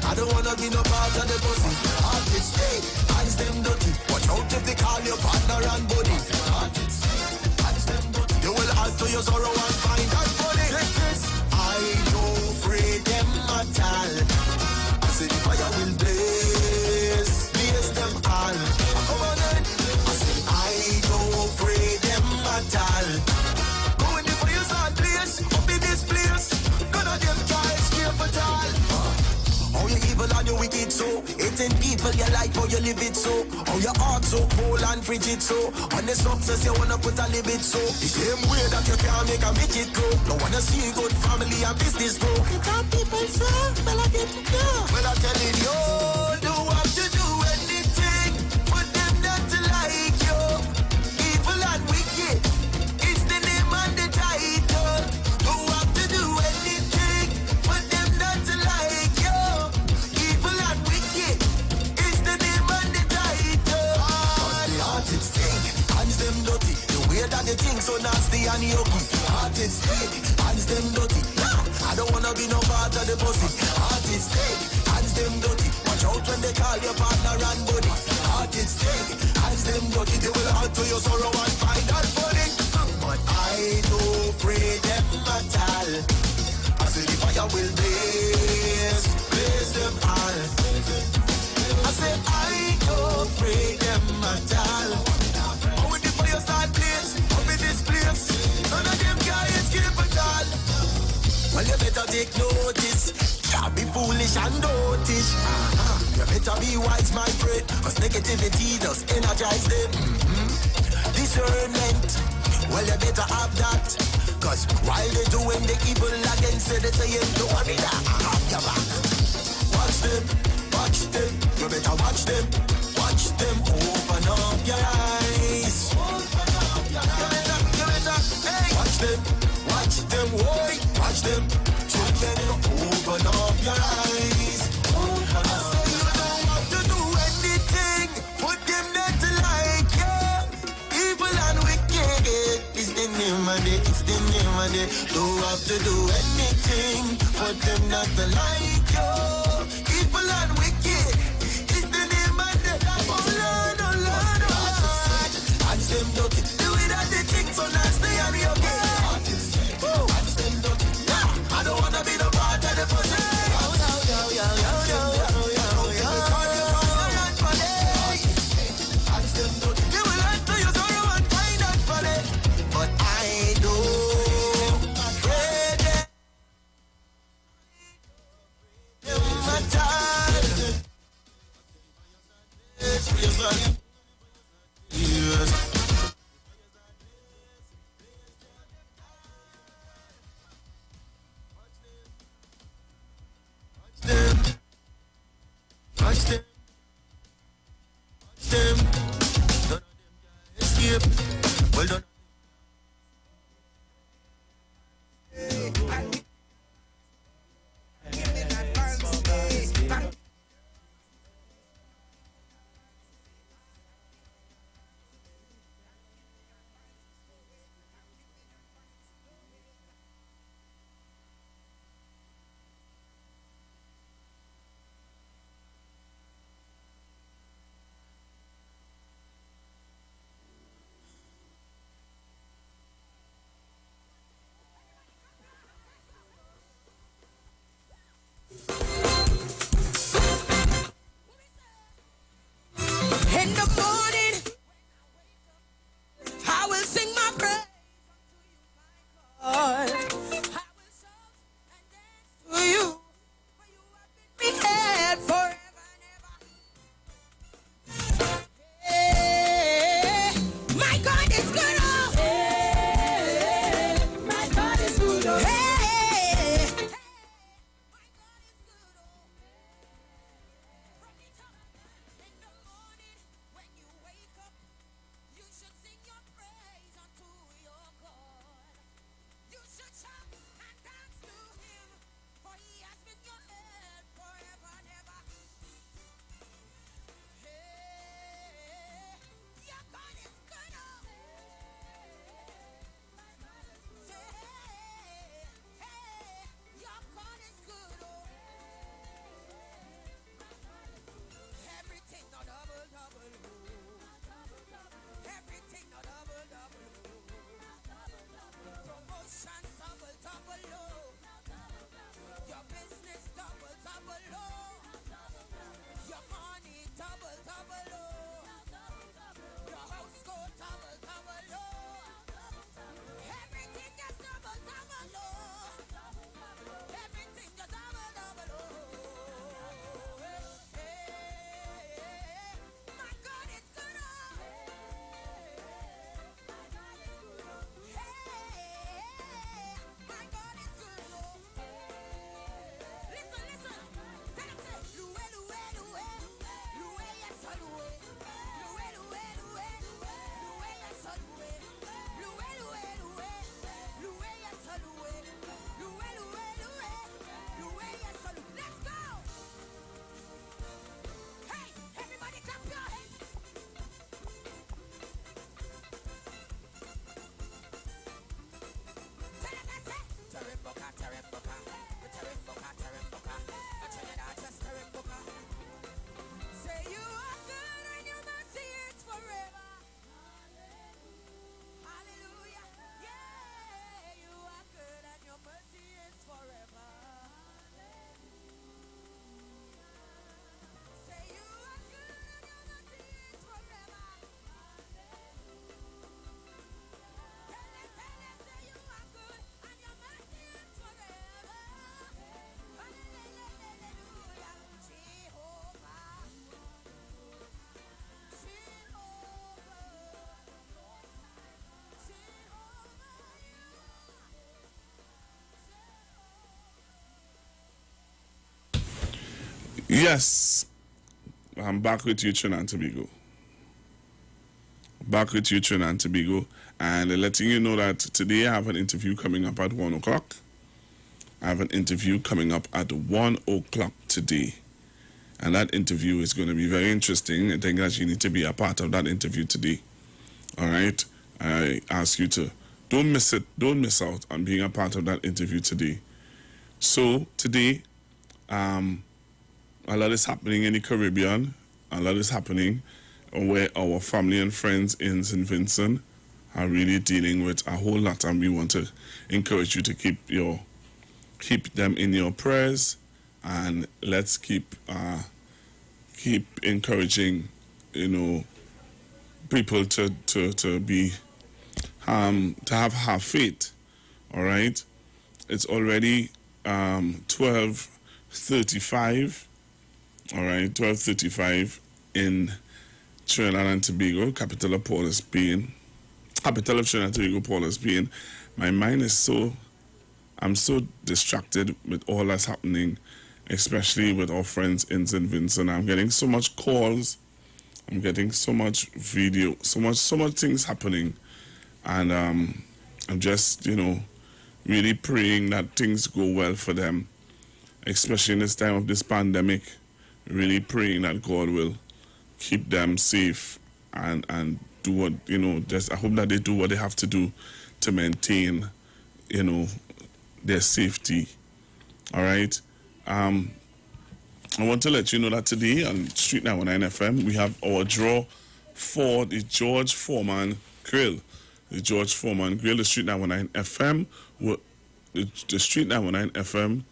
I don't wanna be no part of the pussy. Heart it stink, hands them dirty. Watch out if they call your partner and buddy. Heart it stink, hands them dirty. You will add to your sorrow and find out funny. I don't afraid them at all. I said the fire will blaze them all. Come on then. I said I don't afraid them at all. Go in the fire start place, up in this place. None of them try escape at all. How you evil and you wicked so, hating people you like how you live it so. How your heart so cold and frigid so. On the success you wanna put a limit so. The same way that you can't make a midget grow. No wanna see good family and business grow. You can't people so, well I didn't know. Well I'm telling you, don't have to do anything for them not to like you. Evil and wicked is the name and the title. Don't have to do anything for them not to like you. Evil and wicked is the name and the title. Cause the heart it stink, hands them dirty. The way that they think so nasty and yucky. Heart it stink, hands them dirty. I don't wanna be no part of the pussy. Heart it stink, hands them dirty. Watch out when they call your partner and buddy. Heart it stink, hands them dirty. They will add to your sorrow and find out funny. But I don't afraid them at all. I say the fire will blaze them all. I say I don't afraid them at all. How when the fire start blaze up in this place, none of them can escape at all. Well you better take notice. Can't be foolish and dotish. You better be wise my friend, cause negativity does energize them. Discernment, well you better have that. Cause while they doing the evil against it, they saying don't worry that I have your back. Watch them, you better watch them. Watch them, open up your eyes. You better, hey. Watch them, boy. Watch them, children, open up your eyes. I say you don't have to do anything for them not to like you. Evil and wicked is the name they don't have to do anything for them not to like you. Evil and wicked is the name of the oh Lord, oh Lord, oh Lord. And them dirty, do it at the thing so nasty and you okay. And them dirty, I don't wanna be the part of the pussy. Well done. In the morning, I will sing my praise unto you, my God. I will shout and dance to you, for you have been me head forever and ever. Hey, my God is good, oh. Hey, my God is good, oh. Hey, my God is good, oh. From the top, in the morning, when you wake up, you should sing your praise unto your God. You should shout and dance to him, for he has been your head forever and ever. Hey, your God is good, oh. Say, hey, your God is good, oh. Everything a double, double, oh. Everything a double, double, oh. Promotion double, double, oh. Your business double, double, oh. Your money double, double, oh. Your house go double, double, oh. Everything is double, double, oh. Everything is double, double, oh. Hey, my God is good, oh. Hey, my God is good, oh. Listen, listen. Tell him, say, Loué, Loué, Loué. Loué, yes, oh, Loué. Loué, Loué, Loué. Loué, yes, oh, Loué. Loué, Loué, Loué. Loué, yes, oh, Loué. Loué, Loué, Loué. Loué, yes, oh, Loué. Let's go. Hey, everybody clap your hands. Tell him that's it. Terimboka, Terimboka. Terimboka, Terimboka. Trinidad, just Terimboka. Say you are good and your mercy is forever. Hallelujah. Yeah, you are good and your mercy is forever. Say you are good and your mercy is forever. Tell him, say you are good and your mercy is forever. Hallelujah. Jehovah. Yes, I'm back with you, Trinidad and Tobago. Back with you, Trinidad and Tobago, and letting you know that today I have an interview coming up at 1 o'clock. I have an interview coming up at 1 o'clock today, and that interview is going to be very interesting. I think that you need to be a part of that interview today. All right, I ask you to Don't miss it. Don't miss out on being a part of that interview today. So today, a lot is happening in the Caribbean. A lot is happening where our family and friends in St. Vincent are really dealing with a whole lot, and we want to encourage you to keep them in your prayers, and let's keep encouraging, people to be to have faith. All right, it's already 12:35. All right, 12:35 in Trinidad and Tobago, capital of Trinidad and Tobago, Port of Spain. My mind is I'm so distracted with all that's happening, especially with our friends in St. Vincent. I'm getting so much calls, I'm getting so much video, so much things happening, and I'm just, really praying that things go well for them, especially in this time of this pandemic. Really praying that God will keep them safe and do what, I hope that they do what they have to do to maintain, their safety. All right. I want to let you know that today on Street 919 FM, we have our draw for the George Foreman Grill. The George Foreman Grill, the Street 919 FM, the Street 919 FM,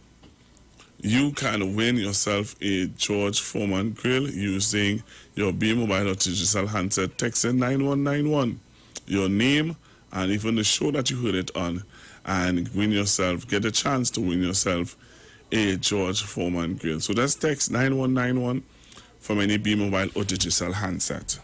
you can win yourself a George Foreman Grill using your B Mobile or digital handset. Text in 9191, your name and even the show that you heard it on, and get a chance to win yourself a George Foreman Grill. So that's text 9191 from any B Mobile or digital handset.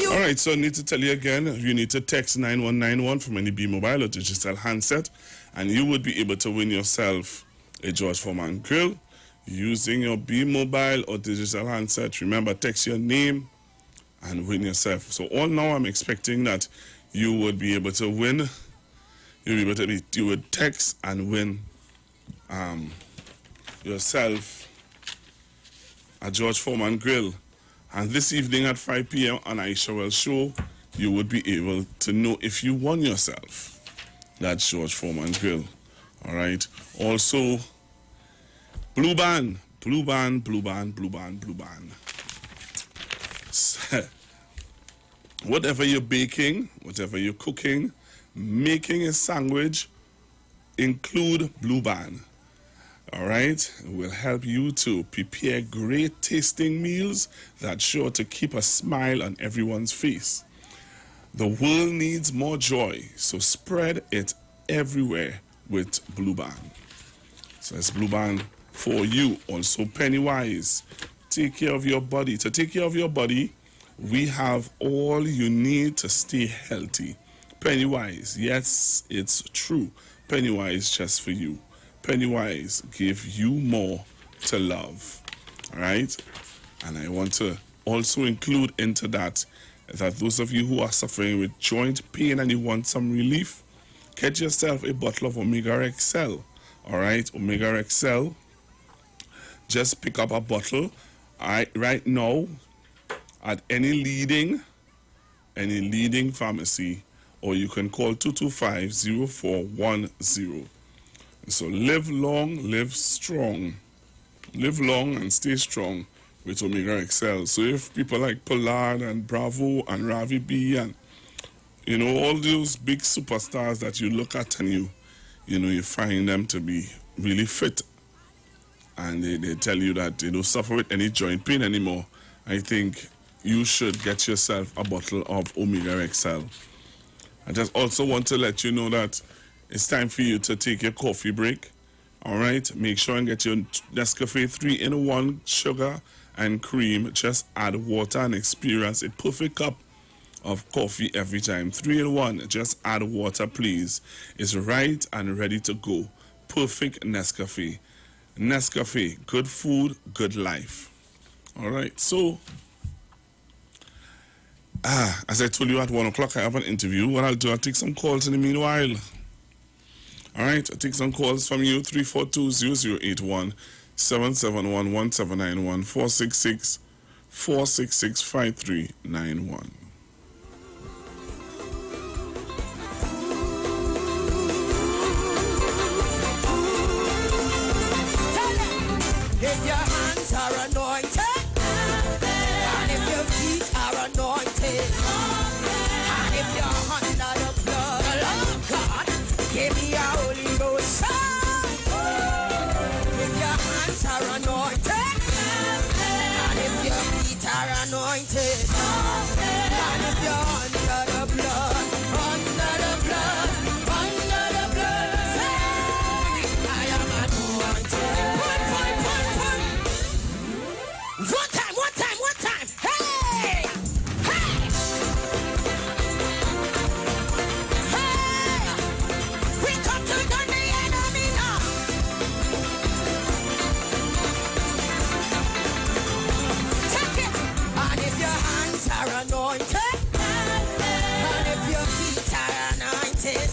All right, so I need to tell you again, you need to text 9191 from any B Mobile or digital handset, and you would be able to win yourself a George Foreman Grill using your B Mobile or digital handset. Remember, text your name and win yourself. So all now I'm expecting that you would be able to win. You would text and win yourself a George Foreman Grill. And this evening at 5 p.m. on IWER show, you would be able to know if you won yourself that George Foreman Grill. All right. Also, Blue Band. Whatever you're baking, whatever you're cooking, making a sandwich, include Blue Band. All right, it will help you to prepare great tasting meals that's sure to keep a smile on everyone's face. The world needs more joy, so spread it everywhere with Blue Band. So it's Blue Band for you. Also, Pennywise, take care of your body. To take care of your body, we have all you need to stay healthy. Pennywise, yes, it's true. Pennywise just for you. Pennywise give you more to love. All right? And I want to also include into that those of you who are suffering with joint pain and you want some relief, get yourself a bottle of Omega XL. All right? Omega XL. Just pick up a bottle right now at any leading pharmacy, or you can call 225-0410. So live long, live strong. Live long and stay strong with Omega XL. So if people like Pollard and Bravo and Ravi B and, all those big superstars that you look at and you find them to be really fit, and they tell you that they don't suffer with any joint pain anymore, I think you should get yourself a bottle of Omega XL. I just also want to let you know that it's time for you to take your coffee break. All right? Make sure and get your Nescafe 3-in-1 sugar and cream. Just add water and experience a perfect cup of coffee every time. 3-in-1. Just add water, please. It's right and ready to go. Perfect Nescafe. Nescafe, good food, good life. All right, so as I told you at 1 o'clock, I have an interview. What I'll do, I'll take some calls in the meanwhile. All right, I'll take some calls from you, 342-0081, 771-1791, 466-466-5391. If your hands are anointed, and if your feet are anointed, and if you're under the blood of God, give me a Holy Ghost shout. If your hands are anointed, and if your feet are anointed, and if you're under the blood, say, I am anointed. One time. Hey! We come to gun the enemy now. Take it. And if your hands are anointed, and if your feet are anointed,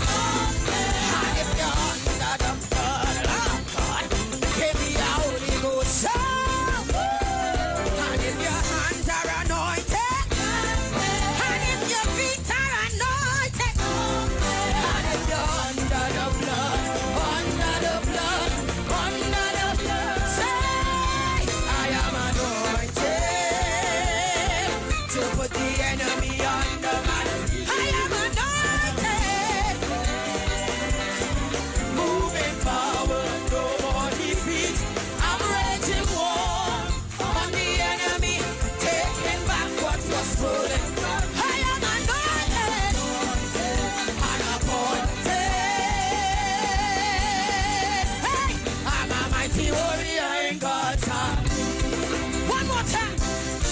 and if you're under the blood of God, give me a Holy Ghost shout. And if your hands are anointed, and if your feet are anointed, and if you're under the blood, say, I am anointed to put the enemy under my. I am anointed, moving forward, no more defeat. I'm raging war on the enemy, taking back what was stolen. I am anointed and appointed. Hey, I'm a mighty warrior in God's hand. One more time.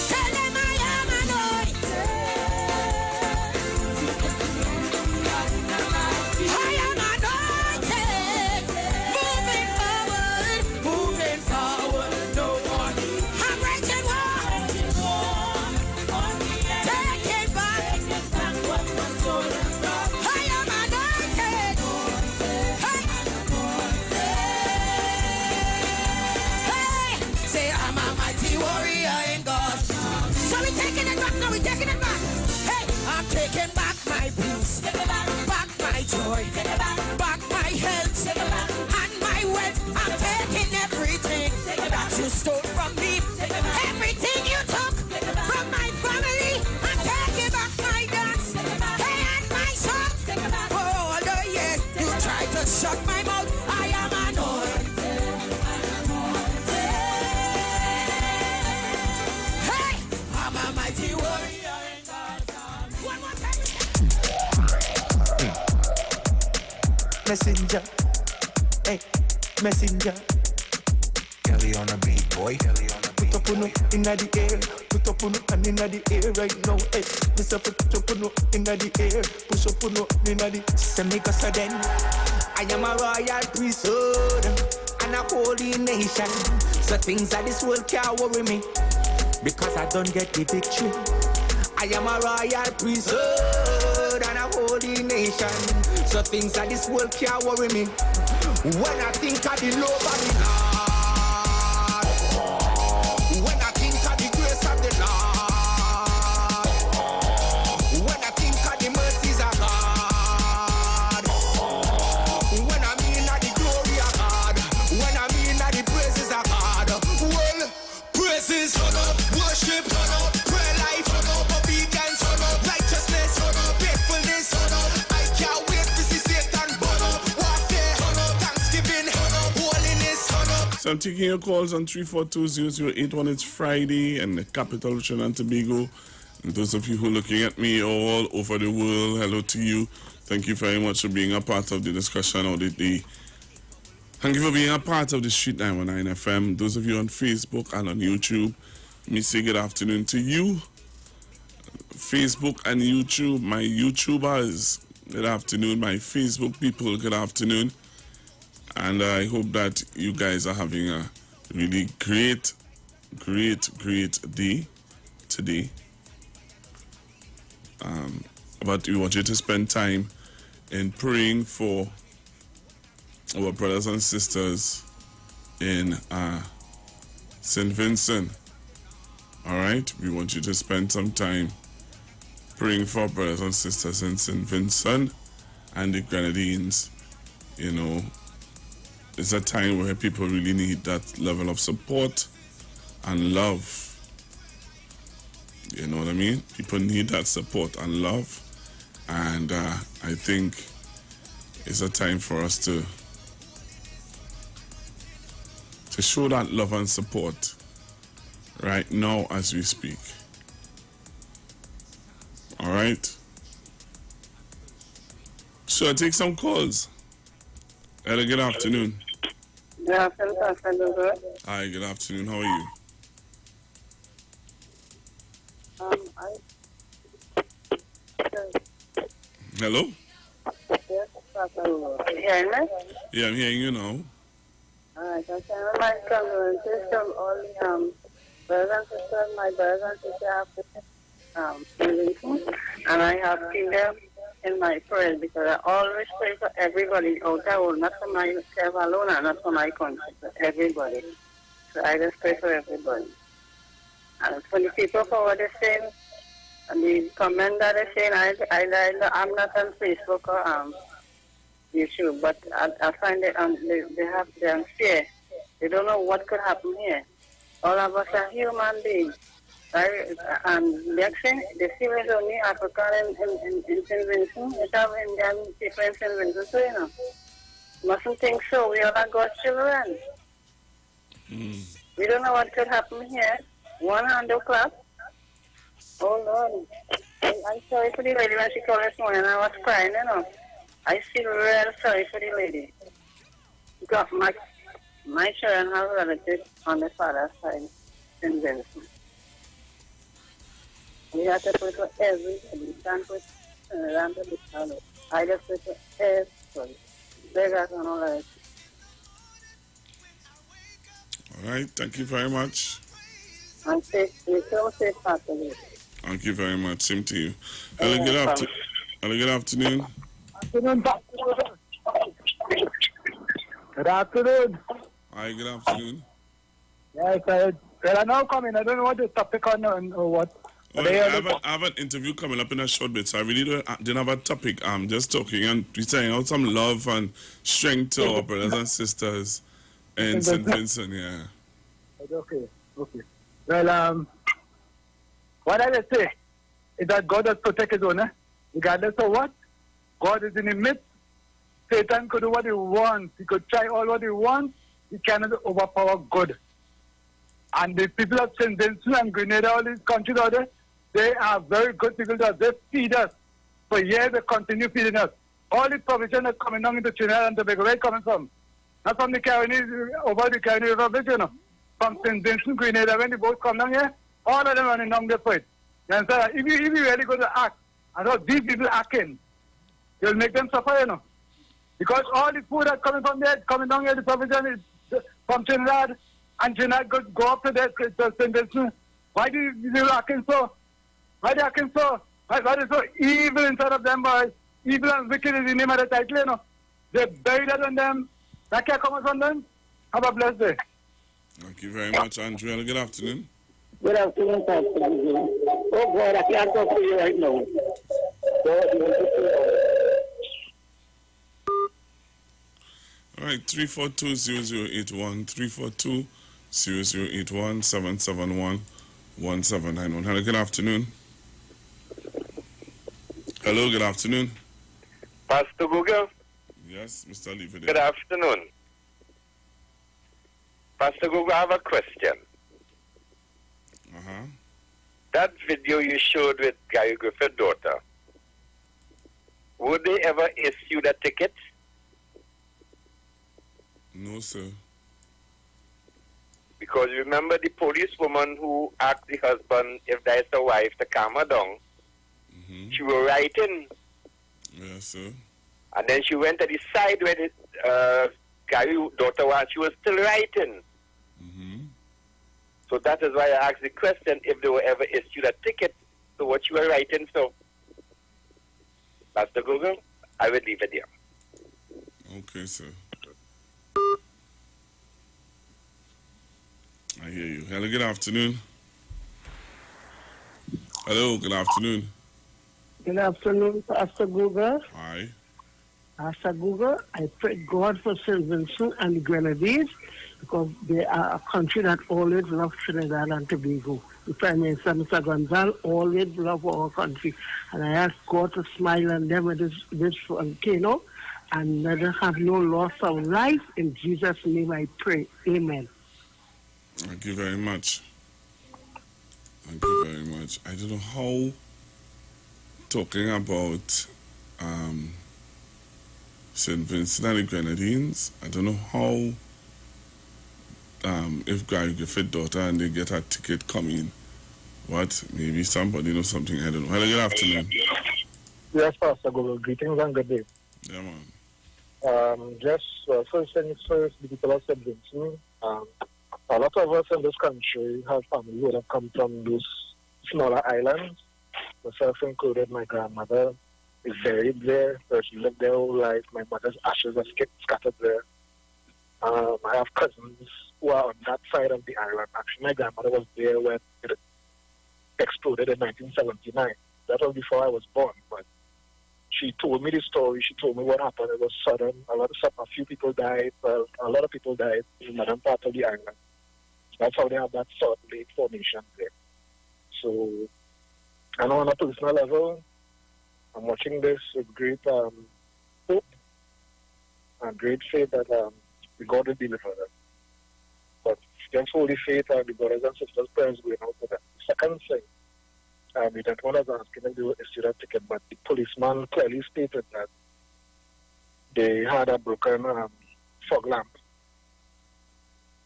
Tell them I am anointed. I am anointed. Moving forward, no more. I'm raging war. Taking back what was stolen. I am anointed. Hey, say I'm a mighty warrior in God. So we're taking it back now. We're taking it back. Hey, I'm taking back my peace, back my joy, back my health, and my wealth. I'm taking everything that you stole from me. Everything you took from my family. I'm taking back my dance, hey, and my song. For all the years you tried to shut my mouth, I am anointed. Hey, I'm a mighty warrior in God's army. One more time. Messenger, hey, messenger. Kelly on the beat, boy. Put up on inna the air, put up on and inna the air right now. Hey, Mr. Put up on inna the air, push up on inna the. Semika sudden, I am a royal priesthood and a holy nation. So things that this world can't worry me because I don't get the victory. I am a royal priesthood and a holy nation. So things that this world can't worry me. When I think of the love of the Lord, when I think of the grace of the Lord, when I think of the mercies of God, when I mean of the glory of God, when I mean of the praises of God, well, praises, worship, prayer life, obedience, righteousness, faithfulness, I can't wait to see Satan burn up, warfare, thanksgiving, holiness. So I'm taking your calls on 342-0081. It's Friday in the capital of Trinidad and Tobago. And those of you who are looking at me all over the world, hello to you. Thank you very much for being a part of the discussion or the thank you for being a part of the Street 919 FM. Those of you on Facebook and on YouTube, let me say good afternoon to you. Facebook and YouTube, my YouTubers, good afternoon. My Facebook people, good afternoon. And I hope that you guys are having a really great day today. But we want you to spend time in praying for our brothers and sisters in St. Vincent. All right? We want you to spend some time praying for our brothers and sisters in St. Vincent and the Grenadines. You know, it's a time where people really need that level of support and love. You know what I mean? People need that support and love. And I think it's a time for us to show that love and support right now as we speak. All right? So I take some calls. Hello, good afternoon. Good afternoon. Hi, good afternoon. How are you? Hello? Yes, you hearing me? Yeah, I'm hearing you now. Alright, I send my condolences to all the brothers and sisters, my brothers and sisters have and I have kept them in my prayers because I always pray for everybody out there, not for myself alone and not for my country, for everybody. So I just pray for everybody. And for the people for what they're saying, and the comment that they're saying, I'm not on Facebook or YouTube, but I find that they're fear. They don't know what could happen here. All of us are human beings. Right? And the accent, the fear is only African in St. Vincent. We have Indian people in St. Vincent, so you know. Mustn't think so. We all are God's children. We don't know what could happen here. One hand clap. Oh Lord. I'm sorry for the lady when she called this morning. I was crying, you know. I feel real sorry for the lady. Because my Sharon has relatives on the father's side in Vincent. We have to pray for everybody. We can't put around the big. I just pray for everybody. Beggars and all that. All right, thank you very much. And safe Saturday. Thank you very much. Same to you. Hello, good afternoon. Hello, good afternoon. Good afternoon. Hi, good afternoon. Yes, I know coming. I don't know what the topic on or what. Well, I have an interview coming up in a short bit, so I really didn't have a topic. I'm just talking and we're saying out some love and strength to our brothers and sisters in St. Vincent, yeah. Okay. Well, what I say is that God does protect his own, regardless of what. God is in the midst. Satan could do what he wants. He could try all what he wants. He cannot overpower God. And the people of St. Vincent and Grenada, all these countries out there, they are very good people. They feed us. For years, they continue feeding us. All the provision that's coming down into Trinidad and Tobago, where it's coming from? Not from the Caribbean, over the Caribbean River Bridge, you know. From St. Vincent, Grenada, when the boats come down here, all of them running down the foot. And so if you really go to act, and how these people acting, you'll make them suffer, you know. Because all the food that's coming from there, coming down here, the provision is from Trinidad, and Trinidad go up to that St. Vincent. Why do you acting so? Why they acting so? Why is so evil inside of them, boys? Evil and wicked is the name of the title, you know. They bury that on them. That can't come from them. Have a blessed day. Thank you very much, Andrea. Good afternoon. Good afternoon, Pastor. Oh God, I can't talk to you right now. All right, 342-0081, 342-0081, 771-1791. Hello, good afternoon. Hello, good afternoon. Pastor Google? Yes, Mr. Leaver. Good afternoon. Pastor Google, I have a question. That video you showed with Gary Griffith's daughter, would they ever issue the ticket? No, sir. Because you remember the police woman who asked the husband if there's a wife to calm her down. She was writing. Yes, sir. And then she went to the side where the Gary's daughter while she was still writing. So that is why I asked the question if they were ever issued a ticket to what you were writing. So, Pastor Google, I will leave it there. Okay, sir. I hear you. Hello, good afternoon. Hello, good afternoon. Good afternoon, Pastor Google. Hi. Pastor Google, I pray God for St. Vincent and the Grenadines because they are a country that always loves Trinidad and Tobago. The Prime Minister, Mr. Gonzalez, always love our country. And I ask God to smile on them with this volcano and let them have no loss of life. In Jesus' name I pray. Amen. Thank you very much. Thank you very much. I don't know how talking about St. Vincent and the Grenadines, I don't know how if Gary Griffith's daughter and they get a ticket coming. What? Maybe somebody knows something. I don't know. Hello, good afternoon. Yes, Pastor Google. Greetings and good day. Yeah, man. First things first, the people of St. Vincent. A lot of us in this country have family who have come from those smaller islands. Myself included, my grandmother is buried there. She lived there all life. My mother's ashes are scattered there. I have cousins who are on that side of the island. Actually, my grandmother was there when it exploded in 1979. That was before I was born, but she told me the story. She told me what happened. It was sudden. A few people died. Well, a lot of people died in the northern part of the island. That's how they have that Salt Lake formation there. So, I know on a personal level, I'm watching this with great hope and great faith that God will deliver them. But just holy faith and the brothers and sisters' prayers going out for them. The second thing, the gentleman was asking if they were issued a ticket, but the policeman clearly stated that they had a broken fog lamp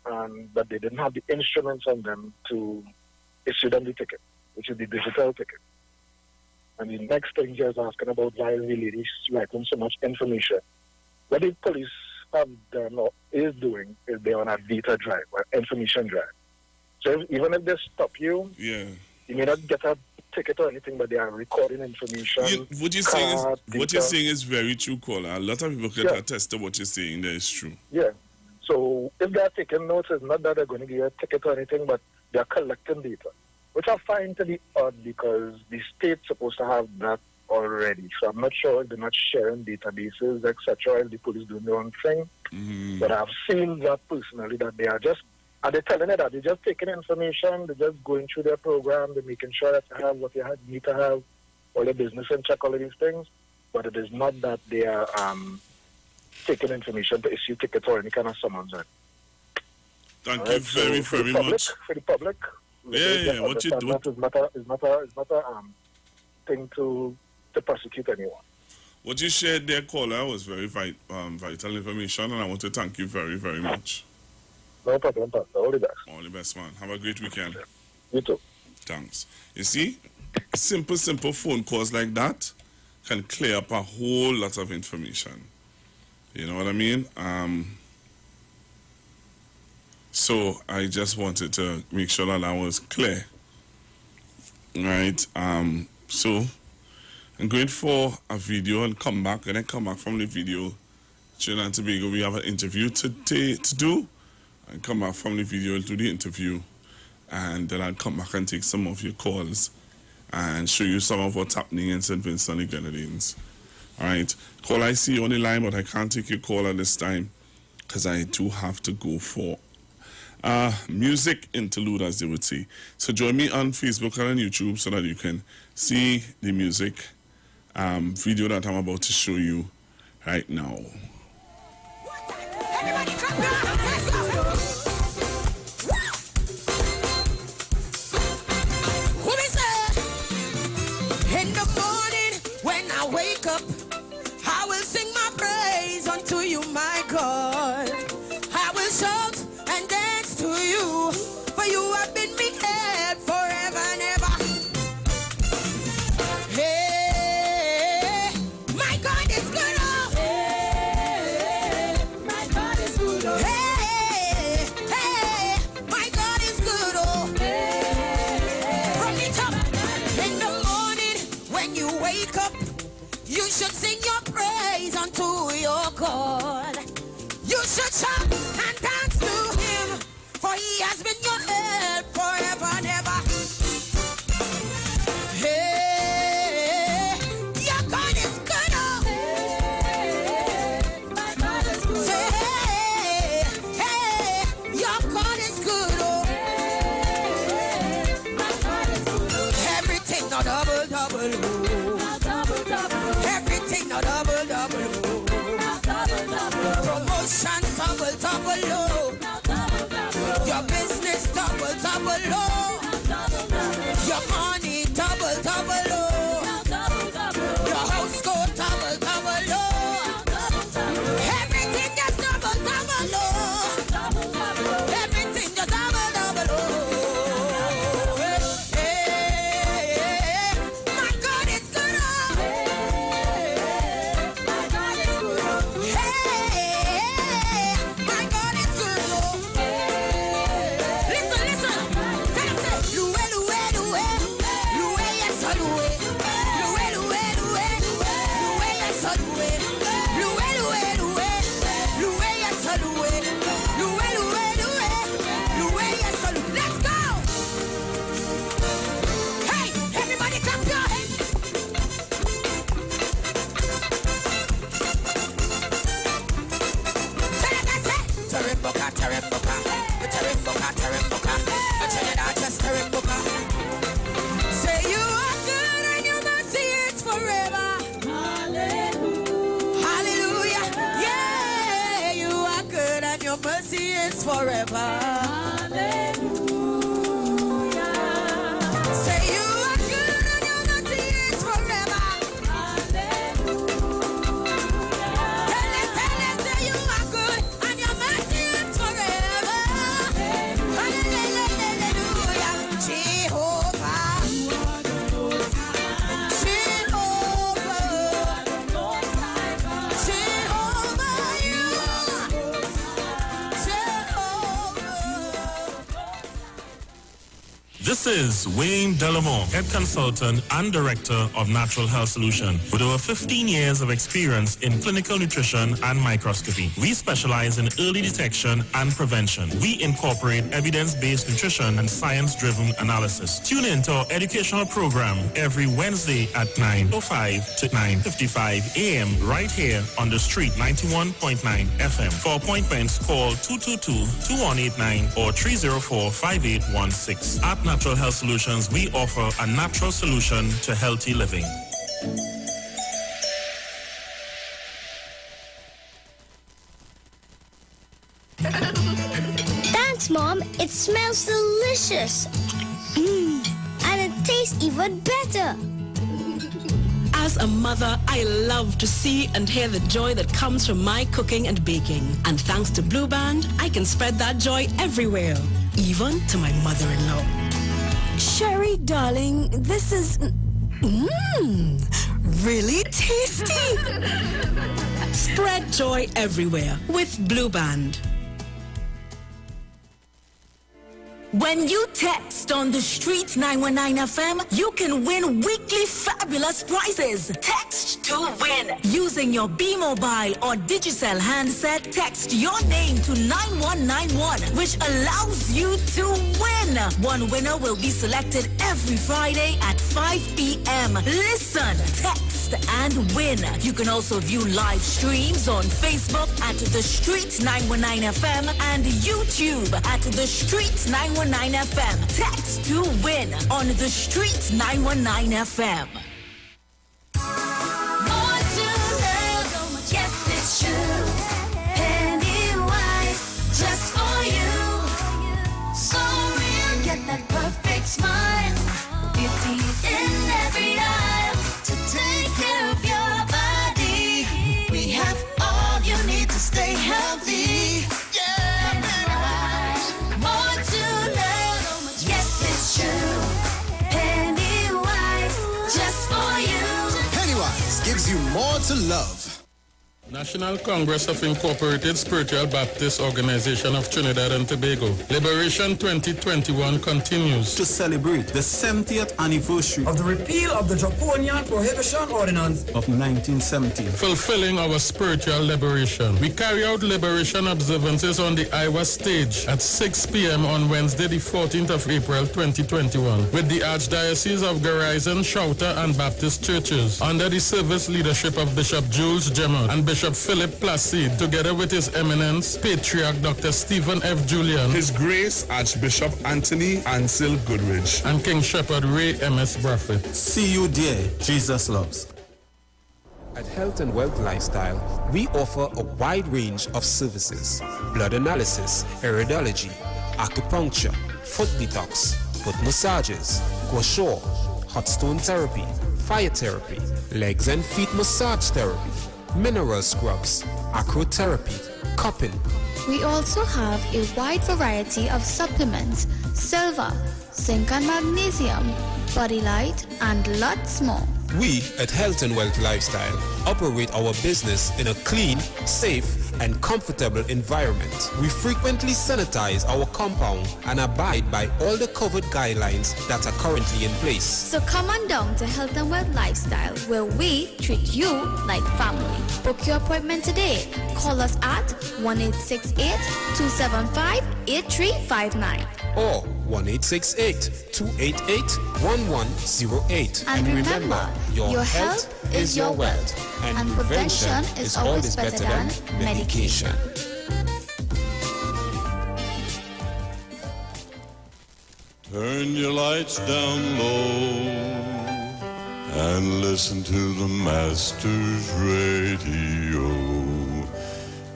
and that they didn't have the instruments on them to issue them the ticket, which is the digital ticket. And the next thing he was asking about why the ladies writing so much information. What the police have done or is doing is they're on a data drive, or information drive. So even if they stop you, you may not get a ticket or anything, but they are recording information. What you're saying is very true, caller. A lot of people can attest to what you're saying. That is true. Yeah. So if they're taking notes, it's not that they're going to give you a ticket or anything, but they're collecting data, which I find to be odd because the state's supposed to have that already. So I'm not sure if they're not sharing databases, etc., if the police doing their own thing. But I've seen that personally, that they are just, and they're telling you that they're just taking information, they're just going through their program, they're making sure that you have what you need to have, all your business in check, all of these things. But it is not that they are taking information to issue tickets or any kind of summons. Thank you very, very much. For the public, yeah. What you do is not a thing to prosecute anyone. What you shared there, caller, was very vital information, and I want to thank you very, very much. No problem, Pastor. All the best. All the best, man. Have a great weekend. You too. Thanks. You see, simple phone calls like that can clear up a whole lot of information. You know what I mean? So I just wanted to make sure that was clear. Right? So I'm going for a video and come back. And then come back from the video. Trinidad and Tobago, we have an interview to do. And come back from the video to the interview. And then I'll come back and take some of your calls and show you some of what's happening in St. Vincent and the Grenadines. Alright, call, I see you on the line, but I can't take your call at this time because I do have to go for music interlude, as they would say. So join me on Facebook and on YouTube so that you can see the music video that I'm about to show you right now. Everybody clap your hands, let's go. Who is there? In the morning when I wake up, I will sing my praise unto you, my God. I will shout and dance to you, for you have been me help forever and ever. Hey, my God is good. Oh. Hey, my God is good. Shut up and dance to him, for he has been your help forever and ever. Hey, your God is good, oh. Hey, my God is good. Say, hey, your God is good, oh. Hey, my God is good, oh. Everything no double, double, oh. Double, double. Everything no double, double, oh. Double, double. Promotion double, double, oh. Double, double. Your business double, double, oh. Double, double. Your money double, double, oh. Double, double. Your house go double, double, oh. Double, double. Everything just double, double, oh. Double, double. Everything just double, double, oh. Hey, my God is good, oh. Hey, my God is good, oh. Hey, my God is good, oh. Listen, listen. Tell him, say, Loué, Loué, Loué. Loué, yes, oh, Loué. Loué, Loué, Loué. Loué, yes, oh, Loué. Loué, Loué, Loué. Loué, yes, oh, Loué. Loué, Loué, Loué. Loué, yes, oh, Loué. Let's go. Hey, everybody clap your hands. Terimboka, terimboka, terimboka, terimboka. I tell you that, just terimboka. Say you are good and your mercy is forever. Hallelujah. Hallelujah. Yeah, you are good and your mercy is forever. Hallelujah. Say you are good and your mercy is forever. Tell him, say you are good and your mercy is forever. Hallelujah. Jehovah. This is Wayne Delamore, Head Consultant and Director of Natural Health Solution. With over 15 years of experience in clinical nutrition and microscopy, we specialize in early detection and prevention. We incorporate evidence-based nutrition and science-driven analysis. Tune in to our educational program every Wednesday at 9:05 to 9:55 a.m. right here on the street 91.9 FM. For appointments, call 222-2189 or 304-5816. At Natural Health Solutions, we offer a natural solution to healthy living. Thanks, Mom. It smells delicious. And it tastes even better. As a mother, I love to see and hear the joy that comes from my cooking and baking. And thanks to Blue Band, I can spread that joy everywhere, even to my mother-in-law. Sherry, darling, this is really tasty. Spread joy everywhere with Blue Band. When you text on the street 919 FM, you can win weekly fabulous prizes. Text to win. Using your B Mobile or Digicel handset, text your name to 9191, which allows you to win. One winner will be selected every Friday at 5 p.m. Listen, text and win. You can also view live streams on Facebook at The Street 919 FM and YouTube at The Street 919 FM. Text to win on The Street 919 FM. More to love, yes it's true. Pennywise, just for you. So real, get that perfect smile. Beauty's in every aisle to take care of your body. We have all you need to stay healthy. Yeah, Pennywise, more to love, yes it's true. Pennywise, just for you. Pennywise gives you more to love. National Congress of Incorporated Spiritual Baptist Organization of Trinidad and Tobago. Liberation 2021 continues to celebrate the 70th anniversary of the repeal of the Draconian Prohibition Ordinance of 1917. Fulfilling our spiritual liberation. We carry out liberation observances on the IWER stage at 6 p.m. on Wednesday, the 14th of April 2021 with the Archdiocese of Garizon, Shouter and Baptist churches under the service leadership of Bishop Jules Gemma and Bishop Philip Placide, together with His Eminence Patriarch Dr. Stephen F. Julian, His Grace Archbishop Anthony Ansel Goodrich, and King Shepherd Ray M.S. Braffett. See you there, Jesus loves. At Health and Wealth Lifestyle, we offer a wide range of services: blood analysis, iridology, acupuncture, foot detox, foot massages, gua sha, hot stone therapy, fire therapy, legs and feet massage therapy, mineral scrubs, acrotherapy, cupping. We also have a wide variety of supplements: silver, zinc and magnesium, body light, and lots more. We at Health and Wealth Lifestyle operate our business in a clean, safe, and comfortable environment. We frequently sanitize our compound and abide by all the COVID guidelines that are currently in place. So come on down to Health and Wealth Lifestyle, where we treat you like family. Book your appointment today. Call us at 1-868-275-8359 or 1-868-288-1108. And remember, your health is your wealth, and prevention is always better than medication. Turn your lights down low and listen to the Master's radio.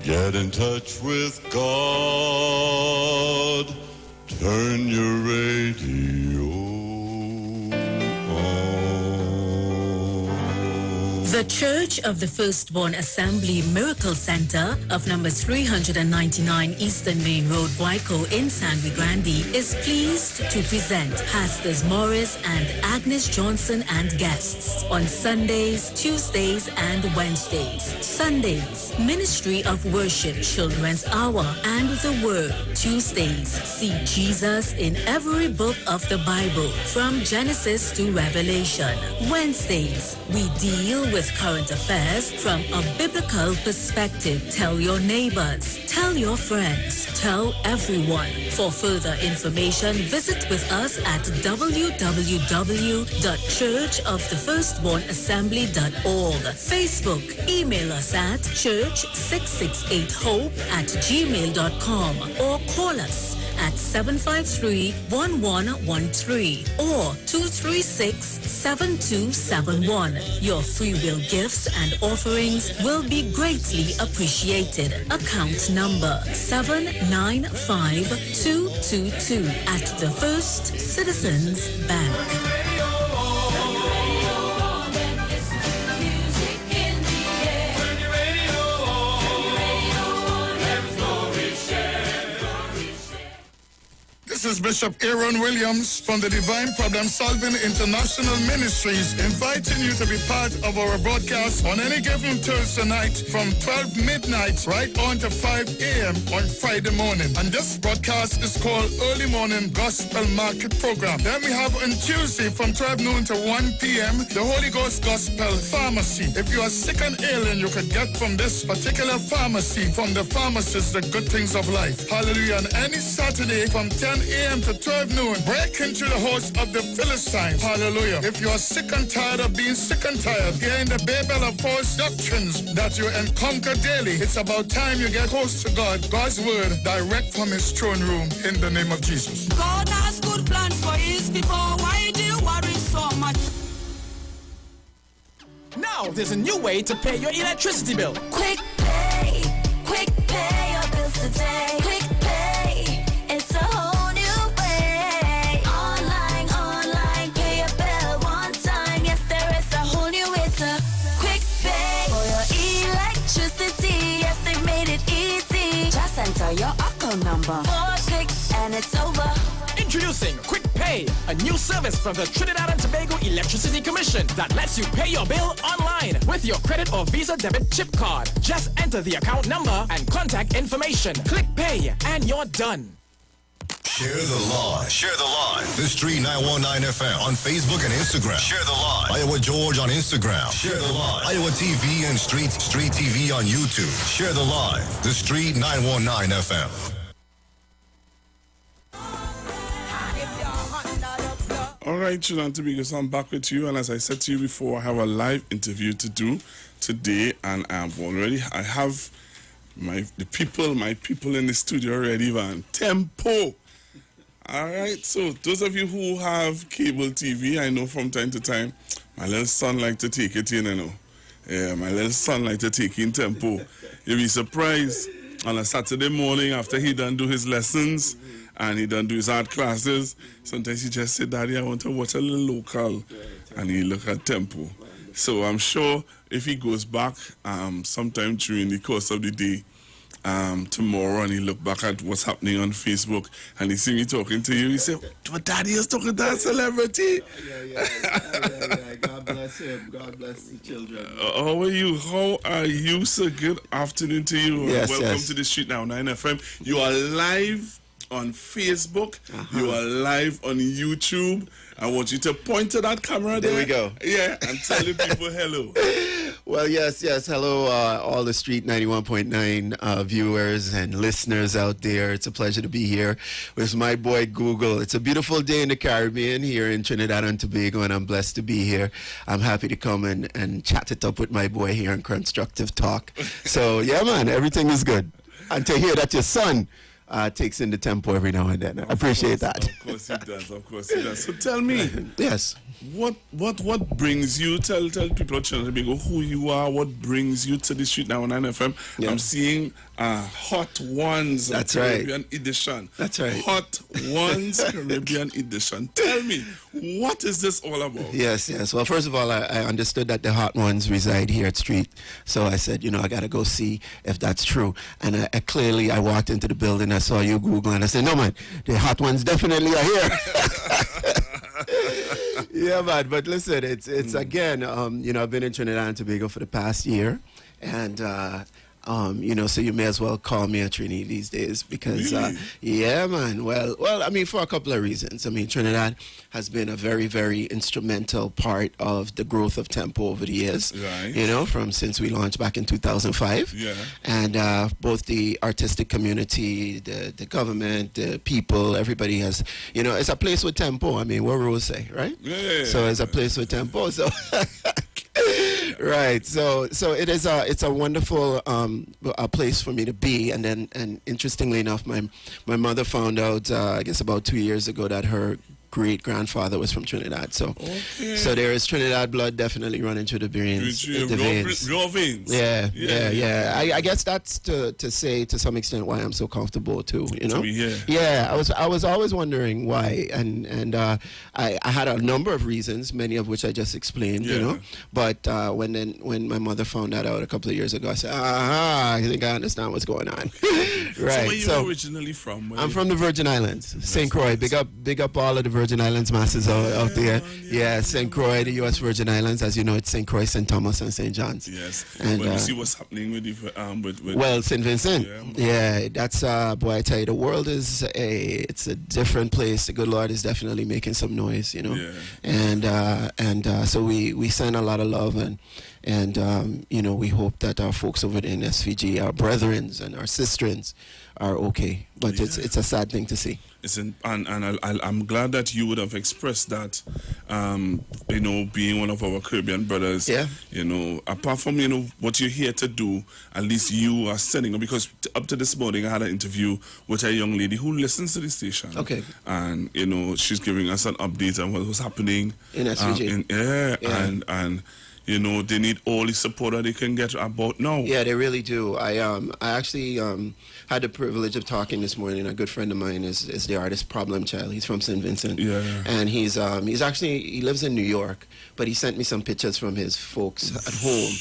Get in touch with God. Turn your radio The Church of the Firstborn Assembly Miracle Center of number 399 Eastern Main Road, Waiko in San Luis Grande is pleased to present Pastors Morris and Agnes Johnson and guests on Sundays, Tuesdays, and Wednesdays. Sundays, Ministry of Worship, Children's Hour, and the Word. Tuesdays, see Jesus in every book of the Bible, from Genesis to Revelation. Wednesdays, we deal with current affairs from a biblical perspective. Tell your neighbors, tell your friends, tell everyone. For further information, visit with us at www.churchofthefirstbornassembly.org. Facebook, email us at church668hope@gmail.com or call us at 753-1113 or 236-7271. Your free will gifts and offerings will be greatly appreciated. Account number 795222 at the First Citizens Bank. This is Bishop Aaron Williams from the Divine Problem Solving International Ministries, inviting you to be part of our broadcast on any given Thursday night from 12 midnight right on to 5 a.m. on Friday morning. And this broadcast is called Early Morning Gospel Market Program. Then we have on Tuesday from 12 noon to 1 p.m. the Holy Ghost Gospel Pharmacy. If you are sick and ailing, you can get from this particular pharmacy, from the pharmacist, the good things of life. Hallelujah. And any Saturday from 10 a.m. to 12 noon, break into the house of the Philistines. Hallelujah. If you are sick and tired of being sick and tired, hearing the babel of false doctrines that you encounter daily, it's about time you get close to God, God's word, direct from his throne room, in the name of Jesus. God has good plans for his people. Why do you worry so much? Now there's a new way to pay your electricity bill. Quick pay your bills today. Quick pay, it's a whole new way. Online, pay your bill one time. Yes, there is a whole new way to quick pay for your electricity. Yes, they made it easy. Just enter your account number, 4 clicks, and it's over. Introducing Quick ClickPay, a new service from the Trinidad and Tobago Electricity Commission that lets you pay your bill online with your credit or Visa debit chip card. Just enter the account number and contact information. Click Pay and you're done. Share the live. Share the live. The Street 919 FM on Facebook and Instagram. Share the live. Iowa George on Instagram. Share the live. Iowa TV and Street TV on YouTube. Share the live. The Street 919 FM. All right, Trinidad Tobago, so I'm back with you, and as I said to you before, I have a live interview to do today, and I have my people in the studio already, man. Tempo. All right, so those of you who have cable TV, I know from time to time, my little son like to take it in, you know. Yeah, my little son like to take in Tempo. You'll be surprised on a Saturday morning after he done do his lessons and he done do his art classes. Sometimes he just say, Daddy, I want to watch a little local. And he look at Tempo. So I'm sure if he goes back sometime during the course of the day, tomorrow, and he look back at what's happening on Facebook and he see me talking to you, he say, but Daddy is talking to a celebrity. Yeah. God bless him. God bless the children. How are you? How are you, sir? Good afternoon to you. Yes, welcome to the Street Now 9 FM. You are live on Facebook. You are live on YouTube. I want you to point to that camera there. There we go. Yeah, and tell the people hello. Well, yes. Hello, all the Street 91.9 viewers and listeners out there. It's a pleasure to be here with my boy Google. It's a beautiful day in the Caribbean here in Trinidad and Tobago, and I'm blessed to be here. I'm happy to come and chat it up with my boy here in Constructive Talk. So, yeah, man, everything is good. And to hear that your son takes in the tempo every now and then. I appreciate that. Of course he does. So tell me. Yes. What brings you, tell people who you are, what brings you to the Street Now on 9 FM. Yeah. I'm seeing Hot Ones Caribbean Edition. That's right. Hot Ones Caribbean Edition. Tell me, what is this all about? Yes. Well, first of all, I understood that the Hot Ones reside here at Street. So I said, I got to go see if that's true. And I clearly walked into the building, I saw you Google, and I said, no, man, the Hot Ones definitely are here. Yeah, man, but listen, it's again, I've been in Trinidad and Tobago for the past year, and so you may as well call me a Trini these days because, yeah, man. Well, I mean, for a couple of reasons. I mean, Trinidad has been a very, very instrumental part of the growth of Tempo over the years. Right. Since we launched back in 2005. Yeah. And both the artistic community, the government, the people, everybody has, it's a place with Tempo. I mean, what rules say, right? Yeah. So it's a place with Tempo. So. Right, so it's a wonderful a place for me to be, and interestingly enough, my mother found out I guess about 2 years ago that her great-grandfather was from Trinidad, so there is Trinidad blood definitely running through the veins. Your veins. Yeah. I guess that's to say to some extent why I'm so comfortable too. To be here. Yeah, I was always wondering why, and I had a number of reasons, many of which I just explained. But when my mother found that out a couple of years ago, I said, I think I understand what's going on. Right. So where you originally from? I'm from the Virgin Islands, St. Croix. Big up all of the Virgin Islands masses out there. Yeah, St. Croix, the U.S. Virgin Islands. As you know, it's St. Croix, St. Thomas, and St. John's. Yes. And you see what's happening with well, St. Vincent. Yeah, that's boy, I tell you, the world is it's a different place. The good Lord is definitely making some noise, Yeah. And so we send a lot of love and we hope that our folks over there in SVG, our brethrens and our sisterins, are okay. But it's a sad thing to see. I'm glad that you would have expressed that, being one of our Caribbean brothers. Yeah. Apart from, what you're here to do, at least you are sending, because up to this morning I had an interview with a young lady who listens to the station. Okay. And, she's giving us an update on what was happening. In SVG. And they need all the support that they can get about now. Yeah, they really do. I actually had the privilege of talking this morning. A good friend of mine is the artist Problem Child. He's from St. Vincent. Yeah. And he lives in New York, but he sent me some pictures from his folks at home.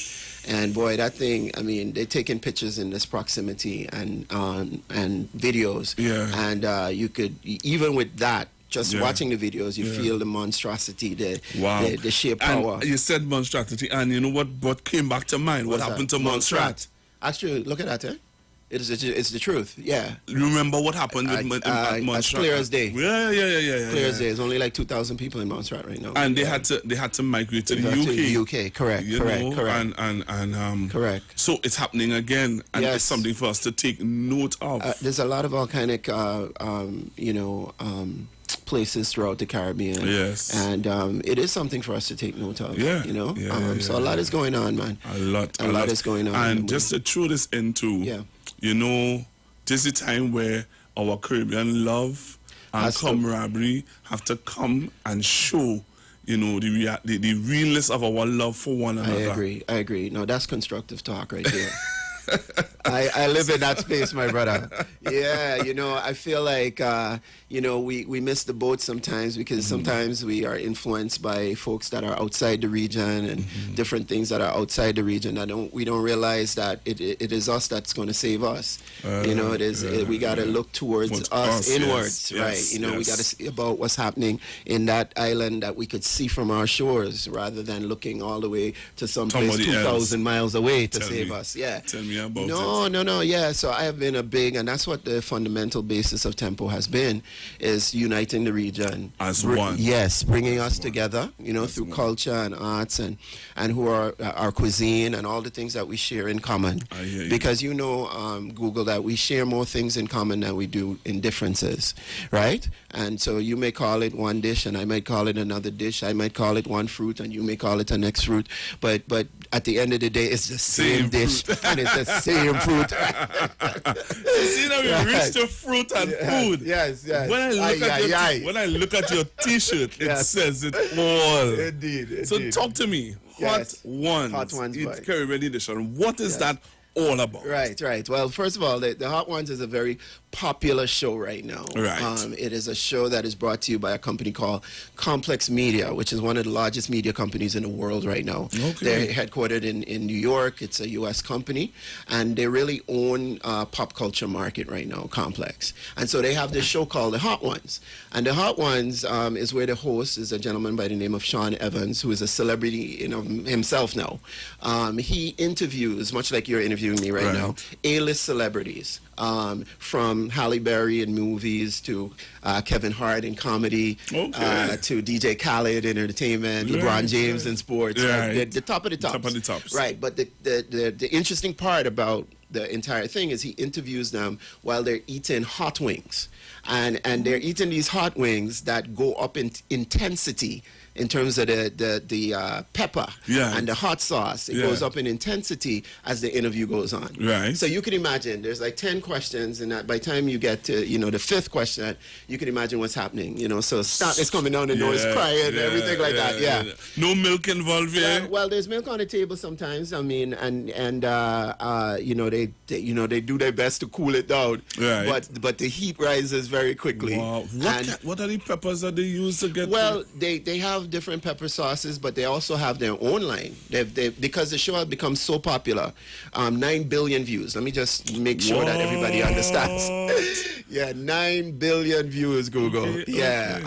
And boy, that thing, I mean, they're taking pictures in this proximity and videos. Yeah. And you could, even with that, Just watching the videos, you feel the monstrosity, the sheer And power. you said monstrosity, and you know what came back to mind? What happened to Montserrat? Actually, look at that, eh? It's the truth, yeah. Remember what happened with Montserrat? As clear as day. Yeah. Clear as day. There's only like 2,000 people in Montserrat right now. And they had to migrate to the UK. Correct. And correct. So it's happening again, and it's something for us to take note of. There's a lot of volcanic, places throughout the Caribbean. Yes. And it is something for us to take note of. Yeah. So a lot is going on, man. A lot is going on. And just to throw this into, this is a time where our Caribbean love and camaraderie have to come and show, the realness of our love for one another. I agree. No, that's constructive talk right there. I live in that space, my brother. Yeah, I feel like, we miss the boat sometimes because sometimes we are influenced by folks that are outside the region and different things that are outside the region. We don't realize that it is us that's going to save us. We got to look towards us inwards, right? We got to see about what's happening in that island that we could see from our shores rather than looking all the way to some place 2,000 miles away to save us. Yeah. Tell me about it. No. Yeah. So I have been and that's what the fundamental basis of Tempo has been, is uniting the region as one. Yes, bringing us together, through culture and arts and who are our cuisine and all the things that we share in common. I hear you. Because Google, that we share more things in common than we do in differences, right? And so you may call it one dish and I might call it another dish. I might call it one fruit and you may call it the next fruit. But at the end of the day, it's the same dish and it's the same fruit. See, now we reached the fruit and food. Yes. When I look at your T-shirt, it says it all. Indeed. So talk to me. Hot Ones. Eat Caribbean edition. What is that all about? Right. Well, first of all, the Hot Ones is a very popular show right now. Right. It is a show that is brought to you by a company called Complex Media, which is one of the largest media companies in the world right now. Okay. They're headquartered in New York. It's a U.S. company, and they really own pop culture market right now, Complex. And so they have this show called The Hot Ones. And The Hot Ones is where the host is a gentleman by the name of Sean Evans, who is a celebrity himself now. He interviews, much like you're interviewing me right now, A-list celebrities. From Halle Berry in movies to Kevin Hart in comedy to DJ Khaled in entertainment, LeBron James in sports. The top of the tops. Top of the tops. Right, but the interesting part about the entire thing is he interviews them while they're eating hot wings. And they're eating these hot wings that go up in intensity in terms of the pepper and the hot sauce. It goes up in intensity as the interview goes on. Right. So you can imagine there's like 10 questions, and by the time you get to the fifth question, you can imagine what's happening. So Stat is coming down the door, is crying, everything like that. Yeah. No milk involved here. Well, there's milk on the table sometimes. I mean, and they do their best to cool it down. Right. But the heat rises very quickly. Wow. What are the peppers that they use to get? Well, they have different pepper sauces, but they also have their own line. Because the show has become so popular, 9 billion views. Let me just make sure that everybody understands. 9 billion views, Google. Okay.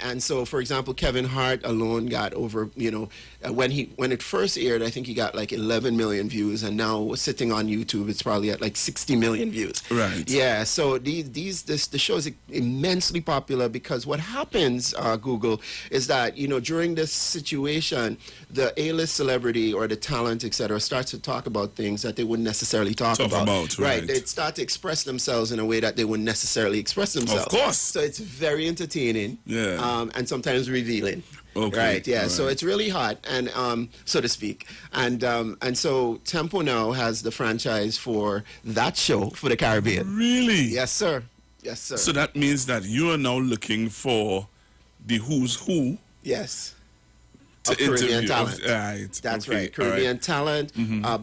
And so, for example, Kevin Hart alone got over, when it first aired, I think he got like 11 million views, and now sitting on YouTube, it's probably at like 60 million views. Right. Yeah. So the show is immensely popular because what happens, Google, is that during this situation, the A-list celebrity or the talent, etc., starts to talk about things that they wouldn't necessarily talk about. Right. They start to express themselves in a way that they wouldn't necessarily express themselves. Of course. So it's very entertaining. Yeah. And sometimes revealing. Okay. Right. Yeah. Right. So it's really hot, and so to speak, and so Tempo now has the franchise for that show for the Caribbean. Really? Yes, sir. So that means that you are now looking for the who's who. Yes. To Caribbean interview. talent. Right. That's right. Caribbean talent,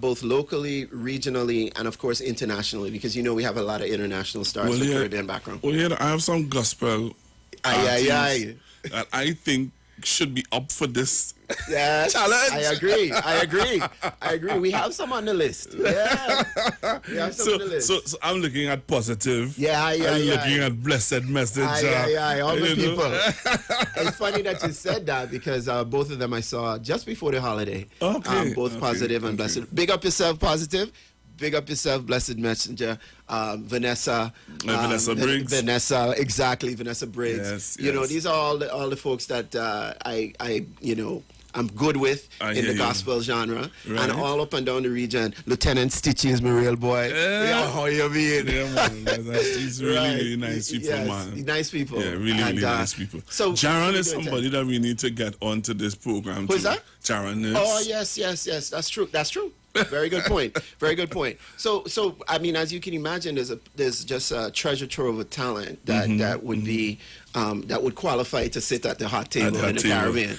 both locally, regionally, and of course internationally, because we have a lot of international stars with Caribbean background. Well, I have some gospel. That I think should be up for this Yes, challenge. I agree. We have some on the list. Yeah. We have some on the list. So I'm looking at positive. Yeah. I'm looking at blessed message. All the you know. people. It's funny that you said that because both of them I saw just before the holiday. Okay. Both positive and blessed. Big up yourself, positive. Big up yourself, blessed messenger. Vanessa. Vanessa Briggs. Vanessa Briggs. Yes, You know, yes. these are all the folks that I'm good with in the gospel genre. Right. And all up and down the region. Lieutenant Stitchy is my real boy. Yeah, how you mean? Yeah, man. He's really nice people, Yes, man. Nice people. Yeah, really nice people. So Sharon is somebody that we need to get onto this program. Who's too. that? Sharon is. Oh, yes. That's true. Very good point. So I mean, as you can imagine, there's just a treasure trove of talent that would be that would qualify to sit at the hot table in the Caribbean.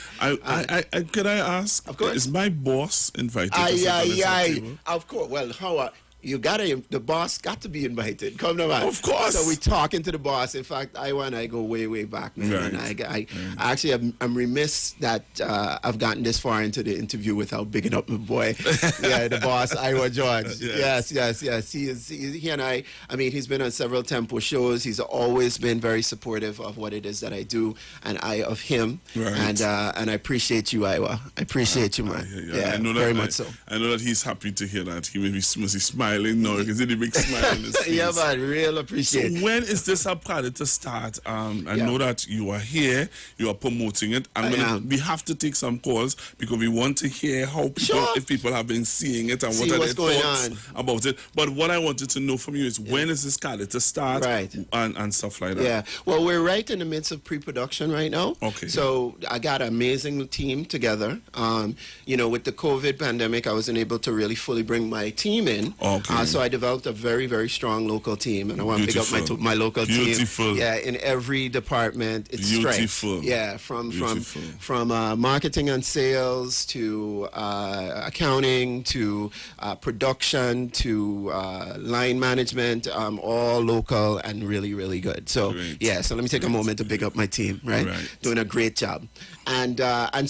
Could I ask? Of course. Is my boss invited to sit at the hot table? Of course. Well, how? The boss got to be invited. Come on, man. Of course. So we talking to the boss. In fact, Iwa and I go way back, man. Right. And I actually, I'm remiss that I've gotten this far into the interview without bigging up my boy. Yeah, the boss, Iwa George. Yes. He and I mean, he's been on several tempo shows. He's always been very supportive of what it is that I do, and I of him. Right. And I appreciate you, Iwa. I appreciate you, man. Yeah, I know that, very much so. I know that he's happy to hear that. He may be smiling now. You can see the big smile on his face. Yeah, man, real appreciate. So when is this a project to start? I know that you are here, you are promoting it. We have to take some calls because we want to hear how people, if people have been seeing it and what are their thoughts about it. But what I wanted to know from you is when is this started to start, and stuff like that. Yeah, well, we're right in the midst of pre-production right now. Okay. So I got an amazing team together. With the COVID pandemic, I wasn't able to really fully bring my team in. Okay. So I developed a very, very strong local team, and I want to pick up my local Beautiful. team. Yeah, in every department, it's Beautiful. strength. Yeah, from marketing and sales to accounting to production to line management, all local and really, really good. So so let me take a moment to pick up my team. Right, doing a great job. And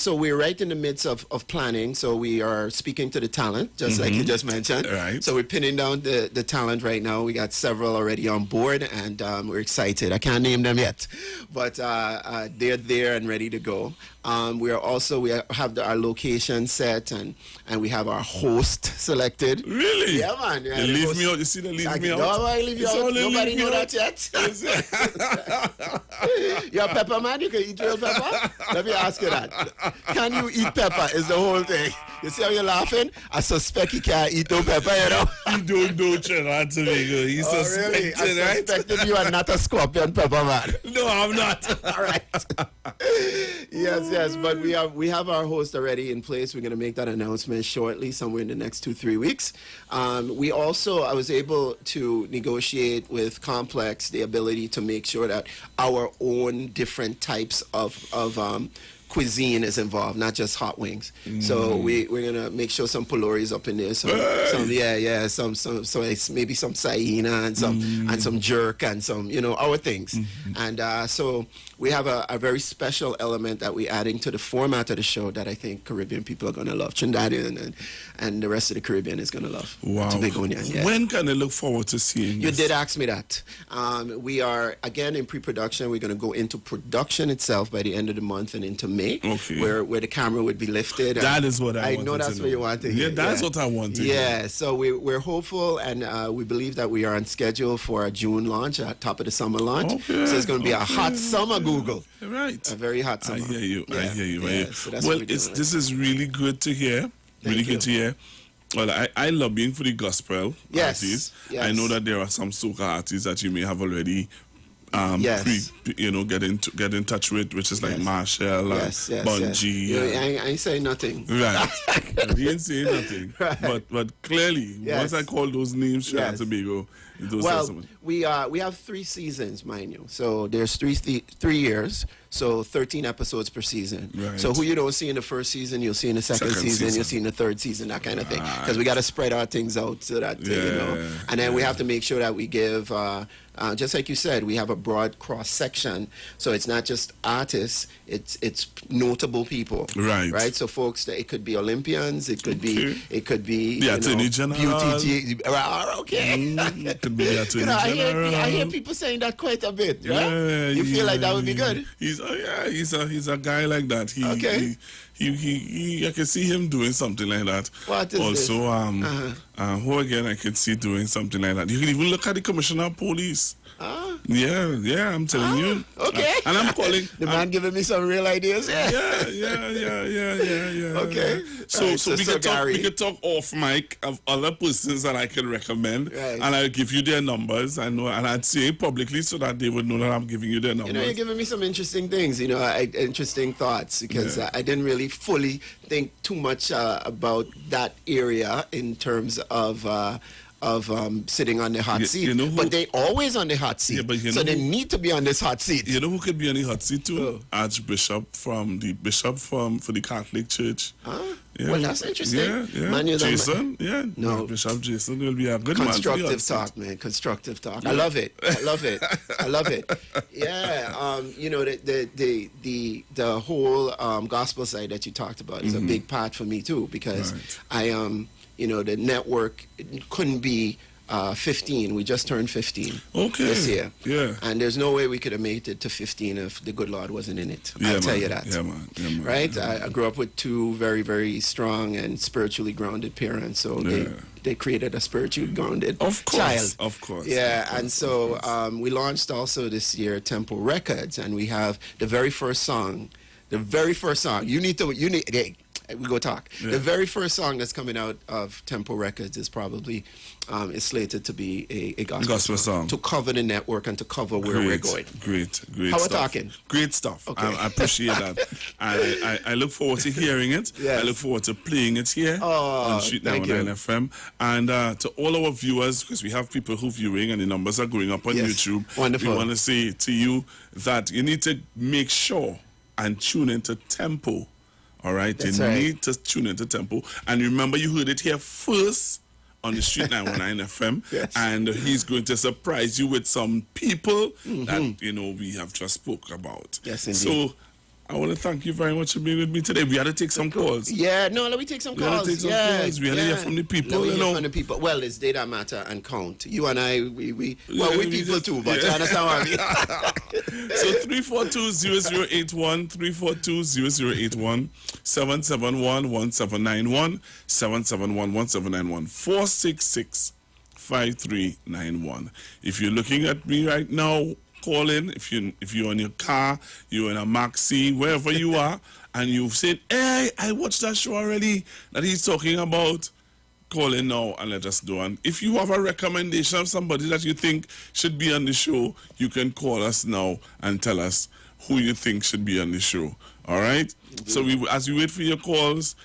so we're right in the midst of planning. So we are speaking to the talent, just like you just mentioned. Right. So we're pinning down the talent right now. We got several already on board, and we're excited. I can't name them yet, but they're there and ready to go. We have our location set, and we have our host selected. Really? Yeah, man. Yeah, you leave me out. You see that leave me out? No, I leave you out. Nobody knew that yet. You're a pepper man? You can eat real pepper? Let me ask you that. Can you eat pepper is the whole thing. You see how you're laughing? I suspect he can't eat no pepper, you know? You don't know Trinidad Tobago. He's suspected, really? I suspected you are not a scorpion pepper man. No, I'm not. All right. Yes, but we have our host already in place. We're going to make that announcement shortly, somewhere in the next 2-3 weeks. I was able to negotiate with Complex the ability to make sure that our own different types of cuisine is involved, not just hot wings. So we're gonna make sure some poloris up in there, some maybe some saina and some jerk and some our things. And so we have a very special element that we're adding to the format of the show that I think Caribbean people are gonna love. Trinidadian and the rest of the Caribbean is gonna love. Wow. Tobagonian, yeah. When can I look forward to seeing You this? did ask me that. We are again in pre-production. We're gonna go into production itself by the end of the month and into May. Okay. Where the camera would be lifted. That is what I know that's what you want to hear. Yeah, that's what I want to hear. Yeah, so we're hopeful, and we believe that we are on schedule for a June launch, a top of the summer launch. Okay. So it's going to be a hot summer, Google. Right. A very hot summer. I hear you. Yeah. I hear you. Yeah, I hear you. so that's Well, what we're doing. this is really good to hear. Really good to hear. Well, I love being for the gospel artists. Yes. I know that there are some soca artists that you may have already get in touch with, which is like Marshall and Bungie. Yeah, I ain't saying nothing. Right. He ain't saying nothing. Right. But clearly, once I call those names, Trinidad and Tobago, we have 3 seasons, mind you. So there's 3 years. So 13 episodes per season. Right. So who you don't see in the first season, you'll see in the second season, you'll see in the third season, that kind of thing. Because we got to spread our things out so that, And then we have to make sure that we give just like you said, we have a broad cross section. So it's not just artists; it's notable people. Right. Right. So folks, it could be Olympians. It could be the Attorney General. Okay. It could be the Attorney General. I hear people saying that quite a bit. Right? Yeah, You feel like that would be good? He's a guy like that. He I can see him doing something like that. What is also, who again I could see doing something like that. You can even look at the Commissioner of Police. Yeah, I'm telling you. Okay. And I'm calling. The man giving me some real ideas. Yeah. Okay. So Right, we could talk off mic of other persons that I can recommend, Right. and I'll give you their numbers. And I'd say it publicly so that they would know that I'm giving you their numbers. You're giving me some interesting things, interesting thoughts, because I didn't really fully think too much about that area in terms of sitting on the hot seat. But they always on the hot seat, so they need to be on this hot seat. You know who could be on the hot seat too? Archbishop for the Catholic Church. Yeah. Well, that's interesting. Yeah. Man, Jason, No. Bishop Jason will be a good man. Constructive talk, man. Constructive talk. Yeah. I love it. Yeah. The whole gospel side that you talked about is a big part for me too, because the network couldn't be 15. We just turned 15 this year. Yeah. And there's no way we could have made it to 15 if the good Lord wasn't in it. I'll tell you that. Yeah, man. Right? I grew up with two very, very strong and spiritually grounded parents, so they created a spiritually grounded child. Of course. Yeah, and so we launched also this year Tempo Records, and we have the very first song. We go talk. Yeah. The very first song that's coming out of Tempo Records is probably is slated to be a gospel song to cover the network and to cover where we're going. Great How stuff. we're talking? Great stuff. Okay. I appreciate that. I look forward to hearing it. Yes. I look forward to playing it here on Street thank 99 FM. And to all our viewers, because we have people who viewing and the numbers are going up on YouTube. Wonderful. We want to say to you that you need to make sure and tune into Tempo. All right, That's you right. need to tune into Tempo. And remember, you heard it here first on the Street 919 FM. Yes. And he's going to surprise you with some people that, we have just spoke about. Yes, indeed. So I want to thank you very much for being with me today. We had to take some calls. Yeah, no, let me take some calls. We had to hear from the people. Let me hear from the people. Well, it's data matter and count. You and I, we people too, but you understand what I mean? So 342-0081, 342-0081, 771-1791, 771-1791, 466-5391. If you're looking at me right now, call in. If you're in your car, you're in a maxi, wherever you are, and you've said, hey, I watched that show already that he's talking about, call in now and let us know. And if you have a recommendation of somebody that you think should be on the show, you can call us now and tell us who you think should be on the show. All right? Indeed. So as we wait for your calls,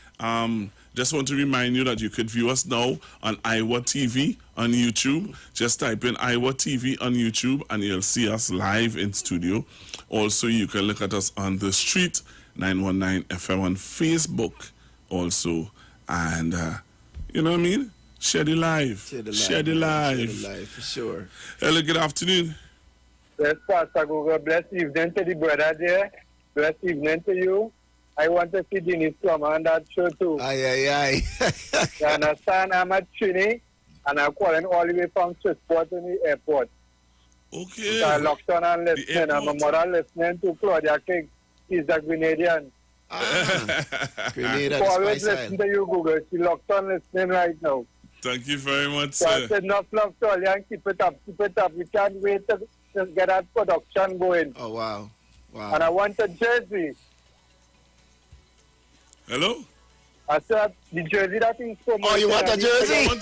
just want to remind you that you could view us now on IWER TV on YouTube. Just type in IWER TV on YouTube and you'll see us live in studio. Also, you can look at us on the Street 919 FM on Facebook also. And, you know what I mean? Share the live. Share the live, for sure. Hello, good afternoon. Yes, Pastor Google. Blessed evening to the brother there. Blessed evening to you. I want to see Denise come on that show too. Aye. You understand? I'm at Trini and I'm calling all the way from Swissport in the airport. Okay. So I'm locked on and listening. I'm a mother listening to Claudia King. She's a Grenadian. Grenada, So always Spice listen to you, Google. She locked on listening right now. Thank you very much, So I sir. said, enough love to all you and keep it up. We can't wait to just get that production going. Oh, wow. And I want a jersey. Hello? I said, the jersey that is so much. Oh, you want a jersey? Yeah, I like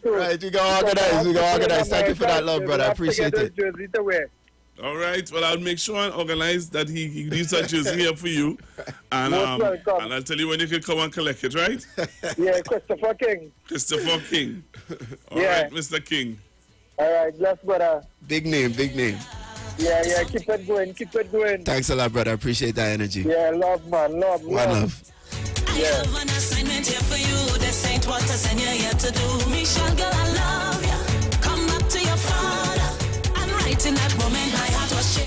you. Right, we can organize. Thank you for that love, brother. I appreciate it. Jersey to wear. All right. Well, I'll make sure and organize that he leaves that jersey here for you. And Most welcome. and I'll tell you when you can come and collect it, right? Yeah, Christopher King. Christopher King. All Yeah. right, Mr. King. All right, bless, brother. Big name. Yeah, keep it going. Thanks a lot, brother. I appreciate that energy. Yeah, love, man, love. One love. I have an assignment here for you. This ain't what I send you here to do. Michelle, girl, I love ya. Come back to your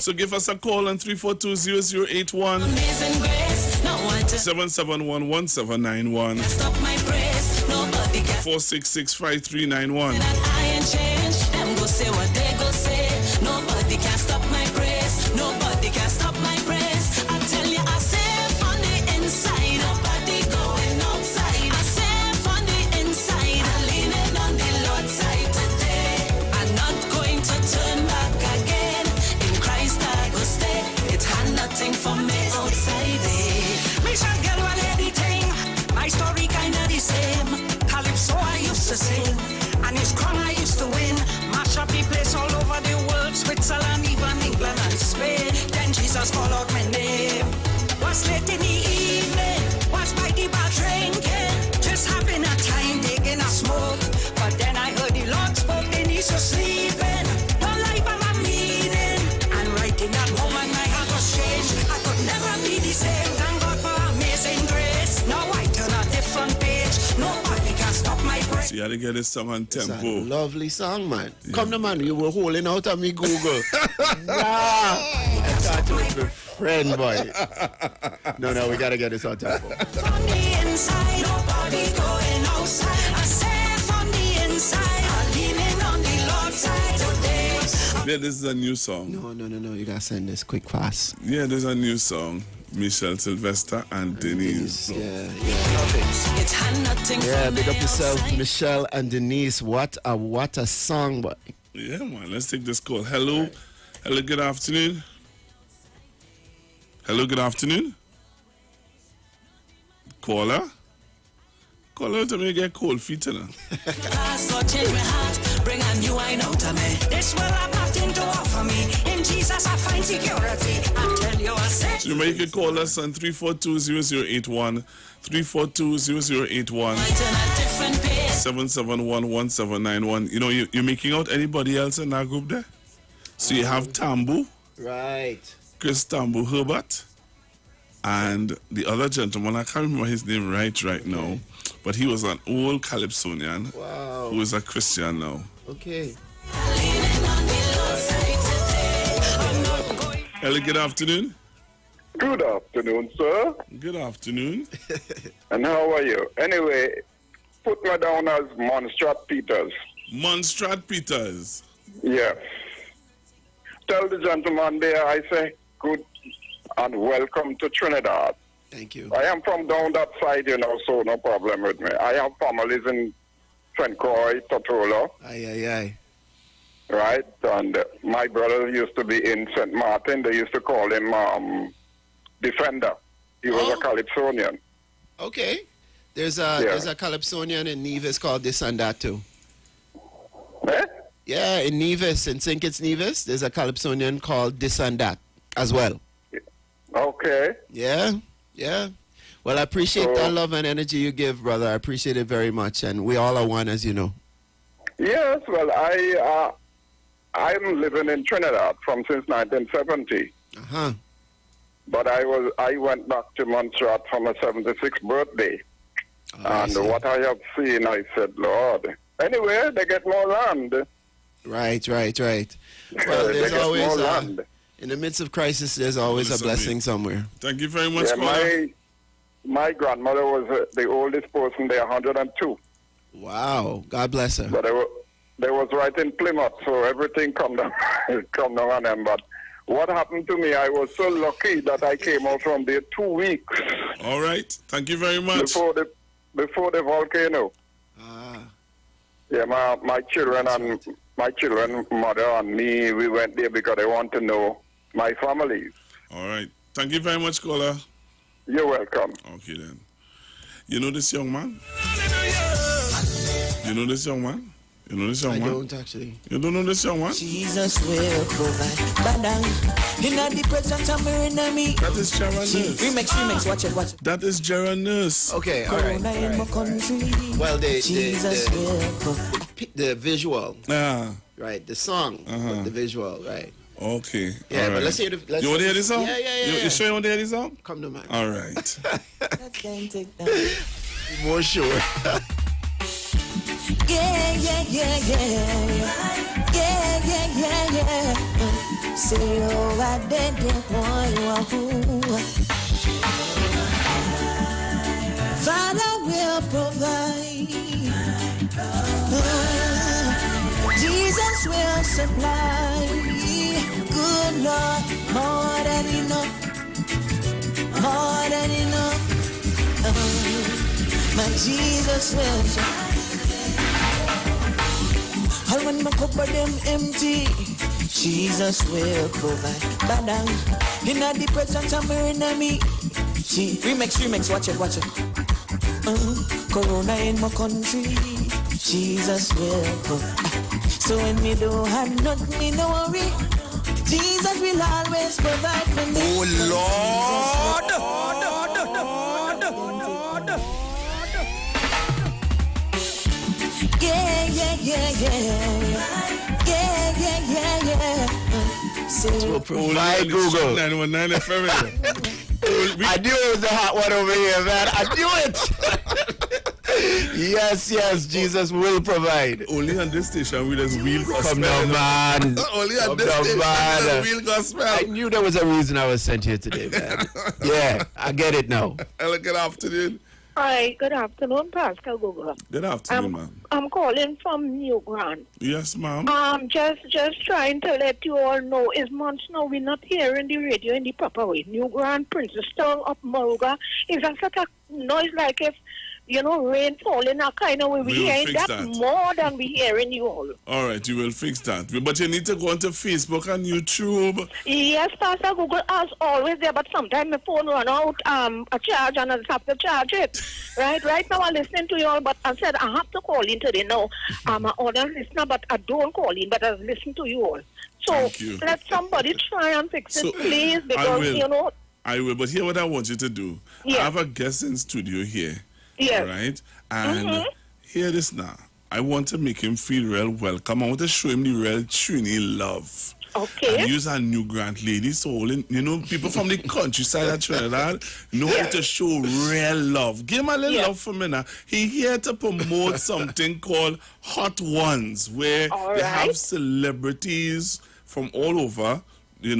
So give us a call on 342-0081 Amazing grace, no one to 771-1791 stop my praise. Nobody can 466-5391. I ain't changed. Them go say what they go say. Nobody can stop my praise. Nobody can stop my praise. I tell you, I safe on the inside. Nobody going outside. I safe on the inside. I'm leaning on the Lord's side today. I'm not going to turn back again. In Christ I go stay. It had nothing for me outside. Me shall get one anything. My story kinda the same. Calypso I used to sing, and his crown I used to win. Mash up the place all over the world, Switzerland, even England and Spain. Then Jesus called out my name. Was late in the evening, was by the bar drinking, just having a time taking a smoke. But then I heard the Lord spoke, then he's sleeping. Your life have a meaning, and right in that moment my heart was changed. I could never be the same. Thank God for amazing grace. Now I turn a different page. Nobody can stop my praise. So you had to get this song on It's a tempo. lovely song, man. Come on, man. You were holding out on me, Google. Nah. I thought you was my friend, boy. No, we got to get this on tempo. From the inside, nobody going outside. I said from the inside, I'm leaning on the Lord's side today. Yeah, this is a new song. No. You got to send this quick, fast. Yeah, there's a new song. Michelle Sylvester and Denise. Yeah. Love it. It had nothing Yeah, for big me up yourself, outside. Michelle and Denise. What a song, boy. Yeah, man. Let's take this call. Hello. Hello, good afternoon. Hello, good afternoon. Caller? Caller to me get cold feet, you know. Last Lord, change my heart, bring a new wine out of me. This world have nothing to offer me. In Jesus I find security. I tell you, I said. So you can call us on 342-0081, 342-0081, 771-1791. You know, you're making out anybody else in that group there? So you have Tambu, Right. Chris Tambu Herbert, and the other gentleman, I can't remember his name right now, but he was an old Calypsonian who is a Christian now. Okay. Hello, good afternoon. Good afternoon, sir. Good afternoon. And how are you? Anyway, put me down as Monstrat Peters. Monstrat Peters. Yes. Tell the gentleman there I say good and welcome to Trinidad. Thank you. I am from down that side, so no problem with me. I have families in St. Croix, Tortola. Aye. Right? And my brother used to be in St. Martin. They used to call him Defender. He was a Calypsonian. Okay. There's a Calypsonian in Nevis called This and That too. Eh? Yeah, in Nevis, in St. Kitts Nevis, there's a Calypsonian called This and That as well. Okay. Yeah. Well, I appreciate that love and energy you give, brother. I appreciate it very much, and we all are one, as you know. Yes, well, I'm living in Trinidad since 1970. Uh-huh. But I went back to Montserrat for my 76th birthday. And what I have seen, I said, Lord. Anyway, they get more land. Right. Well, there's they always get more land. in the midst of crisis, there's always a blessing somewhere. Thank you very much, my grandmother was the oldest person there, 102. Wow. God bless her. But they was right in Plymouth, so everything come down on them. But what happened to me, I was so lucky that I came out from there 2 weeks. All right. Thank you very much. Before the volcano. Yeah, my children and my children, mother and me, we went there because they want to know my families. All right. Thank you very much, caller. You're welcome. Okay, then. You know this young man? You know this young man? You know this young man? I don't actually. You don't know this young man? Jesus will provide. Badang. In the presence of my enemy. That is Sharon Nurse. Remix, watch it. That is Sharon Nurse. Okay, all right. Well, the visual. Right, the song, the visual, right. Okay. Yeah, but right. let's hear the... You want to hear this song? Yeah. You sure you want to hear this song? Come to man. All right. More sure. Yeah. Say, oh, I did it, boy, Father will provide. Jesus will supply. Good Lord, more than enough. More than enough. My Jesus will supply. And when my cupboard them empty, Jesus will provide. Badang, in the presence of my enemy. See, remix, watch it. Corona in my country, Jesus will provide. So when me don't have nothing, me no worry. Jesus will always provide for me. Oh Lord! It will provide Google. 919 FM. I knew it was a hot one over here, man. I knew it. yes, Jesus will provide. Only on this station we just wheel gospel. Come down, man. Only on this station we just wheel gospel. I knew there was a reason I was sent here today, man. Yeah, I get it now. Hello, good afternoon. Hi, good afternoon, Pascal Google. Good afternoon, ma'am. I'm calling from New Grand. Yes, ma'am. Just trying to let you all know, it's months now we're not hearing the radio in the proper way. New Grand, Princestown, up Moruga, is a such a noise like if, rain falling a kind of way. We're hearing that more than we're hearing you all. All right, you will fix that. But you need to go onto Facebook and YouTube. Yes, Pastor Google, as always there, but sometimes my phone run out a charge and I just have to charge it. Right now I'm listening to you all, but I said I have to call in today. No, I'm an audience listener, but I don't call in, but I listen to you all. So let somebody try and fix it, please, because, I will, but here's what I want you to do. Yeah. I have a guest in studio here. Yes. All right? And hear this now. I want to make him feel real welcome. I want to show him the real Trini love. Okay. And use a New Grant lady. So, people from the countryside of Trinidad know how to show real love. Give him a little love for me now. He here to promote something called Hot Ones, where they have celebrities from all over,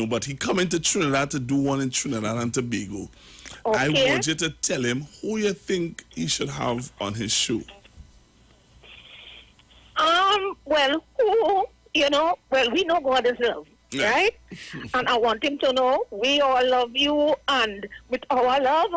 but he coming to Trinidad to do one in Trinidad and Tobago. Okay. I want you to tell him who you think he should have on his show. We know God is love, right? And I want him to know we all love you, and with our love,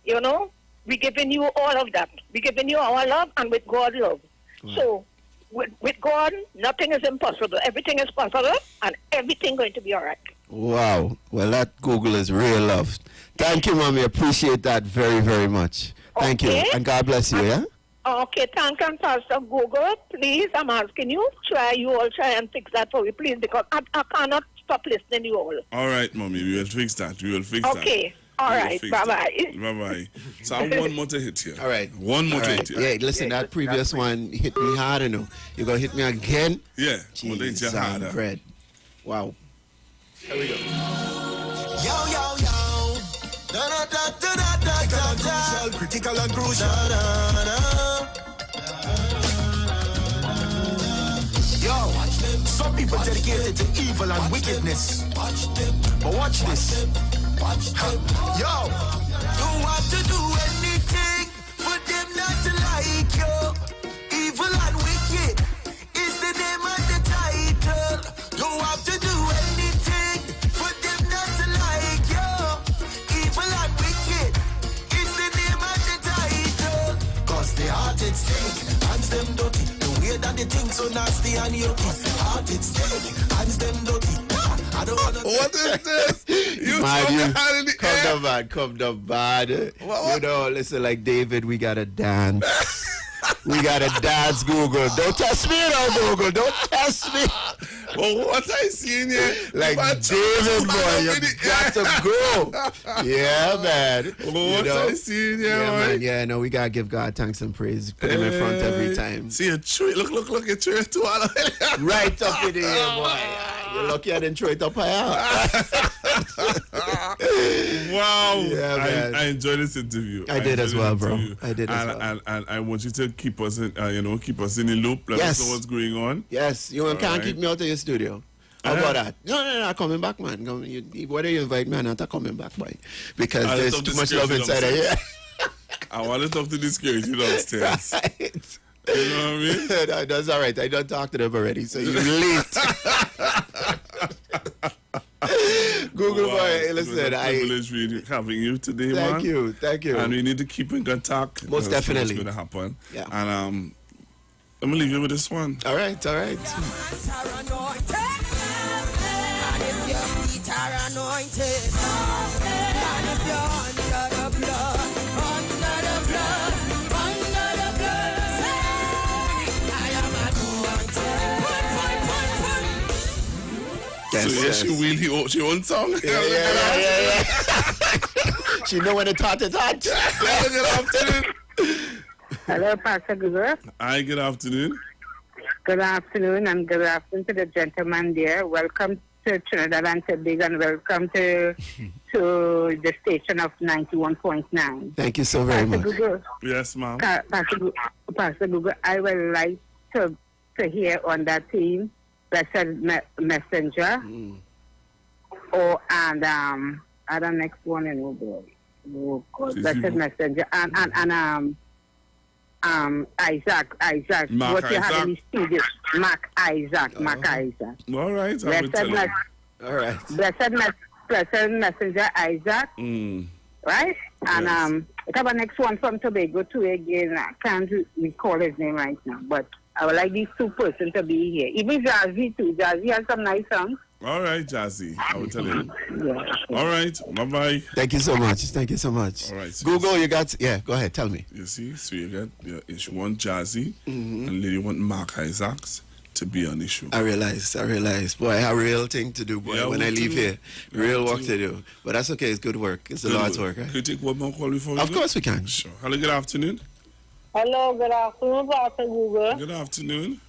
we're giving you all of that. We're giving you our love, and with God love. Wow. So, with God, nothing is impossible. Everything is possible, and everything going to be all right. Wow. Well, that Google is real love. Thank you, Mommy. Appreciate that very, very much. Thank you. And God bless you, yeah? Okay, thank you, Pastor Google. Please, I'm asking you, try and fix that for me, please, because I cannot stop listening to you all. All right, Mommy, we will fix that. Okay. All right, bye-bye. Bye-bye. So I have one more to hit here. All right. One more to hit here. Yeah, listen, that previous one hit me harder now. You're going to hit me again? Yeah. Jeez, harder. Bread. Wow. Here we go. Yo. Critical and crucial. Yo, some people dedicated to evil and wickedness. But watch this. Yo, don't have to do anything for them not to like you. Evil and wicked is the name of the title. Don't have to do anything for them not to like you. Evil and wicked is the name of the title. Cause the hearted stink, hands them dirty. The way that they think so nasty and yucky. Hearted stink, hands them dirty. I don't wanna. What is this? You Come down bad. What? Listen, like David, we gotta dance. We gotta dance, Google. Don't test me now, Google. Don't test me. Well, what I see in here, like David, boy, you got to go. Yeah, man. Well, what I see in here, man. Yeah, no, we gotta give God thanks and praise. Put him in front every time. See a tree. Look, a tree to all of it. Right up in the air, boy. You're lucky I didn't throw it up higher. Wow. Yeah, man. I enjoyed this interview. I did as well, bro. I did as well. And I want you to keep us in, keep us in the loop. Let us know what's going on. Yes. You can't keep me out of your studio. How about that? No, coming back, man. Whether you invite me or not, I'm coming back, boy. Because there's too much love inside of here. I want to talk to the security downstairs. Right. You know what I mean? That's all right. I don't talk to them already, so you're late. Google boy, listen, it was a privilege really having you today, man. Thank you. And we need to keep in contact. Most definitely. It's going to happen. Yeah. And I'm going to leave you with this one. All right. Yes, so she own song. Yeah. She know when the thought is hot. Good afternoon. Hello, Pastor Google. Hi, good afternoon. Good afternoon, and good afternoon to the gentleman there. Welcome to Trinidad and Tobago, and welcome to the station of 91.9. Thank you so very much. Google, yes, ma'am. Pastor Google, I would like to hear on that theme, Blessed Messenger, the next one in Blessed Messenger, and Isaac. Mark what you Isaac. have in the studio? Mark Isaac. All right. Blessed Messenger Isaac. Right? And I have a next one from Tobago too again. I can't recall his name right now, but I would like these two persons to be here. Even Jazzy too. Jazzy has some nice songs. All right, Jazzy. I will tell you. Yeah. All right. Bye-bye. Thank you so much. All right. So Google, you got... Yeah, go ahead. Tell me. You see? So you got... If you want Jazzy, and lady want Mark Isaacs to be on the show. I realize. Boy, I have a real thing to do, boy, Yeah, when I leave here. Real work too. to do. But that's okay. It's good work. It's the Lord's work, right? Can you take one more call before we Of go? course we can. Sure. Hello, good afternoon. Hello, good afternoon, Pastor Google. Good afternoon.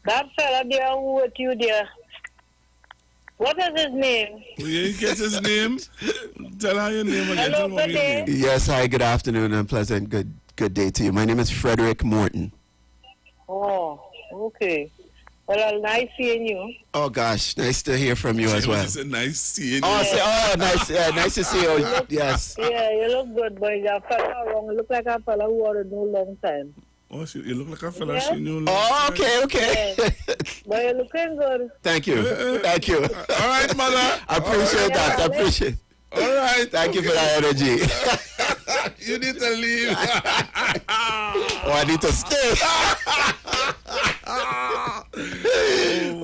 That fella there who with you there, what is his name? Well, you get his name. Tell her your name again. Hello, Tell her good your day. name. Yes, hi, good afternoon and pleasant good day to you. My name is Frederick Morton. Oh, okay. Well, nice seeing you. Oh, gosh, nice to hear from you as well. It's a nice seeing you. Nice to see you. Yes. Yeah, you look good, but you're fella wrong. You look like a fella who ought to know long time. Oh, you look like a fella Yeah? she knew. Oh, okay. Yeah. But you're looking good. Thank you. All right, mother. I appreciate that. I appreciate it. All right. Thank you for that energy. You need to leave. I need to stay.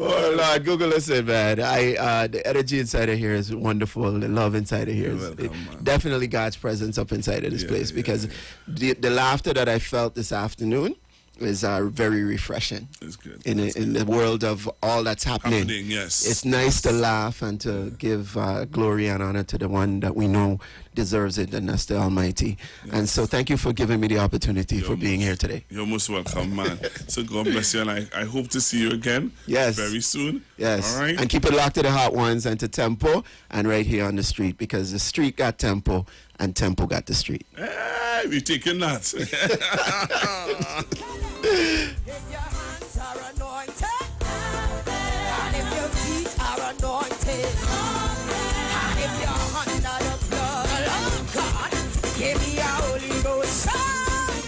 Oh Lord, Google, listen, man. The energy inside of here is wonderful. The love inside of here is definitely God's presence up inside of this place because the laughter that I felt this afternoon is very refreshing. It's good. In the world of all that's happening. Yes. It's nice to laugh and to give glory and honor to the one that we know deserves it, and that's the Almighty. Yes. And so thank you for giving me the opportunity for being here today. You're most welcome, man. So God bless you, and I hope to see you again very soon. Yes. All right. And keep it locked to the hot ones and to Tempo and right here on the street, because the street got Tempo and Tempo got the street. Hey, we taking that. If your hands are anointed, and if your feet are anointed, and if you're under the blood of God, give me a Holy Ghost sign.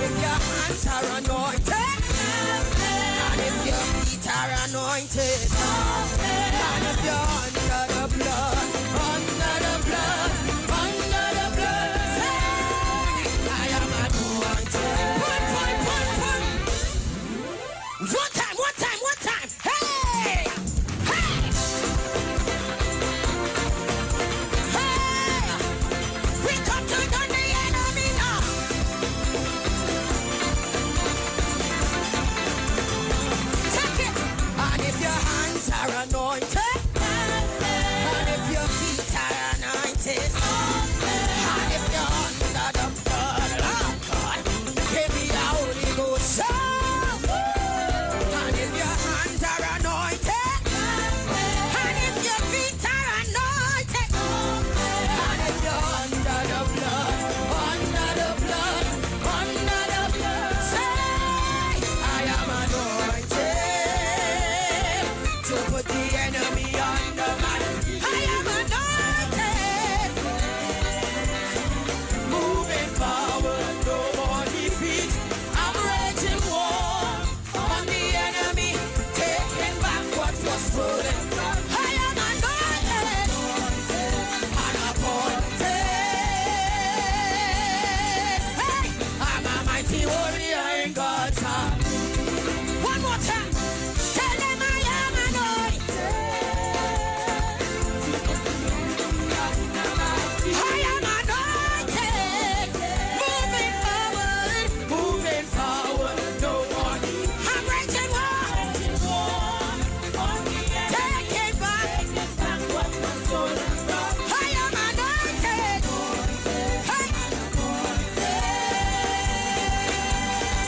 If your hands are anointed, and if your feet are anointed, and if you're under the blood, say, I am anointed. enemy undermined. I am anointed. Moving forward, no more defeat. I'm raging war on the enemy, taking back what was stolen. I am anointed and appointed. Hey, I'm a mighty warrior in God's hand. One more time. Tell them I am anointed. I am anointed. Moving forward, no more. I'm raging war. Taking back what was stolen. I am anointed.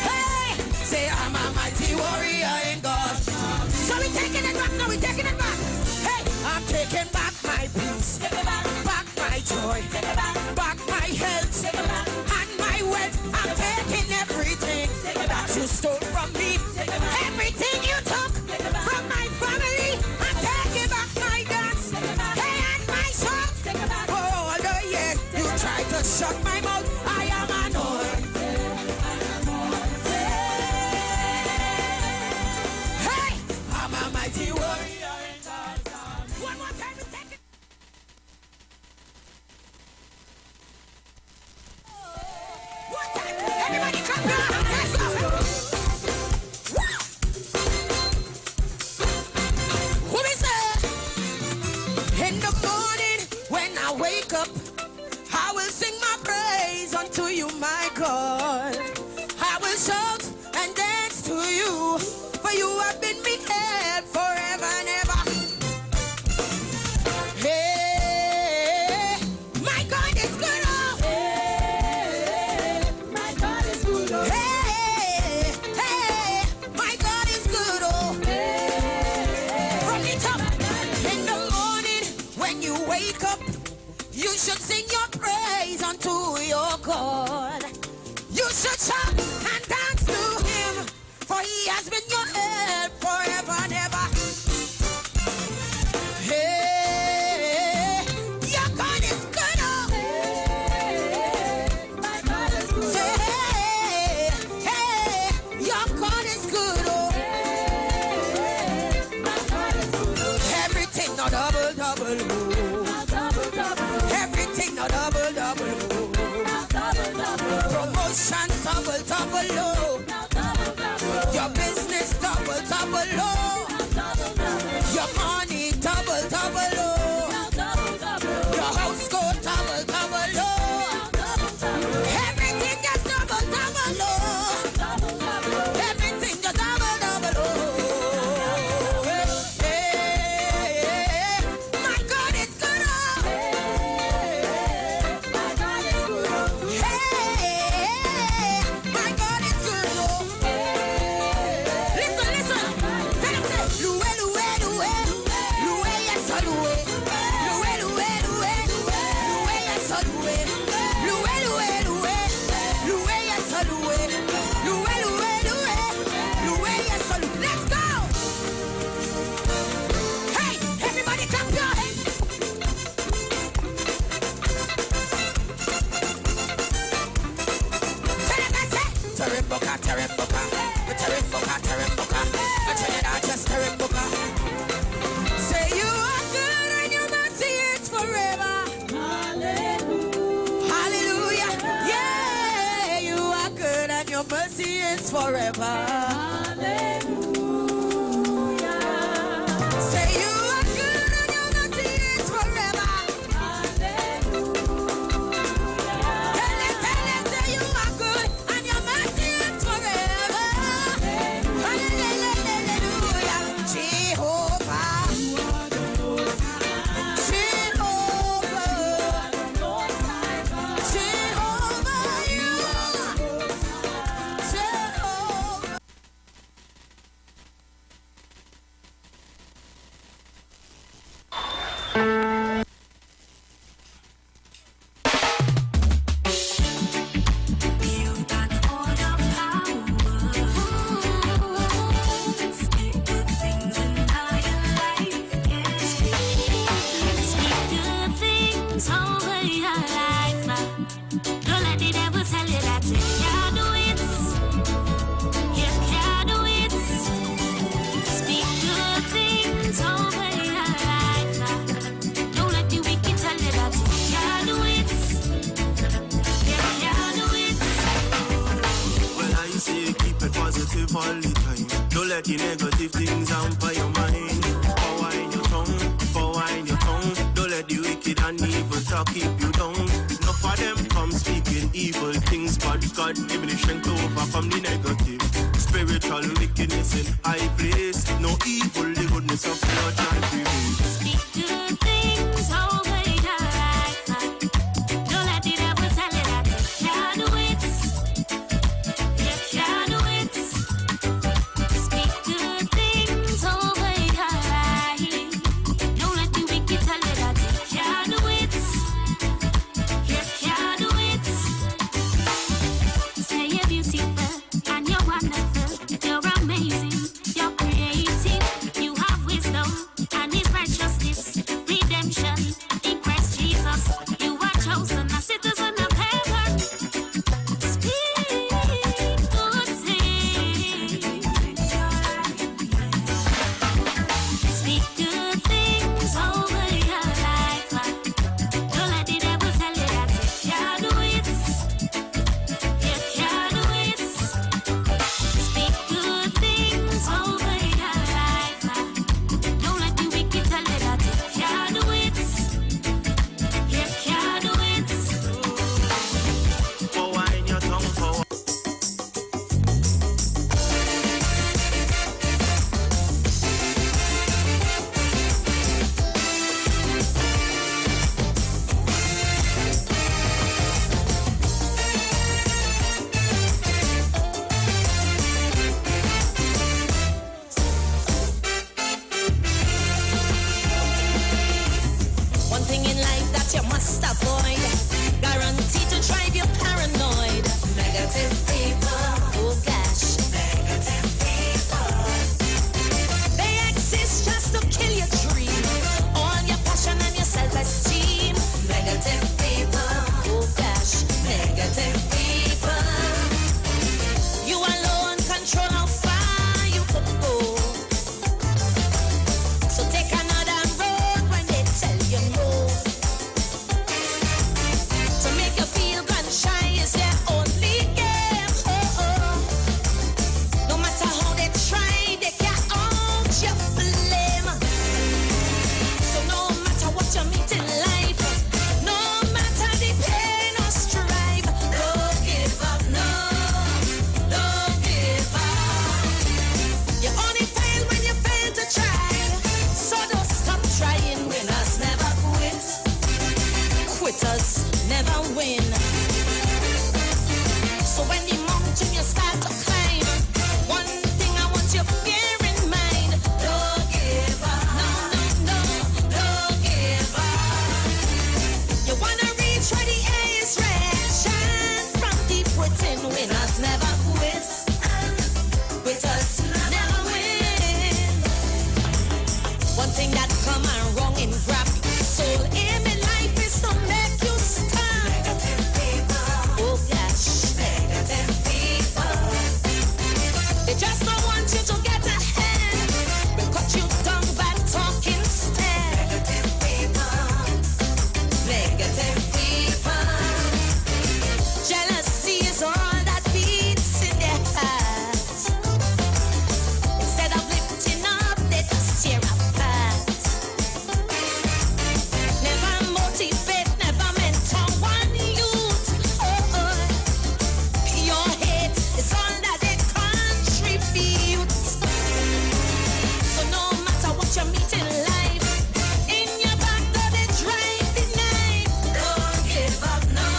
Hey, say I'm a mighty warrior in God. So we taking it back, now we taking it back. Hey, I'm taking back my peace, back my joy, back my health, and my wealth. I'm taking everything that you stole from me. Everything you took from my family, I'm taking back my dance, hey, and my song. For all the years you tried to shut my mouth, I am anointed. Hey, I'm a mighty warrior in God's army. One more time, we take it. One time, everybody clap your hands. Let's go. Woo! Who is that? In the morning when I wake up, I will sing my praise unto you, my God. I will shout and dance to you, for you have been me help forever and ever. Hey, my God is good. Oh. Hey, my God is good. Oh. Hey, hey, my God is good. Oh. Hey. From the top, in the morning when you wake up, you should sing your praise unto your God. You should shout and dance to him, for he has been your help forever and ever. Hey, your God is good. Oh. Hey, my God is good. Say, hey, hey, your God is good. Oh. Hey, my God is good. Everything no double, double. Oh. Everything no double, double. Promotion double, double low. Your business double, double low. Your money double, double low. Your house go double, double low. Everything just double, double low. Everything just double, double low. Hey, my God is good. My God is good. Hey, my God is good. Listen, listen. Tell him, say, Loué, Loué, Loué. Loué, yes, oh, Loué. Loué, Loué, Loué. Loué, yes, oh, Loué. Loué, Loué, Loué. Loué, yes, oh, Loué. Loué, Loué, Loué. Loué, yes, oh, Loué. Let's go. Hey, everybody clap your hands. Tell him that's it. Terimboka, Terimboka. Terimboka, Terimboka. Trinidad, just Terimboka. Say you are good and your mercy is forever. Hallelujah. Hallelujah. Yeah, you are good and your mercy is forever. Hallelujah. Say you are good and your mercy is forever. Hallelujah. Tell him, say you are good and your mercy is forever. Hallelujah. Jehovah. Jehovah. Jehovah, you are. Jehovah. let the negative things hamper your mind. Power in your tongue, power in your tongue. Don't let the wicked and evil talk keep you down. Enough of them come speaking evil things, but God give me the strength to overcome the negative. Spiritual wickedness in high place. No evil, the goodness of God shall prevail. Speak good things over your life. Don't let the devil tell you that you can't do it. You can't do it. Speak good things over your life. Don't let the wicked tell you that you can't do it. You can't do it. Say you're beautiful and you're wonderful. You're amazing. You're creative. You have wisdom and His righteousness, redemption in Christ Jesus. You are chosen a citizen of heaven. Speak good things. Speak good things over your life. Don't let the devil tell you that you can't do it. You can't do it. Speak good things over your life. Don't let the wicked tell you that you can't do it. You can't do it. Power in your tongue, power. One thing in life that you must avoid, guaranteed to drive you paranoid. Negative people, oh gosh. Negative people. They exist just to kill your dream, all your passion and your self-esteem. Negative people, oh gosh. Negative people. You alone control how far you could go. So take another road when they tell you no. To make you feel gun shy is their only game. Oh, oh. No matter how they try, they can't out your flame. So no matter what you meet in life, no matter the pain or strife, don't give up, no, don't give up. You only fail when you fail to try, so don't stop trying. Winners never quit, quitters never win. So when the mountain you start to climb, one thing I want you to bear in mind: don't give up, no, no, no, don't give up. You wanna reach where the air is red, shine from deep within. Winners never quit, quitters never win. One thing that come and wrong in rap, soul aim in life is to make you stand. Negative people, oh gosh. Negative people. They just don't want you to get ahead. They cut you down by talking instead. Negative people. Negative people. Jealousy is all that beats in their hearts. Instead of lifting up, they just tear apart. Never motivate, never mentor one youth. Oh, oh. Pure hate is all that they contribute. So no matter what you meet in life, in your back door they drive the knife. Don't give up, no,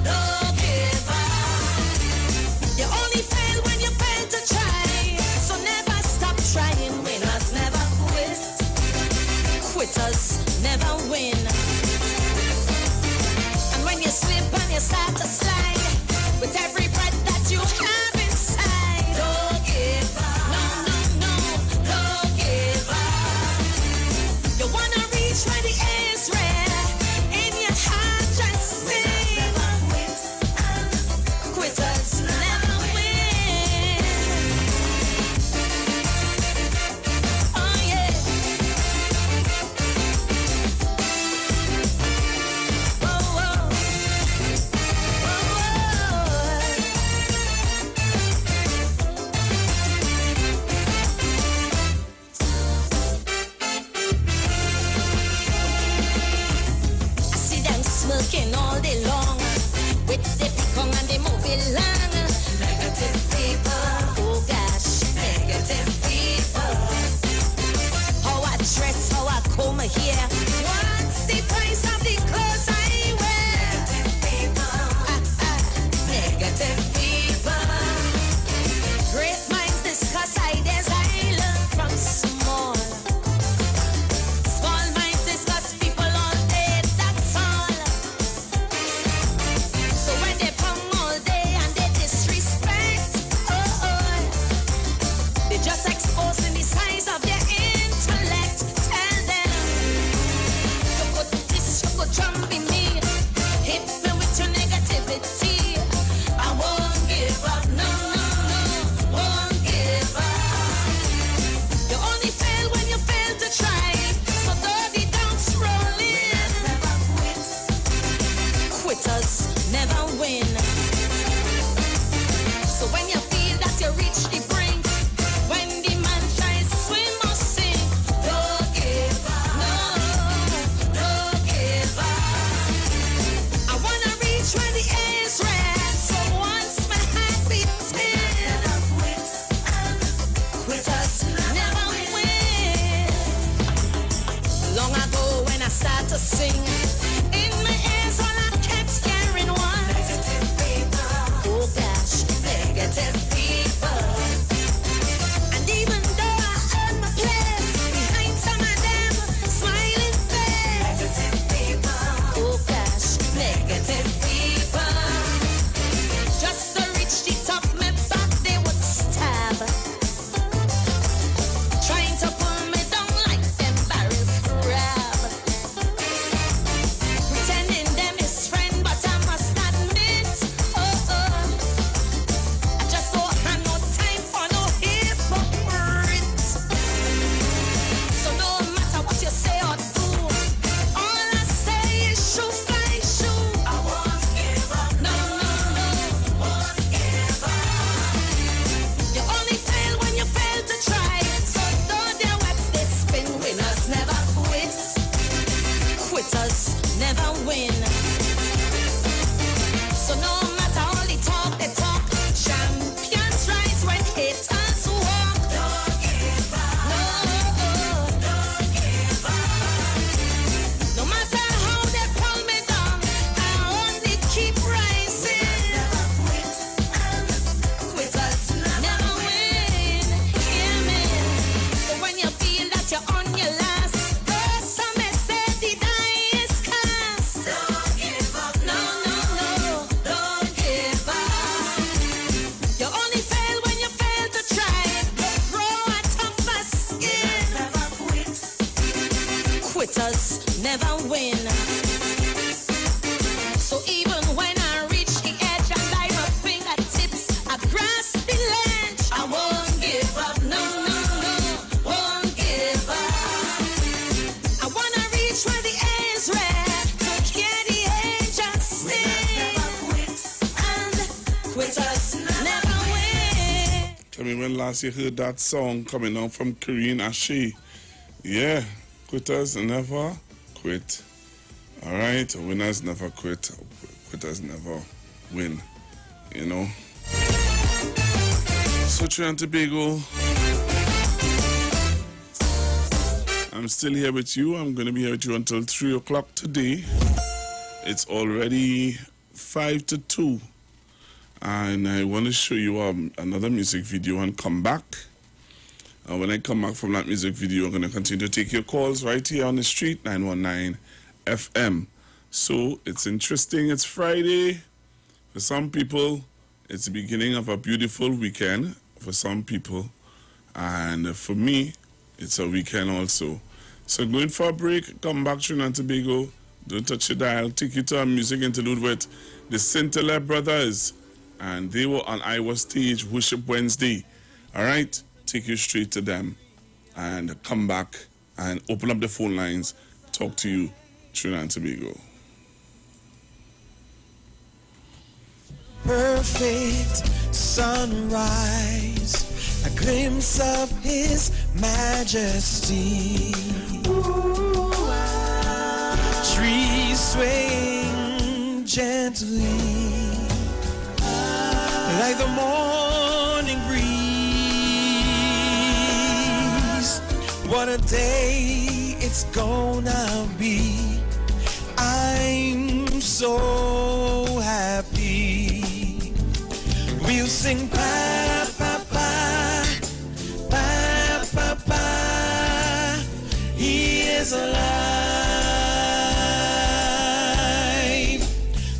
don't give up. You only fail when you fail to try, so never stop trying. Winners never quit, quitters never win. And when you slip and you start to slide, with every breath that you have inside, don't give up, no, no, no, don't give up. You wanna reach where the air is red, in your heart just sing. Quitters never win. Oh yeah. Oh, oh. long. Negative people, oh gosh, negative people. How I dress, how I comb my hair. What's the price of the clothes I wear? Negative people, negative people. Great minds discuss ideas I learn from small. Small minds discuss people all day, that's all. So when they come all day and they disrespect, they just exposing the size of their intellect. Tell them, you could this, you could jump in me, hit me with your negativity. I won't give up, no, won't give up. You only fail when you fail to try, so though the doubts roll in, never quit. Quitters never win. So when you feel that you reach the brink, when the man tries swim or sink, don't give up, no, don't give up. I wanna reach where the air is red, so once my heart beats in, quitters never win. Long ago when I start to sing, in my ears all I kept hearing was negative people, oh gosh, negative people. And even though I earned my place behind some of them smiling face, negative people, oh gosh, negative people. Just to reach the top, me back they would stab, trying to pull me down like them barrel crab. Pretending them is friend, but I must admit, I just don't have no time for no hypocrites. So no matter what you say or do, all I say is shoe fly shoe. I won't give up, no, won't give up. You only fail when you fail to try, so though their webs they spin, winners never quit. Quitters never win. So no matter all the talk they talk, champions rise when haters walk. Don't give up, no, don't give up. No matter how they pull me down, I only keep rising. Never quit, quitters never win. Hear me? So when you feel that you're on your last, some may say the die is cast. Don't give up, no, don't give up. You only fail when you fail to try. You grow a tougher skin. Never quit. Quitters never win. So even when I reach the edge and by my fingertips I grasp the ledge, I won't give up, no, won't give up. I wanna reach where the air is red, to hear the angels sing. And quitters never win. Tell me when last you heard that song coming out from Karine Ashe. Yeah, quitters never quit. All right, winners never quit. Quitters never win. You know. So Trinidad and Tobago, I'm still here with you. I'm going to be here with you until 3 o'clock today. It's already 5 to 2. And I want to show you another music video and come back. When I come back from that music video, I'm going to continue to take your calls right here on the street, 919 FM. So it's interesting. It's Friday. For some people, it's the beginning of a beautiful weekend. For some people. And for me, it's a weekend also. So going for a break, come back, Trinidad and Tobago. Don't touch your dial. Take you to a music interlude with the Scintilla Brothers. And they were on IWER stage, Worship Wednesday. All right? Take you straight to them. And come back and open up the phone lines. Talk to you, Trinidad and Tobago. Perfect sunrise, a glimpse of his majesty. Trees swaying gently, like the morning breeze. What a day it's gonna be. I'm so happy. We'll sing pa pa pa pa pa pa. He is alive.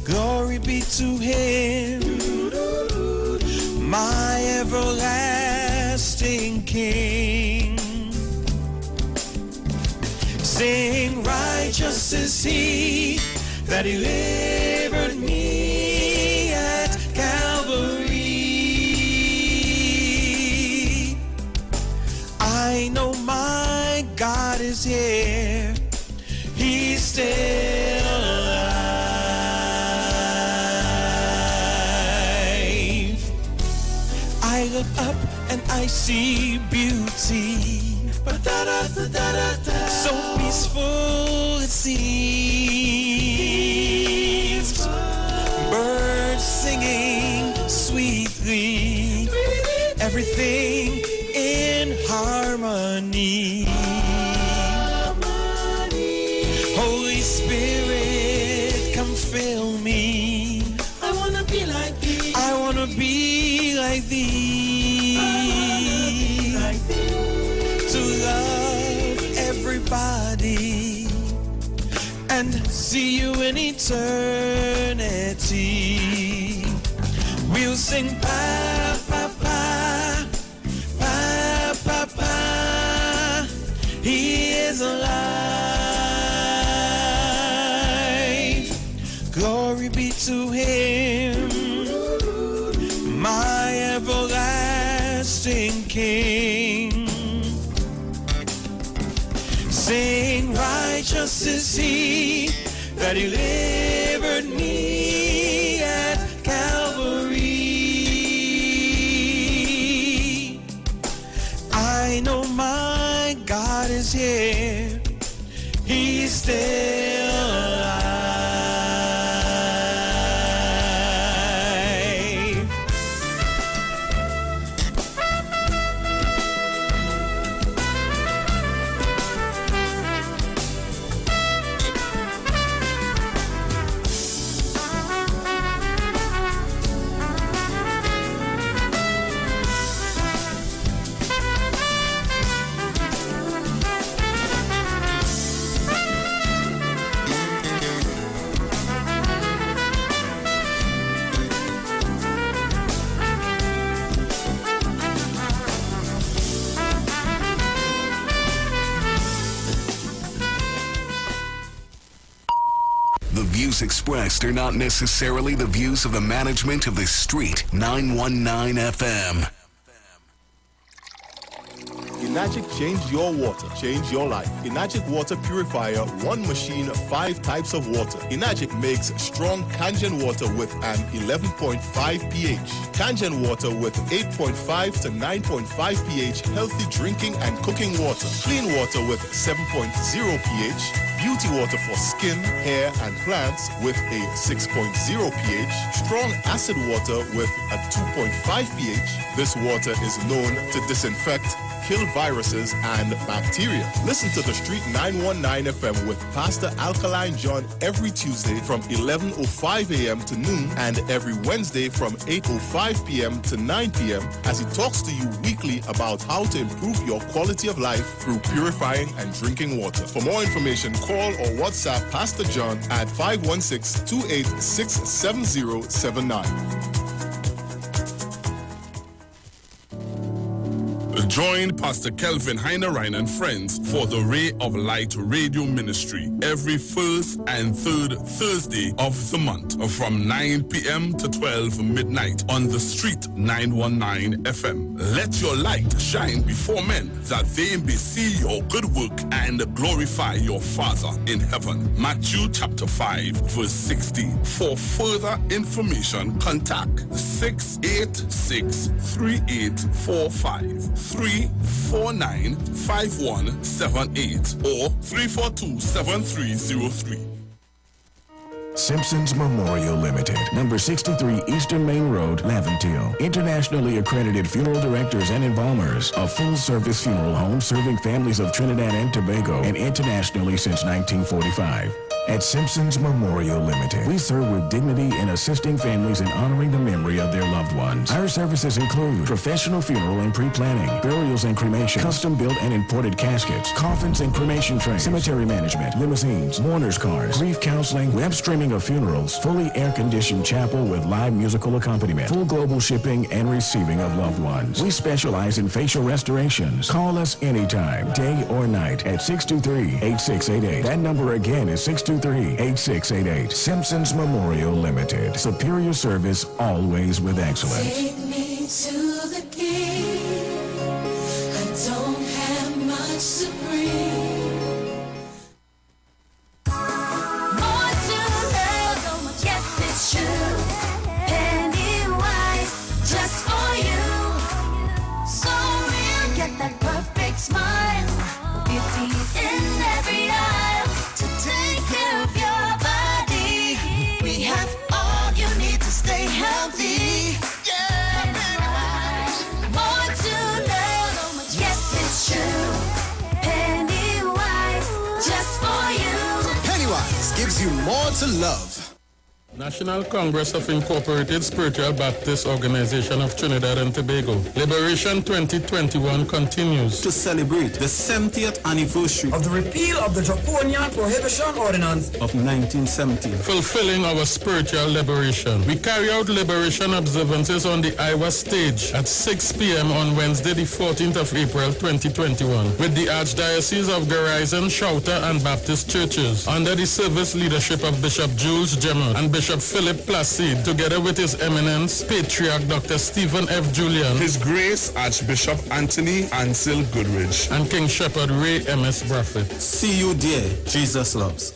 Glory be to him, my everlasting King. Sing, righteous is he that delivered me at Calvary. I know my God is here. He's still alive. I look up and I see beauty, so peaceful it seems. Birds singing sweetly, everything in harmony. Holy Spirit, come fill me. I wanna be like thee. I wanna be like thee. To love everybody and see you in eternity. We'll sing pa pa pa pa pa pa. He is alive. Glory be to him, my everlasting King. Sing, righteous is he that delivered me at Calvary. I know my God is here. He's still alive. The views expressed are not necessarily the views of the management of the Street 919 FM. Enagic change your water, change your life. Enagic water purifier, one machine, 5 types of water. Enagic makes strong Kangen water with an 11.5 pH. Kangen water with 8.5 to 9.5 pH, healthy drinking and cooking water. Clean water with 7.0 pH. Beauty water for skin, hair, and plants with a 6.0 pH. Strong acid water with a 2.5 pH. This water is known to disinfect, kill viruses and bacteria. Listen to the Street 919 FM with Pastor Alkaline John every Tuesday from 11:05 a.m. to noon and every Wednesday from 8:05 p.m. to 9 p.m. as he talks to you weekly about how to improve your quality of life through purifying and drinking water. For more information, call or WhatsApp Pastor John at 516-286-7079. Join Pastor Kelvin Heinerine and friends for the Ray of Light Radio Ministry every first and third Thursday of the month from 9 p.m. to 12 midnight on the Street 919 FM. Let your light shine before men that they may see your good work and glorify your Father in heaven. Matthew chapter 5 verse 60. For further information, contact 686-3845. 349-5178 or 342-7303. Simpsons Memorial Limited, number 63 Eastern Main Road, Laventille. Internationally accredited funeral directors and embalmers. A full-service funeral home serving families of Trinidad and Tobago and internationally since 1945. At Simpsons Memorial Limited, we serve with dignity in assisting families in honoring the memory of their loved ones. Our services include professional funeral and pre-planning, burials and cremation, custom-built and imported caskets, coffins and cremation trays, cemetery management, limousines, mourners cars, grief counseling, web streaming of funerals, fully air-conditioned chapel with live musical accompaniment, full global shipping and receiving of loved ones. We specialize in facial restorations. Call us anytime, day or night, at 623-8688. That number again is 623-8688. Simpsons Memorial Limited. Superior service, always with excellence. Take me to the king. I don't have much to bring. More to love, yes it's true. Pennywise, just for you. So real, get that perfect smile. Beauty's in every aisle. To take care of your body, we have all you need to stay healthy. Yeah, Pennywise, more to love. Yes, it's true. Pennywise, just for you. Pennywise gives you more to love. National Congress of Incorporated Spiritual Baptist Organization of Trinidad and Tobago. Liberation 2021 continues to celebrate the 70th anniversary of the repeal of the Draconian Prohibition Ordinance of 1917. Fulfilling our spiritual liberation. We carry out liberation observances on the IWER stage at 6 p.m. on Wednesday, the 14th of April 2021 with the Archdiocese of Garizon, Shouter and Baptist churches under the service leadership of Bishop Jules Gemmer and Bishop Philip Placide, together with His Eminence Patriarch Dr. Stephen F. Julian, His Grace Archbishop Anthony Ansel Goodrich, and King Shepherd Ray M.S. Braffett. See you there, Jesus loves.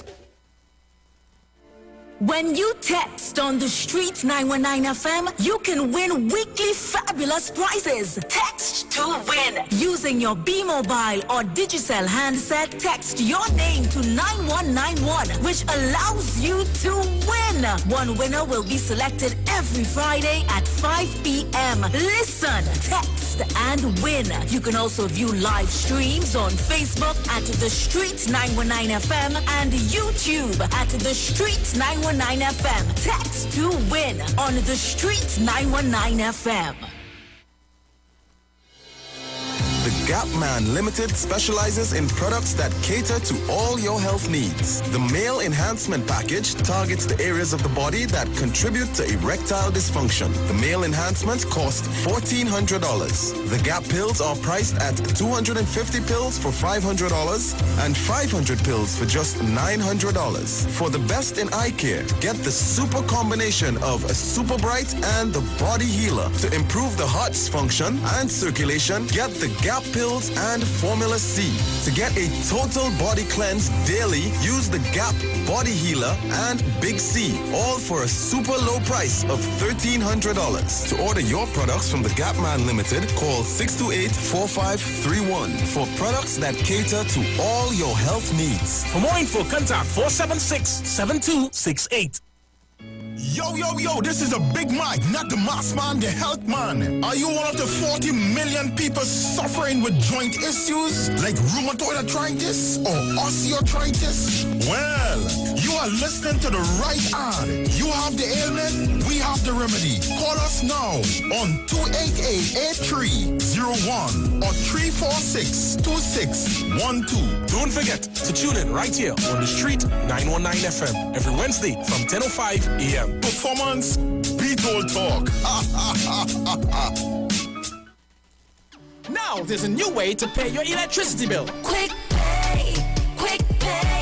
When you text on the street 919 FM, you can win weekly fabulous prizes. Text to win. Using your B-Mobile or Digicel handset, text your name to 9191, which allows you to win. One winner will be selected every Friday at 5 p.m. Listen, text and win. You can also view live streams on Facebook at The Street 919 FM and YouTube at The Street 919 FM. Text to win on The Street 919 FM. The Gap Man Limited specializes in products that cater to all your health needs. The Male Enhancement Package targets the areas of the body that contribute to erectile dysfunction. The Male Enhancement costs $1,400. The Gap pills are priced at 250 pills for $500 and 500 pills for just $900. For the best in eye care, get the super combination of a Super Bright and the Body Healer. To improve the heart's function and circulation, get the Gap pills and Formula C. To get a total body cleanse daily, use the Gap Body Healer and Big C, all for a super low price of $1,300. To order your products from the Gap Man Limited, call 628-4531 for products that cater to all your health needs. For more info, contact 476-7268. Yo, yo, yo, this is a Big Mike, not the mass man, the health man. Are you one of the 40 million people suffering with joint issues like rheumatoid arthritis or osteoarthritis? Well, you are listening to the right ad. You have the ailment, we have the remedy. Call us now on 288-8301 or 346-2612. Don't forget to tune in right here on The Street 919 FM every Wednesday from 10:05 a.m. Performance, beat all talk. Now there's a new way to pay your electricity bill. Quick pay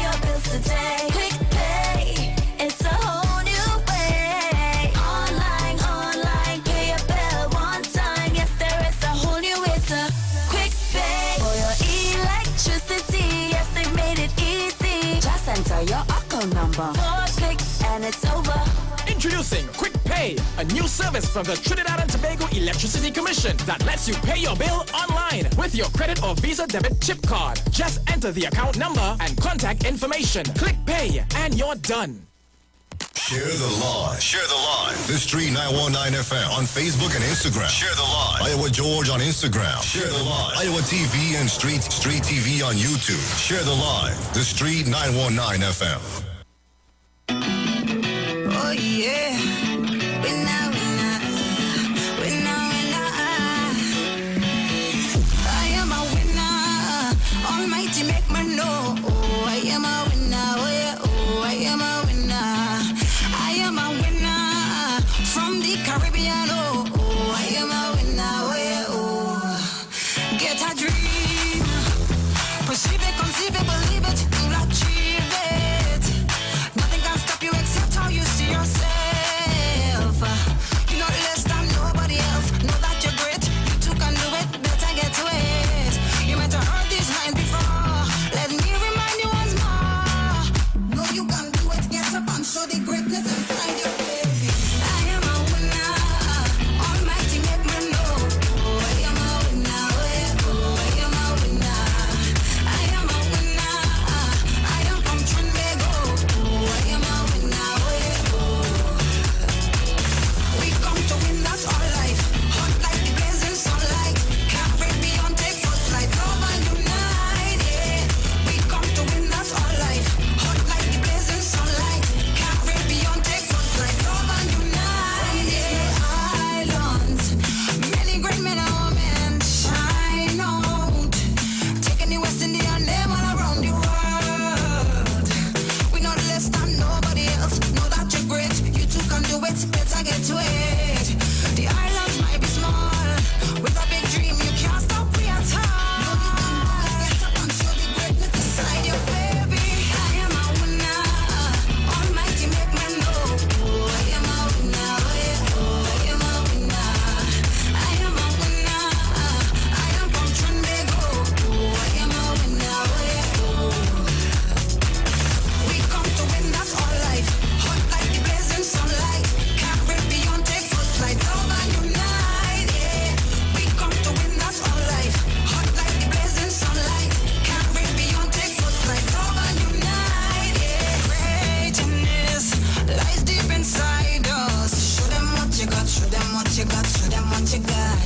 your bills today. Quick pay, it's a whole new way. Online, pay your bill one time. Yes, there is a whole new way to quick pay for your electricity. Yes, they made it easy. Just enter your account number. 4 clicks and it's over. Introducing Quick Pay, a new service from the Trinidad and Tobago Electricity Commission that lets you pay your bill online with your credit or Visa debit chip card. Just enter the account number and contact information. Click Pay and you're done. Share the live. Share the live. The Street 919 FM on Facebook and Instagram. Share the live. Iowa George on Instagram. Share the live. Iowa TV and Street TV on YouTube. Share the live. The Street 919 FM. Oh yeah. Winner. I am a winner. Almighty make me know. Oh, I am a winner. Oh yeah. Oh, I am a winner. I am a winner from the Caribbean. Oh, I am a winner. Oh yeah. Oh, get a dream. Perceive it, conceive it, believe it, you'll achieve it. Nothing can stop you except how you see yourself. You're not less than nobody else. Know that you're great, you too can do it. Better get to it. You might have heard this line before. Let me remind you once more. No, you can do it. Get up and show the greatness inside you, baby. I am a winner. Almighty make me know. Oh, I am a winner. Oh, yeah. Oh, I am a winner. I am a winner. I am from Trinbago. Oh, I am a winner. Oh, yeah. Oh. We come to win, that's our life. Hot like the blazing sunlight. Can't break beyond, take full flight. Love and unite, yeah. We come to win, that's our life. Hot like the blazing sunlight. Can't break beyond, take full flight. Love and unite, yeah. Islands, many great men and women shine out. Taking the West Indian name all around the world. We not less than nobody else. Know that you're great, you too can do it. Better get to it. The islands might be small, with a big dream you can't stop we at all. Get up and show the greatness inside you, baby. I am a winner. Almighty make me know. Oh, I am a winner. Oh, yeah. Oh, I am a winner. I am a winner. I am from Trinbago. Oh, I am a winner. Oh, yeah. Oh. We come to win, that's our life. Hot like the blazing sunlight. Can't break beyond, take full flight. Love and unite, yeah. We come to win, that's our life. Hot like the blazing sunlight. Can't break beyond, take full flight. Love and unite, yeah. Greatness lies deep inside us. Show them what you got, show them what you got, show them what you got.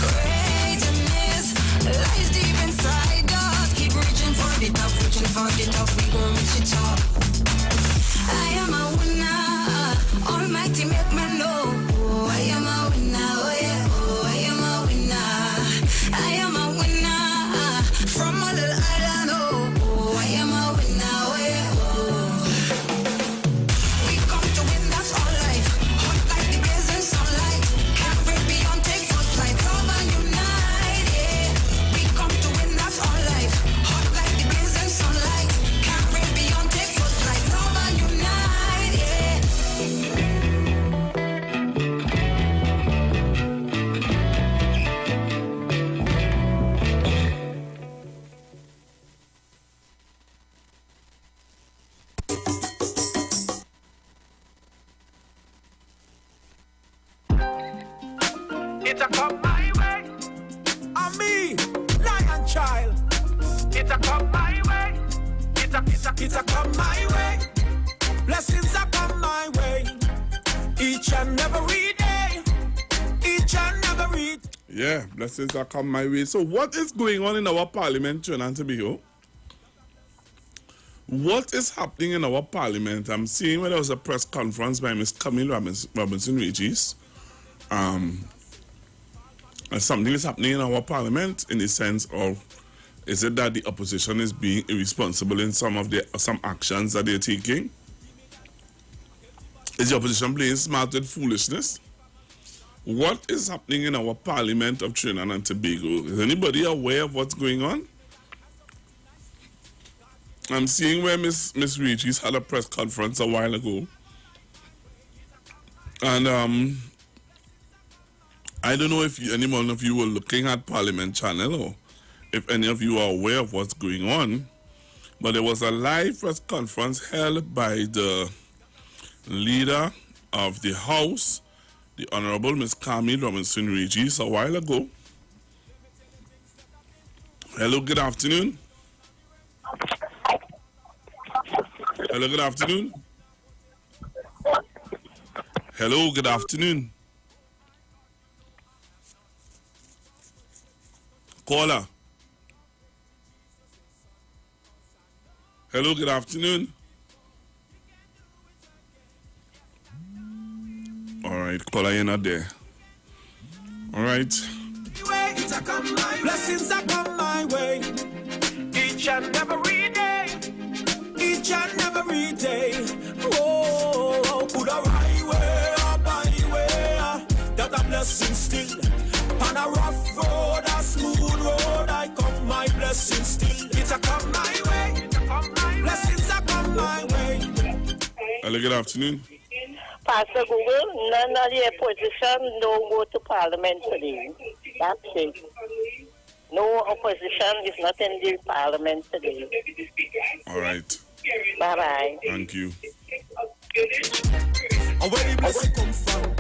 Greatness lies deep inside us. Keep reaching for the top, we go reach the top. I am a winner. Almighty make me know. Oh, I am a winner. Oh, yeah. Oh, I am a winner. I am a winner from a little island. Oh, I am a winner. Oh, yeah. Oh. We come to win, that's our life. Hot like the blazing sunlight. Can't break beyond, take full flight. Love and unite, yeah. We come to win, that's our life. Hot like the blazing sunlight. Can't break beyond, take full flight. Love and unite, yeah. It a come my way. And me, lion child. It a come my way. It a come my way. Blessings a come my way. Each and every day. Each and every. Yeah, blessings are come my way. So what is going on in our parliament, Trinidad and Tobago? What is happening in our parliament? I'm seeing when there was a press conference by Ms. Camille Robinson-Regis. Something is happening in our parliament in the sense of, is it that the opposition is being irresponsible in some actions that they're taking? Is the opposition playing smart with foolishness? What is happening in our parliament of Trinidad and Tobago? Is anybody aware of what's going on? I'm seeing where Miss Regis had a press conference a while ago. And I don't know if any one of you were looking at Parliament Channel or if any of you are aware of what's going on, but there was a live press conference held by the leader of the House, the Honorable Ms. Camille Robinson-Regis, a while ago. Hello, good afternoon. Hello, good afternoon. Hello, good afternoon. Caller. Hello, good afternoon. All right, caller, you're not there. All right. Blessings that come my way. Each and every day. Each and every day. Oh, put a right way or byway. That a blessing still. On a rough road, a smooth road, I come my blessing still. It's a come my way. Blessings that come my way. Hello, good afternoon. Pastor Google, none of the opposition don't go to parliament today. That's it. No opposition is not in the parliament today. All right. Bye-bye. Thank you. Where the blessing come from?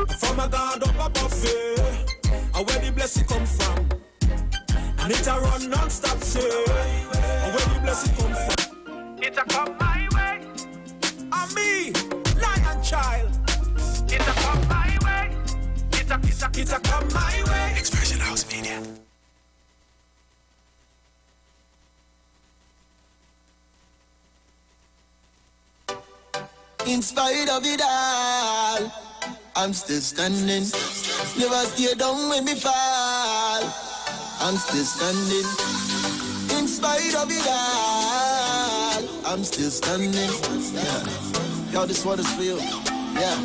From a God up above there. Where the blessing come from? And it a run non-stop, say. Where the blessing come from? It a come my way. And me, lion child. It a come my way. It a come my way. Expression House Media. In spite of it all, I'm still standing. Never stay down when me fall. I'm still standing. In spite of it all, I'm still standing. Yeah. Yo, this one is for you. Yeah.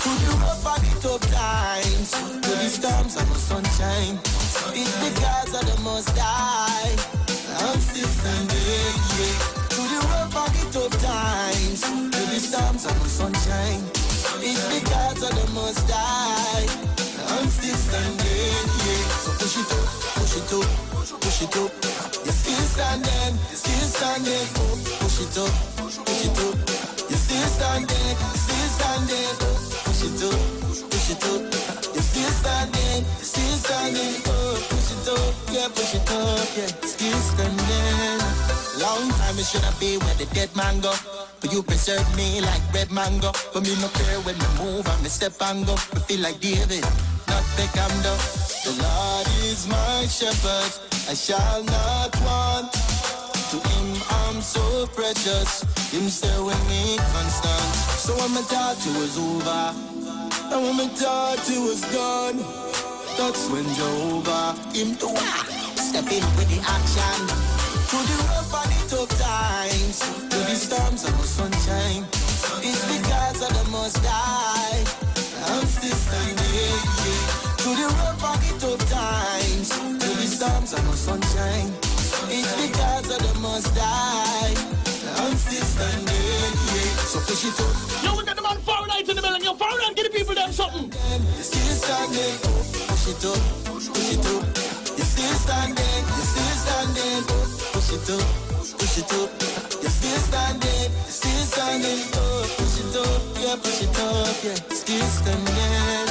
Through the rough and the tough times, through the storms and the sunshine, it's because of the Most High. I'm still standing. Yeah. Through the rough and the tough times, through the storms and the sunshine, it's because of the Most High. I'm still standing, yeah. So push it up, push it up, push it up. You're still standing, you're still standing. Oh, push it up, push it up. You're still standing, still standing. Oh, push it up, push it up. You're still standing, still standing. Oh, push it up, yeah, push it up, yeah. Still standing. Long time it should have been where the dead man go. But you preserve me like red mango. But me no care when me move and me step and go. Me feel like David, not Beckham though. The Lord is my shepherd, I shall not want. To him I'm so precious, him stay with me constant. So when me thought it was over, and when me thought it was done, that's when Jehovah, him to step in with the action. Through the rough and the tough times, through the storms and the sunshine, it's because of the Most High. I'm still standing. Through the rough and the tough times, through the storms and the sunshine, it's because of the Most High. I'm still standing. So push it up. Yo, we got the man Fahrenheit in the middle. Yo, Fahrenheit, give the people them something. You're still standing. Push it up, push it up. You're still standing, you're still standing. Push it up, push it up. You're still standing, you're still standing. Oh, push it up, yeah, push it up, yeah. Still standing.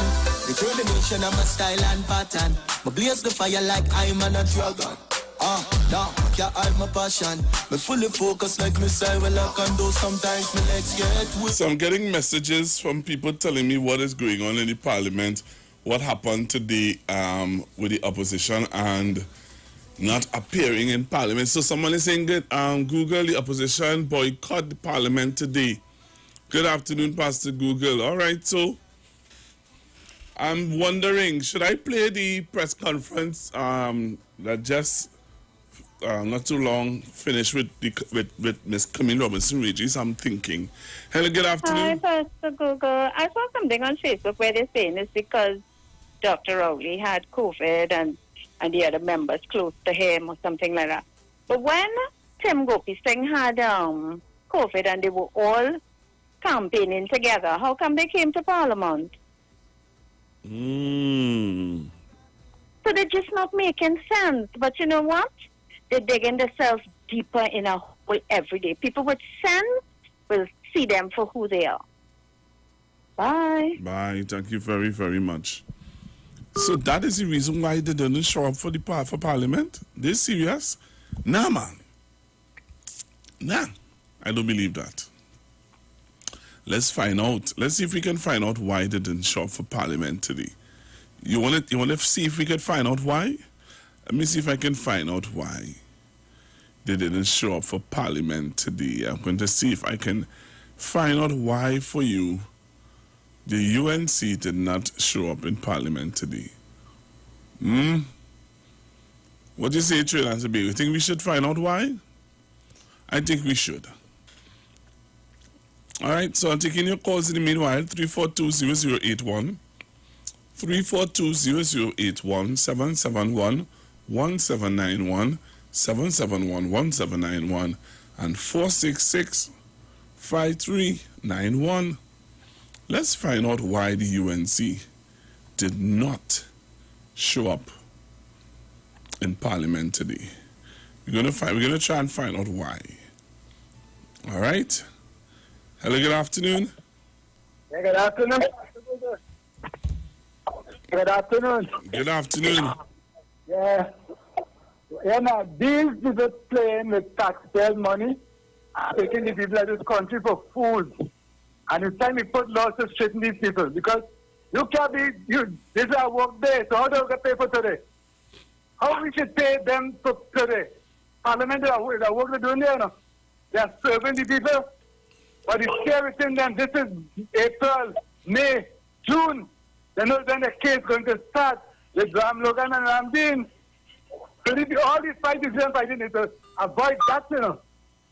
Determination of my style and pattern. My blaze the fire like I'm on a dragon. No, can't hide my passion. Me fully focused like missile. Well, I can do sometimes. My legs get weak. So I'm getting messages from people telling me what is going on in the parliament. What happened today with the opposition and not appearing in parliament. So someone is saying that Google, the opposition boycott the parliament today. Good afternoon, Pastor Google. All right, so I'm wondering, should I play the press conference that just not too long finished with Miss Camille Robinson-Regis? I'm thinking. Hello, good afternoon. Hi, Pastor Google. I saw something on Facebook where they're saying it's because Dr. Rowley had COVID and the other members close to him or something like that. But when Tim Gopi Singh had COVID and they were all campaigning together, how come they came to Parliament? So they're just not making sense. But you know what? They're digging themselves deeper in a hole every day. People with sense will see them for who they are. Bye. Bye. Thank you very, very much. So that is the reason why they didn't show up for Parliament? They're serious? Nah, man. Nah. I don't believe that. Let's find out. Let's see if we can find out why they didn't show up for Parliament today. You want to see if we can find out why? Let me see if I can find out why they didn't show up for Parliament today. I'm going to see if I can find out why for you the UNC did not show up in Parliament today. What do you say, Trinidad and Tobago? You think we should find out why? I think we should. All right, so I'm taking your calls in the meanwhile. 342-0081, 342-0081, 771-1791, 771-1791, and 466-5391. Let's find out why the UNC did not show up in Parliament today. We're gonna try and find out why. All right. Hello. Good afternoon. Yeah, good afternoon. Good afternoon. Good afternoon. Yeah. You know, these people playing with taxpayer money, taking the people of this country for fools. And it's time we put laws to straighten these people, because you can't be, this is a work day, so how do you get paid for today? How we should pay them for today? Parliament is a work they're doing there, no? They are serving the people, but it's scary within them. This is April, May, June. They know when the case is going to start with Ram Logan and Ram Dean. So all these fighting is to avoid that, to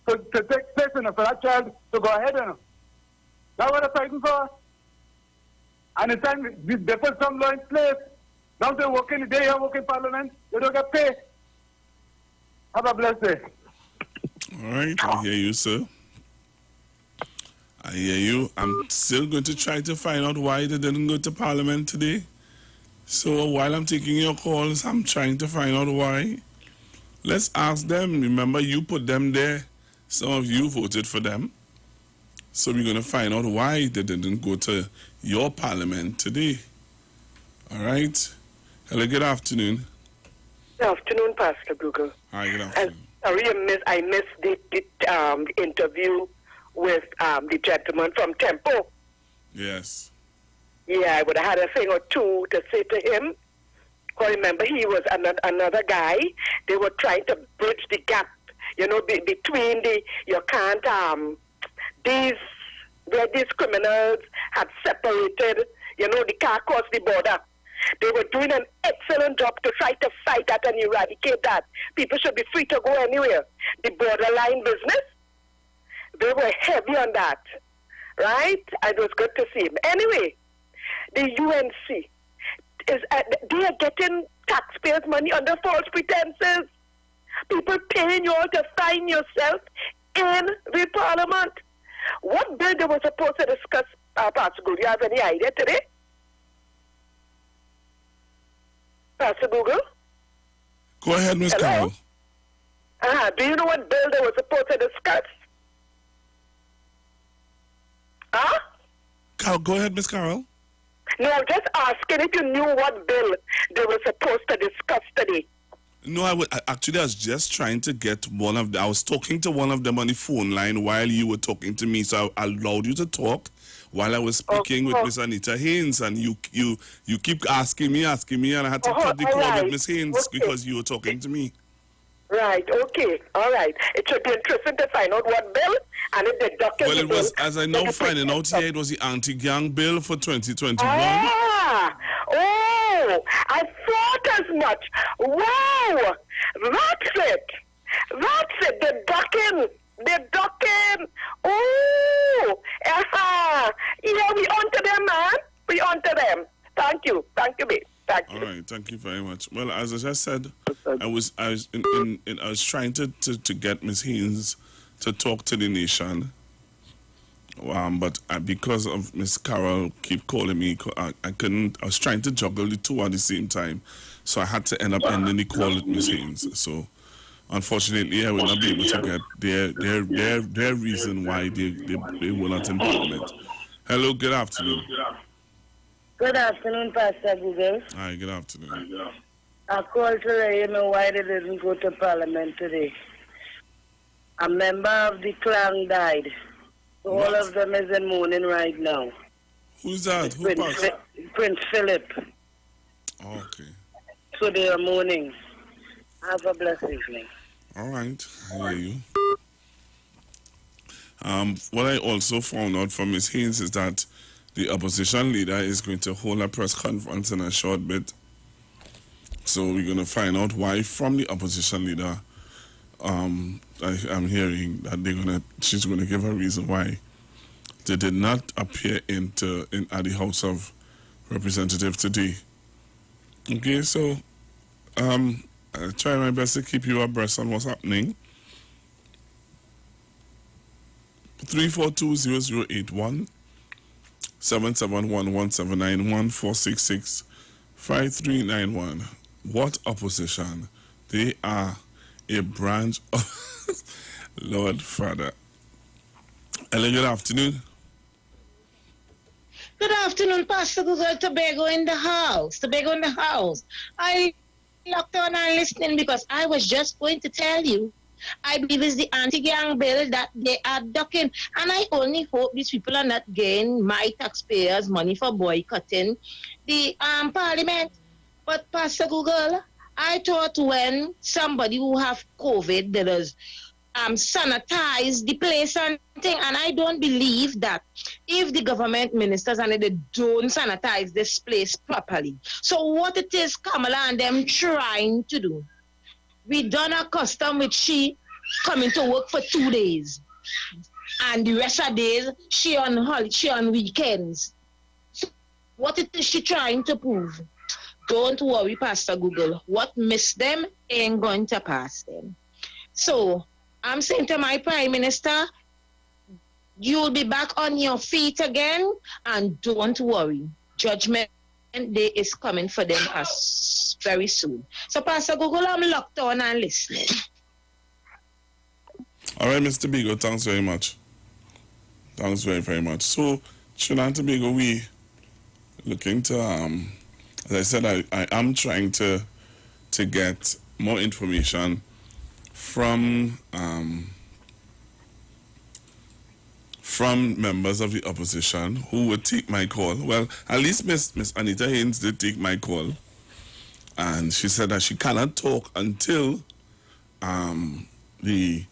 take place, for that child to go ahead, That's what they're fighting for. And it's time they put some law in place. Now they're working, they are working Parliament, they don't get paid. Have a blessed day. All right, I hear you, sir. I hear you. I'm still going to try to find out why they didn't go to Parliament today. So while I'm taking your calls, I'm trying to find out why. Let's ask them. Remember, you put them there. Some of you voted for them. So we're going to find out why they didn't go to your Parliament today. All right. Hello, good afternoon. Good afternoon, Pastor Google. Hi, good afternoon. I missed the interview with the gentleman from Tempo. Yes. Yeah, I would have had a thing or two to say to him. Because remember, he was another guy. They were trying to bridge the gap, between you can't, where these criminals had separated, the car across the border. They were doing an excellent job to try to fight that and eradicate that. People should be free to go anywhere. The borderline business, they were heavy on that, right? And it was good to see him. Anyway, the UNC, they are getting taxpayers' money under false pretenses. People paying you all to find yourself in the Parliament. What bill they were supposed to discuss, Pastor Google? Do you have any idea today? Pastor Google? Go ahead, Ms. Carol. Do you know what bill they were supposed to discuss? Carol, go ahead, Ms. Carol. No, I'm just asking if you knew what bill they were supposed to discuss today. No, I was just trying to get I was talking to one of them on the phone line while you were talking to me, so I allowed you to talk while I was speaking with Miss Anita Haynes, and you keep asking me, and I had to cut the call with Miss Haynes because you were talking to me. Right, okay, all right. It should be interesting to find out what bill, and if the document. Well, it was, as I know, finding out here, it was the anti-gang bill for 2021. Oh, I thought as much. Wow, that's it. They're ducking. Oh, yeah, we on to them, man. We on to them. Thank you, babe. Thank you. All right, thank you very much. Well, as I just said, I was trying to get Miss Haynes to talk to the nation, but because of Miss Carol keep calling me, I couldn't. I was trying to juggle the two at the same time, so I had to end up ending the call with Miss Haynes. So, unfortunately, I will not be able to get their reason why they were not in Parliament. Hello, good afternoon. Good afternoon, Pastor Google. Hi, good afternoon. I called to let you know why they didn't go to Parliament today. A member of the clan died. All of them is in mourning right now. Who's that? Who passed? Prince Philip. Okay. So they are mourning. Have a blessed evening. All right. I hear you. What I also found out from Ms. Haynes is that the opposition leader is going to hold a press conference in a short bit. So we're going to find out why from the opposition leader. I'm hearing that she's going to give a reason why they did not appear at the House of Representatives today. Okay, so I try my best to keep you abreast on what's happening. 342-0081 771-1791 466-5391. What opposition? They are a branch of Lord Father. Hello, good afternoon. Good afternoon, Pastor Google. Tobago in the house. Tobago in the house. I locked on and listening because I was just going to tell you, I believe it's the anti-gang bill that they are ducking. And I only hope these people are not getting my taxpayers' money for boycotting the parliament. But Pastor Google, I thought when somebody who have COVID, there is sanitize the place and thing, and I don't believe that if the government ministers and they don't sanitize this place properly. So what it is Kamala and them trying to do, we done a custom with she coming to work for 2 days, and the rest of days she on holiday, she on weekends. So what it is she trying to prove? Don't worry, Pastor Google. What missed them ain't going to pass them. So I'm saying to my Prime Minister, you'll be back on your feet again, and don't worry. Judgment Day is coming for them as very soon. So, Pastor Google, I'm locked on and listening. All right, Mr. Bigo, thanks very much. Thanks very, very much. So, Trinidad and Tobago, we looking to, as I said, I am trying to get more information from members of the opposition who would take my call. Well, at least Miss Anita Haynes did take my call, and she said that she cannot talk until the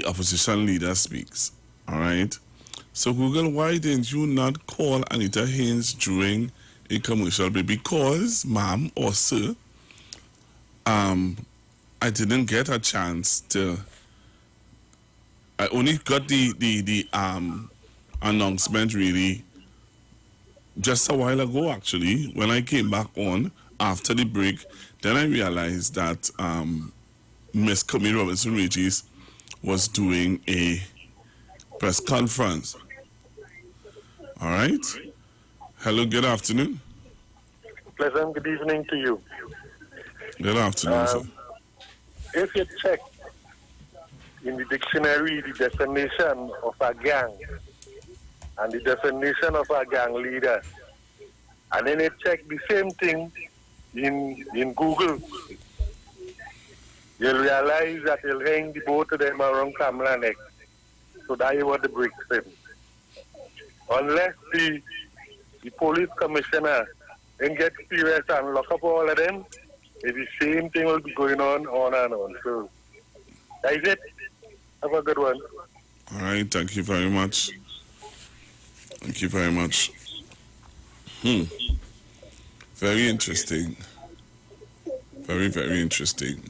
opposition leader speaks. All right. So Google, why didn't you not call Anita Haynes during a commercial break? Because, ma'am or sir, I didn't get a chance to. I only got the announcement really just a while ago, actually. When I came back on after the break, then I realized that Miss Camille Robinson Regis was doing a press conference. All right. Hello, good afternoon. Pleasant good evening to you. Good afternoon, sir. If you check in the dictionary the definition of a gang and the definition of a gang leader, and then you check the same thing in Google, you'll realize that you'll hang the both of them around Kamala neck. So that is what the breaks in. Unless the police commissioner and get serious and lock up all of them, the same thing will be going on and on. So that is it. Have a good one. All right, thank you very much. Thank you very much. Very interesting. Very, very interesting.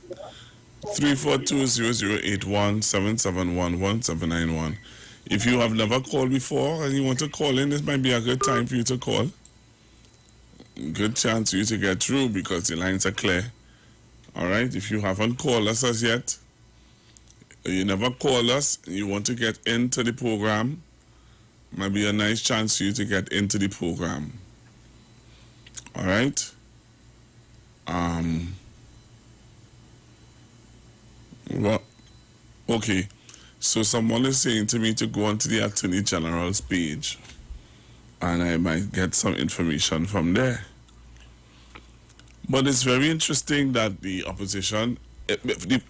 342-0081-771-1791. If you have never called before and you want to call in, this might be a good time for you to call. Good chance for you to get through because the lines are clear. All right, if you haven't called us as yet, you never call us, and you want to get into the program, might be a nice chance for you to get into the program. All right. Well, okay. So someone is saying to me to go onto the Attorney General's page, and I might get some information from there. But it's very interesting that the opposition,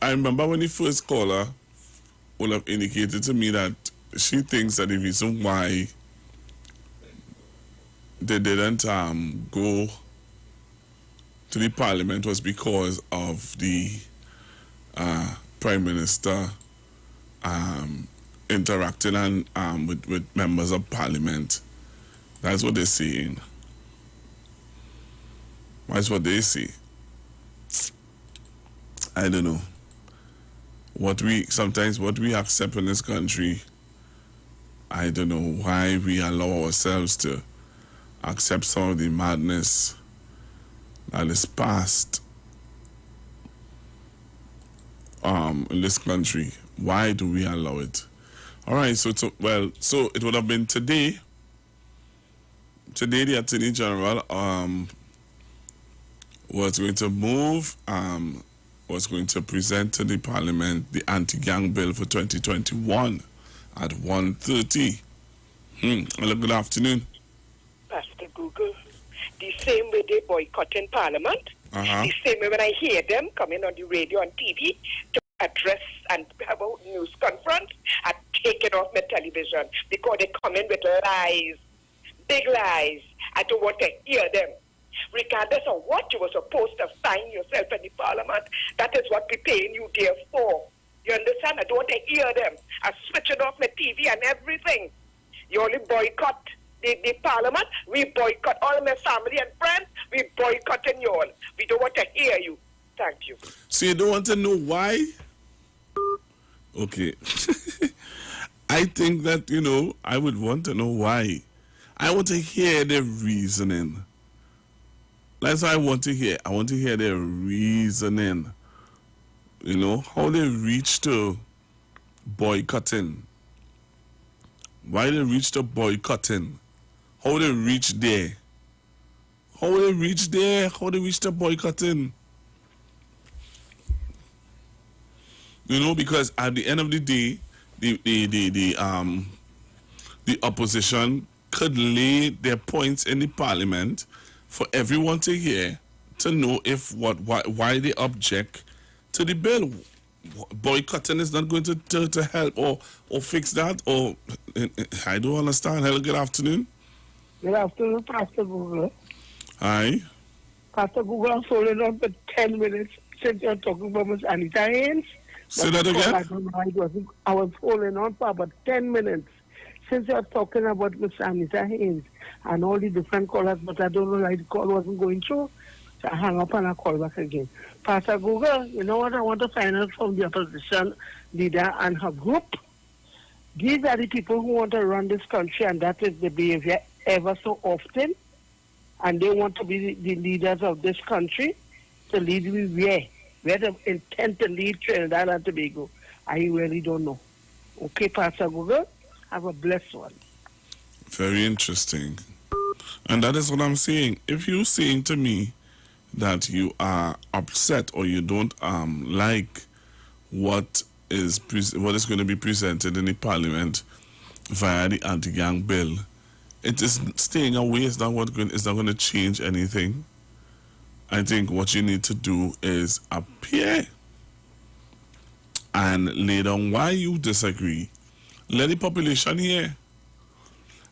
I remember when the first caller would have indicated to me that she thinks that the reason why they didn't go to the parliament was because of the Prime Minister interacting and with members of parliament. That's what they're saying. That's what they say. I don't know. What we accept in this country, I don't know why we allow ourselves to accept some of the madness that is past in this country. Why do we allow it? All right, so it would have been today. Today, the Attorney General was going to move, was going to present to the Parliament the anti-gang bill for 2021 at 1:30. Hello, good afternoon. Pastor Google, the same way they boycotting Parliament, the same way when I hear them coming on the radio and TV to address and have a news conference, I take it off my television because they come in with lies, big lies. I don't want to hear them. Regardless of what you were supposed to sign yourself in the Parliament, that is what we're paying you there for. You understand? I don't want to hear them. I switch it off my TV and everything. You only boycott the Parliament. We boycott all my family and friends. We boycotting you all. We don't want to hear you. Thank you. So you don't want to know why? Okay. I think that, I would want to know why. I want to hear the reasoning. That's what I want to hear. I want to hear their reasoning. How they reach to boycotting. Why they reach to boycotting. How they reach there. How they reach there. How they reach to boycotting. Because at the end of the day, the opposition could lay their points in the Parliament for everyone to hear, to know why they object to the bill. Boycotting is not going to help or fix that. Or I don't understand. Hello, good afternoon. Good afternoon, Pastor Google. Hi. Pastor Google, I'm following on for 10 minutes since you're talking about Miss Anita Haynes. Say that again? I was holding on for about 10 minutes since you're talking about Miss Anita Haynes and all the different callers, but I don't know why the call wasn't going through. So I hung up and I call back again. Pastor Google, you know what I want to find out from the opposition leader and her group? These are the people who want to run this country, and that is the behavior ever so often. And they want to be the leaders of this country to lead me where? Where they intend to lead Trinidad and Tobago. I really don't know. Okay, Pastor Google, have a blessed one. Very interesting. And that is what I'm saying. If you're saying to me that you are upset or you don't like what is going to be presented in the Parliament via the anti-gang bill, it is staying away. It's not going to change anything. I think what you need to do is appear and lay down why you disagree. Let the population hear.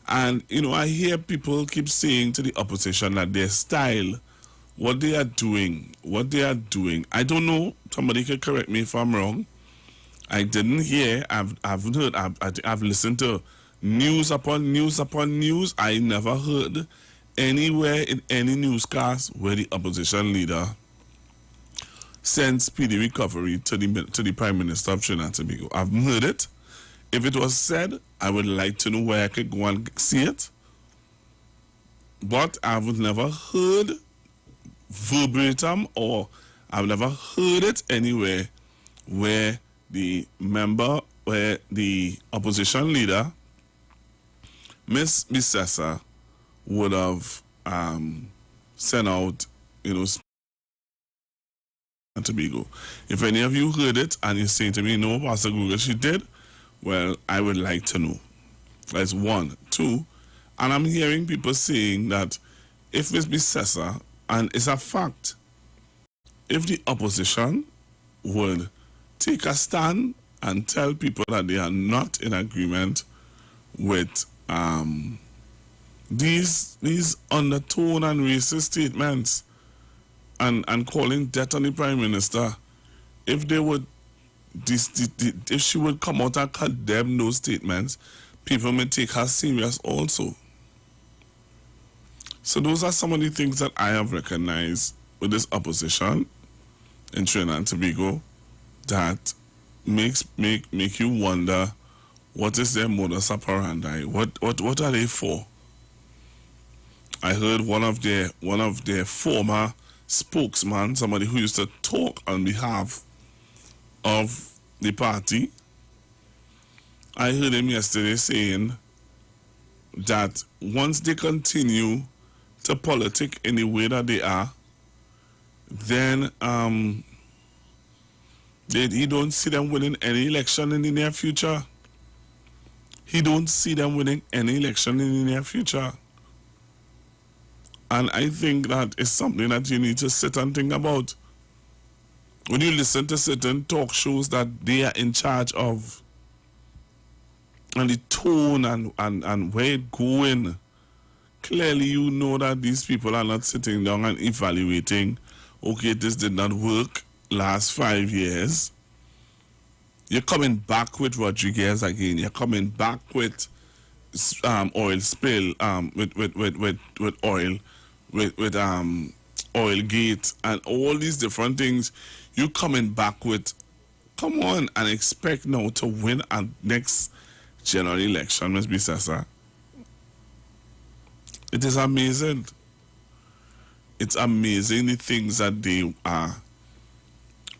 And, I hear people keep saying to the opposition that their style, what they are doing. I don't know. Somebody can correct me if I'm wrong. I didn't hear. I've heard. I've listened to news upon news upon news. I never heard anywhere in any newscast where the opposition leader sent speedy recovery to the Prime Minister of Trinidad and Tobago. I've heard it. If it was said, I would like to know where I could go and see it. But I've never heard verbatim, or I've never heard it anywhere where the opposition leader, Miss Bissessa, would have sent out, and Tobago. If any of you heard it and you're saying to me, no, Pastor Google, she did, well, I would like to know. That's one. Two, and I'm hearing people saying that if Miss Bissessa, and it's a fact, if the opposition would take a stand and tell people that they are not in agreement with these undertone and racist statements and calling death on the Prime Minister. If they would, if she would come out and condemn those statements, people may take her serious also. So those are some of the things that I have recognized with this opposition in Trinidad and Tobago that make you wonder, what is their modus operandi? What are they for? I heard one of their former spokesman, somebody who used to talk on behalf of the party. I heard him yesterday saying that once they continue to politic in the way that they are, then he don't see them winning any election in the near future. He don't see them winning any election in the near future. And I think that is something that you need to sit and think about. When you listen to certain talk shows that they are in charge of, and the tone and where it's going, clearly you know that these people are not sitting down and evaluating, okay, this did not work last 5 years. You're coming back with Rodriguez again. You're coming back with oil spill, with oil, with oil gate and all these different things. You coming back with, come on, and expect now to win at next general election, Ms. Bisasa. It is amazing. It's amazing the things that they are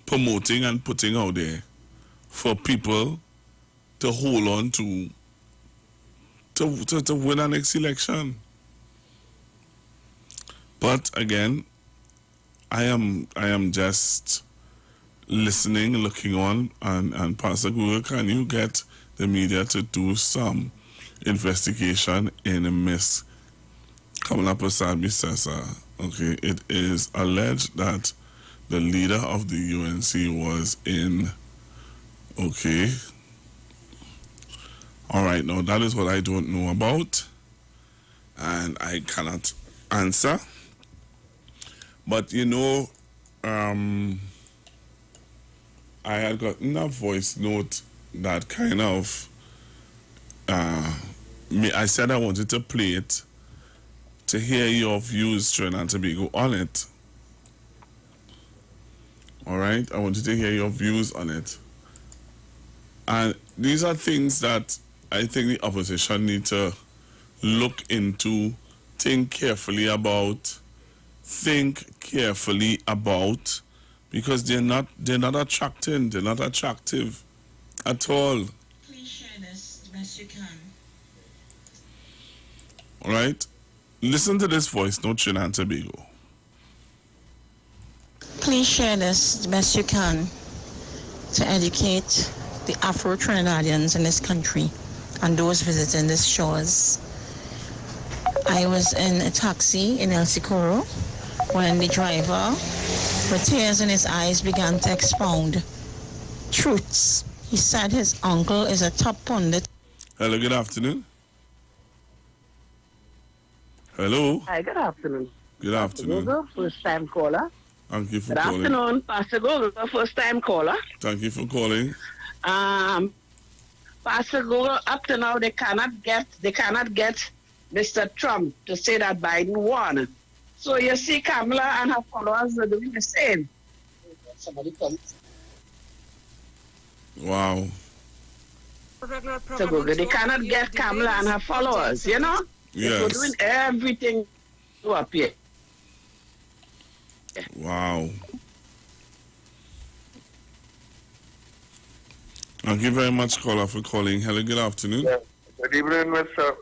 promoting and putting out there for people to hold on to win our next election. But again, I am just listening, looking on, and Pastor Google, can you get the media to do some investigation in Miss Kamala Prasad Bisasa? Okay, it is alleged that the leader of the UNC was in. Okay. All right, now that is what I don't know about, and I cannot answer. But you know, I had gotten a voice note that kind of, I said I wanted to play it to hear your views, Trinidad and Tobago, on it. All right, I wanted to hear your views on it. And these are things that I think the opposition need to look into, think carefully about, because they're not attracting, they're not attractive at all. Please share this the best you can. All right, listen to this voice, no Trinidad and Tobago. Please share this the best you can to educate the Afro-Trinidadians in this country and those visiting these shores. I was in a taxi in El Socorro when the driver, with tears in his eyes, began to expound truths. He said his uncle is a top pundit. Hello, good afternoon. Hello. Hi, good afternoon. Good afternoon. Gogo, first time caller. Thank you for Good calling. afternoon, Pastor Gogo, first time caller. Thank you for calling. Pastor Gogo, up to now they cannot get Mr. Trump to say that Biden won. So you see Kamala and her followers are doing the same. Somebody comes. Wow. So Gogo, they cannot get Kamala and her followers, you know? Yes. They're doing everything to appear. Wow. Thank you very much, caller, for calling. Hello, good afternoon. Yeah. Good evening, Mr.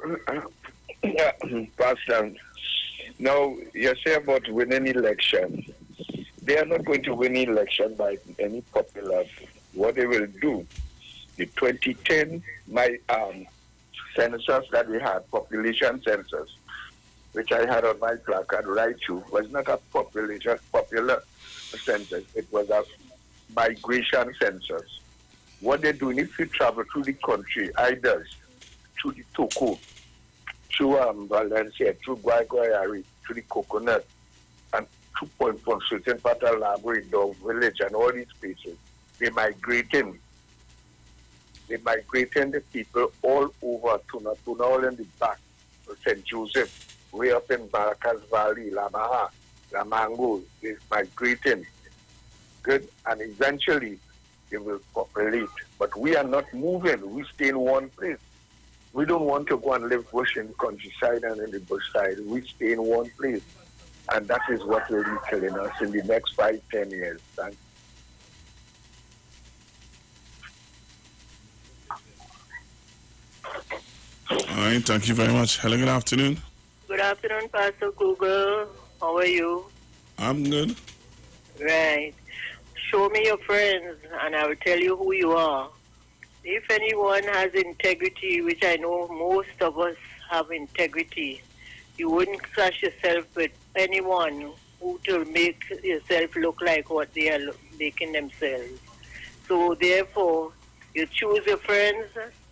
Pastor. Now, you say about winning election. They are not going to win election by any popular. What they will do, the 2010 census that we had, population census, which I had on my placard right to, was not a popular census. It was a migration census. What they're doing, if you travel through the country, through the Toko, through Valencia, through Guayguayari, through the Coconut, and from certain part of Labrador, Dove Village, and all these places. They migrating. They migrating the people all over Tuna, all in the back, St. Joseph, way up in Baracas Valley, La Maha, La Mango. They're migrating. Good, and eventually they will populate. But we are not moving. We stay in one place. We don't want to go and live bush in the countryside and in the bush side. We stay in one place. And that is what will be killing us in the next 5-10 years. Thanks. All right, thank you very much. Hello, good afternoon. Good afternoon, Pastor Google. How are you? I'm good. Right. Show me your friends, and I will tell you who you are. If anyone has integrity, which I know most of us have integrity, you wouldn't clash yourself with anyone who to make yourself look like what they are making themselves. So therefore, you choose your friends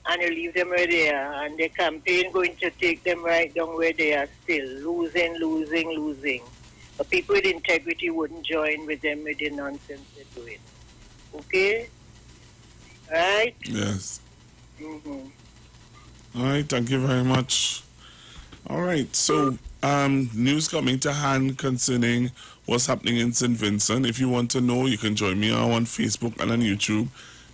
and you leave them where they are, and the campaign going to take them right down where they are still, losing. But people with integrity wouldn't join with them with the nonsense they're doing. Okay? Right? Yes. Mm-hmm. All right, thank you very much. All right, so news coming to hand concerning what's happening in St. Vincent. If you want to know, you can join me on Facebook and on YouTube,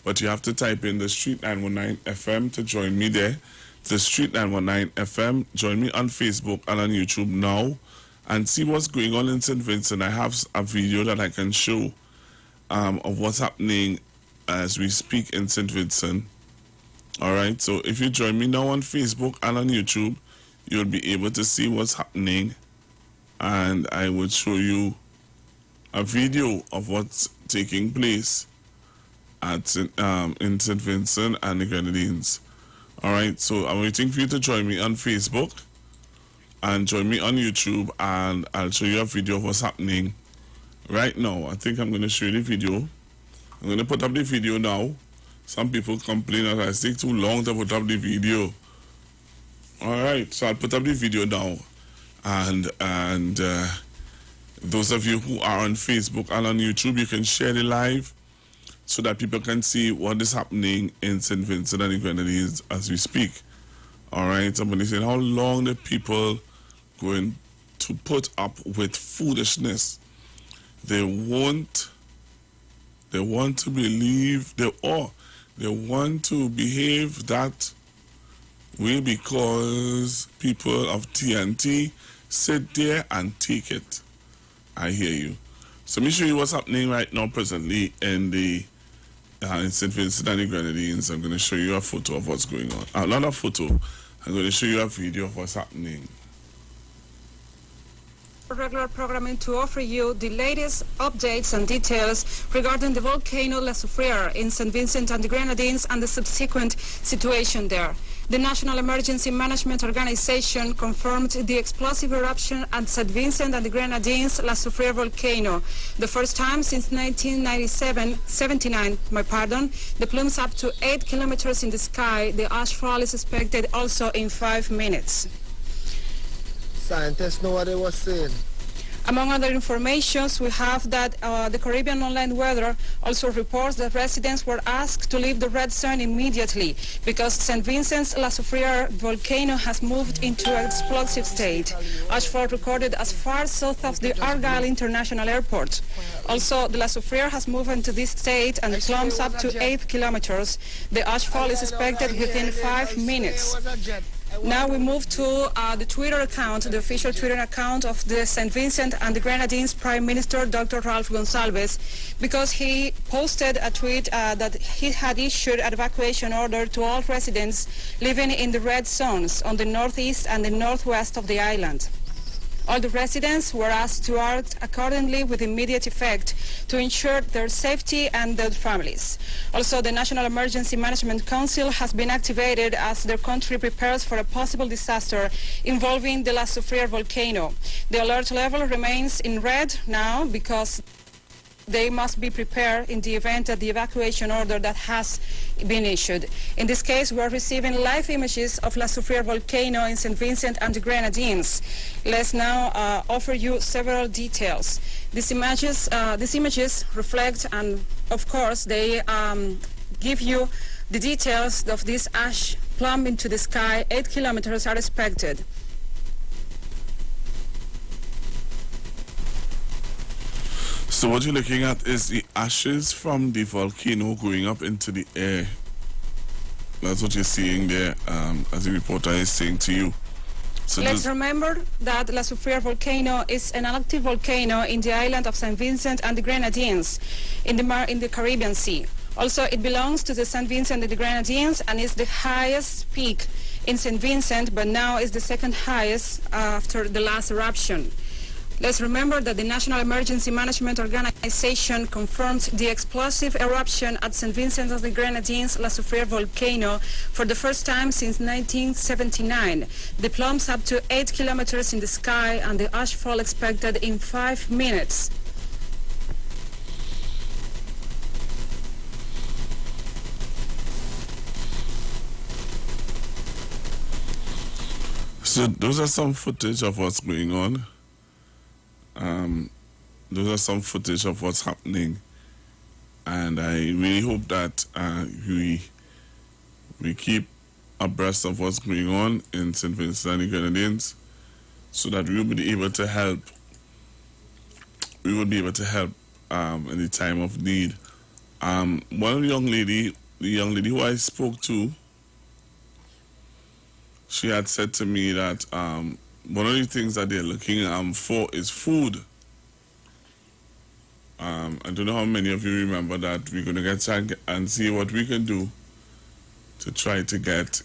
but you have to type in the Street 919 FM to join me there. The Street 919 FM. Join me on Facebook and on YouTube now and see what's going on in St. Vincent. I have a video that I can show of what's happening as we speak in St. Vincent. All right, so if you join me now on Facebook and on YouTube, you'll be able to see what's happening, and I will show you a video of what's taking place at in St. Vincent and the Grenadines. All right, so I'm waiting for you to join me on Facebook and join me on YouTube, and I'll show you a video of what's happening right now. I think I'm going to show you the video. I'm going to put up the video now. Some people complain that I take too long to put up the video. All right, so I'll put up the video now, and those of you who are on Facebook and on YouTube, you can share the live so that people can see what is happening in St. Vincent and the Grenadines as we speak. All right, somebody said, how long the people going to put up with foolishness? They want to believe they want to behave that way because people of TNT sit there and take it. I hear you. So let me show you what's happening right now presently in the in St. Vincent and the Grenadines. I'm going to show you a photo of what's going on. Not a photo. I'm going to show you a video of what's happening. Regular programming to offer you the latest updates and details regarding the volcano La Soufriere in St. Vincent and the Grenadines and the subsequent situation there. The National Emergency Management Organization confirmed the explosive eruption at St. Vincent and the Grenadines La Soufriere volcano. The first time since 79, the plumes up to 8 kilometers in the sky. The ashfall is expected also in 5 minutes. Scientists know what they were saying. Among other informations, we have that the Caribbean Online Weather also reports that residents were asked to leave the red zone immediately because St. Vincent's La Soufriere volcano has moved into an explosive state. Ashfall recorded as far south of the Argyle International Airport. Also, the La Soufriere has moved into this state and plumes up to 8 kilometers. The ashfall is expected within 5 minutes. Now we move to the Twitter account, the official Twitter account of the St. Vincent and the Grenadines Prime Minister, Dr. Ralph Gonsalves, because he posted a tweet that he had issued an evacuation order to all residents living in the red zones on the northeast and the northwest of the island. All the residents were asked to act accordingly with immediate effect to ensure their safety and their families. Also, the National Emergency Management Council has been activated as their country prepares for a possible disaster involving the La Soufriere volcano. The alert level remains in red now because they must be prepared in the event that the evacuation order that has been issued. In this case, we are receiving live images of La Soufrière volcano in St. Vincent and the Grenadines. Let's now offer you several details. These images reflect, and of course, they give you the details of this ash plumb into the sky. 8 kilometers are expected. So what you're looking at is the ashes from the volcano going up into the air. That's what you're seeing there, as the reporter is saying to you. So let's remember that La Soufrière volcano is an active volcano in the island of St. Vincent and the Grenadines in the Caribbean Sea. Also, it belongs to the St. Vincent and the Grenadines and is the highest peak in St. Vincent, but now is the second highest after the last eruption. Let's remember that the National Emergency Management Organization confirmed the explosive eruption at St. Vincent and the Grenadines La Soufrière volcano for the first time since 1979. The plumes up to 8 kilometers in the sky and the ash fall expected in 5 minutes. So those are some footage of what's going on. Those are some footage of what's happening, and I really hope that we keep abreast of what's going on in St. Vincent and the Grenadines, so that we will be able to help. We will be able to help in the time of need. One of the young lady who I spoke to, she had said to me that one of the things that they're looking for is food. I don't know how many of you remember that. We're going to get and see what we can do to try to get,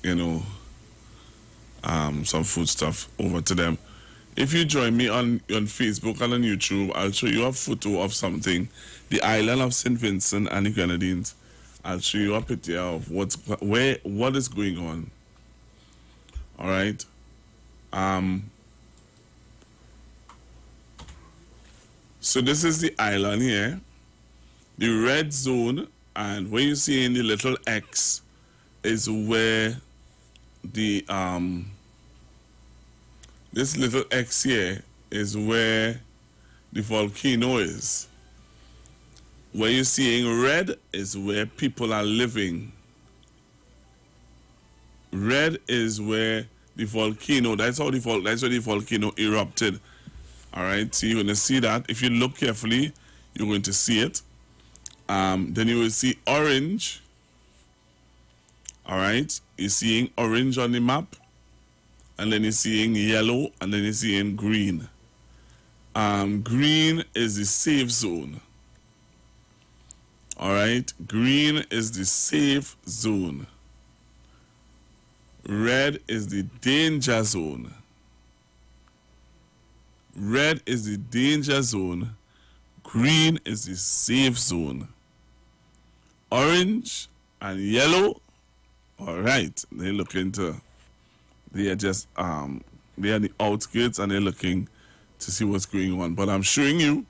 some food stuff over to them. If you join me on Facebook and on YouTube, I'll show you a photo of something. The island of St. Vincent and the Grenadines. I'll show you a picture of what is going on. All right. So this is the island here, the red zone, and where you see in the little X is where the this little X here is where the volcano is. Where you're seeing red is where people are living. Red is where the volcano, that's where the volcano erupted. All right, so you're going to see that. If you look carefully, you're going to see it. Then you will see orange. All right, you're seeing orange on the map. And then you're seeing yellow, and then you're seeing green. Green is the safe zone. All right, green is the safe zone. Red is the danger zone. Red is the danger zone. Green is the safe zone. Orange and yellow, all right, they are just, they are the outskirts and they're looking to see what's going on. But I'm showing you,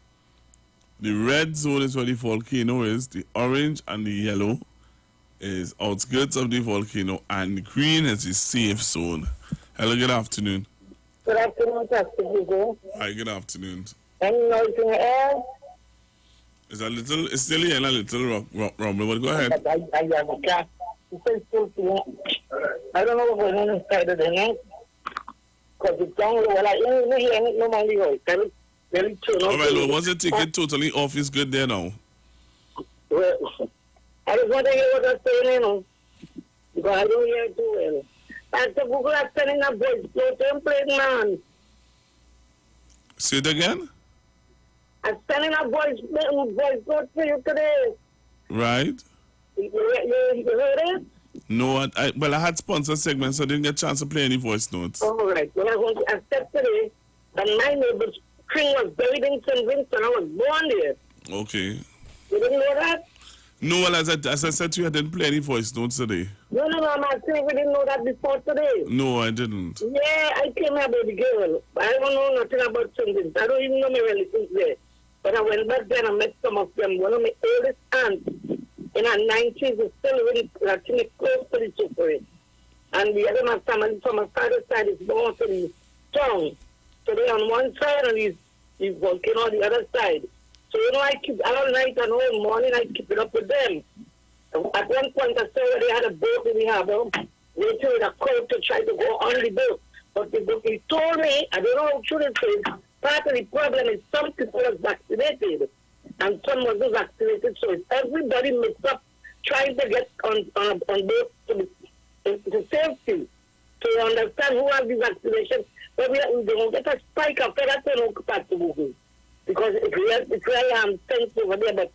the red zone is where the volcano is. The orange and the yellow is outskirts of the volcano, and the green is the safe zone. Hello, good afternoon. Good afternoon, Pastor Hugo. Hi, good afternoon. Any noise in the air? It's still here and a little rumble, but go ahead. I have a cat. I don't know what's going on inside of the net. Because it's down low. I don't hear it normally. Very true. All right, well, once you take it totally off, it's good there now. Well, I just want to hear what they're saying, because I don't hear it too well. Pastor Google is sending a voice template, man. Say it again? I'm sending a voice note for you today. Right. You heard it? No, I had sponsor segments, so I didn't get a chance to play any voice notes. All right. Well, I want to accept today that my neighbor's tree was buried in St. Vincent. I was born there. Okay. You didn't know that? No, well, as I said to you, I didn't play any voice notes today. No, I'm asking if you didn't know that before today. No, I didn't. Yeah, I came here, baby girl. I don't know nothing about St. Vincent. I don't even know my relatives there. But I went back there and I met some of them. One of my oldest aunts in her 90s is still really actually close to the suffering. And the other my family from my father's side is more to the town. So they're on one side and he's working on the other side. So, I keep all night and all morning I keep it up with them. At one point I saw they had a boat in the harbor, waiting with a crowd to try to go on the boat. But the boat, he told me, I don't know how true it is, part of the problem is some people are vaccinated and some wasn't vaccinated. So it's everybody mixed up trying to get on boat to safety. To understand who has the vaccination. But we don't get a spike after that to no capacity. Because it really things over there. But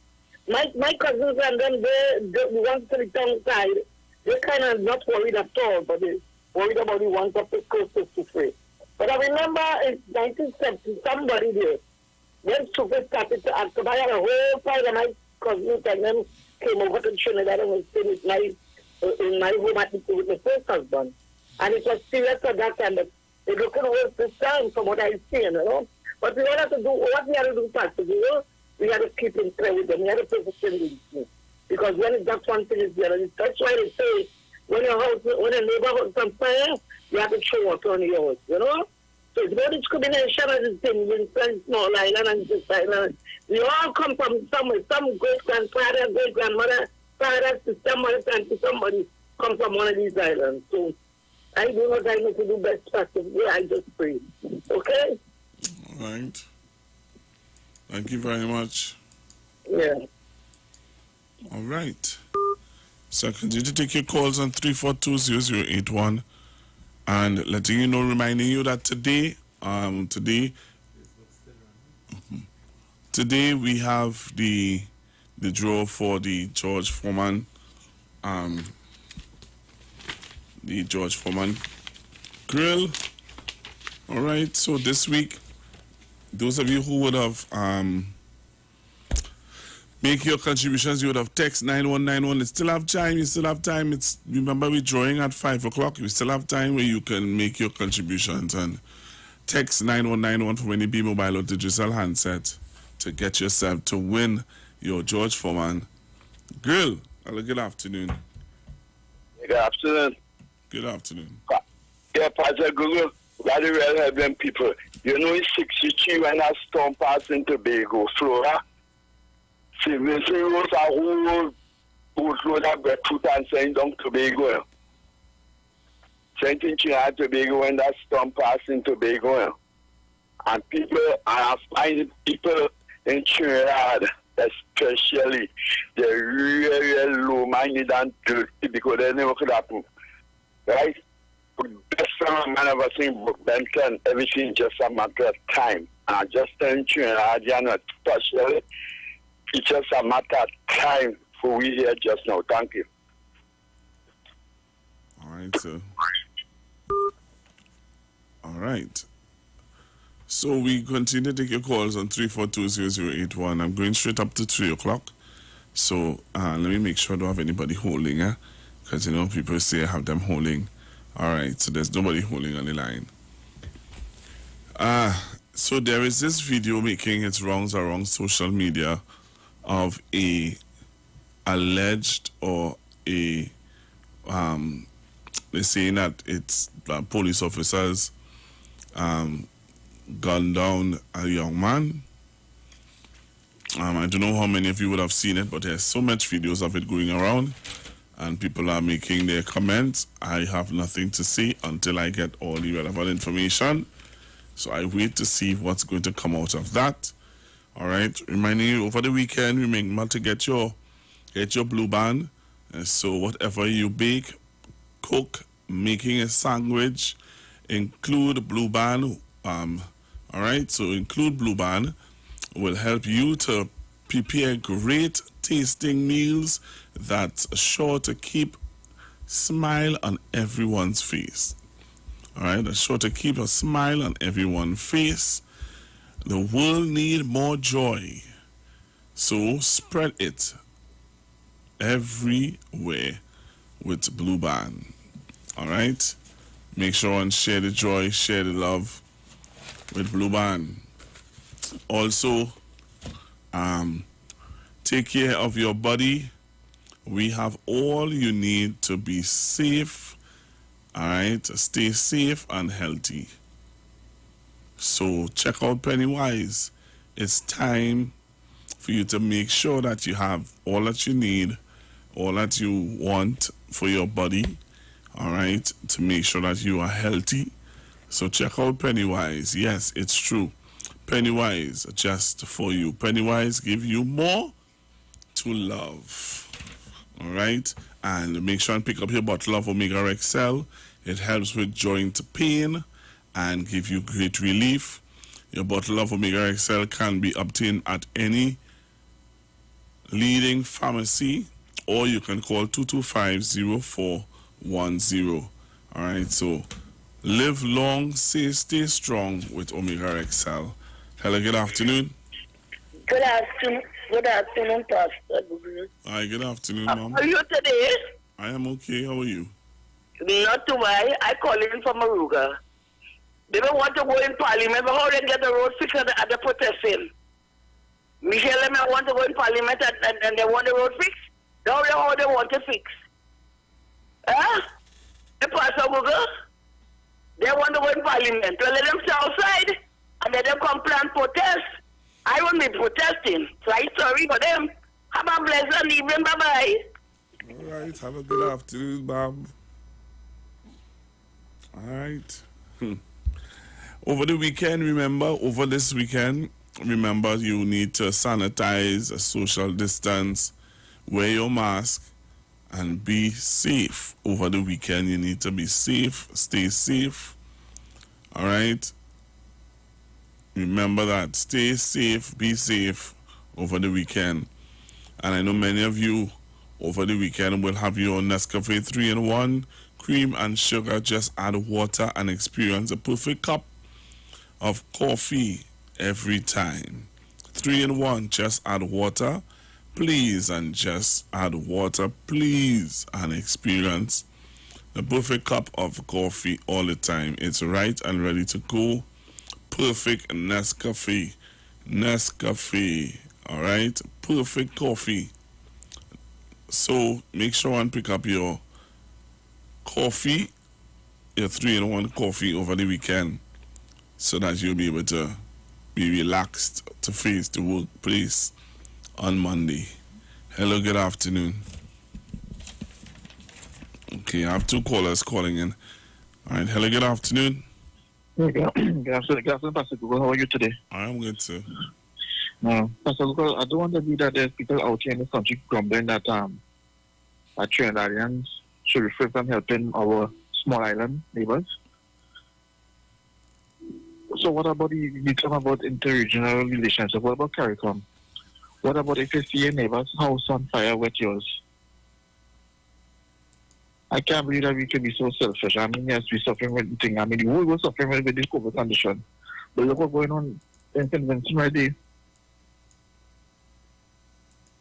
my cousins and them, the ones to the town side, they're kind of not worried at all, but they're worried about the ones up to close to free. But I remember in 1970, somebody there, when Super started to act, I had a whole pile of my cousins and them came over to Trinidad and was staying in my home with my first husband. And it was serious at that time, but they couldn't hold this time from what I see, But we had to do what we had to do practically, we had to keep in play with them. We had to pay for things. Because when it's just one thing is the other. That's why they say when a neighborhood on fire, you have to throw water on yours, So it's no discrimination of the thing in small island and this island. We all come from somewhere. Some great-grandfather, great-grandmother, father, sister, mother, auntie, somebody come from one of these islands. So I do what I need to do best practice. I just pray. Okay? All right. Thank you very much. Yeah. All right. So I continue to take your calls on 342-0081 and letting you know, reminding you that today we have the draw for the George Foreman grill. All right. So this week, those of you who would have make your contributions, you would have text 9191. You still have time. You still have time. Remember, we're drawing at 5 o'clock. You still have time where you can make your contributions and text 9191 from any B mobile or digital handset to get yourself to win your George Foreman grill. Hello, good afternoon. Good afternoon. Good afternoon. Yeah, Pastor Google, very well help them people. It's 63 when a storm passed in Tobago, Flora. See, we see it was a whole boatload of breadfruit and sent down Tobago. Sent in Trinidad Tobago when that storm passed in Tobago. And I find people in Trinidad, especially, they're really low-minded and dirty because they never could happen. Right? Best man I've ever seen, Benton, everything just a matter of time. And just in Trinidad, especially, it's just a matter of time for we here just now. Thank you. All right, sir. All right. So we continue to take your calls on 342-0081. I'm going straight up to 3 o'clock. So let me make sure I don't have anybody holding, because, people say I have them holding. All right, so there's nobody holding on the line. So there is this video making its rounds around social media of a alleged or they're saying that it's police officers gunned down a young man. I don't know how many of you would have seen it, but there's so much videos of it going around and people are making their comments. I have nothing to say until I get all the relevant information. So I wait to see what's going to come out of that. All right. Reminding you, over the weekend, remember to get your blue band. So whatever you bake, cook, making a sandwich, include blue band. All right. So include blue band will help you to prepare great tasting meals that's sure to keep smile on everyone's face. All right, that's sure to keep a smile on everyone's face. The world needs more joy, so spread it everywhere with Blue Band. All right, make sure and share the joy, share the love with Blue Band. Also, Take care of your body. We have all you need to be safe. All right, stay safe and healthy. So check out Pennywise. It's time for you to make sure that you have all that you need, all that you want for your body, all right, to make sure that you are healthy. So check out Pennywise. Yes, it's true. Pennywise, just for you. Pennywise give you more to love. All right, and make sure and pick up your bottle of Omega XL. It helps with joint pain and give you great relief. Your bottle of Omega XL can be obtained at any leading pharmacy, or you can call 225-0410. All right, so live long, stay strong with Omega XL. Hello, good afternoon. Good afternoon. Good afternoon, Pastor. Hi, good afternoon, Mom. How are you today? I am okay. How are you? Not to worry. I call in from Aruga. They don't want to go in Parliament, but how they get the road fixed at the protesting? Michelle and I want to go in Parliament and they want the road fixed? How they want to fix? Huh? The Pastor Google? They want to go in Parliament. Well, let them stay outside and let them come plan protest. I won't be protesting, so I'm sorry for them. Have a blessed evening. Bye-bye. All right. Have a good afternoon, Bob. All right. Over the weekend, over this weekend, remember you need to sanitize, social distance, wear your mask, and be safe. Over the weekend, you need to be safe, stay safe. All right? Remember that. Stay safe, be safe over the weekend. And I know many of you over the weekend will have your Nescafe 3-in-1, cream and sugar. Just add water and experience a perfect cup of coffee every time. 3-in-1, just add water, please, and just add water, please, and experience the perfect cup of coffee all the time. It's right and ready to go. Perfect Nescafe. All right, perfect coffee. So make sure and pick up your coffee, your 3-in-1 coffee over the weekend, so that you'll be able to be relaxed to face the workplace on Monday. Hello, good afternoon. Okay, I have two callers calling in. All right, hello, good afternoon. Good afternoon, Pastor Google. How are you today? I am good, sir. Pastor Google, I don't want to be that there's people out here in this country grumbling that Trinidadians should refrain from helping our small island neighbors. So what about you talk about interregional relations? What about CARICOM? What about if you see your neighbor's house on fire with yours? I can't believe that we can be so selfish. I mean, yes, we're suffering with the thing. I mean, the world was suffering with this COVID condition. But look what's going on in St. Vincent right there.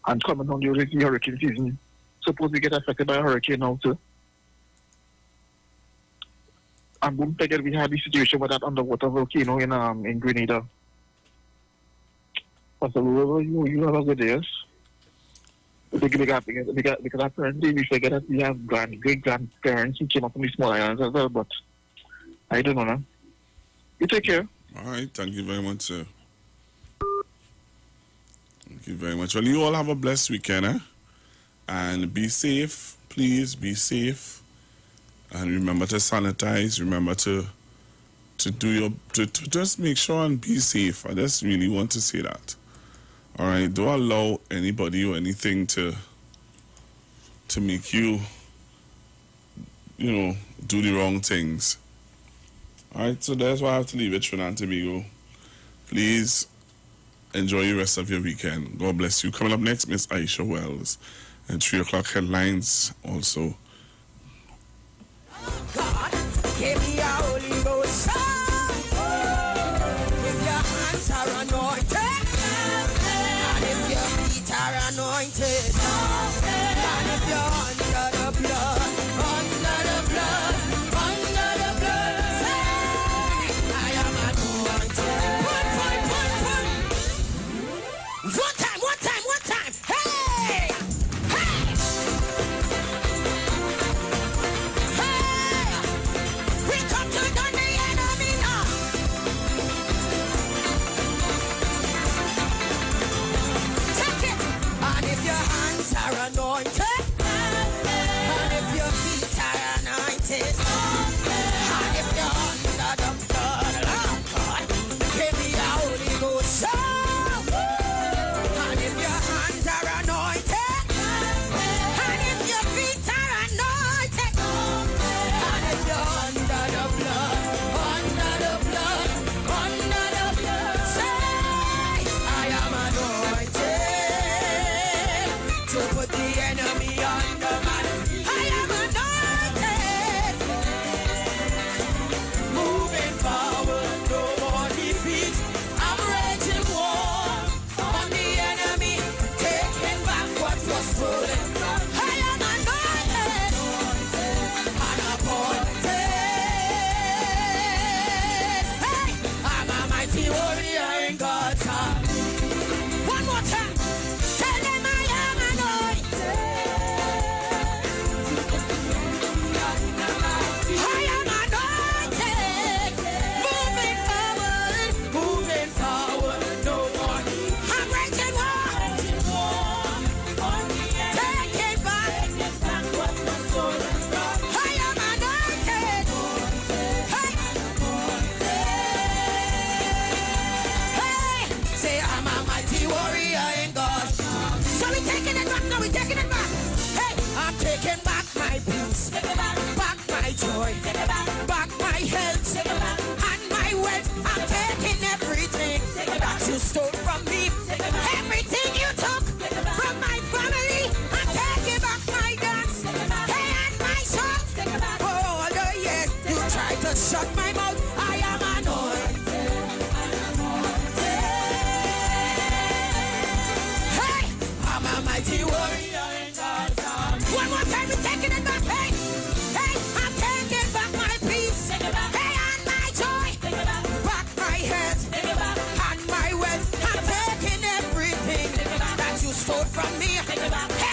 And coming on during the hurricane season. Suppose we get affected by a hurricane now, too. And wouldn't forget we had the situation with that underwater volcano in Grenada. Pastor, you have a good day, yes? Because apparently we forget that we have great-grandparents who came up from these small islands as well, but I don't know now. You take care. All right, thank you very much, sir. Thank you very much. Well, you all have a blessed weekend, eh? And be safe. Please be safe. And remember to sanitize. Remember to just make sure and be safe. I just really want to say that. All right, don't allow anybody or anything to make you, do the wrong things. All right, so that's why I have to leave it, Trinidad and Tobago. Please enjoy the rest of your weekend. God bless you. Coming up next, Miss Aisha Wells, and 3 o'clock headlines also. God, give me a Holy Ghost. If your hands are anointed, and if your feet are anointed, and if you're under the blood, say, I am anointed. What? joy, back my health, and my wealth. I'm taking everything that you stole from me. Everything you took from my family, I'm taking back my dance, hey, and my song. For all the years you tried to shut my mouth, I am anointed. Hey, I'm a mighty warrior in God's army. One more time, we're taking it back, hey. Hey, I'm taking back my peace, hey, and my joy, back my health, and my wealth. I'm taking everything that you stole from me.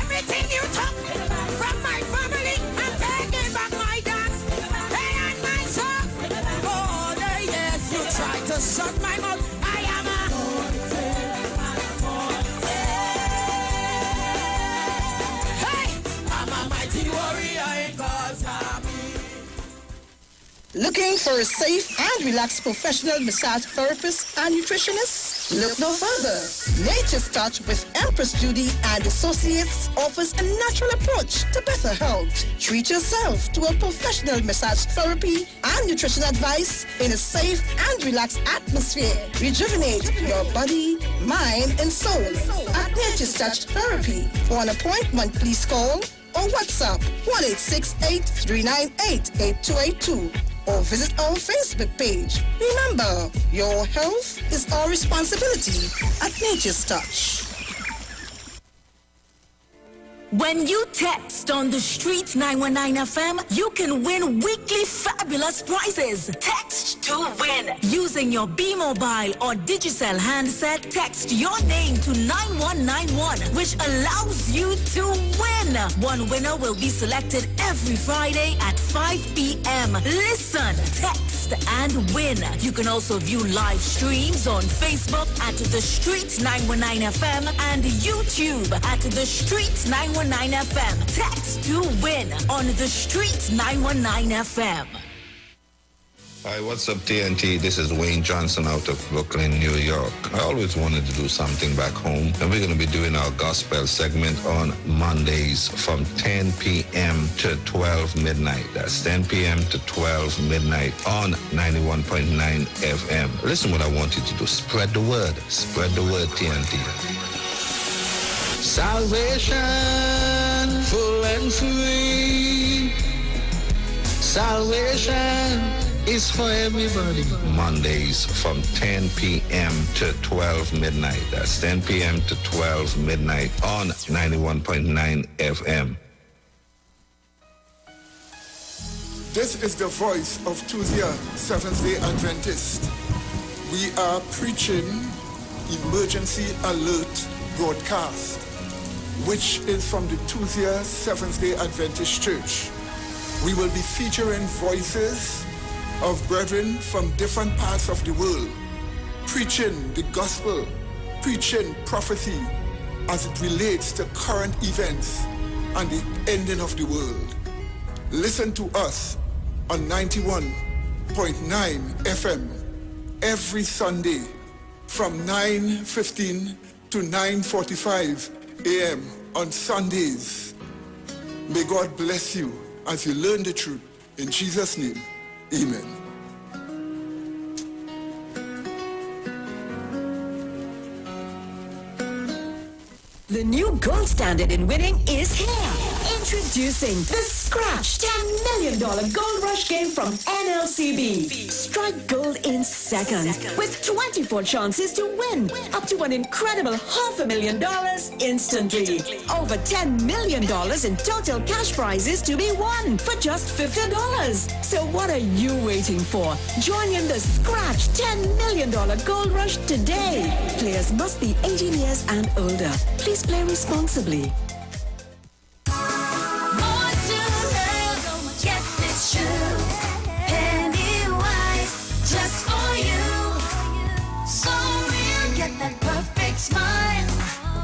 Everything you took from my family, I'm taking back my dance, hey, and my song. For all the years you tried to shut my mouth, I am hey, I'm a mighty warrior in God's army. Looking for a safe and relaxed professional massage therapist and nutritionist? Look no further. Nature's Touch with Empress Judy and Associates offers a natural approach to better health. Treat yourself to a professional massage therapy and nutrition advice in a safe and relaxed atmosphere. Rejuvenate your body, mind, and soul at Nature's Touch Therapy. For an appointment, please call or WhatsApp 1-868-398-8282 or visit our Facebook page. Remember, your health is our responsibility at Nature's Touch. When you text on the street 919 FM, you can win weekly fabulous prizes. Text to win. Using your B-Mobile or Digicel handset, text your name to 9191, which allows you to win. One winner will be selected every Friday at 5 p.m. Listen, text, and win. You can also view live streams on Facebook at The Street 919 FM and YouTube at The Street 919 FM. Text to win on The Street 919 FM. Hi, what's up, TNT? This is Wayne Johnson out of Brooklyn, New York. I always wanted to do something back home, and we're going to be doing our gospel segment on Mondays from 10 p.m. to 12 midnight. That's 10 p.m. to 12 midnight on 91.9 FM. Listen what I want you to do. Spread the word. Spread the word, TNT. Salvation, full and free. Salvation is for everybody. Mondays from 10 p.m. to 12 midnight. That's 10 p.m. to 12 midnight on 91.9 FM. This is the voice of Tuesday, Seventh-day Adventist. We are preaching Emergency Alert broadcast, which is from the Tuesday, Seventh-day Adventist Church. We will be featuring voices of brethren from different parts of the world, preaching the gospel, preaching prophecy as it relates to current events and the ending of the world. Listen to us on 91.9 FM every Sunday from 9:15 to 9:45 a.m. on Sundays. May God bless you as you learn the truth. In Jesus' name, amen. The new gold standard in winning is here. Introducing the Scratch $10 million Gold Rush game from NLCB. Strike gold in seconds with 24 chances to win. Up to an incredible $500,000 instantly. Over $10 million in total cash prizes to be won for just $50. So what are you waiting for? Join in the Scratch $10 million Gold Rush today. Players must be 18 years and older. Please play responsibly. Smile,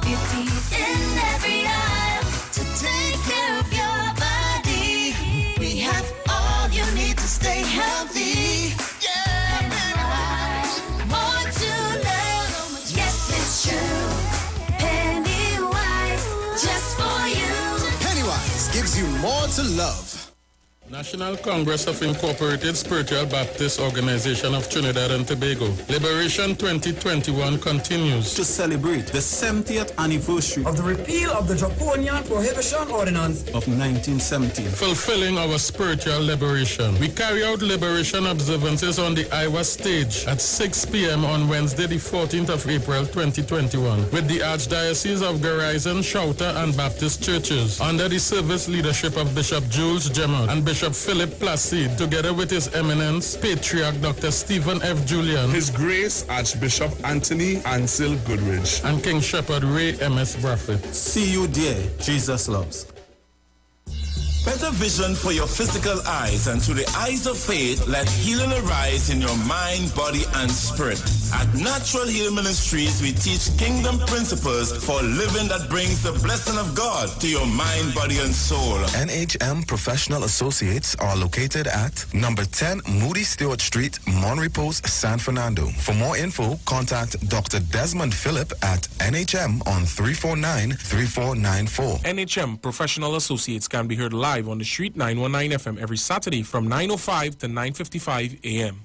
beauty's in every aisle to take care of your body. We have all you need to stay healthy. Yeah, more to love. Yes, it's true. Pennywise, just for you. Pennywise gives you more to love. National Congress of Incorporated Spiritual Baptist Organization of Trinidad and Tobago. Liberation 2021 continues to celebrate the 70th anniversary of the repeal of the Draconian Prohibition Ordinance of 1917. Fulfilling our spiritual liberation. We carry out liberation observances on the IWER stage at 6 p.m. on Wednesday, the 14th of April 2021 with the Archdiocese of Horizon, Shouter and Baptist churches under the service leadership of Bishop Jules Gemot and Bishop Philip Placide, together with His Eminence Patriarch Dr. Stephen F. Julian, His Grace Archbishop Anthony Ansel Goodrich, and King Shepherd Ray M.S. Braffett. See you there, Jesus loves. Better vision for your physical eyes, and through the eyes of faith, let healing arise in your mind, body, and spirit. At Natural Heal Ministries, we teach kingdom principles for living that brings the blessing of God to your mind, body, and soul. NHM Professional Associates are located at number 10 Moody Stewart Street, Monrepos, San Fernando. For more info, contact Dr. Desmond Phillip at NHM on 349-3494. NHM Professional Associates can be heard live on the Street 919 FM every Saturday from 9:05 to 9:55 a.m.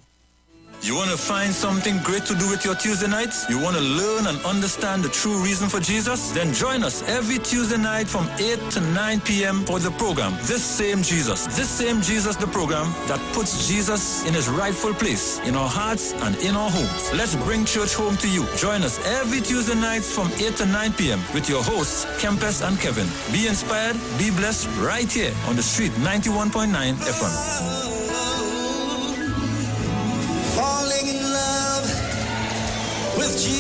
You want to find something great to do with your Tuesday nights? You want to learn and understand the true reason for Jesus? Then join us every Tuesday night from 8 to 9 p.m. for the program, This Same Jesus, the program that puts Jesus in his rightful place in our hearts and in our homes. Let's bring church home to you. Join us every Tuesday nights from 8 to 9 p.m. with your hosts, Empress and Kevin. Be inspired, be blessed right here on the Street 91.9 FM. Falling in love with Jesus.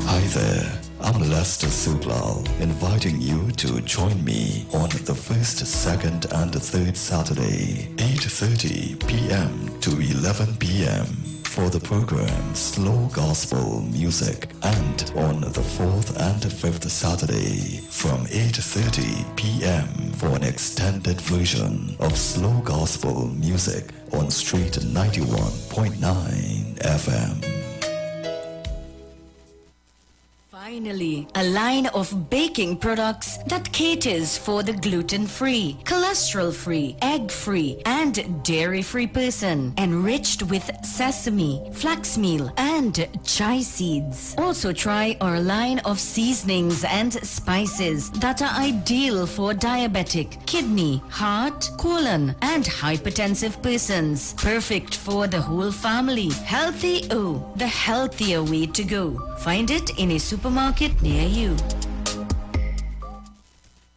Hi there, I'm Lester Sublal, inviting you to join me on the first, second, and third Saturday, 8:30 p.m. to 11 p.m. for the program Slow Gospel Music, and on the fourth and fifth Saturday from 8:30 p.m. for an extended version of Slow Gospel Music on Street 91.9 FM. Finally, a line of baking products that caters for the gluten-free, cholesterol-free, egg-free, and dairy-free person, enriched with sesame, flax meal, and chai seeds. Also try our line of seasonings and spices that are ideal for diabetic, kidney, heart, colon, and hypertensive persons. Perfect for the whole family. Healthy O, the healthier way to go. Find it in a supermarket near you.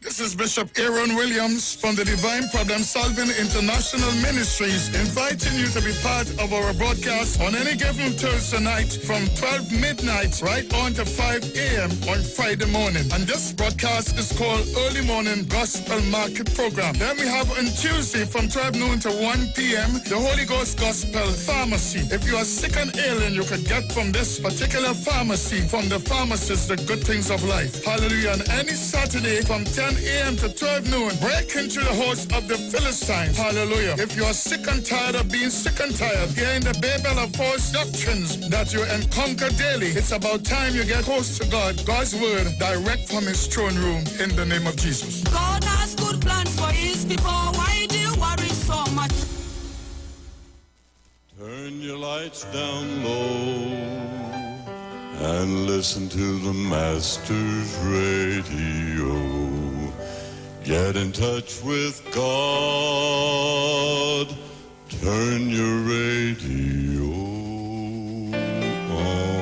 This is Bishop Aaron Williams from the Divine Problem Solving International Ministries, inviting you to be part of our broadcast on any given Thursday night from 12 midnight right on to 5 a.m. on Friday morning. And this broadcast is called Early Morning Gospel Market Program. Then we have on Tuesday from 12 noon to 1 p.m. the Holy Ghost Gospel Pharmacy. If you are sick and ailing, you could get from this particular pharmacy, from the pharmacist, the good things of life. Hallelujah. And any Saturday from 10 a.m. to 12 noon, break into the host of the Philistines. Hallelujah. If you are sick and tired of being sick and tired, hearing the babel of false doctrines that you encounter daily, it's about time you get close to God. God's word direct from his throne room in the name of Jesus. God has good plans for his people. Why do you worry so much? Turn your lights down low and listen to the Master's radio. Get in touch with God. Turn your radio on.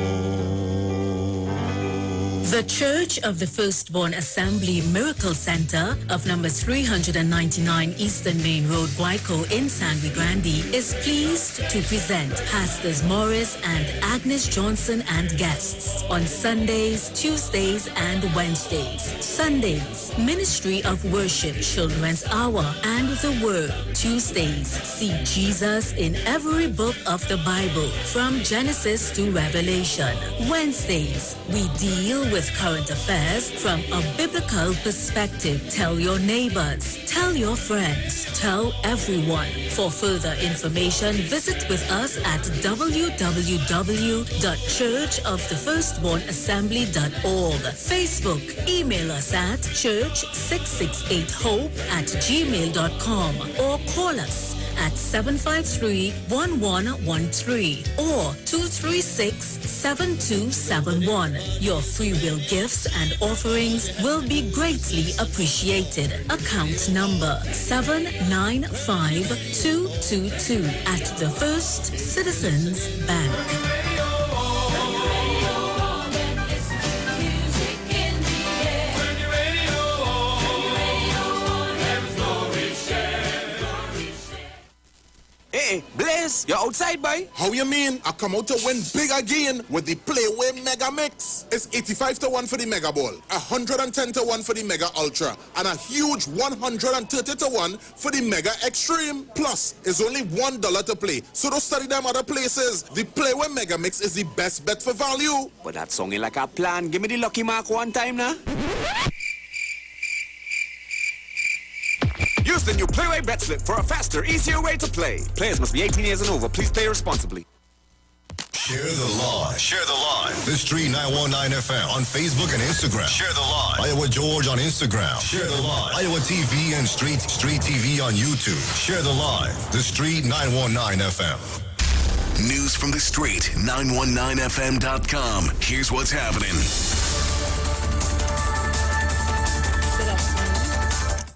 The Church of the Firstborn Assembly Miracle Center of number 399 Eastern Main Road, Guayco in San Luis Grande is pleased to present Pastors Morris and Agnes Johnson and guests on Sundays, Tuesdays, and Wednesdays. Sundays, Ministry of Worship, Children's Hour, and the Word. Tuesdays, see Jesus in every book of the Bible, from Genesis to Revelation. Wednesdays, we deal with with current affairs from a biblical perspective. Tell your neighbors, tell your friends, tell everyone. For further information, visit with us at www.churchofthefirstbornassembly.org. Facebook, email us at church668hope@gmail.com or call us at 753-1113 or 236-7271. Your free will gifts and offerings will be greatly appreciated. Account number 795222 at the First Citizens Bank. Hey, Blaze, you're outside, boy? How you mean? I come out to win big again with the Playway Mega Mix. It's 85-1 for the Mega Ball, 110-1 for the Mega Ultra, and a huge 130-1 for the Mega Extreme. Plus, it's only $1 to play, so don't study them other places. The Playway Mega Mix is the best bet for value. But that sounding like a plan. Give me the lucky mark one time now. Use the new Playway Bet Slip for a faster, easier way to play. Players must be 18 years and over. Please play responsibly. Share the live. Share the live. The Street 919 FM on Facebook and Instagram. Share the live. Iowa George on Instagram. Share the live. Iowa TV and Street TV on YouTube. Share the live. The Street 919 FM. News from the street, 919fm.com. Here's what's happening.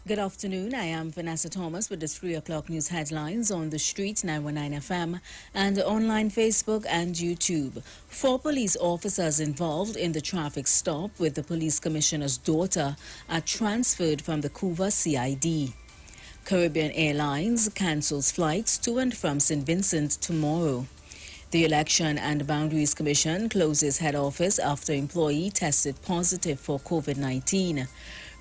Good afternoon. I am Vanessa Thomas with the 3 o'clock news headlines on the Street 919 FM and online Facebook and YouTube. 4 police officers involved in the traffic stop with the police commissioner's daughter are transferred from the Couva CID. Caribbean Airlines cancels flights to and from St. Vincent tomorrow. The Election and Boundaries Commission closes head office after employee tested positive for COVID-19.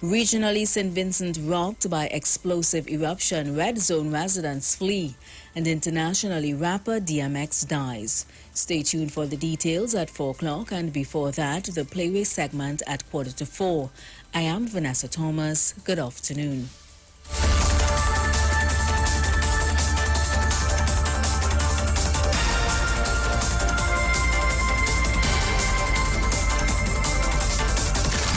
Regionally, St. Vincent rocked by explosive eruption, red zone residents flee, and internationally, rapper DMX dies. Stay tuned for the details at 4 o'clock, and before that, the Playway segment at 3:45. I am Vanessa Thomas. Good afternoon.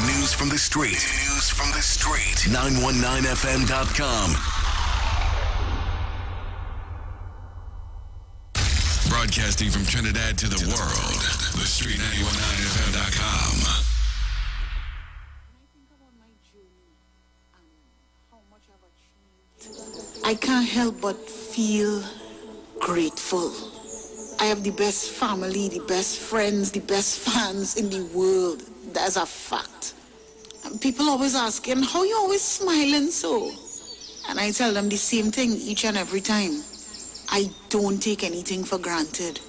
News from the street. News from the street. 919fm.com. Broadcasting from Trinidad to the world. The Street 919fm.com. I can't help but feel grateful. I have the best family, the best friends, the best fans in the world. That's a fact. And people always asking, how you always smiling so? And I tell them the same thing each and every time. I don't take anything for granted.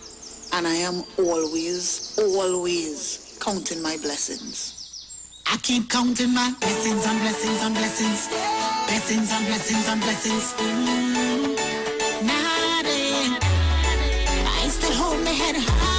And I am always, always counting my blessings. I keep counting my blessings on blessings on blessings. Blessings on blessings on blessings. I still hold my head high.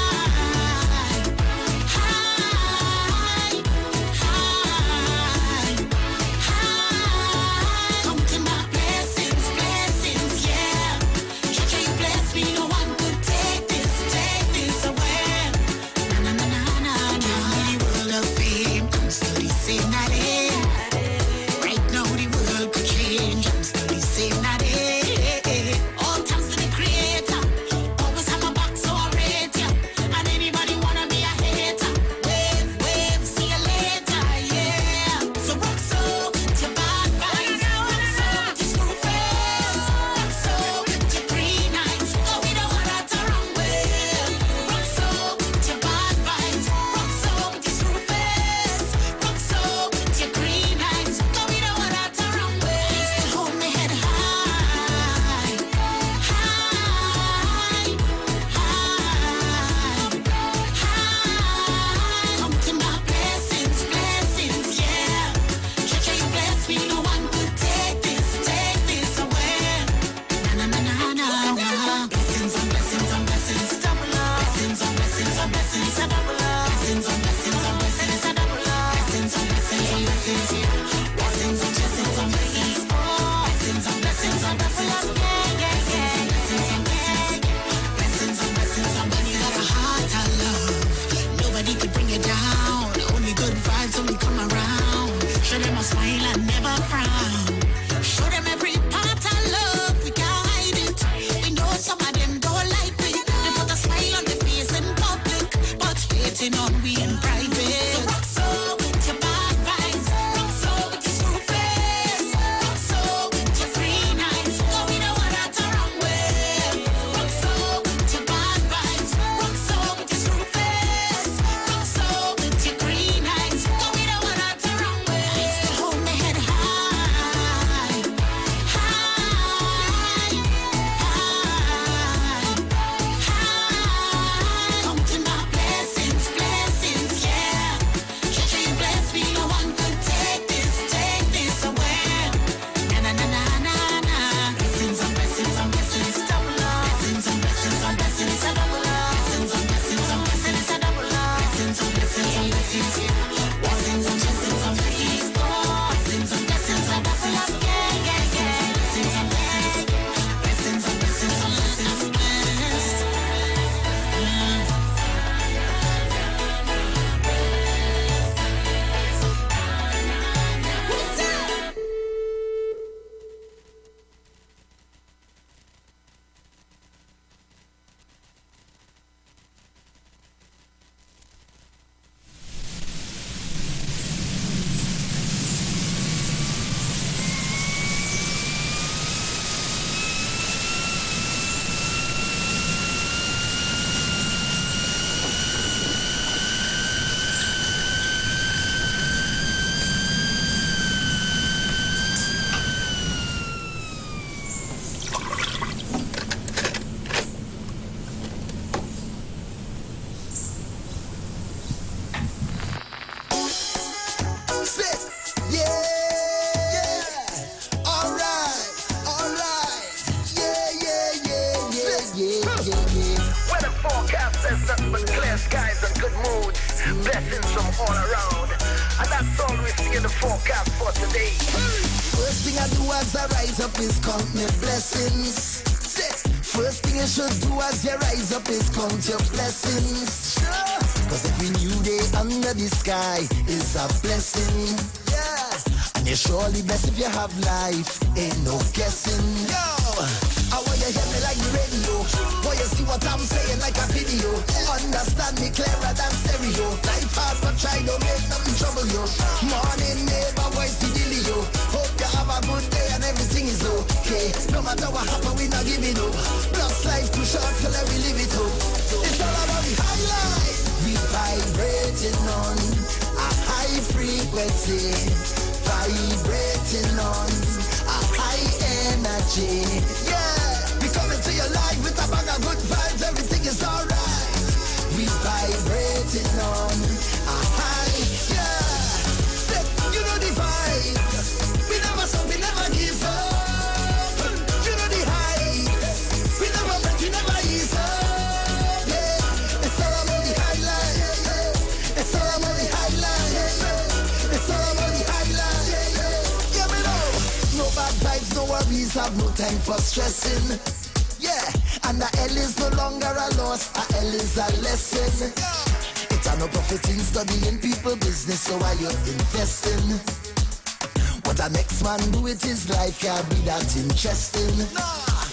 Right now the world could change. I'm still the same, not it. smile and never frown. Show them every part of love, we can't hide it. We know some of them don't like it. They put a smile on their face in public, but hating on we in private. So rock so with your bad vibes, rock so with your screw face, rock so with your green eyes. Go we don't want that the wrong way. Rock so with your bad vibes, rock so with your screw face, rock so with your green eyes. Go we don't want that the wrong way. I still hold my head high, high, high. Counting my blessings, blessings, yeah. Treasure you bless me, no one could take this away. Na na na na na na. Blessings on blessings on blessings, double up. Blessings on blessings on blessings, a double up. Blessings on blessings on blessings, a double up. Blessings on blessings on blessings, yeah. Blessings on blessings on blessings, oh. Blessings on blessings on blessings, yeah, yeah, yeah. Blessings on blessings, blessings on blessings on blessings, blessed. Weather forecast says nothing but clear skies and good moods, blessings from all around, and that's all we see in the forecast for today. First thing I do as I rise up is count my blessings. First thing you should do as you rise up is count your blessings. Cause every new day under the sky is a blessing. And you're surely blessed if you have life, ain't no guessing. I want you hear me like the radio. Want you see what I'm saying like a video. Understand me clearer than stereo. Life hard but try don't make nothing trouble you. Morning neighbor, voice the dilly yo. Hope you have a good day and everything is okay. No matter what happen, we not giving up. Plus life too short, so let we live it up. It's all about the high life. We vibrating on a high frequency. Vibrating on a high energy. Yeah, we coming to your life with a bag of good vibes. Everything is alright. We vibrating on a high. Yeah, say, you know the vibes. We never stop, we never give up. You know the heights. We never break, we never ease up. Yeah, it's all about the highlight. It's all about the highlight. It's all about the highlight. Yeah, me know. No bad vibes, no worries, have no time for stressing. Yeah, and the L is no longer a loss, a L is a lesson. It's a no profit in studying people business, so why you investing? What a next man do with his life can't be that interesting.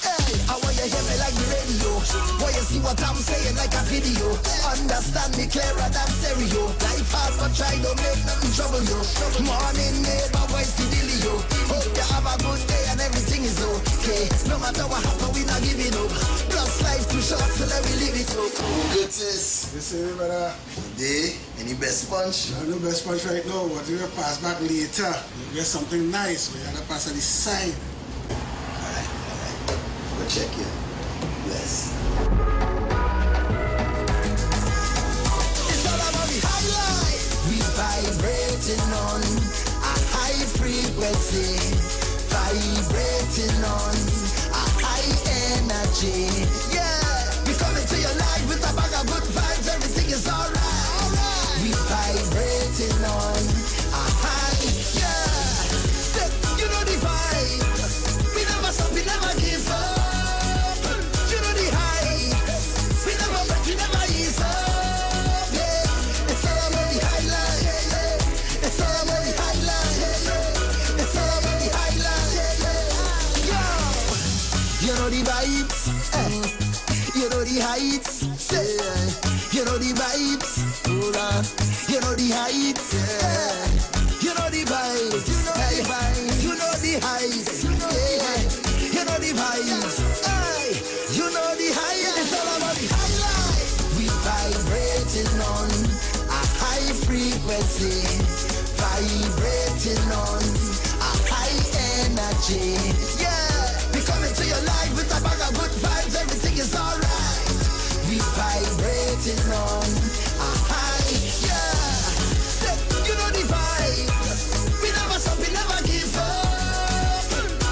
Hey, I want you hear me like the radio. Want you see what I'm saying like a video. Understand me clearer than stereo. Life hard but try don't make nothing trouble you. Morning neighbor, voice the dilly yo. Hope you have a good day and everything is okay. No matter what happen, we not giving up. Plus life too short, so let we live it up. Good sis. Yes sir, brother. Today, any best punch? No best punch right now, but you will pass back later. You get something nice, but you have to pass on the side. Alright. Go check it. Bless. It's all about the high life. We vibrating on a high frequency. Vibrating on a high energy. Yeah, we coming to your life with a bag of good vibes. Everything is alright. We vibrating on a high. Yeah, say, you know the vibes. We never stop, we never give up. You know the heights. We never break, we never ease up. Yeah, it's all about the highlight. It's all about the highlight. heights. Say, you know the vibes. Hold on. You know the heights. Yeah. You know the vibes. You know the vibes. You know the heights. Yeah. You know the vibes. Hey. You know the heights. It's all about the high life. We vibrating on a high frequency. Vibrating on a high energy. Yeah. We coming to your life with a bag of good vibes. Everything is alright. We vibrating on a high. Yeah. Say, you know the vibes. We never stop, we never give up.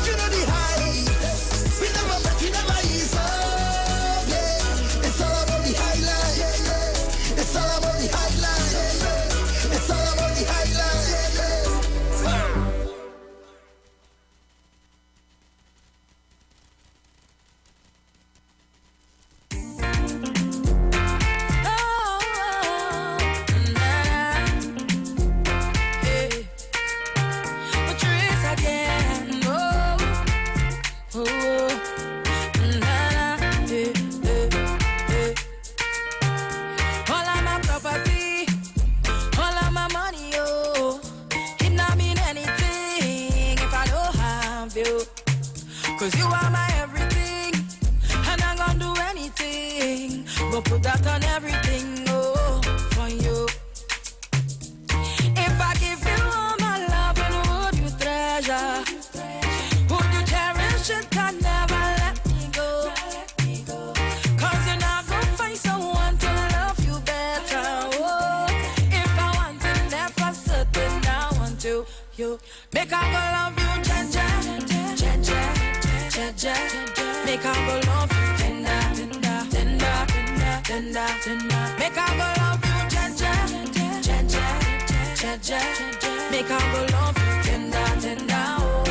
You know the heights. We never bet, we never ease up. Yeah. It's all about the highlight. Yeah. It's all about the highlight. Yeah. It's all about the highlight. Yeah. Cause you are my everything, and I'm gonna do anything, but put that on everything, oh, for you. If I give you all my love, and would you treasure? Would you cherish it and never let me go? Cause you're not gonna find someone to love you better, oh. If I want to never certain, I want to, you. Make I go love you, Jaja. Make I go love you tender, tender, tender, tender, tender, tender. Make I go love you tender, tender, tender. Make I go love you tender, tender, oh,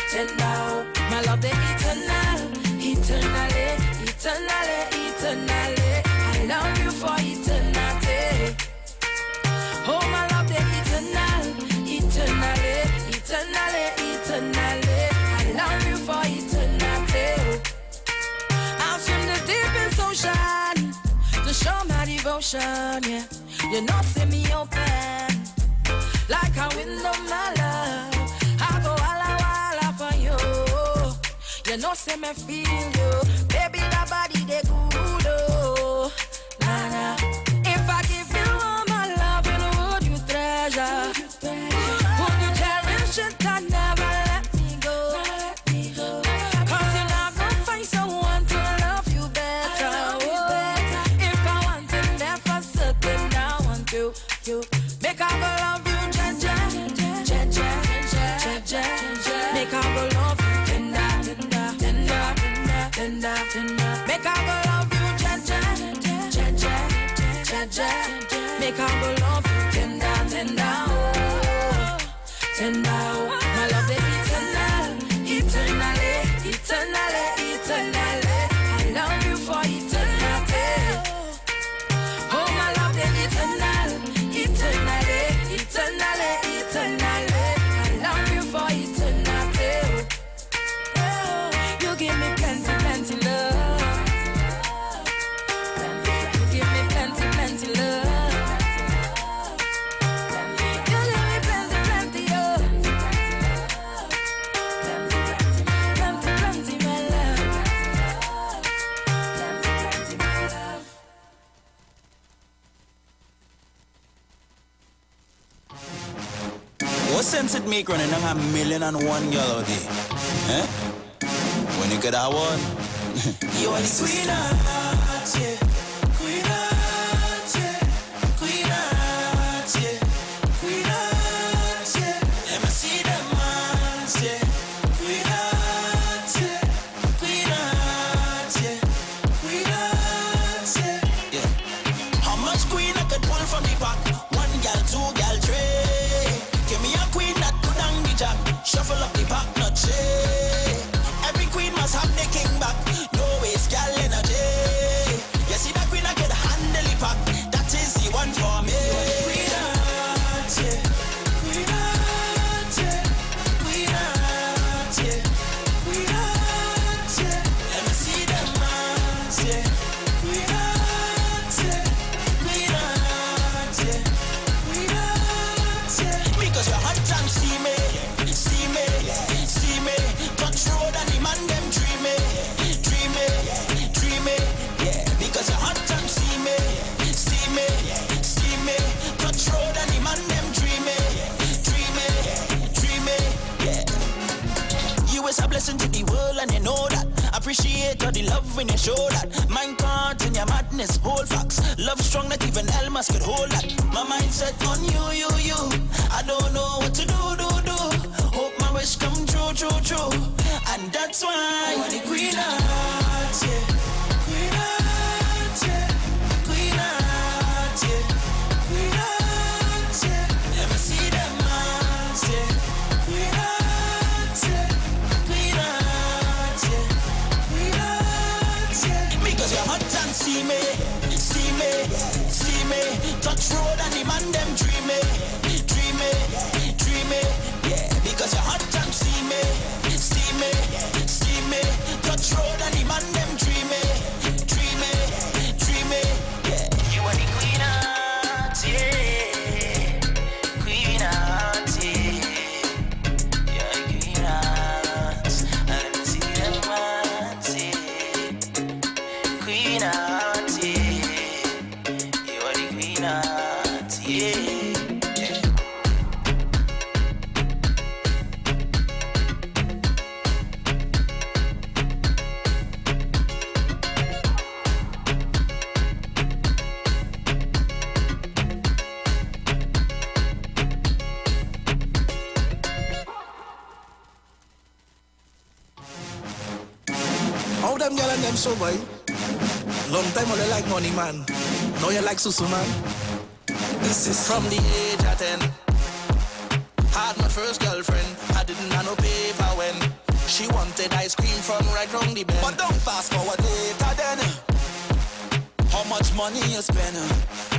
tender, oh. My love the eternal, eternally, eternally, eternally. I love you for eternity. Oh, my love the eternal, eternally, eternally, eternally. I love you for eternity. I'll swim the deepest ocean to show my devotion, yeah. You know, see me open like a window, my love. I go walla for you. You know, see me feel you. Baby, that body, they good, oh. Nah, nah. If I give you all my love, and would you treasure? Would you cherish it and never let me go? Cause you're not gonna find someone to love you better, oh. If I want to never certain, I want to, you. Make I go love you, Jaja, Jaja, Jaja. Make I go love you tender, tender, tender, tender, tender, tender. Make I go love you, Jaja, Jaja, Jaja. Make I go love you tender, tender, oh, tender, oh. My love the eternal, eternally, eternally, eternally. I love you for eternity. Oh, my love the eternal, eternally, eternally, eternally. I love you for eternity. Oh, you give me plenty, plenty love. You give me plenty, plenty love. You give me plenty, plenty, oh. Plenty, plenty, my love. Plenty, my love. What sense it make running a million and one girl out there? Eh? When you get that one, you are the queen of hearts, yeah. Queen of hearts, yeah. Queen of hearts, yeah. Queen of hearts, yeah. Let me see them hearts, yeah. Queen of hearts, yeah. Queen of hearts, yeah. Queen of hearts, yeah. Yeah. How much queen I could pull from the pack? One gal, two gal, three. Give me a queen that put down the jack. Shuffle up the pack, not shade. Every queen must have the king back. No waste, gal energy. You see and you know that. Appreciate all the love when you show that. Mind can't in your madness, whole facts. Love strong that even Elmas could hold that. My mind set on you. I don't know what to do. Hope my wish come true. And that's why you are the queen of hearts, yeah. Queen of hearts, yeah. Queen of hearts, yeah. Queen of hearts, yeah. Let me see them hearts, yeah. Queen of hearts, yeah. Queen of hearts, yeah. Queen of hearts, yeah. Because you're hot and steamy. Touch road and the man them dreamy. Yeah, because you're hot and steamy. Touch road and the man them dreamy. Yeah, you are the queen of hearts, yeah. Queen of hearts, yeah. You're the queen of hearts. And let me see them hearts, yeah. Queen of hearts, yeah. You are the queen of hearts, yeah. How them girl and them so boy? Long time all they like money man. Now you like susu man. This is from the age of 10. Had my first girlfriend. I didn't have no paper when she wanted ice cream from right round the bend. But don't fast forward later then. How much money you spend?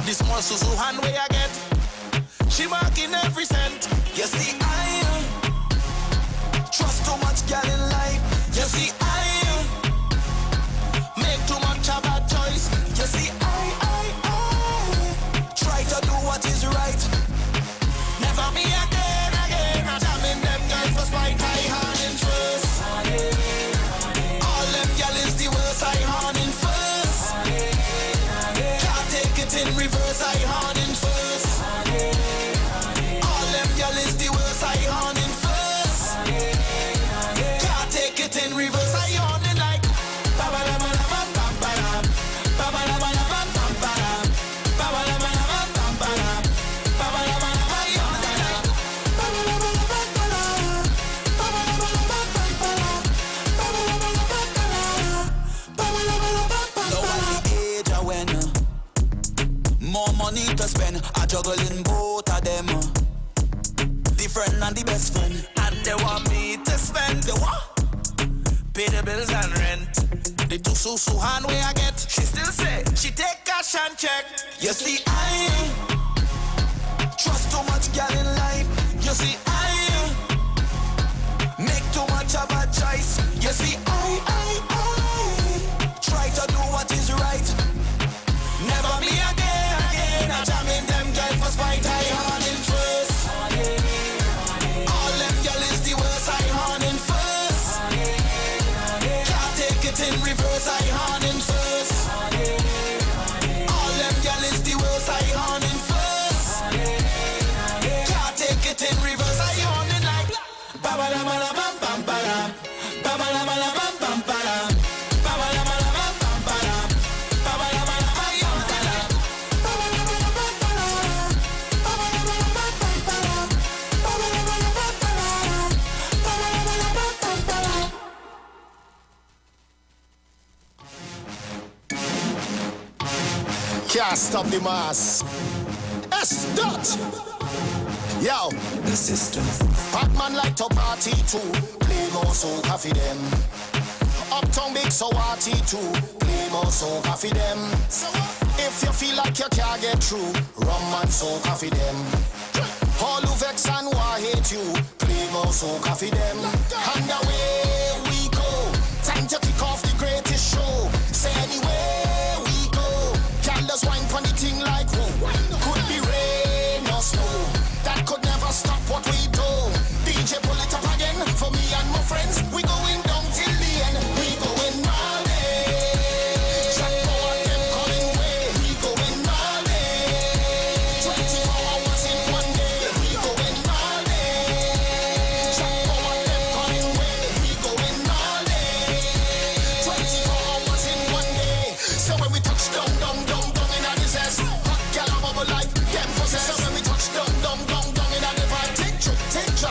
This small susu hand where I get. She marking every cent. You see I trust too much girl in life. You see I make too much a bad choice. You see I try to do what is right. Never me again. I'm jamming them guys for spite. I hand in first. All them girl is the worst. I hand in first. Can't take it in reverse. I hand in first. All them girl is the worst. I hand in first. Can't take it in reverse. I hand in like more money to spend, I juggling both of them. The friend and the best friend, and they want me to spend the what? Pay the bills and rent. The two susu hand way I get, she still say she take cash and check. You see I trust too much girl in life. You see I make too much of a choice. You see I try to do what is right. Never me again. I'm jamming them girl for spite. I hand in first. All them girl is the worst. I hand in first. Can't take it in reverse. I hand in first. All them girl is the worst. I hand in first. Can't take it in reverse. I hand in like ba ba da ba da bam bam ba da ba ba da ba da bam bam ba da ba ba da ba da bam bam ba da ba ba da ba da ba ya da da. Can't stop the mass. Dutch. Yo, the system. Hot man like to party too. Play more so coffee them. Uptown big so party too. Play more so coffee them. If you feel like you can't get through, rum and so coffee them. All who vex and who hate you, play more so coffee them. And away we go. Time to kick off the greatest show. Say anywhere we go. Can't just wine pon the thing like who? Could be rain or snow. That could never stop what we do. DJ pull it up again for me and my friends. We going down till the end. We going all day. Track power them coming way. We going all day. 24 hours in one day. We going all day. Track power them coming way. We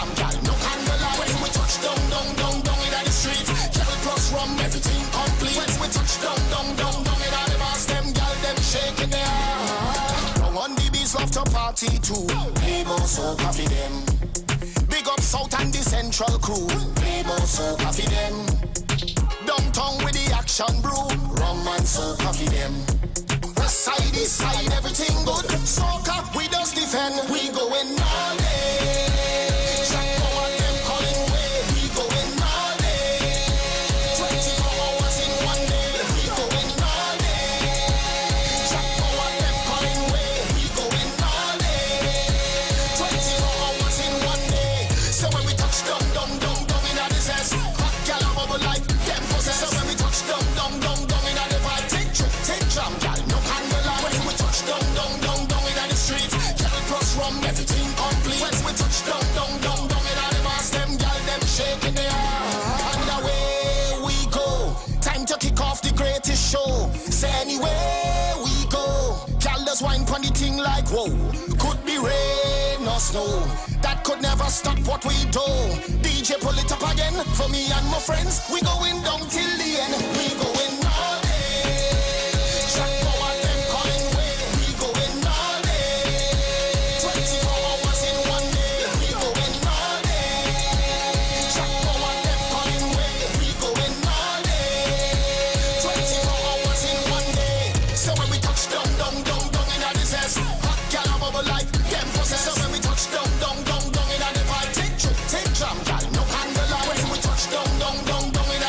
jam, gal, no candle. When we touch down in the street, gal plus rum, everything complete. When we touch down in the bars, them gal, them shaking their heart. Now on the bees love to party too. Playboy so coffee them. Big up South and the Central crew. Playboy so coffee them. Downtown with the action brew. Rum and so coffee them. West side, east side, everything good. Soca, we just defend. We going all day. Jack Power, them calling way. We going all day. 24 hours in one day. We going all day. Jack Power, them calling way. We going all day. 24 hours in one day. So when we touch down in the zest, hot gal a bubble like them possess. So when we touch down in the vibe, take jam, gal, no candle. When we touch down in the street, gal plus rum, everything complete. When we touch down in the bars, them gal, them shaking their heart. And away we go. Time to kick off the greatest show. Say anywhere we go, gal just wine pon the thing like whoa. Could be rain or snow, that could never stop what we do. DJ pull it up again for me and my friends. We going down till the end. We going all day. Jack Power, them calling way. We going all day. 24 hours in one day. We going all day. Jack Power, them calling way. We going all day. 24 hours in one day. So when we touch down in the zest, hot gal a bubble like them possess. So when we touch down in the vibe, take jam, gal, no candle. When we touch down in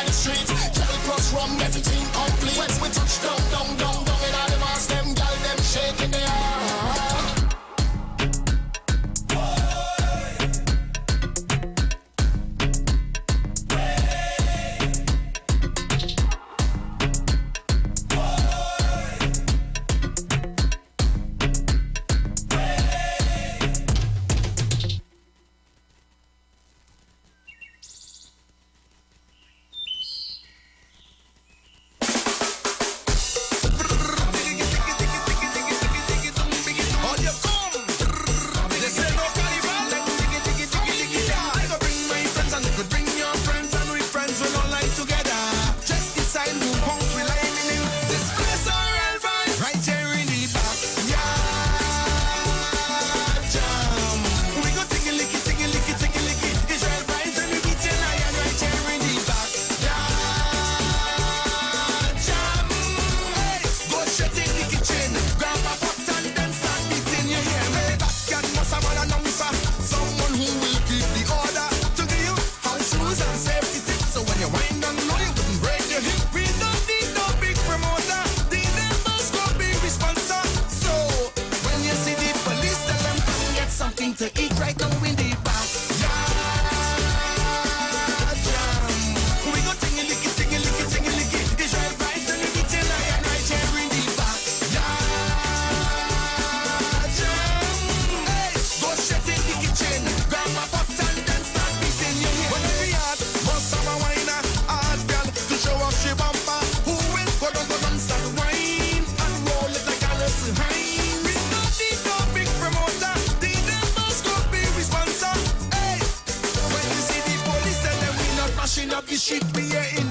the street, gal plus rum, everything complete. When we touch down in the bars, them gal, them shaking their heart. To eat right now in the back. Jam. We go tingy licky. Israel rice and we eat lion right here in the back. Jam. Hey, go shut in the kitchen. Grab my pot and then start beating your head. When every yard must have a whiner, hard girl to show off she bumper. Who will go down start wine and roll it like a little hind. We don't need no big promoter. Up the shit we are in